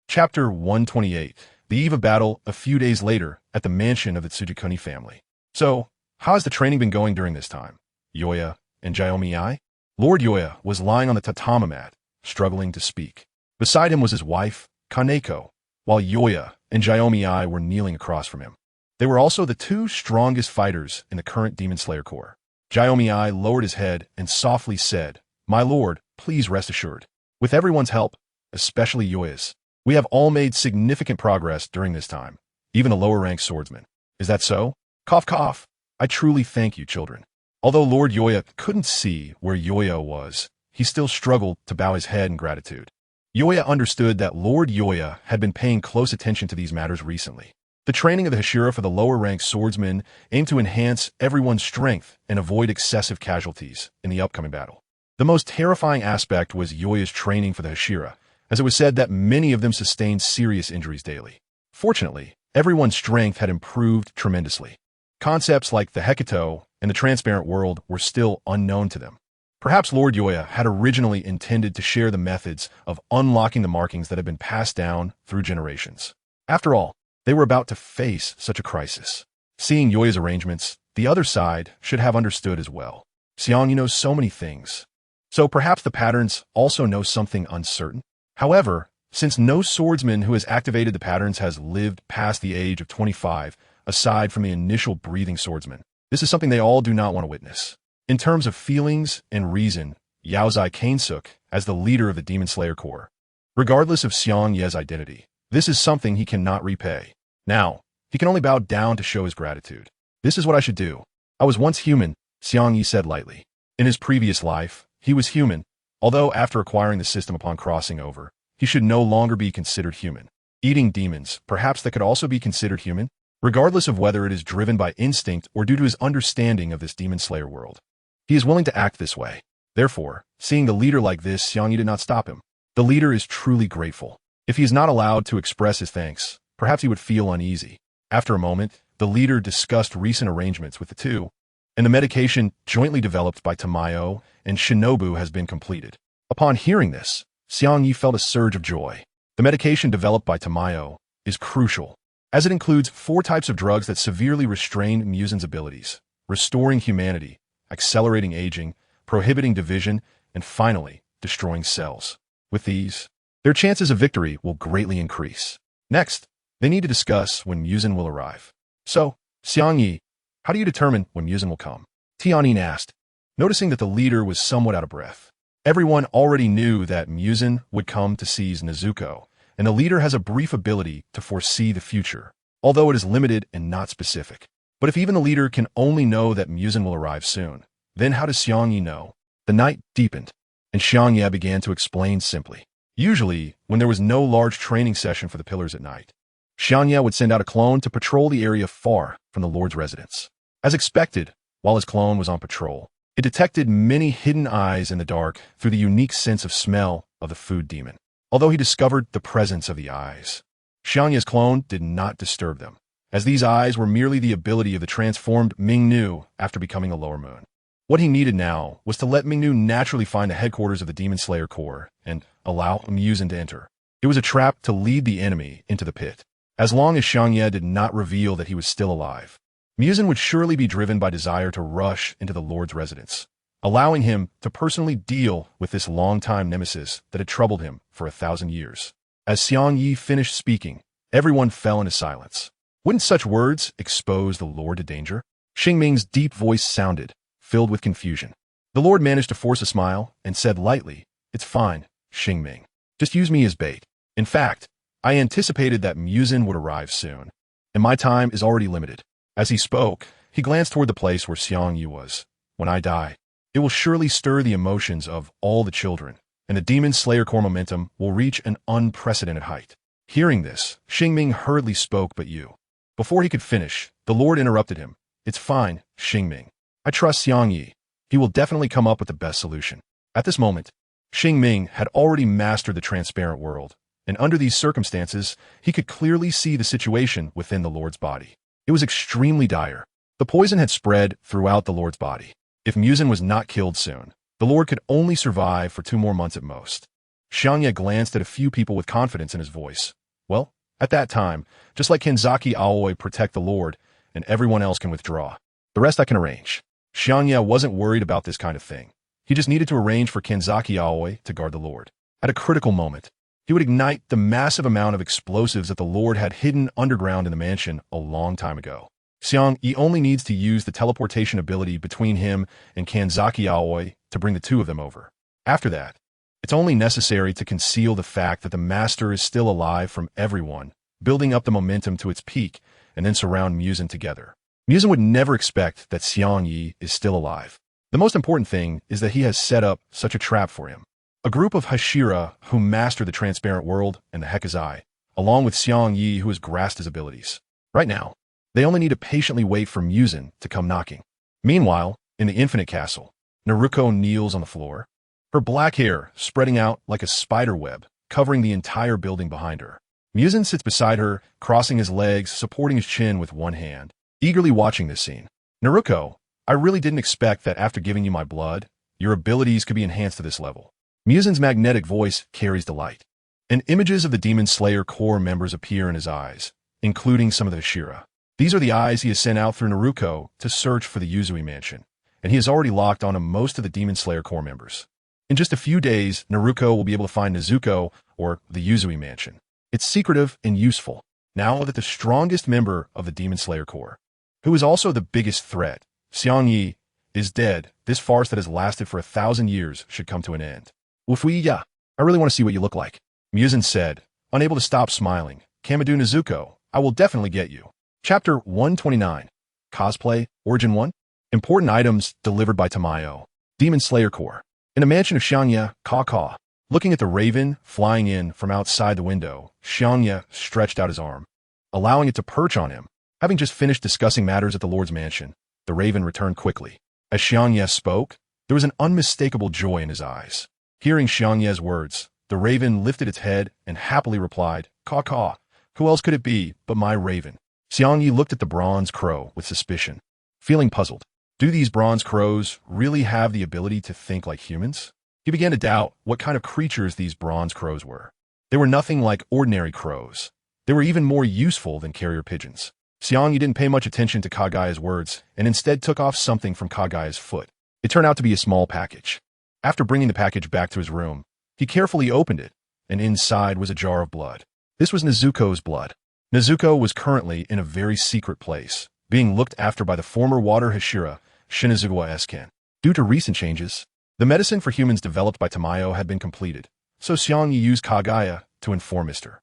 Chapter 128. The eve of battle a few days later at the mansion of the Tsujikuni family. So, how has the training been going during this time? Yoya and Xiaomi? Lord Yoya was lying on the tatami mat, struggling to speak. Beside him was his wife, Kaneko, while Yoya and Xiaomi were kneeling across from him. They were also the two strongest fighters in the current Demon Slayer Corps. Xiaomi lowered his head and softly said, My lord, please rest assured. With everyone's help, especially Yoya's, we have all made significant progress during this time, even the lower-ranked swordsmen. Is that so? Cough, cough. I truly thank you, children. Although Lord Yoya couldn't see where Yoya was, he still struggled to bow his head in gratitude. Yoya understood that Lord Yoya had been paying close attention to these matters recently. The training of the Hashira for the lower-ranked swordsmen aimed to enhance everyone's strength and avoid excessive casualties in the upcoming battle. The most terrifying aspect was Yoya's training for the Hashira, as it was said that many of them sustained serious injuries daily. Fortunately, everyone's strength had improved tremendously. Concepts like the Hecato and the transparent world were still unknown to them. Perhaps Lord Yoya had originally intended to share the methods of unlocking the markings that had been passed down through generations. After all, they were about to face such a crisis. Seeing Yoya's arrangements, the other side should have understood as well. Xiangye knows so many things. So perhaps the patterns also know something uncertain? However, since no swordsman who has activated the patterns has lived past the age of 25, aside from the initial breathing swordsman, this is something they all do not want to witness. In terms of feelings and reason, Yaozai Kanesuk, as the leader of the Demon Slayer Corps, regardless of Xiangye's identity, this is something he cannot repay. Now, he can only bow down to show his gratitude. This is what I should do. I was once human, Xiangye said lightly. In his previous life, he was human, although after acquiring the system upon crossing over, he should no longer be considered human. Eating demons, perhaps that could also be considered human, regardless of whether it is driven by instinct or due to his understanding of this Demon Slayer world. He is willing to act this way. Therefore, seeing the leader like this, Xiangye did not stop him. The leader is truly grateful. If he is not allowed to express his thanks, perhaps he would feel uneasy. After a moment, the leader discussed recent arrangements with the two, and the medication jointly developed by Tamayo and Shinobu has been completed. Upon hearing this, Xiangye felt a surge of joy. The medication developed by Tamayo is crucial, as it includes 4 types of drugs that severely restrain Musen's abilities, restoring humanity, accelerating aging, prohibiting division, and finally, destroying cells. With these, their chances of victory will greatly increase. Next, they need to discuss when Musen will arrive. So, Xiangye, how do you determine when Musen will come? Tianyin asked, noticing that the leader was somewhat out of breath. Everyone already knew that Musen would come to seize Nezuko, and the leader has a brief ability to foresee the future, although it is limited and not specific. But if even the leader can only know that Musen will arrive soon, then how does Xiangye know? The night deepened, and Xiangye began to explain simply. Usually, when there was no large training session for the pillars at night, Xiangye would send out a clone to patrol the area far from the Lord's residence. As expected, while his clone was on patrol, it detected many hidden eyes in the dark through the unique sense of smell of the food demon. Although he discovered the presence of the eyes, Xiangye's clone did not disturb them, as these eyes were merely the ability of the transformed Mingnu after becoming a lower moon. What he needed now was to let Mingnu naturally find the headquarters of the Demon Slayer Corps and allow Muzan to enter. It was a trap to lead the enemy into the pit. As long as Xiangye did not reveal that he was still alive, Muzan would surely be driven by desire to rush into the Lord's residence, allowing him to personally deal with this long-time nemesis that had troubled him for 1,000 years. As Xiangye finished speaking, everyone fell into silence. Wouldn't such words expose the Lord to danger? Xingming's deep voice sounded, filled with confusion. The Lord managed to force a smile and said lightly, "It's fine, Xingming. Just use me as bait. In fact, I anticipated that Muzan would arrive soon, and my time is already limited." As he spoke, he glanced toward the place where Xiangye was. "When I die, it will surely stir the emotions of all the children, and the Demon Slayer Corps momentum will reach an unprecedented height." Hearing this, Xingming hurriedly spoke, "But you." Before he could finish, the Lord interrupted him. "It's fine, Xingming. I trust Xiangye. He will definitely come up with the best solution." At this moment, Xingming had already mastered the transparent world, and under these circumstances, he could clearly see the situation within the Lord's body. It was extremely dire. The poison had spread throughout the Lord's body. If Muzan was not killed soon, the Lord could only survive for 2 more months at most. Xiangye glanced at a few people with confidence in his voice. Well, at that time, just like Kanzaki Aoi protect the Lord, and everyone else can withdraw. The rest I can arrange. Xiangye wasn't worried about this kind of thing. He just needed to arrange for Kanzaki Aoi to guard the Lord. At a critical moment, he would ignite the massive amount of explosives that the Lord had hidden underground in the mansion a long time ago. Xiangye only needs to use the teleportation ability between him and Kanzaki Aoi to bring the two of them over. After that, it's only necessary to conceal the fact that the Master is still alive from everyone, building up the momentum to its peak, and then surround Muzan together. Muzan would never expect that Xiangye is still alive. The most important thing is that he has set up such a trap for him. A group of Hashira who master the transparent world and the Hekazai, along with Xiangye who has grasped his abilities. Right now, they only need to patiently wait for Muzan to come knocking. Meanwhile, in the Infinite Castle, Naruko kneels on the floor, her black hair spreading out like a spider web, covering the entire building behind her. Muzan sits beside her, crossing his legs, supporting his chin with one hand, eagerly watching this scene. "Naruko, I really didn't expect that after giving you my blood, your abilities could be enhanced to this level." Muzan's magnetic voice carries delight, and images of the Demon Slayer Corps members appear in his eyes, including some of the Hashira. These are the eyes he has sent out through Naruko to search for the Yuzui mansion, and he has already locked onto most of the Demon Slayer Corps members. In just a few days, Naruko will be able to find Nezuko, or the Yuzui mansion. It's secretive and useful, now that the strongest member of the Demon Slayer Corps, who is also the biggest threat, Xiangye, is dead. This farce that has lasted for 1,000 years should come to an end. "Ufuya, I really want to see what you look like," Muzan said, unable to stop smiling. "Kamadu Nezuko, I will definitely get you." Chapter 129. Cosplay, Origin 1. Important items delivered by Tamayo. Demon Slayer Corps. In the mansion of Xiangye, Ka. Looking at the raven flying in from outside the window, Xiangye stretched out his arm, allowing it to perch on him. Having just finished discussing matters at the Lord's mansion, the raven returned quickly. As Xiangye spoke, there was an unmistakable joy in his eyes. Hearing Xiangye's words, the raven lifted its head and happily replied, "Ka. Who else could it be but my raven?" Xiangye looked at the bronze crow with suspicion, feeling puzzled. Do these bronze crows really have the ability to think like humans? He began to doubt what kind of creatures these bronze crows were. They were nothing like ordinary crows. They were even more useful than carrier pigeons. Xiangye didn't pay much attention to Kagaya's words and instead took off something from Kagaya's foot. It turned out to be a small package. After bringing the package back to his room, he carefully opened it, and inside was a jar of blood. This was Nezuko's blood. Nezuko was currently in a very secret place, being looked after by the former water Hashira, Shinazugawa Esken. Due to recent changes, the medicine for humans developed by Tamayo had been completed, so Xiangye used Kagaya to inform Mr.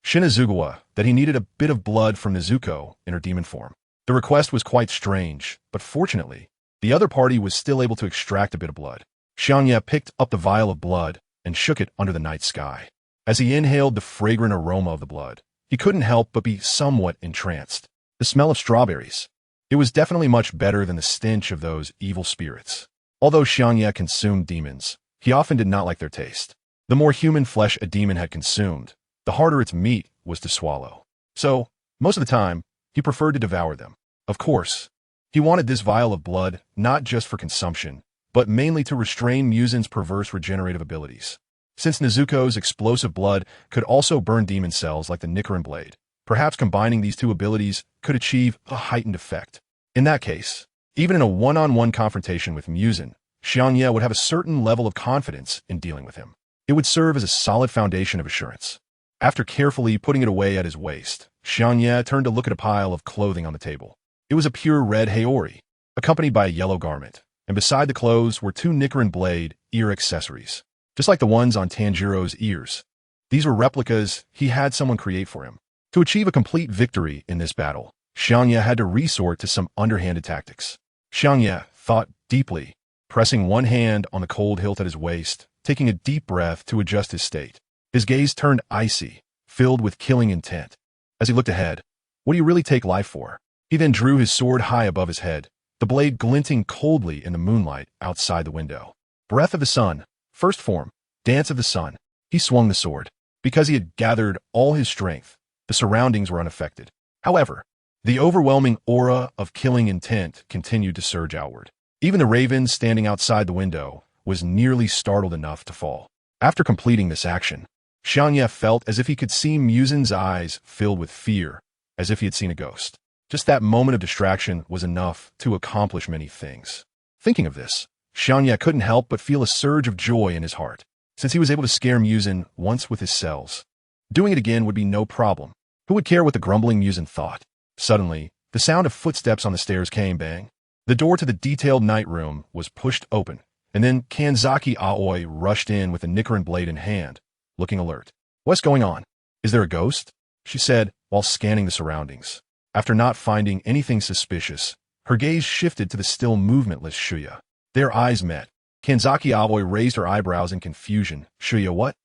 Shinazugawa that he needed a bit of blood from Nezuko in her demon form. The request was quite strange, but fortunately, the other party was still able to extract a bit of blood. Xiangye picked up the vial of blood and shook it under the night sky. As he inhaled the fragrant aroma of the blood, he couldn't help but be somewhat entranced. The smell of strawberries. It was definitely much better than the stench of those evil spirits. Although Xiangye consumed demons, he often did not like their taste. The more human flesh a demon had consumed, the harder its meat was to swallow. So, most of the time, he preferred to devour them. Of course, he wanted this vial of blood not just for consumption, but mainly to restrain Musen's perverse regenerative abilities. Since Nezuko's explosive blood could also burn demon cells like the Nichirin Blade, perhaps combining these two abilities could achieve a heightened effect. In that case, even in a one-on-one confrontation with Musen, Xiangye would have a certain level of confidence in dealing with him. It would serve as a solid foundation of assurance. After carefully putting it away at his waist, Xiangye turned to look at a pile of clothing on the table. It was a pure red haori, accompanied by a yellow garment, and beside the clothes were two Nichirin Blade ear accessories, just like the ones on Tanjiro's ears. These were replicas he had someone create for him. To achieve a complete victory in this battle, Xiangye had to resort to some underhanded tactics. Xiangye thought deeply, pressing one hand on the cold hilt at his waist, taking a deep breath to adjust his state. His gaze turned icy, filled with killing intent. As he looked ahead, what do you really take life for? He then drew his sword high above his head, the blade glinting coldly in the moonlight outside the window. Breath of the sun, first form, dance of the sun. He swung the sword. Because he had gathered all his strength, the surroundings were unaffected. However, the overwhelming aura of killing intent continued to surge outward. Even the raven standing outside the window was nearly startled enough to fall. After completing this action, Xiangye felt as if he could see Musen's eyes filled with fear, as if he had seen a ghost. Just that moment of distraction was enough to accomplish many things. Thinking of this, Xiangye couldn't help but feel a surge of joy in his heart. Since he was able to scare Musen once with his cells, doing it again would be no problem. Who would care what the grumbling Musen thought? Suddenly, the sound of footsteps on the stairs came bang. The door to the detailed night room was pushed open, and then Kanzaki Aoi rushed in with a Nichirin Blade in hand, looking alert. What's going on? Is there a ghost? She said while scanning the surroundings. After not finding anything suspicious, her gaze shifted to the still movementless Shuya. Their eyes met. Kanzaki Aoi raised her eyebrows in confusion. Shuya, what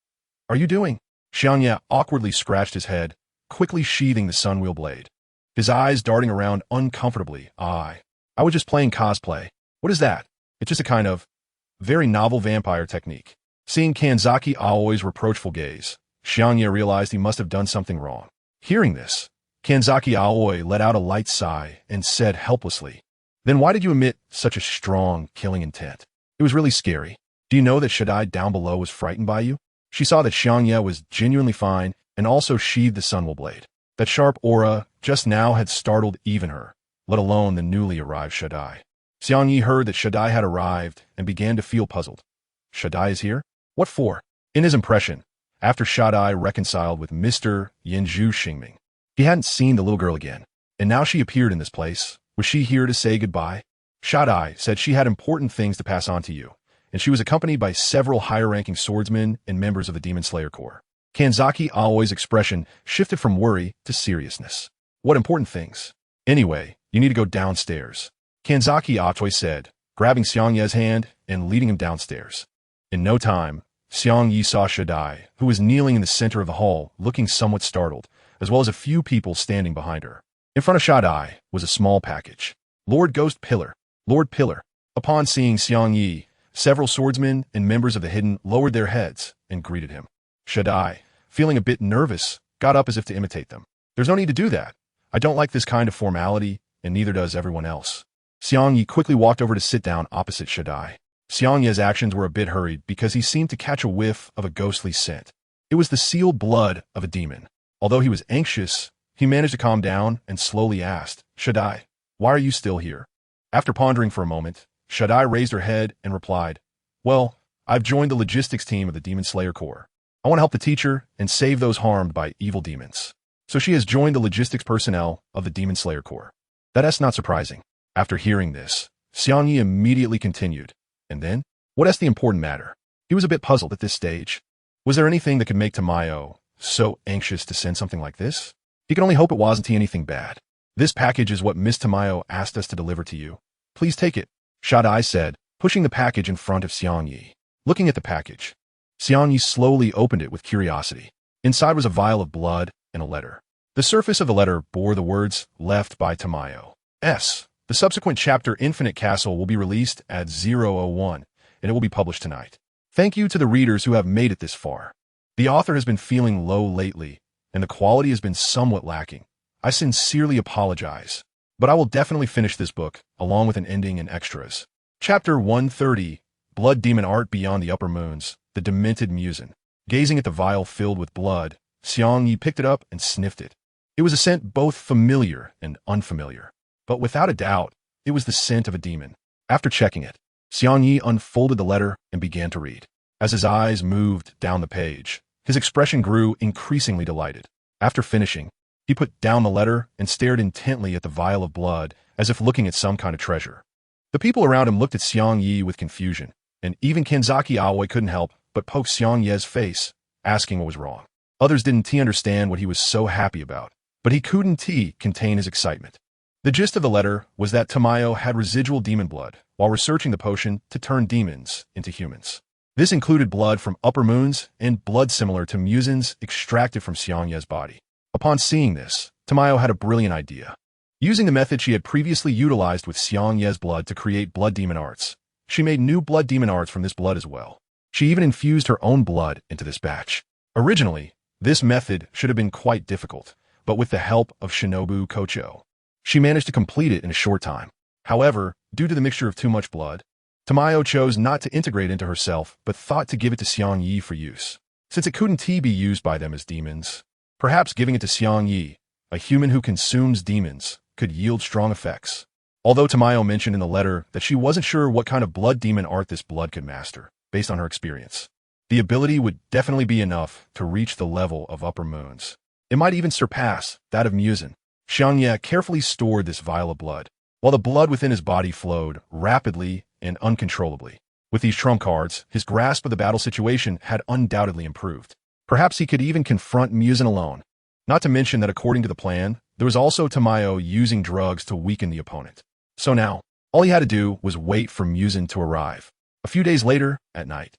are you doing? Xiangye awkwardly scratched his head, quickly sheathing the sunwheel blade. His eyes darting around uncomfortably. I was just playing cosplay. What is that? It's just a kind of very novel vampire technique. Seeing Kanzaki Aoi's reproachful gaze, Xiangye realized he must have done something wrong. Hearing this, Kanzaki Aoi let out a light sigh and said helplessly, "Then why did you emit such a strong, killing intent? It was really scary. Do you know that Shaddai down below was frightened by you?" She saw that Xiangye was genuinely fine and also sheathed the sunwheel blade. That sharp aura just now had startled even her, let alone the newly arrived Shaddai. Xiangye heard that Shaddai had arrived and began to feel puzzled. Shaddai is here? What for? In his impression, after Shaddai reconciled with Mr. Yenju Xingming, he hadn't seen the little girl again, and now she appeared in this place. Was she here to say goodbye? Shaddai said she had important things to pass on to you, and she was accompanied by several higher-ranking swordsmen and members of the Demon Slayer Corps. Kanzaki Aoi's expression shifted from worry to seriousness. What important things? Anyway, you need to go downstairs, Kanzaki Aoi said, grabbing Xiangye's hand and leading him downstairs. In no time, Xiangye saw Shaddai, who was kneeling in the center of the hall, looking somewhat startled, as well as a few people standing behind her. In front of Shaddai was a small package. Lord Ghost Pillar. Lord Pillar. Upon seeing Xiangye, several swordsmen and members of the Hidden lowered their heads and greeted him. Shaddai, feeling a bit nervous, got up as if to imitate them. There's no need to do that. I don't like this kind of formality, and neither does everyone else. Xiangye quickly walked over to sit down opposite Shaddai. Xiangye's actions were a bit hurried because he seemed to catch a whiff of a ghostly scent. It was the sealed blood of a demon. Although he was anxious, he managed to calm down and slowly asked, Shaddai, why are you still here? After pondering for a moment, Shaddai raised her head and replied, Well, I've joined the logistics team of the Demon Slayer Corps. I want to help the teacher and save those harmed by evil demons. So she has joined the logistics personnel of the Demon Slayer Corps. That's not surprising. After hearing this, Xiangye immediately continued. And then, what's the important matter? He was a bit puzzled at this stage. Was there anything that could make Tamayo so anxious to send something like this? He could only hope it wasn't anything bad. This package is what Miss Tamayo asked us to deliver to you. Please take it, Shaddai said, pushing the package in front of Xiangye. Looking at the package, Xiangye slowly opened it with curiosity. Inside was a vial of blood and a letter. The surface of the letter bore the words, "Left by Tamayo. S. The subsequent chapter Infinite Castle will be released at 001, and it will be published tonight. Thank you to the readers who have made it this far. The author has been feeling low lately, and the quality has been somewhat lacking. I sincerely apologize, but I will definitely finish this book, along with an ending and extras." Chapter 130, Blood Demon Art Beyond the Upper Moons, The Demented Musin. Gazing at the vial filled with blood, Xiangye picked it up and sniffed it. It was a scent both familiar and unfamiliar, but without a doubt, it was the scent of a demon. After checking it, Xiangye unfolded the letter and began to read. As his eyes moved down the page, his expression grew increasingly delighted. After finishing, he put down the letter and stared intently at the vial of blood as if looking at some kind of treasure. The people around him looked at Xiangye with confusion, and even Kanzaki Aoi couldn't help but poke Xiangye's face, asking what was wrong. Others didn't understand what he was so happy about, but he couldn't contain his excitement. The gist of the letter was that Tamayo had residual demon blood while researching the potion to turn demons into humans. This included blood from upper moons and blood similar to musins extracted from Xiangye's body. Upon seeing this, Tamayo had a brilliant idea. Using the method she had previously utilized with Xiangye's blood to create blood demon arts, she made new blood demon arts from this blood as well. She even infused her own blood into this batch. Originally, this method should have been quite difficult, but with the help of Shinobu Kocho, she managed to complete it in a short time. However, due to the mixture of too much blood, Tamayo chose not to integrate into herself, but thought to give it to Xiangye for use. Since it couldn't be used by them as demons, perhaps giving it to Xiangye, a human who consumes demons, could yield strong effects. Although Tamayo mentioned in the letter that she wasn't sure what kind of blood demon art this blood could master, based on her experience. The ability would definitely be enough to reach the level of upper moons. It might even surpass that of Musin. Xiangye carefully stored this vial of blood, while the blood within his body flowed rapidly and uncontrollably. With these trump cards, his grasp of the battle situation had undoubtedly improved. Perhaps he could even confront Musin alone. Not to mention that according to the plan, there was also Tamayo using drugs to weaken the opponent. So now, all he had to do was wait for Musin to arrive. A few days later, at night,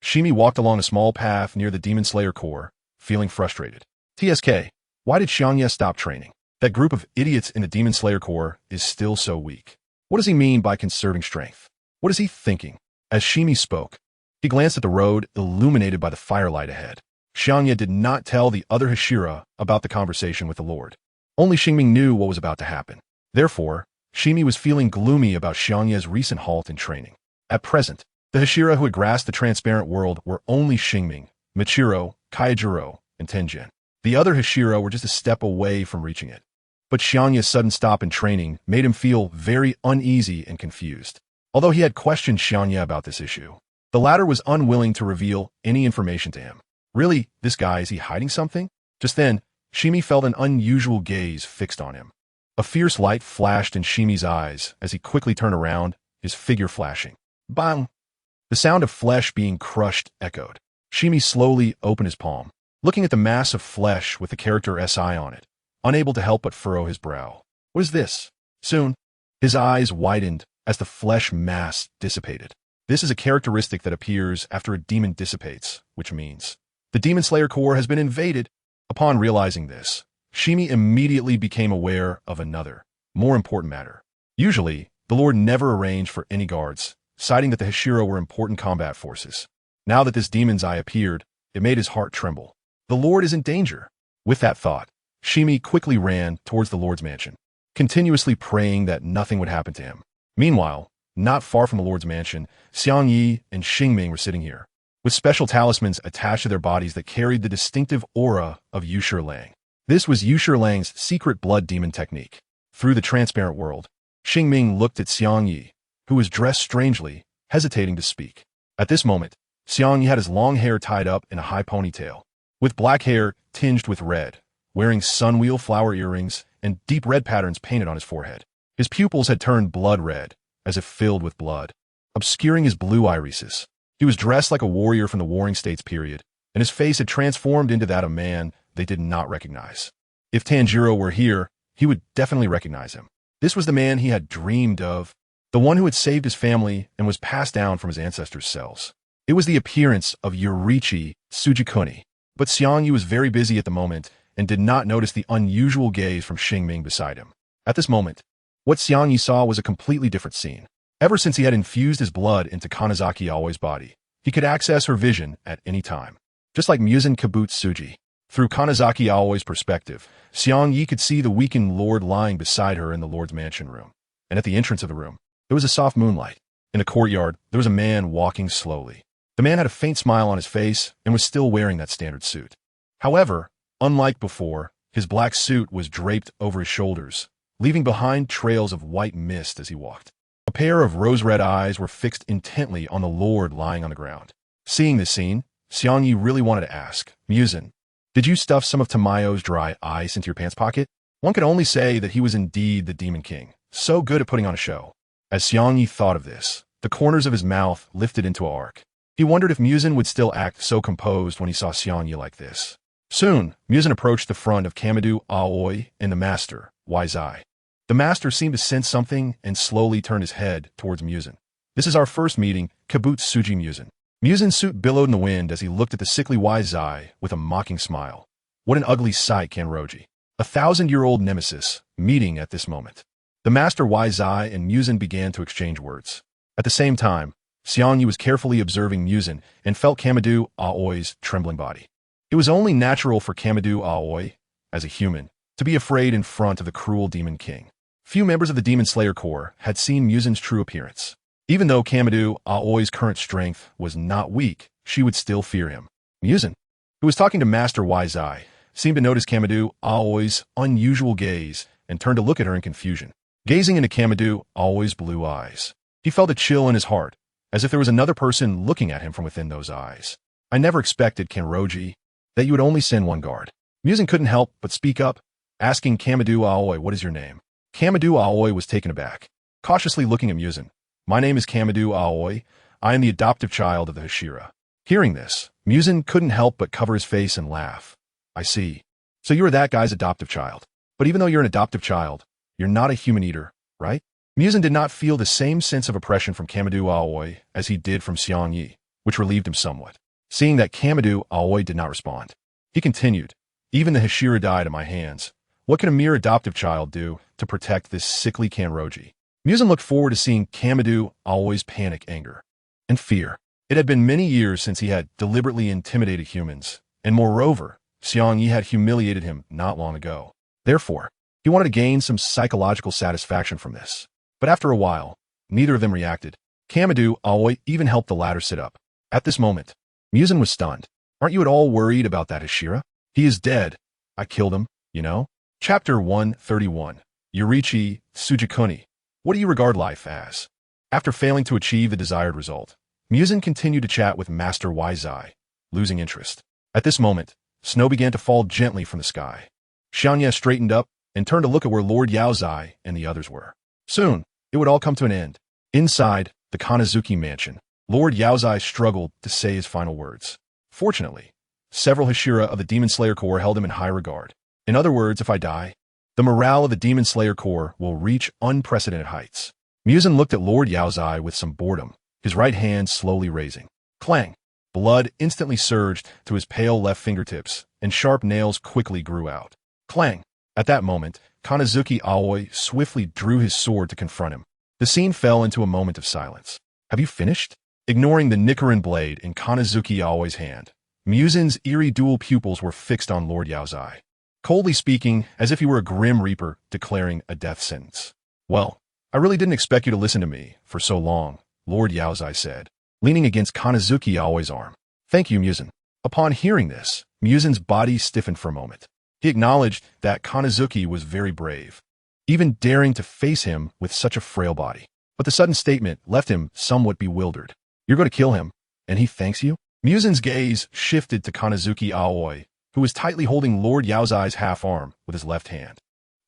Shimi walked along a small path near the Demon Slayer core, feeling frustrated. TSK, why did Xiangye stop training? That group of idiots in the Demon Slayer core is still so weak. What does he mean by conserving strength? What is he thinking? As Shimi spoke, he glanced at the road illuminated by the firelight ahead. Xiangye did not tell the other Hashira about the conversation with the Lord. Only Xingming knew what was about to happen. Therefore, Shimi was feeling gloomy about Xiangye's recent halt in training. At present, the Hashira who had grasped the transparent world were only Xingming, Michiro, Kaijiro, and Tenjin. The other Hashira were just a step away from reaching it. But Xiangye's sudden stop in training made him feel very uneasy and confused. Although he had questioned Xiangye about this issue, the latter was unwilling to reveal any information to him. Really, this guy, is he hiding something? Just then, Shimi felt an unusual gaze fixed on him. A fierce light flashed in Shimi's eyes as he quickly turned around, his figure flashing. Bang! The sound of flesh being crushed echoed. Shimi slowly opened his palm, looking at the mass of flesh with the character SI on it, unable to help but furrow his brow. What is this? Soon, his eyes widened as the flesh mass dissipated. This is a characteristic that appears after a demon dissipates, which means the Demon Slayer core has been invaded. Upon realizing this, Shimi immediately became aware of another, more important matter. Usually, the Lord never arranged for any guards, citing that the Hashira were important combat forces. Now that this demon's eye appeared, it made his heart tremble. The Lord is in danger. With that thought, Shimi quickly ran towards the Lord's mansion, continuously praying that nothing would happen to him. Meanwhile, not far from the Lord's mansion, Xiangye and Xingming were sitting here, with special talismans attached to their bodies that carried the distinctive aura of Yushir Lang. This was Yushir Lang's secret blood demon technique. Through the transparent world, Xingming looked at Xiangye, who was dressed strangely, hesitating to speak. At this moment, Xiangye had his long hair tied up in a high ponytail, with black hair tinged with red, wearing sunwheel flower earrings and deep red patterns painted on his forehead. His pupils had turned blood red, as if filled with blood, obscuring his blue irises. He was dressed like a warrior from the Warring States period, and his face had transformed into that of a man they did not recognize. If Tanjiro were here, he would definitely recognize him. This was the man he had dreamed of, the one who had saved his family and was passed down from his ancestors' cells. It was the appearance of Yurichi Tsujikuni. But Xiangye was very busy at the moment and did not notice the unusual gaze from Xingming beside him. At this moment, what Xiangye saw was a completely different scene. Ever since he had infused his blood into Kanazaki Aoi's body, he could access her vision at any time. Just like Musen Kabutsuji. Through Kanazaki Aoi's perspective, Xiangye could see the weakened lord lying beside her in the lord's mansion room. And at the entrance of the room, there was a soft moonlight. In the courtyard, there was a man walking slowly. The man had a faint smile on his face and was still wearing that standard suit. However, unlike before, his black suit was draped over his shoulders, leaving behind trails of white mist as he walked. A pair of rose-red eyes were fixed intently on the lord lying on the ground. Seeing this scene, Xiangye really wanted to ask, Musen, did you stuff some of Tamayo's dry ice into your pants pocket? One could only say that he was indeed the Demon King, so good at putting on a show. As Xiangye thought of this, the corners of his mouth lifted into an arc. He wondered if Musen would still act so composed when he saw Xiangye like this. Soon, Musen approached the front of Kamado Aoi and the master, Zai. The master seemed to sense something and slowly turned his head towards Musen. This is our first meeting, Kabutsuji Musen. Musen's suit billowed in the wind as he looked at the sickly Zai with a mocking smile. What an ugly sight, Kanroji. A 1,000-year-old nemesis, meeting at this moment. The master Zai and Musen began to exchange words. At the same time, Xiangye was carefully observing Musen and felt Kamado Aoi's trembling body. It was only natural for Kamado Aoi, as a human, to be afraid in front of the cruel Demon King. Few members of the Demon Slayer Corps had seen Musen's true appearance. Even though Kamado Aoi's current strength was not weak, she would still fear him. Musen, who was talking to Master Zai, seemed to notice Kamado Aoi's unusual gaze and turned to look at her in confusion. Gazing into Kamado Aoi's blue eyes, he felt a chill in his heart, as if there was another person looking at him from within those eyes. I never expected, Kanroji, that you would only send one guard. Musen couldn't help but speak up, asking Kamado Aoi, what is your name? Kamado Aoi was taken aback, cautiously looking at Musen. My name is Kamado Aoi. I am the adoptive child of the Hashira. Hearing this, Musen couldn't help but cover his face and laugh. I see. So you are that guy's adoptive child. But even though you're an adoptive child, you're not a human eater, right? Musen did not feel the same sense of oppression from Kamado Aoi as he did from Xiangye, which relieved him somewhat. Seeing that Kamado Aoi did not respond, he continued, even the Hashira died at my hands. What can a mere adoptive child do to protect this sickly Kanroji? Musen looked forward to seeing Kamado Aoi's panic, anger, and fear. It had been many years since he had deliberately intimidated humans, and moreover, Xiangye had humiliated him not long ago. Therefore, he wanted to gain some psychological satisfaction from this. But after a while, neither of them reacted. Kamado Aoi even helped the latter sit up. At this moment, Musen was stunned. Aren't you at all worried about that Hashira? He is dead. I killed him, you know? Chapter 131. Yurichi Tsujikuni. What do you regard life as? After failing to achieve the desired result, Musen continued to chat with Master Zai, losing interest. At this moment, snow began to fall gently from the sky. Xiangye straightened up and turned to look at where Lord Zai and the others were. Soon, it would all come to an end. Inside the Kanazuki mansion, Lord Zai struggled to say his final words. Fortunately, several Hashira of the Demon Slayer Corps held him in high regard. In other words, if I die, the morale of the Demon Slayer Corps will reach unprecedented heights. Musen looked at Lord Zai with some boredom, his right hand slowly raising. Clang! Blood instantly surged to his pale left fingertips, and sharp nails quickly grew out. Clang! At that moment, Kanazuki Aoi swiftly drew his sword to confront him. The scene fell into a moment of silence. Have you finished? Ignoring the Nichirin Blade in Kanazuki Aoi's hand, Musen's eerie dual pupils were fixed on Lord Zai, coldly speaking as if he were a grim reaper declaring a death sentence. Well, I really didn't expect you to listen to me for so long, Lord Zai said, leaning against Kanazuki Aoi's arm. Thank you, Musen. Upon hearing this, Musen's body stiffened for a moment. He acknowledged that Kanazuki was very brave, even daring to face him with such a frail body. But the sudden statement left him somewhat bewildered. You're going to kill him, and he thanks you? Musen's gaze shifted to Kanazuki Aoi, who was tightly holding Lord Zai's half-arm with his left hand.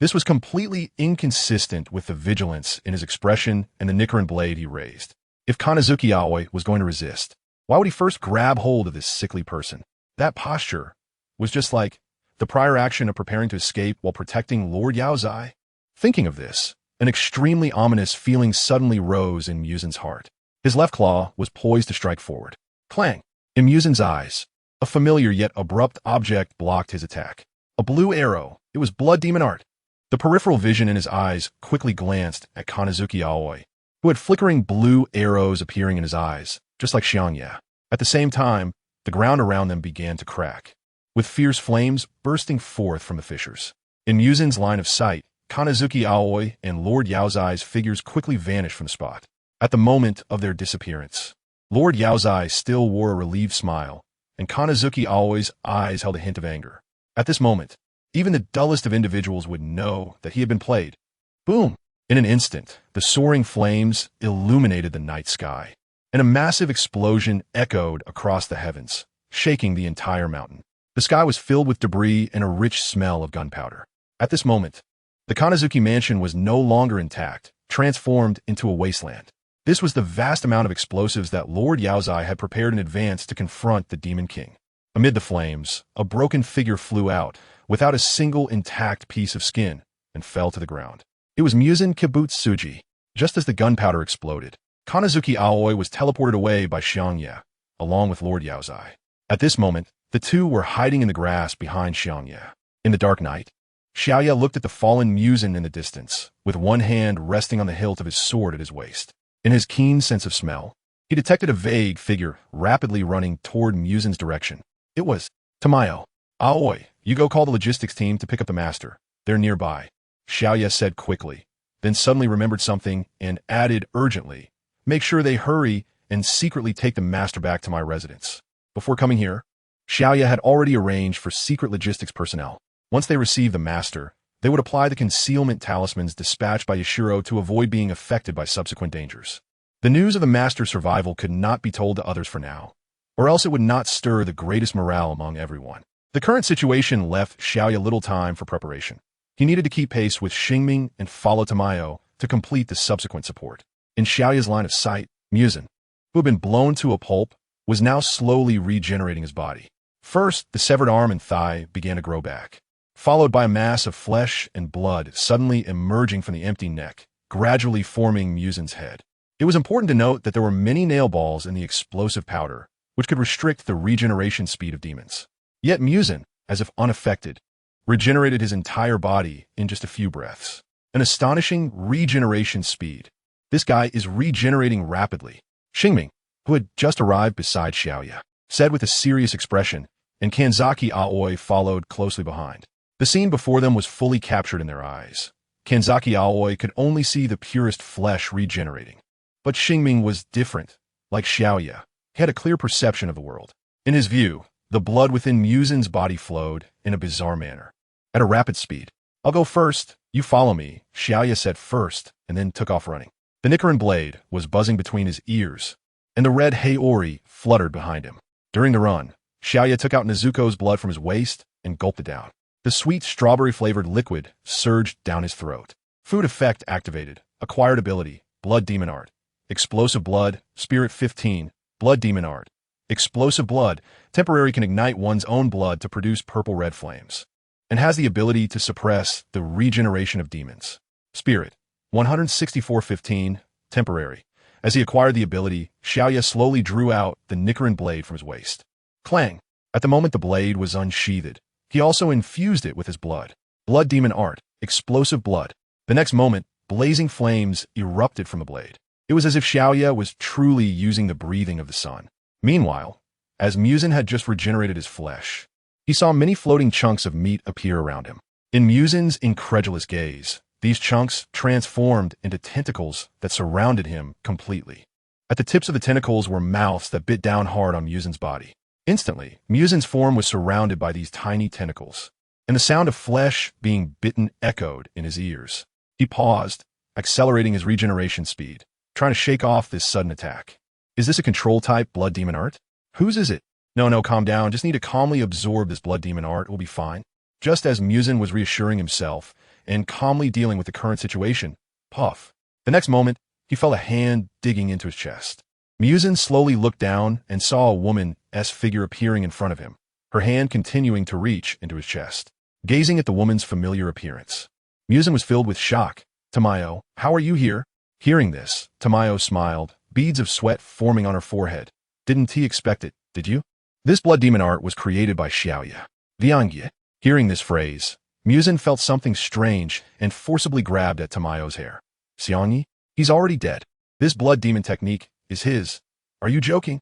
This was completely inconsistent with the vigilance in his expression and the Nichirin Blade he raised. If Kanazuki Aoi was going to resist, why would he first grab hold of this sickly person? That posture was just like the prior action of preparing to escape while protecting Lord Zai. Thinking of this, an extremely ominous feeling suddenly rose in Musen's heart. His left claw was poised to strike forward. Clang! In Muzin's eyes, a familiar yet abrupt object blocked his attack. A blue arrow. It was blood demon art. The peripheral vision in his eyes quickly glanced at Kanazuki Aoi, who had flickering blue arrows appearing in his eyes, just like Xiangye. At the same time, the ground around them began to crack, with fierce flames bursting forth from the fissures. In Muzin's line of sight, Kanazuki Aoi and Lord Yaozai's figures quickly vanished from the spot. At the moment of their disappearance, Lord Yaozai still wore a relieved smile, and Kanazuki Aoi's eyes held a hint of anger. At this moment, even the dullest of individuals would know that he had been played. Boom! In an instant, the soaring flames illuminated the night sky, and a massive explosion echoed across the heavens, shaking the entire mountain. The sky was filled with debris and a rich smell of gunpowder. At this moment, the Kanazuki mansion was no longer intact, transformed into a wasteland. This was the vast amount of explosives that Lord Yaozai had prepared in advance to confront the Demon King. Amid the flames, a broken figure flew out, without a single intact piece of skin, and fell to the ground. It was Muzin Kibutsuji. Just as the gunpowder exploded, Kanazuki Aoi was teleported away by Xiangye, along with Lord Yaozai. At this moment, the two were hiding in the grass behind Xiangye. In the dark night, Xiangye looked at the fallen Muzin in the distance, with one hand resting on the hilt of his sword at his waist. In his keen sense of smell, he detected a vague figure rapidly running toward Muzin's direction. It was Tamayo. Aoi, you go call the logistics team to pick up the master. They're nearby, Xiangye said quickly, then suddenly remembered something and added urgently, make sure they hurry and secretly take the master back to my residence. Before coming here, Xiangye had already arranged for secret logistics personnel. Once they received the master, they would apply the concealment talismans dispatched by Yashiro to avoid being affected by subsequent dangers. The news of the master's survival could not be told to others for now, or else it would not stir the greatest morale among everyone. The current situation left Xiangye little time for preparation. He needed to keep pace with Xingming and follow Tamayo to complete the subsequent support. In Xiangye's line of sight, Muzin, who had been blown to a pulp, was now slowly regenerating his body. First, the severed arm and thigh began to grow back, followed by a mass of flesh and blood suddenly emerging from the empty neck, gradually forming Muzin's head. It was important to note that there were many nail balls in the explosive powder, which could restrict the regeneration speed of demons. Yet Muzin, as if unaffected, regenerated his entire body in just a few breaths. An astonishing regeneration speed. This guy is regenerating rapidly. Xingming, who had just arrived beside Xiangye, said with a serious expression, and Kanzaki Aoi followed closely behind. The scene before them was fully captured in their eyes. Kanzaki Aoi could only see the purest flesh regenerating. But Xingming was different. Like Xiangye, he had a clear perception of the world. In his view, the blood within Muzin's body flowed in a bizarre manner, at a rapid speed. I'll go first, you follow me, Xiangye said first, and then took off running. The Nichirin Blade was buzzing between his ears, and the red Heiori fluttered behind him. During the run, Xiangye took out Nezuko's blood from his waist and gulped it down. The sweet strawberry-flavored liquid surged down his throat. Food effect activated. Acquired ability. Blood demon art. Explosive blood. Spirit 15. Blood demon art. Explosive blood. Temporary can ignite one's own blood to produce purple-red flames, and has the ability to suppress the regeneration of demons. Spirit. 164-15. Temporary. As he acquired the ability, Xiangye slowly drew out the Nichirin Blade from his waist. Clang! At the moment the blade was unsheathed, he also infused it with his blood. Blood demon art. Explosive blood. The next moment, blazing flames erupted from the blade. It was as if Xiangye was truly using the breathing of the sun. Meanwhile, as Muzin had just regenerated his flesh, he saw many floating chunks of meat appear around him. In Muzin's incredulous gaze, these chunks transformed into tentacles that surrounded him completely. At the tips of the tentacles were mouths that bit down hard on Muzin's body. Instantly, Muzin's form was surrounded by these tiny tentacles, and the sound of flesh being bitten echoed in his ears. He paused, accelerating his regeneration speed, trying to shake off this sudden attack. Is this a control-type blood demon art? Whose is it? No, calm down. Just need to calmly absorb this blood demon art. It will be fine. Just as Muzin was reassuring himself and calmly dealing with the current situation, puff. The next moment, he felt a hand digging into his chest. Muzin slowly looked down and saw a woman's figure appearing in front of him, her hand continuing to reach into his chest. Gazing at the woman's familiar appearance, Muzin was filled with shock. Tamayo, how are you here? Hearing this, Tamayo smiled, beads of sweat forming on her forehead. Didn't he expect it, did you? This blood demon art was created by Xiangye. Hearing this phrase, Muzin felt something strange and forcibly grabbed at Tamayo's hair. Xiangye? He's already dead. This blood demon technique is his. Are you joking?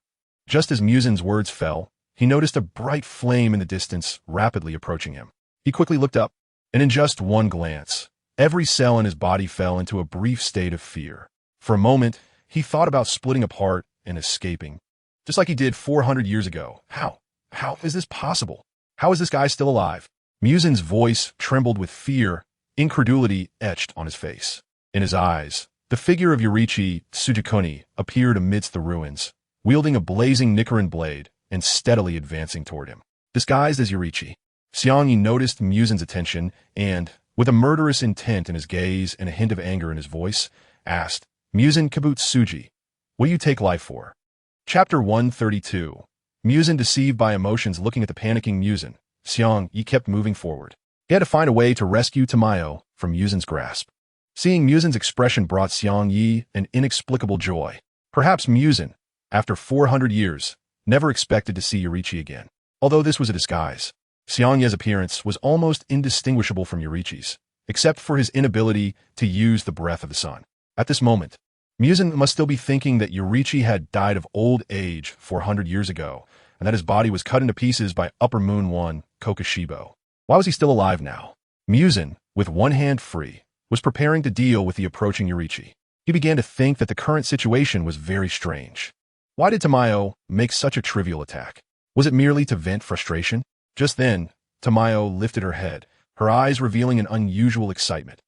Just as Muzin's words fell, he noticed a bright flame in the distance rapidly approaching him. He quickly looked up, and in just one glance, every cell in his body fell into a brief state of fear. For a moment, he thought about splitting apart and escaping, just like he did 400 years ago. How? How is this possible? How is this guy still alive? Muzin's voice trembled with fear, incredulity etched on his face. In his eyes, the figure of Yoriichi Tsujikuni appeared amidst the ruins, wielding a blazing Nichirin Blade and steadily advancing toward him. Disguised as Yoriichi, Xiangye noticed Muzin's attention and, with a murderous intent in his gaze and a hint of anger in his voice, asked, Muzin Kabutsuji, what do you take life for? Chapter 132. Muzin deceived by emotions. Looking at the panicking Muzin, Xiangye kept moving forward. He had to find a way to rescue Tamayo from Muzin's grasp. Seeing Muzin's expression brought Xiangye an inexplicable joy. Perhaps Muzin, after 400 years, never expected to see Yoriichi again. Although this was a disguise, Xiangye's appearance was almost indistinguishable from Yoriichi's, except for his inability to use the breath of the sun. At this moment, Muzin must still be thinking that Yoriichi had died of old age 400 years ago, and that his body was cut into pieces by Upper Moon One Kokushibo. Why was he still alive now? Muzin, with one hand free, was preparing to deal with the approaching Yoriichi. He began to think that the current situation was very strange. Why did Tamayo make such a trivial attack? Was it merely to vent frustration? Just then, Tamayo lifted her head, her eyes revealing an unusual excitement.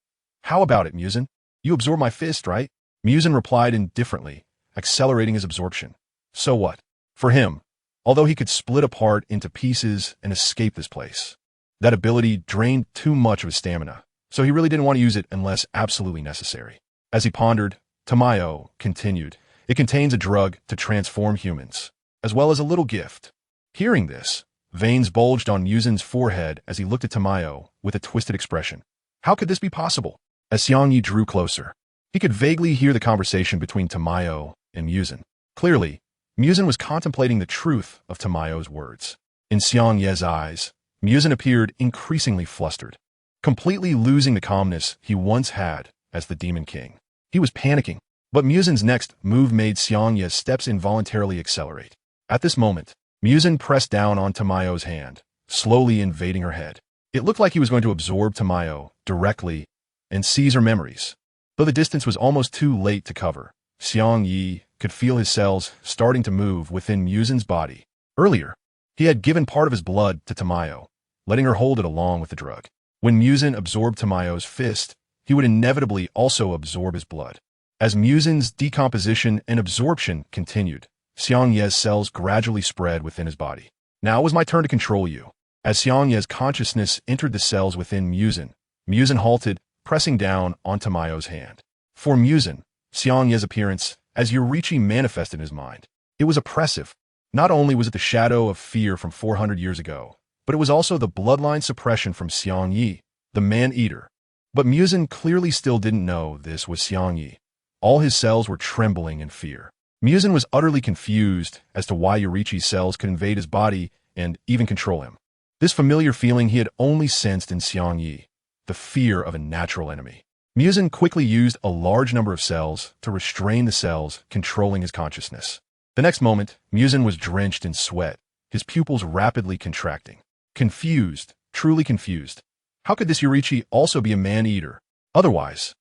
How about it, Muzin? You absorb my fist, right? Muzin replied indifferently, accelerating his absorption. So what? For him, although he could split apart into pieces and escape this place, that ability drained too much of his stamina, so he really didn't want to use it unless absolutely necessary. As he pondered, Tamayo continued, it contains a drug to transform humans, as well as a little gift. Hearing this, veins bulged on Muzin's forehead as he looked at Tamayo with a twisted expression. How could this be possible? As Xiangye drew closer, he could vaguely hear the conversation between Tamayo and Muzin. Clearly, Muzin was contemplating the truth of Tamayo's words. In Xiangye's eyes, Muzin appeared increasingly flustered, completely losing the calmness he once had as the Demon King. He was panicking, but Muzin's next move made Xiangye's steps involuntarily accelerate. At this moment, Muzin pressed down on Tamayo's hand, slowly invading her head. It looked like he was going to absorb Tamayo directly and seize her memories. Though the distance was almost too late to cover, Xiangye could feel his cells starting to move within Muzin's body. Earlier, he had given part of his blood to Tamayo, letting her hold it along with the drug. When Muzin absorbed Tamayo's fist, he would inevitably also absorb his blood. As Muzin's decomposition and absorption continued, Xiangye's cells gradually spread within his body. Now it was my turn to control you. As Xiangye's consciousness entered the cells within Muzin, Muzin halted, pressing down on Tamayo's hand. For Muzin, Xiangye's appearance as Yoriichi manifested in his mind. It was oppressive. Not only was it the shadow of fear from 400 years ago, but it was also the bloodline suppression from Xiangye, the man-eater. But Muzin clearly still didn't know this was Xiangye. All his cells were trembling in fear. Muzin was utterly confused as to why Yoriichi's cells could invade his body and even control him. This familiar feeling he had only sensed in Xiangye, the fear of a natural enemy. Muzin quickly used a large number of cells to restrain the cells controlling his consciousness. The next moment, Muzin was drenched in sweat, his pupils rapidly contracting. Confused, truly confused. How could this Yoriichi also be a man-eater? Otherwise,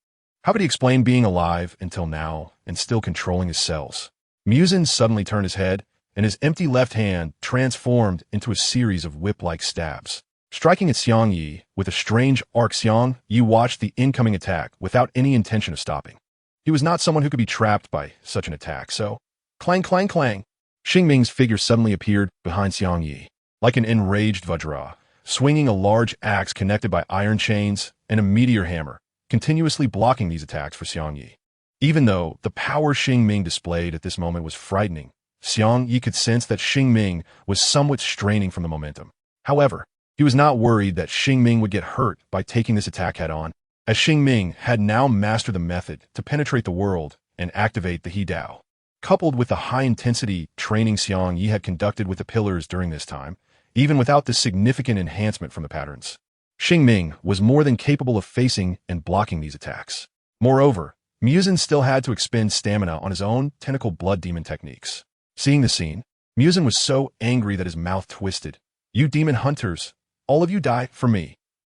how could he explain being alive until now and still controlling his cells? Muzin suddenly turned his head, and his empty left hand transformed into a series of whip-like stabs. Striking at Xiangye with a strange arc, Xiangye watched the incoming attack without any intention of stopping. He was not someone who could be trapped by such an attack, so clang, clang, clang. Xingming's figure suddenly appeared behind Xiangye, like an enraged Vajra, swinging a large axe connected by iron chains and a meteor hammer, continuously blocking these attacks for Xiangye. Even though the power Xingming displayed at this moment was frightening, Xiangye could sense that Xingming was somewhat straining from the momentum. However, he was not worried that Xingming would get hurt by taking this attack head-on, as Xingming had now mastered the method to penetrate the world and activate the He Dao. coupled with the high-intensity training Xiangye had conducted with the pillars during this time, even without this significant enhancement from the patterns, Xingming was more than capable of facing and blocking these attacks. Moreover, Muzin still had to expend stamina on his own tentacle blood demon techniques. Seeing the scene, Muzin was so angry that his mouth twisted. "You demon hunters, all of you die for me."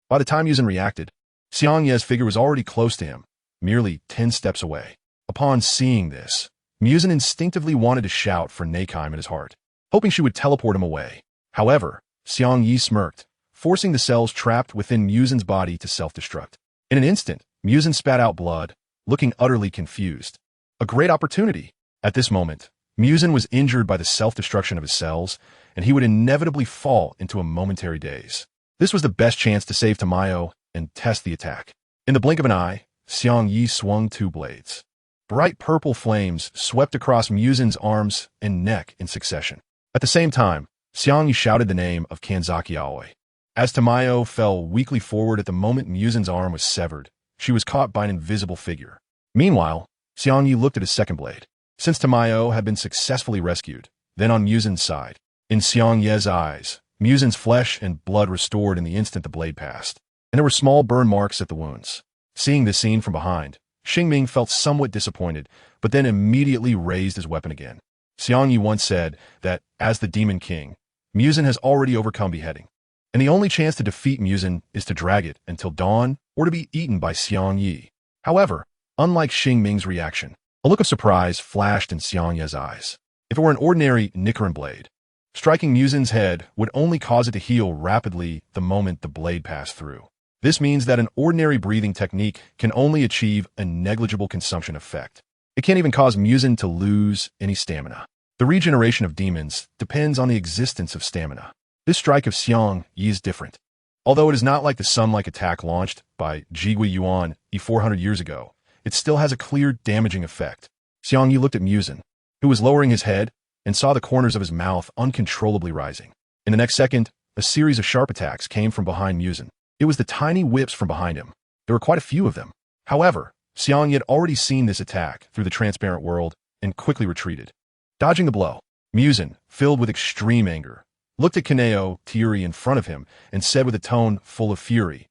By the time Muzin reacted, Xiangye's figure was already close to him, merely 10 steps away. Upon seeing this, Muzin instinctively wanted to shout for Neikime in his heart, hoping she would teleport him away. However, Xiangye smirked, forcing the cells trapped within Muzin's body to self-destruct. In an instant, Muzin spat out blood, looking utterly confused. A great opportunity. At this moment, Muzin was injured by the self-destruction of his cells, and he would inevitably fall into a momentary daze. This was the best chance to save Tamayo and test the attack. In the blink of an eye, Xiangye swung 2 blades. Bright purple flames swept across Muzin's arms and neck in succession. At the same time, Xiangye shouted the name of Kanzaki Aoi. As Tamayo fell weakly forward at the moment Muzin's arm was severed, she was caught by an invisible figure. Meanwhile, Xiangye looked at his second blade. Since Tamayo had been successfully rescued, then on Muzin's side, in Xiangye's eyes, Muzin's flesh and blood restored in the instant the blade passed, and there were small burn marks at the wounds. Seeing this scene from behind, Xingming felt somewhat disappointed, but then immediately raised his weapon again. Xiangye once said that, as the Demon King, Muzin has already overcome beheading, and the only chance to defeat Muzin is to drag it until dawn or to be eaten by Xiangye. However, unlike Xingming's reaction, a look of surprise flashed in Xiangye's eyes. If it were an ordinary Nichirin Blade, striking Muzin's head would only cause it to heal rapidly the moment the blade passed through. This means that an ordinary breathing technique can only achieve a negligible consumption effect. It can't even cause Muzin to lose any stamina. The regeneration of demons depends on the existence of stamina. This strike of Xiangye is different. Although it is not like the sun-like attack launched by Jigui Yuan 400 years ago, it still has a clear damaging effect. Xiangye looked at Muzin, who was lowering his head, and saw the corners of his mouth uncontrollably rising. In the next second, a series of sharp attacks came from behind Muzin. It was the tiny whips from behind him. There were quite a few of them. However, Xiangye had already seen this attack through the transparent world and quickly retreated. Dodging the blow, Muzin, filled with extreme anger, looked at Kaneo Tiuri in front of him and said with a tone full of fury,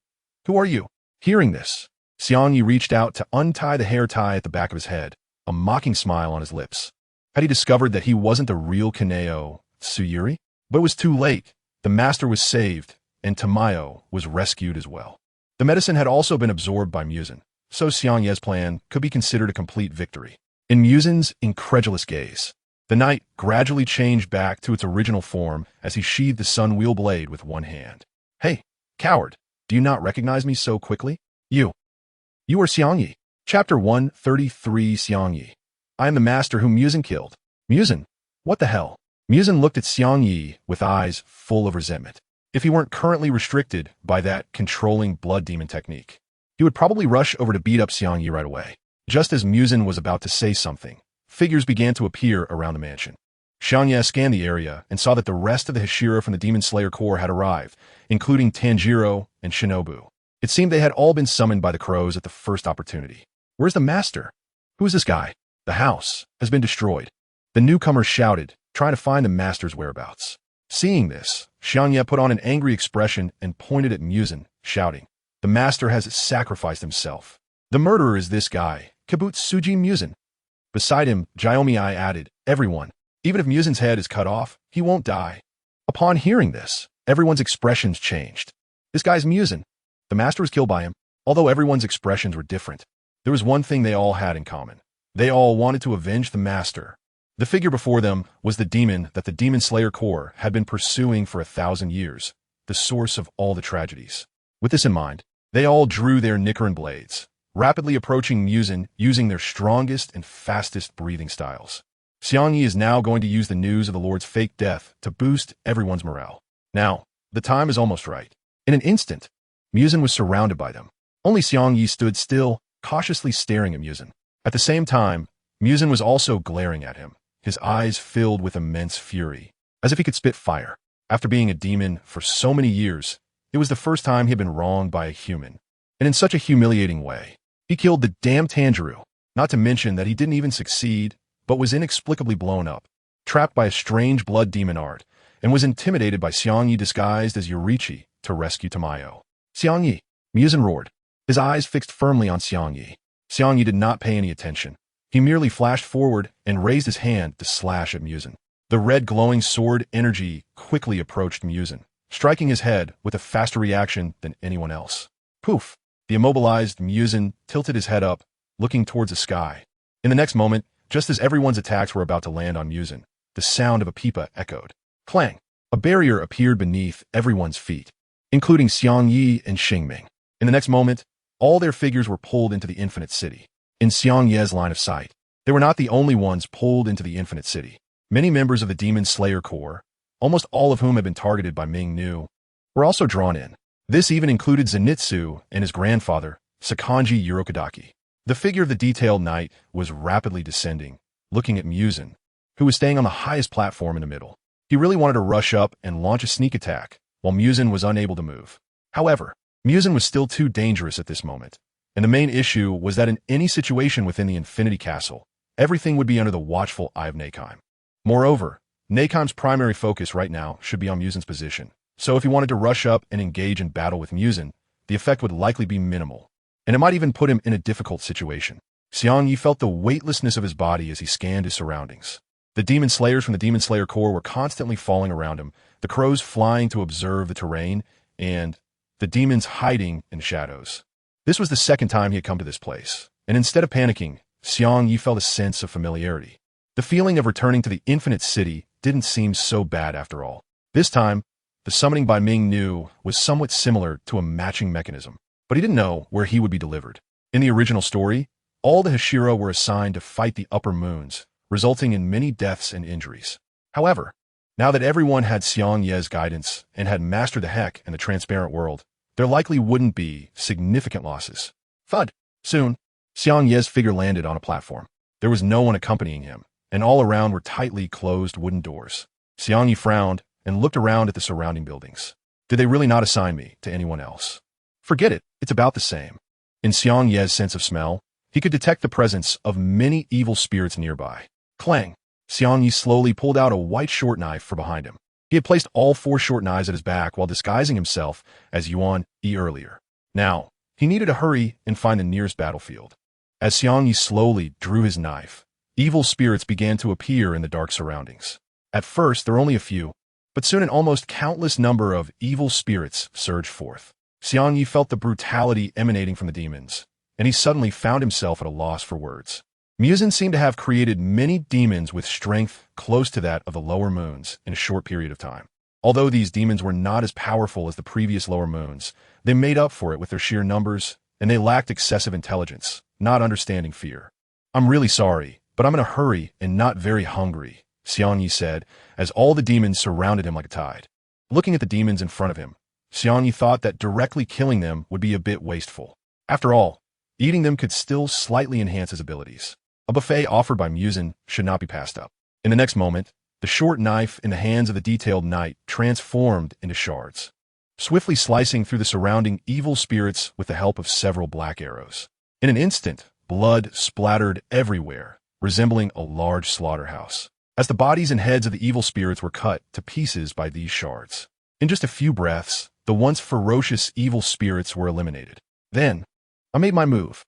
"Who are you?" Hearing this, Xiangye reached out to untie the hair tie at the back of his head, a mocking smile on his lips. Had he discovered that he wasn't the real Kaneo Tsuyuri? But it was too late. The master was saved, and Tamayo was rescued as well. The medicine had also been absorbed by Muzin, so Xiangye's plan could be considered a complete victory. In Muzin's incredulous gaze, the knight gradually changed back to its original form as he sheathed the sun-wheel blade with one hand. "Hey, coward, do you not recognize me so quickly? You are Xiangye." Chapter 133 Xiangye. "I am the master whom Muzin killed." Muzin? What the hell? Muzin looked at Xiangye with eyes full of resentment. If he weren't currently restricted by that controlling blood demon technique, he would probably rush over to beat up Xiangye right away. Just as Muzin was about to say something, figures began to appear around the mansion. Xiangye scanned the area and saw that the rest of the Hashira from the Demon Slayer Corps had arrived, including Tanjiro and Shinobu. It seemed they had all been summoned by the crows at the first opportunity. "Where's the master? Who is this guy? The house has been destroyed." The newcomers shouted, trying to find the master's whereabouts. Seeing this, Xiangye put on an angry expression and pointed at Muzin, shouting, "The master has sacrificed himself. The murderer is this guy, Kabutsuji Muzin." Beside him, Jiomi-ai added, "Everyone, even if Muzin's head is cut off, he won't die." Upon hearing this, everyone's expressions changed. This guy's Muzin. The master was killed by him. Although everyone's expressions were different, there was one thing they all had in common. They all wanted to avenge the master. The figure before them was the demon that the Demon Slayer Corps had been pursuing for 1,000 years, the source of all the tragedies. With this in mind, they all drew their Nichirin blades, rapidly approaching Muzin using their strongest and fastest breathing styles. Xiangye is now going to use the news of the Lord's fake death to boost everyone's morale. Now, the time is almost right. In an instant, Muzin was surrounded by them. Only Xiangye stood still, cautiously staring at Muzin. At the same time, Muzin was also glaring at him, his eyes filled with immense fury, as if he could spit fire. After being a demon for so many years, it was the first time he had been wronged by a human, and in such a humiliating way. He killed the damn Tanjiro, not to mention that he didn't even succeed but was inexplicably blown up, trapped by a strange blood demon art, and was intimidated by Xiangye disguised as Yorichi to rescue Tamayo. Xiangye, Muzan roared, his eyes fixed firmly on Xiangye. Xiangye did not pay any attention. He merely flashed forward and raised his hand to slash at Muzan. The red glowing sword energy quickly approached Muzan, striking his head with a faster reaction than anyone else. Poof! The immobilized Muzan tilted his head up, looking towards the sky. In the next moment, just as everyone's attacks were about to land on Muzan, the sound of a pipa echoed. Clang! A barrier appeared beneath everyone's feet, including Xiangye and Xingming. In the next moment, all their figures were pulled into the Infinite City. In Xiangye's line of sight, they were not the only ones pulled into the Infinite City. Many members of the Demon Slayer Corps, almost all of whom had been targeted by Ming Nu, were also drawn in. This even included Zenitsu and his grandfather, Sakanji Urokodaki. The figure of the detailed knight was rapidly descending, looking at Muzan, who was staying on the highest platform in the middle. He really wanted to rush up and launch a sneak attack, while Muzan was unable to move. However, Muzan was still too dangerous at this moment, and the main issue was that in any situation within the Infinity Castle, everything would be under the watchful eye of Nakeim. Moreover, Nakeim's primary focus right now should be on Muzan's position, so if he wanted to rush up and engage in battle with Muzan, the effect would likely be minimal, and it might even put him in a difficult situation. Xiangye felt the weightlessness of his body as he scanned his surroundings. The demon slayers from the Demon Slayer Corps were constantly falling around him, the crows flying to observe the terrain, and the demons hiding in shadows. This was the second time he had come to this place, and instead of panicking, Xiangye felt a sense of familiarity. The feeling of returning to the Infinite City didn't seem so bad after all. This time, the summoning by Ming Nu was somewhat similar to a matching mechanism, but he didn't know where he would be delivered. In the original story, all the Hashira were assigned to fight the upper moons, resulting in many deaths and injuries. However, now that everyone had Xiangye's guidance and had mastered the heck in the transparent world, there likely wouldn't be significant losses. Thud! Soon, Xiangye's figure landed on a platform. There was no one accompanying him, and all around were tightly closed wooden doors. Xiangye frowned and looked around at the surrounding buildings. Did they really not assign me to anyone else? Forget it, it's about the same. In Xiangye's sense of smell, he could detect the presence of many evil spirits nearby. Clang! Xiangye slowly pulled out a white short knife from behind him. He had placed all 4 short knives at his back while disguising himself as Yuan Yi earlier. Now, he needed to hurry and find the nearest battlefield. As Xiangye slowly drew his knife, evil spirits began to appear in the dark surroundings. At first, there were only a few, but soon an almost countless number of evil spirits surged forth. Xiangye felt the brutality emanating from the demons, and he suddenly found himself at a loss for words. Muzan seemed to have created many demons with strength close to that of the lower moons in a short period of time. Although these demons were not as powerful as the previous lower moons, they made up for it with their sheer numbers, and they lacked excessive intelligence, not understanding fear. I'm really sorry, but I'm in a hurry and not very hungry, Xiangye said, as all the demons surrounded him like a tide. Looking at the demons in front of him, Xiangye thought that directly killing them would be a bit wasteful. After all, eating them could still slightly enhance his abilities. A buffet offered by Muzan should not be passed up. In the next moment, the short knife in the hands of the detailed knight transformed into shards, swiftly slicing through the surrounding evil spirits with the help of several black arrows. In an instant, blood splattered everywhere, resembling a large slaughterhouse, as the bodies and heads of the evil spirits were cut to pieces by these shards. In just a few breaths, the once ferocious evil spirits were eliminated. Then, I made my move.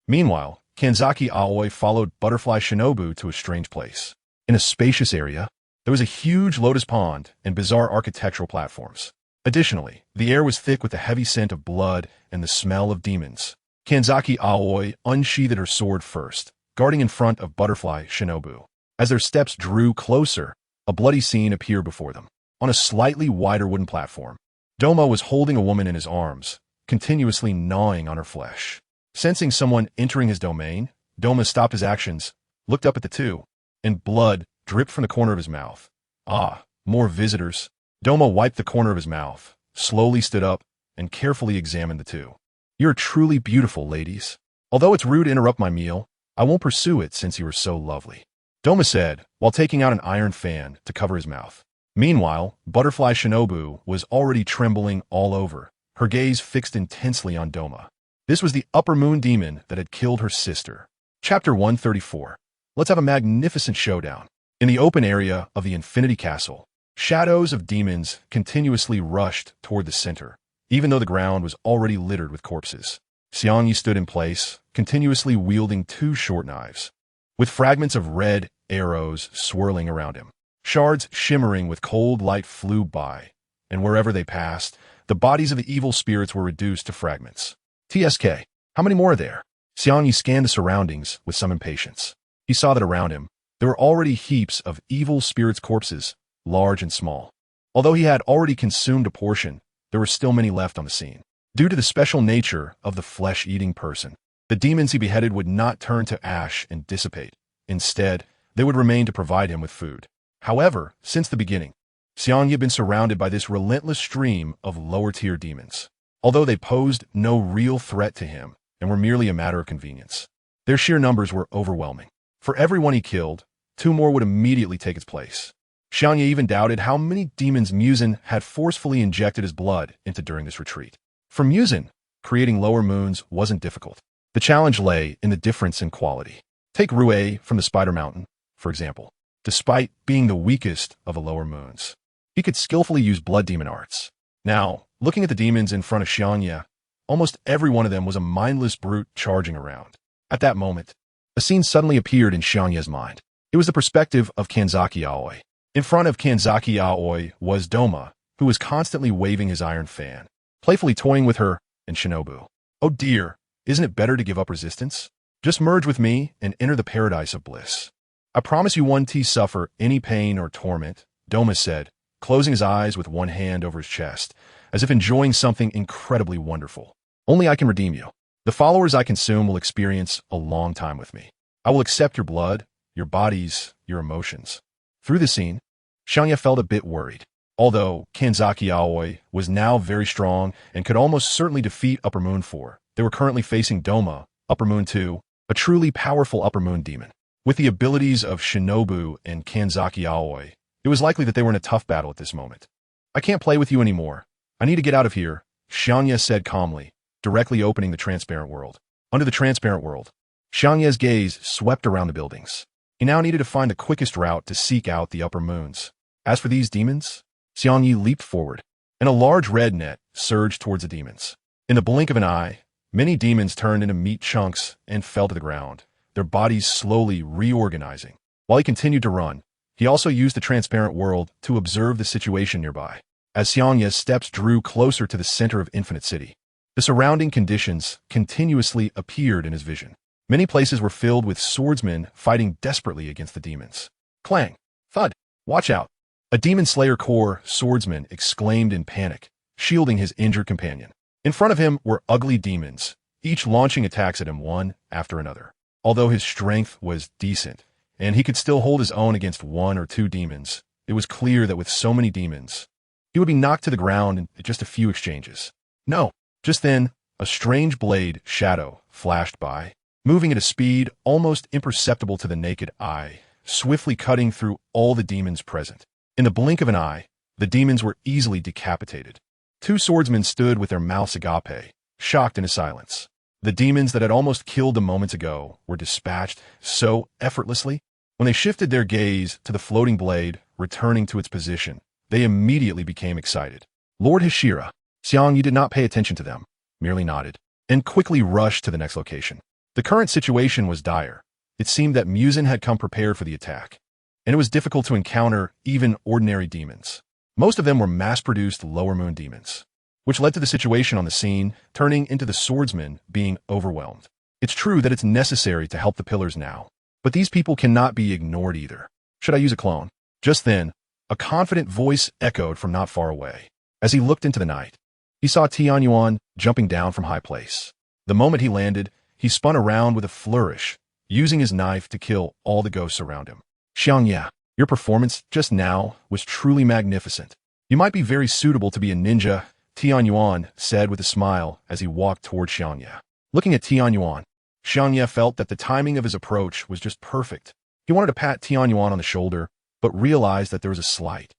Meanwhile, Kanzaki Aoi followed Butterfly Shinobu to a strange place. In a spacious area, there was a huge lotus pond and bizarre architectural platforms. Additionally, the air was thick with the heavy scent of blood and the smell of demons. Kanzaki Aoi unsheathed her sword first, guarding in front of Butterfly Shinobu. As their steps drew closer, a bloody scene appeared before them. On a slightly wider wooden platform, Doma was holding a woman in his arms, continuously gnawing on her flesh. Sensing someone entering his domain, Doma stopped his actions, looked up at the two, and blood dripped from the corner of his mouth. Ah, more visitors. Doma wiped the corner of his mouth, slowly stood up, and carefully examined the two. You're truly beautiful, ladies. Although it's rude to interrupt my meal, I won't pursue it since you are so lovely, Doma said, while taking out an iron fan to cover his mouth. Meanwhile, Butterfly Shinobu was already trembling all over, her gaze fixed intensely on Doma. This was the upper moon demon that had killed her sister. Chapter 134. Let's have a magnificent showdown. In the open area of the Infinity Castle, shadows of demons continuously rushed toward the center, even though the ground was already littered with corpses. Xiangye stood in place, continuously wielding two short knives, with fragments of red arrows swirling around him. Shards shimmering with cold light flew by, and wherever they passed, the bodies of the evil spirits were reduced to fragments. TSK, how many more are there? Xiangye scanned the surroundings with some impatience. He saw that around him, there were already heaps of evil spirits' corpses, large and small. Although he had already consumed a portion, there were still many left on the scene. Due to the special nature of the flesh-eating person, the demons he beheaded would not turn to ash and dissipate. Instead, they would remain to provide him with food. However, since the beginning, Xiangye had been surrounded by this relentless stream of lower-tier demons. Although they posed no real threat to him and were merely a matter of convenience, their sheer numbers were overwhelming. For every one he killed, two more would immediately take its place. Xiangye even doubted how many demons Muzan had forcefully injected his blood into during this retreat. For Muzan, creating lower moons wasn't difficult. The challenge lay in the difference in quality. Take Rue from the Spider Mountain, for example. Despite being the weakest of the lower moons, he could skillfully use blood demon arts. Now, looking at the demons in front of Xiangye, almost every one of them was a mindless brute charging around. At that moment, a scene suddenly appeared in Xiangye's mind. It was the perspective of Kanzaki Aoi. In front of Kanzaki Aoi was Doma, who was constantly waving his iron fan, playfully toying with her and Shinobu. Oh dear, isn't it better to give up resistance? Just merge with me and enter the paradise of bliss. I promise you won't suffer any pain or torment, Doma said, closing his eyes with one hand over his chest, as if enjoying something incredibly wonderful. Only I can redeem you. The followers I consume will experience a long time with me. I will accept your blood, your bodies, your emotions. Through the scene, Xiangye felt a bit worried. Although Kanzaki Aoi was now very strong and could almost certainly defeat Upper Moon 4, they were currently facing Doma, Upper Moon 2, a truly powerful Upper Moon demon. With the abilities of Shinobu and Kanzaki Aoi, it was likely that they were in a tough battle at this moment. I can't play with you anymore. I need to get out of here, Xiangye said calmly, directly opening the transparent world. Under the transparent world, Xiangye's gaze swept around the buildings. He now needed to find the quickest route to seek out the upper moons. As for these demons, Xiangye leaped forward, and a large red net surged towards the demons. In the blink of an eye, many demons turned into meat chunks and fell to the ground, their bodies slowly reorganizing. While he continued to run, he also used the transparent world to observe the situation nearby. As Xiangye's steps drew closer to the center of Infinite City, the surrounding conditions continuously appeared in his vision. Many places were filled with swordsmen fighting desperately against the demons. Clang! Thud! Watch out! A Demon Slayer Corps swordsman exclaimed in panic, shielding his injured companion. In front of him were ugly demons, each launching attacks at him one after another. Although his strength was decent, and he could still hold his own against one or two demons, it was clear that with so many demons, he would be knocked to the ground in just a few exchanges. No! Just then, a strange blade shadow flashed by, moving at a speed almost imperceptible to the naked eye, swiftly cutting through all the demons present. In the blink of an eye, the demons were easily decapitated. Two swordsmen stood with their mouths agape, shocked into silence. The demons that had almost killed them moments ago were dispatched so effortlessly. When they shifted their gaze to the floating blade, returning to its position, they immediately became excited. Lord Hashira, Xiangye did not pay attention to them, merely nodded, and quickly rushed to the next location. The current situation was dire. It seemed that Muzan had come prepared for the attack, and it was difficult to encounter even ordinary demons. Most of them were mass-produced lower moon demons, which led to the situation on the scene turning into the swordsmen being overwhelmed. It's true that it's necessary to help the pillars now, but these people cannot be ignored either. Should I use a clone? Just then, a confident voice echoed from not far away. As he looked into the night, he saw Tianyuan jumping down from high place. The moment he landed, he spun around with a flourish, using his knife to kill all the ghosts around him. Xiangye, your performance just now was truly magnificent. You might be very suitable to be a ninja, Tianyuan said with a smile as he walked toward Xiangye. Looking at Tianyuan, Xiangye felt that the timing of his approach was just perfect. He wanted to pat Tianyuan on the shoulder, but realized that there was a slight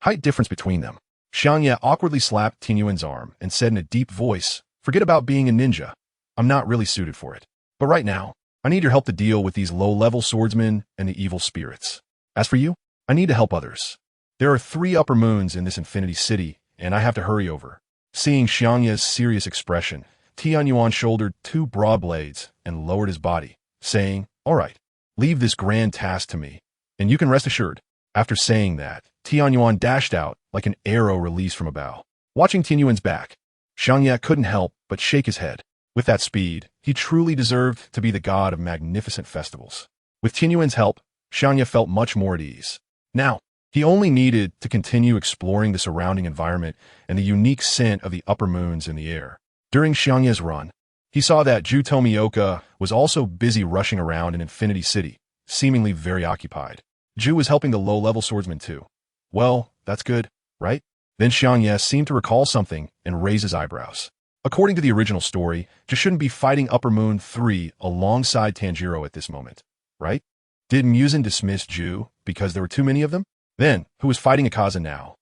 height difference between them. Xiangye awkwardly slapped Tianyuan's arm and said in a deep voice, "Forget about being a ninja. I'm not really suited for it. But right now, I need your help to deal with these low-level swordsmen and the evil spirits. As for you, I need to help others. There are 3 upper moons in this infinity city, and I have to hurry over." Seeing Xiangye's serious expression, Tianyuan shouldered 2 broad blades and lowered his body, saying, "All right, leave this grand task to me, and you can rest assured." After saying that, Tianyuan dashed out like an arrow released from a bow. Watching Tianyuan's back, Xiangye couldn't help but shake his head. With that speed, he truly deserved to be the god of magnificent festivals. With Tianyuan's help, Xiangye felt much more at ease. Now, he only needed to continue exploring the surrounding environment and the unique scent of the upper moons in the air. During Xiangye's run, he saw that Ju Tomioka was also busy rushing around in Infinity City, seemingly very occupied. Ju was helping the low-level swordsman too. Well, that's good, right? Then Xiangye seemed to recall something and raise his eyebrows. According to the original story, Ju shouldn't be fighting Upper Moon 3 alongside Tanjiro at this moment, right? Did Muzan dismiss Ju because there were too many of them? Then, who was fighting Akaza now?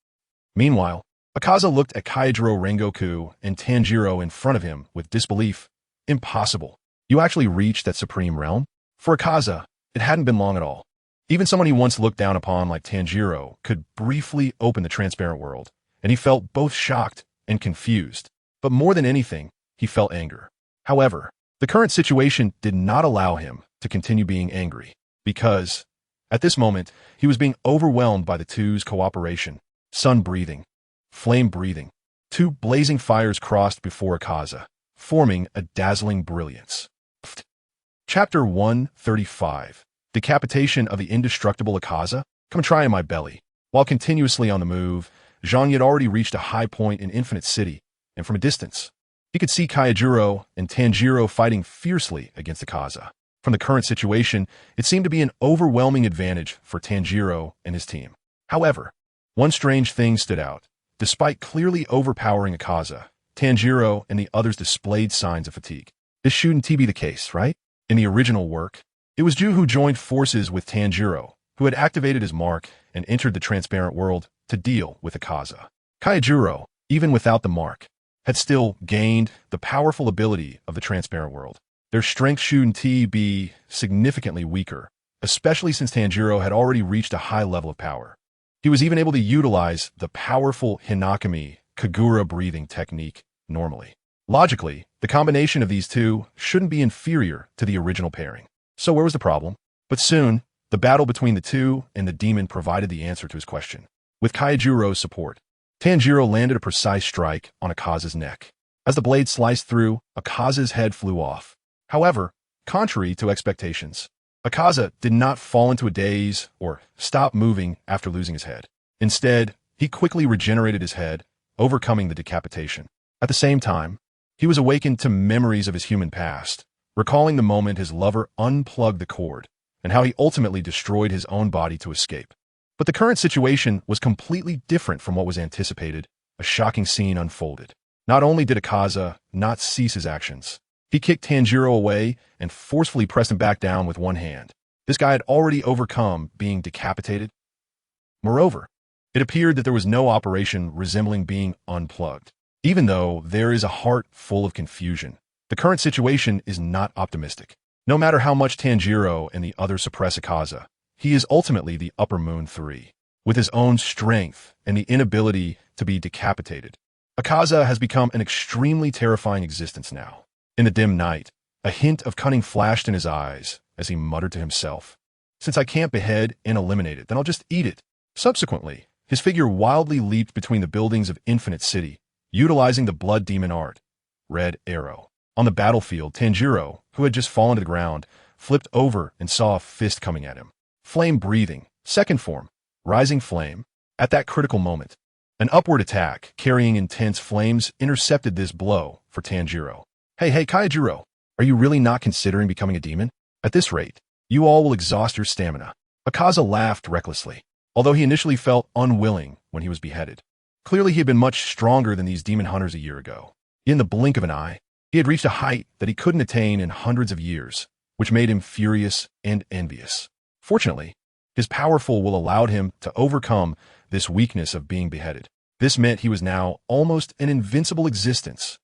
Meanwhile, Akaza looked at Kaijiro Rengoku and Tanjiro in front of him with disbelief. Impossible. You actually reached that supreme realm? For Akaza, it hadn't been long at all. Even someone he once looked down upon like Tanjiro could briefly open the transparent world, and he felt both shocked and confused. But more than anything, he felt anger. However, the current situation did not allow him to continue being angry, because, at this moment, he was being overwhelmed by the two's cooperation. Sun breathing, flame breathing. 2 blazing fires crossed before Akaza, forming a dazzling brilliance. Chapter 135. Decapitation of the indestructible Akaza? Come and try in my belly. While continuously on the move, Xiangye had already reached a high point in Infinite City, and from a distance, he could see Kaijiro and Tanjiro fighting fiercely against Akaza. From the current situation, it seemed to be an overwhelming advantage for Tanjiro and his team. However, one strange thing stood out. Despite clearly overpowering Akaza, Tanjiro and the others displayed signs of fatigue. This shouldn't be the case, right? In the original work, it was Ju who joined forces with Tanjiro, who had activated his mark and entered the transparent world to deal with Akaza. Kaijiro, even without the mark, had still gained the powerful ability of the transparent world. Their strength shouldn't be significantly weaker, especially since Tanjiro had already reached a high level of power. He was even able to utilize the powerful Hinakami Kagura breathing technique normally. Logically, the combination of these two shouldn't be inferior to the original pairing. So where was the problem? But soon, the battle between the two and the demon provided the answer to his question. With Kaijuro's support, Tanjiro landed a precise strike on Akaza's neck. As the blade sliced through, Akaza's head flew off. However, contrary to expectations, Akaza did not fall into a daze or stop moving after losing his head. Instead, he quickly regenerated his head, overcoming the decapitation. At the same time, he was awakened to memories of his human past, recalling the moment his lover unplugged the cord and how he ultimately destroyed his own body to escape. But the current situation was completely different from what was anticipated. A shocking scene unfolded. Not only did Akaza not cease his actions, he kicked Tanjiro away and forcefully pressed him back down with one hand. This guy had already overcome being decapitated. Moreover, it appeared that there was no operation resembling being unplugged. Even though there is a heart full of confusion, the current situation is not optimistic. No matter how much Tanjiro and the others suppress Akaza, he is ultimately the Upper Moon 3, with his own strength and the inability to be decapitated. Akaza has become an extremely terrifying existence now. In the dim night, a hint of cunning flashed in his eyes as he muttered to himself, "Since I can't behead and eliminate it, then I'll just eat it." Subsequently, his figure wildly leaped between the buildings of Infinite City, utilizing the blood demon art, Red Arrow. On the battlefield, Tanjiro, who had just fallen to the ground, flipped over and saw a fist coming at him. Flame breathing, second form, rising flame. At that critical moment, an upward attack carrying intense flames intercepted this blow for Tanjiro. Hey, Kaijiro, are you really not considering becoming a demon? At this rate, you all will exhaust your stamina. Akaza laughed recklessly, although he initially felt unwilling when he was beheaded. Clearly, he had been much stronger than these demon hunters a year ago. In the blink of an eye, he had reached a height that he couldn't attain in hundreds of years, which made him furious and envious. Fortunately, his powerful will allowed him to overcome this weakness of being beheaded. This meant he was now almost an invincible existence.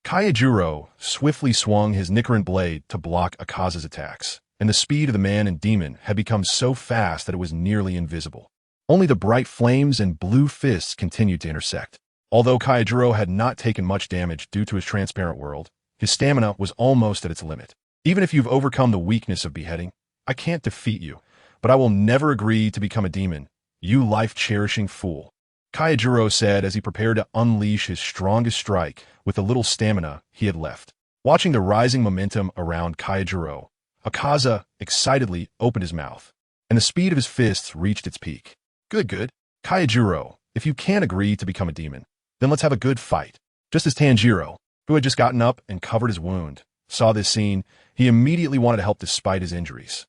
Kayajuro swiftly swung his Nichirin Blade to block Akaza's attacks, and the speed of the man and demon had become so fast that it was nearly invisible. Only the bright flames and blue fists continued to intersect. Although Kayajuro had not taken much damage due to his transparent world, his stamina was almost at its limit. Even if you've overcome the weakness of beheading, I can't defeat you, but I will never agree to become a demon, you life-cherishing fool, Kayajuro said as he prepared to unleash his strongest strike with the little stamina he had left. Watching the rising momentum around Kayajuro, Akaza excitedly opened his mouth, and the speed of his fists reached its peak. Good. Kayajuro, if you can't agree to become a demon, then let's have a good fight. Just as Tanjiro, who had just gotten up and covered his wound, saw this scene, he immediately wanted to help despite his injuries.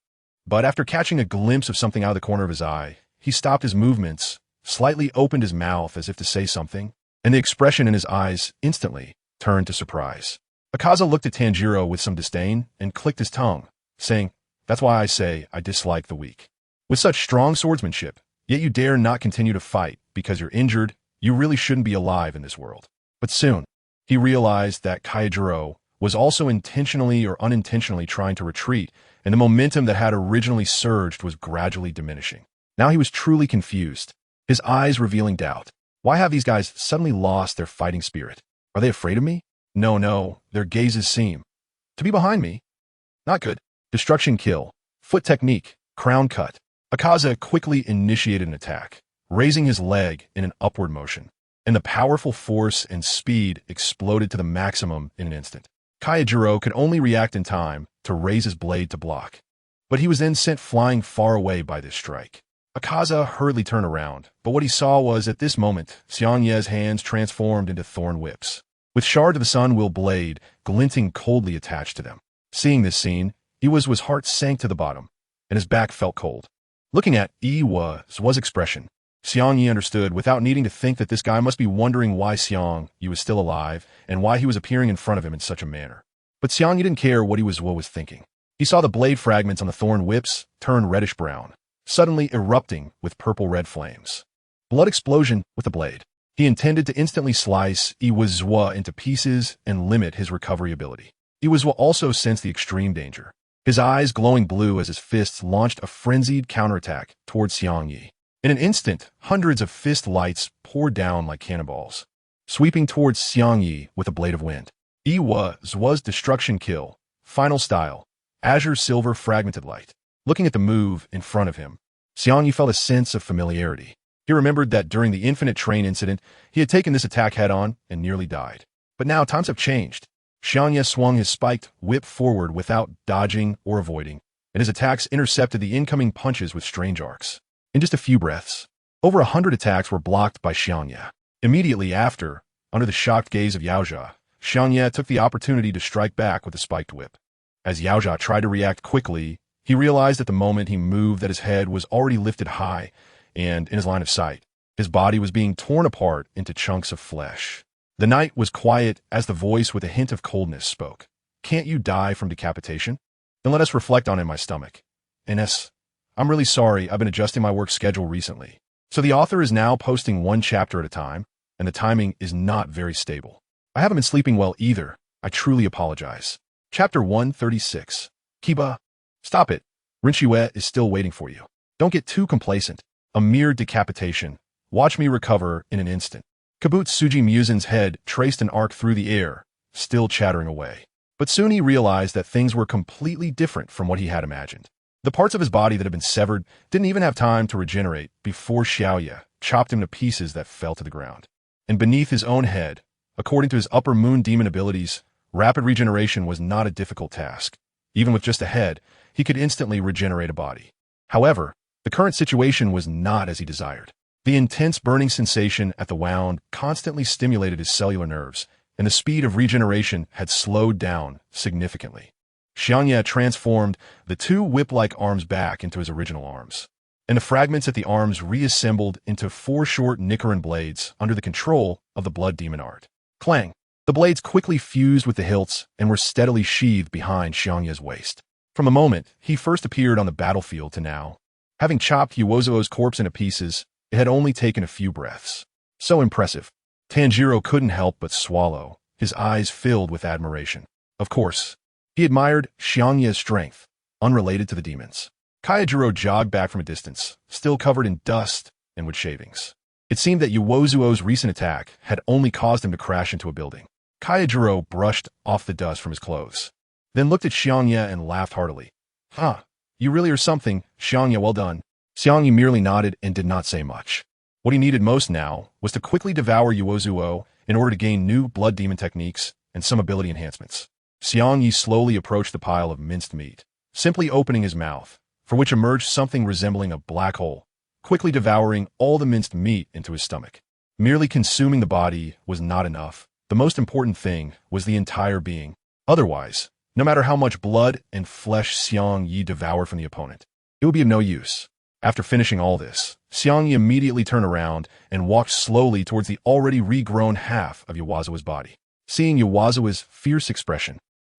But after catching a glimpse of something out of the corner of his eye, he stopped his movements, slightly opened his mouth as if to say something, and the expression in his eyes instantly turned to surprise. Akaza looked at Tanjiro with some disdain and clicked his tongue, saying, "That's why I say I dislike the weak. With such strong swordsmanship, yet you dare not continue to fight because you're injured, you really shouldn't be alive in this world." But soon, he realized that Kayajuro was also intentionally or unintentionally trying to retreat, and the momentum that had originally surged was gradually diminishing. Now he was truly confused, his eyes revealing doubt. Why have these guys suddenly lost their fighting spirit? Are they afraid of me? No, their gazes seem to be behind me. Not good. Destruction kill, foot technique, crown cut. Akaza quickly initiated an attack, raising his leg in an upward motion, and the powerful force and speed exploded to the maximum in an instant. Kayajuro could only react in time to raise his blade to block, but he was then sent flying far away by this strike. Akaza hurriedly turned around, but what he saw was, at this moment, Xiangye's hands transformed into thorn whips, with Shard of the Sun-Will blade glinting coldly attached to them. Seeing this scene, his heart sank to the bottom, and his back felt cold. Looking at Iwa's expression, Xiangye understood without needing to think that this guy must be wondering why Xiangye was still alive and why he was appearing in front of him in such a manner. But Xiangye didn't care what was thinking. He saw the blade fragments on the thorn whips turn reddish-brown, suddenly erupting with purple-red flames. Blood explosion with the blade. He intended to instantly slice Iwa's into pieces and limit his recovery ability. Iwa's also sensed the extreme danger, his eyes glowing blue as his fists launched a frenzied counterattack towards Xiangye. In an instant, hundreds of fist lights poured down like cannonballs, sweeping towards Xiangye with a blade of wind. Iwa's destruction kill, final style, azure silver fragmented light. Looking at the move in front of him, Xiangye felt a sense of familiarity. He remembered that during the Infinite Train incident, he had taken this attack head-on and nearly died. But now times have changed. Xiangye swung his spiked whip forward without dodging or avoiding, and his attacks intercepted the incoming punches with strange arcs. In just a few breaths, over 100 attacks were blocked by Xiangye. Immediately after, under the shocked gaze of Xiangye, Xiangye took the opportunity to strike back with a spiked whip. As Xiangye tried to react quickly, he realized at the moment he moved that his head was already lifted high and in his line of sight. His body was being torn apart into chunks of flesh. The night was quiet as the voice with a hint of coldness spoke. "Can't you die from decapitation? Then let us reflect on it in my stomach. Ines, I'm really sorry, I've been adjusting my work schedule recently. So the author is now posting one chapter at a time, and the timing is not very stable. I haven't been sleeping well either. I truly apologize." Chapter 136. Kiba. Stop it. Rinchiwe is still waiting for you. Don't get too complacent. A mere decapitation. Watch me recover in an instant. Kabutsujin Musen's head traced an arc through the air, still chattering away. But soon he realized that things were completely different from what he had imagined. The parts of his body that had been severed didn't even have time to regenerate before Xiangye chopped him to pieces that fell to the ground. And beneath his own head, according to his upper moon demon abilities, rapid regeneration was not a difficult task. Even with just a head, he could instantly regenerate a body. However, the current situation was not as he desired. The intense burning sensation at the wound constantly stimulated his cellular nerves, and the speed of regeneration had slowed down significantly. Xiangye transformed the two whip-like arms back into his original arms, and the fragments at the arms reassembled into 4 short Nichirin blades under the control of the blood demon art. Clang! The blades quickly fused with the hilts and were steadily sheathed behind Xiangye's waist. From the moment he first appeared on the battlefield to now, having chopped Yuozuo's corpse into pieces, it had only taken a few breaths. So impressive. Tanjiro couldn't help but swallow, his eyes filled with admiration. Of course, he admired Xiangye's strength, unrelated to the demons. Kaijiro jogged back from a distance, still covered in dust and wood shavings. It seemed that Yuozuo's recent attack had only caused him to crash into a building. Kaijiro brushed off the dust from his clothes, then looked at Xiangye and laughed heartily. Huh, you really are something, Xiangye, well done. Xiangye merely nodded and did not say much. What he needed most now was to quickly devour Yuozuo in order to gain new blood demon techniques and some ability enhancements. Xiangye slowly approached the pile of minced meat, simply opening his mouth, for which emerged something resembling a black hole, quickly devouring all the minced meat into his stomach. Merely consuming the body was not enough. The most important thing was the entire being. Otherwise, no matter how much blood and flesh Xiangye devoured from the opponent, it would be of no use. After finishing all this, Xiangye immediately turned around and walked slowly towards the already regrown half of Yuozuo's body. Seeing Yuozuo's fierce expression,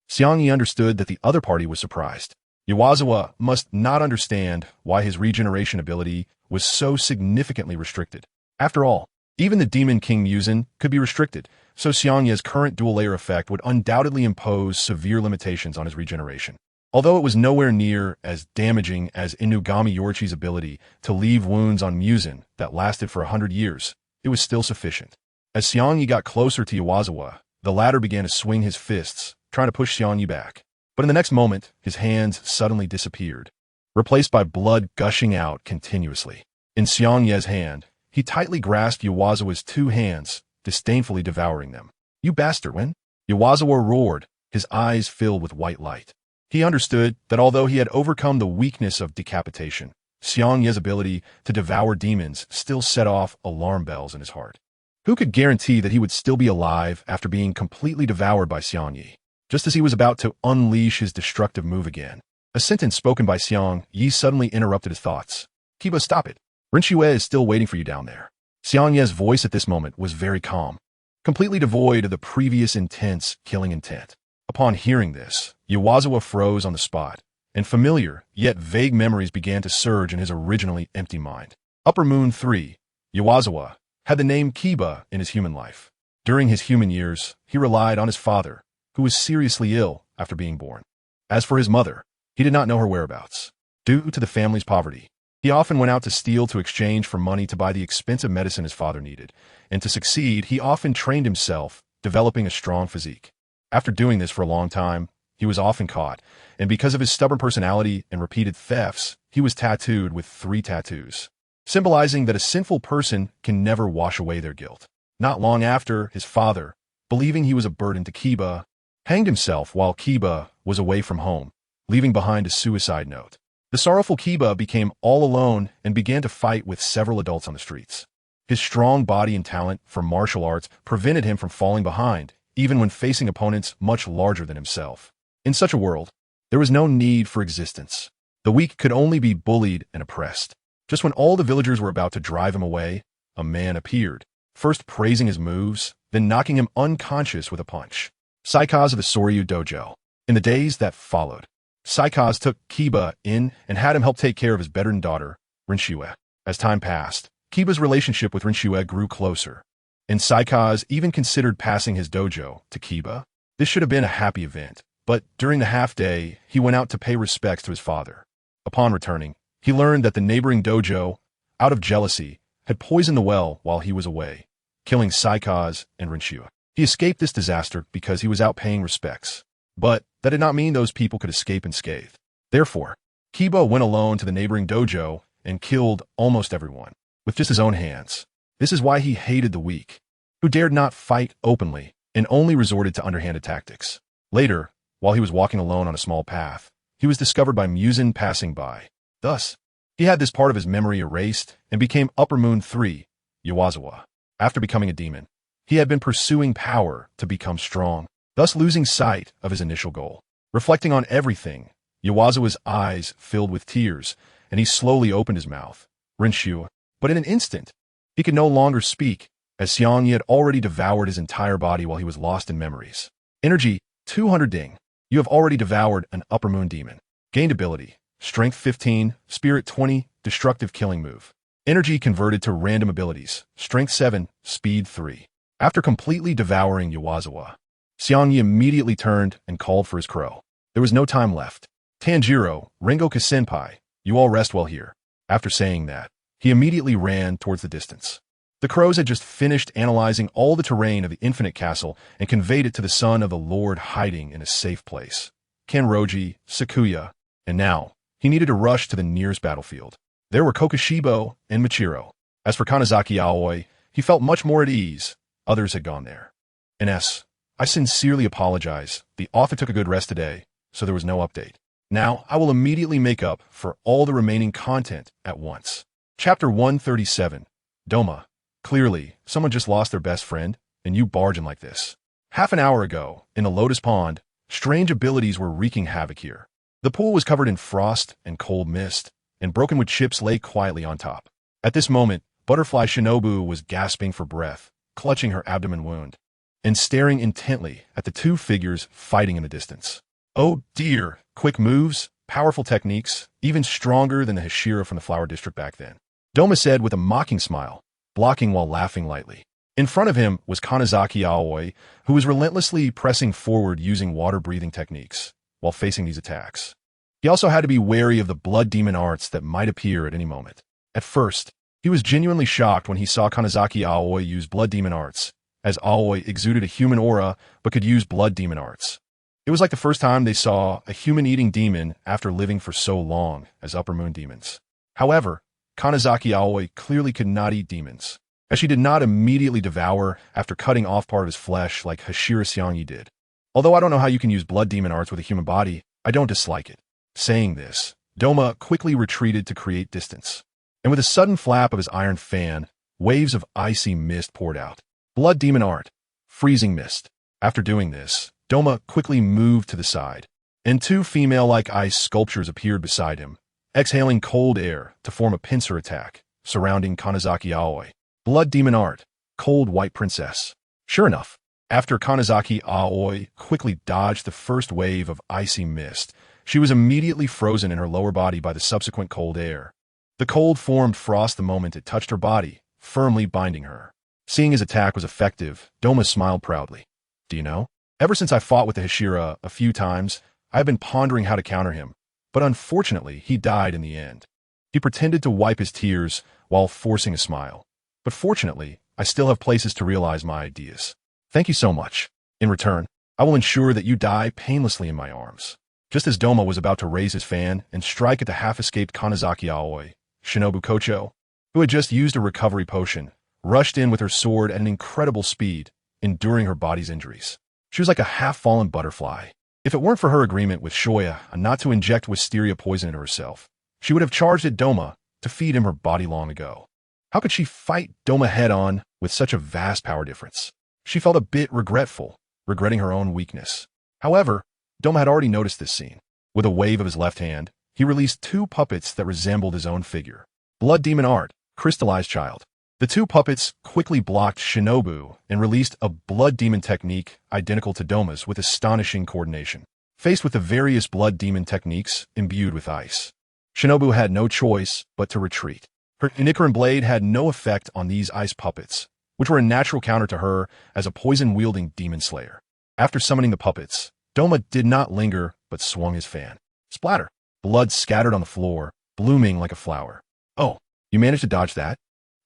Xiangye understood that the other party was surprised. Yuozuo must not understand why his regeneration ability was so significantly restricted. After all, even the Demon King Muzan could be restricted, so Xiangye's current dual-layer effect would undoubtedly impose severe limitations on his regeneration. Although it was nowhere near as damaging as Inugami Yorchi's ability to leave wounds on Muzan that lasted for 100 years, it was still sufficient. As Xiangye got closer to Yuozuo, the latter began to swing his fists, trying to push Xiangye back. But in the next moment, his hands suddenly disappeared, replaced by blood gushing out continuously. In Xiangye's hand, he tightly grasped Yuozuo's two hands, disdainfully devouring them. You bastard, when? Yuozuo roared, his eyes filled with white light. He understood that although he had overcome the weakness of decapitation, Xiangye's ability to devour demons still set off alarm bells in his heart. Who could guarantee that he would still be alive after being completely devoured by Xiangye? Just as he was about to unleash his destructive move again, a sentence spoken by Xiangye suddenly interrupted his thoughts. Kiba, stop it. Rinshue is still waiting for you down there. Xiangye's voice at this moment was very calm, completely devoid of the previous intense killing intent. Upon hearing this, Yuozuo froze on the spot, and familiar yet vague memories began to surge in his originally empty mind. Upper Moon 3, Yuozuo had the name Kiba in his human life. During his human years, he relied on his father, who was seriously ill after being born. As for his mother, he did not know her whereabouts. Due to the family's poverty, he often went out to steal to exchange for money to buy the expensive medicine his father needed, and to succeed, he often trained himself, developing a strong physique. After doing this for a long time, he was often caught, and because of his stubborn personality and repeated thefts, he was tattooed with 3 tattoos, symbolizing that a sinful person can never wash away their guilt. Not long after, his father, believing he was a burden to Kiba, hanged himself while Kiba was away from home, leaving behind a suicide note. The sorrowful Kiba became all alone and began to fight with several adults on the streets. His strong body and talent for martial arts prevented him from falling behind, even when facing opponents much larger than himself. In such a world, there was no need for existence. The weak could only be bullied and oppressed. Just when all the villagers were about to drive him away, a man appeared, first praising his moves, then knocking him unconscious with a punch. Saikaz of the Soryu Dojo. In the days that followed, Saikaz took Kiba in and had him help take care of his bedridden daughter, Rinshue. As time passed, Kiba's relationship with Rinshue grew closer, and Saikaz even considered passing his dojo to Kiba. This should have been a happy event, but during the half-day, he went out to pay respects to his father. Upon returning, he learned that the neighboring dojo, out of jealousy, had poisoned the well while he was away, killing Saikaz and Rinshue. He escaped this disaster because he was out paying respects. But that did not mean those people could escape unscathed. Therefore, Kiba went alone to the neighboring dojo and killed almost everyone, with just his own hands. This is why he hated the weak, who dared not fight openly and only resorted to underhanded tactics. Later, while he was walking alone on a small path, he was discovered by Muzan passing by. Thus, he had this part of his memory erased and became Upper Moon 3, Yuozuo. After becoming a demon, he had been pursuing power to become strong, thus losing sight of his initial goal. Reflecting on everything, Yuozuo's eyes filled with tears, and he slowly opened his mouth. Rinshue. But in an instant, he could no longer speak, as Xiangye had already devoured his entire body while he was lost in memories. Energy, 200 ding. You have already devoured an Upper Moon demon. Gained ability, Strength 15, Spirit 20, Destructive Killing Move. Energy converted to random abilities, Strength 7, Speed 3. After completely devouring Yuozuo, Xiangye immediately turned and called for his crow. There was no time left. Tanjiro, Rengoku-senpai, you all rest well here. After saying that, he immediately ran towards the distance. The crows had just finished analyzing all the terrain of the Infinite Castle and conveyed it to the son of the Lord hiding in a safe place. Kanroji, Sakuya, and now, he needed to rush to the nearest battlefield. There were Kokushibo and Michiro. As for Kanazaki Aoi, he felt much more at ease. Others had gone there. Ines, I sincerely apologize. The author took a good rest today, so there was no update. Now, I will immediately make up for all the remaining content at once. Chapter 137. Doma. Clearly, someone just lost their best friend, and you barging like this. Half an hour ago, in the Lotus Pond, strange abilities were wreaking havoc here. The pool was covered in frost and cold mist, and broken-wood chips lay quietly on top. At this moment, Butterfly Shinobu was gasping for breath, clutching her abdomen wound, and staring intently at the two figures fighting in the distance. Oh dear, quick moves, powerful techniques, even stronger than the Hashira from the Flower District back then. Doma said with a mocking smile, blocking while laughing lightly. In front of him was Kanazaki Aoi, who was relentlessly pressing forward using water-breathing techniques while facing these attacks. He also had to be wary of the blood demon arts that might appear at any moment. At first, he was genuinely shocked when he saw Kanazaki Aoi use blood demon arts, as Aoi exuded a human aura but could use blood demon arts. It was like the first time they saw a human-eating demon after living for so long as Upper Moon demons. However, Kanazaki Aoi clearly could not eat demons, as she did not immediately devour after cutting off part of his flesh like Hashira Xiangye did. Although I don't know how you can use blood demon arts with a human body, I don't dislike it. Saying this, Doma quickly retreated to create distance. And with a sudden flap of his iron fan, waves of icy mist poured out. Blood demon art. Freezing mist. After doing this, Doma quickly moved to the side, and two female-like ice sculptures appeared beside him, exhaling cold air to form a pincer attack, surrounding Kanazaki Aoi. Blood demon art. Cold white princess. Sure enough, after Kanazaki Aoi quickly dodged the first wave of icy mist, she was immediately frozen in her lower body by the subsequent cold air. The cold formed frost the moment it touched her body, firmly binding her. Seeing his attack was effective, Doma smiled proudly. Do you know? Ever since I fought with the Hashira a few times, I have been pondering how to counter him, but unfortunately he died in the end. He pretended to wipe his tears while forcing a smile. But fortunately, I still have places to realize my ideas. Thank you so much. In return, I will ensure that you die painlessly in my arms. Just as Doma was about to raise his fan and strike at the half-escaped Kanazaki Aoi, Shinobu Kocho, who had just used a recovery potion, rushed in with her sword at an incredible speed, enduring her body's injuries. She was like a half-fallen butterfly. If it weren't for her agreement with Shoya not to inject wisteria poison into herself, she would have charged at Doma to feed him her body long ago. How could she fight Doma head-on with such a vast power difference? She felt a bit regretful, regretting her own weakness. However, Doma had already noticed this scene. With a wave of his left hand, he released two puppets that resembled his own figure. Blood demon art, crystallized child. The two puppets quickly blocked Shinobu and released a blood demon technique identical to Doma's with astonishing coordination. Faced with the various blood demon techniques imbued with ice, Shinobu had no choice but to retreat. Her Nichirin Blade had no effect on these ice puppets, which were a natural counter to her as a poison-wielding demon slayer. After summoning the puppets, Doma did not linger but swung his fan. Splatter! Blood scattered on the floor, blooming like a flower. Oh, you managed to dodge that?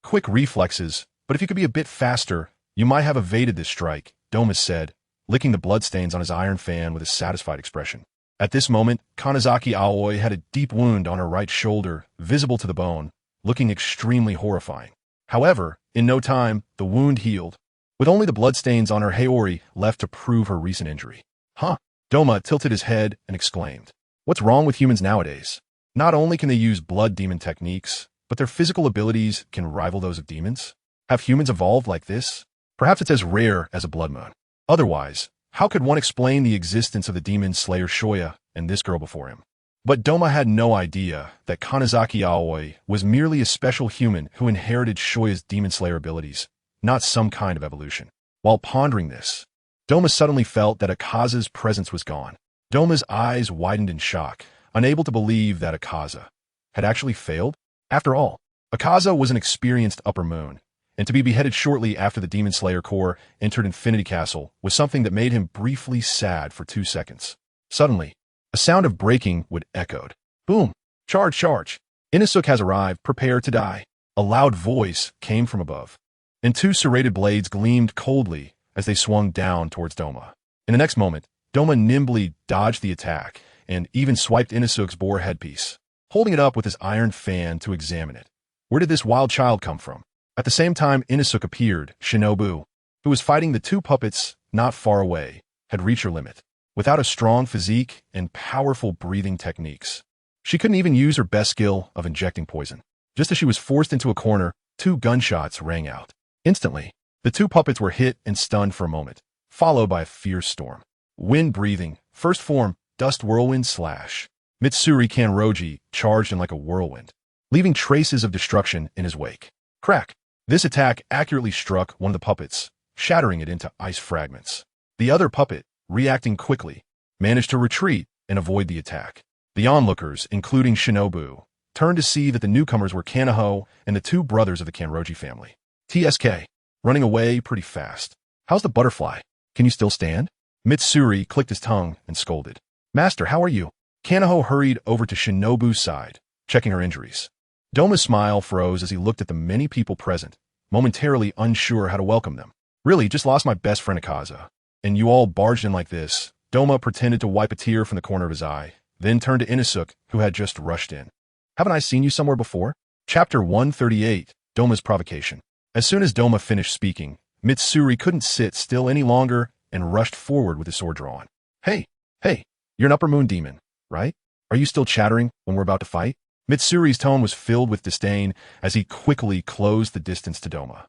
Quick reflexes, but if you could be a bit faster, you might have evaded this strike, Doma said, licking the bloodstains on his iron fan with a satisfied expression. At this moment, Kanazaki Aoi had a deep wound on her right shoulder, visible to the bone, looking extremely horrifying. However, in no time, the wound healed, with only the bloodstains on her haori left to prove her recent injury. Huh? Doma tilted his head and exclaimed. What's wrong with humans nowadays? Not only can they use blood demon techniques, but their physical abilities can rival those of demons? Have humans evolved like this? Perhaps it's as rare as a blood moon. Otherwise, how could one explain the existence of the demon slayer Shoya and this girl before him? But Doma had no idea that Kanazaki Aoi was merely a special human who inherited Shoya's demon slayer abilities, not some kind of evolution. While pondering this, Doma suddenly felt that Akaza's presence was gone. Doma's eyes widened in shock, unable to believe that Akaza had actually failed. After all, Akaza was an experienced upper moon, and to be beheaded shortly after the Demon Slayer Corps entered Infinity Castle was something that made him briefly sad for 2 seconds. Suddenly, a sound of breaking wood echoed. Boom! Charge, charge! Inosuke has arrived, prepare to die. A loud voice came from above, and 2 serrated blades gleamed coldly as they swung down towards Doma. In the next moment, Doma nimbly dodged the attack and even swiped Inosuke's boar headpiece, holding it up with his iron fan to examine it. Where did this wild child come from? At the same time Inosuke appeared, Shinobu, who was fighting the 2 puppets not far away, had reached her limit. Without a strong physique and powerful breathing techniques, she couldn't even use her best skill of injecting poison. Just as she was forced into a corner, 2 gunshots rang out. Instantly, the 2 puppets were hit and stunned for a moment, followed by a fierce storm. Wind breathing, first form, dust whirlwind slash. Mitsuri Kanroji charged in like a whirlwind, leaving traces of destruction in his wake. Crack! This attack accurately struck one of the puppets, shattering it into ice fragments. The other puppet, reacting quickly, managed to retreat and avoid the attack. The onlookers, including Shinobu, turned to see that the newcomers were Kanaho and the 2 brothers of the Kanroji family. TSK, running away pretty fast. How's the butterfly? Can you still stand? Mitsuri clicked his tongue and scolded. Master, how are you? Kanaho hurried over to Shinobu's side, checking her injuries. Doma's smile froze as he looked at the many people present, momentarily unsure how to welcome them. Really, just lost my best friend Akaza. And you all barged in like this. Doma pretended to wipe a tear from the corner of his eye, then turned to Inosuke, who had just rushed in. Haven't I seen you somewhere before? Chapter 138, Doma's Provocation. As soon as Doma finished speaking, Mitsuri couldn't sit still any longer and rushed forward with his sword drawn. Hey, you're an Upper Moon demon, right? Are you still chattering when we're about to fight? Mitsuri's tone was filled with disdain as he quickly closed the distance to Doma.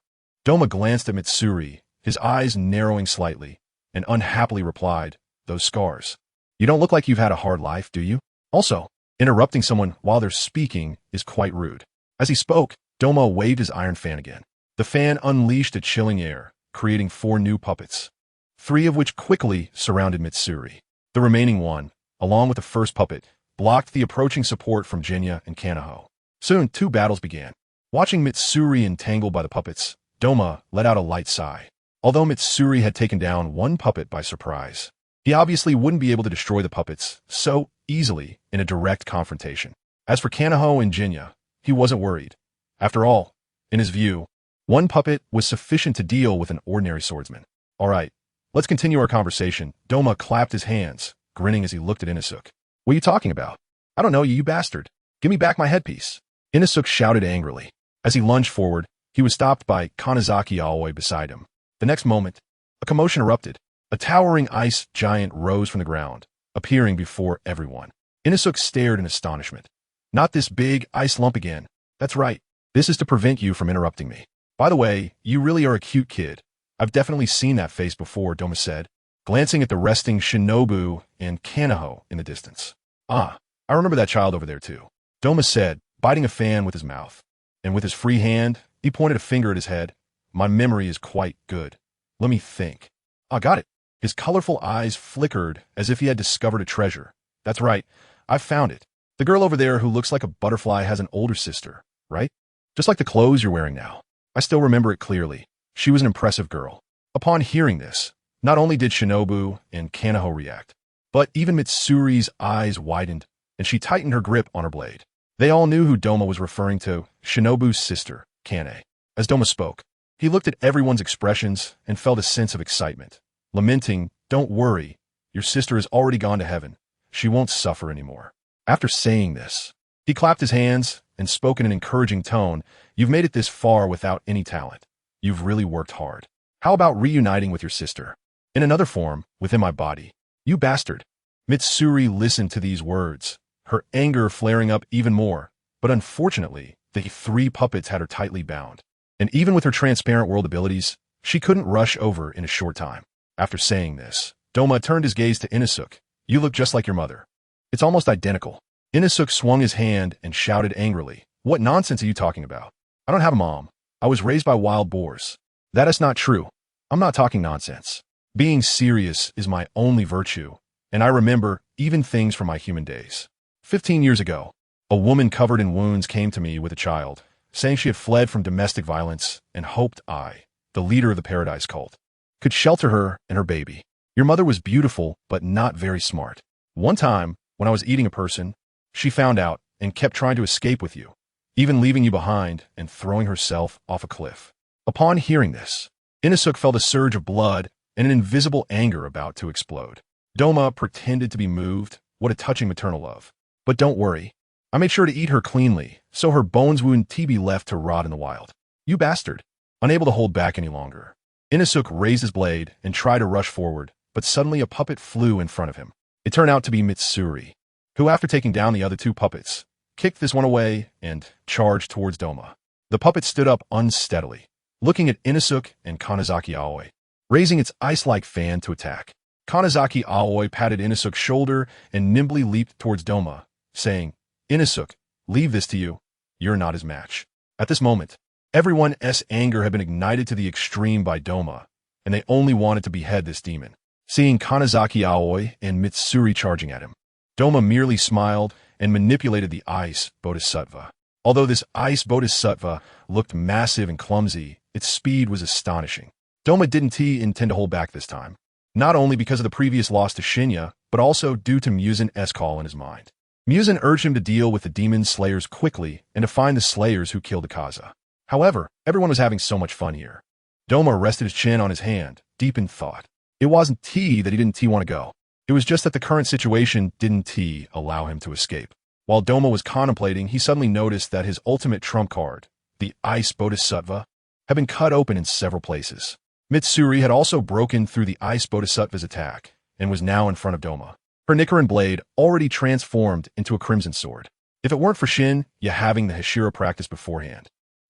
Doma glanced at Mitsuri, his eyes narrowing slightly, and unhappily replied, those scars. You don't look like you've had a hard life, do you? Also, interrupting someone while they're speaking is quite rude. As he spoke, Doma waved his iron fan again. The fan unleashed a chilling air, creating 4 new puppets, 3 of which quickly surrounded Mitsuri. The remaining one, along with the first puppet, blocked the approaching support from Xiangye and Kanaho. Soon, 2 battles began. Watching Mitsuri entangled by the puppets, Doma let out a light sigh. Although Mitsuri had taken down 1 puppet by surprise, he obviously wouldn't be able to destroy the puppets so easily in a direct confrontation. As for Kanaho and Xiangye, he wasn't worried. After all, in his view, 1 puppet was sufficient to deal with an ordinary swordsman. All right, let's continue our conversation. Doma clapped his hands, grinning as he looked at Inosuke. What are you talking about? I don't know you, you bastard. Give me back my headpiece. Inosuke shouted angrily. As he lunged forward, he was stopped by Kanazaki Aoi beside him. The next moment, a commotion erupted. A towering ice giant rose from the ground, appearing before everyone. Inosuke stared in astonishment. Not this big ice lump again. That's right. This is to prevent you from interrupting me. By the way, you really are a cute kid. I've definitely seen that face before, Doma said, glancing at the resting Shinobu and Kanaho in the distance. Ah, I remember that child over there too, Doma said, biting a fan with his mouth. And with his free hand, he pointed a finger at his head. My memory is quite good. Let me think. Ah, got it. His colorful eyes flickered as if he had discovered a treasure. That's right. I've found it. The girl over there who looks like a butterfly has an older sister, right? Just like the clothes you're wearing now. I still remember it clearly. She was an impressive girl. Upon hearing this, not only did Shinobu and Kanaho react, but even Mitsuri's eyes widened, and she tightened her grip on her blade. They all knew who Doma was referring to, Shinobu's sister, Kane. As Doma spoke, he looked at everyone's expressions and felt a sense of excitement. Lamenting, don't worry, your sister has already gone to heaven. She won't suffer anymore. After saying this, he clapped his hands and spoke in an encouraging tone. You've made it this far without any talent. You've really worked hard. How about reuniting with your sister? In another form, within my body. You bastard. Mitsuri listened to these words, her anger flaring up even more. But unfortunately, the 3 puppets had her tightly bound. And even with her transparent world abilities, she couldn't rush over in a short time. After saying this, Doma turned his gaze to Inosuke. You look just like your mother. It's almost identical. Inosuke swung his hand and shouted angrily. What nonsense are you talking about? I don't have a mom. I was raised by wild boars. That is not true. I'm not talking nonsense. Being serious is my only virtue, and I remember even things from my human days. 15 years ago, a woman covered in wounds came to me with a child, saying she had fled from domestic violence and hoped I, the leader of the Paradise cult, could shelter her and her baby. Your mother was beautiful, but not very smart. One time, when I was eating a person, she found out and kept trying to escape with you, even leaving you behind and throwing herself off a cliff. Upon hearing this, Inthe felt a surge of blood and an invisible anger about to explode. Doma pretended to be moved. What a touching maternal love. But don't worry. I made sure to eat her cleanly, so her bones wouldn't be left to rot in the wild. You bastard. Unable to hold back any longer, Inthe raised his blade and tried to rush forward, but suddenly a puppet flew in front of him. It turned out to be Mitsuri, who, after taking down the other two puppets, kicked this one away and charged towards Doma. The puppet stood up unsteadily, looking at Inthe and Kanazaki Aoi, raising its ice-like fan to attack. Kanazaki Aoi patted Inthe's shoulder and nimbly leaped towards Doma, saying, Inthe, leave this to you. You're not his match. At this moment, everyone's anger had been ignited to the extreme by Doma, and they only wanted to behead this demon. Seeing Kanazaki Aoi and Mitsuri charging at him, Doma merely smiled and manipulated the ice bodhisattva. Although this ice bodhisattva looked massive and clumsy, its speed was astonishing. Doma didn't intend to hold back this time, not only because of the previous loss to Xiangye, but also due to Misun's call in his mind. Misun urged him to deal with the demon slayers quickly and to find the slayers who killed Akaza. However, everyone was having so much fun here. Doma rested his chin on his hand, deep in thought. It wasn't that he didn't want to go. It was just that the current situation didn't allow him to escape. While Doma was contemplating, he suddenly noticed that his ultimate trump card, the Ice Bodhisattva, had been cut open in several places. Mitsuri had also broken through the Ice Bodhisattva's attack and was now in front of Doma. Her Nichirin Blade already transformed into a crimson sword. If it weren't for Xiangye having the Hashira practice beforehand,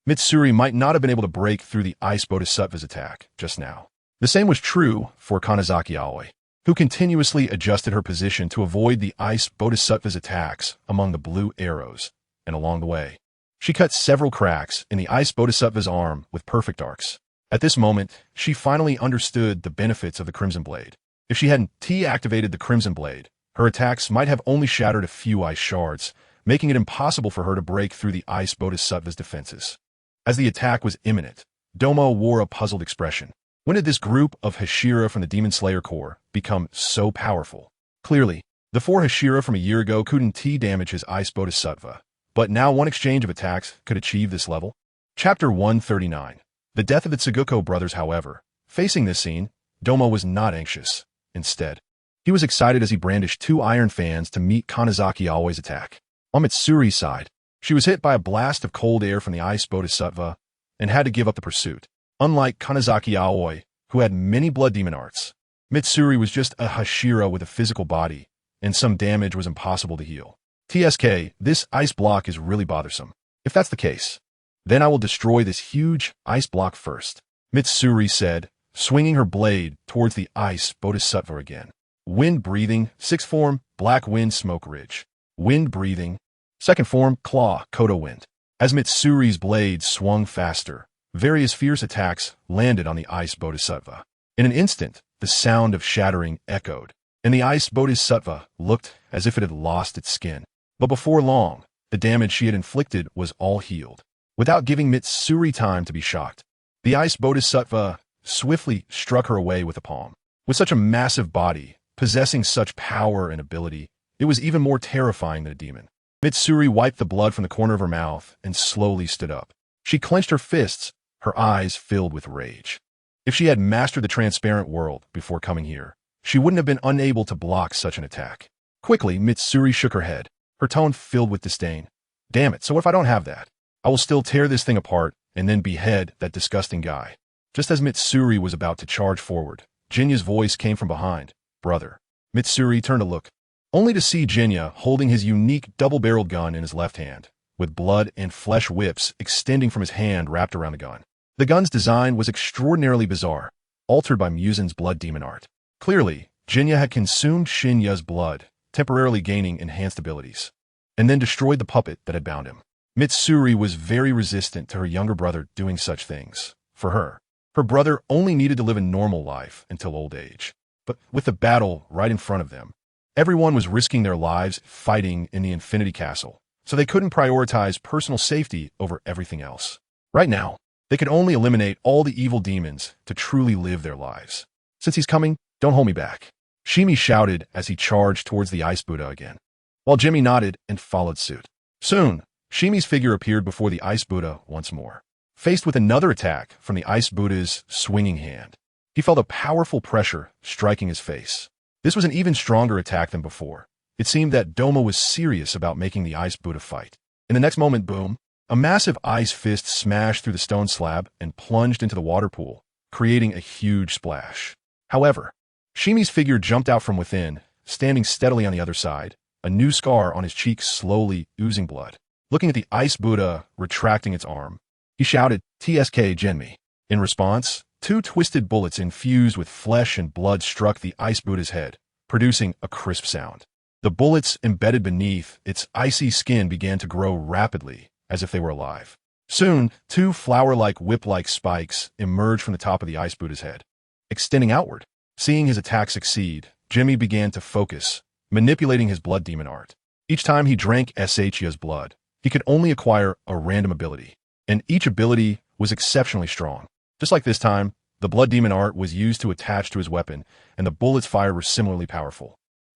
Mitsuri might not have been able to break through the Ice Bodhisattva's attack just now. The same was true for Kanazaki Aoi, who continuously adjusted her position to avoid the Ice Bodhisattva's attacks among the blue arrows, and along the way, she cut several cracks in the Ice Bodhisattva's arm with perfect arcs. At this moment, she finally understood the benefits of the Crimson Blade. If she hadn't activated the Crimson Blade, her attacks might have only shattered a few ice shards, making it impossible for her to break through the Ice Bodhisattva's defenses. As the attack was imminent, Doma wore a puzzled expression. When did this group of Hashira from the Demon Slayer Corps become so powerful? Clearly, the 4 Hashira from a year ago couldn't damage his Ice Bodhisattva, but now one exchange of attacks could achieve this level. Chapter 139. The death of the Tsuguko brothers, however. Facing this scene, Doma was not anxious. Instead, he was excited as he brandished 2 iron fans to meet Kanazaki Aoi's attack. On Mitsuri's side, she was hit by a blast of cold air from the Ice Bodhisattva and had to give up the pursuit. Unlike Kanazaki Aoi, who had many blood demon arts, Mitsuri was just a Hashira with a physical body, and some damage was impossible to heal. TSK, this ice block is really bothersome. If that's the case, then I will destroy this huge ice block first, Mitsuri said, swinging her blade towards the Ice Bodhisattva again. Wind breathing, 6th form, Black Wind Smoke Ridge. Wind breathing, 2nd form, Claw, Kodo Wind. As Mitsuri's blade swung faster, various fierce attacks landed on the Ice Bodhisattva. In an instant, the sound of shattering echoed, and the Ice Bodhisattva looked as if it had lost its skin. But before long, the damage she had inflicted was all healed. Without giving Mitsuri time to be shocked, the Ice Bodhisattva swiftly struck her away with a palm. With such a massive body, possessing such power and ability, it was even more terrifying than a demon. Mitsuri wiped the blood from the corner of her mouth and slowly stood up. She clenched her fists, her eyes filled with rage. If she had mastered the transparent world before coming here, she wouldn't have been unable to block such an attack. Quickly, Mitsuri shook her head, her tone filled with disdain. Damn it, so what if I don't have that? I will still tear this thing apart and then behead that disgusting guy. Just as Mitsuri was about to charge forward, Jinya's voice came from behind. Brother. Mitsuri turned to look, only to see Xiangye holding his unique double-barreled gun in his left hand, with blood and flesh whips extending from his hand wrapped around the gun. The gun's design was extraordinarily bizarre, altered by Misun's blood demon art. Clearly, Xiangye had consumed Xinya's blood, temporarily gaining enhanced abilities, and then destroyed the puppet that had bound him. Mitsuri was very resistant to her younger brother doing such things. For her brother only needed to live a normal life until old age. But with the battle right in front of them, everyone was risking their lives fighting in the Infinity Castle, so they couldn't prioritize personal safety over everything else. Right now, they could only eliminate all the evil demons to truly live their lives. Since he's coming, don't hold me back, Xiangye shouted as he charged towards the Ice Buddha again, while Jimmy nodded and followed suit. Soon, Xiangye's figure appeared before the Ice Buddha once more. Faced with another attack from the Ice Buddha's swinging hand, he felt a powerful pressure striking his face. This was an even stronger attack than before. It seemed that Doma was serious about making the Ice Buddha fight. In the next moment, boom, a massive ice fist smashed through the stone slab and plunged into the water pool, creating a huge splash. However, Xiangye's figure jumped out from within, standing steadily on the other side, a new scar on his cheek slowly oozing blood. Looking at the Ice Buddha retracting its arm, he shouted, "TSK Genmi." In response, two twisted bullets infused with flesh and blood struck the Ice Buddha's head, producing a crisp sound. The bullets embedded beneath its icy skin began to grow rapidly, as if they were alive. Soon, two flower-like whip-like spikes emerged from the top of the Ice Buddha's head, extending outward. Seeing his attack succeed, Jimmy began to focus, manipulating his blood demon art. Each time he drank Xiangye's blood, he could only acquire a random ability, and each ability was exceptionally strong. Just like this time, the blood demon art was used to attach to his weapon, and the bullets fired were similarly powerful.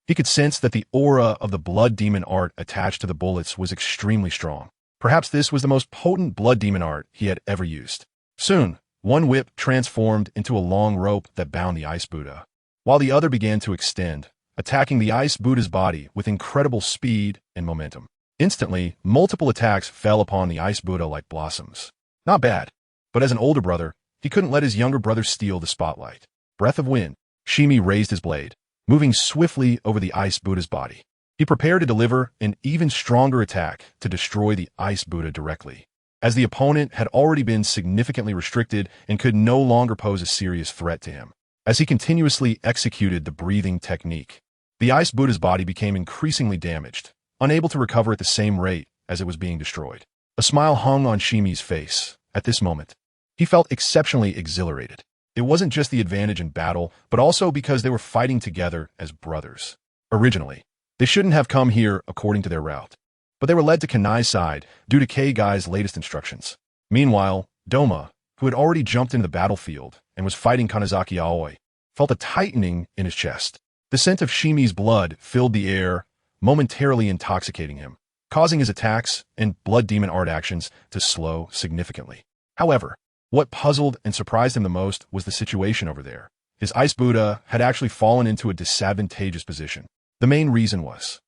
He could sense that the aura of the blood demon art attached to the bullets was extremely strong. Perhaps this was the most potent blood demon art he had ever used. Soon, one whip transformed into a long rope that bound the Ice Buddha, while the other began to extend, attacking the Ice Buddha's body with incredible speed and momentum. Instantly, multiple attacks fell upon the Ice Buddha like blossoms. Not bad, but as an older brother, he couldn't let his younger brother steal the spotlight. Breath of wind, Xiangye raised his blade, moving swiftly over the Ice Buddha's body. He prepared to deliver an even stronger attack to destroy the Ice Buddha directly, as the opponent had already been significantly restricted and could no longer pose a serious threat to him. As he continuously executed the breathing technique, the Ice Buddha's body became increasingly damaged, unable to recover at the same rate as it was being destroyed. A smile hung on Xiangye's face. At this moment, he felt exceptionally exhilarated. It wasn't just the advantage in battle, but also because they were fighting together as brothers. Originally, they shouldn't have come here according to their route, but they were led to Kanai's side due to K-Guy's latest instructions. Meanwhile, Doma, who had already jumped into the battlefield and was fighting Kanazaki Aoi, felt a tightening in his chest. The scent of Xiangye's blood filled the air, momentarily intoxicating him, causing his attacks and blood demon art actions to slow significantly. However, what puzzled and surprised him the most was the situation over there. His Ice Buddha had actually fallen into a disadvantageous position. The main reason was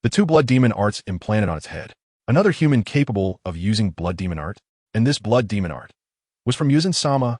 the two blood demon arts implanted on its head. Another human capable of using blood demon art, and this blood demon art was from Yuzan-sama.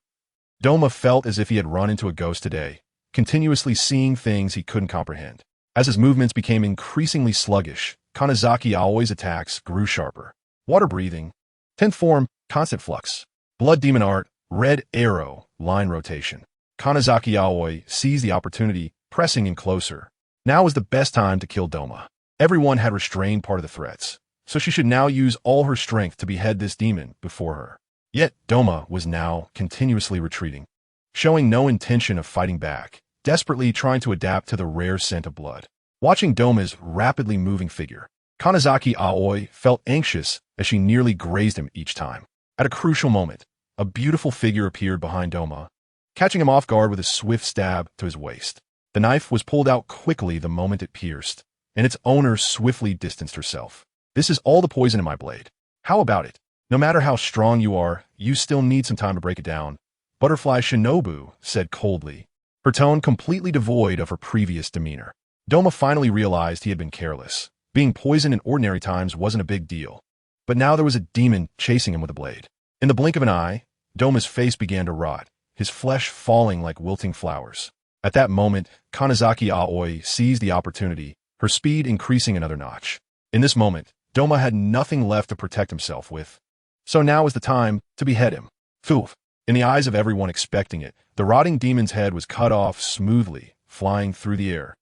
Doma felt as if he had run into a ghost today, continuously seeing things he couldn't comprehend. As his movements became increasingly sluggish, Kanazaki Aoi's attacks grew sharper. Water breathing, 10th form, constant flux. Blood demon art, red arrow, line rotation. Kanazaki Aoi seized the opportunity, pressing in closer. Now was the best time to kill Doma. Everyone had restrained part of the threats, so she should now use all her strength to behead this demon before her. Yet Doma was now continuously retreating, showing no intention of fighting back, desperately trying to adapt to the rare scent of blood. Watching Doma's rapidly moving figure, Kanazaki Aoi felt anxious as she nearly grazed him each time. At a crucial moment, a beautiful figure appeared behind Doma, catching him off guard with a swift stab to his waist. The knife was pulled out quickly the moment it pierced, and its owner swiftly distanced herself. "This is all the poison in my blade. How about it? No matter how strong you are, you still need some time to break it down," Butterfly Shinobu said coldly, her tone completely devoid of her previous demeanor. Doma finally realized he had been careless. Being poisoned in ordinary times wasn't a big deal, but now there was a demon chasing him with a blade. In the blink of an eye, Doma's face began to rot, his flesh falling like wilting flowers. At that moment, Kanazaki Aoi seized the opportunity, her speed increasing another notch. In this moment, Doma had nothing left to protect himself with, so now was the time to behead him. Phew! In the eyes of everyone expecting it, the rotting demon's head was cut off smoothly, flying through the air.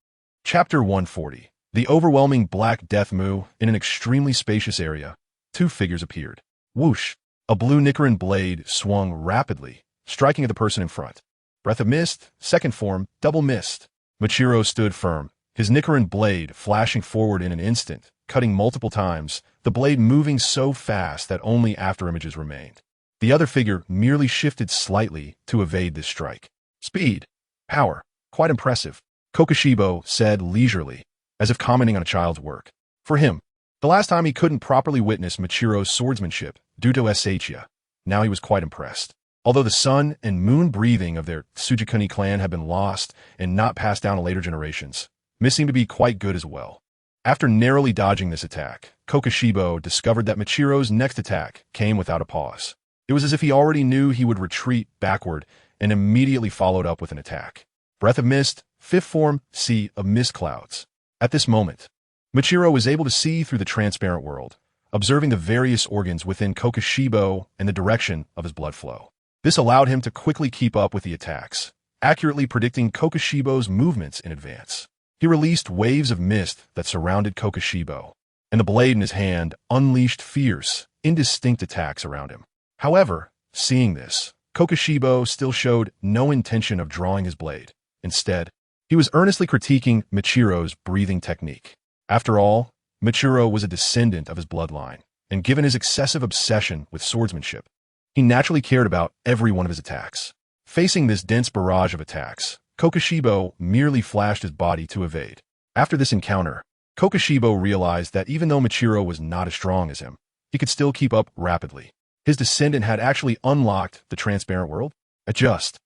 Chapter 140. The overwhelming Black Death Mu. In an extremely spacious area, two figures appeared. Whoosh! A blue Nichirin Blade swung rapidly, striking at the person in front. Breath of Mist, second form, double mist. Michiro stood firm, his Nichirin blade flashing forward in an instant, cutting multiple times, the blade moving so fast that only afterimages remained. The other figure merely shifted slightly to evade this strike. Speed. Power. Quite impressive, Kokushibo said leisurely, as if commenting on a child's work. For him, the last time he couldn't properly witness Michiro's swordsmanship due to Xiangye, now he was quite impressed. Although the sun and moon breathing of their Tsujikuni clan had been lost and not passed down to later generations, Miss seemed to be quite good as well. After narrowly dodging this attack, Kokushibo discovered that Michiro's next attack came without a pause. It was as if he already knew he would retreat backward and immediately followed up with an attack. Breath of Mist, 5th form, Sea of Mist Clouds. At this moment, Michiro was able to see through the transparent world, observing the various organs within Kokushibo and the direction of his blood flow. This allowed him to quickly keep up with the attacks, accurately predicting Kokushibo's movements in advance. He released waves of mist that surrounded Kokushibo, and the blade in his hand unleashed fierce, indistinct attacks around him. However, seeing this, Kokushibo still showed no intention of drawing his blade. Instead, he was earnestly critiquing Michiro's breathing technique. After all, Michiro was a descendant of his bloodline, and given his excessive obsession with swordsmanship, he naturally cared about every one of his attacks. Facing this dense barrage of attacks, Kokushibo merely flashed his body to evade. After this encounter, Kokushibo realized that even though Michiro was not as strong as him, he could still keep up rapidly. His descendant had actually unlocked the transparent world. At just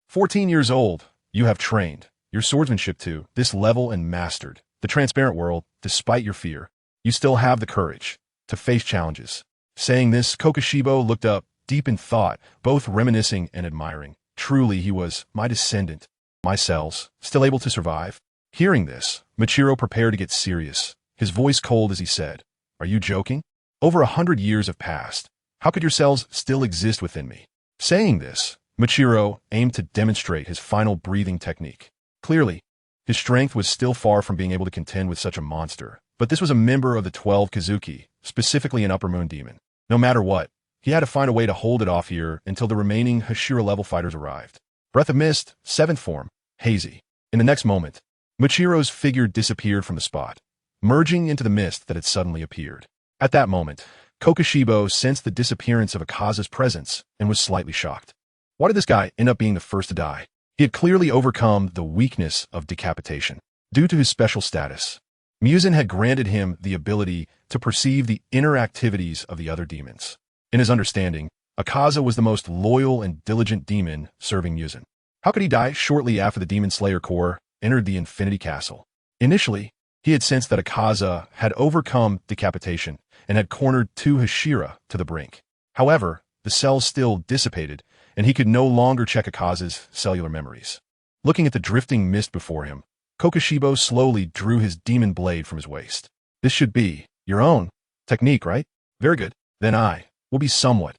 14 years old, you have trained your swordsmanship to this level and mastered the transparent world. Despite your fear, you still have the courage to face challenges. Saying this, Kokushibo looked up, deep in thought, both reminiscing and admiring. Truly, he was my descendant, my cells, still able to survive. Hearing this, Michiro prepared to get serious, his voice cold as he said, "Are you joking? Over 100 years have passed. How could your cells still exist within me?" Saying this, Michiro aimed to demonstrate his final breathing technique. Clearly, his strength was still far from being able to contend with such a monster, but this was a member of the 12 Kazuki, specifically an upper moon demon. No matter what, he had to find a way to hold it off here until the remaining Hashira-level fighters arrived. Breath of Mist, 7th form, Hazy. In the next moment, Michiro's figure disappeared from the spot, merging into the mist that had suddenly appeared. At that moment, Kokushibo sensed the disappearance of Akaza's presence and was slightly shocked. Why did this guy end up being the first to die? He had clearly overcome the weakness of decapitation. Due to his special status, Muzan had granted him the ability to perceive the inner activities of the other demons. In his understanding, Akaza was the most loyal and diligent demon serving Muzan. How could he die shortly after the Demon Slayer Corps entered the Infinity Castle? Initially, he had sensed that Akaza had overcome decapitation and had cornered 2 Hashira to the brink. However, the cells still dissipated, and he could no longer check Akaza's cellular memories. Looking at the drifting mist before him, Kokushibo slowly drew his demon blade from his waist. "This should be your own technique, right? Very good. Then I will be somewhat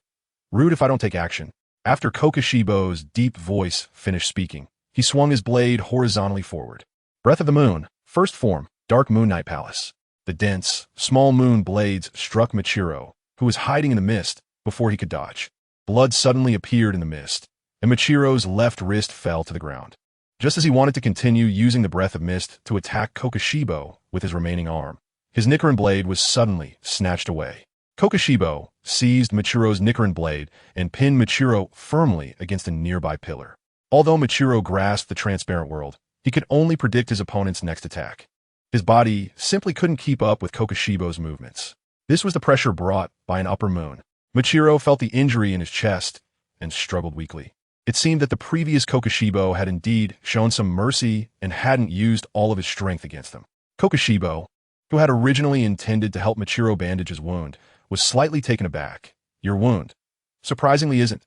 rude if I don't take action." After Kokushibo's deep voice finished speaking, he swung his blade horizontally forward. Breath of the Moon, 1st form, Dark Moon Night Palace. The dense, small moon blades struck Michiro, who was hiding in the mist, before he could dodge. Blood suddenly appeared in the mist, and Michiro's left wrist fell to the ground. Just as he wanted to continue using the Breath of Mist to attack Kokushibo with his remaining arm, his Nichirin blade was suddenly snatched away. Kokushibo seized Michiro's Nichirin blade and pinned Michiro firmly against a nearby pillar. Although Michiro grasped the transparent world, he could only predict his opponent's next attack. His body simply couldn't keep up with Kokushibo's movements. This was the pressure brought by an upper moon. Michiro felt the injury in his chest and struggled weakly. It seemed that the previous Kokushibo had indeed shown some mercy and hadn't used all of his strength against him. Kokushibo, who had originally intended to help Michiro bandage his wound, was slightly taken aback. "Your wound, surprisingly, isn't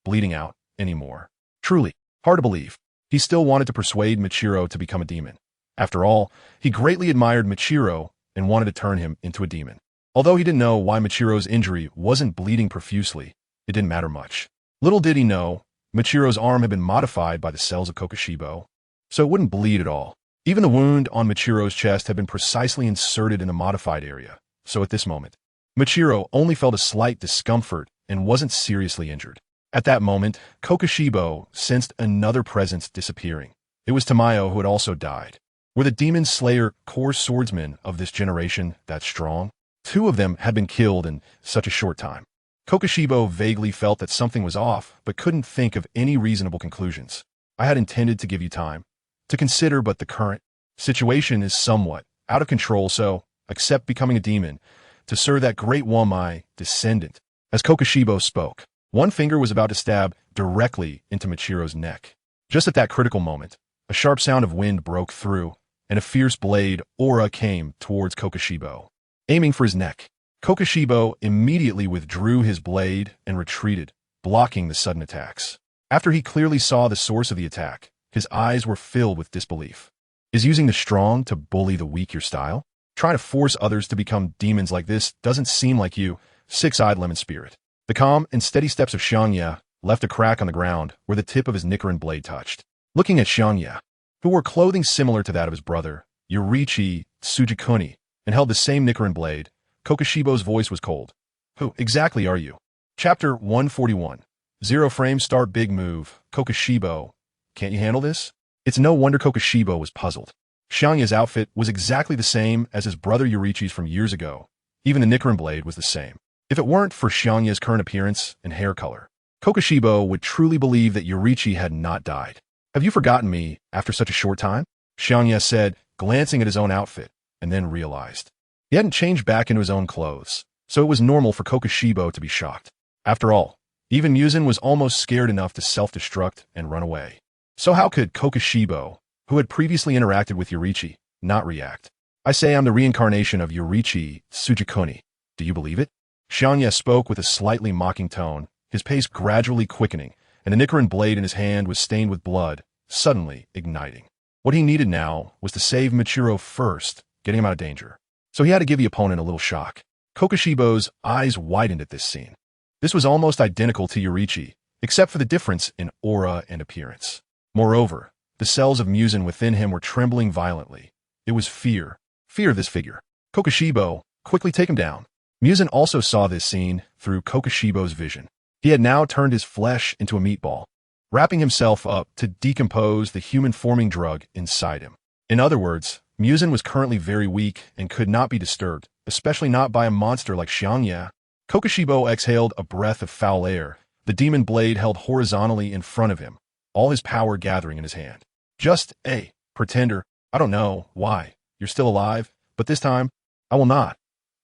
bleeding out anymore." Truly, hard to believe. He still wanted to persuade Michiro to become a demon. After all, he greatly admired Michiro and wanted to turn him into a demon. Although he didn't know why Michiro's injury wasn't bleeding profusely, it didn't matter much. Little did he know, Michiro's arm had been modified by the cells of Kokushibo, so it wouldn't bleed at all. Even the wound on Michiro's chest had been precisely inserted in the modified area, so at this moment, Michiro only felt a slight discomfort and wasn't seriously injured. At that moment, Kokushibo sensed another presence disappearing. It was Tamayo, who had also died. Were the Demon Slayer core swordsmen of this generation that strong? Two of them had been killed in such a short time. Kokushibo vaguely felt that something was off, but couldn't think of any reasonable conclusions. I had intended to give you time to consider, but the current situation is somewhat out of control, so accept becoming a demon to serve that great one, my descendant. As Kokushibo spoke, one finger was about to stab directly into Michiro's neck. Just at that critical moment, a sharp sound of wind broke through, and a fierce blade aura came towards Kokushibo, aiming for his neck. Kokushibo immediately withdrew his blade and retreated, blocking the sudden attacks. After he clearly saw the source of the attack, his eyes were filled with disbelief. Is using the strong to bully the weak your style? Trying to force others to become demons like this doesn't seem like you, six-eyed lemon spirit. The calm and steady steps of Xiangye left a crack on the ground where the tip of his Nichirin Blade touched. Looking at Xiangye, who wore clothing similar to that of his brother, Yurichi Tsujikuni, and held the same Nichirin Blade, Kokushibo's voice was cold. Who exactly are you? Chapter 141. Zero frame start big move. Kokushibo, can't you handle this? It's no wonder Kokushibo was puzzled. Xiangye's outfit was exactly the same as his brother Yurichi's from years ago. Even the Nichirin Blade was the same. If it weren't for Xiangye's current appearance and hair color, Kokushibo would truly believe that Yurichi had not died. Have you forgotten me after such a short time? Xiangye said, glancing at his own outfit, and then realized. He hadn't changed back into his own clothes, so it was normal for Kokushibo to be shocked. After all, even Muzan was almost scared enough to self-destruct and run away. So how could Kokushibo, who had previously interacted with Yurichi, not react? I say I'm the reincarnation of Yurichi Tsujikuni. Do you believe it? Xiangye spoke with a slightly mocking tone, his pace gradually quickening, and the Nichirin Blade in his hand was stained with blood, suddenly igniting. What he needed now was to save Michiro first, getting him out of danger. So he had to give the opponent a little shock. Kokushibo's eyes widened at this scene. This was almost identical to Yurichi, except for the difference in aura and appearance. Moreover, the cells of Muzan within him were trembling violently. It was fear. Fear of this figure. Kokushibo, quickly take him down. Muzan also saw this scene through Kokushibo's vision. He had now turned his flesh into a meatball, wrapping himself up to decompose the human-forming drug inside him. In other words, Muzan was currently very weak and could not be disturbed, especially not by a monster like Xiangye. Kokushibo exhaled a breath of foul air, the demon blade held horizontally in front of him, all his power gathering in his hand. Just a pretender. I don't know why. You're still alive, but this time, I will not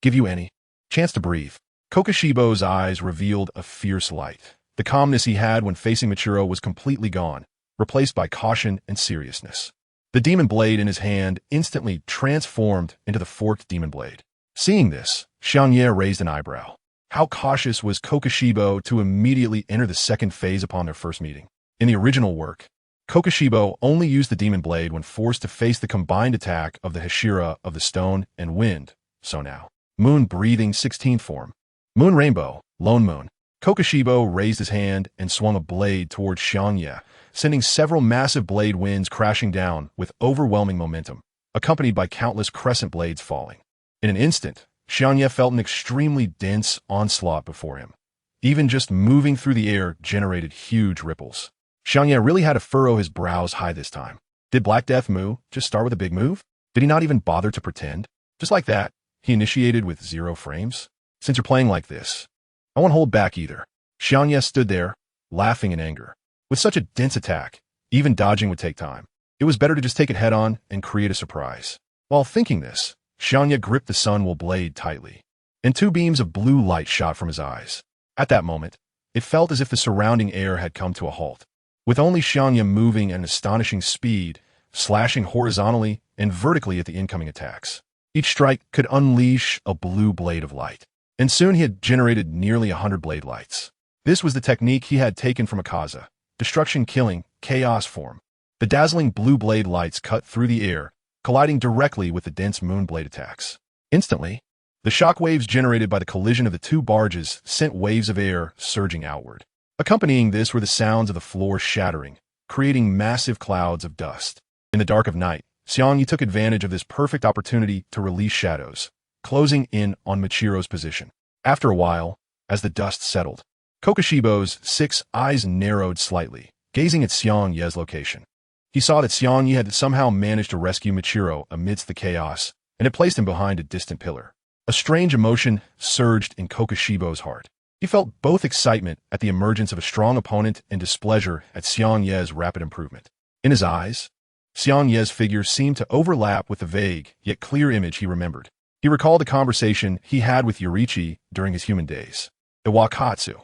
give you any chance to breathe. Kokushibo's eyes revealed a fierce light. The calmness he had when facing Michiro was completely gone, replaced by caution and seriousness. The demon blade in his hand instantly transformed into the forked demon blade. Seeing this, Xiangye raised an eyebrow. How cautious was Kokushibo to immediately enter the second phase upon their first meeting? In the original work, Kokushibo only used the demon blade when forced to face the combined attack of the Hashira of the stone and wind. So now, moon breathing 16th form. Moon rainbow, lone moon. Kokushibo raised his hand and swung a blade towards Xiangye, sending several massive blade winds crashing down with overwhelming momentum, accompanied by countless crescent blades falling. In an instant, Xiangye felt an extremely dense onslaught before him. Even just moving through the air generated huge ripples. Xiangye really had to furrow his brows high this time. Did Black Death Mu just start with a big move? Did he not even bother to pretend? Just like that, he initiated with 0 frames? Since you're playing like this, I won't hold back either. Xiangye stood there, laughing in anger. With such a dense attack, even dodging would take time. It was better to just take it head-on and create a surprise. While thinking this, Xiangye gripped the Sunwell blade tightly, and 2 beams of blue light shot from his eyes. At that moment, it felt as if the surrounding air had come to a halt. With only Xiangye moving at an astonishing speed, slashing horizontally and vertically at the incoming attacks. Each strike could unleash a blue blade of light. And soon he had generated nearly 100 blade lights. This was the technique he had taken from Akaza. Destruction killing, chaos form. The dazzling blue blade lights cut through the air, colliding directly with the dense moon blade attacks. Instantly, the shock waves generated by the collision of the 2 barges sent waves of air surging outward. Accompanying this were the sounds of the floor shattering, creating massive clouds of dust. In the dark of night, Xiangye took advantage of this perfect opportunity to release shadows, closing in on Michiro's position. After a while, as the dust settled, Kokushibo's 6 eyes narrowed slightly, gazing at Xiangye's location. He saw that Xiangye had somehow managed to rescue Michirin amidst the chaos, and had placed him behind a distant pillar. A strange emotion surged in Kokushibo's heart. He felt both excitement at the emergence of a strong opponent and displeasure at Xiangye's rapid improvement. In his eyes, Xiangye's figure seemed to overlap with the vague, yet clear image he remembered. He recalled the conversation he had with Yurichi during his human days. Iwakatsu.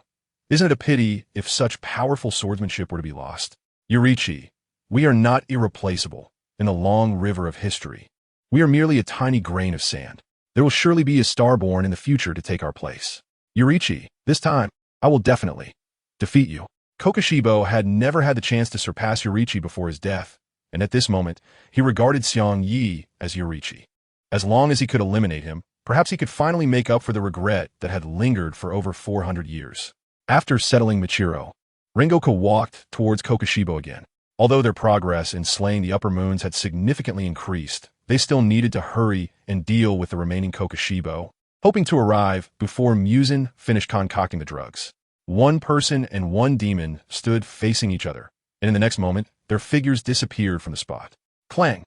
Isn't it a pity if such powerful swordsmanship were to be lost? Yurichi, we are not irreplaceable in the long river of history. We are merely a tiny grain of sand. There will surely be a star born in the future to take our place. Yurichi, this time, I will definitely defeat you. Kokushibo had never had the chance to surpass Yurichi before his death, and at this moment, he regarded Xiangye as Yurichi. As long as he could eliminate him, perhaps he could finally make up for the regret that had lingered for over 400 years. After settling Michirin, Rengoku walked towards Kokushibo again. Although their progress in slaying the upper moons had significantly increased, they still needed to hurry and deal with the remaining Kokushibo, hoping to arrive before Muzan finished concocting the drugs. One person and one demon stood facing each other, and in the next moment, their figures disappeared from the spot. Clang!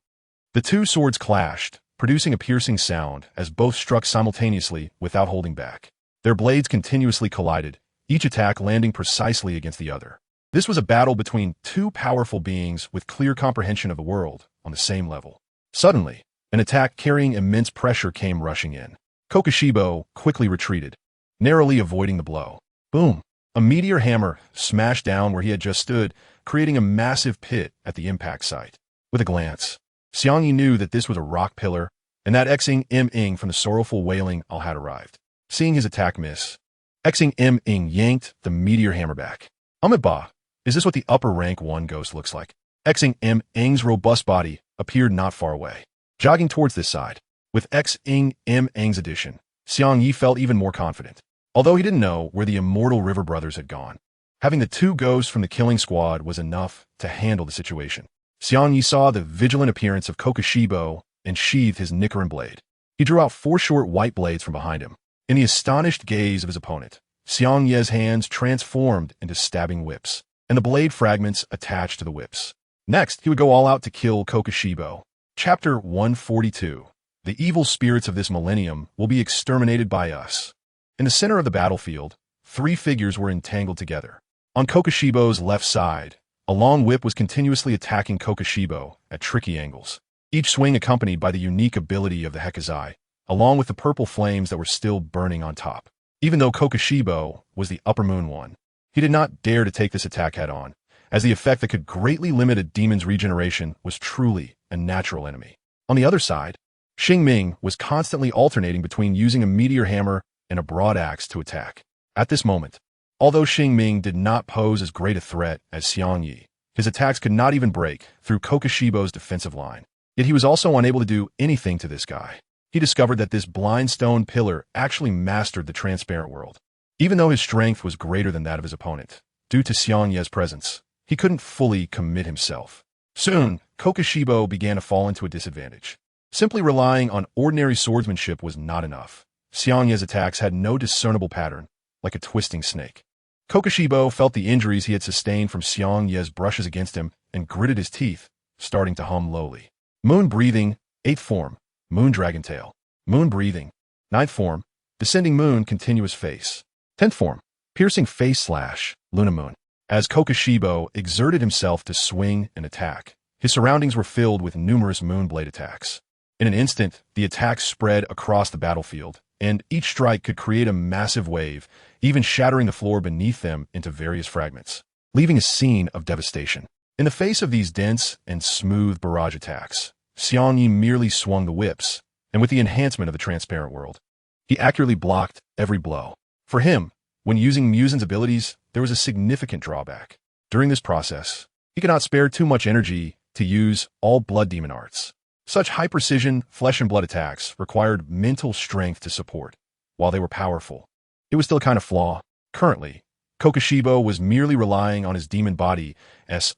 The two swords clashed, producing a piercing sound as both struck simultaneously without holding back. Their blades continuously collided, each attack landing precisely against the other. This was a battle between two powerful beings with clear comprehension of the world on the same level. Suddenly, an attack carrying immense pressure came rushing in. Kokushibo quickly retreated, narrowly avoiding the blow. Boom! A meteor hammer smashed down where he had just stood, creating a massive pit at the impact site. With a glance, Xiangye knew that this was a rock pillar, and that Xing from the sorrowful wailing all had arrived. Seeing his attack miss, Xing yanked the meteor hammer back. Ba, is this what the upper rank 1 ghost looks like? Xing's robust body appeared not far away, jogging towards this side. With Xing's addition, Xiangye felt even more confident. Although he didn't know where the immortal river brothers had gone, having the two ghosts from the killing squad was enough to handle the situation. Xiangye saw the vigilant appearance of Kokushibo and sheathed his Nichirin Blade. He drew out 4 short white blades from behind him. In the astonished gaze of his opponent, Xiangye's hands transformed into stabbing whips, and the blade fragments attached to the whips. Next, he would go all out to kill Kokushibo. Chapter 142. The evil spirits of this millennium will be exterminated by us. In the center of the battlefield, 3 figures were entangled together. On Kokushibo's left side, a long whip was continuously attacking Kokushibo at tricky angles, each swing accompanied by the unique ability of the Hekazai, along with the purple flames that were still burning on top. Even though Kokushibo was the upper moon one, he did not dare to take this attack head-on, as the effect that could greatly limit a demon's regeneration was truly a natural enemy. On the other side, Xingming was constantly alternating between using a meteor hammer and a broad axe to attack. At this moment, although Xingming did not pose as great a threat as Xiangye, his attacks could not even break through Kokushibo's defensive line. Yet he was also unable to do anything to this guy. He discovered that this blind stone pillar actually mastered the transparent world. Even though his strength was greater than that of his opponent, due to Xiangye's presence, he couldn't fully commit himself. Soon, Kokushibo began to fall into a disadvantage. Simply relying on ordinary swordsmanship was not enough. Xiangye's attacks had no discernible pattern, like a twisting snake. Kokushibo felt the injuries he had sustained from Xiangye's brushes against him and gritted his teeth, starting to hum lowly. Moon breathing, 8th form, moon dragon tail. Moon breathing, 9th form, descending moon continuous face. 10th form, piercing face slash, Luna moon. As Kokushibo exerted himself to swing and attack, his surroundings were filled with numerous moon blade attacks. In an instant, the attacks spread across the battlefield, and each strike could create a massive wave, even shattering the floor beneath them into various fragments, leaving a scene of devastation. In the face of these dense and smooth barrage attacks, Xiangye merely swung the whips, and with the enhancement of the transparent world, he accurately blocked every blow. For him, when using Muzan's abilities, there was a significant drawback. During this process, he could not spare too much energy to use all blood demon arts. Such high-precision, flesh and blood attacks required mental strength to support. While they were powerful, it was still a kind of flaw. Currently, Kokushibo was merely relying on his demon body's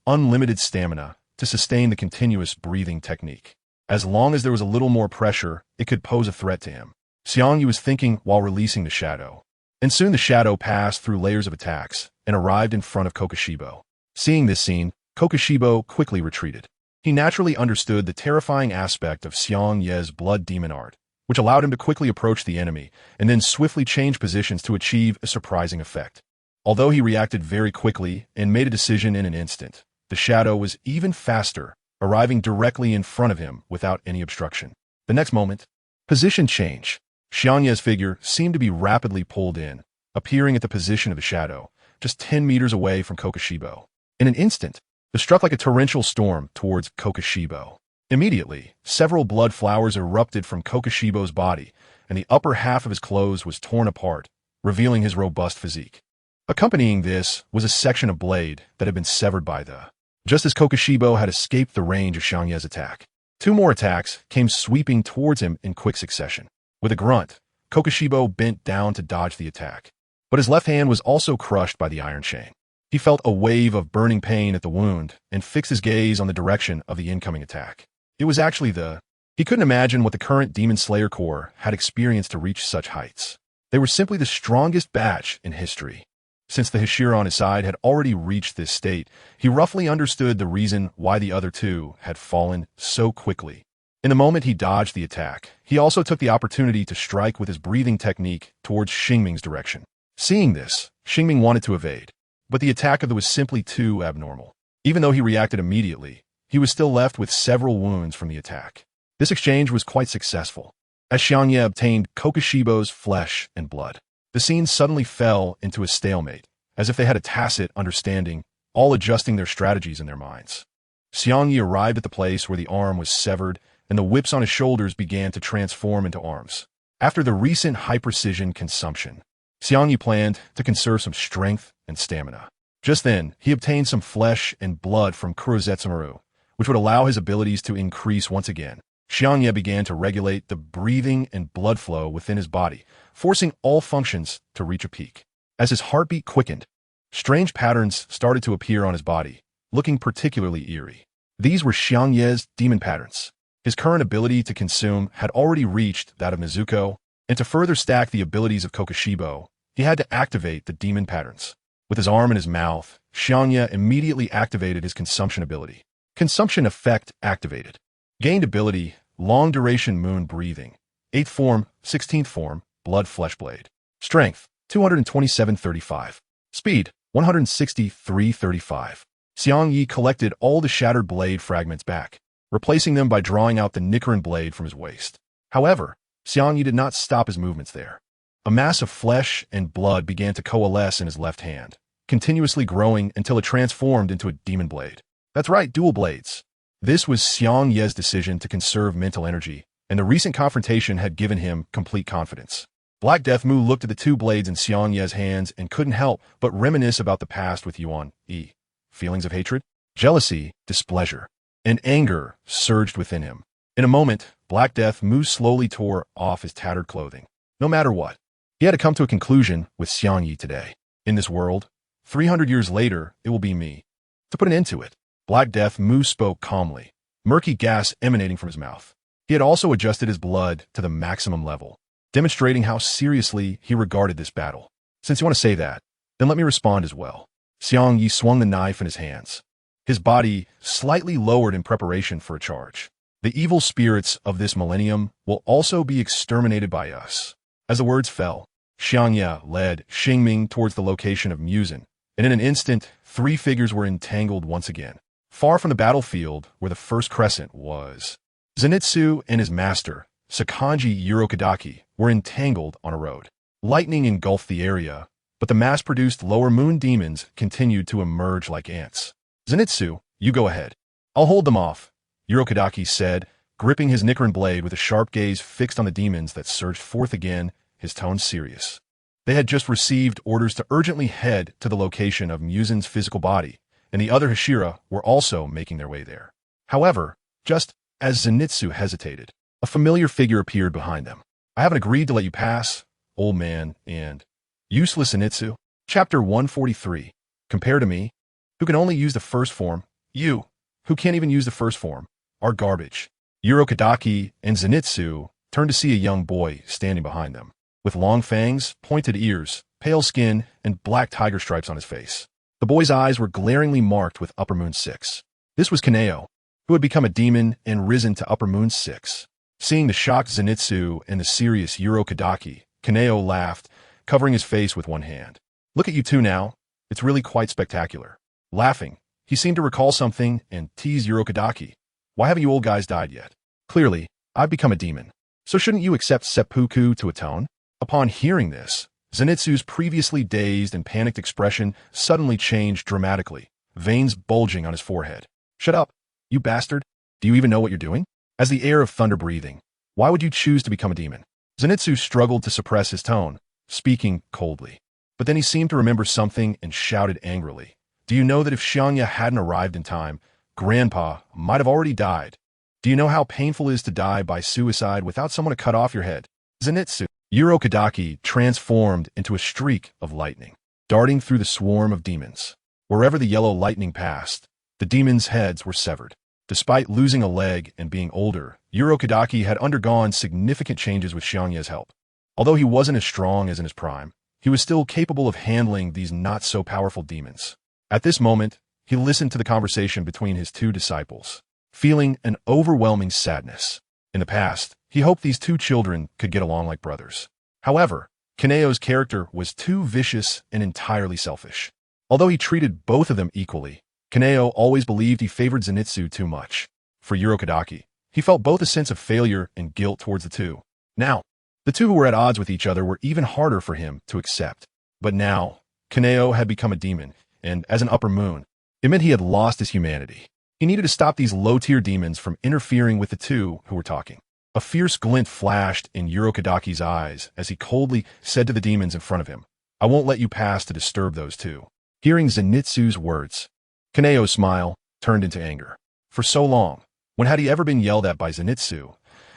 unlimited stamina to sustain the continuous breathing technique. As long as there was a little more pressure, it could pose a threat to him. Xiangye was thinking while releasing the shadow. And soon the shadow passed through layers of attacks and arrived in front of Kokushibo. Seeing this scene, Kokushibo quickly retreated. He naturally understood the terrifying aspect of Xiangye's blood demon art, which allowed him to quickly approach the enemy and then swiftly change positions to achieve a surprising effect. Although he reacted very quickly and made a decision in an instant, the shadow was even faster, arriving directly in front of him without any obstruction. The next moment, position change. Xiangye's figure seemed to be rapidly pulled in, appearing at the position of the shadow, just 10 meters away from Kokushibo. In an instant, it struck like a torrential storm towards Kokushibo. Immediately, several blood flowers erupted from Kokushibo's body, and the upper half of his clothes was torn apart, revealing his robust physique. Accompanying this was a section of blade that had been severed by the. Just as Kokushibo had escaped the range of Xiangye's attack, 2 more attacks came sweeping towards him in quick succession. With a grunt, Kokushibo bent down to dodge the attack, but his left hand was also crushed by the iron chain. He felt a wave of burning pain at the wound and fixed his gaze on the direction of the incoming attack. It was actually the. He couldn't imagine what the current Demon Slayer Corps had experienced to reach such heights. They were simply the strongest batch in history. Since the Hashira on his side had already reached this state, he roughly understood the reason why the other 2 had fallen so quickly. In the moment he dodged the attack, he also took the opportunity to strike with his breathing technique towards Xingming's direction. Seeing this, Xingming wanted to evade, but the attack of the was simply too abnormal. Even though he reacted immediately, he was still left with several wounds from the attack. This exchange was quite successful, as Xiangye obtained Kokushibo's flesh and blood. The scene suddenly fell into a stalemate, as if they had a tacit understanding, all adjusting their strategies in their minds. Xiangye arrived at the place where the arm was severed, and the whips on his shoulders began to transform into arms. After the recent high-precision consumption, Xiangye planned to conserve some strength and stamina. Just then, he obtained some flesh and blood from Kurozetsumaru, which would allow his abilities to increase once again. Xiangye began to regulate the breathing and blood flow within his body, forcing all functions to reach a peak. As his heartbeat quickened, strange patterns started to appear on his body, looking particularly eerie. These were Xiangye's demon patterns. His current ability to consume had already reached that of Mizuko, and to further stack the abilities of Kokushibo, he had to activate the demon patterns. With his arm in his mouth, Xiangye immediately activated his consumption ability. Consumption effect activated. Gained ability, long-duration moon breathing. 8th form, 16th form, blood flesh blade. Strength, 227-35. Speed, 163-35. Xiangye collected all the shattered blade fragments back, replacing them by drawing out the Nichirin Blade from his waist. However, Xiangye did not stop his movements there. A mass of flesh and blood began to coalesce in his left hand, continuously growing until it transformed into a demon blade. That's right, dual blades. This was Xiangye's decision to conserve mental energy, and the recent confrontation had given him complete confidence. Black Death Mu looked at the 2 blades in Xiangye's hands and couldn't help but reminisce about the past with Yuan-E. Feelings of hatred, jealousy, displeasure, and anger surged within him. In a moment, Black Death Mu slowly tore off his tattered clothing. No matter what, he had to come to a conclusion with Xiangye today. In this world, 300 years later, it will be me. To put an end to it, Black Death Mu spoke calmly, murky gas emanating from his mouth. He had also adjusted his blood to the maximum level, demonstrating how seriously he regarded this battle. Since you want to say that, then let me respond as well. Xiangye swung the knife in his hands, his body slightly lowered in preparation for a charge. The evil spirits of this millennium will also be exterminated by us. As the words fell, Xiangye led Xingming towards the location of Musen, and in an instant, 3 figures were entangled once again, far from the battlefield where the first crescent was. Zenitsu and his master, Sakanji Urokadaki, were entangled on a road. Lightning engulfed the area, but the mass-produced lower moon demons continued to emerge like ants. Zenitsu, you go ahead. I'll hold them off, Urokadaki said, gripping his Nichirin blade with a sharp gaze fixed on the demons that surged forth again, his tone serious. They had just received orders to urgently head to the location of Musen's physical body, and the other Hashira were also making their way there. However, just as Zenitsu hesitated, a familiar figure appeared behind them. I haven't agreed to let you pass, old man, and useless Zenitsu. Chapter 143. Compare to me, who can only use the first form, you, who can't even use the first form, are garbage. Urokadaki and Zenitsu turned to see a young boy standing behind them, with long fangs, pointed ears, pale skin, and black tiger stripes on his face. The boy's eyes were glaringly marked with Upper Moon 6. This was Kaneo. who had become a demon and risen to Upper Moon 6. Seeing the shocked Zenitsu and the serious Urokodaki, Kaneo laughed, covering his face with one hand. Look at you two now. It's really quite spectacular. Laughing, he seemed to recall something and teased Urokodaki. Why haven't you old guys died yet? Clearly, I've become a demon. So shouldn't you accept seppuku to atone? Upon hearing this, Zenitsu's previously dazed and panicked expression suddenly changed dramatically, veins bulging on his forehead. Shut up, you bastard. Do you even know what you're doing? As the air of thunder breathing, why would you choose to become a demon? Zenitsu struggled to suppress his tone, speaking coldly. But then he seemed to remember something and shouted angrily. Do you know that if Xiangye hadn't arrived in time, Grandpa might have already died? Do you know how painful it is to die by suicide without someone to cut off your head? Zenitsu, Urokodaki transformed into a streak of lightning, darting through the swarm of demons. Wherever the yellow lightning passed, the demons' heads were severed. Despite losing a leg and being older, Urokodaki had undergone significant changes with Xiangye's help. Although he wasn't as strong as in his prime, he was still capable of handling these not-so-powerful demons. At this moment, he listened to the conversation between his two disciples, feeling an overwhelming sadness. In the past, he hoped these two children could get along like brothers. However, Kaneo's character was too vicious and entirely selfish. Although he treated both of them equally, Kaneo always believed he favored Zenitsu too much. For Urokodaki, he felt both a sense of failure and guilt towards the two. Now, the two who were at odds with each other were even harder for him to accept. But now, Kaneo had become a demon, and as an upper moon, it meant he had lost his humanity. He needed to stop these low-tier demons from interfering with the two who were talking. A fierce glint flashed in Urokodaki's eyes as he coldly said to the demons in front of him, I won't let you pass to disturb those two. Hearing Zenitsu's words, Kaneo's smile turned into anger. For so long, when had he ever been yelled at by Zenitsu,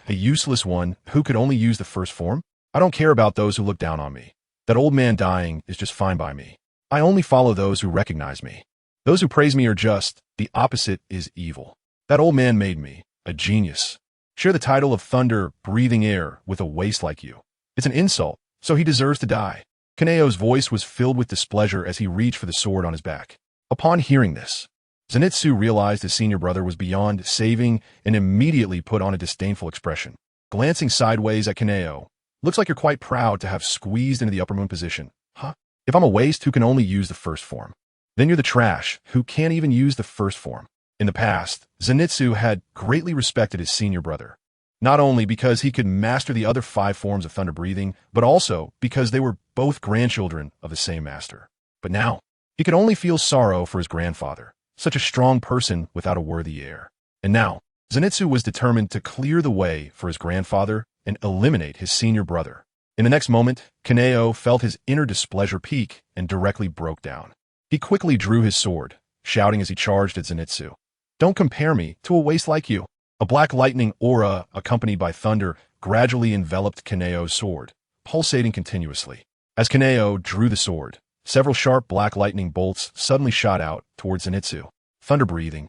a useless one who could only use the first form? I don't care about those who look down on me. That old man dying is just fine by me. I only follow those who recognize me. Those who praise me are just, the opposite is evil. That old man made me, a genius. Share the title of thunder, breathing air with a waste like you. It's an insult, so he deserves to die. Kaneo's voice was filled with displeasure as he reached for the sword on his back. Upon hearing this, Zenitsu realized his senior brother was beyond saving and immediately put on a disdainful expression. Glancing sideways at Kaneo, looks like you're quite proud to have squeezed into the upper moon position. Huh? If I'm a waste who can only use the first form, then you're the trash who can't even use the first form. In the past, Zenitsu had greatly respected his senior brother, not only because he could master the other 5 forms of thunder breathing, but also because they were both grandchildren of the same master. But now, he could only feel sorrow for his grandfather, such a strong person without a worthy heir. And now, Zenitsu was determined to clear the way for his grandfather and eliminate his senior brother. In the next moment, Kaneo felt his inner displeasure peak and directly broke down. He quickly drew his sword, shouting as he charged at Zenitsu. Don't compare me to a waste like you. A black lightning aura, accompanied by thunder, gradually enveloped Kaneo's sword, pulsating continuously. As Kaneo drew the sword, several sharp black lightning bolts suddenly shot out towards Zenitsu. Thunder breathing.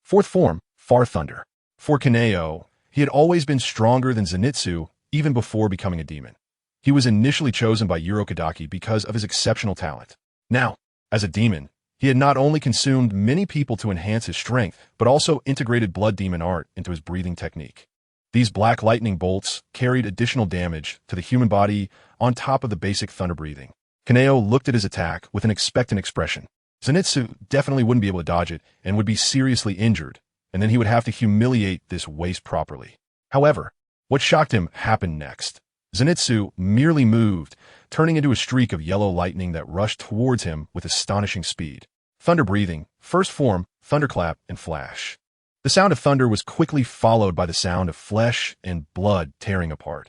4th form, Far Thunder. For Kaneo, he had always been stronger than Zenitsu even before becoming a demon. He was initially chosen by Urokodaki because of his exceptional talent. Now, as a demon, he had not only consumed many people to enhance his strength, but also integrated blood demon art into his breathing technique. These black lightning bolts carried additional damage to the human body on top of the basic thunder breathing. Kaneo looked at his attack with an expectant expression. Zenitsu definitely wouldn't be able to dodge it and would be seriously injured, and then he would have to humiliate this waste properly. However, what shocked him happened next. Zenitsu merely moved, turning into a streak of yellow lightning that rushed towards him with astonishing speed. Thunder breathing, 1st form, thunderclap, and flash. The sound of thunder was quickly followed by the sound of flesh and blood tearing apart.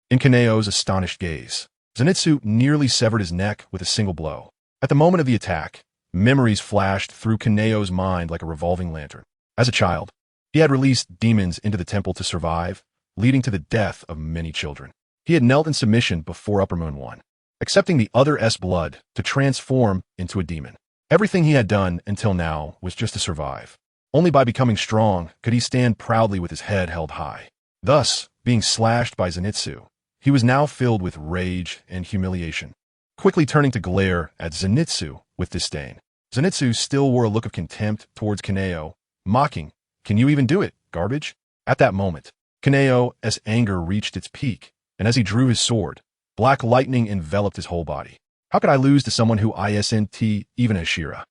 In Kaneo's astonished gaze, Zenitsu nearly severed his neck with a single blow. At the moment of the attack, memories flashed through Kaneo's mind like a revolving lantern. As a child, he had released demons into the temple to survive, leading to the death of many children. He had knelt in submission before Upper Moon 1, accepting the other S blood to transform into a demon. Everything he had done until now was just to survive. Only by becoming strong could he stand proudly with his head held high. Thus, being slashed by Zenitsu, he was now filled with rage and humiliation. Quickly turning to glare at Zenitsu with disdain. Zenitsu still wore a look of contempt towards Kaneo, mocking, Can you even do it, garbage? At that moment, Kaneo's anger reached its peak, and as he drew his sword, black lightning enveloped his whole body. How could I lose to someone who isn't even a Shira?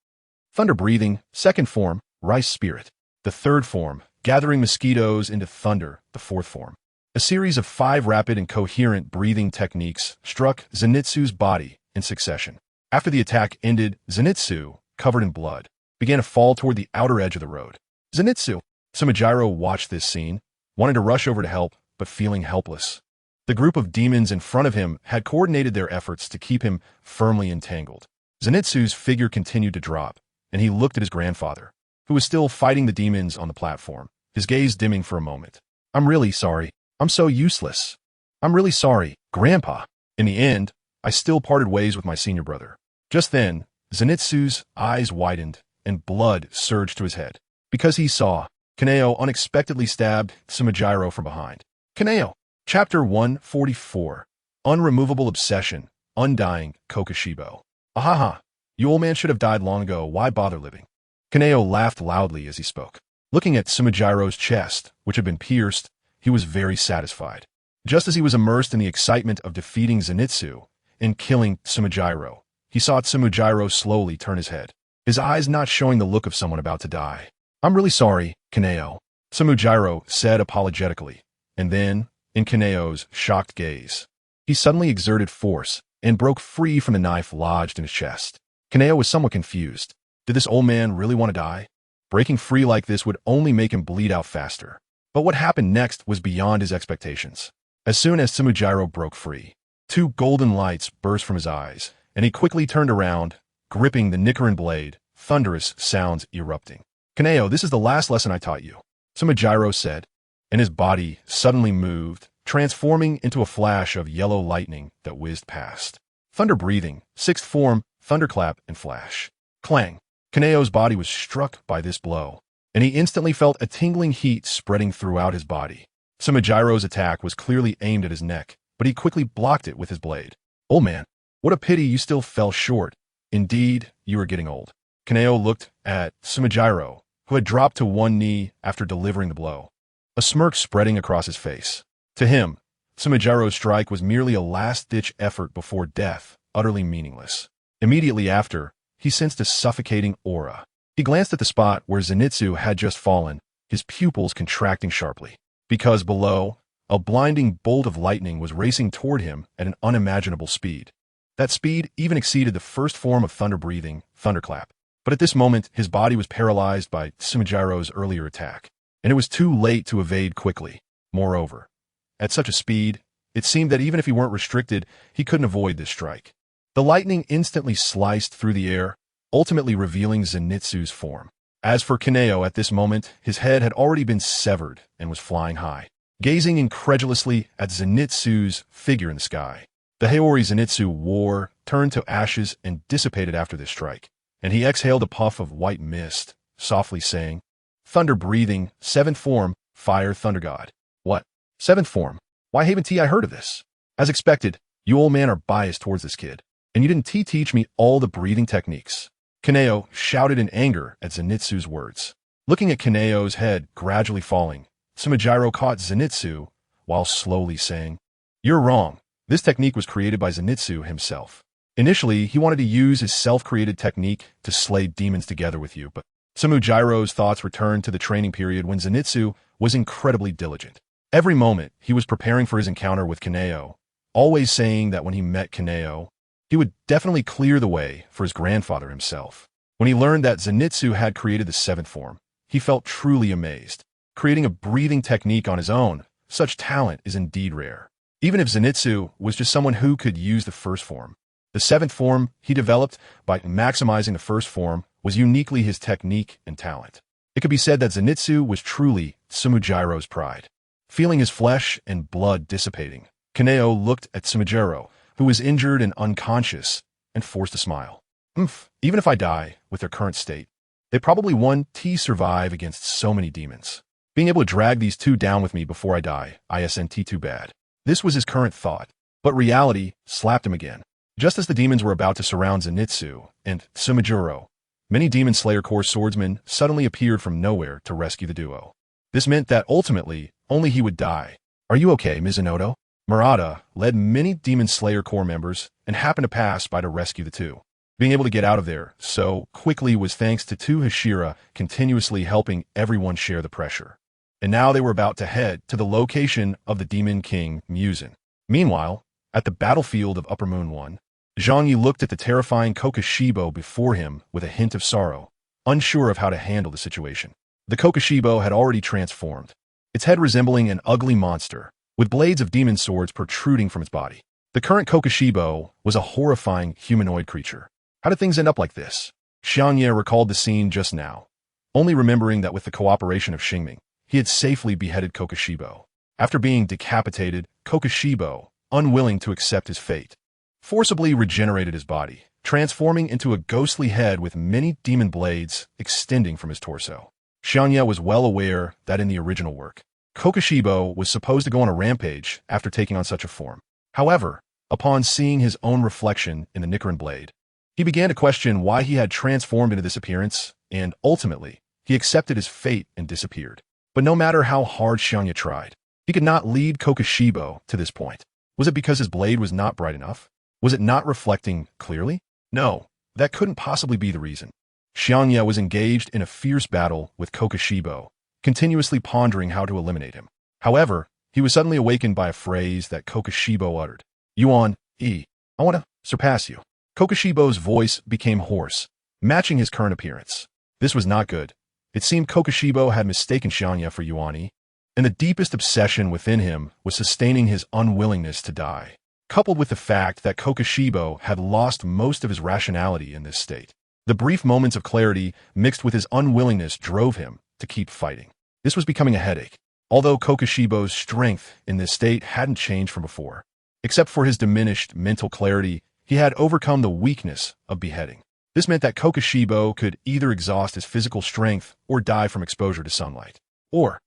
Thunder breathing, second form, rice spirit. The third form, gathering mosquitoes into thunder, the fourth form. A series of 5 rapid and coherent breathing techniques struck Zenitsu's body in succession. After the attack ended, Zenitsu, covered in blood, began to fall toward the outer edge of the road. Zenitsu! Sumijiro watched this scene, wanting to rush over to help, but feeling helpless. The group of demons in front of him had coordinated their efforts to keep him firmly entangled. Zenitsu's figure continued to drop, and he looked at his grandfather, who was still fighting the demons on the platform, his gaze dimming for a moment. I'm really sorry. I'm so useless. I'm really sorry, Grandpa. In the end, I still parted ways with my senior brother. Just then, Zenitsu's eyes widened, and blood surged to his head, because he saw Kaneo unexpectedly stabbed Sumijiro from behind. Kaneo! Chapter 144. Unremovable Obsession, Undying Kokoshibo. Ahaha, you old man should have died long ago, why bother living? Kaneo laughed loudly as he spoke. Looking at Sumijiro's chest, which had been pierced, he was very satisfied. Just as he was immersed in the excitement of defeating Zenitsu and killing Sumijiro, he saw Sumijiro slowly turn his head, his eyes not showing the look of someone about to die. I'm really sorry, Kaneo, Sumijiro said apologetically, and then, in Kaneo's shocked gaze, he suddenly exerted force and broke free from the knife lodged in his chest. Kaneo was somewhat confused. Did this old man really want to die? Breaking free like this would only make him bleed out faster. But what happened next was beyond his expectations. As soon as Sumijiro broke free, 2 golden lights burst from his eyes, and he quickly turned around, gripping the Nichirin Blade, thunderous sounds erupting. Kaneo, this is the last lesson I taught you, Sumijiro said, and his body suddenly moved, transforming into a flash of yellow lightning that whizzed past. Thunder breathing, 6th form, thunderclap, and flash. Clang! Kaneo's body was struck by this blow, and he instantly felt a tingling heat spreading throughout his body. Sumijiro's attack was clearly aimed at his neck, but he quickly blocked it with his blade. Old man, what a pity you still fell short. Indeed, you are getting old. Kaneo looked at Sumijiro, who had dropped to one knee after delivering the blow, a smirk spreading across his face. To him, Sumijiro's strike was merely a last-ditch effort before death, utterly meaningless. Immediately after, he sensed a suffocating aura. He glanced at the spot where Zenitsu had just fallen, his pupils contracting sharply, because below, a blinding bolt of lightning was racing toward him at an unimaginable speed. That speed even exceeded the first form of thunder breathing, thunderclap. But at this moment, his body was paralyzed by Sumijiro's earlier attack, and it was too late to evade quickly. Moreover, at such a speed, it seemed that even if he weren't restricted, he couldn't avoid this strike. The lightning instantly sliced through the air, ultimately revealing Zenitsu's form. As for Kaneo at this moment, his head had already been severed and was flying high, gazing incredulously at Zenitsu's figure in the sky. The Haori Zenitsu wore turned to ashes and dissipated after this strike, and he exhaled a puff of white mist, softly saying, Thunder breathing, 7th form, fire thunder god. What? 7th form? Why haven't I heard of this? As expected, you old man are biased towards this kid, and you didn't teach me all the breathing techniques. Kaneo shouted in anger at Zenitsu's words. Looking at Kaneo's head gradually falling, Sumijiro caught Zenitsu while slowly saying, You're wrong. This technique was created by Zenitsu himself. Initially, he wanted to use his self-created technique to slay demons together with you, but Sumijiro's thoughts returned to the training period when Zenitsu was incredibly diligent. Every moment, he was preparing for his encounter with Kaneo, always saying that when he met Kaneo, he would definitely clear the way for his grandfather himself. When he learned that Zenitsu had created the 7th form, he felt truly amazed. Creating a breathing technique on his own, such talent is indeed rare. Even if Zenitsu was just someone who could use the 1st form, the 7th form he developed by maximizing the 1st form was uniquely his technique and talent. It could be said that Zenitsu was truly Sumijiro's pride. Feeling his flesh and blood dissipating, Kaneo looked at Sumijiro, who was injured and unconscious, and forced a smile. Even if I die with their current state, they probably won't survive against so many demons. Being able to drag these 2 down with me before I die, isn't too bad. This was his current thought, but reality slapped him again. Just as the demons were about to surround Zenitsu and Sumijiro, Many Demon Slayer Corps swordsmen suddenly appeared from nowhere to rescue the duo. This meant that ultimately, only he would die. "Are you okay, Mizunoto?" Murata led many Demon Slayer Corps members and happened to pass by to rescue the two. Being able to get out of there so quickly was thanks to two Hashira continuously helping everyone share the pressure. And now they were about to head to the location of the Demon King, Muzan. Meanwhile, at the battlefield of Upper Moon 1, Xiangye looked at the terrifying Kokushibo before him with a hint of sorrow, unsure of how to handle the situation. The Kokushibo had already transformed, its head resembling an ugly monster, with blades of demon swords protruding from its body. The current Kokushibo was a horrifying humanoid creature. How did things end up like this? Xiangye recalled the scene just now, only remembering that with the cooperation of Xingming, he had safely beheaded Kokushibo. After being decapitated, Kokushibo, unwilling to accept his fate, forcibly regenerated his body, transforming into a ghostly head with many demon blades extending from his torso. Xiangye was well aware that in the original work, Kokushibo was supposed to go on a rampage after taking on such a form. However, upon seeing his own reflection in the Nichirin Blade, he began to question why he had transformed into this appearance, and ultimately, he accepted his fate and disappeared. But no matter how hard Xiangye tried, he could not lead Kokushibo to this point. Was it because his blade was not bright enough? Was it not reflecting clearly? No, that couldn't possibly be the reason. Xiangye was engaged in a fierce battle with Kokushibo, continuously pondering how to eliminate him. However, he was suddenly awakened by a phrase that Kokushibo uttered. "Yuan, I want to surpass you." Kokushibo's voice became hoarse, matching his current appearance. This was not good. It seemed Kokushibo had mistaken Xiangye for Yuan, and the deepest obsession within him was sustaining his unwillingness to die, coupled with the fact that Kokushibo had lost most of his rationality in this state. The brief moments of clarity mixed with his unwillingness drove him to keep fighting. This was becoming a headache, although Kokushibo's strength in this state hadn't changed from before. Except for his diminished mental clarity, he had overcome the weakness of beheading. This meant that Kokushibo could either exhaust his physical strength or die from exposure to sunlight, or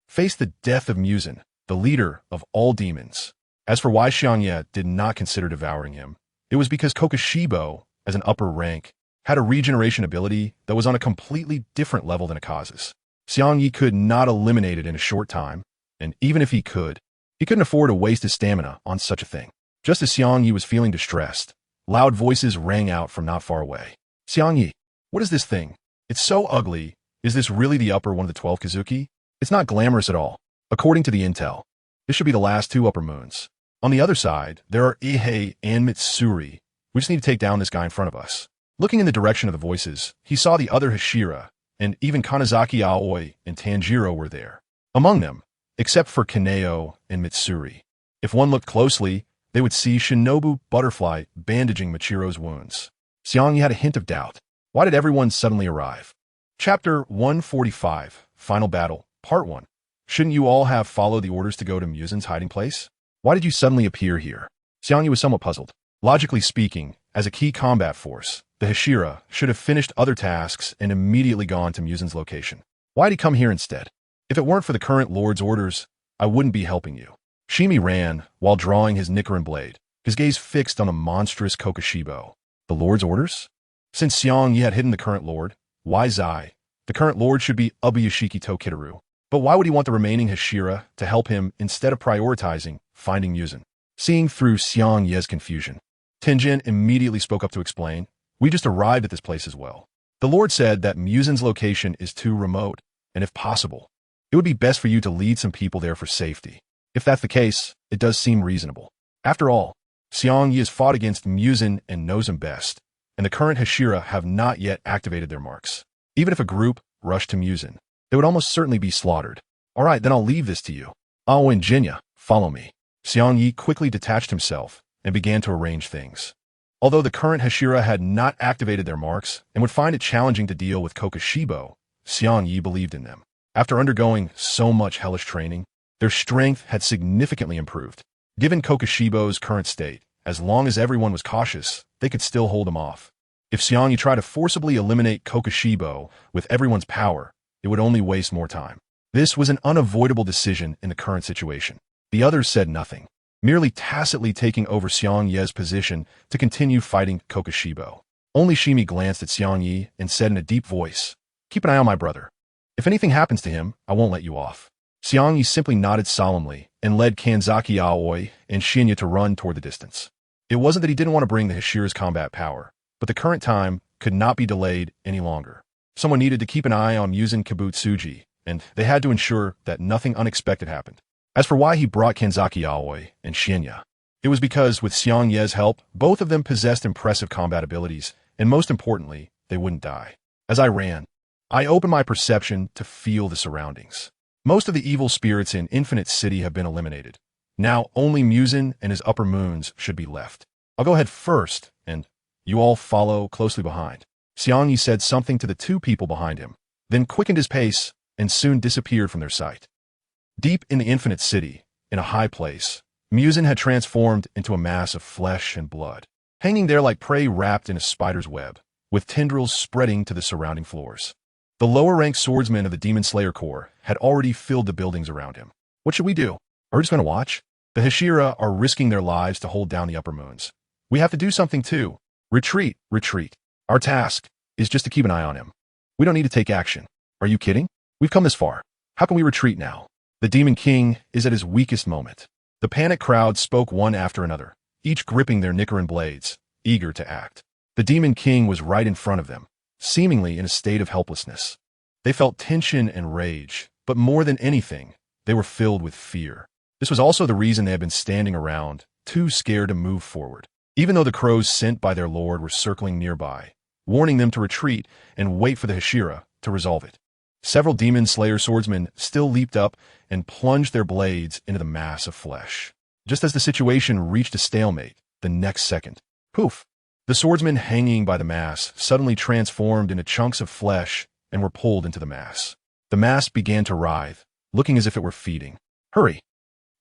face the death of Muzan, the leader of all demons. As for why Xiangye did not consider devouring him, it was because Kokushibo, as an upper rank, had a regeneration ability that was on a completely different level than Akaza's. Xiangye could not eliminate it in a short time, and even if he couldn't afford to waste his stamina on such a thing. Just as Xiangye was feeling distressed, loud voices rang out from not far away. "Xiangye, what is this thing? It's so ugly. Is this really the upper one of the 12 Kazuki? It's not glamorous at all. According to the intel, this should be the last two upper moons. On the other side, there are Inthe and Mitsuri. We just need to take down this guy in front of us." Looking in the direction of the voices, he saw the other Hashira, and even Kanazaki Aoi and Tanjiro were there. Among them, except for Kaneo and Mitsuri. If one looked closely, they would see Shinobu Butterfly bandaging Michiro's wounds. Xiangye had a hint of doubt. Why did everyone suddenly arrive? Chapter 145, Final Battle, Part 1. Shouldn't you all have followed the orders to go to Muzan's hiding place? Why did you suddenly appear here? Xiangye was somewhat puzzled. Logically speaking, as a key combat force, the Hashira should have finished other tasks and immediately gone to Muzan's location. Why'd he come here instead? If it weren't for the current Lord's orders, I wouldn't be helping you. Shimi ran while drawing his Nichirin Blade, his gaze fixed on a monstrous Kokushibo. The Lord's orders? Since Xiangye had hidden the current Lord, why Zai? The current Lord should be Ubuyashiki Tokitaru. But why would he want the remaining Hashira to help him instead of prioritizing finding Muzan? Seeing through Xiangye's confusion, Tenjin immediately spoke up to explain. "We just arrived at this place as well. The Lord said that Muzan's location is too remote, and if possible, it would be best for you to lead some people there for safety. If that's the case, it does seem reasonable. After all, Xiangye has fought against Muzan and knows him best, and the current Hashira have not yet activated their marks. Even if a group rushed to Muzan, they would almost certainly be slaughtered. All right, then I'll leave this to you. Ao and Jinya, follow me." Xiangye quickly detached himself and began to arrange things. Although the current Hashira had not activated their marks and would find it challenging to deal with Kokushibo, Xiangye believed in them. After undergoing so much hellish training, their strength had significantly improved. Given Kokushibo's current state, as long as everyone was cautious, they could still hold him off. If Xiangye tried to forcibly eliminate Kokushibo with everyone's power, it would only waste more time. This was an unavoidable decision in the current situation. The others said nothing, merely tacitly taking over Xiangye's position to continue fighting Kokushibo. Only Xiangye glanced at Xiangye and said in a deep voice, "Keep an eye on my brother. If anything happens to him, I won't let you off." Xiangye simply nodded solemnly and led Kanzaki Aoi and Xiangye to run toward the distance. It wasn't that he didn't want to bring the Hashira's combat power, but the current time could not be delayed any longer. Someone needed to keep an eye on Muzan Kibutsuji, and they had to ensure that nothing unexpected happened. As for why he brought Kanzaki Aoi and Xiangye, it was because with Xiangye's help, both of them possessed impressive combat abilities, and most importantly, they wouldn't die. As I ran, I opened my perception to feel the surroundings. Most of the evil spirits in Infinite City have been eliminated. Now only Muzan and his upper moons should be left. I'll go ahead first, and you all follow closely behind. Xiangye said something to the two people behind him, then quickened his pace and soon disappeared from their sight. Deep in the Infinite City, in a high place, Muzan had transformed into a mass of flesh and blood, hanging there like prey wrapped in a spider's web, with tendrils spreading to the surrounding floors. The lower-ranked swordsmen of the Demon Slayer Corps had already filled the buildings around him. What should we do? Are we just going to watch? The Hashira are risking their lives to hold down the upper moons. We have to do something too. Retreat, retreat. Our task is just to keep an eye on him. We don't need to take action. Are you kidding? We've come this far. How can we retreat now? The Demon King is at his weakest moment. The panicked crowd spoke one after another, each gripping their Nichirin blades, eager to act. The Demon King was right in front of them, seemingly in a state of helplessness. They felt tension and rage, but more than anything, they were filled with fear. This was also the reason they had been standing around, too scared to move forward, even though the crows sent by their lord were circling nearby, warning them to retreat and wait for the Hashira to resolve it. Several Demon Slayer swordsmen still leaped up and plunged their blades into the mass of flesh. Just as the situation reached a stalemate, the next second, poof! The swordsmen hanging by the mass suddenly transformed into chunks of flesh and were pulled into the mass. The mass began to writhe, looking as if it were feeding. "Hurry!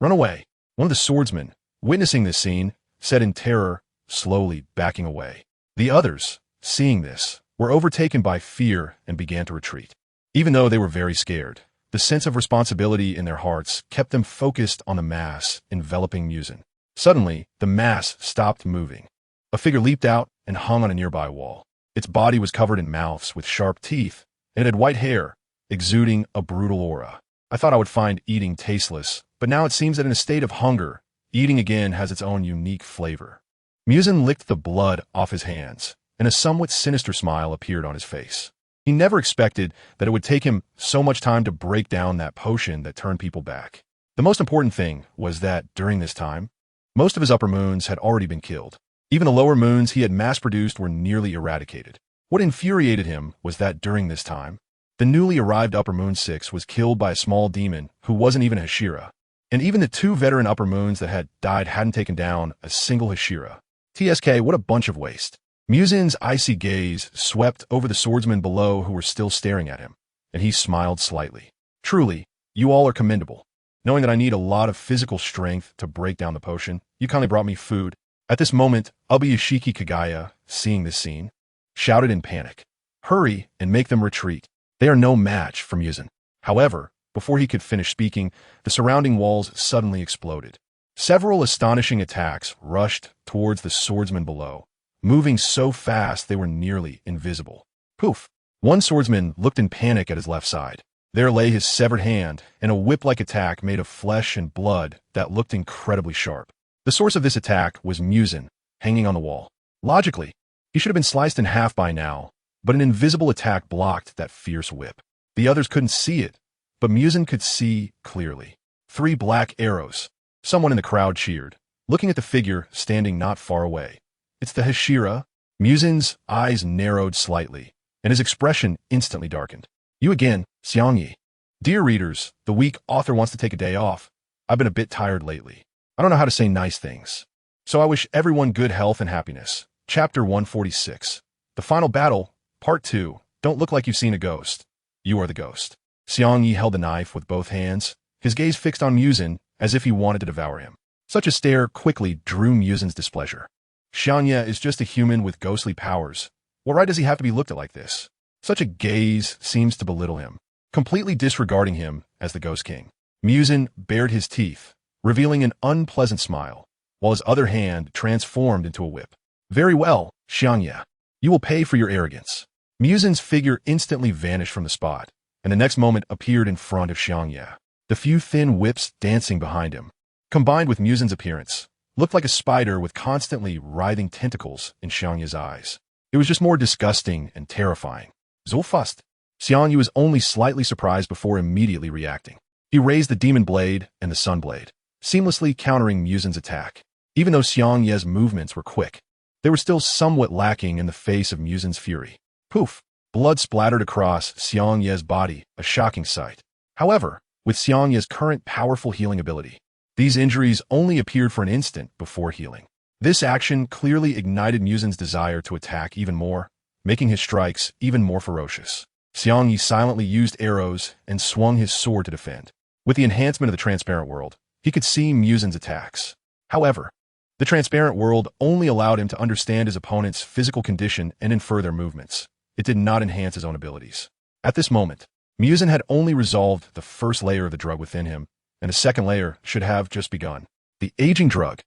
Run away!" One of the swordsmen, witnessing this scene, said in terror, slowly backing away. The others, seeing this, were overtaken by fear and began to retreat. Even though they were very scared, the sense of responsibility in their hearts kept them focused on the mass enveloping Muzan. Suddenly, the mass stopped moving. A figure leaped out and hung on a nearby wall. Its body was covered in mouths with sharp teeth, and it had white hair, exuding a brutal aura. I thought I would find eating tasteless, but now it seems that in a state of hunger, eating again has its own unique flavor. Muzan licked the blood off his hands, and a somewhat sinister smile appeared on his face. He never expected that it would take him so much time to break down that potion that turned people back. The most important thing was that, during this time, most of his upper moons had already been killed. Even the lower moons he had mass-produced were nearly eradicated. What infuriated him was that during this time, the newly arrived Upper Moon 6 was killed by a small demon who wasn't even a Hashira. And even the two veteran Upper Moons that had died hadn't taken down a single Hashira. TSK, what a bunch of waste. Muzan's icy gaze swept over the swordsmen below who were still staring at him, and he smiled slightly. "Truly, you all are commendable. Knowing that I need a lot of physical strength to break down the potion, you kindly brought me food." At this moment, Ubuyashiki Kagaya, seeing this scene, shouted in panic, "Hurry and make them retreat. They are no match for Muzan." However, before he could finish speaking, the surrounding walls suddenly exploded. Several astonishing attacks rushed towards the swordsmen below, moving so fast they were nearly invisible. Poof! One swordsman looked in panic at his left side. There lay his severed hand and a whip-like attack made of flesh and blood that looked incredibly sharp. The source of this attack was Muzan, hanging on the wall. Logically, he should have been sliced in half by now, but an invisible attack blocked that fierce whip. The others couldn't see it, but Muzan could see clearly. 3 black arrows. Someone in the crowd cheered, looking at the figure standing not far away. "It's the Hashira." Muzan's eyes narrowed slightly, and his expression instantly darkened. "You again, Xiangye." Dear readers, the weak author wants to take a day off. I've been a bit tired lately. I don't know how to say nice things. So I wish everyone good health and happiness. Chapter 146. The Final Battle, Part 2. Don't look like you've seen a ghost. You are the ghost. Xiangye held the knife with both hands, his gaze fixed on Muzan as if he wanted to devour him. Such a stare quickly drew Muzan's displeasure. Xiangye is just a human with ghostly powers. What right does he have to be looked at like this? Such a gaze seems to belittle him, completely disregarding him as the Ghost King. Muzan bared his teeth, revealing an unpleasant smile, while his other hand transformed into a whip. "Very well, Xiangye. You will pay for your arrogance. Muzin's figure instantly vanished from the spot, and the next moment appeared in front of Xiangye. The few thin whips dancing behind him, combined with Muzin's appearance, looked like a spider with constantly writhing tentacles in Xiangye's eyes. It was just more disgusting and terrifying. So fast. Xiangye was only slightly surprised before immediately reacting. He raised the Demon Blade and the Sun Blade, seamlessly countering Muzin's attack. Even though Xiangye's movements were quick, they were still somewhat lacking in the face of Muzin's fury. Poof! Blood splattered across Xiangye's body, a shocking sight. However, with Xiangye's current powerful healing ability, these injuries only appeared for an instant before healing. This action clearly ignited Muzin's desire to attack even more, making his strikes even more ferocious. Xiangye silently used arrows and swung his sword to defend. With the enhancement of the transparent world, he could see Muzin's attacks. However, the transparent world only allowed him to understand his opponent's physical condition and infer their movements. It did not enhance his own abilities. At this moment, Muzin had only resolved the first layer of the drug within him, and a second layer should have just begun. The aging drug.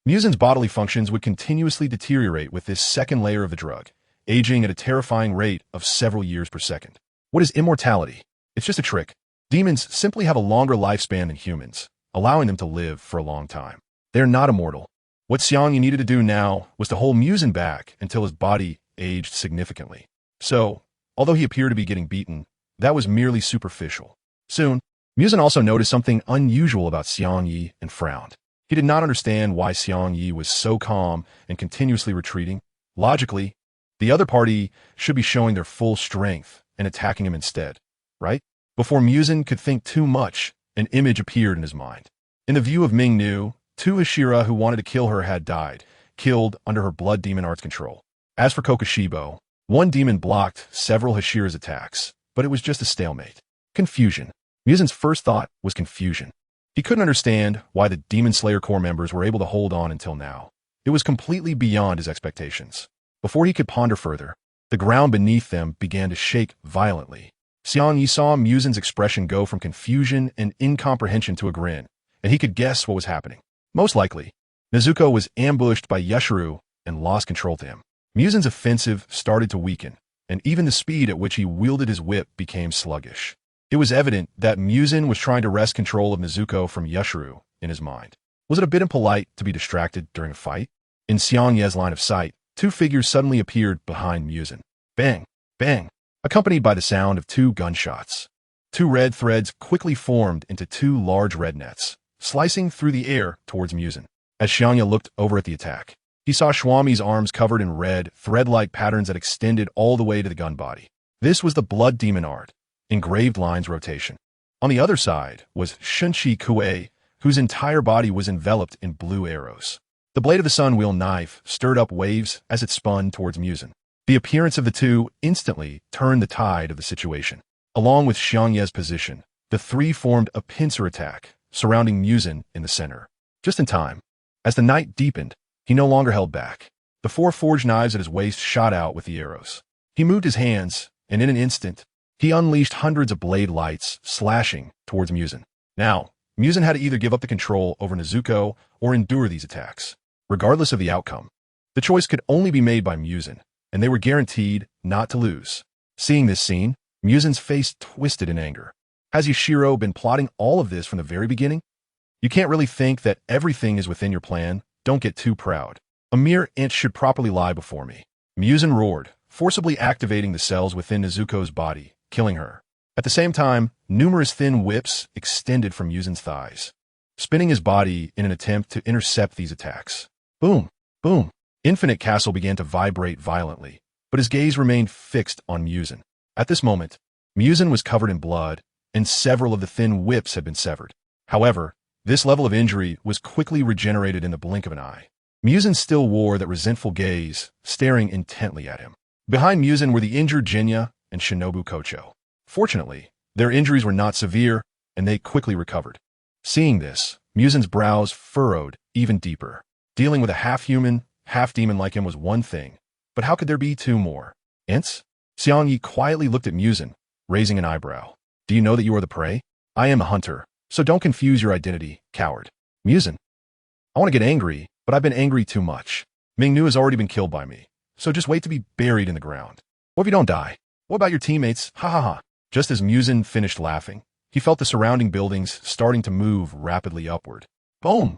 Muzin's bodily functions would continuously deteriorate with this second layer of the drug, aging at a terrifying rate of several years per second. What is immortality? It's just a trick. Demons simply have a longer lifespan than humans, allowing them to live for a long time. They are not immortal. What Xiangye needed to do now was to hold Muzin back until his body aged significantly. So, although he appeared to be getting beaten, that was merely superficial. Soon, Muzin also noticed something unusual about Xiangye and frowned. He did not understand why Xiangye was so calm and continuously retreating. Logically, the other party should be showing their full strength and attacking him instead, right? Before Muzin could think too much, an image appeared in his mind. In the view of Mingnu, two Hashira who wanted to kill her had died, killed under her blood demon art's control. As for Kokushibo, one demon blocked several Hashira's attacks, but it was just a stalemate. Confusion. Muzin's first thought was confusion. He couldn't understand why the Demon Slayer core members were able to hold on until now. It was completely beyond his expectations. Before he could ponder further, the ground beneath them began to shake violently. Xiangye saw Muzin's expression go from confusion and incomprehension to a grin, and he could guess what was happening. Most likely, Nezuko was ambushed by Yashiro and lost control to him. Muzin's offensive started to weaken, and even the speed at which he wielded his whip became sluggish. It was evident that Muzin was trying to wrest control of Nezuko from Yashiro in his mind. Was it a bit impolite to be distracted during a fight? In Xiangye's line of sight, two figures suddenly appeared behind Muzin. Bang! Bang! Accompanied by the sound of two gunshots. Two red threads quickly formed into two large red nets, slicing through the air towards Muzin. As Xiangye looked over at the attack, he saw Schwami's arms covered in red, thread-like patterns that extended all the way to the gun body. This was the blood demon art, engraved lines rotation. On the other side was Shunshi Kue, whose entire body was enveloped in blue arrows. The blade of the sun wheel knife stirred up waves as it spun towards Muzin. The appearance of the two instantly turned the tide of the situation. Along with Xiangye's position, the three formed a pincer attack, surrounding Muzin in the center. Just in time. As the night deepened, he no longer held back. The four forged knives at his waist shot out with the arrows. He moved his hands, and in an instant, he unleashed hundreds of blade lights, slashing towards Muzin. Now, Muzin had to either give up the control over Nezuko or endure these attacks. Regardless of the outcome, the choice could only be made by Muzin, and they were guaranteed not to lose. Seeing this scene, Muzin's face twisted in anger. Has Yashiro been plotting all of this from the very beginning? You can't really think that everything is within your plan. Don't get too proud. A mere inch should properly lie before me. Muzin roared, forcibly activating the cells within Nezuko's body, killing her. At the same time, numerous thin whips extended from Muzin's thighs, spinning his body in an attempt to intercept these attacks. Boom! Boom! Infinite Castle began to vibrate violently, but his gaze remained fixed on Muzin. At this moment, Muzin was covered in blood, and several of the thin whips had been severed. However, this level of injury was quickly regenerated in the blink of an eye. Muzin still wore that resentful gaze, staring intently at him. Behind Muzin were the injured Jinya and Shinobu Kocho. Fortunately, their injuries were not severe, and they quickly recovered. Seeing this, Muzin's brows furrowed even deeper. Dealing with a half-human, half-demon like him was one thing, but how could there be two more? Ints? Xiangye quietly looked at Muzin, raising an eyebrow. Do you know that you are the prey? I am a hunter, so don't confuse your identity, coward. Muzin. I want to get angry, but I've been angry too much. Mingnu has already been killed by me. so just wait to be buried in the ground. What if you don't die? What about your teammates? Ha ha ha. Just as Muzin finished laughing, he felt the surrounding buildings starting to move rapidly upward. Boom!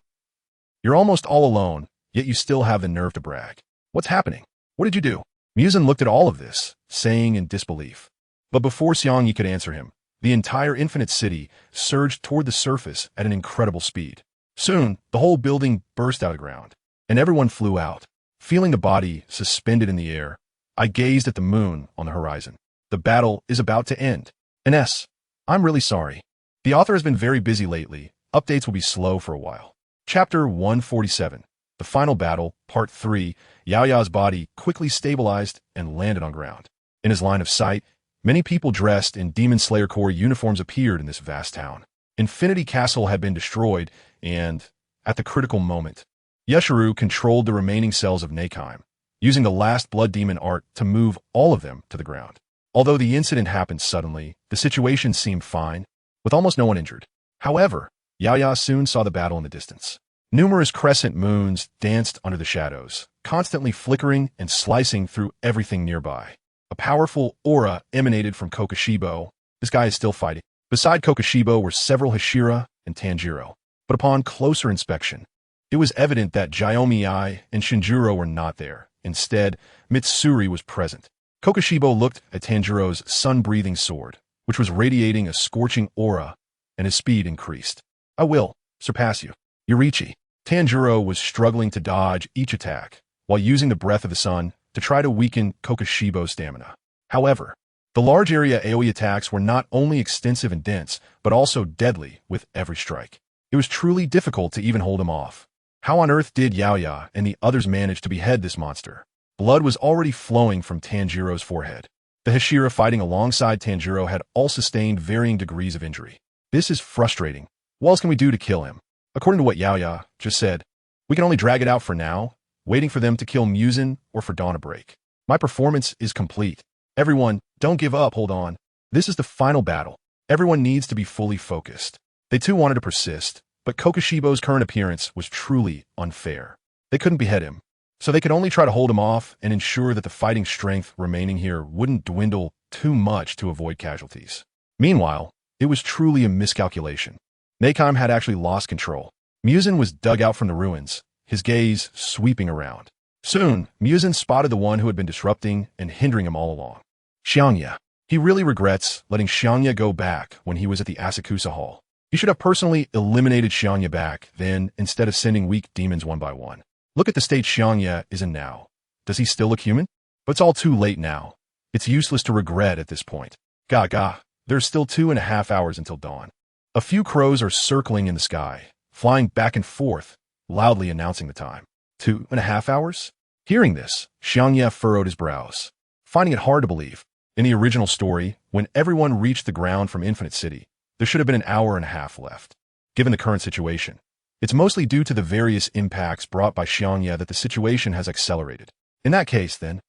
You're almost all alone, yet you still have the nerve to brag. What's happening? What did you do? Muzin looked at all of this, saying in disbelief. But before Xiangye could answer him, the entire infinite city surged toward the surface at an incredible speed. Soon, the whole building burst out of the ground, and everyone flew out. Feeling the body suspended in the air, I gazed at the moon on the horizon. The battle is about to end. Ines, I'm really sorry. The author has been very busy lately. Updates will be slow for a while. Chapter 147. The Final Battle, Part 3. Xiangye's body quickly stabilized and landed on ground. In his line of sight, many people dressed in Demon Slayer Corps uniforms appeared in this vast town. Infinity Castle had been destroyed, and, at the critical moment, Yeshuru controlled the remaining cells of Nakheim, using the last blood demon art to move all of them to the ground. Although the incident happened suddenly, the situation seemed fine, with almost no one injured. However, Xiangye soon saw the battle in the distance. Numerous crescent moons danced under the shadows, constantly flickering and slicing through everything nearby. A powerful aura emanated from Kokushibo. This guy is still fighting. Beside Kokushibo were several Hashira and Tanjiro. But upon closer inspection, it was evident that Xiaomi and Shinjuro were not there. Instead, Mitsuri was present. Kokushibo looked at Tanjiro's sun-breathing sword, which was radiating a scorching aura, and his speed increased. I will surpass you. Yurichi. Tanjiro was struggling to dodge each attack, while using the breath of the sun to try to weaken Kokushibo's stamina. However, the large area AoE attacks were not only extensive and dense, but also deadly with every strike. It was truly difficult to even hold him off. How on earth did Xiangye and the others manage to behead this monster? Blood was already flowing from Tanjiro's forehead. The Hashira fighting alongside Tanjiro had all sustained varying degrees of injury. This is frustrating. What else can we do to kill him? According to what Xiangye just said, we can only drag it out for now, waiting for them to kill Muzin or for dawn to break. My performance is complete. Everyone, don't give up, hold on. This is the final battle. Everyone needs to be fully focused. They too wanted to persist, but Kokushibo's current appearance was truly unfair. They couldn't behead him, so they could only try to hold him off and ensure that the fighting strength remaining here wouldn't dwindle too much to avoid casualties. Meanwhile, it was truly a miscalculation. Nakheim had actually lost control. Muzin was dug out from the ruins, his gaze sweeping around. Soon, Muzin spotted the one who had been disrupting and hindering him all along. Xiangye. He really regrets letting Xiangye go back when he was at the Asakusa Hall. He should have personally eliminated Xiangye back then, instead of sending weak demons one by one. Look at the state Xiangye is in now. Does he still look human? But it's all too late now. It's useless to regret at this point. Gaga, there's still 2.5 hours until dawn. A few crows are circling in the sky, flying back and forth, loudly announcing the time. 2.5 hours? Hearing this, Xiangye furrowed his brows, finding it hard to believe. In the original story, when everyone reached the ground from Infinite City, there should have been 1.5 hours left. Given the current situation, it's mostly due to the various impacts brought by Xiangye that the situation has accelerated. In that case, then,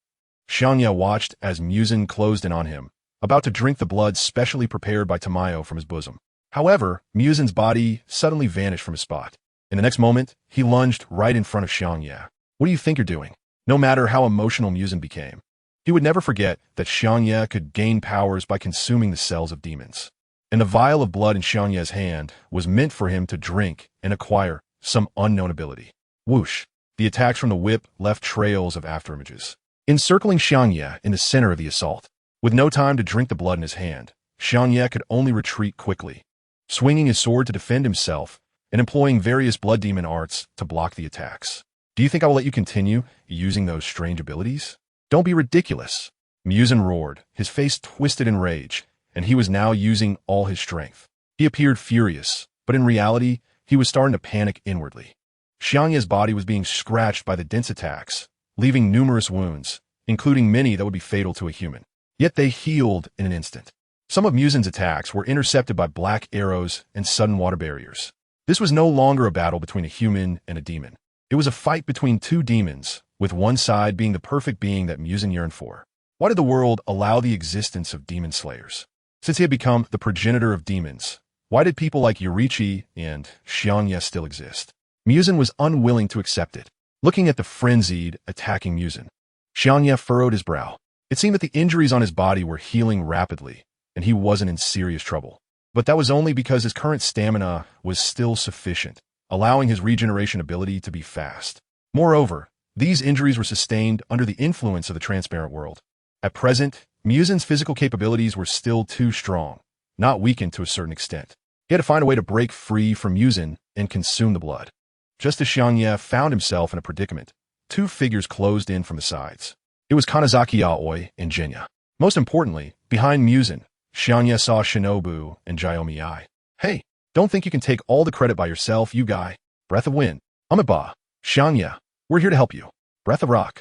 Xiangye watched as Muzin closed in on him, about to drink the blood specially prepared by Tamayo from his bosom. However, Muzin's body suddenly vanished from his spot. In the next moment, he lunged right in front of Xiangye. What do you think you're doing? No matter how emotional Muzin became, he would never forget that Xiangye could gain powers by consuming the cells of demons. And the vial of blood in Xiangye's hand was meant for him to drink and acquire some unknown ability. Whoosh! The attacks from the whip left trails of afterimages, encircling Xiangye in the center of the assault. With no time to drink the blood in his hand, Xiangye could only retreat quickly, swinging his sword to defend himself and employing various blood demon arts to block the attacks. Do you think I will let you continue using those strange abilities? Don't be ridiculous. Muzin roared, his face twisted in rage, and he was now using all his strength. He appeared furious, but in reality, he was starting to panic inwardly. Xiangye's body was being scratched by the dense attacks, leaving numerous wounds, including many that would be fatal to a human. Yet they healed in an instant. Some of Muzin's attacks were intercepted by black arrows and sudden water barriers. This was no longer a battle between a human and a demon. It was a fight between two demons, with one side being the perfect being that Muzin yearned for. Why did the world allow the existence of demon slayers? Since he had become the progenitor of demons, why did people like Yurichi and Xiangye still exist? Muzin was unwilling to accept it. Looking at the frenzied, attacking Muzin, Xiangye furrowed his brow. It seemed that the injuries on his body were healing rapidly, and he wasn't in serious trouble. But that was only because his current stamina was still sufficient, allowing his regeneration ability to be fast. Moreover, these injuries were sustained under the influence of the transparent world. At present, Musen's physical capabilities were still too strong, not weakened to a certain extent. He had to find a way to break free from Musen and consume the blood. Just as Xiangye found himself in a predicament, two figures closed in from the sides. It was Kanazaki and Jinya. Most importantly, behind Musen, Xiangye saw Shinobu and Jiaomi. Hey, don't think you can take all the credit by yourself, you guy. Breath of Wind. Amiba. Xiangye, we're here to help you. Breath of Rock.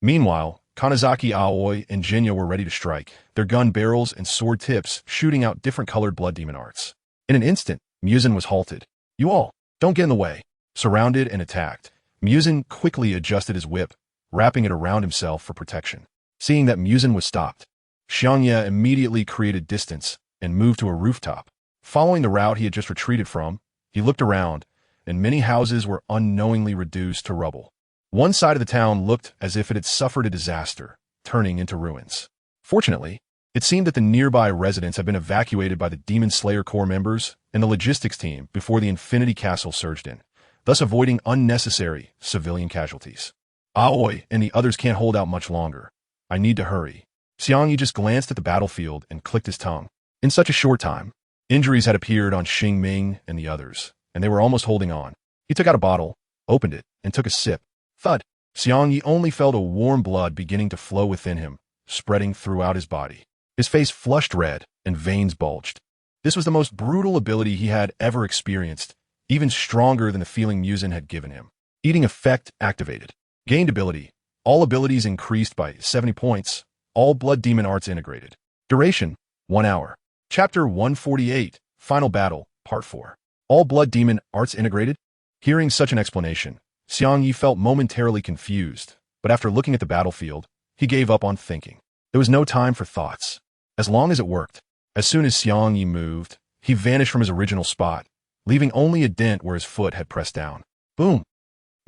Meanwhile, Kanazaki and Jinya were ready to strike, their gun barrels and sword tips shooting out different colored blood demon arts. In an instant, Musen was halted. You all, don't get in the way. Surrounded and attacked, Musen quickly adjusted his whip, wrapping it around himself for protection. Seeing that Musen was stopped, Xiangye immediately created distance and moved to a rooftop. Following the route he had just retreated from, he looked around, and many houses were unknowingly reduced to rubble. One side of the town looked as if it had suffered a disaster, turning into ruins. Fortunately, it seemed that the nearby residents had been evacuated by the Demon Slayer Corps members and the logistics team before the Infinity Castle surged in, thus avoiding unnecessary civilian casualties. Aoi and the others can't hold out much longer. I need to hurry. Xiangye just glanced at the battlefield and clicked his tongue. In such a short time, injuries had appeared on Xingming and the others, and they were almost holding on. He took out a bottle, opened it, and took a sip. Thud. Xiangye only felt a warm blood beginning to flow within him, spreading throughout his body. His face flushed red, and veins bulged. This was the most brutal ability he had ever experienced, even stronger than the feeling Musen had given him. Eating effect activated. Gained ability. All abilities increased by 70 points. All blood demon arts integrated. Duration, 1 hour. Chapter 148, Final Battle, Part 4. All blood demon arts integrated? Hearing such an explanation, Xiangye felt momentarily confused, but after looking at the battlefield, he gave up on thinking. There was no time for thoughts. As long as it worked. As soon as Xiangye moved, he vanished from his original spot, leaving only a dent where his foot had pressed down. Boom!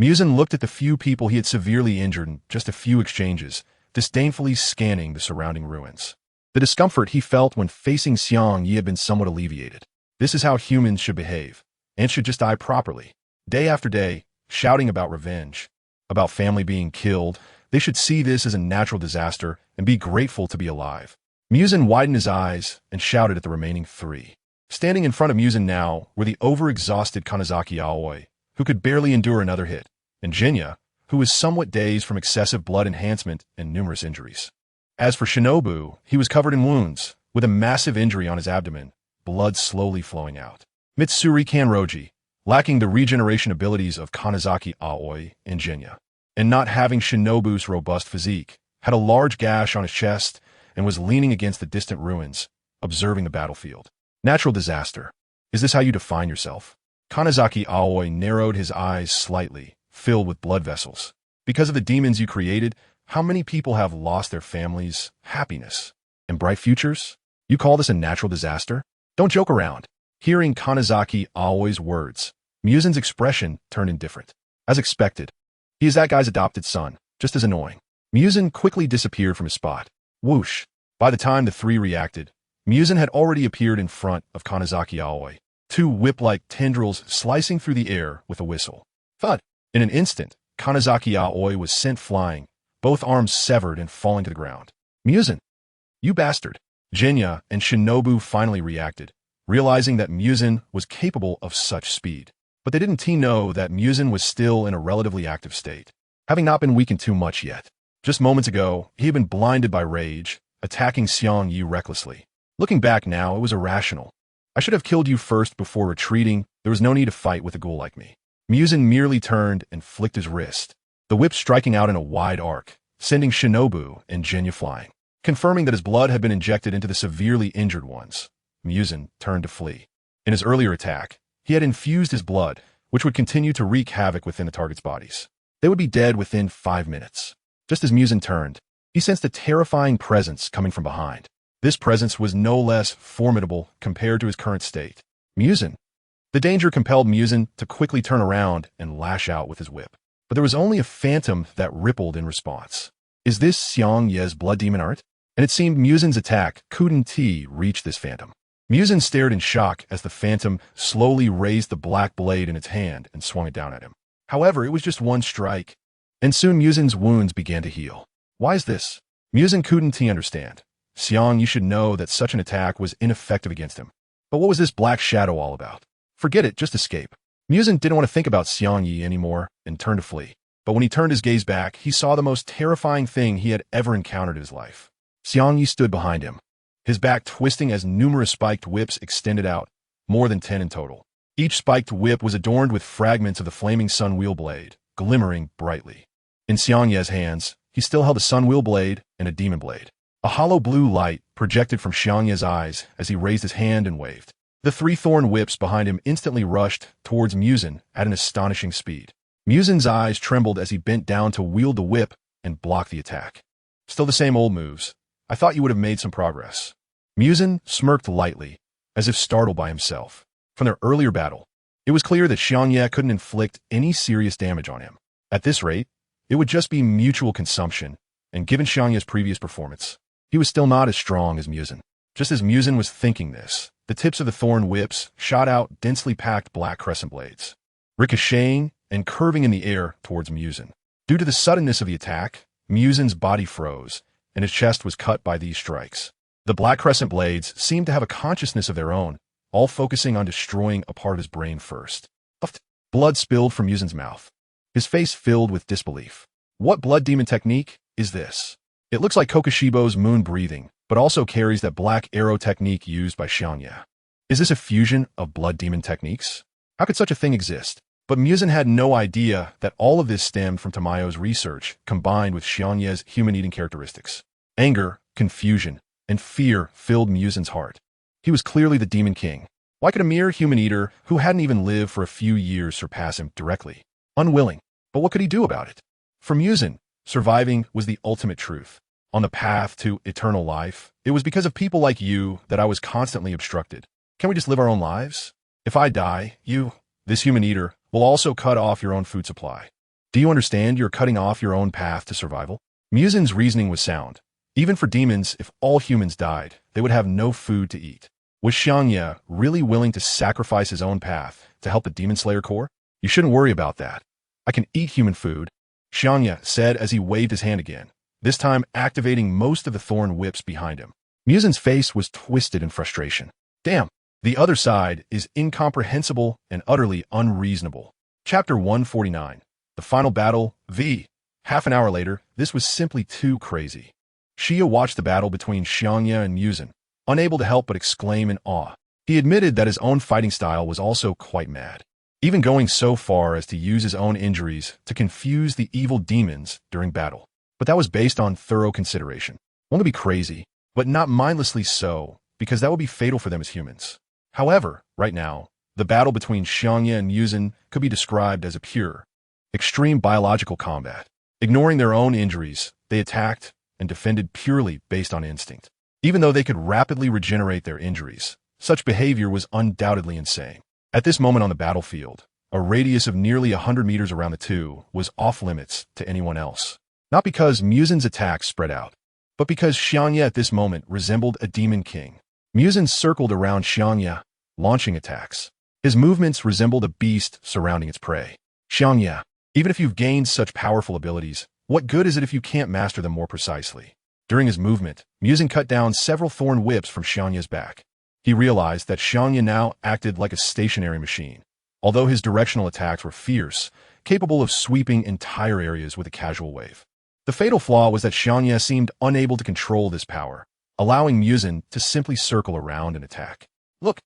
Musen looked at the few people he had severely injured in just a few exchanges, disdainfully scanning the surrounding ruins. The discomfort he felt when facing Xiangye had been somewhat alleviated. This is how humans should behave, and should just die properly. Day after day, shouting about revenge, about family being killed, they should see this as a natural disaster and be grateful to be alive. Musen widened his eyes and shouted at the remaining three. Standing in front of Musen now were the overexhausted Kanazaki, who could barely endure another hit, and Jinya, who was somewhat dazed from excessive blood enhancement and numerous injuries. As for Shinobu, he was covered in wounds, with a massive injury on his abdomen, blood slowly flowing out. Mitsuri Kanroji, lacking the regeneration abilities of Kanazaki and Jinya, and not having Shinobu's robust physique, had a large gash on his chest and was leaning against the distant ruins, observing the battlefield. Natural disaster. Is this how you define yourself? Kanazaki narrowed his eyes slightly, filled with blood vessels. Because of the demons you created, how many people have lost their families, happiness, and bright futures? You call this a natural disaster? Don't joke around. Hearing Kanazaki words, Musen's expression turned indifferent. As expected, he is that guy's adopted son, just as annoying. Musen quickly disappeared from his spot. Whoosh! By the time the three reacted, Musen had already appeared in front of Kanazaki, two whip-like tendrils slicing through the air with a whistle. Thud! In an instant, Kanazaki was sent flying, both arms severed and falling to the ground. Musen! You bastard! Jinya and Shinobu finally reacted, realizing that Musen was capable of such speed. But they didn't know that Musen was still in a relatively active state, having not been weakened too much yet. Just moments ago, he had been blinded by rage, attacking Xiangye recklessly. Looking back now, it was irrational. I should have killed you first before retreating. There was no need to fight with a ghoul like me. Musen merely turned and flicked his wrist, the whip striking out in a wide arc, sending Shinobu and Jinya flying. Confirming that his blood had been injected into the severely injured ones, Musen turned to flee. In his earlier attack, he had infused his blood, which would continue to wreak havoc within the target's bodies. They would be dead within 5 minutes. Just as Musen turned, he sensed a terrifying presence coming from behind. This presence was no less formidable compared to his current state. Musen. The danger compelled Musen to quickly turn around and lash out with his whip. But there was only a phantom that rippled in response. Is this Xiangye's blood demon art? And it seemed Muzin's attack, inthe, reached this phantom. Muzin stared in shock as the phantom slowly raised the black blade in its hand and swung it down at him. However, it was just one strike, and soon Muzin's wounds began to heal. Why is this? Muzin couldn't understand. Xiang, you should know that such an attack was ineffective against him. But what was this black shadow all about? Forget it, just escape. Muzin didn't want to think about Xiangye anymore and turned to flee. But when he turned his gaze back, he saw the most terrifying thing he had ever encountered in his life. Xiangye stood behind him, his back twisting as numerous spiked whips extended out, more than 10 in total. Each spiked whip was adorned with fragments of the flaming sun wheel blade, glimmering brightly. In Xiangye's hands, he still held a sun wheel blade and a demon blade. A hollow blue light projected from Xiangye's eyes as he raised his hand and waved. The 3 thorn whips behind him instantly rushed towards Muzin at an astonishing speed. Muzin's eyes trembled as he bent down to wield the whip and block the attack. Still the same old moves. I thought you would have made some progress. Muzin smirked lightly, as if startled by himself. From their earlier battle, it was clear that Xiangye couldn't inflict any serious damage on him. At this rate, it would just be mutual consumption, and given Xiangye's previous performance, he was still not as strong as Muzin. Just as Muzin was thinking this, the tips of the thorn whips shot out densely packed black crescent blades, ricocheting and curving in the air towards Muzin. Due to the suddenness of the attack, Muzin's body froze, and his chest was cut by these strikes. The black crescent blades seemed to have a consciousness of their own, all focusing on destroying a part of his brain first. Blood spilled from Muzin's mouth, his face filled with disbelief. What blood demon technique is this? It looks like Kokoshibo's moon breathing, but also carries that black arrow technique used by Xiangye. Is this a fusion of blood demon techniques? How could such a thing exist? But Muzin had no idea that all of this stemmed from Tamayo's research combined with Xiangye's human-eating characteristics. Anger, confusion, and fear filled Muzin's heart. He was clearly the Demon King. Why could a mere human-eater who hadn't even lived for a few years surpass him directly? Unwilling. But what could he do about it? For Muzin, surviving was the ultimate truth. On the path to eternal life, it was because of people like you that I was constantly obstructed. Can we just live our own lives? If I die, you, this human-eater, will also cut off your own food supply. Do you understand you're cutting off your own path to survival? Muzin's reasoning was sound. Even for demons, if all humans died, they would have no food to eat. Was Xiangye really willing to sacrifice his own path to help the Demon Slayer Corps? You shouldn't worry about that. I can eat human food, Xiangye said as he waved his hand again, this time activating most of the thorn whips behind him. Muzin's face was twisted in frustration. Damn, the other side is incomprehensible and utterly unreasonable. Chapter 149. The Final Battle, V. Half an hour later, this was simply too crazy. Xia watched the battle between Xiangye and Muzin, unable to help but exclaim in awe. He admitted that his own fighting style was also quite mad, even going so far as to use his own injuries to confuse the evil demons during battle. But that was based on thorough consideration. One could be crazy, but not mindlessly so, because that would be fatal for them as humans. However, right now, the battle between Xiangye and Muzin could be described as a pure, extreme biological combat. Ignoring their own injuries, they attacked and defended purely based on instinct. Even though they could rapidly regenerate their injuries, such behavior was undoubtedly insane. At this moment on the battlefield, a radius of nearly 100 meters around the two was off-limits to anyone else. Not because Muzin's attacks spread out, but because Xiangye at this moment resembled a demon king. Muzin circled around Xiangye, launching attacks. His movements resembled a beast surrounding its prey. Xiangye, even if you've gained such powerful abilities, what good is it if you can't master them more precisely? During his movement, Muzin cut down several thorn whips from Xiangye's back. He realized that Xiangye now acted like a stationary machine, although his directional attacks were fierce, capable of sweeping entire areas with a casual wave. The fatal flaw was that Xiangye seemed unable to control this power, allowing Muzin to simply circle around and attack. Look,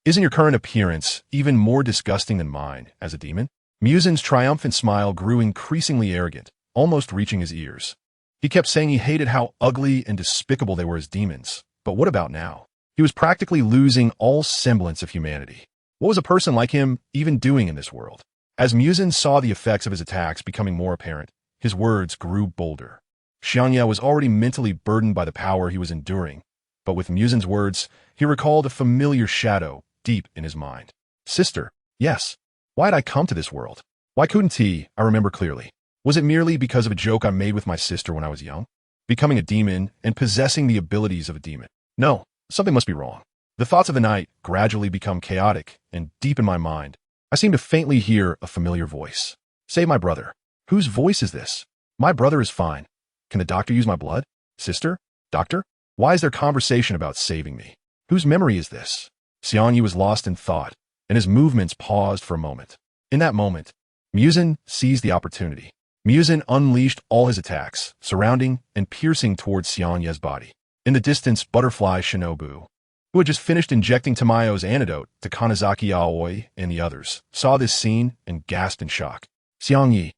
isn't your current appearance even more disgusting than mine as a demon? Muzin's triumphant smile grew increasingly arrogant, almost reaching his ears. He kept saying he hated how ugly and despicable they were as demons, but what about now? He was practically losing all semblance of humanity. What was a person like him even doing in this world? As Muzin saw the effects of his attacks becoming more apparent, his words grew bolder. Xiangye was already mentally burdened by the power he was enduring, but with Muzin's words, he recalled a familiar shadow deep in his mind. Sister, yes. Why had I come to this world? Why couldn't he? I remember clearly. Was it merely because of a joke I made with my sister when I was young? Becoming a demon and possessing the abilities of a demon? No, something must be wrong. The thoughts of the night gradually become chaotic, and deep in my mind, I seem to faintly hear a familiar voice. Save my brother. Whose voice is this? My brother is fine. Can the doctor use my blood? Sister? Doctor? Why is there conversation about saving me? Whose memory is this? Xiangye was lost in thought, and his movements paused for a moment. In that moment, Muzin seized the opportunity. Muzin unleashed all his attacks, surrounding and piercing towards Xiangye's body. In the distance, Butterfly Shinobu, who had just finished injecting Tamayo's antidote to Kanazaki Aoi and the others, saw this scene and gasped in shock. Xiangye.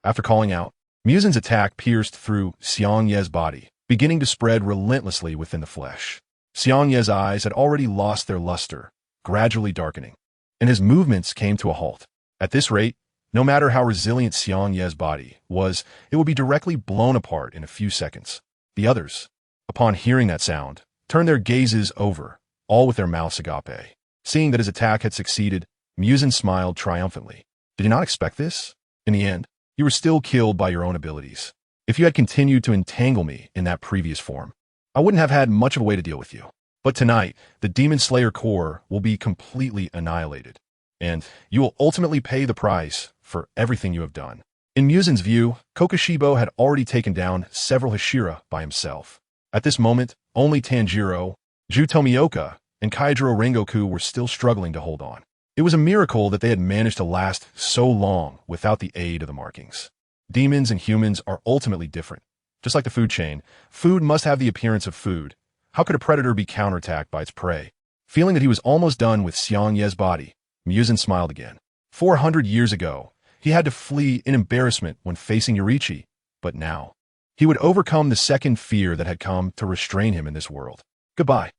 After calling out, Muzin's attack pierced through Xiangye's body, beginning to spread relentlessly within the flesh. Xiangye's eyes had already lost their luster, gradually darkening, and his movements came to a halt. At this rate, no matter how resilient Xiangye's body was, it would be directly blown apart in a few seconds. The others, upon hearing that sound, turned their gazes over, all with their mouths agape. Seeing that his attack had succeeded, Muzin smiled triumphantly. Did you not expect this? In the end, you were still killed by your own abilities. If you had continued to entangle me in that previous form, I wouldn't have had much of a way to deal with you. But tonight, the Demon Slayer core will be completely annihilated, and you will ultimately pay the price for everything you have done. In Muzin's view, Kokushibo had already taken down several Hashira by himself. At this moment, only Tanjiro, Jutomioka, and Kaijiro Rengoku were still struggling to hold on. It was a miracle that they had managed to last so long without the aid of the markings. Demons and humans are ultimately different. Just like the food chain, food must have the appearance of food. How could a predator be counterattacked by its prey? Feeling that he was almost done with Xiangye's body, Muzin smiled again. 400 years ago, he had to flee in embarrassment when facing Yorichi, but now, he would overcome the second fear that had come to restrain him in this world. Goodbye.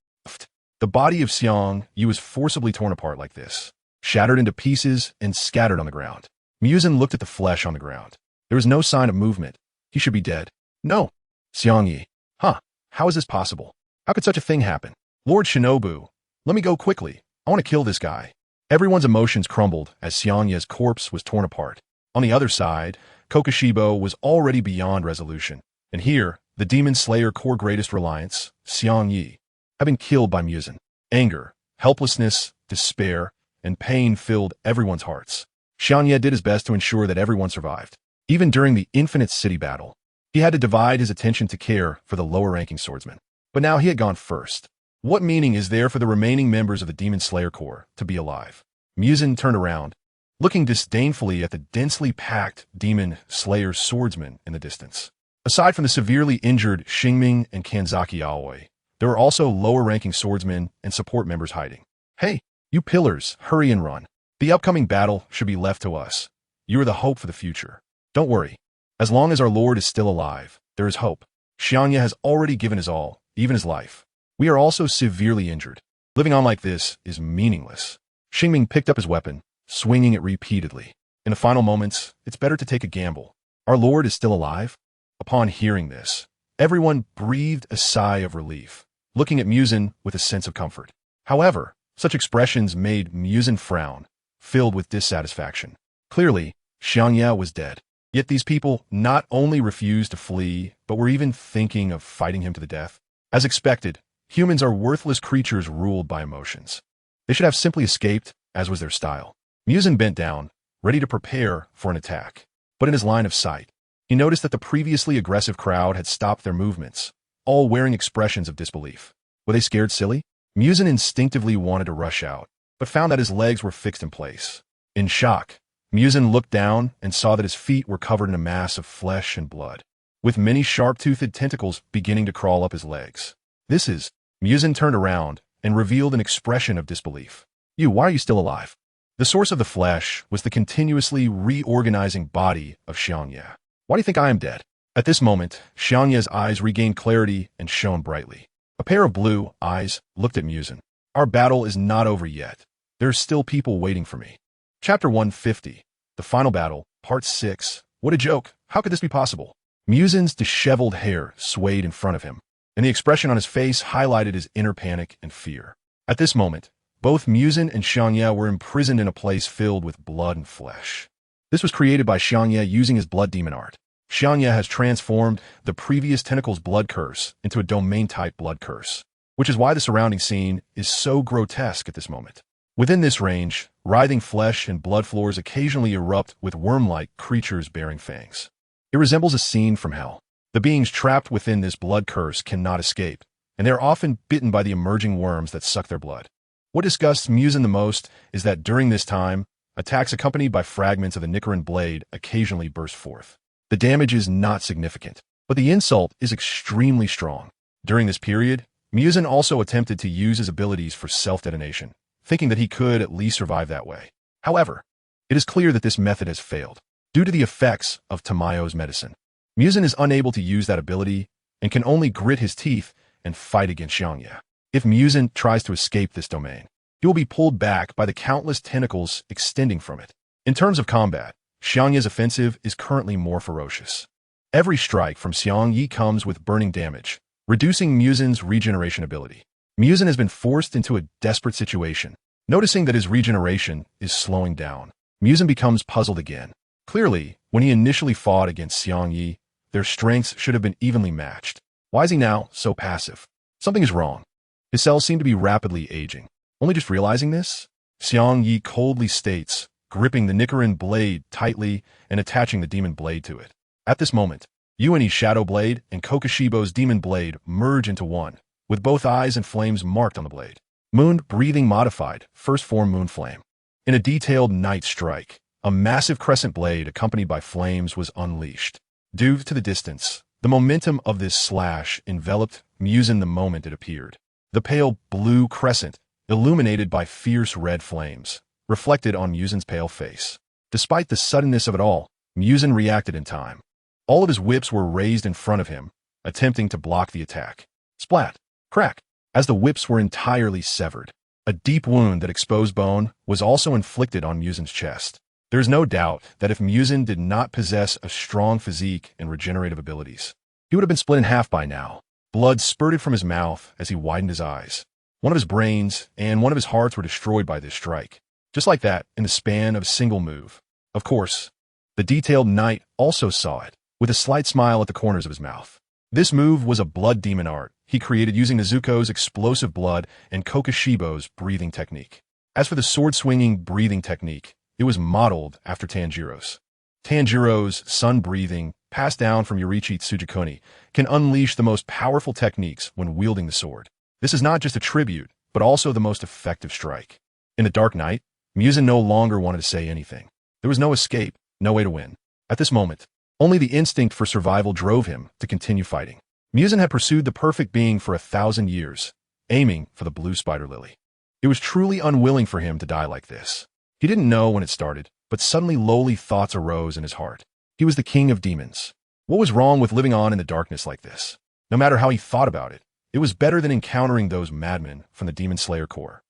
The body of Xiangye was forcibly torn apart like this, shattered into pieces and scattered on the ground. Muzin looked at the flesh on the ground. There was no sign of movement. He should be dead. No. Xiangye. How is this possible? How could such a thing happen? Lord Shinobu, let me go quickly. I want to kill this guy. Everyone's emotions crumbled as Xiangye's corpse was torn apart. On the other side, Kokushibo was already beyond resolution. And here, the Demon Slayer core greatest reliance, Xiangye, had been killed by Muzin. Anger, helplessness, despair, and pain filled everyone's hearts. Xiangye did his best to ensure that everyone survived. Even during the Infinite City battle, he had to divide his attention to care for the lower-ranking swordsmen. But now he had gone first. What meaning is there for the remaining members of the Demon Slayer Corps to be alive? Muzin turned around, looking disdainfully at the densely packed Demon Slayer swordsmen in the distance. Aside from the severely injured Xingming and Kanzaki Aoi, there were also lower-ranking swordsmen and support members hiding. Hey, you pillars, hurry and run. The upcoming battle should be left to us. You are the hope for the future. Don't worry. As long as our Lord is still alive, there is hope. Xiangye has already given his all, even his life. We are also severely injured. Living on like this is meaningless. Xingming picked up his weapon, swinging it repeatedly. In the final moments, it's better to take a gamble. Our Lord is still alive? Upon hearing this, everyone breathed a sigh of relief, looking at Muzin with a sense of comfort. However, such expressions made Muzin frown, filled with dissatisfaction. Clearly, Xiangye was dead. Yet these people not only refused to flee, but were even thinking of fighting him to the death. As expected, humans are worthless creatures ruled by emotions. They should have simply escaped, as was their style. Muzin bent down, ready to prepare for an attack. But in his line of sight, he noticed that the previously aggressive crowd had stopped their movements, all wearing expressions of disbelief. Were they scared silly? Muzin instinctively wanted to rush out, but found that his legs were fixed in place. In shock, Muzin looked down and saw that his feet were covered in a mass of flesh and blood, with many sharp-toothed tentacles beginning to crawl up his legs. Muzin turned around and revealed an expression of disbelief. Why are you still alive? The source of the flesh was the continuously reorganizing body of Xiangye. Why do you think I am dead? At this moment, Xiangye's eyes regained clarity and shone brightly. A pair of blue eyes looked at Muzin. Our battle is not over yet. There are still people waiting for me. Chapter 150, The Final Battle, Part 6. What a joke. How could this be possible? Muzin's disheveled hair swayed in front of him, and the expression on his face highlighted his inner panic and fear. At this moment, both Muzin and Xiangye were imprisoned in a place filled with blood and flesh. This was created by Xiangye using his blood demon art. Xiangye has transformed the previous tentacle's blood curse into a domain-type blood curse, which is why the surrounding scene is so grotesque at this moment. Within this range, writhing flesh and blood floors occasionally erupt with worm-like creatures bearing fangs. It resembles a scene from hell. The beings trapped within this blood curse cannot escape, and they are often bitten by the emerging worms that suck their blood. What disgusts Misun the most is that during this time, attacks accompanied by fragments of the Nichirin Blade occasionally burst forth. The damage is not significant, but the insult is extremely strong. During this period, Misun also attempted to use his abilities for self-detonation, thinking that he could at least survive that way. However, it is clear that this method has failed. Due to the effects of Tamayo's medicine, Misun is unable to use that ability and can only grit his teeth and fight against Xiangye. If Misun tries to escape this domain, he will be pulled back by the countless tentacles extending from it. In terms of combat, Xiangye's offensive is currently more ferocious. Every strike from Xiangye comes with burning damage, reducing Misun's regeneration ability. Misun has been forced into a desperate situation. Noticing that his regeneration is slowing down, Misun becomes puzzled again. Clearly, when he initially fought against Xiangye, their strengths should have been evenly matched. Why is he now so passive? Something is wrong. His cells seem to be rapidly aging. Only just realizing this, Xiangye coldly states, gripping the Nichirin Blade tightly and attaching the Demon Blade to it. At this moment, Yuani's Shadow Blade and Kokoshibo's Demon Blade merge into one, with both eyes and flames marked on the blade. Moon Breathing Modified, First Form Moon Flame. In a detailed night strike, a massive crescent blade accompanied by flames was unleashed. Due to the distance, the momentum of this slash enveloped Misun the moment it appeared. The pale blue crescent, illuminated by fierce red flames, reflected on Misun's pale face. Despite the suddenness of it all, Misun reacted in time. All of his whips were raised in front of him, attempting to block the attack. Splat! Crack! As the whips were entirely severed, a deep wound that exposed bone was also inflicted on Misun's chest. There is no doubt that if Misun did not possess a strong physique and regenerative abilities, he would have been split in half by now. Blood spurted from his mouth as he widened his eyes. One of his brains and one of his hearts were destroyed by this strike. Just like that, in the span of a single move. Of course, the detailed knight also saw it, with a slight smile at the corners of his mouth. This move was a blood demon art he created using Nezuko's explosive blood and Kokoshibo's breathing technique. As for the sword-swinging breathing technique, it was modeled after Tanjiro's. Tanjiro's sun-breathing, passed down from Yoriichi Tsujikuni, can unleash the most powerful techniques when wielding the sword. This is not just a tribute, but also the most effective strike. In the Dark Night, Misun no longer wanted to say anything. There was no escape, no way to win. At this moment, only the instinct for survival drove him to continue fighting. Misun had pursued the perfect being for 1,000 years, aiming for the blue spider lily. It was truly unwilling for him to die like this. He didn't know when it started, but suddenly lowly thoughts arose in his heart. He was the king of demons. What was wrong with living on in the darkness like this? No matter how he thought about it, it was better than encountering those madmen from the Demon Slayer Corps.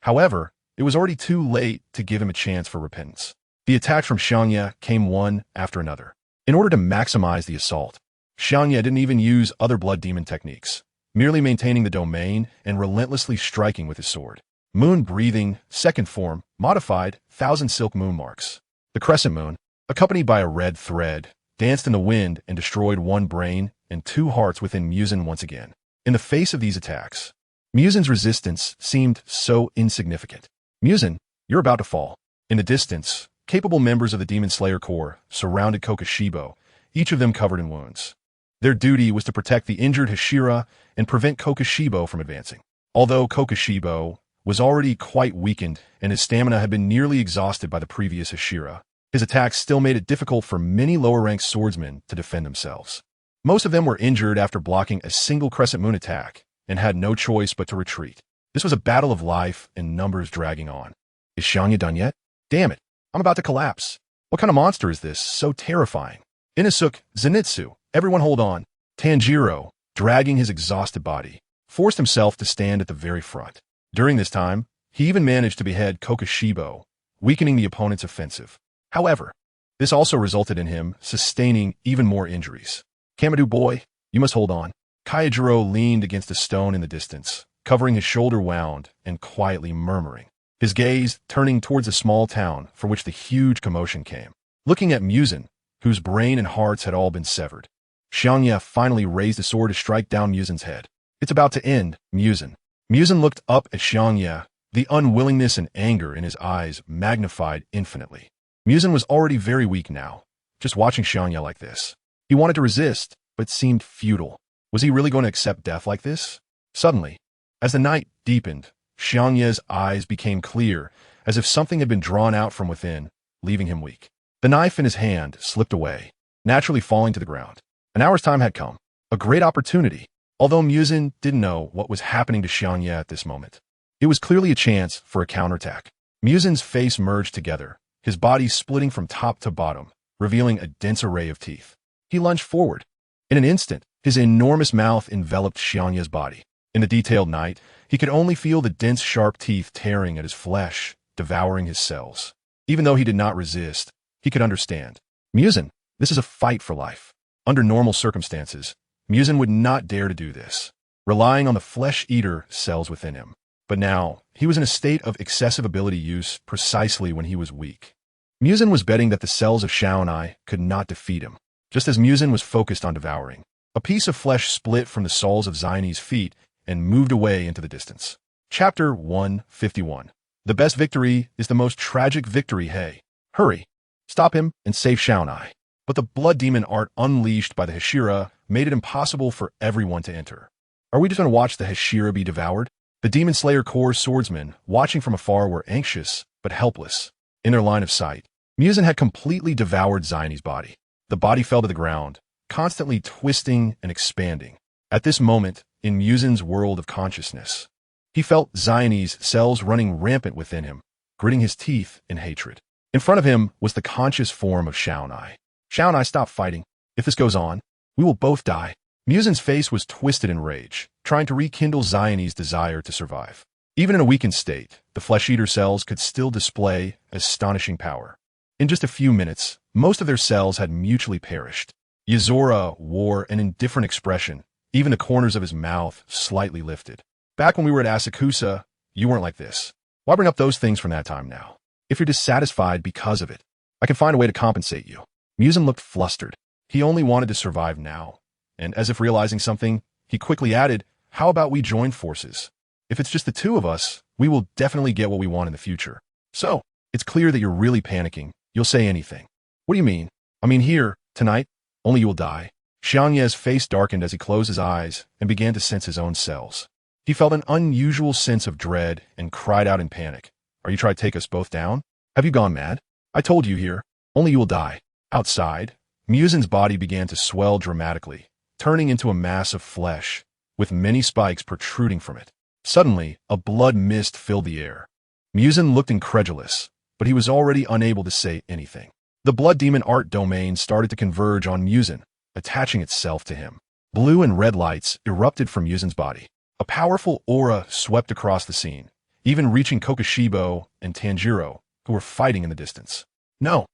However, it was already too late to give him a chance for repentance. The attacks from Xiangye came one after another. In order to maximize the assault, Xiangye didn't even use other blood demon techniques, merely maintaining the domain and relentlessly striking with his sword. Moon Breathing, Second Form, Modified, 1,000 Silk Moon Marks. The Crescent Moon, accompanied by a red thread, danced in the wind and destroyed one brain and 2 hearts within Misun once again. In the face of these attacks, Misun's resistance seemed so insignificant. Misun, you're about to fall. In the distance, capable members of the Demon Slayer Corps surrounded Kokoshibo, each of them covered in wounds. Their duty was to protect the injured Hashira and prevent Kokoshibo from advancing. Although Kokoshibo was already quite weakened and his stamina had been nearly exhausted by the previous Hashira, his attacks still made it difficult for many lower-ranked swordsmen to defend themselves. Most of them were injured after blocking a single Crescent Moon attack and had no choice but to retreat. This was a battle of life and numbers dragging on. Is Xiangye done yet? Damn it, I'm about to collapse. What kind of monster is this? So terrifying. Inosuke, Zenitsu, everyone hold on. Tanjiro, dragging his exhausted body, forced himself to stand at the very front. During this time, he even managed to behead Kokoshibo, weakening the opponent's offensive. However, this also resulted in him sustaining even more injuries. Kamadu boy, you must hold on. Kaijiro leaned against a stone in the distance, covering his shoulder wound and quietly murmuring, his gaze turning towards a small town for which the huge commotion came. looking at Muzan, whose brain and hearts had all been severed. Xiangye finally raised a sword to strike down Muzan's head. It's about to end, Muzan. Muzan looked up at Xiangye, the unwillingness and anger in his eyes magnified infinitely. Muzan was already very weak now, just watching Xiangye like this. He wanted to resist, but seemed futile. Was he really going to accept death like this? Suddenly, as the night deepened, Xiangye's eyes became clear, as if something had been drawn out from within, leaving him weak. The knife in his hand slipped away, naturally falling to the ground. An hour's time had come, a great opportunity, although Muzan didn't know what was happening to Xiangye at this moment. It was clearly a chance for a counterattack. Muzan's face merged together, his body splitting from top to bottom, revealing a dense array of teeth. He lunged forward. In an instant, his enormous mouth enveloped Xiangye's body. In the detailed night, he could only feel the dense, sharp teeth tearing at his flesh, devouring his cells. Even though he did not resist, he could understand. Muzan, this is a fight for life. Under normal circumstances, Muzan would not dare to do this, relying on the flesh-eater cells within him. But now, he was in a state of excessive ability use precisely when he was weak. Muzan was betting that the cells of Xiangye could not defeat him, just as Muzan was focused on devouring. A piece of flesh split from the soles of Xiangye's feet and moved away into the distance. Chapter 151. The best victory is the most tragic victory. Hey, hurry, stop him and save Xiangye. But the blood demon art unleashed by the Hashira made it impossible for everyone to enter. Are we just going to watch the Hashira be devoured? The Demon Slayer Corps swordsmen, watching from afar, were anxious but helpless. In their line of sight, Muzan had completely devoured Xiangye's body. The body fell to the ground, constantly twisting and expanding. At this moment, in Muzan's world of consciousness, he felt Xiangye's cells running rampant within him, gritting his teeth in hatred. In front of him was the conscious form of Xiangye. Xiangye, stop fighting. If this goes on, we will both die. Muzan's face was twisted in rage, trying to rekindle Xiangye's desire to survive. Even in a weakened state, the flesh-eater cells could still display astonishing power. In just a few minutes, most of their cells had mutually perished. Yuzora wore an indifferent expression, even the corners of his mouth slightly lifted. Back when we were at Asakusa, you weren't like this. Why bring up those things from that time now? If you're dissatisfied because of it, I can find a way to compensate you. Muzan looked flustered. He only wanted to survive now. And as if realizing something, he quickly added, how about we join forces? If it's just the two of us, we will definitely get what we want in the future. So, it's clear that you're really panicking. You'll say anything. What do you mean? I mean here, tonight, only you will die. Xiangye's face darkened as he closed his eyes and began to sense his own cells. He felt an unusual sense of dread and cried out in panic. Are you trying to take us both down? Have you gone mad? I told you here, only you will die. Outside, Muzan's body began to swell dramatically, turning into a mass of flesh, with many spikes protruding from it. Suddenly, a blood mist filled the air. Muzan looked incredulous, but he was already unable to say anything. The blood demon art domain started to converge on Muzan, attaching itself to him. Blue and red lights erupted from Muzan's body. A powerful aura swept across the scene, even reaching Kokushibo and Tanjiro, who were fighting in the distance. No,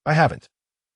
I haven't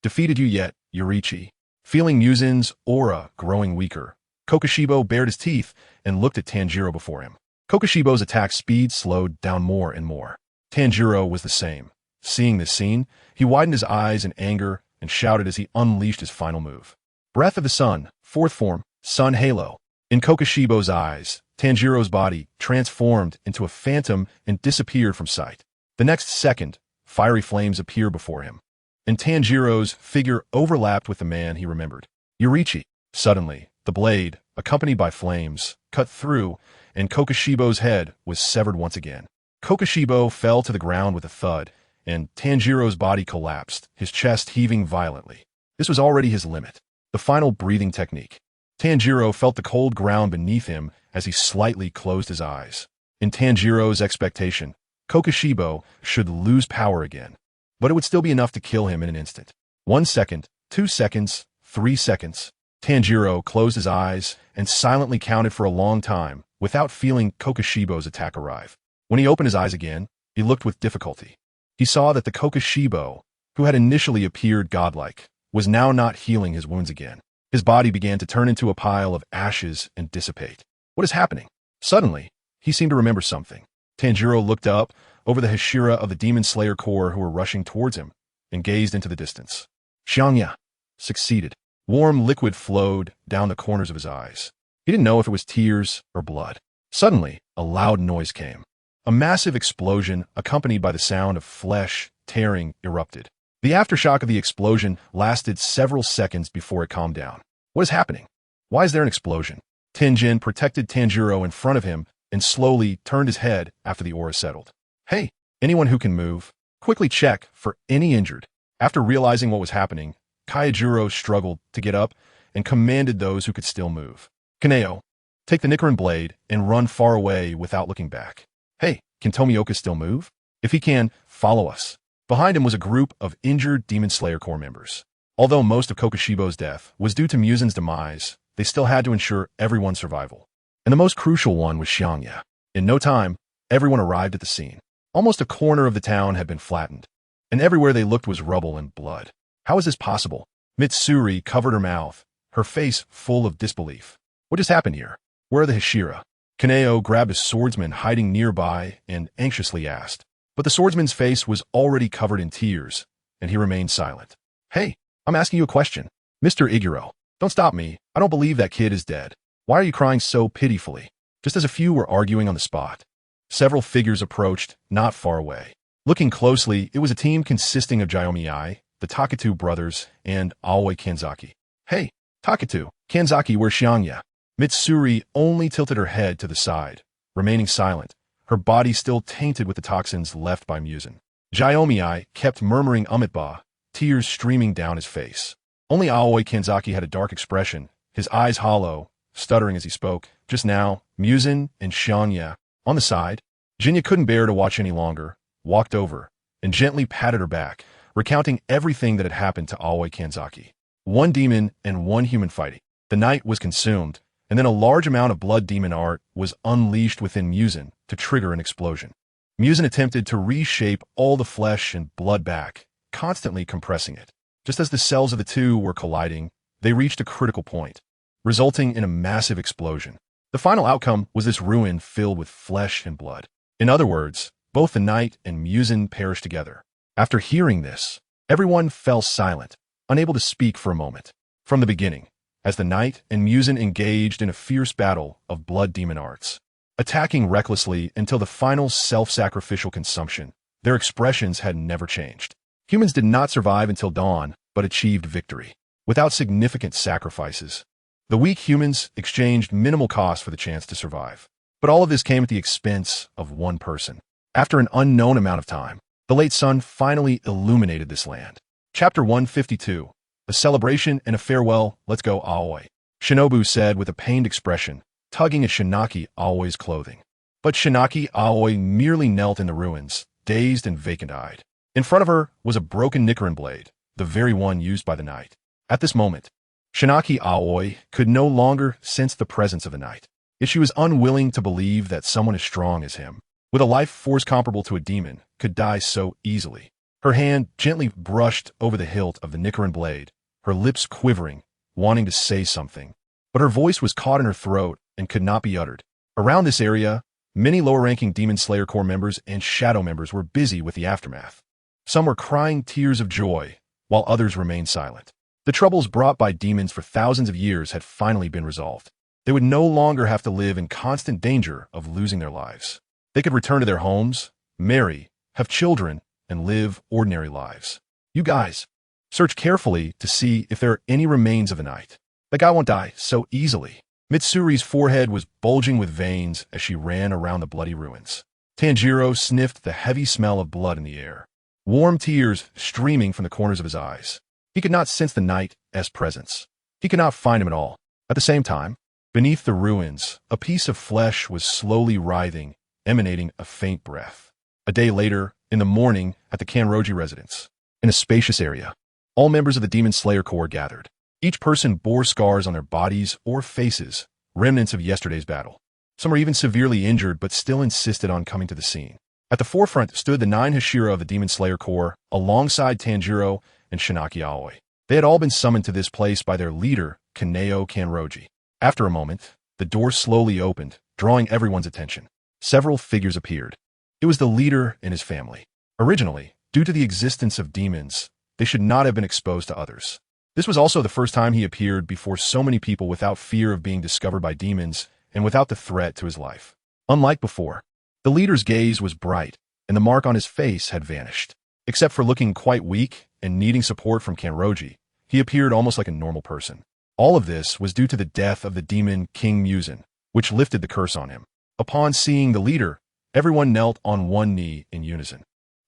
defeated you yet, Yorichi. Feeling Muzan's aura growing weaker, Kokushibo bared his teeth and looked at Tanjiro before him. Kokushibo's attack speed slowed down more and more. Tanjiro was the same. Seeing this scene, he widened his eyes in anger and shouted as he unleashed his final move. Breath of the Sun, fourth form, Sun Halo. In Kokushibo's eyes, Tanjiro's body transformed into a phantom and disappeared from sight. The next second, fiery flames appeared before him, and Tanjiro's figure overlapped with the man he remembered. Yorichi. Suddenly, the blade, accompanied by flames, cut through, and Kokushibo's head was severed once again. Kokushibo fell to the ground with a thud, and Tanjiro's body collapsed, his chest heaving violently. This was already his limit. The final breathing technique. Tanjiro felt the cold ground beneath him as he slightly closed his eyes. In Tanjiro's expectation, Kokushibo should lose power again, but it would still be enough to kill him in an instant. 1 second, 2 seconds, 3 seconds. Tanjiro closed his eyes and silently counted for a long time without feeling Kokushibo's attack arrive. When he opened his eyes again, he looked with difficulty. He saw that the Kokushibo, who had initially appeared godlike, was now not healing his wounds again. His body began to turn into a pile of ashes and dissipate. What is happening? Suddenly, he seemed to remember something. Tanjiro looked up over the Hashira of the Demon Slayer Corps who were rushing towards him, and gazed into the distance. Xiangye succeeded. Warm liquid flowed down the corners of his eyes. He didn't know if it was tears or blood. Suddenly, a loud noise came. A massive explosion, accompanied by the sound of flesh tearing, erupted. The aftershock of the explosion lasted several seconds before it calmed down. What is happening? Why is there an explosion? Tenjin protected Tanjiro in front of him and slowly turned his head after the aura settled. Hey, anyone who can move, quickly check for any injured. After realizing what was happening, Kaijuro struggled to get up and commanded those who could still move. Kaneo, take the Nichirin Blade and run far away without looking back. Hey, can Tomioka still move? If he can, follow us. Behind him was a group of injured Demon Slayer Corps members. Although most of Kokushibo's death was due to Musen's demise, they still had to ensure everyone's survival. And the most crucial one was Xiangye. In no time, everyone arrived at the scene. Almost a corner of the town had been flattened, and everywhere they looked was rubble and blood. How is this possible? Mitsuri covered her mouth, her face full of disbelief. What just happened here? Where are the Hashira? Kaneo grabbed a swordsman hiding nearby and anxiously asked. But the swordsman's face was already covered in tears, and he remained silent. Hey, I'm asking you a question. Mr. Iguro, don't stop me. I don't believe that kid is dead. Why are you crying so pitifully? Just as a few were arguing on the spot, several figures approached, not far away. Looking closely, it was a team consisting of Xiangye, the Takatu brothers, and Aoi Kanzaki. Hey, Takatu, Kanzaki, where's Xiangye? Mitsuri only tilted her head to the side, remaining silent, her body still tainted with the toxins left by Musen. Xiangye kept murmuring Umitba, tears streaming down his face. Only Aoi Kanzaki had a dark expression, his eyes hollow, stuttering as he spoke. Just now, Musen and Xiangye, on the side, Jinya couldn't bear to watch any longer, walked over, and gently patted her back, recounting everything that had happened to Aoi Kanzaki. One demon and one human fighting. The night was consumed, and then a large amount of blood demon art was unleashed within Musen to trigger an explosion. Musen attempted to reshape all the flesh and blood back, constantly compressing it. Just as the cells of the two were colliding, they reached a critical point, resulting in a massive explosion. The final outcome was this ruin filled with flesh and blood. In other words, both the knight and Musen perished together. After hearing this, everyone fell silent, unable to speak for a moment. From the beginning, as the knight and Musen engaged in a fierce battle of blood demon arts, attacking recklessly until the final self-sacrificial consumption, their expressions had never changed. Humans did not survive until dawn, but achieved victory. Without significant sacrifices, the weak humans exchanged minimal cost for the chance to survive. But all of this came at the expense of one person. After an unknown amount of time, the late sun finally illuminated this land. Chapter 152. A celebration and a farewell. Let's go, Aoi. Shinobu said with a pained expression, tugging at Shinaki Aoi's clothing. But Shinaki Aoi merely knelt in the ruins, dazed and vacant-eyed. In front of her was a broken Nichirin Blade, the very one used by the knight. At this moment, Shinaki Aoi could no longer sense the presence of the knight. Yet she was unwilling to believe that someone as strong as him, with a life force comparable to a demon, could die so easily. Her hand gently brushed over the hilt of the Nichirin Blade, her lips quivering, wanting to say something. But her voice was caught in her throat and could not be uttered. Around this area, many lower-ranking Demon Slayer Corps members and Shadow members were busy with the aftermath. Some were crying tears of joy, while others remained silent. The troubles brought by demons for thousands of years had finally been resolved. They would no longer have to live in constant danger of losing their lives. They could return to their homes, marry, have children, and live ordinary lives. You guys, search carefully to see if there are any remains of the knight. That guy won't die so easily. Mitsuri's forehead was bulging with veins as she ran around the bloody ruins. Tanjiro sniffed the heavy smell of blood in the air, warm tears streaming from the corners of his eyes. He could not sense the knight's presence. He could not find him at all. At the same time, beneath the ruins, a piece of flesh was slowly writhing, emanating a faint breath. A day later, in the morning, at the Kanroji residence, in a spacious area, all members of the Demon Slayer Corps gathered. Each person bore scars on their bodies or faces, remnants of yesterday's battle. Some were even severely injured but still insisted on coming to the scene. At the forefront stood the 9 Hashira of the Demon Slayer Corps, alongside Tanjiro and Shinaki Aoi. They had all been summoned to this place by their leader, Kaneo Kanroji. After a moment, the door slowly opened, drawing everyone's attention. Several figures appeared. It was the leader and his family. Originally, due to the existence of demons, they should not have been exposed to others. This was also the first time he appeared before so many people without fear of being discovered by demons and without the threat to his life. Unlike before, the leader's gaze was bright, and the mark on his face had vanished. Except for looking quite weak and needing support from Kanroji, he appeared almost like a normal person. All of this was due to the death of the demon King Musin, which lifted the curse on him. Upon seeing the leader, everyone knelt on one knee in unison.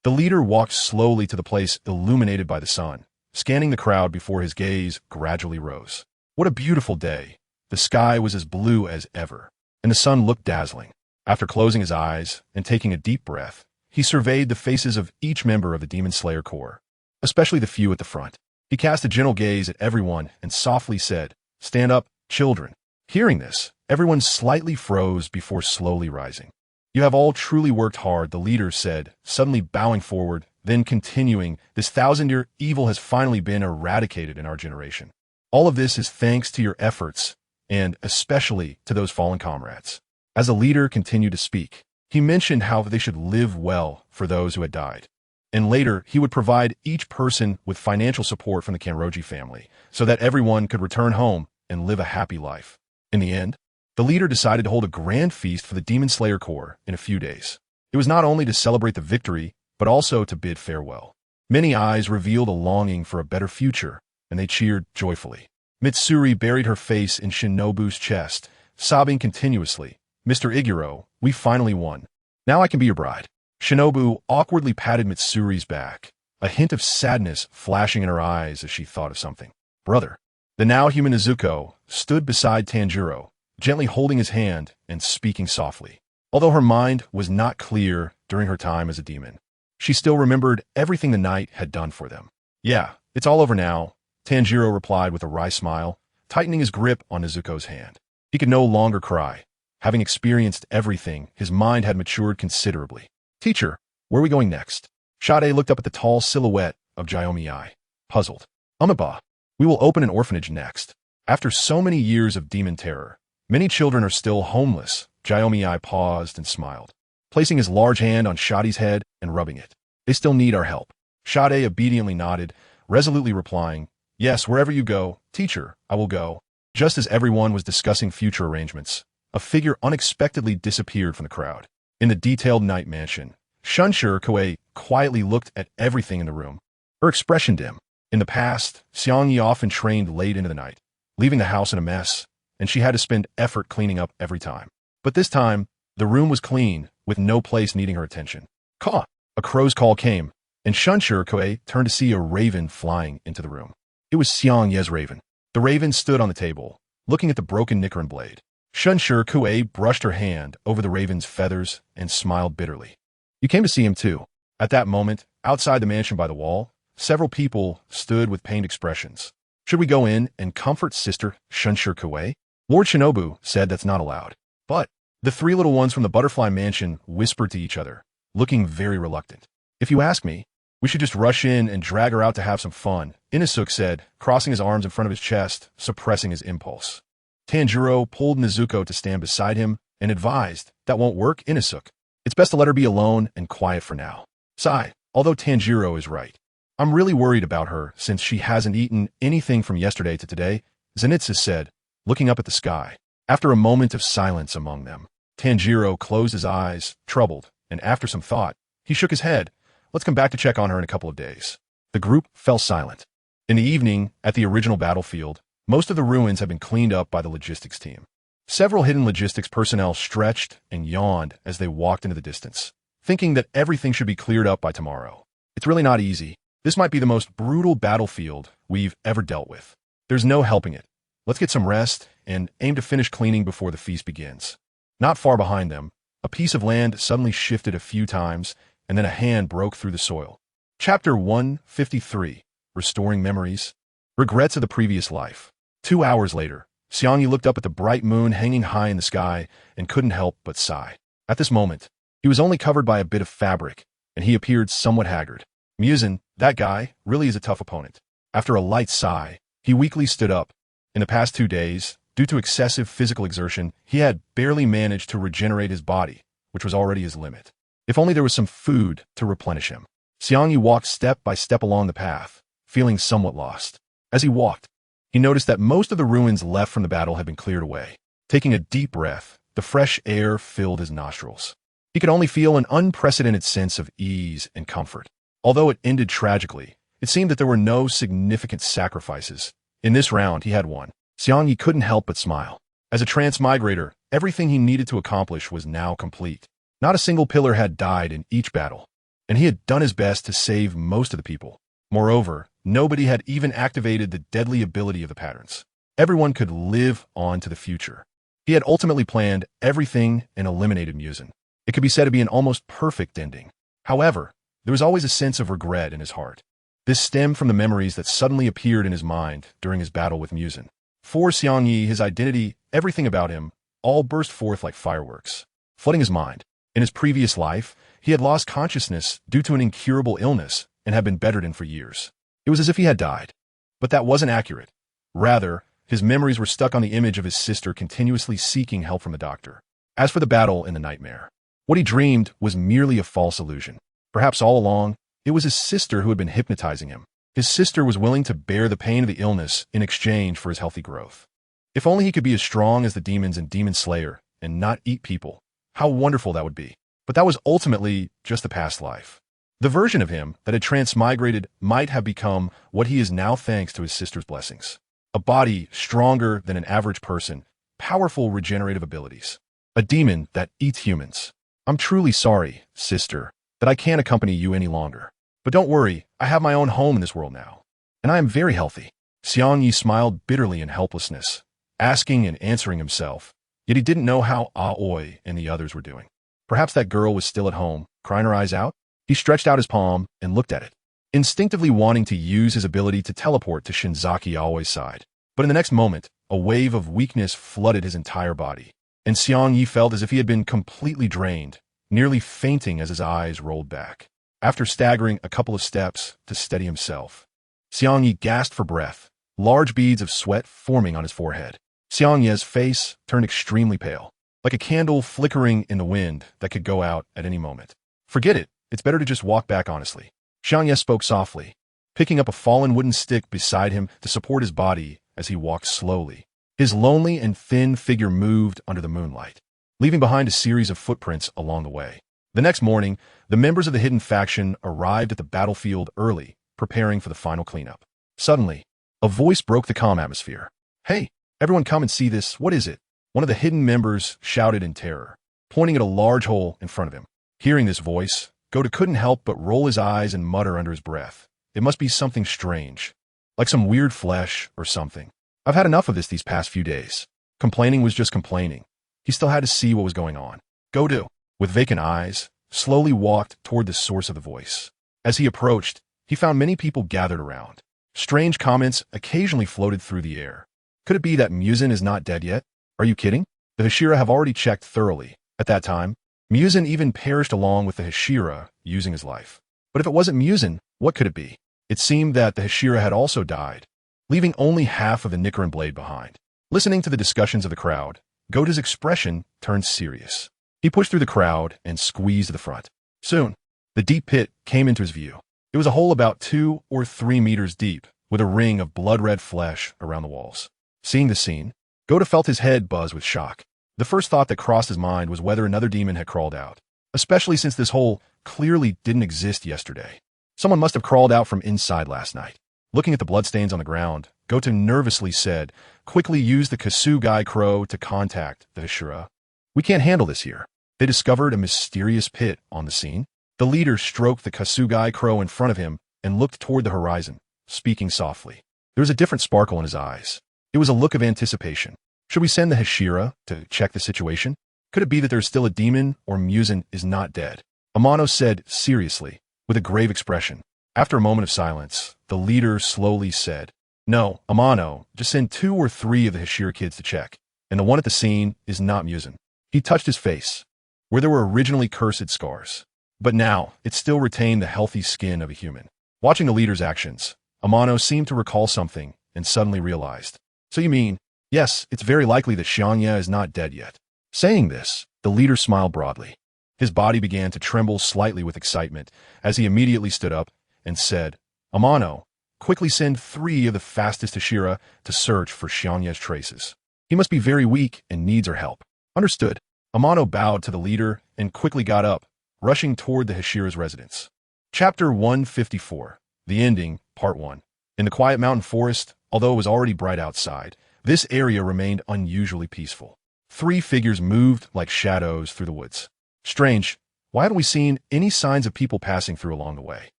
The leader walked slowly to the place illuminated by the sun, scanning the crowd before his gaze gradually rose. What a beautiful day! The sky was as blue as ever, and the sun looked dazzling. After closing his eyes and taking a deep breath, he surveyed the faces of each member of the Demon Slayer Corps, especially the few at the front. He cast a gentle gaze at everyone and softly said, "Stand up, children." Hearing this, everyone slightly froze before slowly rising. "You have all truly worked hard," the leader said, suddenly bowing forward, then continuing, "This 1,000-year evil has finally been eradicated in our generation. All of this is thanks to your efforts, and especially to those fallen comrades." As the leader continued to speak, he mentioned how they should live well for those who had died. And later, he would provide each person with financial support from the Kanroji family, so that everyone could return home and live a happy life. In the end, the leader decided to hold a grand feast for the Demon Slayer Corps in a few days. It was not only to celebrate the victory, but also to bid farewell. Many eyes revealed a longing for a better future, and they cheered joyfully. Mitsuri buried her face in Shinobu's chest, sobbing continuously. "Mr. Iguro, we finally won. Now I can be your bride." Shinobu awkwardly patted Mitsuri's back, a hint of sadness flashing in her eyes as she thought of something. "Brother." The now human Izuko stood beside Tanjiro, gently holding his hand and speaking softly. Although her mind was not clear during her time as a demon, she still remembered everything the night had done for them. "Yeah, it's all over now," Tanjiro replied with a wry smile, tightening his grip on Izuko's hand. He could no longer cry. Having experienced everything, his mind had matured considerably. "Teacher, where are we going next?" Xiangye looked up at the tall silhouette of Xiangye, puzzled. "Umeba, we will open an orphanage next. After so many years of demon terror, many children are still homeless." Xiangye paused and smiled, placing his large hand on Xiangye's head and rubbing it. "They still need our help." Xiangye obediently nodded, resolutely replying, "Yes, wherever you go, teacher, I will go." Just as everyone was discussing future arrangements, a figure unexpectedly disappeared from the crowd. In the detailed night mansion, Xiangye quietly looked at everything in the room, her expression dim. In the past, Xiangye often trained late into the night, leaving the house in a mess, and she had to spend effort cleaning up every time. But this time, the room was clean, with no place needing her attention. "Caw!" A crow's call came, and Xiangye turned to see a raven flying into the room. It was Xiangye's raven. The raven stood on the table, looking at the broken Nichirin Blade. Xiangye brushed her hand over the raven's feathers and smiled bitterly. "You came to see him too." At that moment, outside the mansion by the wall, several people stood with pained expressions. "Should we go in and comfort Sister Xiangye?" Lord Shinobu said that's not allowed. But the three little ones from the butterfly mansion whispered to each other, looking very reluctant. "If you ask me, we should just rush in and drag her out to have some fun," Inosuke said, crossing his arms in front of his chest, suppressing his impulse. Tanjiro pulled Nezuko to stand beside him and advised, "That won't work, Inosuke. It's best to let her be alone and quiet for now." Sigh, although Tanjiro is right. "I'm really worried about her since she hasn't eaten anything from yesterday to today," Zenitsu said, looking up at the sky. After a moment of silence among them, Tanjiro closed his eyes, troubled, and after some thought, he shook his head. "Let's come back to check on her in a couple of days." The group fell silent. In the evening, at the original battlefield, most of the ruins had been cleaned up by the logistics team. Several hidden logistics personnel stretched and yawned as they walked into the distance, thinking that everything should be cleared up by tomorrow. It's really not easy. This might be the most brutal battlefield we've ever dealt with. There's no helping it. Let's get some rest and aim to finish cleaning before the feast begins. Not far behind them, a piece of land suddenly shifted a few times, and then a hand broke through the soil. Chapter 153, Restoring Memories. Regrets of the Previous Life. 2 hours later, Xiangye looked up at the bright moon hanging high in the sky and couldn't help but sigh. At this moment, he was only covered by a bit of fabric, and he appeared somewhat haggard. Musin, that guy, really is a tough opponent. After a light sigh, he weakly stood up. In the past 2 days, due to excessive physical exertion, he had barely managed to regenerate his body, which was already his limit. If only there was some food to replenish him. Xiangye walked step by step along the path, feeling somewhat lost. As he walked, he noticed that most of the ruins left from the battle had been cleared away. Taking a deep breath, the fresh air filled his nostrils. He could only feel an unprecedented sense of ease and comfort. Although it ended tragically, it seemed that there were no significant sacrifices. In this round, he had won. Xiangye couldn't help but smile. As a transmigrator, everything he needed to accomplish was now complete. Not a single pillar had died in each battle, and he had done his best to save most of the people. Moreover, nobody had even activated the deadly ability of the patterns. Everyone could live on to the future. He had ultimately planned everything and eliminated Musin. It could be said to be an almost perfect ending. However, there was always a sense of regret in his heart. This stemmed from the memories that suddenly appeared in his mind during his battle with Musin. For Xiangye, his identity, everything about him, all burst forth like fireworks, flooding his mind. In his previous life, he had lost consciousness due to an incurable illness and had been bedridden for years. It was as if he had died. But that wasn't accurate. Rather, his memories were stuck on the image of his sister continuously seeking help from the doctor. As for the battle in the nightmare, what he dreamed was merely a false illusion. Perhaps all along, it was his sister who had been hypnotizing him. His sister was willing to bear the pain of the illness in exchange for his healthy growth. If only he could be as strong as the demons in Demon Slayer and not eat people, how wonderful that would be. But that was ultimately just a past life. The version of him that had transmigrated might have become what he is now thanks to his sister's blessings. A body stronger than an average person, powerful regenerative abilities. A demon that eats humans. I'm truly sorry, sister, that I can't accompany you any longer. But don't worry, I have my own home in this world now. And I am very healthy. Xiangye smiled bitterly in helplessness, asking and answering himself, yet he didn't know how Aoi and the others were doing. Perhaps that girl was still at home, crying her eyes out? He stretched out his palm and looked at it, instinctively wanting to use his ability to teleport to Shinzaki Aoi's side. But in the next moment, a wave of weakness flooded his entire body, and Xiangye felt as if he had been completely drained, nearly fainting as his eyes rolled back. After staggering a couple of steps to steady himself, Xiangye gasped for breath, large beads of sweat forming on his forehead. Xiangye's face turned extremely pale, like a candle flickering in the wind that could go out at any moment. Forget it. It's better to just walk back honestly. Xiangye spoke softly, picking up a fallen wooden stick beside him to support his body as he walked slowly. His lonely and thin figure moved under the moonlight, leaving behind a series of footprints along the way. The next morning, the members of the hidden faction arrived at the battlefield early, preparing for the final cleanup. Suddenly, a voice broke the calm atmosphere. "Hey, everyone come and see this. What is it?" One of the hidden members shouted in terror, pointing at a large hole in front of him. Hearing this voice, Goda couldn't help but roll his eyes and mutter under his breath. It must be something strange, like some weird flesh or something. I've had enough of this these past few days. Complaining was just complaining. He still had to see what was going on. Goda, with vacant eyes, slowly walked toward the source of the voice. As he approached, he found many people gathered around. Strange comments occasionally floated through the air. Could it be that Musin is not dead yet? Are you kidding? The Hashira have already checked thoroughly. At that time, Musin even perished along with the Hashira, using his life. But if it wasn't Musin, what could it be? It seemed that the Hashira had also died, leaving only half of the Nichirin Blade behind. Listening to the discussions of the crowd, Goda's expression turned serious. He pushed through the crowd and squeezed to the front. Soon, the deep pit came into his view. It was a hole about 2 or 3 meters deep, with a ring of blood-red flesh around the walls. Seeing the scene, Goda felt his head buzz with shock. The first thought that crossed his mind was whether another demon had crawled out, especially since this hole clearly didn't exist yesterday. Someone must have crawled out from inside last night. Looking at the bloodstains on the ground, Goto nervously said, "Quickly use the Kasugai crow to contact the Hashira. We can't handle this here." They discovered a mysterious pit on the scene. The leader stroked the Kasugai crow in front of him and looked toward the horizon, speaking softly. There was a different sparkle in his eyes. It was a look of anticipation. Should we send the Hashira to check the situation? Could it be that there's still a demon, or Musin is not dead? Amano said seriously, with a grave expression. After a moment of silence, the leader slowly said, "No, Amano, just send 2 or 3 of the Hashira kids to check, and the one at the scene is not Musin." He touched his face, where there were originally cursed scars, but now it still retained the healthy skin of a human. Watching the leader's actions, Amano seemed to recall something and suddenly realized. "So you mean, yes, it's very likely that Xiangye is not dead yet." Saying this, the leader smiled broadly. His body began to tremble slightly with excitement as he immediately stood up and said, "Amano, quickly send 3 of the fastest Hashira to search for Xiangye's traces. He must be very weak and needs our help. Understood. Amano bowed to the leader and quickly got up, rushing toward the Hashira's residence. Chapter 154. The Ending, Part 1. In the quiet mountain forest, although it was already bright outside, this area remained unusually peaceful. 3 figures moved like shadows through the woods. Strange, why hadn't we seen any signs of people passing through along the way?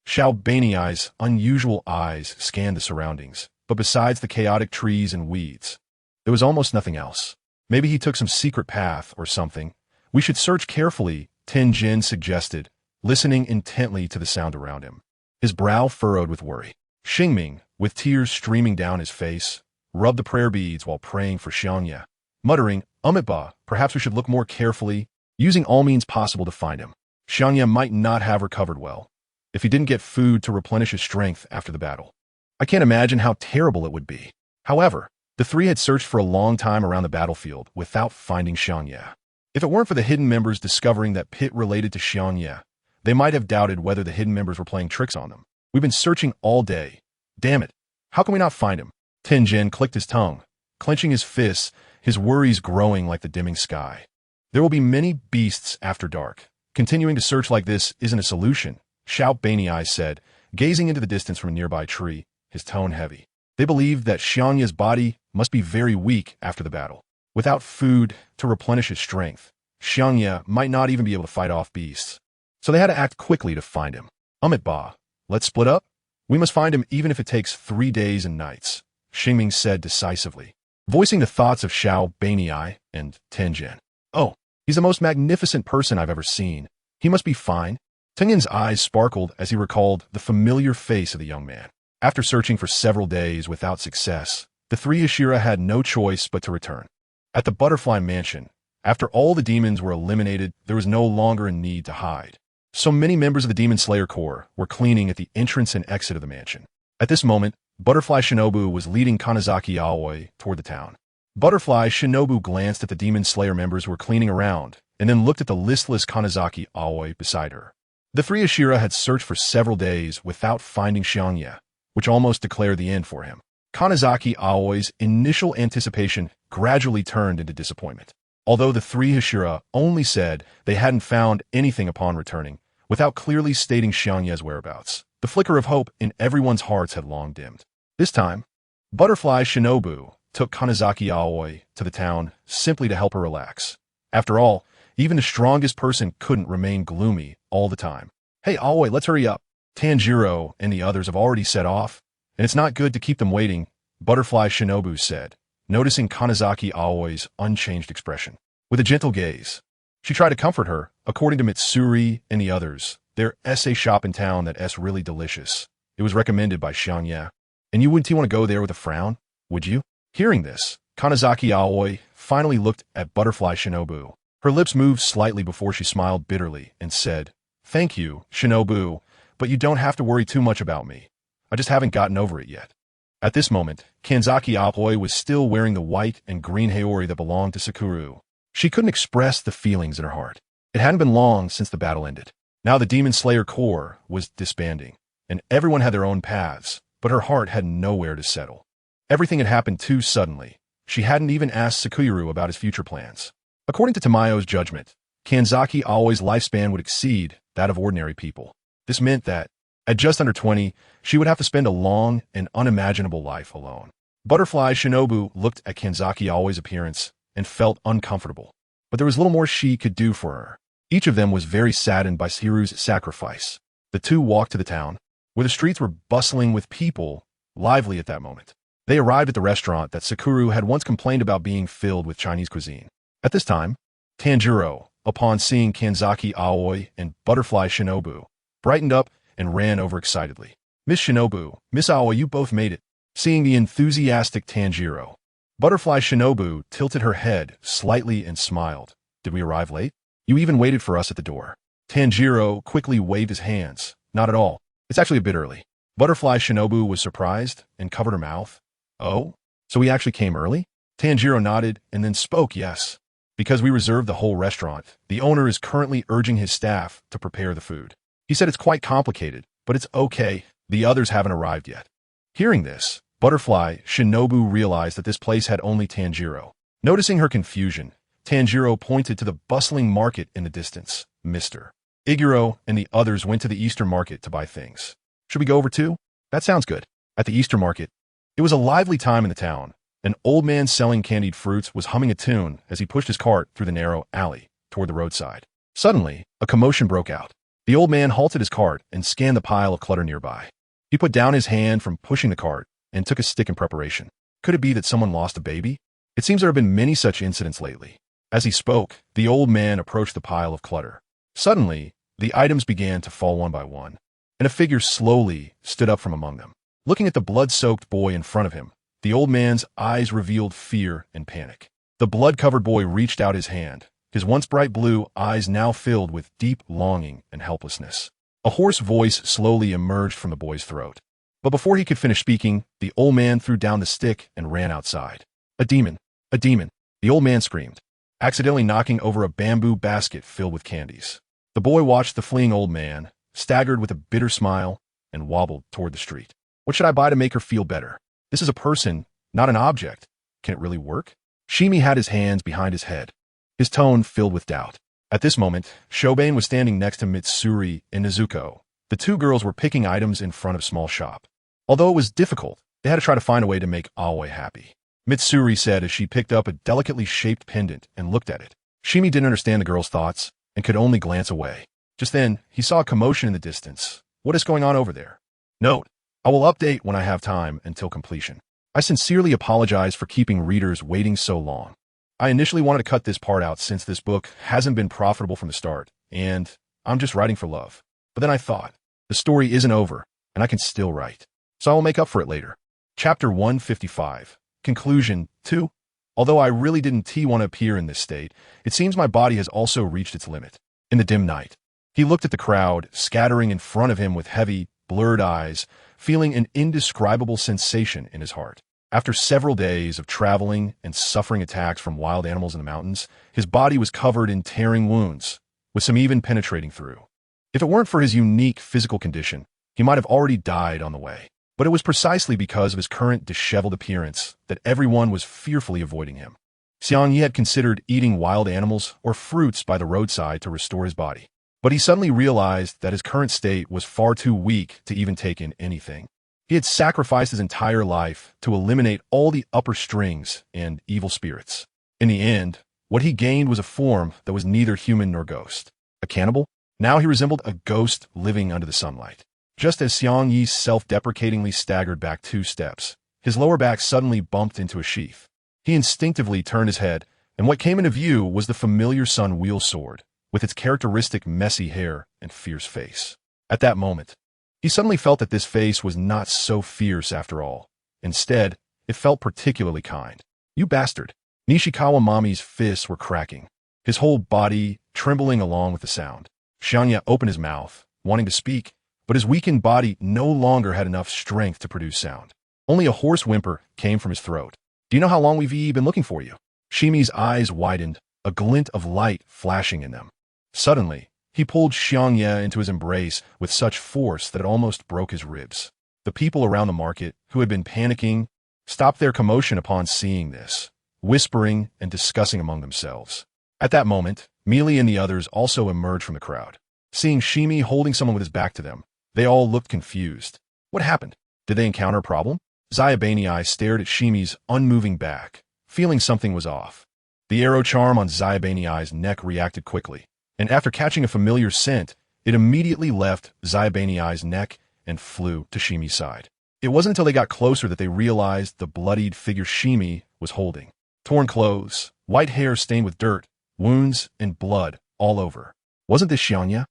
Xiangye's unusual eyes scanned the surroundings, but besides the chaotic trees and weeds, there was almost nothing else. Maybe he took some secret path or something. We should search carefully, Tenjin suggested, listening intently to the sound around him. His brow furrowed with worry. Xingming, with tears streaming down his face, rubbed the prayer beads while praying for Xiangye, muttering, "Umitba, perhaps we should look more carefully, using all means possible to find him. Xiangye might not have recovered well, if he didn't get food to replenish his strength after the battle. I can't imagine how terrible it would be." However, the 3 had searched for a long time around the battlefield without finding Xiangye. If it weren't for the hidden members discovering that Pit related to Xiangye, they might have doubted whether the hidden members were playing tricks on them. We've been searching all day. Damn it. How can we not find him? Tenjin clicked his tongue, clenching his fists, his worries growing like the dimming sky. There will be many beasts after dark. Continuing to search like this isn't a solution, Xiangye said, gazing into the distance from a nearby tree, his tone heavy. They believed that Xiangye's body must be very weak after the battle. Without food to replenish his strength, Xiangye might not even be able to fight off beasts. So they had to act quickly to find him. Umitba, let's split up? We must find him even if it takes 3 days and nights, Xingming said decisively, voicing the thoughts of Xiangye and Tenjin. Oh, he's the most magnificent person I've ever seen. He must be fine. Tenjin's eyes sparkled as he recalled the familiar face of the young man. After searching for several days without success, the 3 Hashira had no choice but to return. At the Butterfly Mansion, after all the demons were eliminated, there was no longer a need to hide. So many members of the Demon Slayer Corps were cleaning at the entrance and exit of the mansion. At this moment, Butterfly Shinobu was leading Kanazaki Aoi toward the town. Butterfly Shinobu glanced at the Demon Slayer members who were cleaning around, and then looked at the listless Kanazaki Aoi beside her. The 3 Hashira had searched for several days without finding Xiangye, which almost declared the end for him. Kanazaki Aoi's initial anticipation gradually turned into disappointment. Although the 3 Hashira only said they hadn't found anything upon returning, without clearly stating Xiangye's whereabouts, the flicker of hope in everyone's hearts had long dimmed. This time, Butterfly Shinobu took Kanazaki Aoi to the town simply to help her relax. After all, even the strongest person couldn't remain gloomy all the time. "Hey Aoi, let's hurry up. Tanjiro and the others have already set off, and it's not good to keep them waiting," Butterfly Shinobu said, noticing Kanazaki Aoi's unchanged expression. With a gentle gaze, she tried to comfort her. According to Mitsuri and the others, there's a shop in town that's really delicious. It was recommended by Xiangye. And you wouldn't want to go there with a frown, would you? Hearing this, Kanazaki Aoi finally looked at Butterfly Shinobu. Her lips moved slightly before she smiled bitterly and said, "Thank you, Shinobu, but you don't have to worry too much about me. I just haven't gotten over it yet." At this moment, Kanzaki Aoi was still wearing the white and green haori that belonged to Sakura. She couldn't express the feelings in her heart. It hadn't been long since the battle ended. Now the Demon Slayer Corps was disbanding, and everyone had their own paths, but her heart had nowhere to settle. Everything had happened too suddenly. She hadn't even asked Sakura about his future plans. According to Tamayo's judgment, Kanzaki Aoi's lifespan would exceed that of ordinary people. This meant that, at just under 20, she would have to spend a long and unimaginable life alone. Butterfly Shinobu looked at Kanzaki Aoi's appearance and felt uncomfortable, but there was little more she could do for her. Each of them was very saddened by Hiru's sacrifice. The 2 walked to the town, where the streets were bustling with people, lively at that moment. They arrived at the restaurant that Sakura had once complained about being filled with Chinese cuisine. At this time, Tanjiro, upon seeing Kanzaki Aoi and Butterfly Shinobu, brightened up and ran over excitedly. "Miss Shinobu, Miss Aoi, you both made it." Seeing the enthusiastic Tanjiro, Butterfly Shinobu tilted her head slightly and smiled. "Did we arrive late? You even waited for us at the door." Tanjiro quickly waved his hands. "Not at all. It's actually a bit early." Butterfly Shinobu was surprised and covered her mouth. "Oh? So we actually came early?" Tanjiro nodded and then spoke. "Yes. Because we reserved the whole restaurant. The owner is currently urging his staff to prepare the food. He said it's quite complicated, but it's okay. The others haven't arrived yet." Hearing this, Butterfly Shinobu realized that this place had only Tanjiro. Noticing her confusion, Tanjiro pointed to the bustling market in the distance. Mr. Iguro and the others went to the Eastern market to buy things. Should we go over too? That sounds good. At the Eastern market, it was a lively time in the town. An old man selling candied fruits was humming a tune as he pushed his cart through the narrow alley toward the roadside. Suddenly, a commotion broke out. The old man halted his cart and scanned the pile of clutter nearby. He put down his hand from pushing the cart and took a stick in preparation. Could it be that someone lost a baby? It seems there have been many such incidents lately. As he spoke, the old man approached the pile of clutter. Suddenly, the items began to fall one by one, and a figure slowly stood up from among them. Looking at the blood-soaked boy in front of him, the old man's eyes revealed fear and panic. The blood-covered boy reached out his hand, his once bright blue eyes now filled with deep longing and helplessness. A hoarse voice slowly emerged from the boy's throat. But before he could finish speaking, the old man threw down the stick and ran outside. A demon! A demon! The old man screamed, accidentally knocking over a bamboo basket filled with candies. The boy watched the fleeing old man, staggered with a bitter smile, and wobbled toward the street. What should I buy to make her feel better? This is a person, not an object. Can it really work? Xiangye had his hands behind his head, his tone filled with doubt. At this moment, Shobane was standing next to Mitsuri and Nezuko. The two girls were picking items in front of a small shop. Although it was difficult, they had to try to find a way to make Aoi happy. Mitsuri said as she picked up a delicately shaped pendant and looked at it. Xiangye didn't understand the girl's thoughts and could only glance away. Just then, he saw a commotion in the distance. What is going on over there? Note: I will update when I have time until completion. I sincerely apologize for keeping readers waiting so long. I initially wanted to cut this part out since this book hasn't been profitable from the start, and I'm just writing for love. But then I thought, the story isn't over, and I can still write. So I will make up for it later. Chapter 155. Conclusion 2. Although I really didn't want to appear in this state, it seems my body has also reached its limit. In the dim night, he looked at the crowd, scattering in front of him with heavy, blurred eyes, feeling an indescribable sensation in his heart. After several days of traveling and suffering attacks from wild animals in the mountains, his body was covered in tearing wounds, with some even penetrating through. If it weren't for his unique physical condition, he might have already died on the way. But it was precisely because of his current disheveled appearance that everyone was fearfully avoiding him. Xiangye had considered eating wild animals or fruits by the roadside to restore his body. But he suddenly realized that his current state was far too weak to even take in anything. He had sacrificed his entire life to eliminate all the upper strings and evil spirits. In the end, what he gained was a form that was neither human nor ghost. A cannibal? Now he resembled a ghost living under the sunlight. Just as Xiangye self-deprecatingly staggered back 2 steps, his lower back suddenly bumped into a sheath. He instinctively turned his head, and what came into view was the familiar sun wheel sword, with its characteristic messy hair and fierce face. At that moment, he suddenly felt that this face was not so fierce after all. Instead, it felt particularly kind. You bastard. Nishikawa Mami's fists were cracking, his whole body trembling along with the sound. Xiangye opened his mouth, wanting to speak, but his weakened body no longer had enough strength to produce sound. Only a hoarse whimper came from his throat. Do you know how long we've been looking for you? Xiangye's eyes widened, a glint of light flashing in them. Suddenly, he pulled Xiangye into his embrace with such force that it almost broke his ribs. The people around the market, who had been panicking, stopped their commotion upon seeing this, whispering and discussing among themselves. At that moment, Mealy and the others also emerged from the crowd. Seeing Xiangye holding someone with his back to them, they all looked confused. What happened? Did they encounter a problem? Xiangye stared at Xiangye's unmoving back, feeling something was off. The arrow charm on Xiangye's neck reacted quickly, and after catching a familiar scent, it immediately left Xiangye's neck and flew to Xiangye's side. It wasn't until they got closer that they realized the bloodied figure Xiangye was holding. Torn clothes, white hair stained with dirt, wounds, and blood all over. Wasn't this Xiangye?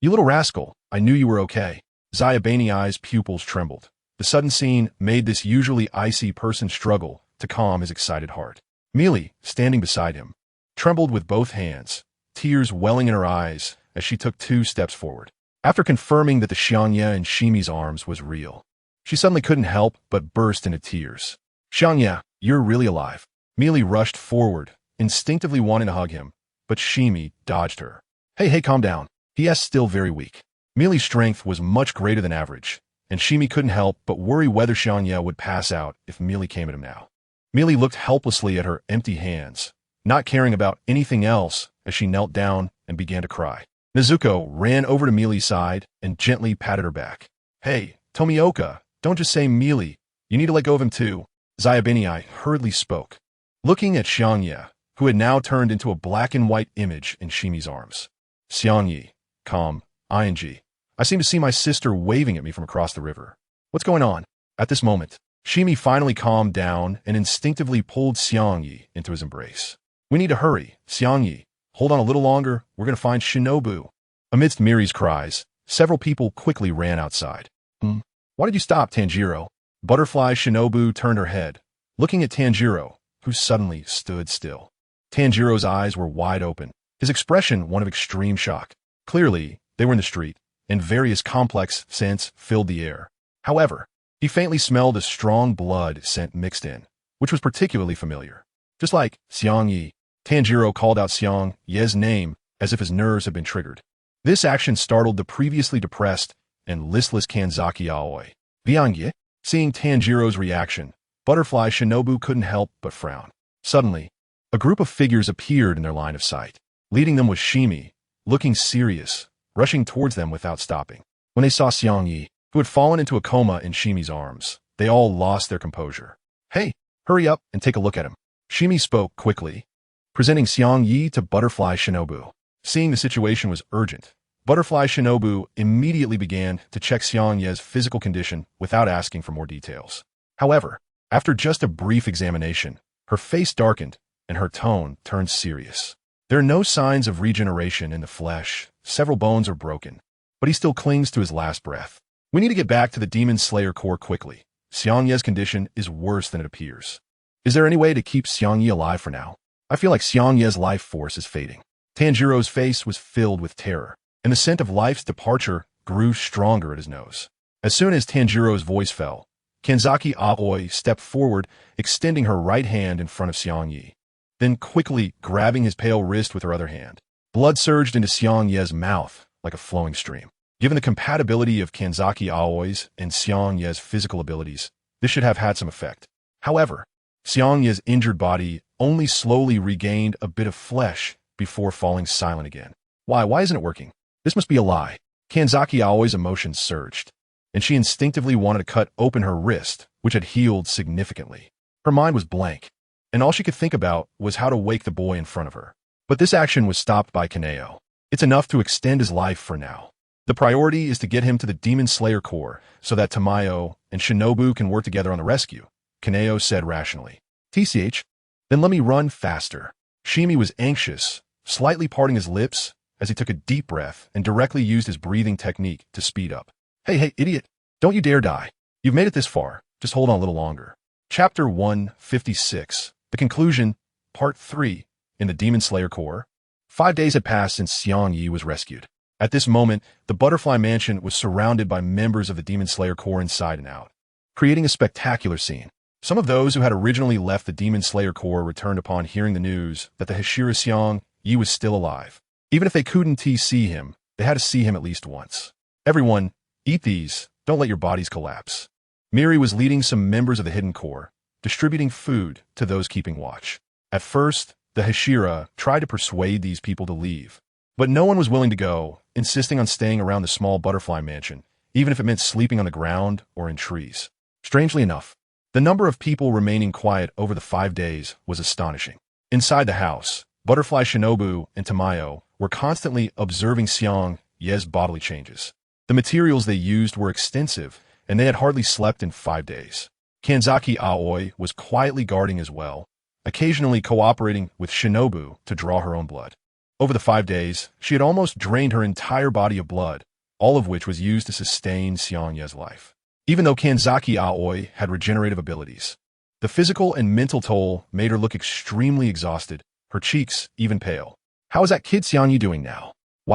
You little rascal, I knew you were okay. Xiangye's pupils trembled. The sudden scene made this usually icy person struggle to calm his excited heart. Mealy, standing beside him, trembled with both hands, tears welling in her eyes as she took 2 steps forward. After confirming that the Xiangye in Xiangye's arms was real, she suddenly couldn't help but burst into tears. Xiangye, you're really alive. Mealy rushed forward, instinctively wanting to hug him, but Xiangye dodged her. Hey, calm down. He is still very weak. Mealy's strength was much greater than average, and Shimi couldn't help but worry whether Xiangye would pass out if Meili came at him now. Meili looked helplessly at her empty hands, not caring about anything else as she knelt down and began to cry. Nezuko ran over to Meili's side and gently patted her back. "Hey, Tomioka, don't just say Meili. You need to let go of him too." Xiangye hurriedly spoke, looking at Xiangye, who had now turned into a black and white image in Shimi's arms. "Xiangye, calm, ing. I seem to see my sister waving at me from across the river. What's going on?" At this moment, Shimi finally calmed down and instinctively pulled Xiangye into his embrace. "We need to hurry, Xiangye. Hold on a little longer, we're going to find Shinobu." Amidst Miri's cries, several people quickly ran outside. Why did you stop, Tanjiro?" Butterfly Shinobu turned her head, looking at Tanjiro, who suddenly stood still. Tanjiro's eyes were wide open, his expression one of extreme shock. Clearly, they were in the street, and various complex scents filled the air. However, he faintly smelled a strong blood scent mixed in, which was particularly familiar. Just like Xiangye, Tanjiro called out Xiangye's name as if his nerves had been triggered. This action startled the previously depressed and listless Kanzaki Aoi. Xiangye, seeing Tanjiro's reaction, Butterfly Shinobu couldn't help but frown. Suddenly, a group of figures appeared in their line of sight. Leading them was Shimi, looking serious, rushing towards them without stopping. When they saw Xiangye, who had fallen into a coma in Shimi's arms, they all lost their composure. "Hey, hurry up and take a look at him." Shimi spoke quickly, presenting Xiangye to Butterfly Shinobu. Seeing the situation was urgent, Butterfly Shinobu immediately began to check Xiangye's physical condition without asking for more details. However, after just a brief examination, her face darkened and her tone turned serious. There are no signs of regeneration in the flesh, several bones are broken, but he still clings to his last breath. "We need to get back to the Demon Slayer core quickly. Xiangye's condition is worse than it appears. Is there any way to keep Xiangye alive for now? I feel like Xiangye's life force is fading." Tanjiro's face was filled with terror, and the scent of life's departure grew stronger at his nose. As soon as Tanjiro's voice fell, Kanzaki Aoi stepped forward, extending her right hand in front of Xiangye, then quickly grabbing his pale wrist with her other hand. Blood surged into Xiangye's mouth like a flowing stream. Given the compatibility of Kanzaki Aoi's and Xiangye's physical abilities, this should have had some effect. However, Xiangye's injured body only slowly regained a bit of flesh before falling silent again. Why isn't it working? This must be a lie. Kanzaki Aoi's emotions surged, and she instinctively wanted to cut open her wrist, which had healed significantly. Her mind was blank, and all she could think about was how to wake the boy in front of her. But this action was stopped by Kaneo. "It's enough to extend his life for now. The priority is to get him to the Demon Slayer core so that Tamayo and Shinobu can work together on the rescue," Kaneo said rationally. "TCH, then let me run faster." Shimi was anxious, slightly parting his lips as he took a deep breath and directly used his breathing technique to speed up. Hey, idiot, don't you dare die. You've made it this far. Just hold on a little longer." Chapter 156, The Conclusion, Part 3, in the Demon Slayer core. 5 days had passed since Xiangye was rescued. At this moment, the Butterfly Mansion was surrounded by members of the Demon Slayer core inside and out, creating a spectacular scene. Some of those who had originally left the Demon Slayer core returned upon hearing the news that the Hashira Xiangye was still alive. Even if they couldn't see him, they had to see him at least once. "Everyone, eat these, don't let your bodies collapse." Miri was leading some members of the Hidden Core, distributing food to those keeping watch. At first, the Hashira tried to persuade these people to leave, but no one was willing to go, insisting on staying around the small Butterfly Mansion, even if it meant sleeping on the ground or in trees. Strangely enough, the number of people remaining quiet over the 5 days was astonishing. Inside the house, Butterfly Shinobu and Tamayo were constantly observing Xiangye's bodily changes. The materials they used were extensive, and they had hardly slept in 5 days. Kanzaki Aoi was quietly guarding as well, occasionally cooperating with Shinobu to draw her own blood. Over the 5 days, she had almost drained her entire body of blood, all of which was used to sustain Xiangye's life. Even though Kanzaki Aoi had regenerative abilities, the physical and mental toll made her look extremely exhausted, her cheeks even pale. How is that kid Xiangye doing now?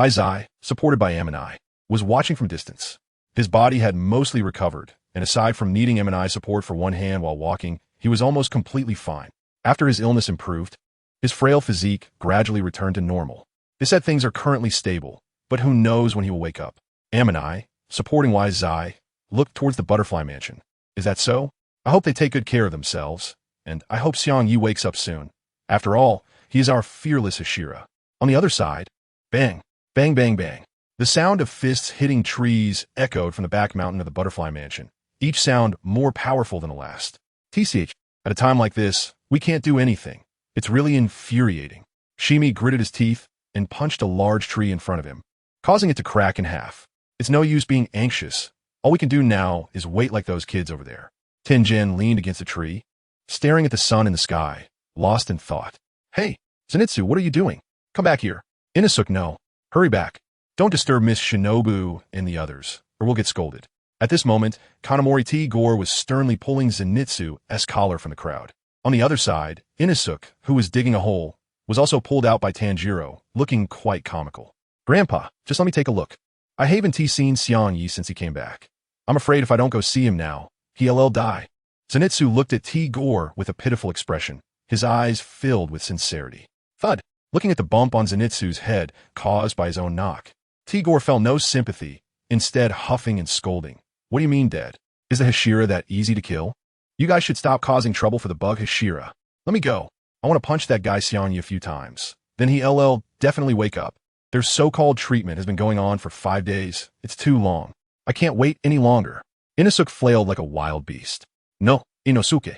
Zai, supported by Aminai, was watching from distance. His body had mostly recovered, and aside from needing Aminai's support for one hand while walking, he was almost completely fine. After his illness improved, his frail physique gradually returned to normal. They said things are currently stable, but who knows when he will wake up. Aminai, supporting Zai, looked towards the butterfly mansion. Is that so? I hope they take good care of themselves, and I hope Xiangye wakes up soon. After all, he is our fearless Hashira. On the other side, bang, bang, bang, bang. The sound of fists hitting trees echoed from the back mountain of the butterfly mansion, each sound more powerful than the last. TCH, at a time like this, we can't do anything. It's really infuriating. Shimi gritted his teeth and punched a large tree in front of him, causing it to crack in half. It's no use being anxious. All we can do now is wait like those kids over there. Tenjin leaned against a tree, staring at the sun in the sky, lost in thought. Hey, Zenitsu, what are you doing? Come back here. Inosuke, no. Hurry back. Don't disturb Miss Shinobu and the others, or we'll get scolded. At this moment, Kanamori T-Gore was sternly pulling Zenitsu's collar from the crowd. On the other side, Inosuke, who was digging a hole, was also pulled out by Tanjiro, looking quite comical. Grandpa, just let me take a look. I haven't seen Xiangye since he came back. I'm afraid if I don't go see him now, he'll die. Zenitsu looked at T-Gore with a pitiful expression, his eyes filled with sincerity. Thud, looking at the bump on Zenitsu's head caused by his own knock. T-Gore felt no sympathy, instead huffing and scolding. What do you mean, Dad? Is the Hashira that easy to kill? You guys should stop causing trouble for the bug Hashira. Let me go. I want to punch that guy Xiangye a few times. Then he'll definitely wake up. Their so-called treatment has been going on for 5 days. It's too long. I can't wait any longer. Inosuke flailed like a wild beast. No, Inosuke.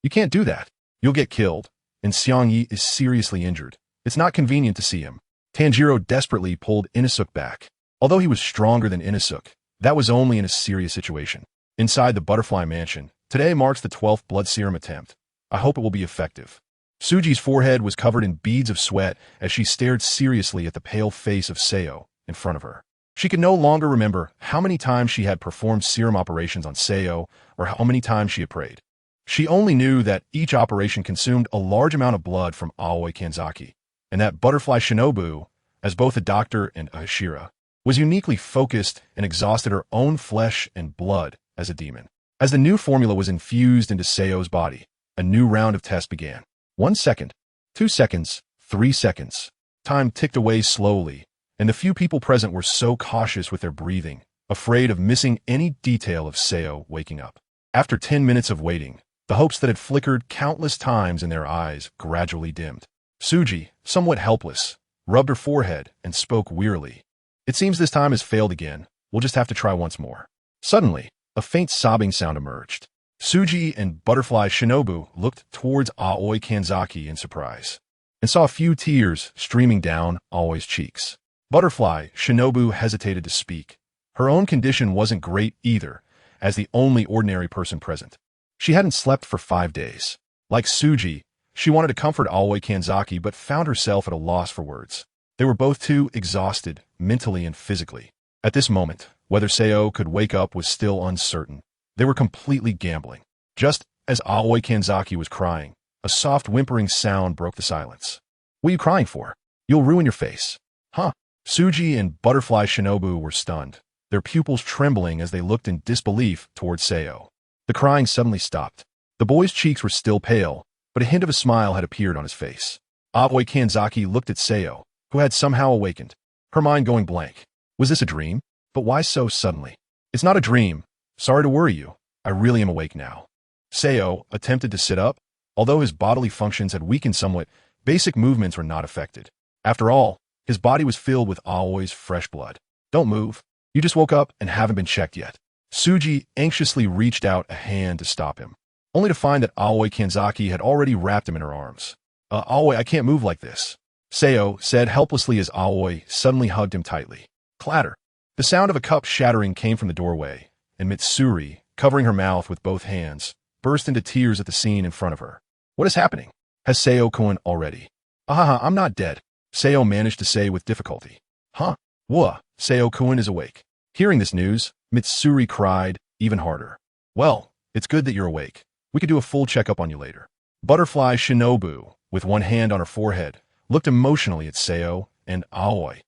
You can't do that. You'll get killed, and Xiangye is seriously injured. It's not convenient to see him. Tanjiro desperately pulled Inosuke back. Although he was stronger than Inosuke, that was only in a serious situation. Inside the butterfly mansion, today marks the 12th blood serum attempt. I hope it will be effective. Suji's forehead was covered in beads of sweat as she stared seriously at the pale face of Seo in front of her. She could no longer remember how many times she had performed serum operations on Seo or how many times she had prayed. She only knew that each operation consumed a large amount of blood from Aoi Kanzaki, and that Butterfly Shinobu, as both a doctor and a Hashira, was uniquely focused and exhausted her own flesh and blood as a demon. As the new formula was infused into Seo's body, a new round of tests began. 1 second, 2 seconds, 3 seconds. Time ticked away slowly, and the few people present were so cautious with their breathing, afraid of missing any detail of Seo waking up. After 10 minutes of waiting, the hopes that had flickered countless times in their eyes gradually dimmed. Suji, somewhat helpless, rubbed her forehead and spoke wearily. It seems this time has failed again. We'll just have to try once more. Suddenly, a faint sobbing sound emerged. Suji and Butterfly Shinobu looked towards Aoi Kanzaki in surprise, and saw a few tears streaming down Aoi's cheeks. Butterfly Shinobu hesitated to speak. Her own condition wasn't great either, as the only ordinary person present. She hadn't slept for 5 days. Like Suji, she wanted to comfort Aoi Kanzaki but found herself at a loss for words. They were both too exhausted, mentally and physically. At this moment, whether Seo could wake up was still uncertain. They were completely gambling. Just as Aoi Kanzaki was crying, a soft whimpering sound broke the silence. What are you crying for? You'll ruin your face. Huh? Suji and Butterfly Shinobu were stunned, their pupils trembling as they looked in disbelief towards Seo. The crying suddenly stopped. The boy's cheeks were still pale, but a hint of a smile had appeared on his face. Aoi Kanzaki looked at Seo, who had somehow awakened, her mind going blank. Was this a dream? But why so suddenly? It's not a dream. Sorry to worry you. I really am awake now. Seo attempted to sit up. Although his bodily functions had weakened somewhat, basic movements were not affected. After all, his body was filled with Aoi's fresh blood. Don't move. You just woke up and haven't been checked yet. Suji anxiously reached out a hand to stop him, only to find that Aoi Kanzaki had already wrapped him in her arms. Aoi, I can't move like this, Seo said helplessly as Aoi suddenly hugged him tightly. Clatter. The sound of a cup shattering came from the doorway, and Mitsuri, covering her mouth with both hands, burst into tears at the scene in front of her. What is happening? Has Seo-kun already? I'm not dead, Seo managed to say with difficulty. Huh? Wha? Seo-kun is awake. Hearing this news, Mitsuri cried even harder. Well, it's good that you're awake. We could do a full checkup on you later. Butterfly Shinobu, with one hand on her forehead, looked emotionally at Seo and Aoi,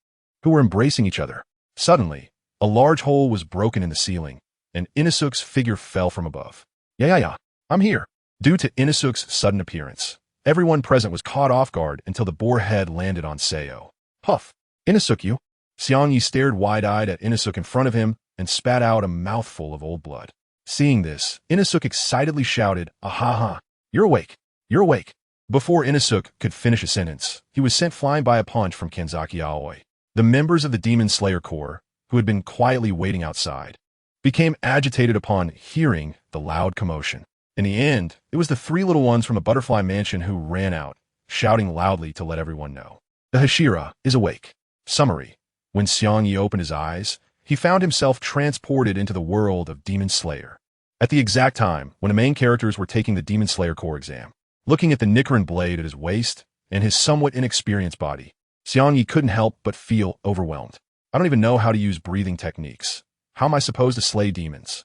who were embracing each other. Suddenly, a large hole was broken in the ceiling, and Inosuke's figure fell from above. Yeah, I'm here. Due to Inosuke's sudden appearance, everyone present was caught off guard until the boar head landed on Seo. Huff! Inosuke, you? Xiangye stared wide-eyed at Inosuke in front of him, and spat out a mouthful of old blood. Seeing this, Inosuke excitedly shouted, "Ahaha! You're awake! You're awake!" Before Inosuke could finish a sentence, he was sent flying by a punch from Kanzaki Aoi. The members of the Demon Slayer Corps, who had been quietly waiting outside, became agitated upon hearing the loud commotion. In the end, it was the three little ones from the Butterfly Mansion who ran out, shouting loudly to let everyone know. The Hashira is awake. Summary. When Xiangye opened his eyes, he found himself transported into the world of Demon Slayer. At the exact time when the main characters were taking the Demon Slayer Corps exam, looking at the Nichirin Blade at his waist and his somewhat inexperienced body, Xiangye couldn't help but feel overwhelmed. I don't even know how to use breathing techniques. How am I supposed to slay demons?